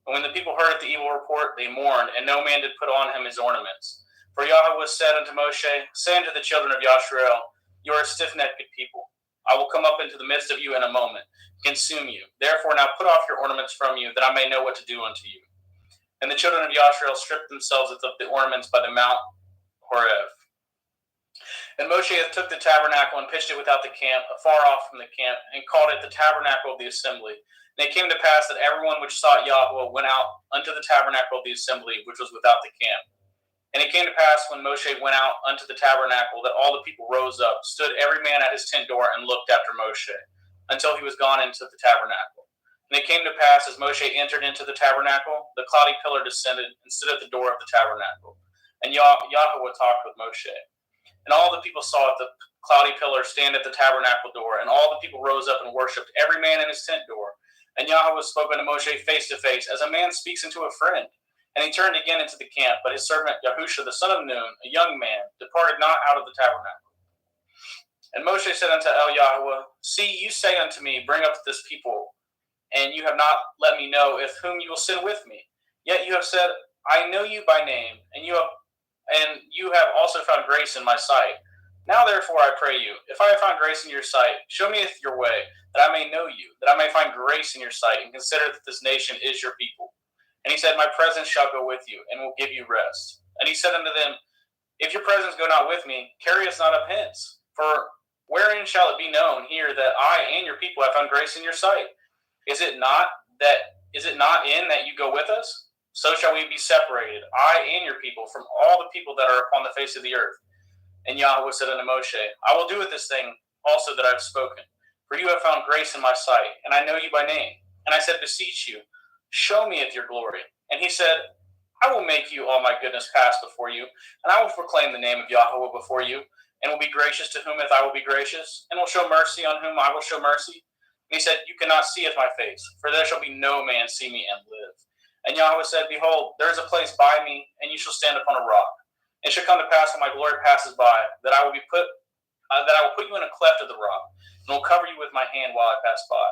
[SPEAKER 5] And when the people heard the evil report, they mourned, and no man did put on him his ornaments. For Yahweh said unto Moshe, Say unto the children of Yashrael, You are a stiff-necked people. I will come up into the midst of you in a moment, consume you. Therefore now put off your ornaments from you, that I may know what to do unto you. And the children of Yashrael stripped themselves of the ornaments by the Mount Horeb. And Moshe took the tabernacle and pitched it without the camp, afar off from the camp, and called it the tabernacle of the assembly. And it came to pass that everyone which sought Yahweh went out unto the tabernacle of the assembly, which was without the camp. And it came to pass when Moshe went out unto the tabernacle, that all the people rose up, stood every man at his tent door, and looked after Moshe, until he was gone into the tabernacle. And it came to pass, as Moshe entered into the tabernacle, the cloudy pillar descended and stood at the door of the tabernacle. And Yahweh talked with Moshe. And all the people saw the cloudy pillar stand at the tabernacle door, and all the people rose up and worshipped, every man in his tent door. And Yahweh spoke unto Moshe face to face, as a man speaks unto a friend. And he turned again into the camp, but his servant Yahusha, the son of Nun, a young man, departed not out of the tabernacle. And Moshe said unto El Yahweh, See, you say unto me, Bring up this people, and you have not let me know if whom you will send with me. Yet you have said, I know you by name, and you have also found grace in my sight. Now therefore I pray you, if I have found grace in your sight, show me your way, that I may know you, that I may find grace in your sight, and consider that this nation is your people. And he said, My presence shall go with you, and will give you rest. And he said unto them, If your presence go not with me, carry us not up hence. For wherein shall it be known here that I and your people have found grace in your sight? Is it not is it not in that you go with us? So shall we be separated, I and your people, from all the people that are upon the face of the earth. And Yahweh said unto Moshe, I will do with this thing also that I have spoken. For you have found grace in my sight, and I know you by name. And I said, beseech you, show me of your glory. And he said, I will make you all my goodness pass before you, and I will proclaim the name of Yahweh before you, and will be gracious to whometh I will be gracious, and will show mercy on whom I will show mercy. And he said, you cannot seeth my face, for there shall be no man see me and live. And Yahweh said, behold, there is a place by me, and you shall stand upon a rock. It shall come to pass when my glory passes by, that I will put you in a cleft of the rock, and will cover you with my hand while I pass by.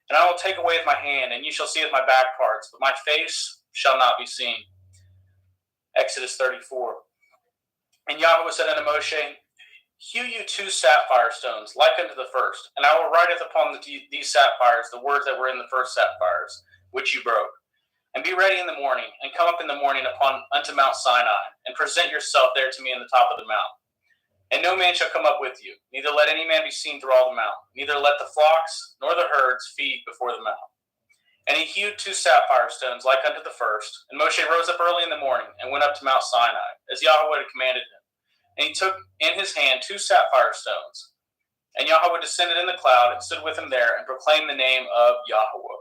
[SPEAKER 5] And I will take away with my hand, and you shall see with my back parts, but my face shall not be seen. Exodus 34. And Yahweh said unto Moshe, hew you 2 sapphire stones, like unto the first, and I will write upon these sapphires the words that were in the first sapphires, which you broke. And be ready in the morning, and come up in the morning unto Mount Sinai, and present yourself there to me in the top of the mount. And no man shall come up with you, neither let any man be seen through all the mount, neither let the flocks nor the herds feed before the mount. And he hewed 2 sapphire stones like unto the first. And Moshe rose up early in the morning, and went up to Mount Sinai, as Yahweh had commanded him. And he took in his hand 2 sapphire stones. And Yahweh descended in the cloud, and stood with him there, and proclaimed the name of Yahweh.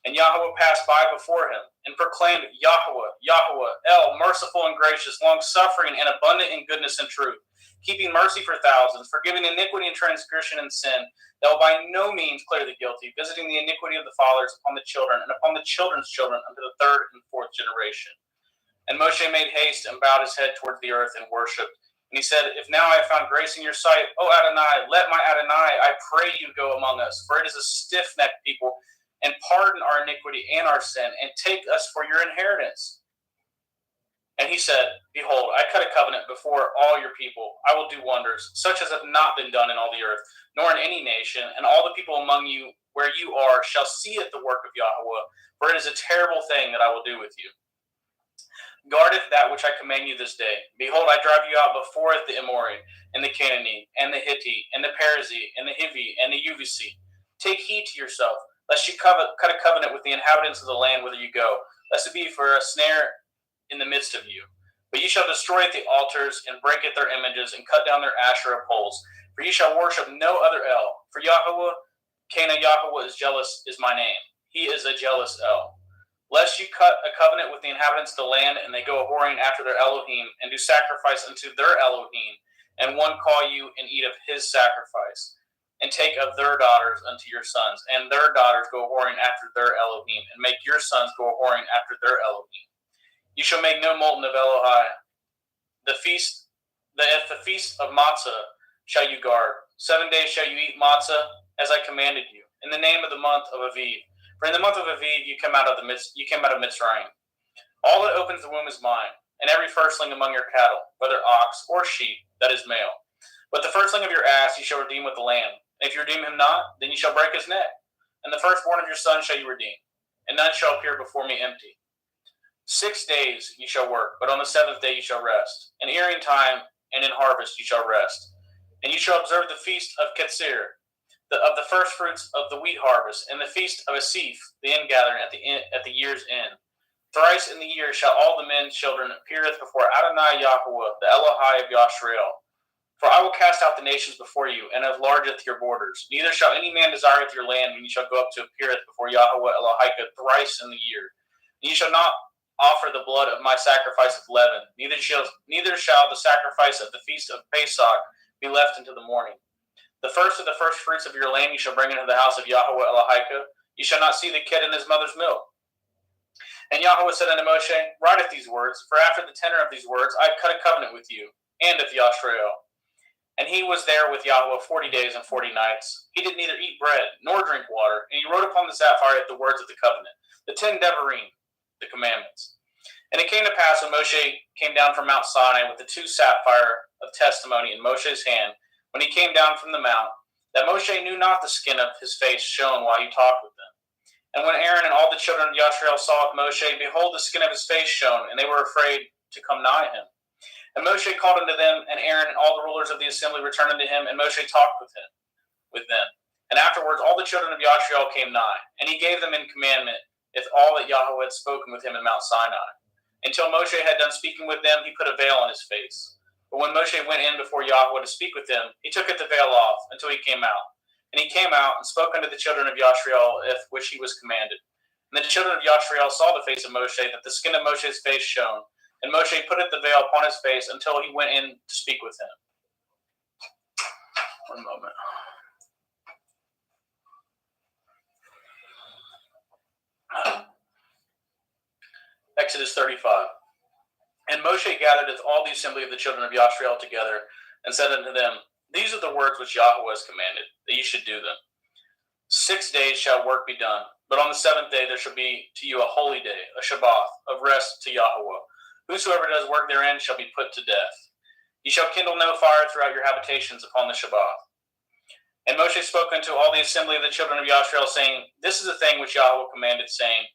[SPEAKER 5] And Yahweh passed by before him, and proclaimed, Yahweh, Yahweh, El, merciful and gracious, long-suffering, and abundant in goodness and truth, keeping mercy for thousands, forgiving iniquity and transgression and sin, that will by no means clear the guilty, visiting the iniquity of the fathers upon the children, and upon the children's children unto the 3rd and 4th generation. And Moshe made haste, and bowed his head toward the earth, and worshipped. And he said, if now I have found grace in your sight, O Adonai, let my Adonai, I pray you, go among us, for it is a stiff-necked people, and pardon our iniquity and our sin, and take us for your inheritance. And he said, behold, I cut a covenant before all your people. I will do wonders, such as have not been done in all the earth, nor in any nation, and all the people among you where you are shall see it the work of Yahweh, for it is a terrible thing that I will do with you. Guardeth that which I command you this day. Behold, I drive you out before the Amorite, and the Canaanite, and the Hittite, and the Perizzite, and the Hivi, and the Jebusite. Take heed to yourself, lest you cut a covenant with the inhabitants of the land whither you go, lest it be for a snare in the midst of you. But ye shall destroy the altars, and break at their images, and cut down their Asherah poles. For ye shall worship no other El. For Yahweh, Cana Yahweh is jealous, is my name. He is a jealous El. Lest you cut a covenant with the inhabitants of the land, and they go whoring after their Elohim, and do sacrifice unto their Elohim, and one call you and eat of his sacrifice, and take of their daughters unto your sons, and their daughters go whoring after their Elohim, and make your sons go whoring after their Elohim. You shall make no molten of Elohai. The feast of matzah shall you guard. 7 days shall you eat matzah, as I commanded you, in the name of the month of Aviv. For in the month of Aviv you came out of Mitzrayim. All that opens the womb is mine, and every firstling among your cattle, whether ox or sheep, that is male. But the firstling of your ass you shall redeem with the lamb. And if you redeem him not, then you shall break his neck. And the firstborn of your son shall you redeem, and none shall appear before me empty. 6 days you shall work, but on the 7th day you shall rest. In earing time and in harvest you shall rest. And you shall observe the feast of Ketzir, of the first fruits of the wheat harvest, and the feast of Asif, the ingathering at the year's end. Thrice in the year shall all the men's children appeareth before Adonai Yahweh, the Elohai of Yashrael. For I will cast out the nations before you, and enlargeth your borders. Neither shall any man desireth your land when you shall go up to appeareth before Yahweh Elohika thrice in the year. And you shall not offer the blood of my sacrifice of leaven, neither shall the sacrifice of the feast of Pesach be left until the morning. The first of the first fruits of your land you shall bring into the house of Yahweh Elohika. You shall not see the kid in his mother's milk. And Yahweh said unto Moshe, writeth these words, for after the tenor of these words I have cut a covenant with you, and of Yashrael. And he was there with Yahweh 40 days and 40 nights. He did neither eat bread nor drink water, and he wrote upon the sapphire the words of the covenant, the 10 Devarim, the commandments. And it came to pass when Moshe came down from Mount Sinai with the 2 sapphire of testimony in Moshe's hand, when he came down from the mount, that Moshe knew not the skin of his face shone while he talked with them. And when Aaron and all the children of Yashrael saw Moshe, behold, the skin of his face shone, and they were afraid to come nigh him. And Moshe called unto them, and Aaron and all the rulers of the assembly returned unto him, and Moshe talked with them. And afterwards all the children of Yashrael came nigh, and he gave them in commandment, with all that Yahweh had spoken with him in Mount Sinai. Until Moshe had done speaking with them, he put a veil on his face. But when Moshe went in before Yahweh to speak with him, he took the veil off until he came out. And he came out and spoke unto the children of Yashriel, which he was commanded. And the children of Yashriel saw the face of Moshe, that the skin of Moshe's face shone. And Moshe put the veil upon his face until he went in to speak with him. One moment. Exodus 35. And Moshe gathered all the assembly of the children of Yashriel together, and said unto them, These are the words which Yahweh has commanded, that ye should do them. 6 days shall work be done, but on the seventh day there shall be to you a holy day, a Shabbat, of rest to Yahweh. Whosoever does work therein shall be put to death. Ye shall kindle no fire throughout your habitations upon the Shabbat. And Moshe spoke unto all the assembly of the children of Yashriel, saying, This is the thing which Yahweh commanded, saying,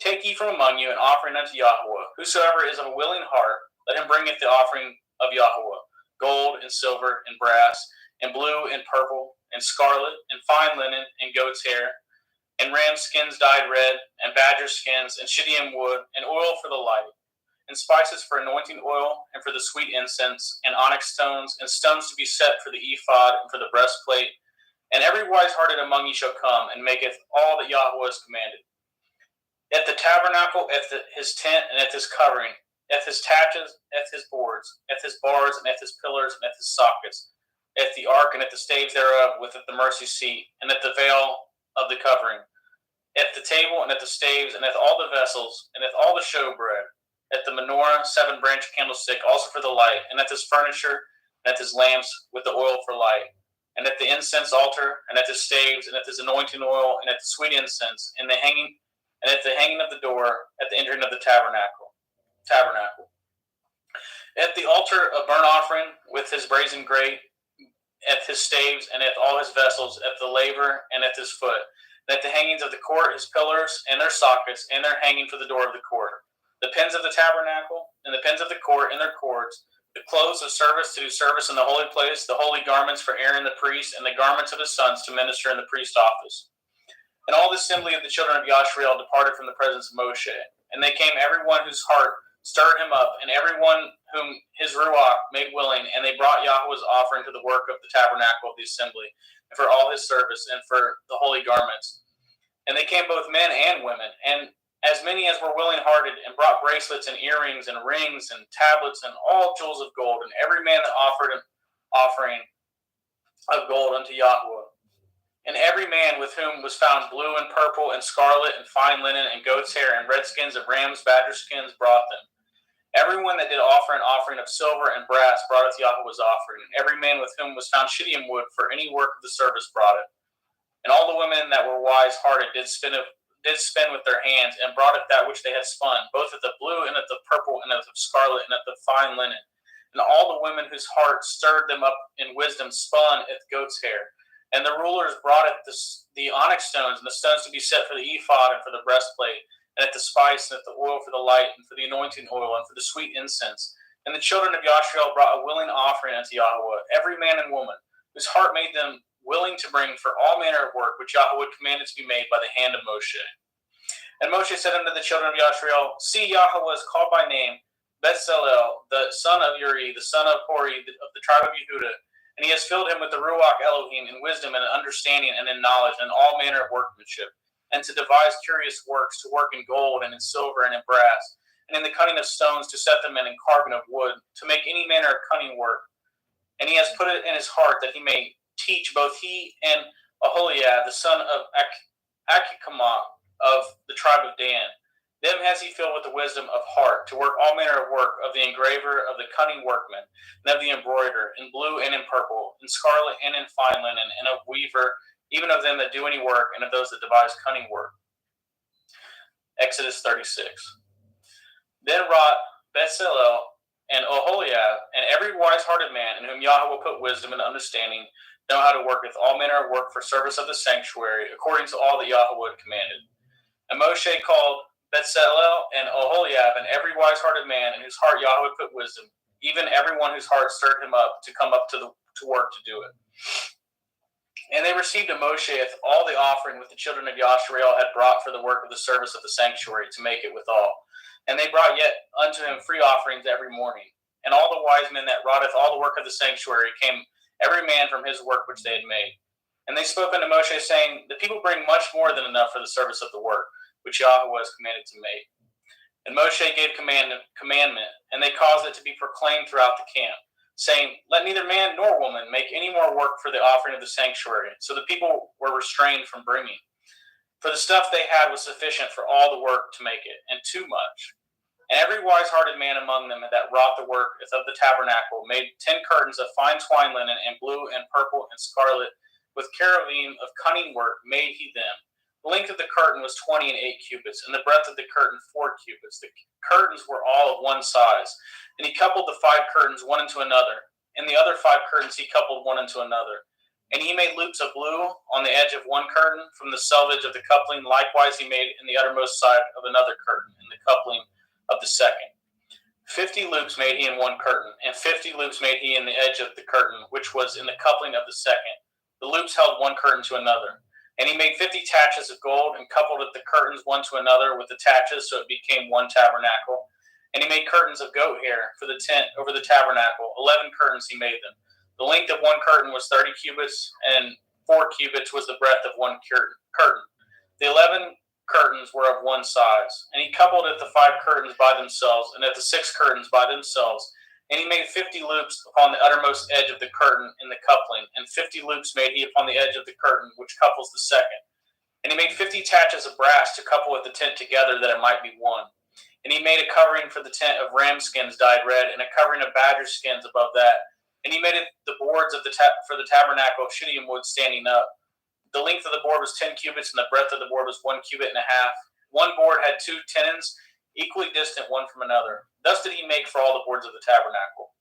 [SPEAKER 5] Take ye from among you an offering unto Yahweh. Whosoever is of a willing heart, let him bring it the offering of Yahweh, gold and silver and brass, and blue and purple, and scarlet, and fine linen, and goat's hair, and ram skins dyed red, and badger skins, and shittim wood, and oil for the light, and spices for anointing oil, and for the sweet incense, and onyx stones, and stones to be set for the ephod, and for the breastplate. And every wise-hearted among you shall come, and maketh all that Yahweh has commanded. At the tabernacle, at his tent, and at his covering, at his taches, at his boards, at his bars, and at his pillars, and at his sockets, at the ark, and at the staves thereof, with the mercy seat, and at the veil of the covering, at the table, and at the staves, and at all the vessels, and at all the showbread, at the menorah, 7-branch candlestick, also for the light, and at his furniture, and at his lamps, with the oil for light, and at the incense altar, and at the staves, and at his anointing oil, and at the sweet incense, and the hanging, and at the hanging of the door, at the entering of the tabernacle. At the altar of burnt offering, with his brazen grate, at his staves, and at all his vessels, at the laver, and at his foot, and at the hangings of the court, his pillars, and their sockets, and their hanging for the door of the court, the pins of the tabernacle, and the pins of the court, and their cords, the clothes of service to do service in the holy place, the holy garments for Aaron the priest, and the garments of his sons to minister in the priest office. And all the assembly of the children of Yashriel departed from the presence of Moshe. And they came every one whose heart stirred him up, and every one whom his ruach made willing, and they brought Yahweh's offering to the work of the tabernacle of the assembly, and for all his service, and for the holy garments. And they came both men and women, and as many as were willing-hearted, and brought bracelets and earrings and rings and tablets and all jewels of gold, and every man that offered an offering of gold unto Yahweh. And every man with whom was found blue and purple and scarlet and fine linen and goat's hair and red skins of rams, badger skins brought them. Everyone that did offer an offering of silver and brass broughteth Yahweh's offering. And every man with whom was found shittim wood for any work of the service brought it. And all the women that were wise-hearted did spin with their hands, and brought it that which they had spun, both at the blue and at the purple and at the scarlet and at the fine linen. And all the women whose hearts stirred them up in wisdom spun at the goat's hair. And the rulers brought it the onyx stones, and the stones to be set for the ephod and for the breastplate, and at the spice, and at the oil for the light, and for the anointing oil, and for the sweet incense. And the children of Yashriel brought a willing offering unto Yahweh, every man and woman, whose heart made them willing to bring for all manner of work which Yahweh commanded to be made by the hand of Moshe. And Moshe said unto the children of Yashriel, See, Yahweh is called by name Bezalel, the son of Uri, the son of Hori, of the tribe of Yehudah. And he has filled him with the Ruach Elohim in wisdom and in understanding and in knowledge and all manner of workmanship, and to devise curious works, to work in gold and in silver and in brass, and in the cutting of stones, to set them in carving of wood, to make any manner of cunning work. And he has put it in his heart that he may teach both he and Aholiab, the son of Achikam of the tribe of Dan. Them has he filled with the wisdom of heart, to work all manner of work of the engraver, of the cunning workman, and of the embroiderer, in blue and in purple, in scarlet and in fine linen, and of weaver, even of them that do any work, and of those that devise cunning work. Exodus 36. Then wrought Bezalel and Aholiab, and every wise-hearted man in whom Yahweh put wisdom and understanding, know how to work with all manner of work for service of the sanctuary, according to all that Yahweh had commanded. And Moshe called Bezalel and Aholiab, and every wise-hearted man in whose heart Yahweh put wisdom, even everyone whose heart stirred him up to come up to work to do it. And they received of Moshe all the offering which the children of Yashareel had brought for the work of the service of the sanctuary, to make it withal. And they brought yet unto him free offerings every morning. And all the wise men that wroughteth all the work of the sanctuary came every man from his work which they had made. And they spoke unto Moshe, saying, The people bring much more than enough for the service of the work which Yahweh has commanded to make. And Moshe gave commandment, and they caused it to be proclaimed throughout the camp, saying, Let neither man nor woman make any more work for the offering of the sanctuary. So the people were restrained from bringing. For the stuff they had was sufficient for all the work to make it, and too much. And every wise-hearted man among them that wrought the work of the tabernacle made 10 curtains of fine twine linen, and blue, and purple, and scarlet, with cherubim of cunning work made he them. The length of the curtain was 20 and 8 cubits, and the breadth of the curtain 4 cubits. The curtains were all of one size. And he coupled the 5 curtains one into another, and the other 5 curtains he coupled one into another. And he made loops of blue on the edge of one curtain from the selvage of the coupling. Likewise he made in the uttermost side of another curtain in the coupling of the second. 50 loops made he in one curtain, and 50 loops made he in the edge of the curtain, which was in the coupling of the second. The loops held one curtain to another. And he made 50 taches of gold, and coupled the curtains one to another with the taches, so it became one tabernacle. And he made curtains of goat hair for the tent over the tabernacle. 11 curtains he made them. The length of one curtain was 30 cubits, and 4 cubits was the breadth of one curtain. The 11 curtains were of one size. And he coupled at the 5 curtains by themselves, and at the 6 curtains by themselves. And he made 50 loops upon the uttermost edge of the curtain in the coupling, and 50 loops made he upon the edge of the curtain which couples the second. And he made 50 taches of brass to couple with the tent together, that it might be one. And he made a covering for the tent of ram skins dyed red, and a covering of badger skins above that. And he made it the boards of for the tabernacle of shittim wood standing up. The length of the board was 10 cubits, and the breadth of the board was 1 cubit and a half. One board had 2 tenons, equally distant one from another. Thus did he make for all the boards of the tabernacle.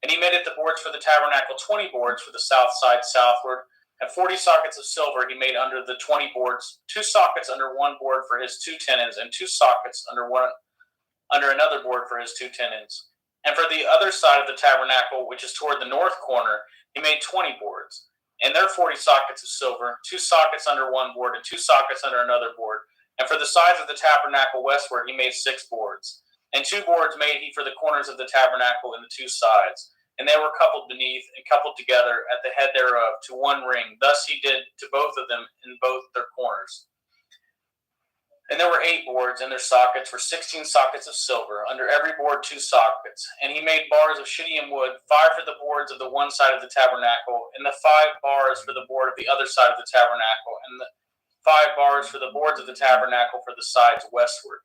[SPEAKER 5] And he made it the boards for the tabernacle 20 boards for the south side southward, and 40 sockets of silver he made under the 20 boards, 2 sockets under one board for his 2 tenons, and 2 sockets under another board for his 2 tenons. And for the other side of the tabernacle, which is toward the north corner, he made 20 boards, and there 40 sockets of silver, 2 sockets under one board, and 2 sockets under another board. And for the sides of the tabernacle westward, he made 6 boards. And 2 boards made he for the corners of the tabernacle in the 2 sides. And they were coupled beneath and coupled together at the head thereof to one ring. Thus he did to both of them in both their corners. And there were 8 boards, and their sockets were 16 sockets of silver, under every board 2 sockets. And he made bars of shittim wood, 5 for the boards of the one side of the tabernacle, and the 5 bars for the board of the other side of the tabernacle, and the 5 bars for the boards of the tabernacle for the sides westward.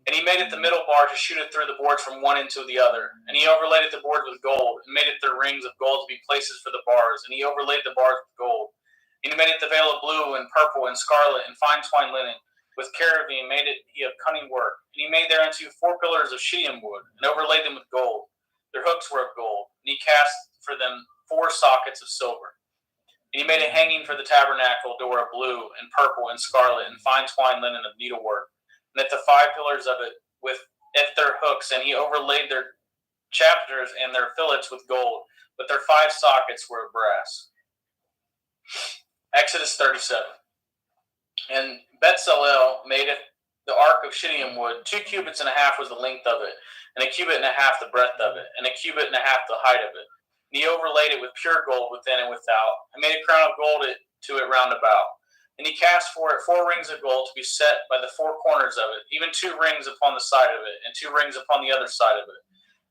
[SPEAKER 5] And he made it the middle bar to shoot it through the boards from one end to the other. And he overlaid it the board with gold, and made it the rings of gold to be places for the bars. And he overlaid the bars with gold. And he made it the veil of blue and purple and scarlet and fine twine linen, with cherubim made it he of cunning work. And he made thereunto 4 pillars of shittim wood, and overlaid them with gold. Their hooks were of gold. And he cast for them 4 sockets of silver. And he made a hanging for the tabernacle door of blue and purple and scarlet and fine twine linen of needlework. And at the 5 pillars of it with at their hooks, and he overlaid their chapters and their fillets with gold, but their 5 sockets were of brass. Exodus 37. And Bezalel made it the ark of shittim wood. 2 cubits and a half was the length of it, and 1 cubit and a half the breadth of it, and 1 cubit and a half the height of it. And he overlaid it with pure gold within and without, and made a crown of gold to it round about. And he cast for it 4 rings of gold to be set by the 4 corners of it, even 2 rings upon the side of it, and 2 rings upon the other side of it.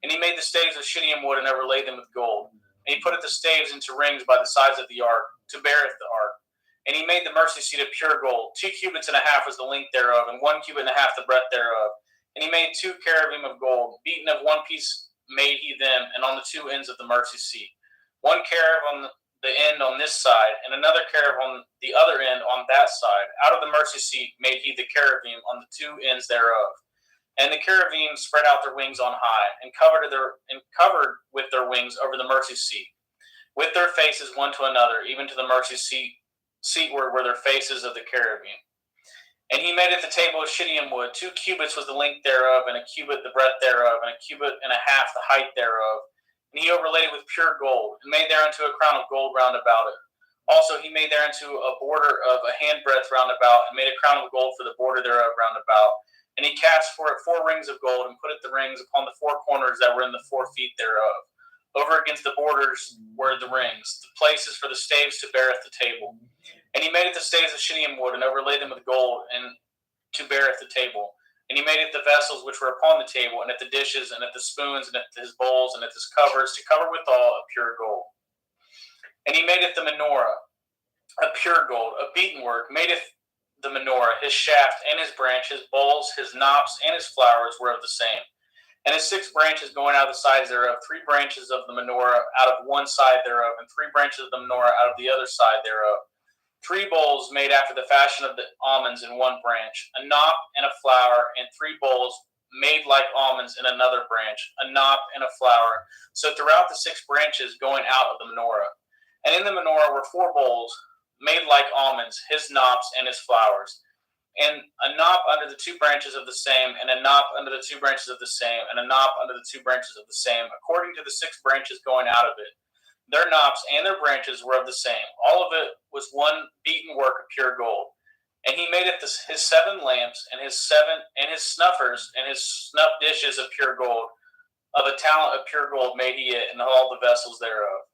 [SPEAKER 5] And he made the staves of shittim wood, and overlaid them with gold. And he put the staves into rings by the sides of the ark, to beareth the ark. And he made the mercy seat of pure gold. 2 cubits and a half was the length thereof, and 1 cubit and a half the breadth thereof. And he made 2 cherubim of gold. Beaten of one piece made he them, and on the 2 ends of the mercy seat. 1 cherub on the end on this side, and another cherub on the other end on that side. Out of the mercy seat made he the cherubim on the 2 ends thereof. And the cherubim spread out their wings on high, and covered with their wings over the mercy seat, with their faces one to another, even to the mercy seatward were their faces of the cherubim. And he made it the table of shittim wood. 2 cubits was the length thereof, and 1 cubit the breadth thereof, and 1 cubit and a half the height thereof. And he overlaid it with pure gold, and made thereunto a crown of gold round about it. Also, he made thereunto a border of a handbreadth round about, and made a crown of gold for the border thereof round about. And he cast for it 4 rings of gold, and putteth the rings upon the 4 corners that were in the 4 feet thereof. Over against the borders were the rings, the places for the staves to bear at the table. And he made it the staves of shittim wood, and overlaid them with gold, and to bear at the table. And he made it the vessels which were upon the table, and at the dishes, and at the spoons, and at his bowls, and at his covers, to cover withal of pure gold. And he madeth the menorah of pure gold, of beaten work, madeth the menorah, his shaft, and his branch, his bowls, his knops, and his flowers were of the same. And his 6 branches going out of the sides thereof, 3 branches of the menorah out of one side thereof, and 3 branches of the menorah out of the other side thereof. 3 bowls made after the fashion of the almonds in one branch, a knop and a flower, and 3 bowls made like almonds in another branch, a knop and a flower. So throughout the 6 branches going out of the menorah. And in the menorah were 4 bowls made like almonds, his knops and his flowers. And a knop under the 2 branches of the same, and a knop under the 2 branches of the same, and a knop under the 2 branches of the same, according to the 6 branches going out of it. Their knops and their branches were of the same. All of it was one beaten work of pure gold. And he made it his 7 lamps, and his snuffers, and his snuff dishes of pure gold. Of a talent of pure gold made he it, and all the vessels thereof.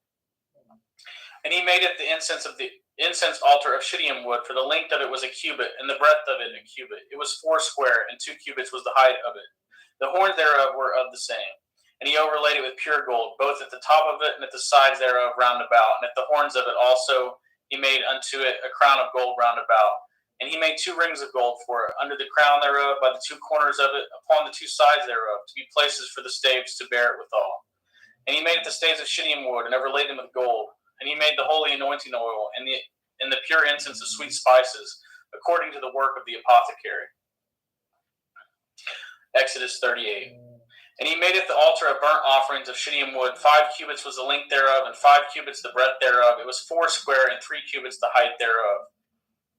[SPEAKER 5] And he made it the incense altar of shittim wood, for the length of it was a cubit, and the breadth of it a cubit. It was 4 square, and 2 cubits was the height of it. The horns thereof were of the same. And he overlaid it with pure gold, both at the top of it and at the sides thereof round about. And at the horns of it also he made unto it a crown of gold round about. And he made 2 rings of gold for it, under the crown thereof, by the 2 corners of it, upon the 2 sides thereof, to be places for the staves to bear it withal. And he made it the staves of shittim wood, and overlaid them with gold. And he made the holy anointing oil, and the pure incense of sweet spices, according to the work of the apothecary. Exodus 38. And he madeth the altar of burnt offerings of shittim wood. 5 cubits was the length thereof, and 5 cubits the breadth thereof. It was 4 square, and 3 cubits the height thereof.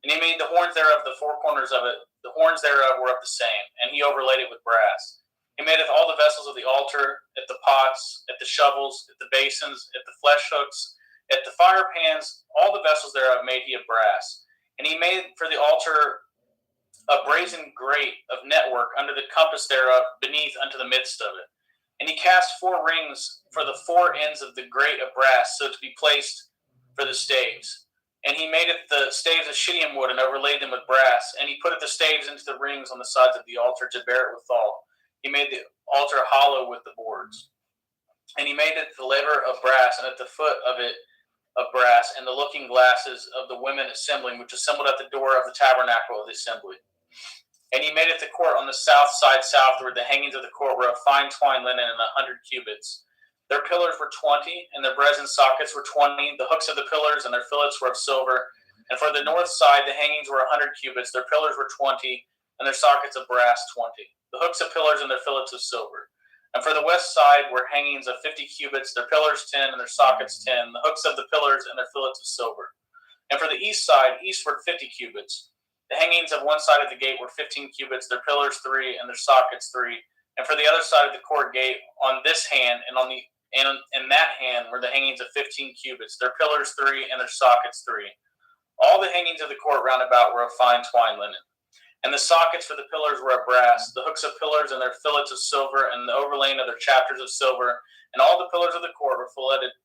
[SPEAKER 5] And he made the horns thereof, the 4 corners of it. The horns thereof were of the same, and he overlaid it with brass. He madeth all the vessels of the altar, at the pots, at the shovels, at the basins, at the flesh hooks, at the fire pans. All the vessels thereof made he of brass. And he made for the altar a brazen grate of network under the compass thereof, beneath unto the midst of it. And he cast 4 rings for the 4 ends of the grate of brass, so to be placed for the staves. And he made it the staves of shittim wood, and overlaid them with brass. And he put the staves into the rings on the sides of the altar, to bear it withal. He made the altar hollow with the boards. And he made it the laver of brass, and at the foot of it of brass, and the looking glasses of the women assembling, which assembled at the door of the tabernacle of the assembly. And he made it the court on the south side southward. The hangings of the court were of fine twined linen, and 100 cubits. Their pillars were 20, and their brazen sockets were 20. The hooks of the pillars and their fillets were of silver. And for the north side, the hangings were 100 cubits. Their pillars were 20, and their sockets of brass 20. The hooks of pillars and their fillets of silver. And for the west side were hangings of 50 cubits. Their pillars 10, and their sockets 10. The hooks of the pillars and their fillets of silver. And for the east side, eastward 50 cubits. The hangings of one side of the gate were 15 cubits, their pillars 3, and their sockets 3. And for the other side of the court gate, on this hand and in that hand were the hangings of 15 cubits, their pillars 3, and their sockets 3. All the hangings of the court round about were of fine twined linen. And the sockets for the pillars were of brass, the hooks of pillars and their fillets of silver, and the overlaying of their chapters of silver. And all the pillars of the court were filleted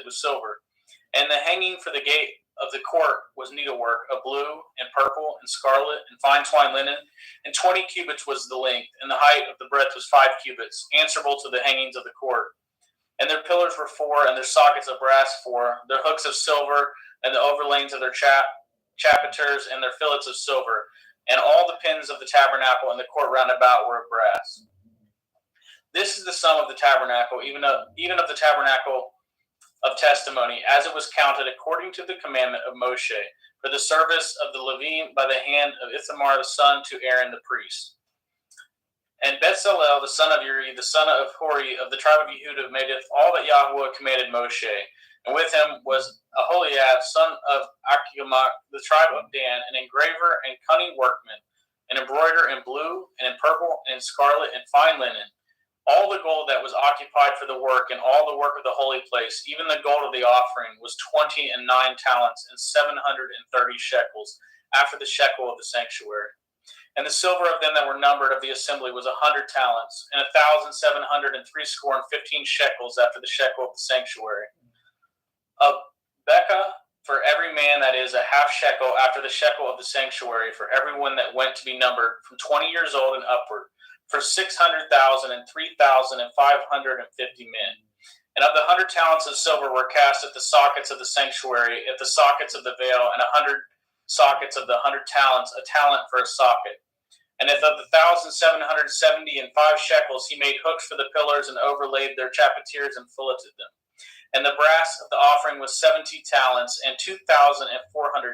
[SPEAKER 5] with silver. And the hanging for the gate of the court was needlework of blue and purple and scarlet and fine twined linen, and 20 cubits was the length, and the height of the breadth was 5 cubits, answerable to the hangings of the court. And their pillars were 4, and their sockets of brass 4, their hooks of silver, and the overlayings of their chapiters and their fillets of silver. And all the pins of the tabernacle and the court round about were of brass. This is the sum of the tabernacle, even of the tabernacle of testimony, as it was counted according to the commandment of Moshe, for the service of the Levim by the hand of Ithamar the son to Aaron the priest. And Bezalel the son of Uri, the son of Hori, of the tribe of Yehudah, madeth all that Yahweh commanded Moshe. And with him was Aholiab, son of Achimach, the tribe of Dan, an engraver and cunning workman, an embroiderer in blue, and in purple, and in scarlet, and fine linen. All the gold that was occupied for the work and all the work of the holy place, even the gold of the offering, was 29 talents and 730 shekels, after the shekel of the sanctuary. And the silver of them that were numbered of the assembly was 100 talents, and 1,760 shekels, after the shekel of the sanctuary. A bekah for every man, that is a half shekel, after the shekel of the sanctuary, for everyone that went to be numbered from 20 years old and upward, for 600,000 and 3,550 men. And of the 100 talents of silver were cast at the sockets of the sanctuary, at the sockets of the veil, and 100 sockets of the 100 talents, a talent for a socket. And of the 1,770 and 5 shekels, he made hooks for the pillars and overlaid their chapiteers and filleted them. And the brass of the offering was 70 talents and 2,400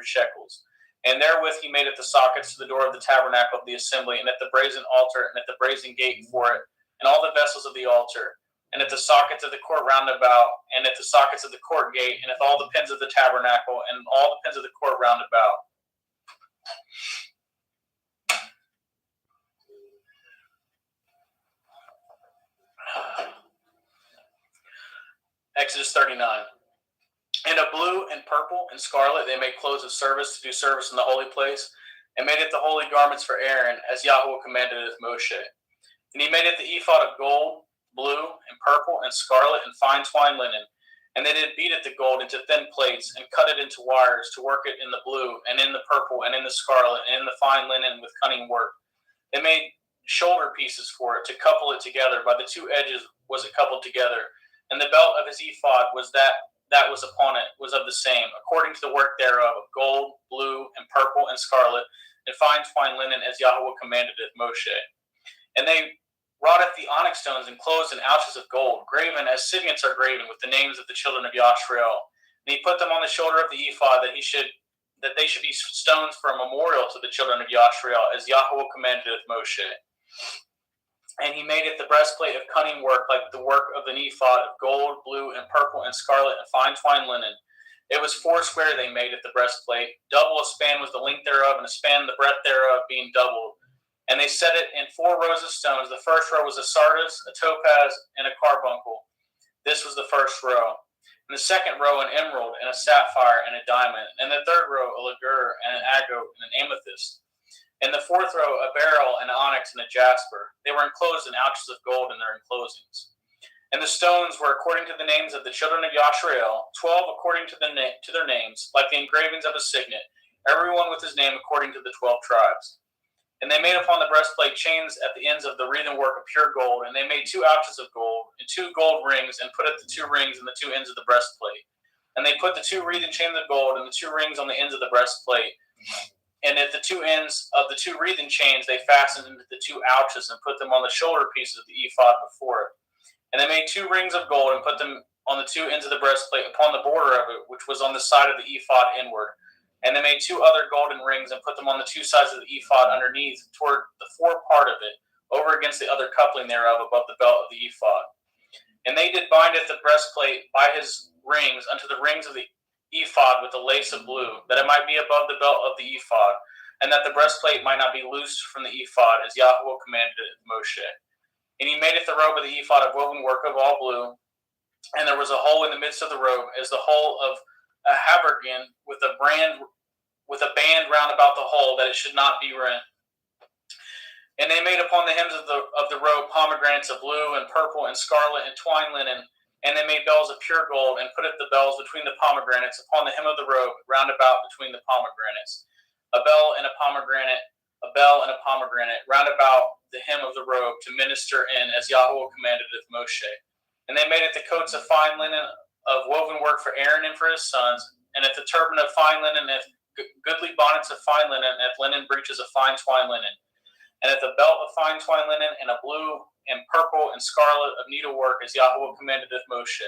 [SPEAKER 5] shekels. And therewith he made at the sockets to the door of the tabernacle of the assembly, and at the brazen altar, and at the brazen gate before it, and all the vessels of the altar, and at the sockets of the court round about, and at the sockets of the court gate, and at all the pins of the tabernacle, and all the pins of the court round about. Exodus 39. And of blue and purple and scarlet they made clothes of service to do service in the holy place, and made it the holy garments for Aaron, as Yahweh commanded it Moshe. And he made it the ephod of gold, blue, and purple, and scarlet, and fine twined linen. And they did beat it the gold into thin plates, and cut it into wires, to work it in the blue, and in the purple, and in the scarlet, and in the fine linen with cunning work. They made shoulder pieces for it, to couple it together. By the two edges was it coupled together. And the belt of his ephod was that was upon it, was of the same, according to the work thereof, of gold, blue, and purple, and scarlet, and fine twined linen, as Yahweh commanded it Moshe. And they wrought the onyx stones enclosed in ouches of gold, graven as signets are graven with the names of the children of Yashrael. And he put them on the shoulder of the ephod, that they should be stones for a memorial to the children of Yashrael, as Yahweh commanded it Moshe. And he made it the breastplate of cunning work, like the work of an ephod, of gold, blue, and purple, and scarlet, and fine twined linen. It was 4 square they made at the breastplate. Double a span was the length thereof, and a span the breadth thereof, being doubled. And they set it in 4 rows of stones. The first row was a sardis, a topaz, and a carbuncle. This was the first row. And the second row an emerald, and a sapphire, and a diamond. And the third row a ligure, and an agate, and an amethyst. And the fourth row a beryl, an onyx, and a jasper. They were enclosed in ouches of gold in their enclosings. And the stones were according to the names of the children of Yashrael, 12 according to their names, like the engravings of a signet, everyone with his name according to the 12 tribes. And they made upon the breastplate chains at the ends of the wreathen work of pure gold, and they made 2 ouches of gold, and 2 gold rings, and put at the 2 rings in the 2 ends of the breastplate. And they put the 2 wreathen chains of gold, and the 2 rings on the ends of the breastplate. And at the 2 ends of the 2 wreathen chains they fastened into the 2 ouches, and put them on the shoulder pieces of the ephod before it. And they made 2 rings of gold, and put them on the 2 ends of the breastplate upon the border of it, which was on the side of the ephod inward. And they made 2 other golden rings, and put them on the 2 sides of the ephod underneath, toward the fore part of it, over against the other coupling thereof, above the belt of the ephod. And they did bind at the breastplate by his rings unto the rings of the ephod with a lace of blue, that it might be above the belt of the ephod, and that the breastplate might not be loosed from the ephod, as Yahweh commanded it Moshe. And he made it the robe of the ephod of woven work of all blue, and there was a hole in the midst of the robe, as the hole of a habergeon, with a band round about the hole, that it should not be rent. And they made upon the hems of the robe pomegranates of blue and purple and scarlet and twined linen. And they made bells of pure gold, and put at the bells between the pomegranates upon the hem of the robe, round about between the pomegranates. A bell and a pomegranate, round about the hem of the robe, to minister in, as Yahweh commanded it Moshe. And they made it the coats of fine linen of woven work for Aaron and for his sons, and at the turban of fine linen, and at goodly bonnets of fine linen, and at linen breeches of fine twined linen. And at the belt of fine twined linen, and a blue and purple and scarlet of needlework, as Yahweh commanded it Moshe.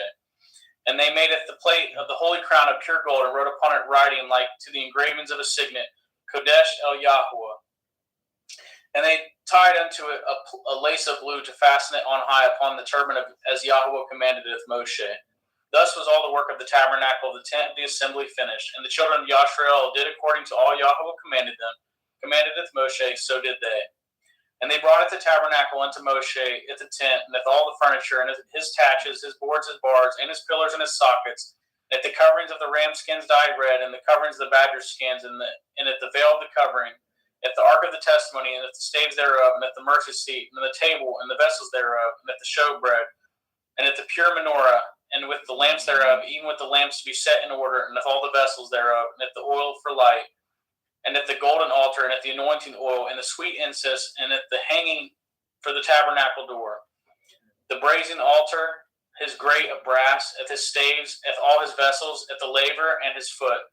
[SPEAKER 5] And they made it the plate of the holy crown of pure gold, and wrote upon it writing like to the engravings of a signet, Kodesh El Yahweh. And they tied unto it a lace of blue, to fasten it on high upon the turban, as Yahweh commanded it Moshe. Thus was all the work of the tabernacle of the tent of the assembly finished. And the children of Yashrael did according to all Yahweh commanded it Moshe, so did they. And they brought it the tabernacle unto Moshe at the tent, and with all the furniture, and his taches, his boards, his bars, and his pillars, and his sockets, and at the coverings of the ram skins dyed red, and the coverings of the badger skins, and at the veil of the covering, at the ark of the testimony, and at the staves thereof, and at the mercy seat, and the table, and the vessels thereof, and at the showbread, and at the pure menorah, and with the lamps thereof, even with the lamps to be set in order, and with all the vessels thereof, and at the oil for light, and at the golden altar, and at the anointing oil, and the sweet incense, and at the hanging for the tabernacle door. The brazen altar, his grate of brass, at his staves, at all his vessels, at the laver and his foot,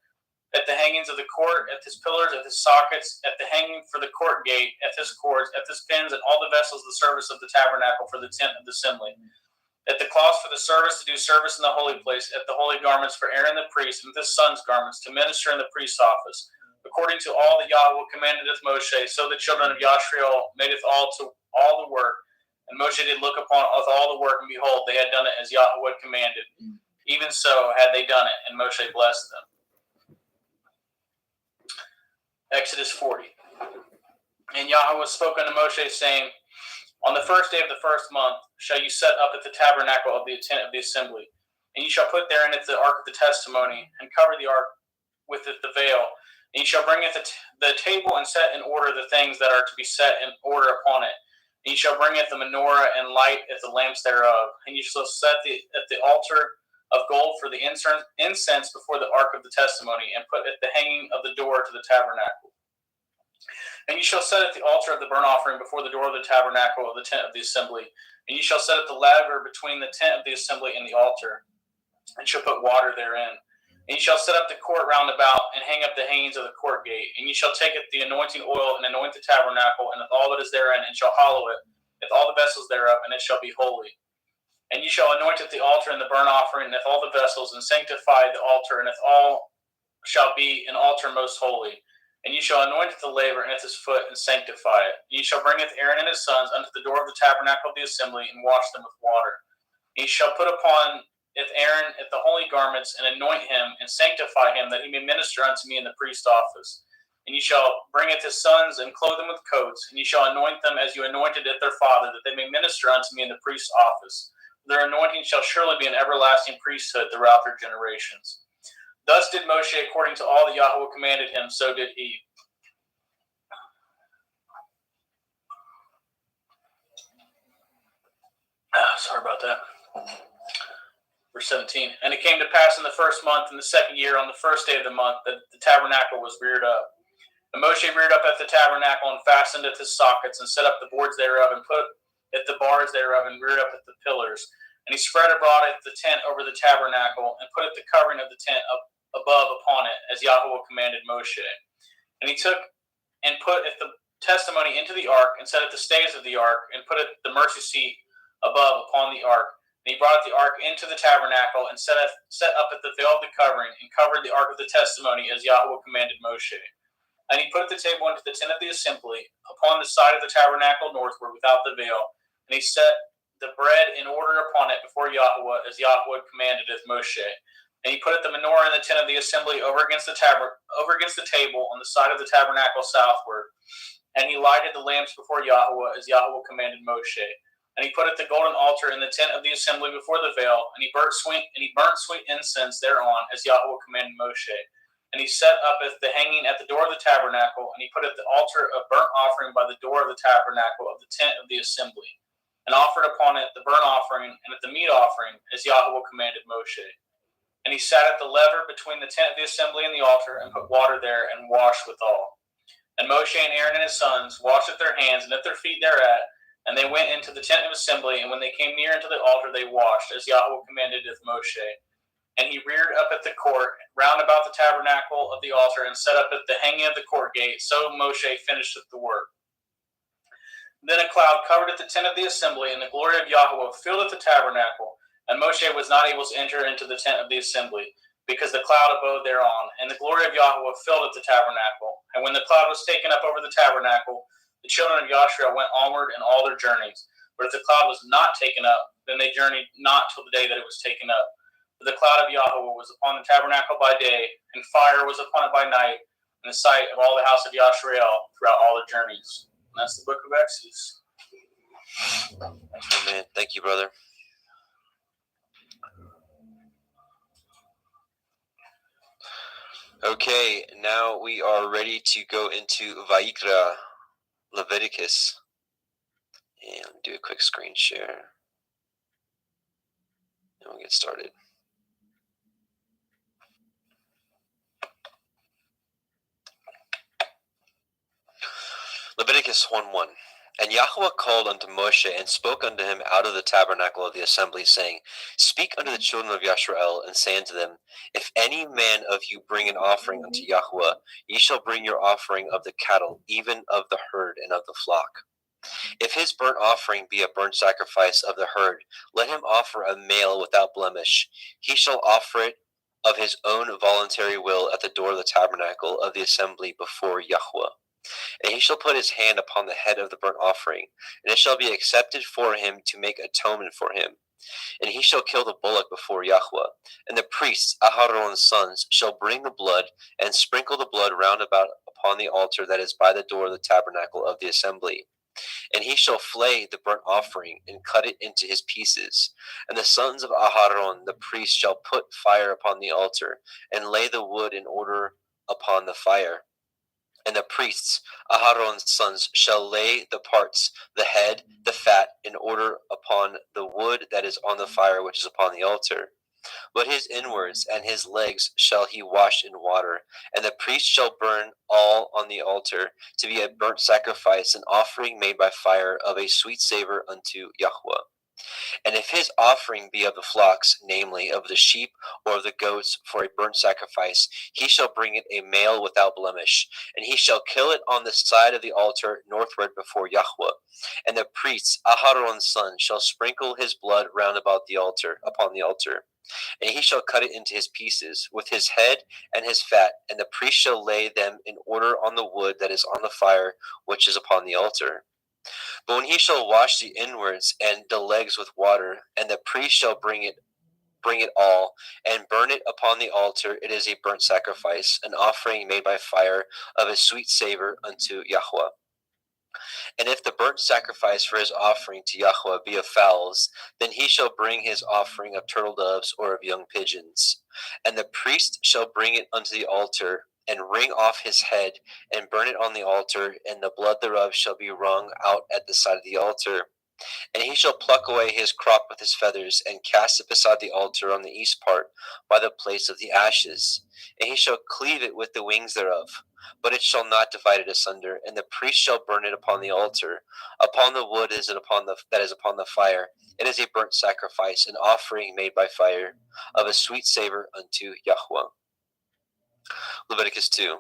[SPEAKER 5] at the hangings of the court, at his pillars, at his sockets, at the hanging for the court gate, at his cords, at his pins, and all the vessels of the service of the tabernacle for the tent of the assembly. At the cloths for the service to do service in the holy place, at the holy garments for Aaron the priest, and his son's garments to minister in the priest's office. According to all that Yahweh commandeth Moshe, so the children of Yashriel madeth all the work. And Moshe did look upon all the work, and behold, they had done it as Yahweh had commanded. Even so had they done it, and Moshe blessed them. Exodus 40. And Yahweh spoke unto Moshe, saying, On the first day of the first month shall you set up at the tabernacle of the tent of the assembly, and you shall put therein at the ark of the testimony, and cover the ark with it the veil. And you shall bring it the table and set in order the things that are to be set in order upon it. And you shall bring it the menorah and light at the lamps thereof. And you shall set at the altar of gold for the incense before the ark of the testimony, and put at the hanging of the door to the tabernacle. And you shall set at the altar of the burnt offering before the door of the tabernacle of the tent of the assembly. And you shall set at the laver between the tent of the assembly and the altar, and shall put water therein. And you shall set up the court round about, and hang up the hangings of the court gate. And you shall take it the anointing oil, and anoint the tabernacle, and with all that is therein, and shall hallow it, with all the vessels thereof, and it shall be holy. And you shall anoint it the altar and the burnt offering, and with all the vessels, and sanctify the altar, and with all shall be an altar most holy. And you shall anoint it the laver, and at his foot, and sanctify it. And you shall bring it Aaron and his sons unto the door of the tabernacle of the assembly, and wash them with water. And you shall put upon it Aaron at the holy garments, and anoint him, and sanctify him, that he may minister unto me in the priest's office. And you shall bring it his sons, and clothe them with coats, and you shall anoint them as you anointed it their father, that they may minister unto me in the priest's office. Their anointing shall surely be an everlasting priesthood throughout their generations. Thus did Moshe according to all that Yahweh commanded him, so did he. Sorry about that. Verse 17. And it came to pass in the first month, in the second year, on the first day of the month, that the tabernacle was reared up. And Moshe reared up at the tabernacle, and fastened at his sockets, and set up the boards thereof, and put at the bars thereof, and reared up at the pillars. And he spread abroad at the tent over the tabernacle, and put at the covering of the tent up above upon it, as Yahweh commanded Moshe. And he took and put at the testimony into the ark, and set at the staves of the ark, and put at the mercy seat above upon the ark. And he brought the ark into the tabernacle, and set up at the veil of the covering, and covered the ark of the testimony, as Yahweh commanded Moshe. And he put the table into the tent of the assembly, upon the side of the tabernacle northward, without the veil. And he set the bread in order upon it before Yahweh, as Yahweh commanded Moshe. And he put the menorah in the tent of the assembly over against the table on the side of the tabernacle southward. And he lighted the lamps before Yahweh, as Yahweh commanded Moshe. And he put the golden altar in the tent of the assembly before the veil, and he burnt sweet incense thereon, as Yahweh commanded Moshe. And he set up the hanging at the door of the tabernacle, and he put the altar of burnt offering by the door of the tabernacle of the tent of the assembly, and offered upon it the burnt offering and at the meat offering, as Yahweh commanded Moshe. And he sat at the lever between the tent of the assembly and the altar, and put water there, and washed withal. And Moshe and Aaron and his sons washed at their hands and at their feet thereat. And they went into the tent of assembly, and when they came near unto the altar, they washed, as Yahweh commanded Moshe. And he reared up at the court, round about the tabernacle of the altar, and set up at the hanging of the court gate. So Moshe finished the work. Then a cloud covered at the tent of the assembly, and the glory of Yahweh filled at the tabernacle. And Moshe was not able to enter into the tent of the assembly, because the cloud abode thereon. And the glory of Yahweh filled at the tabernacle. And when the cloud was taken up over the tabernacle, the children of Yashriel went onward in all their journeys. But if the cloud was not taken up, then they journeyed not till the day that it was taken up. For the cloud of Yahweh was upon the tabernacle by day, and fire was upon it by night, in the sight of all the house of Yashriel throughout all their journeys. that's the book of Exodus.
[SPEAKER 2] Amen. Thank you, brother. Okay, now we are ready to go into Vayikra, Leviticus. And do a quick screen share. And we'll get started. Leviticus 1:1. And Yahweh called unto Moshe, and spoke unto him out of the tabernacle of the assembly, saying, Speak unto the children of Yashrael, and say unto them, If any man of you bring an offering unto Yahweh, ye shall bring your offering of the cattle, even of the herd and of the flock. If his burnt offering be a burnt sacrifice of the herd, let him offer a male without blemish. He shall offer it of his own voluntary will at the door of the tabernacle of the assembly before Yahweh. And he shall put his hand upon the head of the burnt offering, and it shall be accepted for him to make atonement for him. And he shall kill the bullock before Yahweh. And the priests, Aharon's sons, shall bring the blood, and sprinkle the blood round about upon the altar that is by the door of the tabernacle of the assembly. And he shall flay the burnt offering, and cut it into his pieces. And the sons of Aharon, the priest, shall put fire upon the altar, and lay the wood in order upon the fire. And the priests, Aharon's sons, shall lay the parts, the head, the fat, in order upon the wood that is on the fire which is upon the altar. But his inwards and his legs shall he wash in water, and the priest shall burn all on the altar, to be a burnt sacrifice, an offering made by fire of a sweet savor unto Yahweh. And if his offering be of the flocks, namely of the sheep or of the goats, for a burnt sacrifice, he shall bring it a male without blemish, and he shall kill it on the side of the altar northward before Yahweh. And the priests, Aharon's son, shall sprinkle his blood round about the altar, upon the altar. And he shall cut it into his pieces, with his head and his fat, and the priest shall lay them in order on the wood that is on the fire which is upon the altar. But when he shall wash the inwards and the legs with water, and the priest shall bring it all, and burn it upon the altar, it is a burnt sacrifice, an offering made by fire of a sweet savor unto Yahweh. And if the burnt sacrifice for his offering to Yahweh be of fowls, then he shall bring his offering of turtle doves or of young pigeons. And the priest shall bring it unto the altar, and wring off his head, and burn it on the altar, and the blood thereof shall be wrung out at the side of the altar. And he shall pluck away his crop with his feathers, and cast it beside the altar on the east part, by the place of the ashes. And he shall cleave it with the wings thereof, but it shall not divide it asunder. And the priest shall burn it upon the altar, upon the wood that is upon the fire. It is a burnt sacrifice, an offering made by fire, of a sweet savor unto Yahweh. Leviticus 2.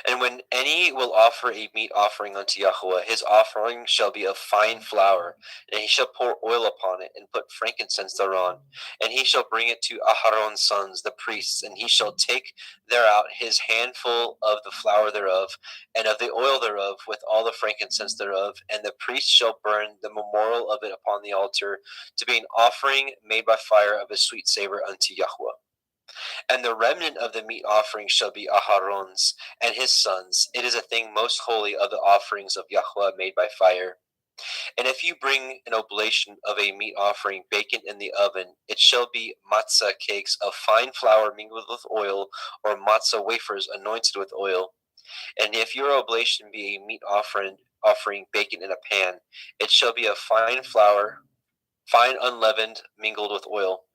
[SPEAKER 2] And when any will offer a meat offering unto Yahweh, his offering shall be of fine flour, and he shall pour oil upon it, and put frankincense thereon. And he shall bring it to Aharon's sons, the priests, and he shall take thereout his handful of the flour thereof, and of the oil thereof, with all the frankincense thereof. And the priest shall burn the memorial of it upon the altar, to be an offering made by fire of a sweet savor unto Yahweh. And the remnant of the meat offering shall be Aharon's and his sons. It is a thing most holy of the offerings of Yahweh made by fire. And if you bring an oblation of a meat offering baken in the oven, it shall be matzah cakes of fine flour mingled with oil, or matzah wafers anointed with oil. And if your oblation be a meat offering baken in a pan, it shall be of fine flour, fine unleavened, mingled with oil.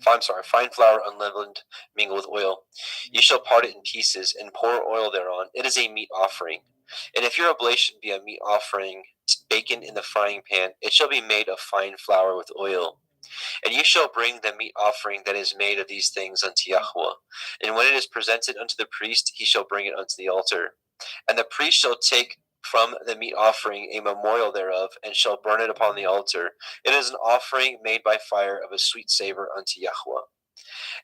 [SPEAKER 2] Fine flour unleavened, mingled with oil. You shall part it in pieces, and pour oil thereon. It is a meat offering. And if your oblation be a meat offering baken in the frying pan, it shall be made of fine flour with oil. And you shall bring the meat offering that is made of these things unto Yahweh. And when it is presented unto the priest, he shall bring it unto the altar. And the priest shall take from the meat offering a memorial thereof, and shall burn it upon the altar. It is an offering made by fire of a sweet savor unto Yahweh.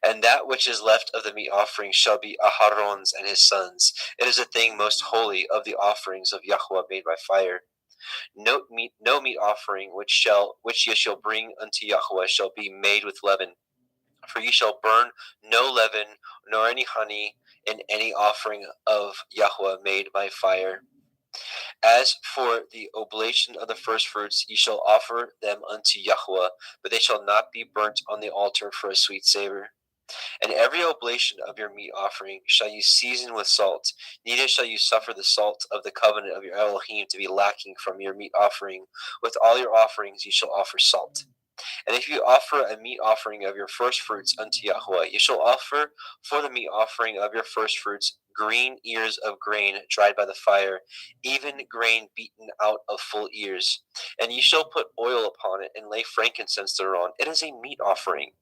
[SPEAKER 2] And that which is left of the meat offering shall be Aharon's and his sons. It is a thing most holy of the offerings of Yahweh made by fire. No meat offering which ye shall bring unto Yahweh shall be made with leaven. For ye shall burn no leaven, nor any honey, in any offering of Yahweh made by fire. As for the oblation of the firstfruits, ye shall offer them unto Yahweh, but they shall not be burnt on the altar for a sweet savor. And every oblation of your meat offering shall you season with salt, neither shall you suffer the salt of the covenant of your Elohim to be lacking from your meat offering. With all your offerings you shall offer salt. And if you offer a meat offering of your firstfruits unto Yahweh, you shall offer for the meat offering of your firstfruits green ears of grain dried by the fire, even grain beaten out of full ears. And ye shall put oil upon it, and lay frankincense thereon. It is a meat offering.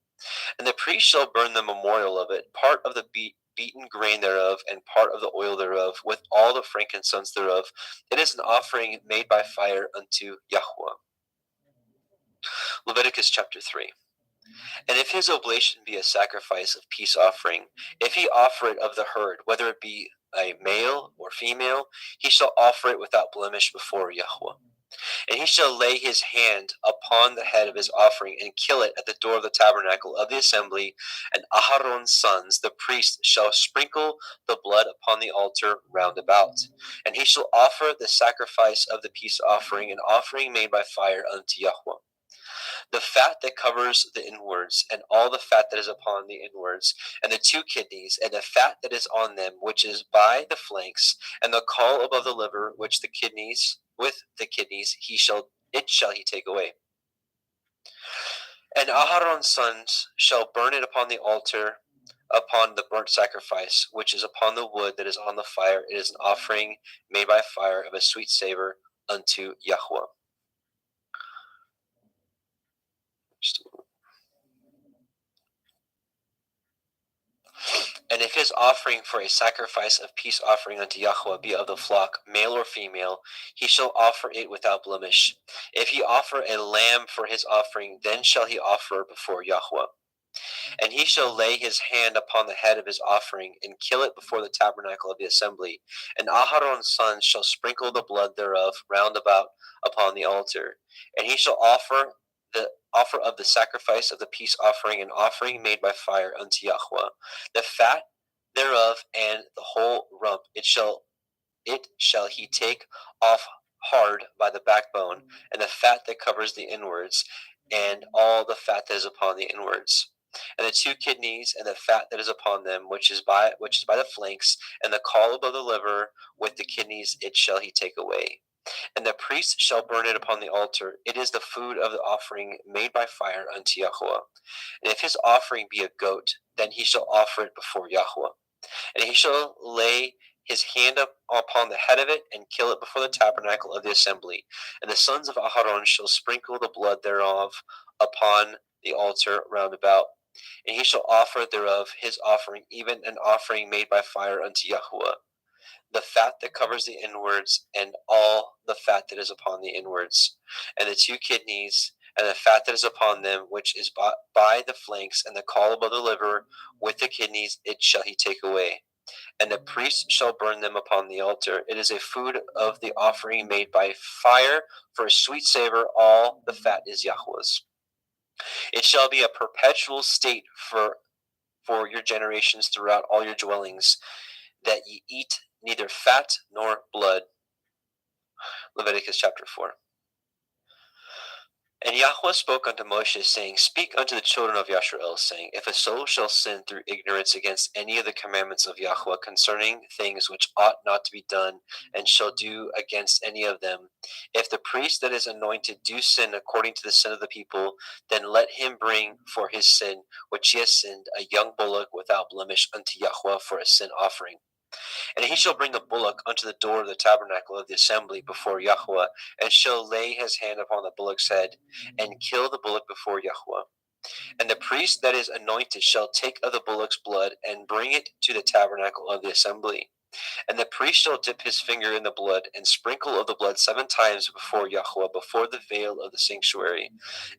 [SPEAKER 2] And the priest shall burn the memorial of it, part of the beaten grain thereof, and part of the oil thereof, with all the frankincense thereof. It is an offering made by fire unto Yahweh. Leviticus chapter 3. And if his oblation be a sacrifice of peace offering, if he offer it of the herd, whether it be a male or female, he shall offer it without blemish before Yahweh. And he shall lay his hand upon the head of his offering, and kill it at the door of the tabernacle of the assembly. And Aharon's sons, the priest, shall sprinkle the blood upon the altar round about. And he shall offer the sacrifice of the peace offering, an offering made by fire unto Yahweh. The fat that covers the inwards, and all the fat that is upon the inwards, and the 2 kidneys, and the fat that is on them, which is by the flanks, and the caul above the liver, which the kidneys, with the kidneys, it shall he take away. And Aharon's sons shall burn it upon the altar, upon the burnt sacrifice, which is upon the wood that is on the fire. It is an offering made by fire of a sweet savor unto Yahweh. And if his offering for a sacrifice of peace offering unto Yahweh be of the flock, male or female, he shall offer it without blemish. If he offer a lamb for his offering, then shall he offer before Yahweh. And he shall lay his hand upon the head of his offering, and kill it before the tabernacle of the assembly. And Aharon's sons shall sprinkle the blood thereof round about upon the altar. And he shall offer of the sacrifice of the peace offering, an offering made by fire unto Yahweh. The fat thereof and the whole rump it shall he take off hard by the backbone, and the fat that covers the inwards, and all the fat that is upon the inwards, and the 2 kidneys, and the fat that is upon them, which is by the flanks, and the caul above the liver, with the kidneys, it shall he take away. And the priest shall burn it upon the altar. It is the food of the offering made by fire unto Yahweh. And if his offering be a goat, then he shall offer it before Yahweh. And he shall lay his hand up upon the head of it, and kill it before the tabernacle of the assembly. And the sons of Aharon shall sprinkle the blood thereof upon the altar round about. And he shall offer thereof his offering, even an offering made by fire unto Yahweh. The fat that covers the inwards, and all the fat that is upon the inwards, and the 2 kidneys, and the fat that is upon them, which is by the flanks, and the caul above the liver, with the kidneys, it shall he take away. And the priest shall burn them upon the altar. It is a food of the offering made by fire for a sweet savor. All the fat is Yahweh's. It shall be a perpetual state for your generations throughout all your dwellings, that ye eat neither fat nor blood. Leviticus chapter 4. And Yahweh spoke unto Moshe, saying, Speak unto the children of Yasharel, saying, If a soul shall sin through ignorance against any of the commandments of Yahweh concerning things which ought not to be done, and shall do against any of them, if the priest that is anointed do sin according to the sin of the people, then let him bring for his sin which he has sinned a young bullock without blemish unto Yahweh for a sin offering. And he shall bring the bullock unto the door of the tabernacle of the assembly before Yahweh, and shall lay his hand upon the bullock's head, and kill the bullock before Yahweh. And the priest that is anointed shall take of the bullock's blood, and bring it to the tabernacle of the assembly. And the priest shall dip his finger in the blood, and sprinkle of the blood 7 times before Yahweh, before the veil of the sanctuary.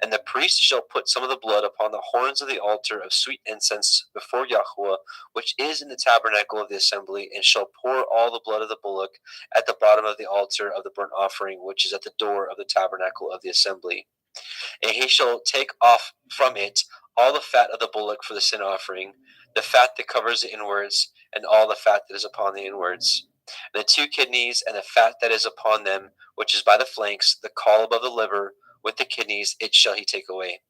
[SPEAKER 2] And the priest shall put some of the blood upon the horns of the altar of sweet incense before Yahweh, which is in the tabernacle of the assembly, and shall pour all the blood of the bullock at the bottom of the altar of the burnt offering, which is at the door of the tabernacle of the assembly. And he shall take off from it all the fat of the bullock for the sin offering, the fat that covers the inwards, and all the fat that is upon the inwards. And the 2 kidneys, and the fat that is upon them, which is by the flanks, the caul above the liver, with the kidneys, it shall he take away.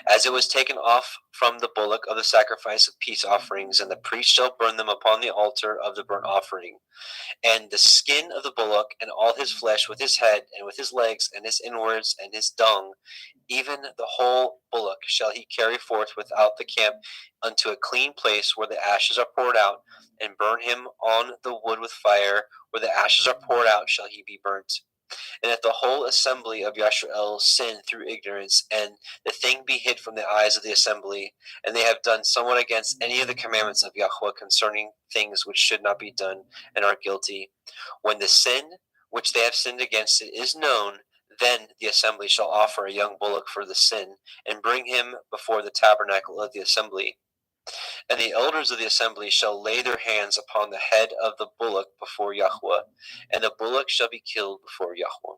[SPEAKER 2] As it was taken off from the bullock of the sacrifice of peace offerings, and the priest shall burn them upon the altar of the burnt offering. And the skin of the bullock, and all his flesh, with his head, and with his legs, and his inwards, and his dung, even the whole bullock shall he carry forth without the camp unto a clean place where the ashes are poured out, and burn him on the wood with fire. Where the ashes are poured out shall he be burnt. And if the whole assembly of Yisrael sin through ignorance, and the thing be hid from the eyes of the assembly, and they have done somewhat against any of the commandments of Yahweh concerning things which should not be done, and are guilty, when the sin which they have sinned against it is known, then the assembly shall offer a young bullock for the sin, and bring him before the tabernacle of the assembly. And the elders of the assembly shall lay their hands upon the head of the bullock before Yahweh, and the bullock shall be killed before Yahweh.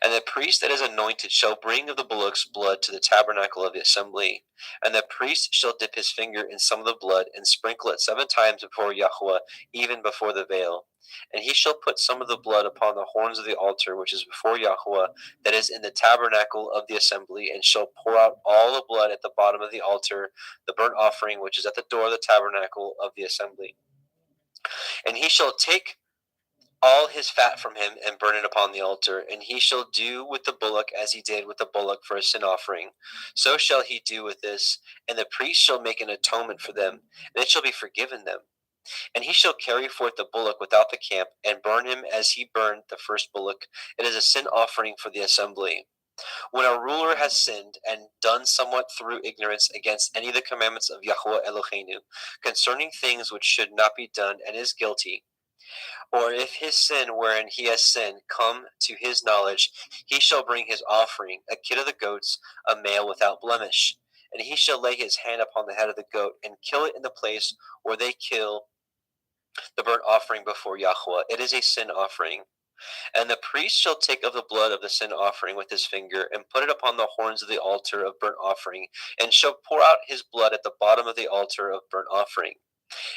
[SPEAKER 2] And the priest that is anointed shall bring of the bullock's blood to the tabernacle of the assembly. And the priest shall dip his finger in some of the blood, and sprinkle it 7 times before Yahweh, even before the veil. And he shall put some of the blood upon the horns of the altar which is before Yahweh, that is in the tabernacle of the assembly, and shall pour out all the blood at the bottom of the altar, the burnt offering which is at the door of the tabernacle of the assembly. And he shall take all his fat from him, and burn it upon the altar. And he shall do with the bullock as he did with the bullock for a sin offering. So shall he do with this. And the priest shall make an atonement for them, and it shall be forgiven them. And he shall carry forth the bullock without the camp, and burn him as he burned the first bullock. It is a sin offering for the assembly. When a ruler has sinned, and done somewhat through ignorance against any of the commandments of Yahweh Eloheinu, concerning things which should not be done, and is guilty, or if his sin wherein he has sinned come to his knowledge, he shall bring his offering, a kid of the goats, a male without blemish. And he shall lay his hand upon the head of the goat, and kill it in the place where they kill the burnt offering before Yahweh. It is a sin offering. And the priest shall take of the blood of the sin offering with his finger, and put it upon the horns of the altar of burnt offering, and shall pour out his blood at the bottom of the altar of burnt offering.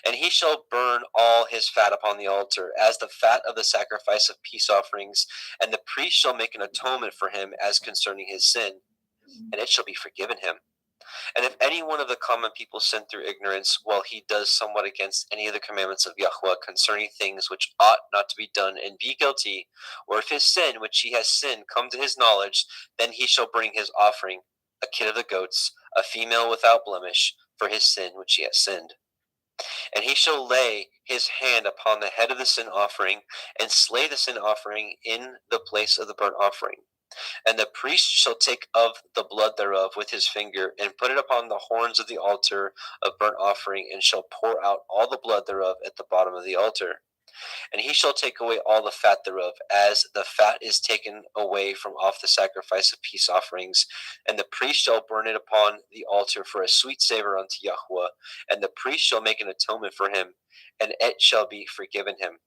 [SPEAKER 2] And he shall burn all his fat upon the altar, as the fat of the sacrifice of peace offerings. And the priest shall make an atonement for him as concerning his sin, and it shall be forgiven him. And if any one of the common people sin through ignorance, while he does somewhat against any of the commandments of Yahweh concerning things which ought not to be done, and be guilty, or if his sin which he has sinned come to his knowledge, then he shall bring his offering, a kid of the goats, a female without blemish, for his sin which he has sinned. And he shall lay his hand upon the head of the sin offering, and slay the sin offering in the place of the burnt offering. And the priest shall take of the blood thereof with his finger, and put it upon the horns of the altar of burnt offering, and shall pour out all the blood thereof at the bottom of the altar. And he shall take away all the fat thereof, as the fat is taken away from off the sacrifice of peace offerings. And the priest shall burn it upon the altar for a sweet savor unto Yahweh. And the priest shall make an atonement for him, and it shall be forgiven him.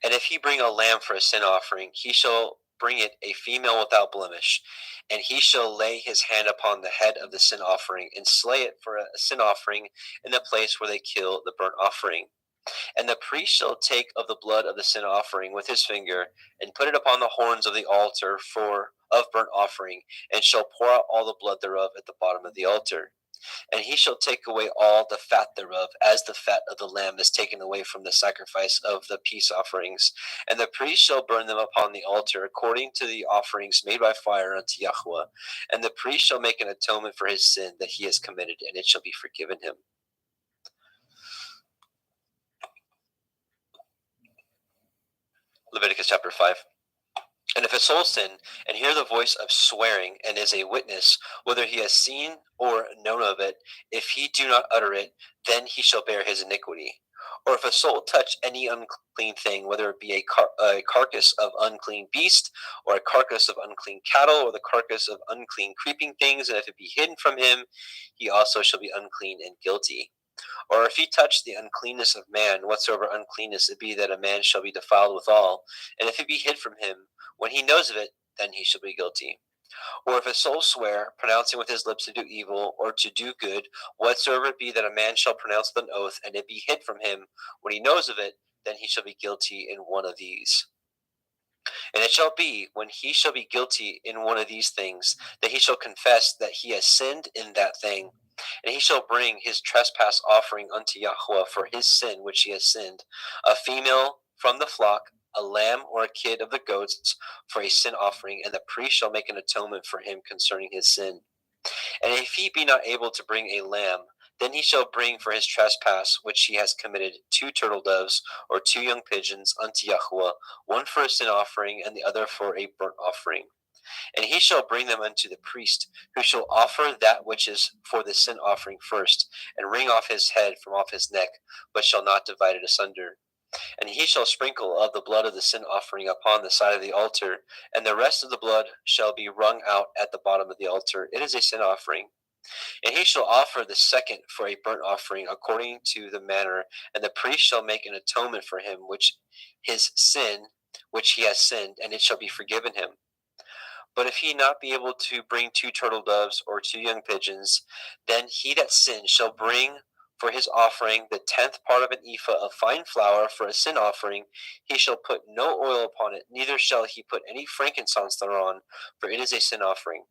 [SPEAKER 2] And if he bring a lamb for a sin offering, he shall bring it a female without blemish. And he shall lay his hand upon the head of the sin offering, and slay it for a sin offering in the place where they kill the burnt offering. And the priest shall take of the blood of the sin offering with his finger, and put it upon the horns of the altar of burnt offering, and shall pour out all the blood thereof at the bottom of the altar. And he shall take away all the fat thereof, as the fat of the lamb is taken away from the sacrifice of the peace offerings. And the priest shall burn them upon the altar, according to the offerings made by fire unto Yahweh. And the priest shall make an atonement for his sin that he has committed, and it shall be forgiven him. Leviticus chapter 5. And if a soul sin, and hear the voice of swearing, and is a witness, whether he has seen or known of it, if he do not utter it, then he shall bear his iniquity. Or if a soul touch any unclean thing, whether it be a carcass of unclean beast, or a carcass of unclean cattle, or the carcass of unclean creeping things, and if it be hidden from him, he also shall be unclean and guilty. Or if he touch the uncleanness of man, whatsoever uncleanness it be, that a man shall be defiled withal, and if it be hid from him, when he knows of it, then he shall be guilty. Or if a soul swear, pronouncing with his lips to do evil, or to do good, whatsoever it be, that a man shall pronounce with an oath, and it be hid from him, when he knows of it, then he shall be guilty in one of these. And it shall be, when he shall be guilty in one of these things, that he shall confess that he has sinned in that thing. And he shall bring his trespass offering unto Yahweh for his sin which he has sinned, a female from the flock, a lamb or a kid of the goats for a sin offering, and the priest shall make an atonement for him concerning his sin. And if he be not able to bring a lamb, then he shall bring for his trespass which he has committed 2 turtle doves or 2 young pigeons unto Yahweh, one for a sin offering and the other for a burnt offering. And he shall bring them unto the priest, who shall offer that which is for the sin offering first, and wring off his head from off his neck, but shall not divide it asunder. And he shall sprinkle of the blood of the sin offering upon the side of the altar, and the rest of the blood shall be wrung out at the bottom of the altar. It is a sin offering. And he shall offer the second for a burnt offering according to the manner, and the priest shall make an atonement for him which his sin which he has sinned, and it shall be forgiven him. But if he not be able to bring 2 turtle doves or 2 young pigeons, then he that sinned shall bring for his offering the 10th part of an ephah of fine flour for a sin offering. He shall put no oil upon it, neither shall he put any frankincense thereon, for it is a sin offering.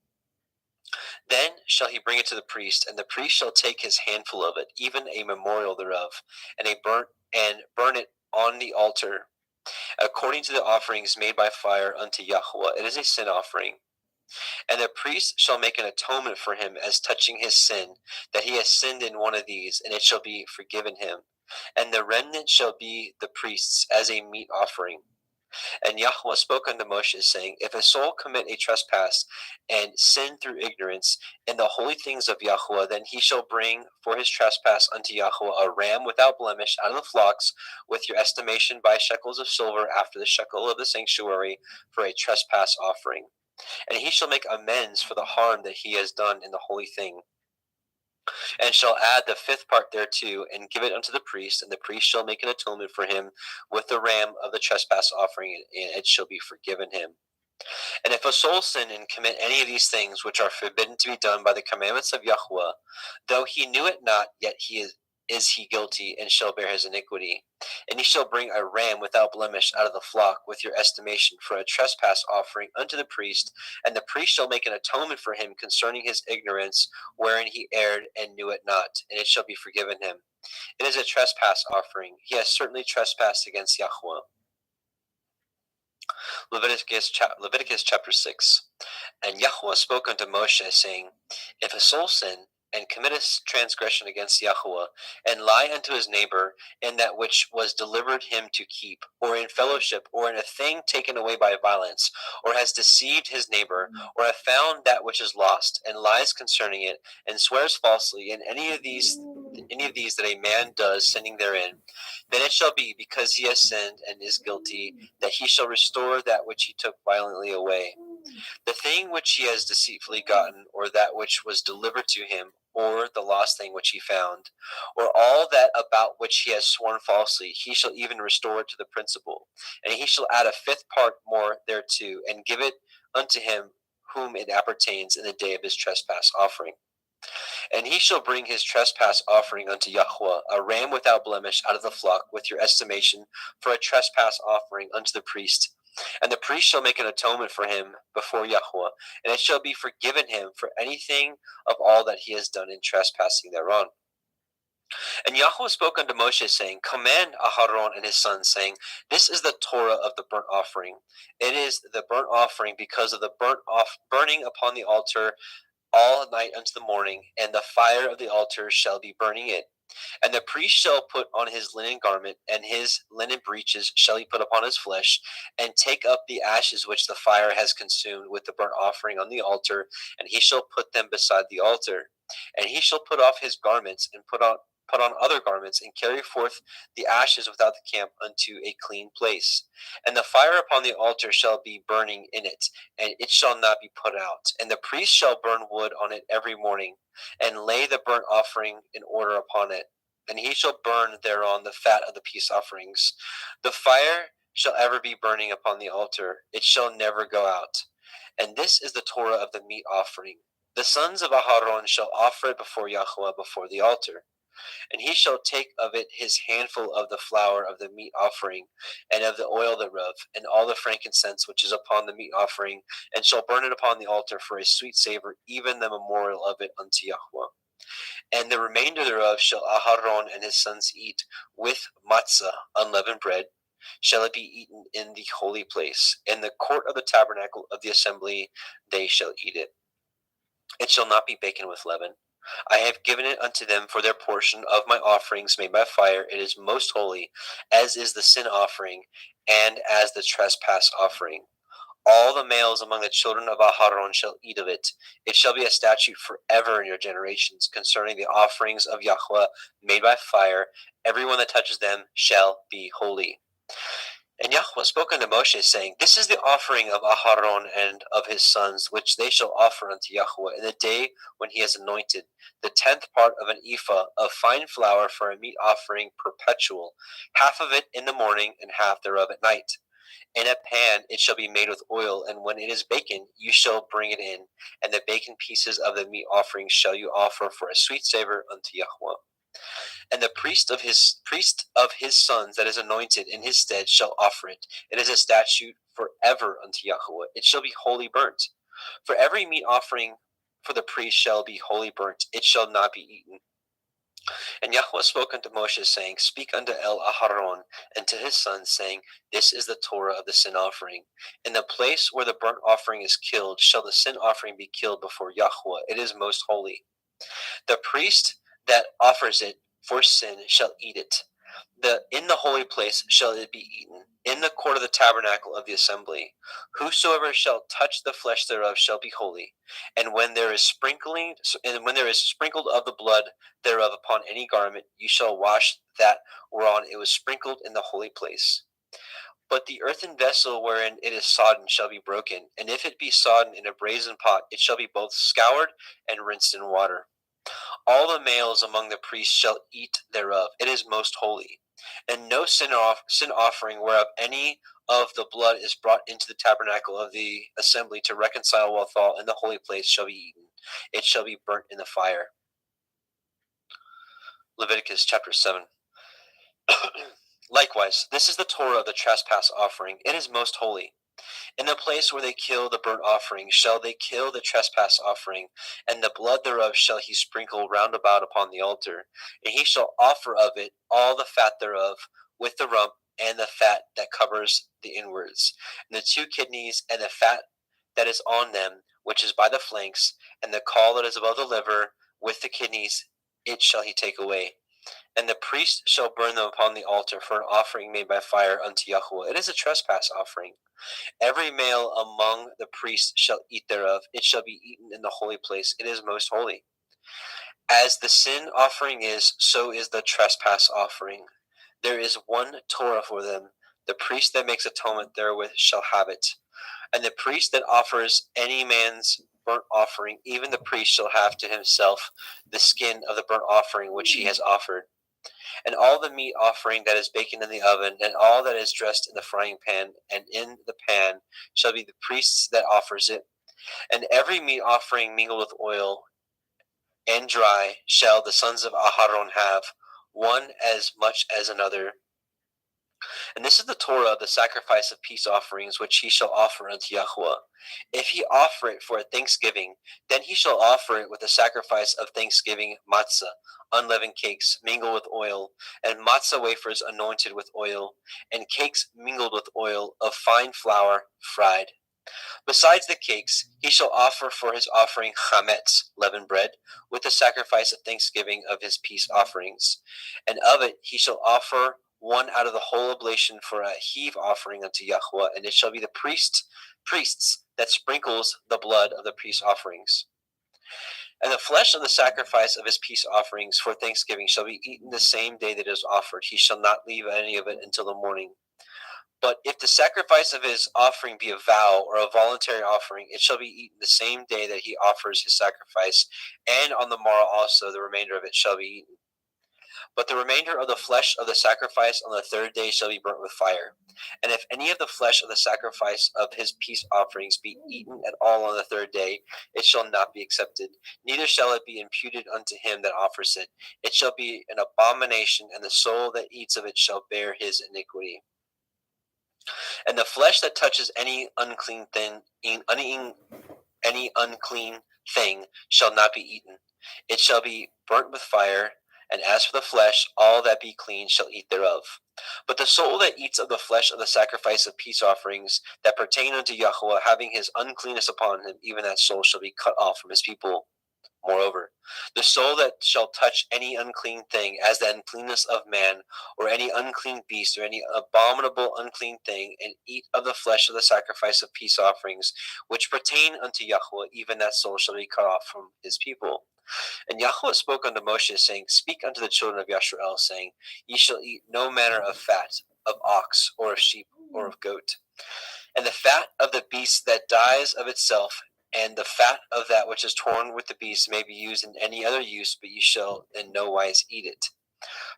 [SPEAKER 2] Then shall he bring it to the priest, and the priest shall take his handful of it, even a memorial thereof, and burn it on the altar, according to the offerings made by fire unto Yahweh. It is a sin offering. And the priest shall make an atonement for him as touching his sin, that he has sinned in one of these, and it shall be forgiven him. And the remnant shall be the priest's as a meat offering. And Yahweh spoke unto Moshe, saying, If a soul commit a trespass and sin through ignorance in the holy things of Yahweh, then he shall bring for his trespass unto Yahweh a ram without blemish out of the flocks, with your estimation by shekels of silver after the shekel of the sanctuary, for a trespass offering. And he shall make amends for the harm that he has done in the holy thing, and shall add the 5th part thereto, and give it unto the priest, and the priest shall make an atonement for him with the ram of the trespass offering, and it shall be forgiven him. And if a soul sin and commit any of these things which are forbidden to be done by the commandments of Yahweh, though he knew it not, yet is he guilty, and shall bear his iniquity. And he shall bring a ram without blemish out of the flock with your estimation for a trespass offering unto the priest, and the priest shall make an atonement for him concerning his ignorance, wherein he erred and knew it not, and it shall be forgiven him. It is a trespass offering. He has certainly trespassed against Yahweh. Leviticus chapter 6. And Yahweh spoke unto Moshe, saying, If a soul sin, and commit a transgression against Yahweh, and lie unto his neighbor in that which was delivered him to keep, or in fellowship, or in a thing taken away by violence, or has deceived his neighbor, or have found that which is lost, and lies concerning it, and swears falsely in any of these that a man does, sinning therein, then it shall be, because he has sinned and is guilty, that he shall restore that which he took violently away. The thing which he has deceitfully gotten, or that which was delivered to him, or the lost thing which he found, or all that about which he has sworn falsely, he shall even restore it to the principal. And he shall add a 5th part more thereto, and give it unto him whom it appertains in the day of his trespass offering. And he shall bring his trespass offering unto Yahweh, a ram without blemish out of the flock, with your estimation for a trespass offering unto the priest. And the priest shall make an atonement for him before Yahweh, and it shall be forgiven him for anything of all that he has done in trespassing thereon. And Yahweh spoke unto Moshe, saying, Command Aharon and his sons, saying, This is the Torah of the burnt offering. It is the burnt offering because of the burning upon the altar all night unto the morning, and the fire of the altar shall be burning it. And the priest shall put on his linen garment, and his linen breeches shall he put upon his flesh, and take up the ashes which the fire has consumed with the burnt offering on the altar, and he shall put them beside the altar. And he shall put off his garments, and put on other garments, and carry forth the ashes without the camp unto a clean place. And the fire upon the altar shall be burning in it, and it shall not be put out. And the priest shall burn wood on it every morning, and lay the burnt offering in order upon it. And he shall burn thereon the fat of the peace offerings. The fire shall ever be burning upon the altar, it shall never go out. And this is the Torah of the meat offering. The sons of Aharon shall offer it before Yahweh before the altar. And he shall take of it his handful of the flour of the meat offering, and of the oil thereof, and all the frankincense which is upon the meat offering, and shall burn it upon the altar for a sweet savor, even the memorial of it unto Yahweh. And the remainder thereof shall Aharon and his sons eat with matzah, unleavened bread, shall it be eaten in the holy place. In the court of the tabernacle of the assembly they shall eat it. It shall not be baken with leaven. I have given it unto them for their portion of my offerings made by fire. It is most holy, as is the sin offering, and as the trespass offering. All the males among the children of Aharon shall eat of it. It shall be a statute forever in your generations concerning the offerings of Yahweh made by fire. Everyone that touches them shall be holy. And Yahweh spoke unto Moshe, saying, This is the offering of Aharon and of his sons, which they shall offer unto Yahweh in the day when he is anointed, the 10th part of an ephah of fine flour for a meat offering perpetual, half of it in the morning, and half thereof at night. In a pan it shall be made with oil, and when it is baken, you shall bring it in, and the baken pieces of the meat offering shall you offer for a sweet savor unto Yahweh. And the priest of his sons that is anointed in his stead shall offer it. It is a statute forever unto Yahweh. It shall be wholly burnt. For every meat offering for the priest shall be wholly burnt. It shall not be eaten. And Yahweh spoke unto Moshe, saying, Speak unto Aharon and to his sons, saying, This is the Torah of the sin offering. In the place where the burnt offering is killed shall the sin offering be killed before Yahweh. It is most holy. The priest that offers it for sin shall eat it. In the holy place shall it be eaten, in the court of the tabernacle of the assembly. Whosoever shall touch the flesh thereof shall be holy. And when there is sprinkled of the blood thereof upon any garment, you shall wash that whereon it was sprinkled in the holy place. But the earthen vessel wherein it is sodden shall be broken, and if it be sodden in a brazen pot, it shall be both scoured and rinsed in water. All the males among the priests shall eat thereof. It is most holy. And no sin offering whereof any of the blood is brought into the tabernacle of the assembly to reconcile withal in the holy place shall be eaten. It shall be burnt in the fire. Leviticus chapter 7. Likewise, this is the Torah of the trespass offering. It is most holy. In the place where they kill the burnt offering shall they kill the trespass offering, and the blood thereof shall he sprinkle round about upon the altar. And he shall offer of it all the fat thereof, with the rump and the fat that covers the inwards, and the 2 kidneys and the fat that is on them, which is by the flanks, and the caul that is above the liver, with the kidneys, it shall he take away. And the priest shall burn them upon the altar for an offering made by fire unto Yahweh. It is a trespass offering. Every male among the priests shall eat thereof. It shall be eaten in the holy place. It is most holy. As the sin offering is, so is the trespass offering. There is one Torah for them. The priest that makes atonement therewith shall have it. And the priest that offers any man's burnt offering, even the priest shall have to himself the skin of the burnt offering which he has offered. And all the meat offering that is baken in the oven, and all that is dressed in the frying pan and in the pan, shall be the priest's that offers it. And every meat offering mingled with oil and dry shall the sons of Aharon have, one as much as another. And this is the Torah of the sacrifice of peace offerings, which he shall offer unto Yahweh. If he offer it for a thanksgiving, then he shall offer it with a sacrifice of thanksgiving matzah, unleavened cakes mingled with oil, and matzah wafers anointed with oil, and cakes mingled with oil of fine flour fried. Besides the cakes, he shall offer for his offering chametz, leavened bread, with the sacrifice of thanksgiving of his peace offerings. And of it he shall offer one out of the whole oblation for a heave offering unto Yahweh, and it shall be the priests that sprinkles the blood of the peace offerings. And the flesh of the sacrifice of his peace offerings for thanksgiving shall be eaten the same day that it is offered. He shall not leave any of it until the morning. But if the sacrifice of his offering be a vow or a voluntary offering, it shall be eaten the same day that he offers his sacrifice, and on the morrow also the remainder of it shall be eaten. But the remainder of the flesh of the sacrifice on the third day shall be burnt with fire. And if any of the flesh of the sacrifice of his peace offerings be eaten at all on the third day, it shall not be accepted, neither shall it be imputed unto him that offers it. It shall be an abomination, and the soul that eats of it shall bear his iniquity. And the flesh that touches any unclean thing shall not be eaten. It shall be burnt with fire. And as for the flesh, all that be clean shall eat thereof. But the soul that eats of the flesh of the sacrifice of peace offerings that pertain unto Yahweh, having his uncleanness upon him, even that soul shall be cut off from his people. Moreover, the soul that shall touch any unclean thing, as the uncleanness of man, or any unclean beast, or any abominable unclean thing, and eat of the flesh of the sacrifice of peace offerings, which pertain unto Yahweh, even that soul shall be cut off from his people. And Yahweh spoke unto Moshe, saying, Speak unto the children of Yisrael, saying, Ye shall eat no manner of fat of ox, or of sheep, or of goat. And the fat of the beast that dies of itself, and the fat of that which is torn with the beast may be used in any other use, but ye shall in no wise eat it.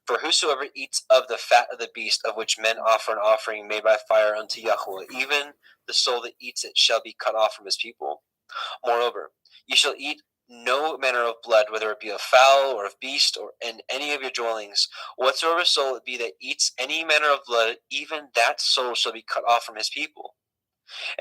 [SPEAKER 2] For whosoever eats of the fat of the beast, of which men offer an offering made by fire unto Yahweh, even the soul that eats it shall be cut off from his people. Moreover, ye shall eat no manner of blood, whether it be of fowl or of beast, or in any of your dwellings. Whatsoever soul it be that eats any manner of blood, even that soul shall be cut off from his people.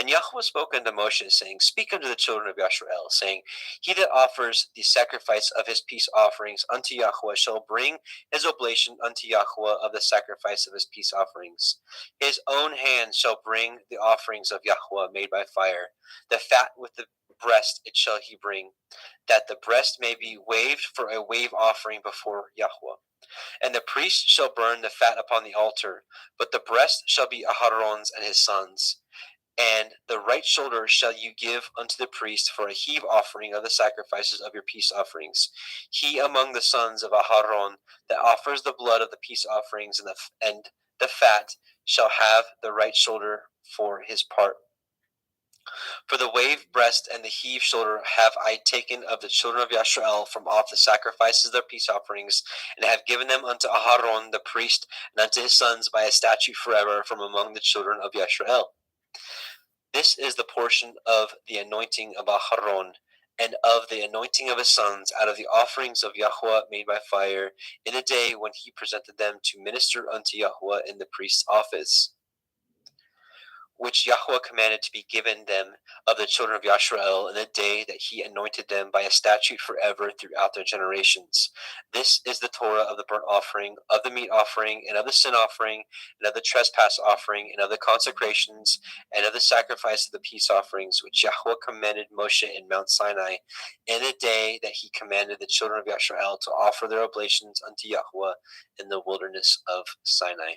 [SPEAKER 2] And Yahweh spoke unto Moshe, saying, Speak unto the children of Yisrael, saying, He that offers the sacrifice of his peace offerings unto Yahweh shall bring his oblation unto Yahweh of the sacrifice of his peace offerings. His own hand shall bring the offerings of Yahweh made by fire. The fat with the breast it shall he bring, that the breast may be waved for a wave offering before Yahweh. And the priest shall burn the fat upon the altar, but the breast shall be Aharon's and his sons'. And the right shoulder shall you give unto the priest for a heave offering of the sacrifices of your peace offerings. He among the sons of Aharon that offers the blood of the peace offerings and the fat shall have the right shoulder for his part. For the wave breast and the heave shoulder have I taken of the children of Yisrael from off the sacrifices of their peace offerings, and have given them unto Aharon the priest and unto his sons by a statute forever from among the children of Yisrael. This is the portion of the anointing of Aharon, and of the anointing of his sons, out of the offerings of Yahweh made by fire, in a day when he presented them to minister unto Yahweh in the priest's office, which Yahweh commanded to be given them of the children of Yisrael in the day that he anointed them by a statute forever throughout their generations. This is the Torah of the burnt offering, of the meat offering, and of the sin offering, and of the trespass offering, and of the consecrations, and of the sacrifice of the peace offerings, which Yahweh commanded Moshe in Mount Sinai, in the day that he commanded the children of Yisrael to offer their oblations unto Yahweh in the wilderness of Sinai.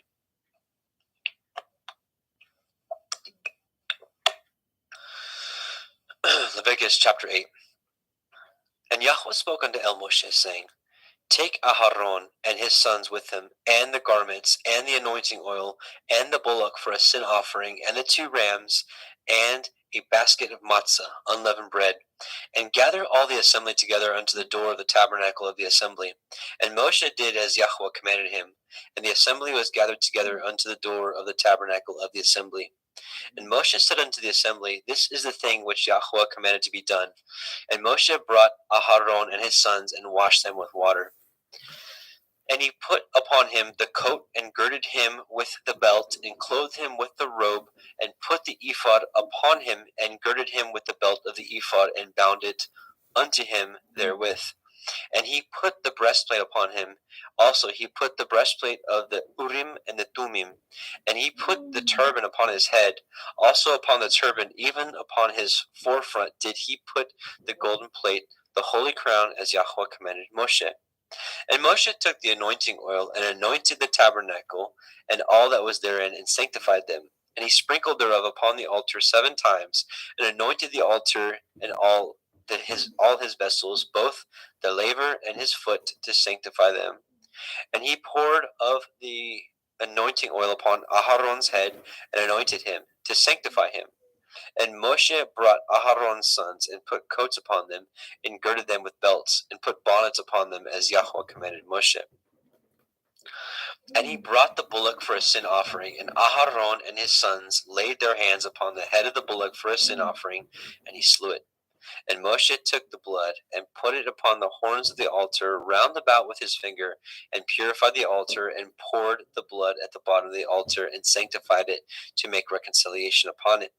[SPEAKER 2] Leviticus chapter 8. And Yahweh spoke unto Moshe, saying, Take Aharon and his sons with him, and the garments, and the anointing oil, and the bullock for a sin offering, and the 2 rams, and a basket of matzah, unleavened bread, and gather all the assembly together unto the door of the tabernacle of the assembly. And Moshe did as Yahweh commanded him, and the assembly was gathered together unto the door of the tabernacle of the assembly. And Moshe said unto the assembly, This is the thing which Yahweh commanded to be done. And Moshe brought Aharon and his sons, and washed them with water. And he put upon him the coat, and girded him with the belt, and clothed him with the robe, and put the ephod upon him, and girded him with the belt of the ephod, and bound it unto him therewith. And he put the breastplate upon him. Also he put the breastplate of the Urim and the Thummim. And he put the turban upon his head. Also upon the turban, even upon his forefront, did he put the golden plate, the holy crown, as Yahweh commanded Moshe. And Moshe took the anointing oil, and anointed the tabernacle, and all that was therein, and sanctified them. And he sprinkled thereof upon the altar 7 times, and anointed the altar and all his vessels, both the laver and his foot, to sanctify them. And he poured of the anointing oil upon Aharon's head, and anointed him, to sanctify him. And Moshe brought Aharon's sons, and put coats upon them, and girded them with belts, and put bonnets upon them, as Yahweh commanded Moshe. And he brought the bullock for a sin offering, and Aharon and his sons laid their hands upon the head of the bullock for a sin offering, and he slew it. And Moshe took the blood and put it upon the horns of the altar round about with his finger, and purified the altar, and poured the blood at the bottom of the altar, and sanctified it to make reconciliation upon it.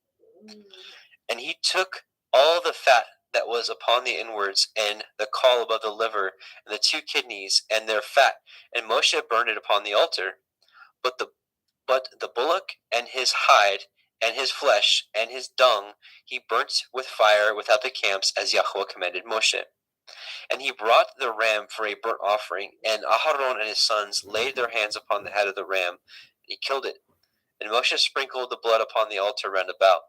[SPEAKER 2] And he took all the fat that was upon the inwards, and the caul above the liver, and the 2 kidneys, and their fat, and Moshe burned it upon the altar. But the bullock and his hide, and his flesh, and his dung, he burnt with fire without the camps, as Yahweh commanded Moshe. And he brought the ram for a burnt offering, and Aharon and his sons laid their hands upon the head of the ram, and he killed it. And Moshe sprinkled the blood upon the altar round about.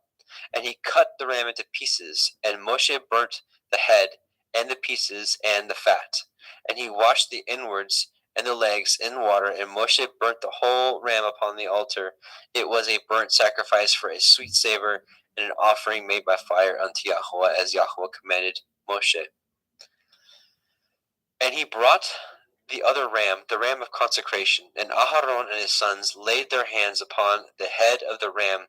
[SPEAKER 2] And he cut the ram into pieces, and Moshe burnt the head, and the pieces, and the fat. And he washed the inwards and the legs in water, and Moshe burnt the whole ram upon the altar. It was a burnt sacrifice for a sweet savor, and an offering made by fire unto Yahweh, as Yahweh commanded Moshe. And he brought the other ram, the ram of consecration, and Aharon and his sons laid their hands upon the head of the ram,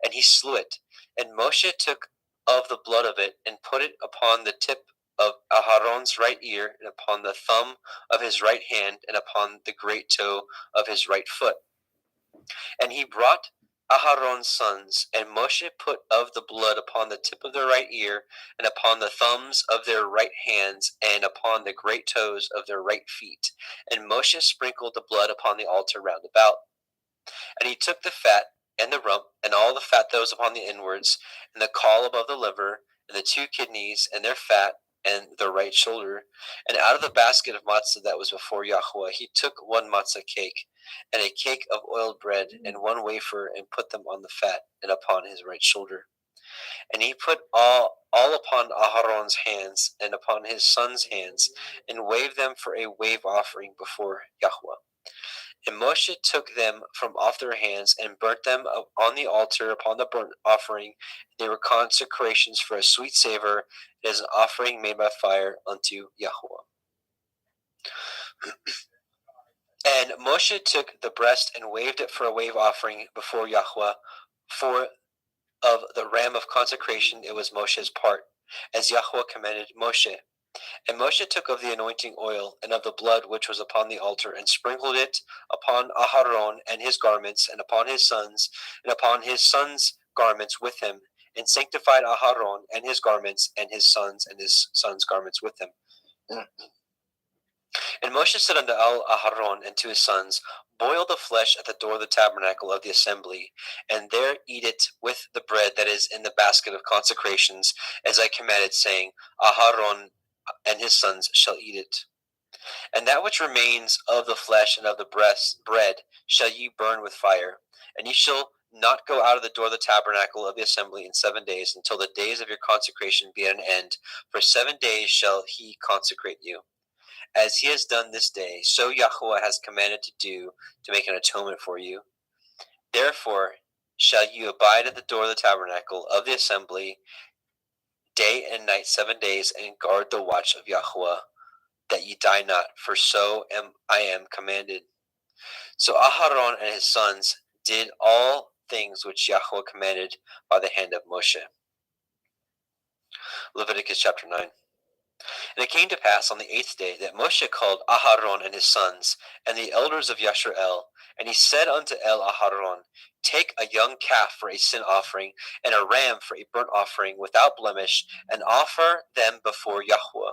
[SPEAKER 2] and he slew it. And Moshe took of the blood of it, and put it upon the tip of Aharon's right ear, and upon the thumb of his right hand, and upon the great toe of his right foot. And he brought Aharon's sons, and Moshe put of the blood upon the tip of their right ear, and upon the thumbs of their right hands, and upon the great toes of their right feet. And Moshe sprinkled the blood upon the altar round about. And he took the fat, and the rump, and all the fat that was upon the inwards, and the caul above the liver, and the 2 kidneys, and their fat, and the right shoulder. And out of the basket of matzah that was before Yahweh, he took 1 matzah cake, and a cake of oiled bread, and 1 wafer, and put them on the fat, and upon his right shoulder. And he put all upon Aharon's hands, and upon his sons' hands, and waved them for a wave offering before Yahweh. And Moshe took them from off their hands, and burnt them on the altar upon the burnt offering. They were consecrations for a sweet savor, as an offering made by fire unto Yahweh. And Moshe took the breast, and waved it for a wave offering before Yahweh. For of the ram of consecration it was Moshe's part, as Yahweh commanded Moshe. And Moshe took of the anointing oil, and of the blood which was upon the altar, and sprinkled it upon Aharon and his garments, and upon his sons, and upon his sons' garments with him, and sanctified Aharon and his garments, and his sons' garments with him. And Moshe said unto Aharon and to his sons, Boil the flesh at the door of the tabernacle of the assembly, and there eat it with the bread that is in the basket of consecrations, as I commanded, saying, Aharon and his sons shall eat it. And that which remains of the flesh and of the bread shall ye burn with fire. And ye shall not go out of the door of the tabernacle of the assembly in 7 days, until the days of your consecration be at an end. For 7 days shall he consecrate you. As he has done this day, so Yahweh has commanded to do, to make an atonement for you. Therefore shall you abide at the door of the tabernacle of the assembly day and night 7 days, and guard the watch of Yahweh, that ye die not, for so I am commanded. So Aharon and his sons did all things which Yahweh commanded by the hand of Moshe. Leviticus chapter 9. And it came to pass on the 8th day that Moshe called Aharon and his sons, and the elders of Yisrael, and he said unto Aharon, Take a young calf for a sin offering, and a ram for a burnt offering without blemish, and offer them before Yahweh.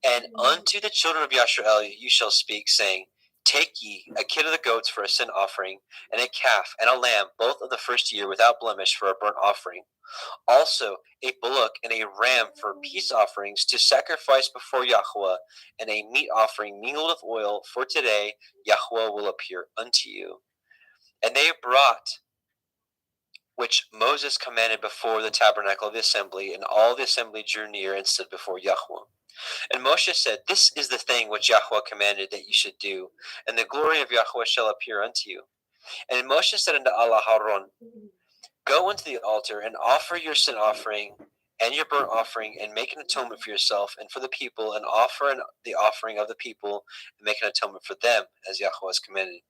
[SPEAKER 2] And unto the children of Yisrael you shall speak, saying, Take ye a kid of the goats for a sin offering, and a calf and a lamb, both of the first year, without blemish, for a burnt offering. Also a bullock and a ram for peace offerings to sacrifice before Yahweh, and a meat offering mingled with oil, for today Yahweh will appear unto you. And they brought which Moses commanded before the tabernacle of the assembly, and all the assembly drew near and stood before Yahweh. And Moshe said, This is the thing which Yahweh commanded that you should do, and the glory of Yahweh shall appear unto you. And Moshe said unto Aharon, Go unto the altar, and offer your sin offering and your burnt offering, and make an atonement for yourself and for the people, and offer the offering of the people, and make an atonement for them, as Yahweh has commanded.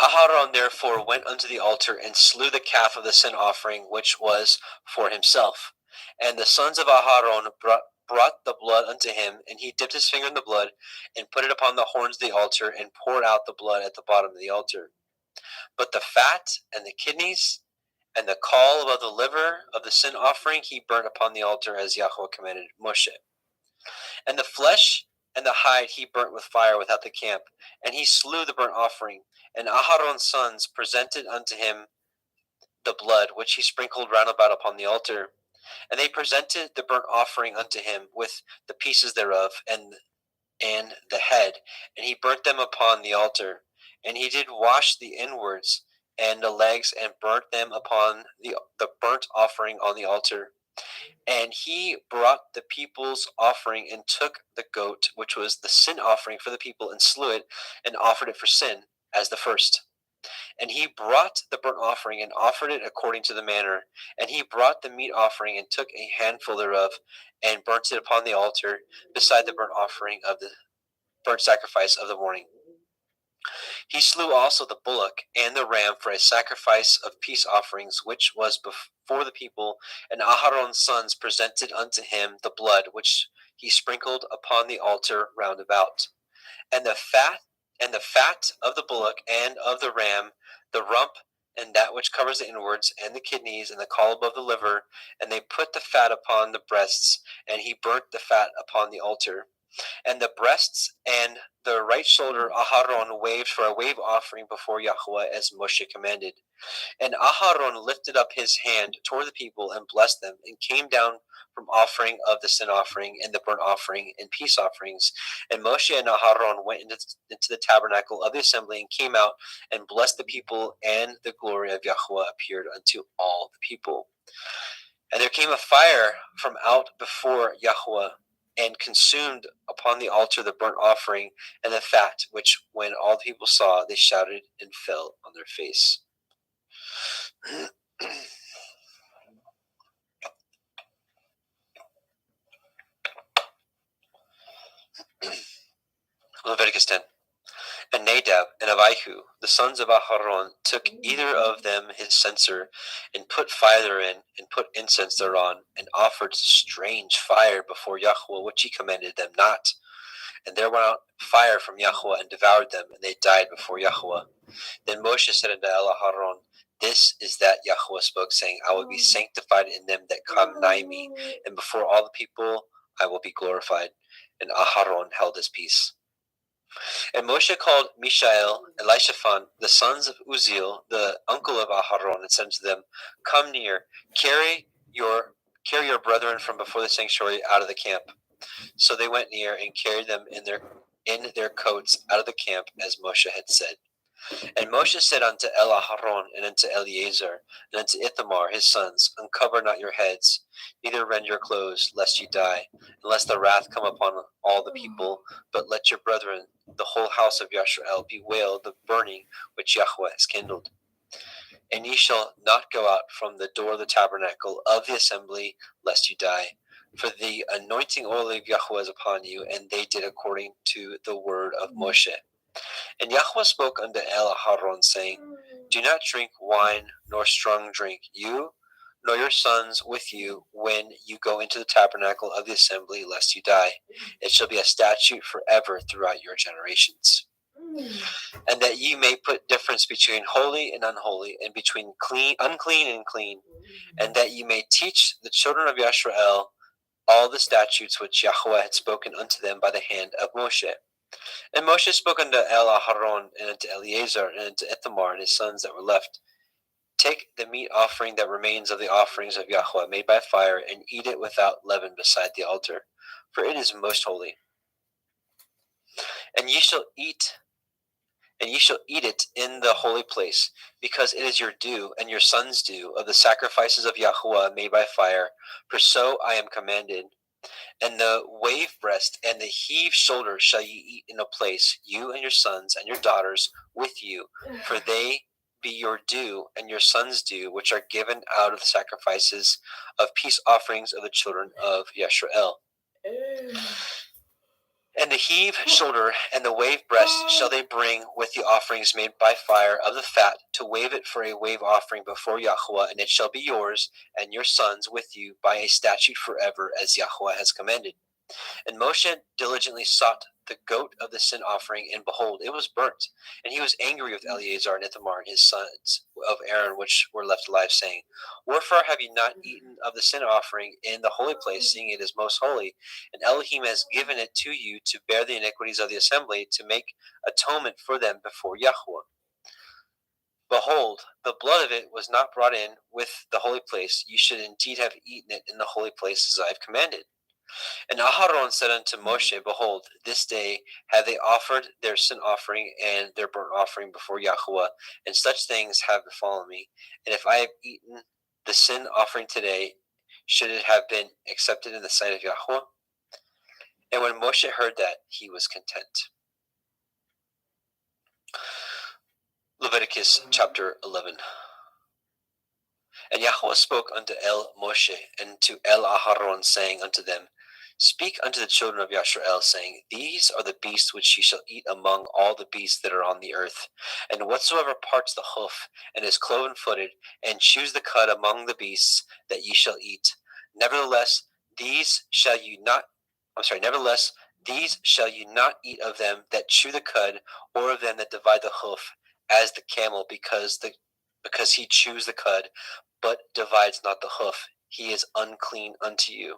[SPEAKER 2] Aharon therefore went unto the altar and slew the calf of the sin offering, which was for himself. And the sons of Aharon brought the blood unto him, and he dipped his finger in the blood, and put it upon the horns of the altar, and poured out the blood at the bottom of the altar. But the fat and the kidneys and the caul above the liver of the sin offering he burnt upon the altar, as Yahweh commanded Moshe. And the flesh and the hide he burnt with fire without the camp, and he slew the burnt offering. And Aharon's sons presented unto him the blood, which he sprinkled round about upon the altar. And they presented the burnt offering unto him with the pieces thereof, and the head, and he burnt them upon the altar. And he did wash the inwards and the legs, and burnt them upon the burnt offering on the altar. And he brought the people's offering, and took the goat, which was the sin offering for the people, and slew it, and offered it for sin, as the first. And he brought the burnt offering, and offered it according to the manner. And he brought the meat offering, and took a handful thereof, and burnt it upon the altar, beside the burnt offering of the burnt sacrifice of the morning. He slew also the bullock and the ram for a sacrifice of peace offerings, which was before the people. And Aharon's sons presented unto him the blood, which he sprinkled upon the altar round about. And the fat of the bullock and of the ram, the rump, and that which covers the inwards, and the kidneys, and the caul above the liver. And they put the fat upon the breasts, and he burnt the fat upon the altar. And the breasts and the right shoulder Aharon waved for a wave offering before Yahweh, as Moshe commanded. And Aharon lifted up his hand toward the people, and blessed them, and came down from offering of the sin offering, and the burnt offering, and peace offerings. And Moshe and Aharon went into the tabernacle of the assembly, and came out, and blessed the people, and the glory of Yahweh appeared unto all the people. And there came a fire from out before Yahweh, and consumed upon the altar the burnt offering and the fat, which when all the people saw, they shouted and fell on their face. Leviticus 10. And Nadab and Abihu, the sons of Aharon, took either of them his censer, and put fire therein, and put incense thereon, and offered strange fire before Yahweh, which he commanded them not. And there went out fire from Yahweh, and devoured them, and they died before Yahweh. Then Moshe said unto Aharon, This is that Yahweh spoke, saying, I will be sanctified in them that come nigh me, and before all the people I will be glorified. And Aharon held his peace. And Moshe called Mishael and Elishaphan, the sons of Uzziel, the uncle of Aharon, and said unto them, Come near, carry your brethren from before the sanctuary out of the camp. So they went near, and carried them in their coats out of the camp, as Moshe had said. And Moshe said unto Aharon, and unto Eleazar, and unto Ithamar his sons, Uncover not your heads, neither rend your clothes, lest ye die, and lest the wrath come upon all the people, but let your brethren, the whole house of Yashrael, bewail the burning which Yahweh has kindled. And ye shall not go out from the door of the tabernacle of the assembly, lest you die. For the anointing oil of Yahweh is upon you. And they did according to the word of Moshe. And Yahweh spoke unto Aharon, saying, Do not drink wine nor strong drink, you nor your sons with you, when you go into the tabernacle of the assembly, lest you die. It shall be a statute forever throughout your generations. And that ye may put difference between holy and unholy, and between unclean and clean, and that ye may teach the children of Yashrael all the statutes which Yahweh had spoken unto them by the hand of Moshe. And Moshe spoke unto Aharon, and unto Eleazar, and unto Ithamar, and his sons that were left, Take the meat offering that remains of the offerings of Yahweh made by fire, and eat it without leaven beside the altar, for it is most holy. And ye shall eat it in the holy place, because it is your due, and your sons' due, of the sacrifices of Yahweh made by fire, for so I am commanded. And the wave breast and the heave shoulder shall ye eat in a place, you and your sons and your daughters with you, for they be your due and your sons' due, which are given out of the sacrifices of peace offerings of the children of Yashrael. And the heave shoulder and the wave breast shall they bring with the offerings made by fire of the fat, to wave it for a wave offering before Yahweh, and it shall be yours and your sons with you by a statute forever, as Yahweh has commanded. And Moshe diligently sought the goat of the sin offering, and behold, it was burnt. And he was angry with Eleazar and Ithamar and his sons of Aaron, which were left alive, saying, Wherefore have ye not eaten of the sin offering in the holy place, seeing it is most holy? And Elohim has given it to you to bear the iniquities of the assembly, to make atonement for them before Yahweh. Behold, the blood of it was not brought in with the holy place. You should indeed have eaten it in the holy place, as I have commanded. And Aharon said unto Moshe, Behold, this day have they offered their sin offering and their burnt offering before Yahweh, and such things have befallen me. And if I have eaten the sin offering today, should it have been accepted in the sight of Yahweh? And when Moshe heard that, he was content. Leviticus chapter 11. And Yahweh spoke unto Moshe and to Aharon, saying unto them, Speak unto the children of Yisrael, saying, These are the beasts which ye shall eat among all the beasts that are on the earth. And whatsoever parts the hoof, and is cloven-footed, and chews the cud among the beasts, that ye shall eat. Nevertheless, these shall you not eat of them that chew the cud, or of them that divide the hoof, as the camel, because he chews the cud, but divides not the hoof, he is unclean unto you.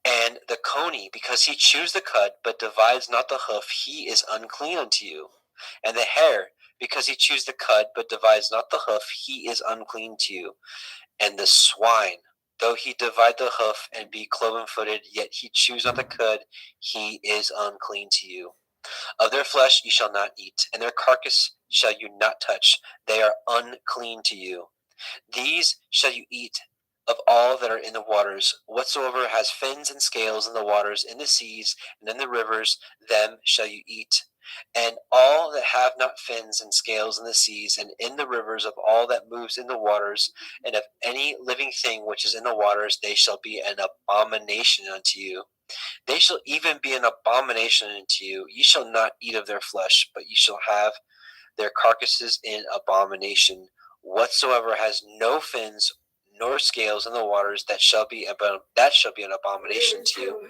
[SPEAKER 2] And the coney, because he chews the cud, but divides not the hoof, he is unclean unto you. And the hare, because he chews the cud, but divides not the hoof, he is unclean to you. And the swine, though he divide the hoof and be cloven-footed, yet he chews not the cud, he is unclean to you. Of their flesh ye shall not eat, and their carcass shall you not touch, they are unclean to you. These shall you eat of all that are in the waters. Whatsoever has fins and scales in the waters, in the seas, and in the rivers, them shall you eat. And all that have not fins and scales in the seas, and in the rivers, of all that moves in the waters, and of any living thing which is in the waters, they shall be an abomination unto you. They shall even be an abomination unto you. Ye shall not eat of their flesh, but ye shall have their carcasses in abomination. Whatsoever has no fins nor scales in the waters, that shall be an abomination to you.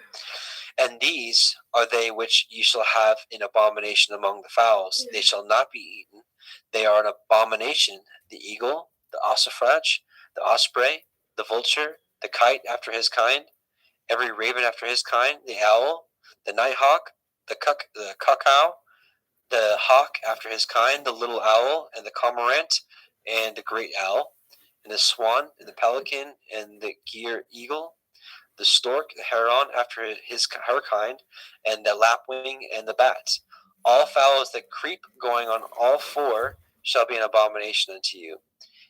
[SPEAKER 2] And these are they which ye shall have in abomination among the fowls. They shall not be eaten. They are an abomination: the eagle, the ossifrage, the osprey, the vulture, the kite after his kind, every raven after his kind, the owl, the nighthawk, the cuckoo, the hawk after his kind, the little owl, and the cormorant, and the great owl, and the swan, and the pelican, and the gier eagle, the stork, the heron after her kind, and the lapwing, and the bat. All fowls that creep going on all four shall be an abomination unto you.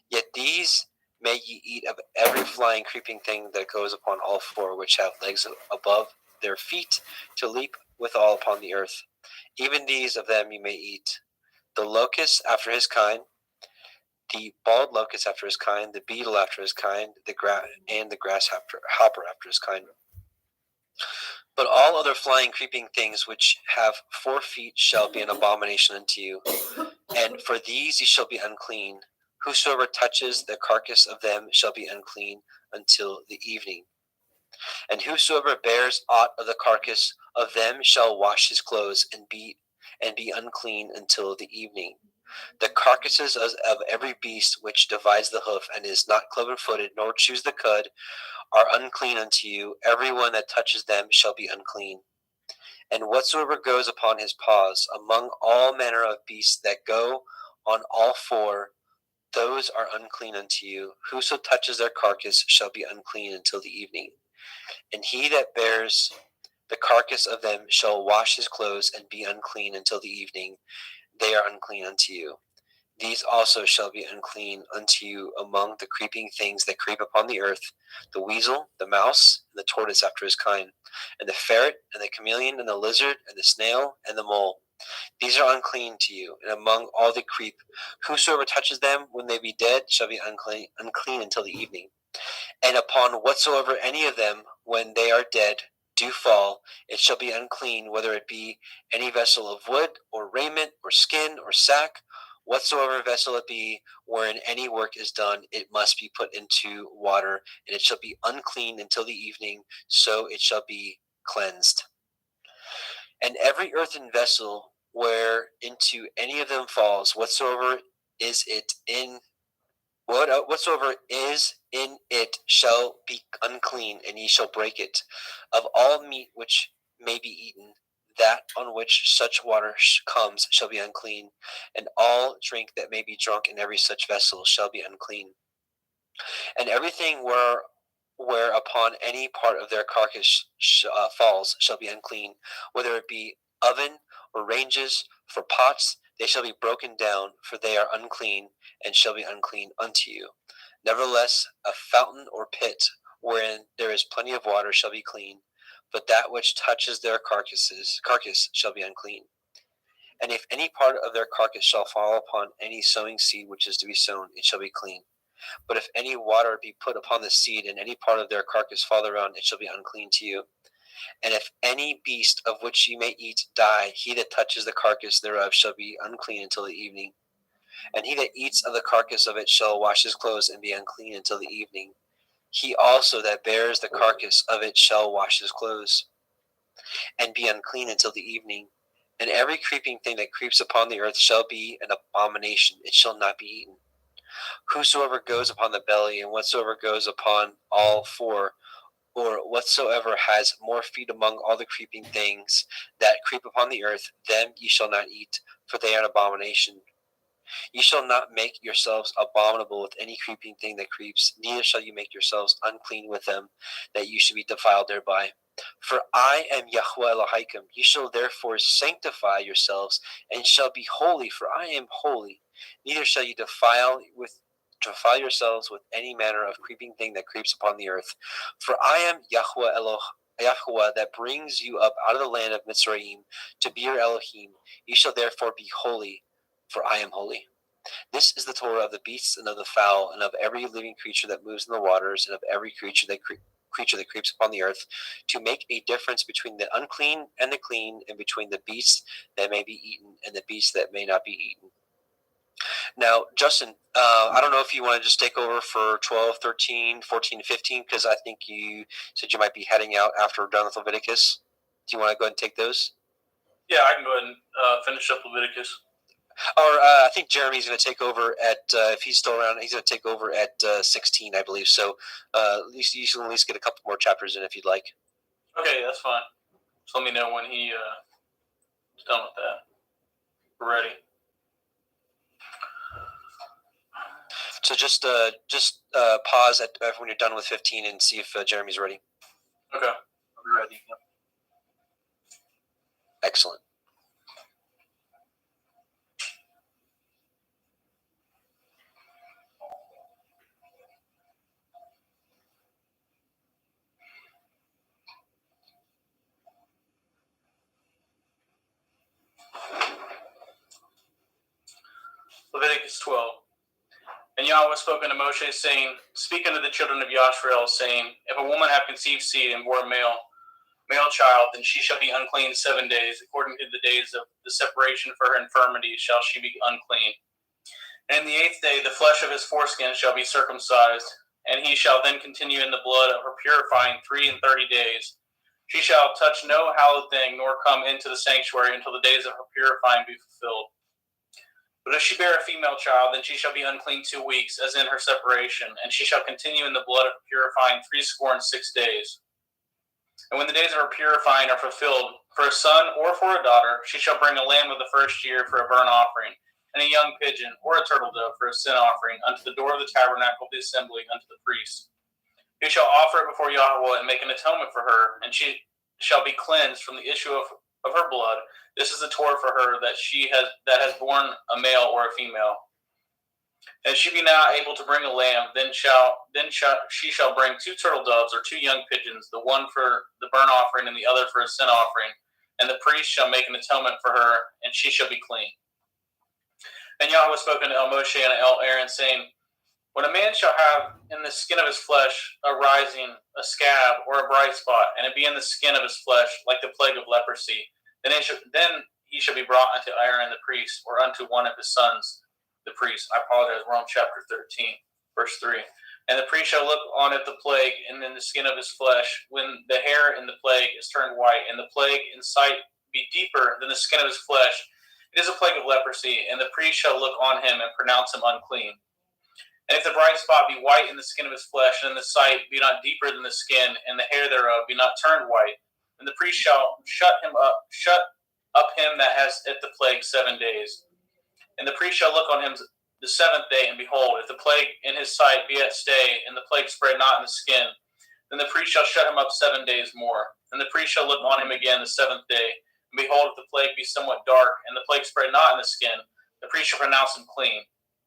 [SPEAKER 2] Yet these may ye eat of every flying creeping thing that goes upon all four, which have legs above their feet, to leap withal upon the earth. Even these of them you may eat: the locust after his kind, the bald locust after his kind, the beetle after his kind, and the grasshopper after his kind. But all other flying creeping things which have 4 feet shall be an abomination unto you, and for these ye shall be unclean. Whosoever touches the carcass of them shall be unclean until the evening. And whosoever bears aught of the carcass of them shall wash his clothes and be unclean until the evening. The carcasses of every beast which divides the hoof, and is not cloven-footed, nor chews the cud, are unclean unto you. Every one that touches them shall be unclean. And whatsoever goes upon his paws, among all manner of beasts that go on all four, those are unclean unto you. Whoso touches their carcass shall be unclean until the evening. And he that bears the carcass of them shall wash his clothes and be unclean until the evening. They are unclean unto you. These also shall be unclean unto you among the creeping things that creep upon the earth: the weasel, the mouse, and the tortoise after his kind, and the ferret, and the chameleon, and the lizard, and the snail, and the mole. These are unclean to you. And among all that creep, whosoever touches them when they be dead shall be unclean until the evening. And upon whatsoever any of them, when they are dead, do fall, it shall be unclean, whether it be any vessel of wood, or raiment, or skin, or sack, whatsoever vessel it be, wherein any work is done, it must be put into water, and it shall be unclean until the evening, so it shall be cleansed. And every earthen vessel where into any of them falls, whatsoever is in it shall be unclean, and ye shall break it. Of all meat which may be eaten, that on which such water comes shall be unclean, and all drink that may be drunk in every such vessel shall be unclean. And everything where upon any part of their carcass falls shall be unclean, whether it be oven or ranges, for pots they shall be broken down, for they are unclean, and shall be unclean unto you. Nevertheless, a fountain or pit wherein there is plenty of water shall be clean, but that which touches their carcass shall be unclean. And if any part of their carcass shall fall upon any sowing seed which is to be sown, it shall be clean. But if any water be put upon the seed, and any part of their carcass fall thereon, it shall be unclean to you. And if any beast of which ye may eat die, he that touches the carcass thereof shall be unclean until the evening. And he that eats of the carcass of it shall wash his clothes, and be unclean until the evening. He also that bears the carcass of it shall wash his clothes, and be unclean until the evening. And every creeping thing that creeps upon the earth shall be an abomination, it shall not be eaten. Whosoever goes upon the belly, and whatsoever goes upon all four, or whatsoever has more feet among all the creeping things that creep upon the earth, them ye shall not eat, for they are an abomination. Ye shall not make yourselves abominable with any creeping thing that creeps, neither shall you make yourselves unclean with them, that you should be defiled thereby. For I am Yahweh Elohim. Ye shall therefore sanctify yourselves, and shall be holy, for I am holy. Neither shall you defile yourselves with any manner of creeping thing that creeps upon the earth. For I am Yahweh that brings you up out of the land of Mitzrayim to be your Elohim. You shall therefore be holy, for I am holy. This is the Torah of the beasts and of the fowl, and of every living creature that moves in the waters, and of every creature that creeps upon the earth, to make a difference between the unclean and the clean, and between the beasts that may be eaten and the beasts that may not be eaten. Now, Justin, I don't know if you want to just take over for 12, 13, 14, 15, because I think you said you might be heading out after we're done with Leviticus. Do you want to go ahead and take those?
[SPEAKER 4] Yeah, I can go ahead and finish up Leviticus.
[SPEAKER 2] Or I think Jeremy's going to take over at, if he's still around, he's going to take over at 16, I believe. So at least you can at least get a couple more chapters in if you'd like.
[SPEAKER 4] Okay, that's fine. Just let me know when he is done with that. We're ready.
[SPEAKER 2] So just pause when you're done with 15 and see if Jeremy's ready.
[SPEAKER 4] Okay. I'll be ready. Yep.
[SPEAKER 2] Excellent.
[SPEAKER 4] Leviticus 12. And Yahweh spoke unto Moshe, saying, Speak unto the children of Yashrael, saying, If a woman have conceived seed and bore a male child, then she shall be unclean 7 days. According to the days of the separation for her infirmity shall she be unclean. And in the 8th day the flesh of his foreskin shall be circumcised, and he shall then continue in the blood of her purifying 33 days. She shall touch no hallowed thing, nor come into the sanctuary until the days of her purifying be fulfilled. But if she bear a female child, then she shall be unclean 2 weeks, as in her separation, and she shall continue in the blood of her purifying 66 days. And when the days of her purifying are fulfilled, for a son or for a daughter, she shall bring a lamb of the first year for a burnt offering, and a young pigeon or a turtle dove for a sin offering unto the door of the tabernacle of the assembly unto the priest. He shall offer it before Yahweh and make an atonement for her, and she shall be cleansed from the issue of her blood. This is the Torah for her that has borne a male or a female. And she be now able to bring a lamb, then she shall bring 2 turtle doves or 2 young pigeons, the one for the burnt offering and the other for a sin offering. And the priest shall make an atonement for her, and she shall be clean. And Yahweh spoke unto El Moshe and El Aaron, saying, When a man shall have in the skin of his flesh a rising, a scab, or a bright spot, and it be in the skin of his flesh, like the plague of leprosy, then he shall be brought unto Aaron the priest, or unto one of his sons, the priest. I apologize, we're on chapter 13, verse 3. And the priest shall look on at the plague in the skin of his flesh, when the hair in the plague is turned white, and the plague in sight be deeper than the skin of his flesh. It is a plague of leprosy, and the priest shall look on him and pronounce him unclean. And if the bright spot be white in the skin of his flesh, and the sight be not deeper than the skin, and the hair thereof be not turned white, then the priest shall shut up him that has it the plague 7 days. And the priest shall look on him the seventh day, and behold, if the plague in his sight be at stay, and the plague spread not in the skin, then the priest shall shut him up 7 days more. And the priest shall look on him again the seventh day, and behold, if the plague be somewhat dark, and the plague spread not in the skin, the priest shall pronounce him clean.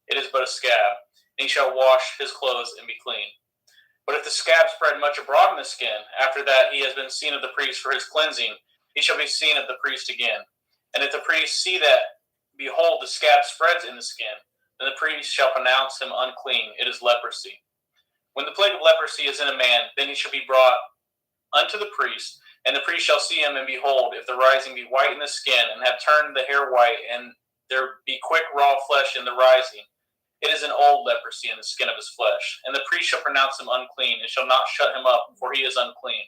[SPEAKER 4] It is but a scab, and he shall wash his clothes and be clean. But if the scab spread much abroad in the skin, after that he has been seen of the priest for his cleansing, he shall be seen of the priest again. And if the priest see that, behold, the scab spreads in the skin, then the priest shall pronounce him unclean. It is leprosy. When the plague of leprosy is in a man, then he shall be brought unto the priest, and the priest shall see him, and behold, if the rising be white in the skin, and have turned the hair white, and there be quick raw flesh in the rising, it is an old leprosy in the skin of his flesh. And the priest shall pronounce him unclean, and shall not shut him up, for he is unclean.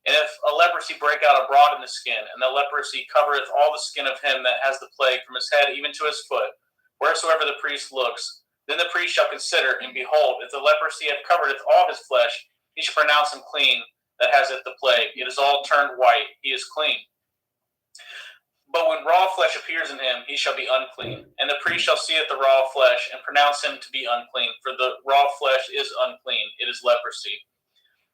[SPEAKER 4] And if a leprosy break out abroad in the skin, and the leprosy covereth all the skin of him that has the plague, from his head even to his foot, wheresoever the priest looks, then the priest shall consider, and behold, if the leprosy have covereth all his flesh, he shall pronounce him clean that has it the plague. It is all turned white, he is clean. But when raw flesh appears in him, he shall be unclean. And the priest shall see at the raw flesh, and pronounce him to be unclean, for the raw flesh is unclean, it is leprosy.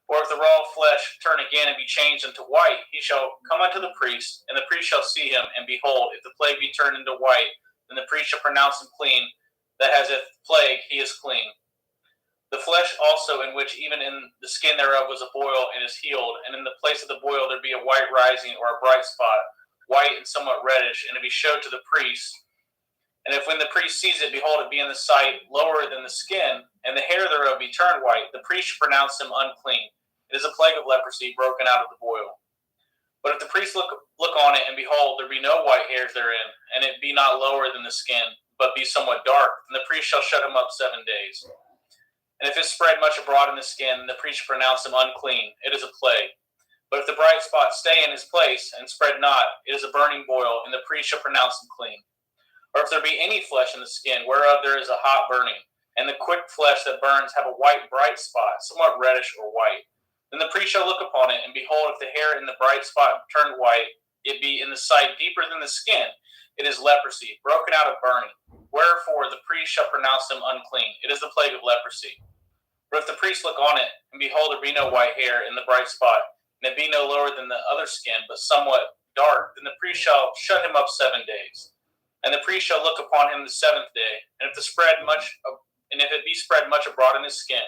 [SPEAKER 4] Or if the raw flesh turn again and be changed into white, he shall come unto the priest, and the priest shall see him, and behold, if the plague be turned into white, then the priest shall pronounce him clean, that has it plague, he is clean. The flesh also, in which even in the skin thereof was a boil, and is healed, and in the place of the boil there be a white rising, or a bright spot, white and somewhat reddish, and it be showed to the priest. And if when the priest sees it, behold, it be in the sight lower than the skin, and the hair thereof be turned white, the priest shall pronounce him unclean. It is a plague of leprosy broken out of the boil. But if the priest look on it, and behold, there be no white hairs therein, and it be not lower than the skin, but be somewhat dark, then the priest shall shut him up 7 days. And if it spread much abroad in the skin, the priest shall pronounce him unclean. It is a plague. But if the bright spot stay in his place, and spread not, it is a burning boil, and the priest shall pronounce him clean. Or if there be any flesh in the skin, whereof there is a hot burning, and the quick flesh that burns have a white bright spot, somewhat reddish or white, then the priest shall look upon it, and behold, if the hair in the bright spot turned white, it be in the sight deeper than the skin, it is leprosy, broken out of burning. Wherefore the priest shall pronounce him unclean. It is the plague of leprosy. But if the priest look on it, and behold, there be no white hair in the bright spot, and it be no lower than the other skin, but somewhat dark, then the priest shall shut him up 7 days. And the priest shall look upon him the seventh day, and if it be spread much abroad in his skin,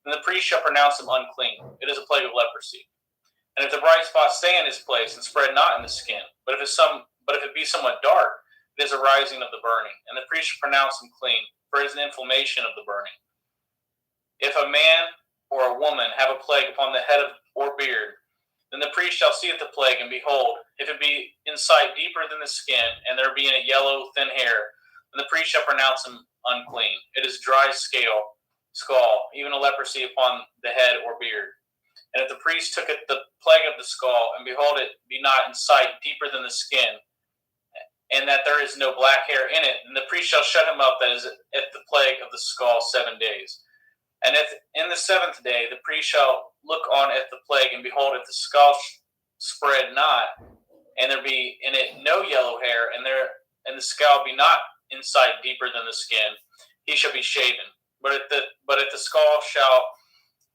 [SPEAKER 4] then the priest shall pronounce him unclean. It is a plague of leprosy. And if the bright spot stay in his place, and spread not in the skin, but if it be somewhat dark, it is a rising of the burning, and the priest shall pronounce him clean, for it is an inflammation of the burning. If a man or a woman have a plague upon the head or beard, then the priest shall see at the plague, and behold, if it be in sight deeper than the skin, and there be in a yellow thin hair, then the priest shall pronounce him unclean. It is dry skull, even a leprosy upon the head or beard. And if the priest took the plague of the skull, and behold, it be not in sight deeper than the skin, and that there is no black hair in it, then the priest shall shut him up that is at the plague of the skull 7 days. And if in the seventh day the priest shall look on at the plague, and behold, if the skull spread not, and there be in it no yellow hair, and the skull be not in sight deeper than the skin, he shall be shaven. But if the skull shall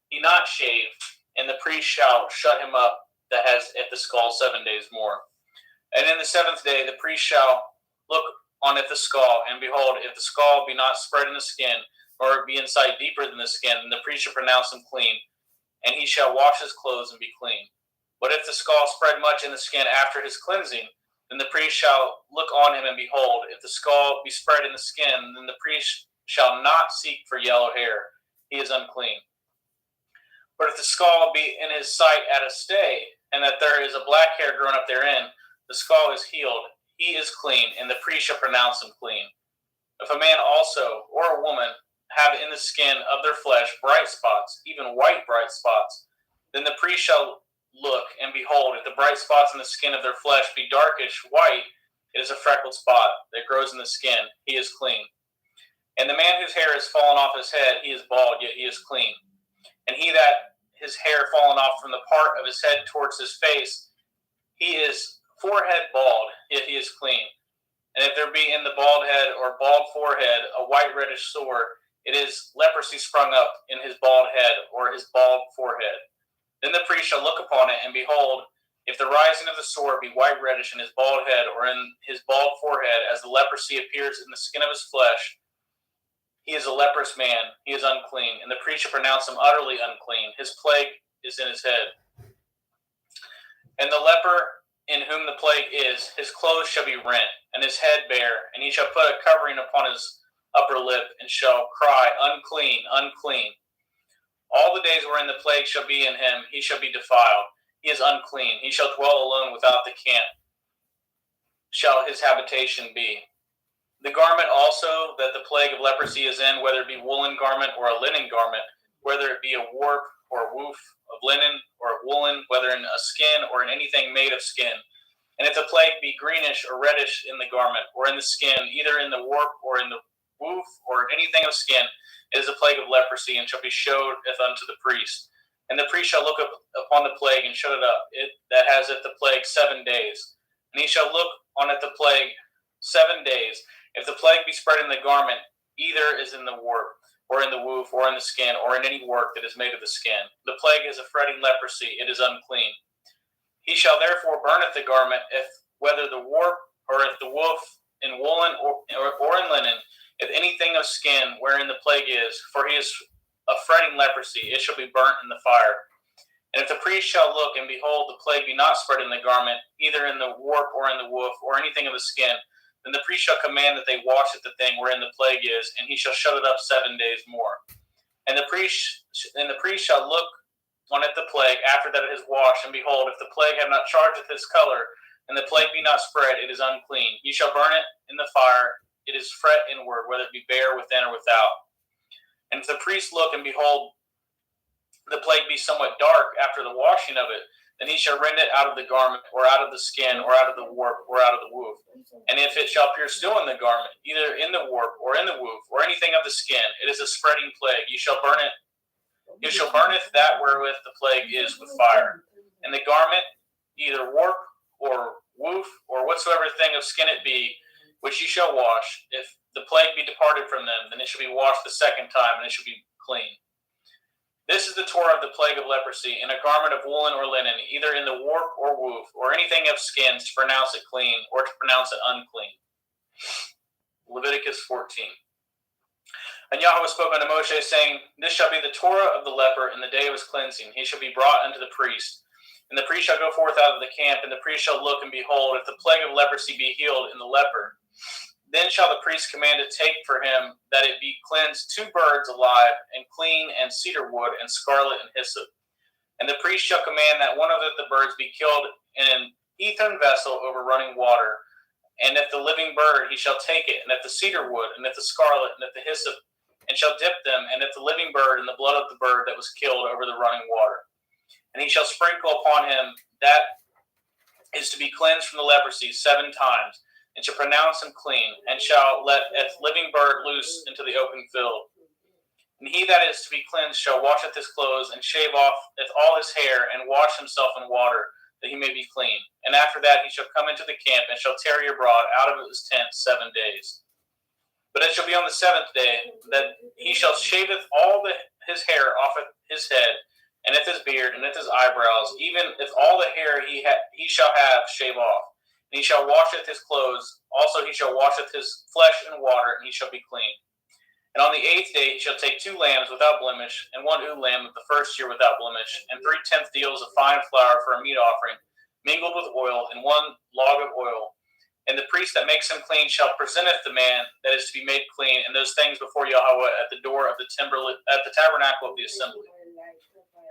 [SPEAKER 4] he not shave, and the priest shall shut him up that has at the skull 7 days more. And in the seventh day the priest shall look on at the skull, and behold, if the skull be not spread in the skin, or be in sight deeper than the skin, then the priest shall pronounce him clean, and he shall wash his clothes and be clean. But if the skull spread much in the skin after his cleansing, then the priest shall look on him, and behold, if the skull be spread in the skin, then the priest shall not seek for yellow hair. He is unclean. But if the skull be in his sight at a stay, and that there is a black hair grown up therein, the skull is healed. He is clean, and the priest shall pronounce him clean. If a man also, or a woman, have in the skin of their flesh bright spots, even white bright spots, then the priest shall look, and behold, if the bright spots in the skin of their flesh be darkish white, it is a freckled spot that grows in the skin. He is clean. And the man whose hair is fallen off his head, he is bald, yet he is clean. And he that his hair fallen off from the part of his head towards his face, he is forehead bald, yet he is clean. And if there be in the bald head or bald forehead a white reddish sore, it is leprosy sprung up in his bald head or his bald forehead. Then the priest shall look upon it, and behold, if the rising of the sore be white reddish in his bald head or in his bald forehead, as the leprosy appears in the skin of his flesh, he is a leprous man, he is unclean, and the priest shall pronounce him utterly unclean. His plague is in his head. And the leper in whom the plague is, his clothes shall be rent, and his head bare, and he shall put a covering upon his upper lip, and shall cry, Unclean, unclean. All the days wherein the plague shall be in him, he shall be defiled. He is unclean. He shall dwell alone without the camp, shall his habitation be. The garment also that the plague of leprosy is in, whether it be woolen garment or a linen garment, whether it be a warp or a woof of linen or of woolen, whether in a skin or in anything made of skin. And if the plague be greenish or reddish in the garment or in the skin, either in the warp or in the woof or in anything of skin, it is a plague of leprosy, and shall be showed unto the priest. And the priest shall look upon the plague and shut it up, it that has it the plague 7 days. And he shall look on it the plague 7 days. If the plague be spread in the garment, either is in the warp, or in the woof, or in the skin, or in any work that is made of the skin, the plague is a fretting leprosy, it is unclean. He shall therefore burneth the garment, if whether the warp, or if the woof, in woolen, or in linen, if anything of skin wherein the plague is, for he is a fretting leprosy, it shall be burnt in the fire. And if the priest shall look, and behold, the plague be not spread in the garment, either in the warp, or in the woof, or anything of the skin, then the priest shall command that they wash at the thing wherein the plague is, and he shall shut it up 7 days more. And the priest shall look on it the plague after that it is washed, and behold, if the plague have not charged with its color, and the plague be not spread, it is unclean. Ye shall burn it in the fire. It is fret inward, whether it be bare within or without. And if the priest look, and behold, the plague be somewhat dark after the washing of it, then he shall rend it out of the garment, or out of the skin, or out of the warp, or out of the woof. And if it shall appear still in the garment, either in the warp, or in the woof, or anything of the skin, it is a spreading plague. You shall burn it. You shall burneth that wherewith the plague is with fire. And the garment, either warp, or woof, or whatsoever thing of skin it be, which ye shall wash, if the plague be departed from them, then it shall be washed the second time, and it shall be clean. This is the Torah of the plague of leprosy, in a garment of woolen or linen, either in the warp or woof, or anything of skins, to pronounce it clean, or to pronounce it unclean. Leviticus 14. And Yahweh spoke unto Moshe, saying, This shall be the Torah of the leper in the day of his cleansing. He shall be brought unto the priest. And the priest shall go forth out of the camp, and the priest shall look, and behold, if the plague of leprosy be healed in the leper, then shall the priest command to take for him that it be cleansed 2 birds alive, and clean, and cedar wood, and scarlet, and hyssop. And the priest shall command that one of the birds be killed in an earthen vessel over running water. And if the living bird, he shall take it, and if the cedar wood, and if the scarlet, and if the hyssop, and shall dip them, and if the living bird, and the blood of the bird that was killed over the running water. And he shall sprinkle upon him that is to be cleansed from the leprosy 7 times, and shall pronounce him clean, and shall let a living bird loose into the open field. And he that is to be cleansed shall washeth his clothes, and shave off all his hair, and wash himself in water, that he may be clean. And after that he shall come into the camp, and shall tarry abroad out of his tent 7 days. But it shall be on the 7th day that he shall shaveth all his hair off of his head, and if his beard, and if his eyebrows, even if all the hair he shall have shave off. And he shall washeth his clothes, also he shall washeth his flesh in water, and he shall be clean. And on the 8th day he shall take 2 lambs without blemish, and 1 ewe lamb of the first year without blemish, and 3/10 deals of fine flour for a meat offering, mingled with oil, and 1 log of oil. And the priest that makes him clean shall presenteth the man that is to be made clean, and those things before Yahweh at the door of the tabernacle of the assembly.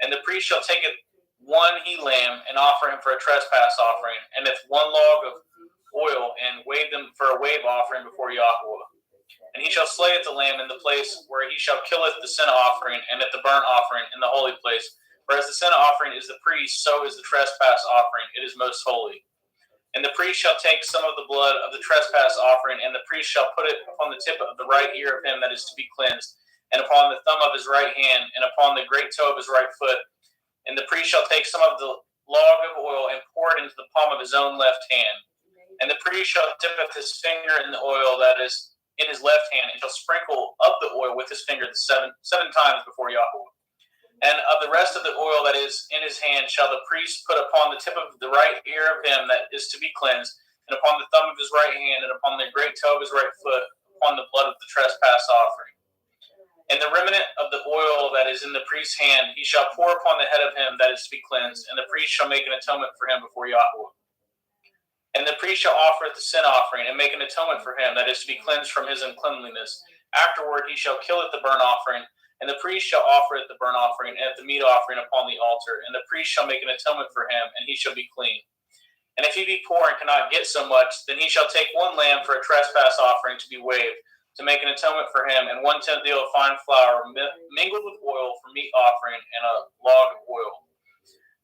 [SPEAKER 4] And the priest shall take it one he lamb and offer him for a trespass offering, and if one log of oil, and wave them for a wave offering before Yahweh. And he shall slay the lamb in the place where he shall killeth the sin offering, and at the burnt offering in the holy place. For as the sin offering is the priest, so is the trespass offering, it is most holy. And the priest shall take some of the blood of the trespass offering, and the priest shall put it upon the tip of the right ear of him that is to be cleansed, and upon the thumb of his right hand, and upon the great toe of his right foot. And the priest shall take some of the log of oil and pour it into the palm of his own left hand. And the priest shall dip his finger in the oil that is in his left hand, and shall sprinkle of the oil with his finger seven times before Yahweh. And of the rest of the oil that is in his hand shall the priest put upon the tip of the right ear of him that is to be cleansed, and upon the thumb of his right hand, and upon the great toe of his right foot, upon the blood of the trespass offering. And the remnant of the oil that is in the priest's hand he shall pour upon the head of him that is to be cleansed, and the priest shall make an atonement for him before Yahweh. And the priest shall offer the sin offering, and make an atonement for him that is to be cleansed from his uncleanliness. Afterward he shall kill it the burnt offering, and the priest shall offer it the burnt offering, and at the meat offering upon the altar. And the priest shall make an atonement for him, and he shall be clean. And if he be poor and cannot get so much, then he shall take one lamb for a trespass offering to be waved, to make an atonement for him, and 1/10 deal of fine flour mingled with oil for meat offering, and a log of oil.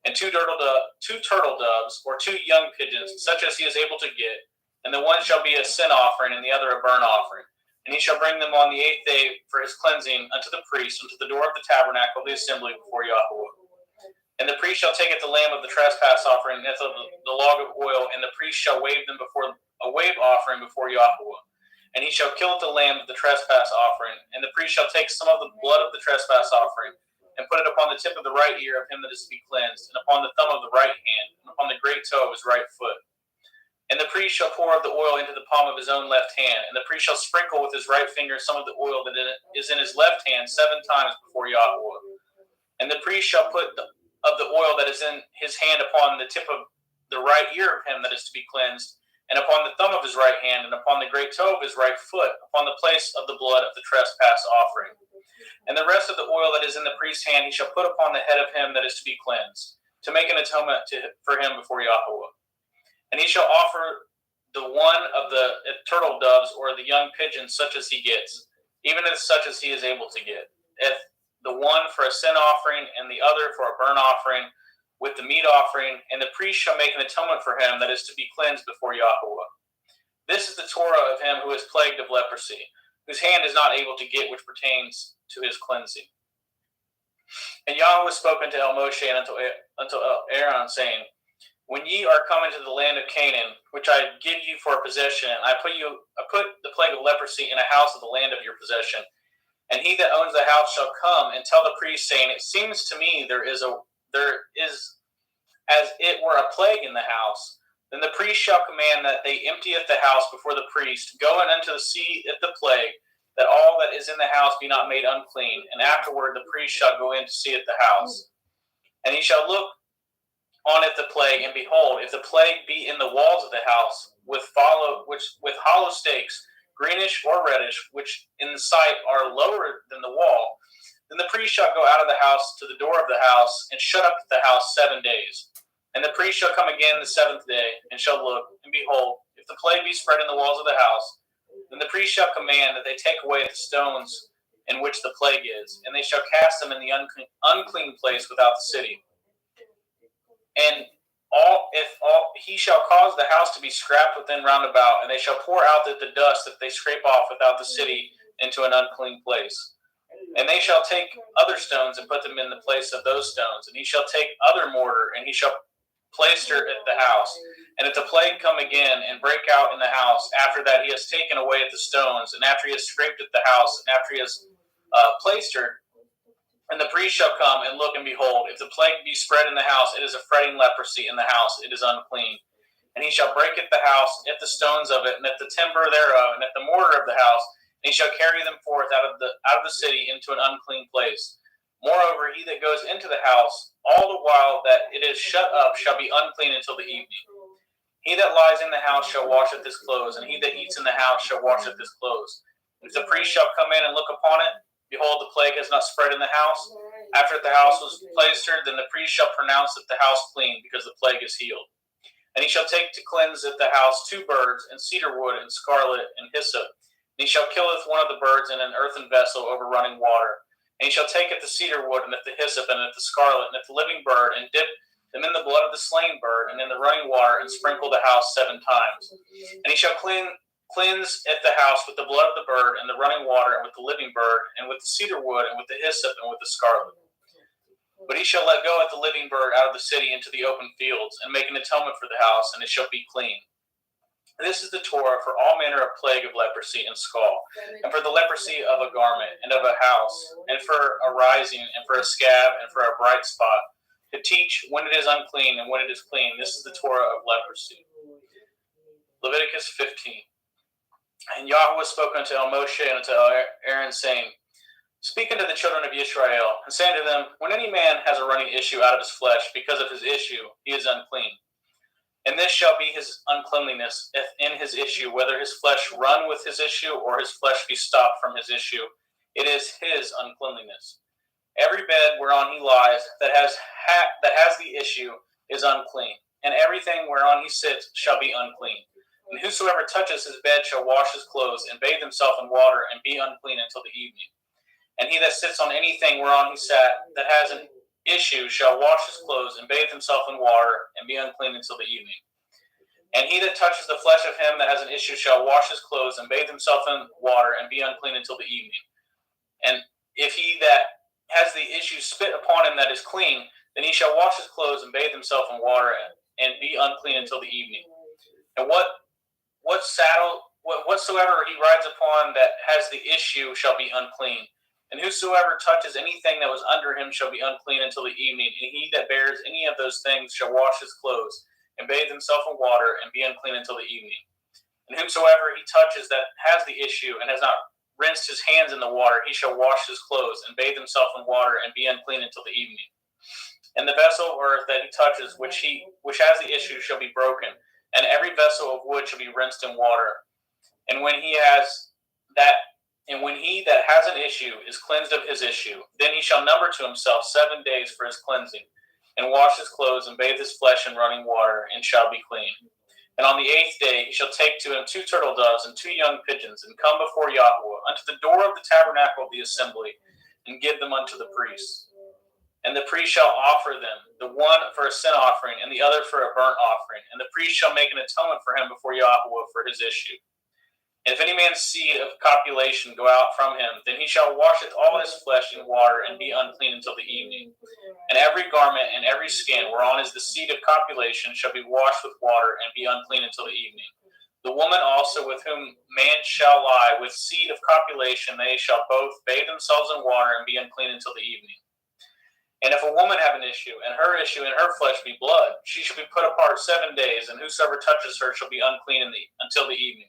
[SPEAKER 4] And two turtle doves, or 2 young pigeons, such as he is able to get, and the one shall be a sin offering, and the other a burnt offering. And he shall bring them on the 8th day for his cleansing unto the priest, unto the door of the tabernacle of the assembly before Yahweh. And the priest shall take it the lamb of the trespass offering, and the log of oil, and the priest shall wave them before a wave offering before Yahweh. And he shall kill the lamb of the trespass offering, and the priest shall take some of the blood of the trespass offering, and put it upon the tip of the right ear of him that is to be cleansed, and upon the thumb of the right hand, and upon the great toe of his right foot. And the priest shall pour of the oil into the palm of his own left hand, and the priest shall sprinkle with his right finger some of the oil that is in his left hand 7 times before Yahweh. And the priest shall put of the oil that is in his hand upon the tip of the right ear of him that is to be cleansed, and upon the thumb of his right hand, and upon the great toe of his right foot, upon the place of the blood of the trespass offering. And the rest of the oil that is in the priest's hand he shall put upon the head of him that is to be cleansed, to make an atonement for him before Yahweh. And he shall offer the one of the turtle doves or the young pigeons such as he gets, even as such as he is able to get. If the one for a sin offering, and the other for a burnt offering, with the meat offering, and the priest shall make an atonement for him that is to be cleansed before Yahweh. This is the Torah of him who is plagued of leprosy, whose hand is not able to get which pertains to his cleansing. And Yahweh spoke unto Moshe and unto Aaron, saying, When ye are come into the land of Canaan, which I give you for a possession, I put the plague of leprosy in a house of the land of your possession. And he that owns the house shall come and tell the priest, saying, It seems to me there is as it were a plague in the house. Then the priest shall command that they emptieth the house before the priest, go in unto the sea at the plague, that all that is in the house be not made unclean. And afterward the priest shall go in to see at the house. And he shall look on at the plague, and behold, if the plague be in the walls of the house, with hollow stakes, greenish or reddish, which in the sight are lower than the wall, then the priest shall go out of the house to the door of the house, and shut up the house 7 days. And the priest shall come again the 7th day, and shall look, and behold, if the plague be spread in the walls of the house, then the priest shall command that they take away the stones in which the plague is, and they shall cast them in the unclean place without the city. And he shall cause the house to be scraped within round about, and they shall pour out the dust that they scrape off without the city into an unclean place. And they shall take other stones and put them in the place of those stones. And he shall take other mortar, and he shall plaister at the house. And if the plague come again and break out in the house, after that he has taken away the stones, and after he has scraped at the house, and after he has plaistered, and the priest shall come and look, and behold, if the plague be spread in the house, it is a fretting leprosy in the house, it is unclean. And he shall break at the house, at the stones of it, and at the timber thereof, and at the mortar of the house, and he shall carry them forth out of the city into an unclean place. Moreover, he that goes into the house, all the while that it is shut up, shall be unclean until the evening.
[SPEAKER 5] He that lies in the house shall washeth his clothes, and he that eats in the house shall washeth his clothes. If the priest shall come in and look upon it, behold, the plague has not spread in the house. After the house was plastered, then the priest shall pronounce that the house clean, because the plague is healed. And he shall take to cleanse at the house 2 birds, and cedar wood, and scarlet, and hyssop. And he shall killeth one of the birds in an earthen vessel over running water. And he shall take at the cedar wood, and at the hyssop, and at the scarlet, and at the living bird, and dip them in the blood of the slain bird, and in the running water, and sprinkle the house 7 times. And he shall cleanse at the house with the blood of the bird, and the running water, and with the living bird, and with the cedar wood, and with the hyssop, and with the scarlet. But he shall let go at the living bird out of the city into the open fields, and make an atonement for the house, and it shall be clean. This is the Torah for all manner of plague of leprosy and scall, and for the leprosy of a garment, and of a house, and for a rising, and for a scab, and for a bright spot, to teach when it is unclean and when it is clean. This is the Torah of leprosy. Leviticus 15. And Yahweh spoke unto Moshe and unto Aaron, saying, Speak unto the children of Israel, and say unto them, When any man has a running issue out of his flesh, because of his issue, he is unclean. And this shall be his uncleanliness in his issue, whether his flesh run with his issue, or his flesh be stopped from his issue. It is his uncleanliness. Every bed whereon he lies that has the issue is unclean, and everything whereon he sits shall be unclean. And whosoever touches his bed shall wash his clothes, and bathe himself in water, and be unclean until the evening. And he that sits on anything whereon he sat that has an issue shall wash his clothes, and bathe himself in water, and be unclean until the evening. And he that touches the flesh of him that has an issue shall wash his clothes, and bathe himself in water, and be unclean until the evening. And if he that has the issue spit upon him that is clean, then he shall wash his clothes, and bathe himself in water, and be unclean until the evening. And whatsoever he rides upon that has the issue shall be unclean. And whosoever touches anything that was under him shall be unclean until the evening. And he that bears any of those things shall wash his clothes, and bathe himself in water, and be unclean until the evening. And whosoever he touches that has the issue, and has not rinsed his hands in the water, he shall wash his clothes, and bathe himself in water, and be unclean until the evening. And the vessel of earth that he touches, which has the issue, shall be broken, and every vessel of wood shall be rinsed in water. And when he that has an issue is cleansed of his issue, then he shall number to himself 7 days for his cleansing, and wash his clothes, and bathe his flesh in running water, and shall be clean. And on the 8th day he shall take to him 2 turtle doves and 2 young pigeons, and come before Yahweh unto the door of the tabernacle of the assembly, and give them unto the priests. And the priest shall offer them, the one for a sin offering, and the other for a burnt offering. And the priest shall make an atonement for him before Yahweh for his issue. And if any man's seed of copulation go out from him, then he shall washeth all his flesh in water, and be unclean until the evening. And every garment and every skin whereon is the seed of copulation shall be washed with water, and be unclean until the evening. The woman also with whom man shall lie with seed of copulation, they shall both bathe themselves in water, and be unclean until the evening. And if a woman have an issue, and her issue in her flesh be blood, she shall be put apart 7 days, and whosoever touches her shall be unclean until the evening.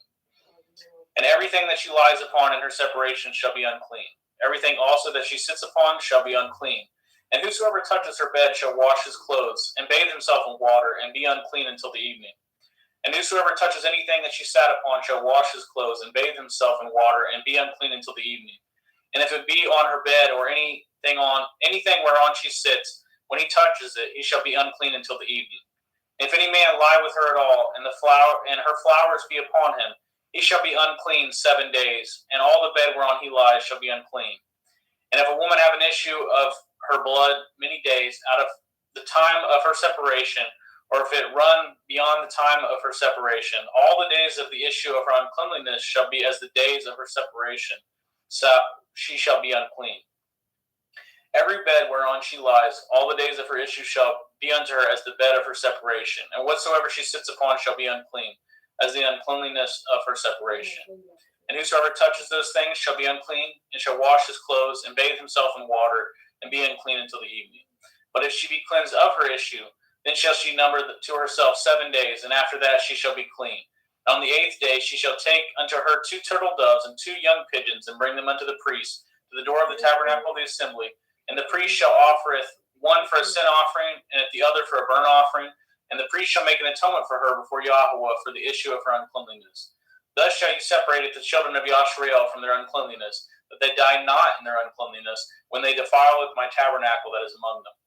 [SPEAKER 5] And everything that she lies upon in her separation shall be unclean. Everything also that she sits upon shall be unclean. And whosoever touches her bed shall wash his clothes, and bathe himself in water, and be unclean until the evening. And whosoever touches anything that she sat upon shall wash his clothes, and bathe himself in water, and be unclean until the evening. And if it be on her bed, or anything whereon she sits, when he touches it, he shall be unclean until the evening. And if any man lie with her at all, and her flowers be upon him, he shall be unclean 7 days, and all the bed whereon he lies shall be unclean. And if a woman have an issue of her blood many days out of the time of her separation, or if it run beyond the time of her separation, all the days of the issue of her uncleanliness shall be as the days of her separation. So she shall be unclean. Every bed whereon she lies, all the days of her issue shall be unto her as the bed of her separation, and whatsoever she sits upon shall be unclean, as the uncleanliness of her separation. And whosoever touches those things shall be unclean, and shall wash his clothes, and bathe himself in water, and be unclean until the evening. But if she be cleansed of her issue, then shall she number to herself 7 days, and after that she shall be clean. And on the 8th day she shall take unto her 2 turtle doves and 2 young pigeons, and bring them unto the priest to the door of the tabernacle of the assembly. And the priest shall offereth one for a sin offering, and the other for a burnt offering.
[SPEAKER 4] and the priest shall make an atonement for her before Yahweh for the issue of her uncleanliness. Thus shall you separate the children of Yashareel from their uncleanliness, that they die not in their uncleanliness when they defile with my tabernacle that is among them.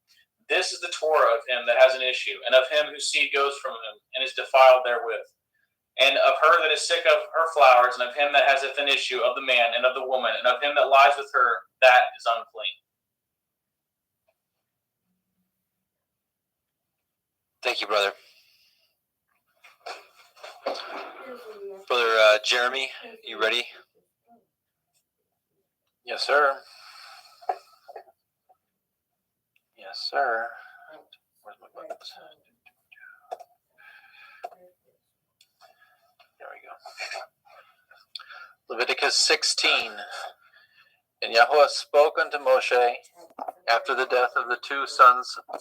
[SPEAKER 4] This is the Torah of him that has an issue, and of him whose seed goes from him, and is defiled therewith, and of her that is sick of her flowers, and of him that haseth an issue, of the man, and of the woman, and of him that lies with her, that is unclean.
[SPEAKER 2] Thank you, brother. Brother Jeremy, you ready?
[SPEAKER 6] Yes, sir. Yes, sir. Where's my buttons? There we go. Leviticus 16. And Yahweh spoke unto Moshe after the death of the two sons of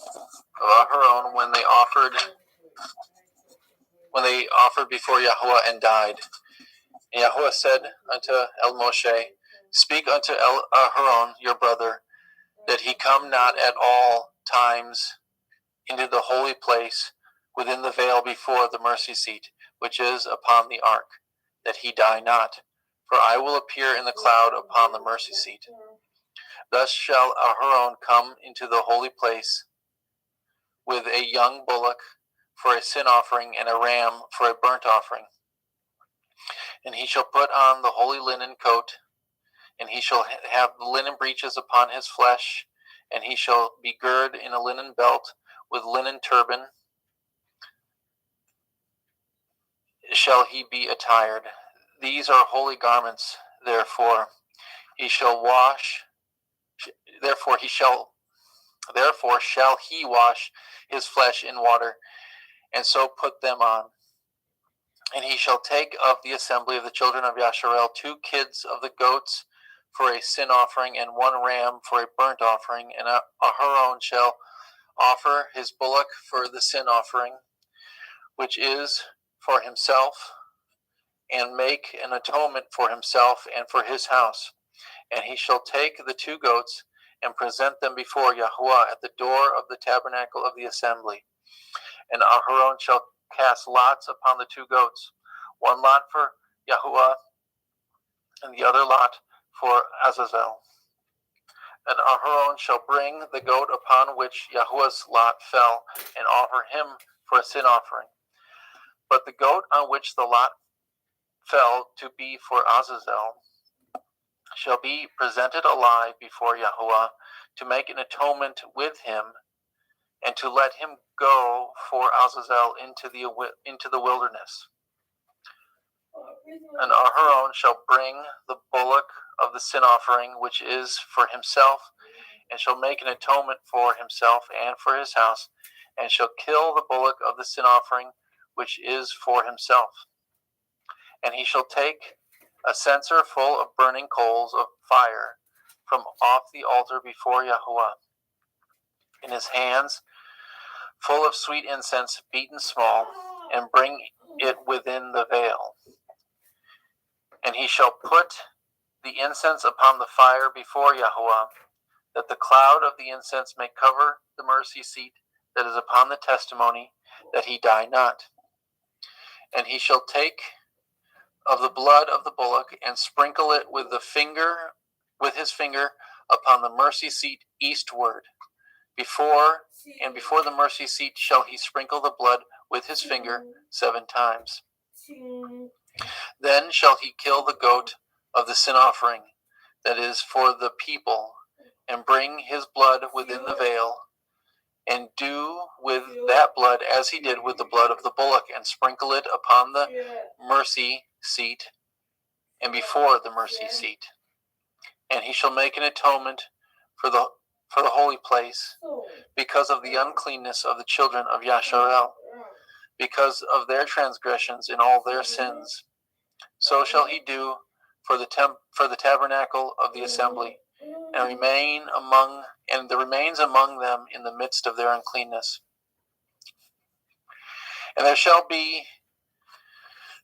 [SPEAKER 6] Aharon when they offered before Yahweh and died. And Yahweh said unto El Moshe, Speak unto El Aharon your brother, that he come not at all times into the holy place within the veil before the mercy seat, which is upon the ark, that he die not. For I will appear in the cloud upon the mercy seat. Thus shall Aharon come into the holy place with a young bullock for a sin offering and a ram for a burnt offering. And he shall put on the holy linen coat, and he shall have linen breeches upon his flesh, and he shall be girded in a linen belt with linen turban shall he be attired. These are holy garments, therefore shall he wash his flesh in water, and so put them on. And he shall take of the assembly of the children of Yasharel 2 kids of the goats for a sin offering, and 1 ram for a burnt offering. And Aharon shall offer his bullock for the sin offering, which is for himself, and make an atonement for himself and for his house. And he shall take the 2 goats and present them before Yahweh at the door of the tabernacle of the assembly. And Aharon shall cast lots upon the 2 goats, 1 lot for Yahweh, and the other lot for Azazel. And Aharon shall bring the goat upon which Yahweh's lot fell, and offer him for a sin offering. But the goat on which the lot fell to be for Azazel shall be presented alive before Yahweh, to make an atonement with him, and to let him go for Azazel into the wilderness. And Aharon shall bring the bullock of the sin offering, which is for himself, and shall make an atonement for himself and for his house, and shall kill the bullock of the sin offering, which is for himself. And he shall take a censer full of burning coals of fire from off the altar before Yahweh, in his hands, full of sweet incense beaten small, and bring it within the veil. And he shall put the incense upon the fire before Yahweh, that the cloud of the incense may cover the mercy seat that is upon the testimony, that he die not. And he shall take of the blood of the bullock, and sprinkle it with his finger upon the mercy seat eastward. Before the mercy seat shall he sprinkle the blood with his finger 7 times. Then shall he kill the goat of the sin offering that is for the people, and bring his blood within the veil, and do with that blood as he did with the blood of the bullock, and sprinkle it upon the mercy seat and before the mercy seat. And he shall make an atonement for the holy place, because of the uncleanness of the children of Yasharel, because of their transgressions in all their sins. So shall he do for the tabernacle of the assembly, and remains among them in the midst of their uncleanness. And there shall be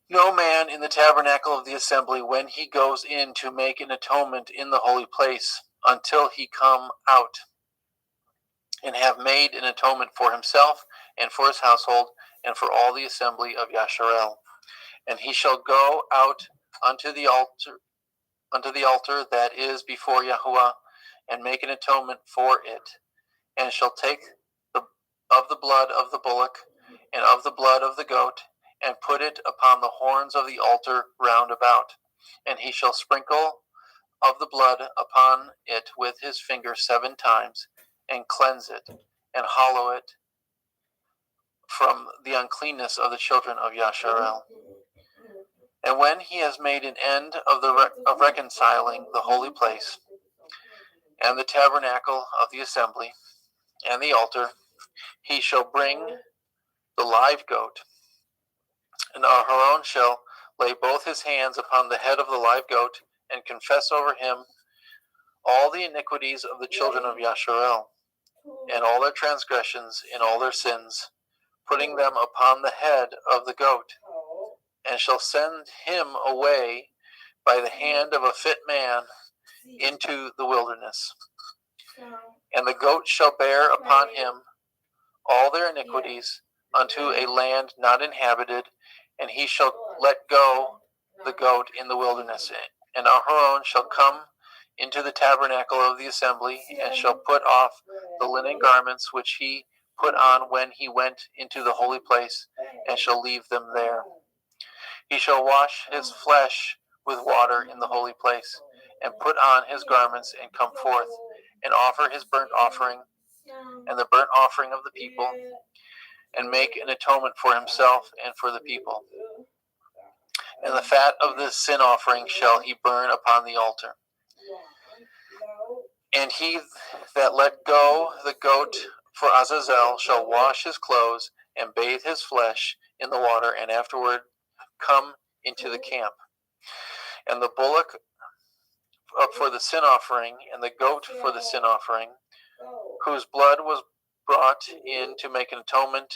[SPEAKER 6] no man in the tabernacle of the assembly when he goes in to make an atonement in the holy place, until he come out. and have made an atonement for himself and for his household and for all the assembly of Yasharel. And he shall go out unto the altar that is before Yahuwah, and make an atonement for it, and shall take of the blood of the bullock and of the blood of the goat, and put it upon the horns of the altar round about. And he shall sprinkle of the blood upon it with his finger 7 times, and cleanse it, and hallow it from the uncleanness of the children of Yasharel. And when he has made an end of reconciling the holy place, and the tabernacle of the assembly, and the altar, he shall bring the live goat, and Aharon shall lay both his hands upon the head of the live goat, and confess over him all the iniquities of the children of Yasharel, and all their transgressions and all their sins, putting them upon the head of the goat, and shall send him away by the hand of a fit man into the wilderness. And the goat shall bear upon him all their iniquities unto a land not inhabited, and he shall let go the goat in the wilderness. And Aharon shall come into the tabernacle of the assembly, and shall put off the linen garments which he put on when he went into the holy place, and shall leave them there. He shall wash his flesh with water in the holy place, and put on his garments, and come forth, and offer his burnt offering, and the burnt offering of the people, and make an atonement for himself and for the people. And the fat of the sin offering shall he burn upon the altar. And he that let go the goat for Azazel shall wash his clothes, and bathe his flesh in the water, and afterward come into the camp. And the bullock for the sin offering, and the goat for the sin offering, whose blood was brought in to make an atonement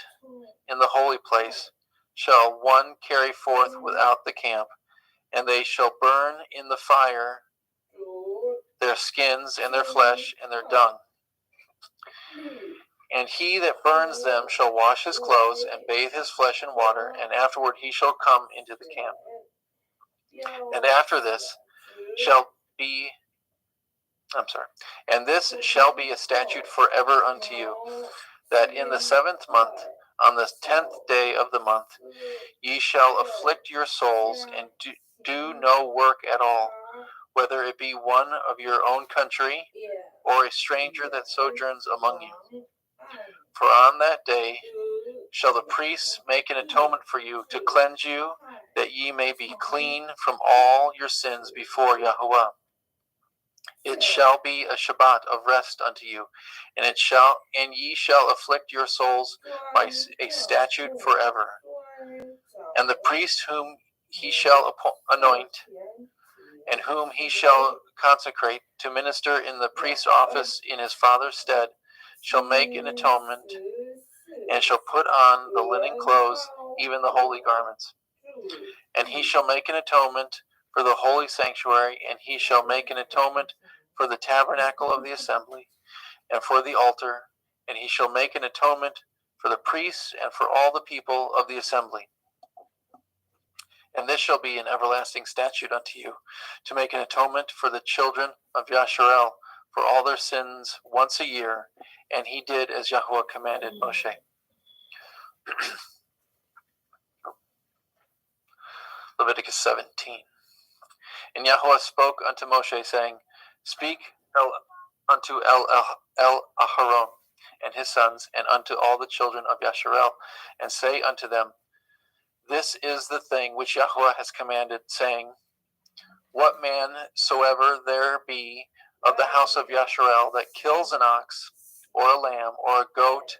[SPEAKER 6] in the holy place, shall one carry forth without the camp, and they shall burn in the fire their skins and their flesh and their dung. And he that burns them shall wash his clothes and bathe his flesh in water, and afterward he shall come into the camp. And after this this shall be a statute forever unto you, that in the 7th month, on the 10th day of the month, ye shall afflict your souls, and do no work at all, whether it be one of your own country, or a stranger that sojourns among you. For on that day shall the priests make an atonement for you, to cleanse you, that ye may be clean from all your sins before Yahuwah. It shall be a Shabbat of rest unto you, and ye shall afflict your souls by a statute forever. And the priest whom he shall anoint, and whom he shall consecrate to minister in the priest's office in his father's stead, shall make an atonement, and shall put on the linen clothes, even the holy garments. And he shall make an atonement for the holy sanctuary, and he shall make an atonement for the tabernacle of the assembly, and for the altar, and he shall make an atonement for the priests and for all the people of the assembly. And this shall be an everlasting statute unto you, to make an atonement for the children of Yasharel for all their sins once a year. And he did as Yahuwah commanded Moshe. Leviticus 17. And Yahuwah spoke unto Moshe, saying, Speak unto Aharon and his sons, and unto all the children of Yasharel, and say unto them, This is the thing which Yahuwah has commanded, saying, What man soever there be of the house of Yasharel that kills an ox, or a lamb, or a goat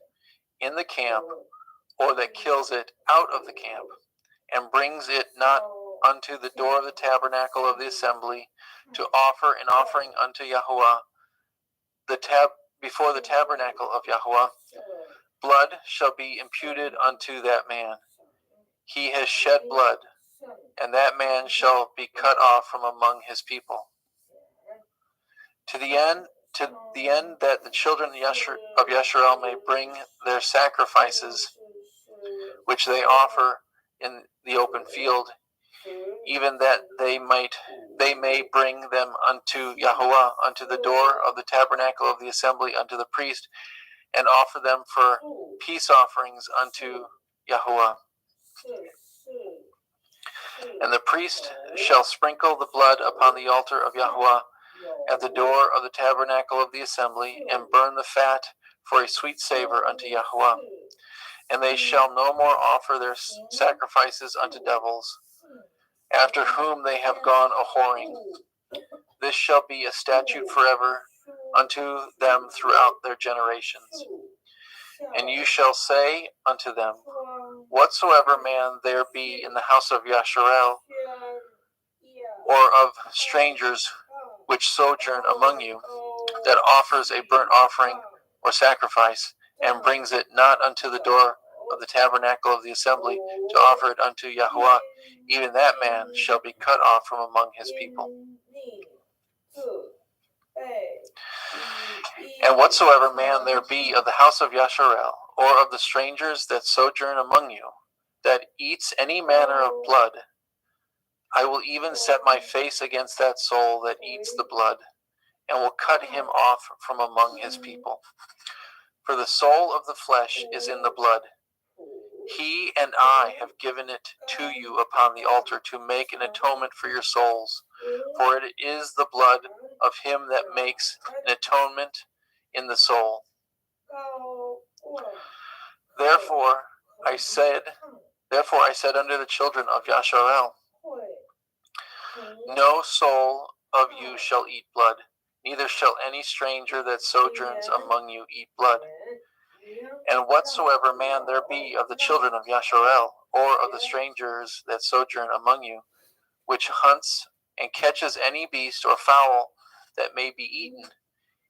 [SPEAKER 6] in the camp, or that kills it out of the camp, and brings it not unto the door of the tabernacle of the assembly, to offer an offering unto Yahuwah, before the tabernacle of Yahuwah, blood shall be imputed unto that man. He has shed blood, and that man shall be cut off from among his people. To to the end that the children of Yasharel may bring their sacrifices, which they offer in the open field, even that they may bring them unto Yahuwah, unto the door of the tabernacle of the assembly, unto the priest, and offer them for peace offerings unto Yahuwah. And the priest shall sprinkle the blood upon the altar of Yahuwah at the door of the tabernacle of the assembly, and burn the fat for a sweet savor unto Yahuwah. And they shall no more offer their sacrifices unto devils, after whom they have gone a-whoring. This shall be a statute forever unto them throughout their generations. And you shall say unto them, whatsoever man there be in the house of Yasharel, or of strangers which sojourn among you, that offers a burnt offering or sacrifice, and brings it not unto the door of the tabernacle of the assembly to offer it unto Yahuwah, even that man shall be cut off from among his people. And whatsoever man there be of the house of Yasharel, or of the strangers that sojourn among you, that eats any manner of blood, I will even set my face against that soul that eats the blood, and will cut him off from among his people. For the soul of the flesh is in the blood. He and I have given it to you upon the altar to make an atonement for your souls. For it is the blood of him that makes an atonement in the soul. Therefore I said unto the children of Yasharel, no soul of you shall eat blood, neither shall any stranger that sojourns among you eat blood. And whatsoever man there be of the children of Yasharel, or of the strangers that sojourn among you, which hunts and catches any beast or fowl that may be eaten,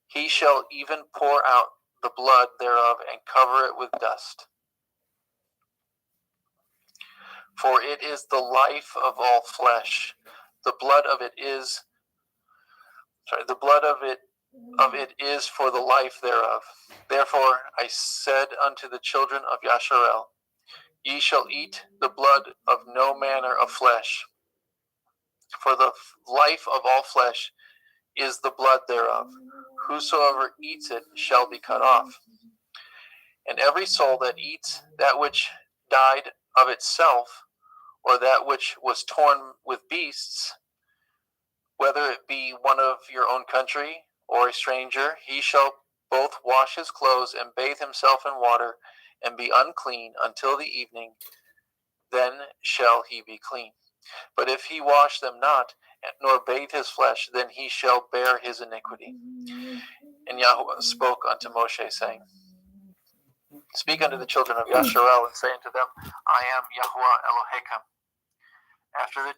[SPEAKER 6] he shall even pour out the blood thereof and cover it with dust. For it is the life of all flesh. The blood of it is for the life thereof. Therefore I said unto the children of Yasharel, ye shall eat the blood of no manner of flesh, for the life of all flesh is the blood thereof. Whosoever eats it shall be cut off. And every soul that eats that which died of itself, or that which was torn with beasts, whether it be one of your own country or a stranger, he shall both wash his clothes and bathe himself in water, and be unclean until the evening. Then shall he be clean. But if he wash them not, nor bathe his flesh, then he shall bear his iniquity. And Yahuwah spoke unto Moshe, saying, speak unto the children of Yasharel, and say unto them, I am Yahuwah Elohechem. After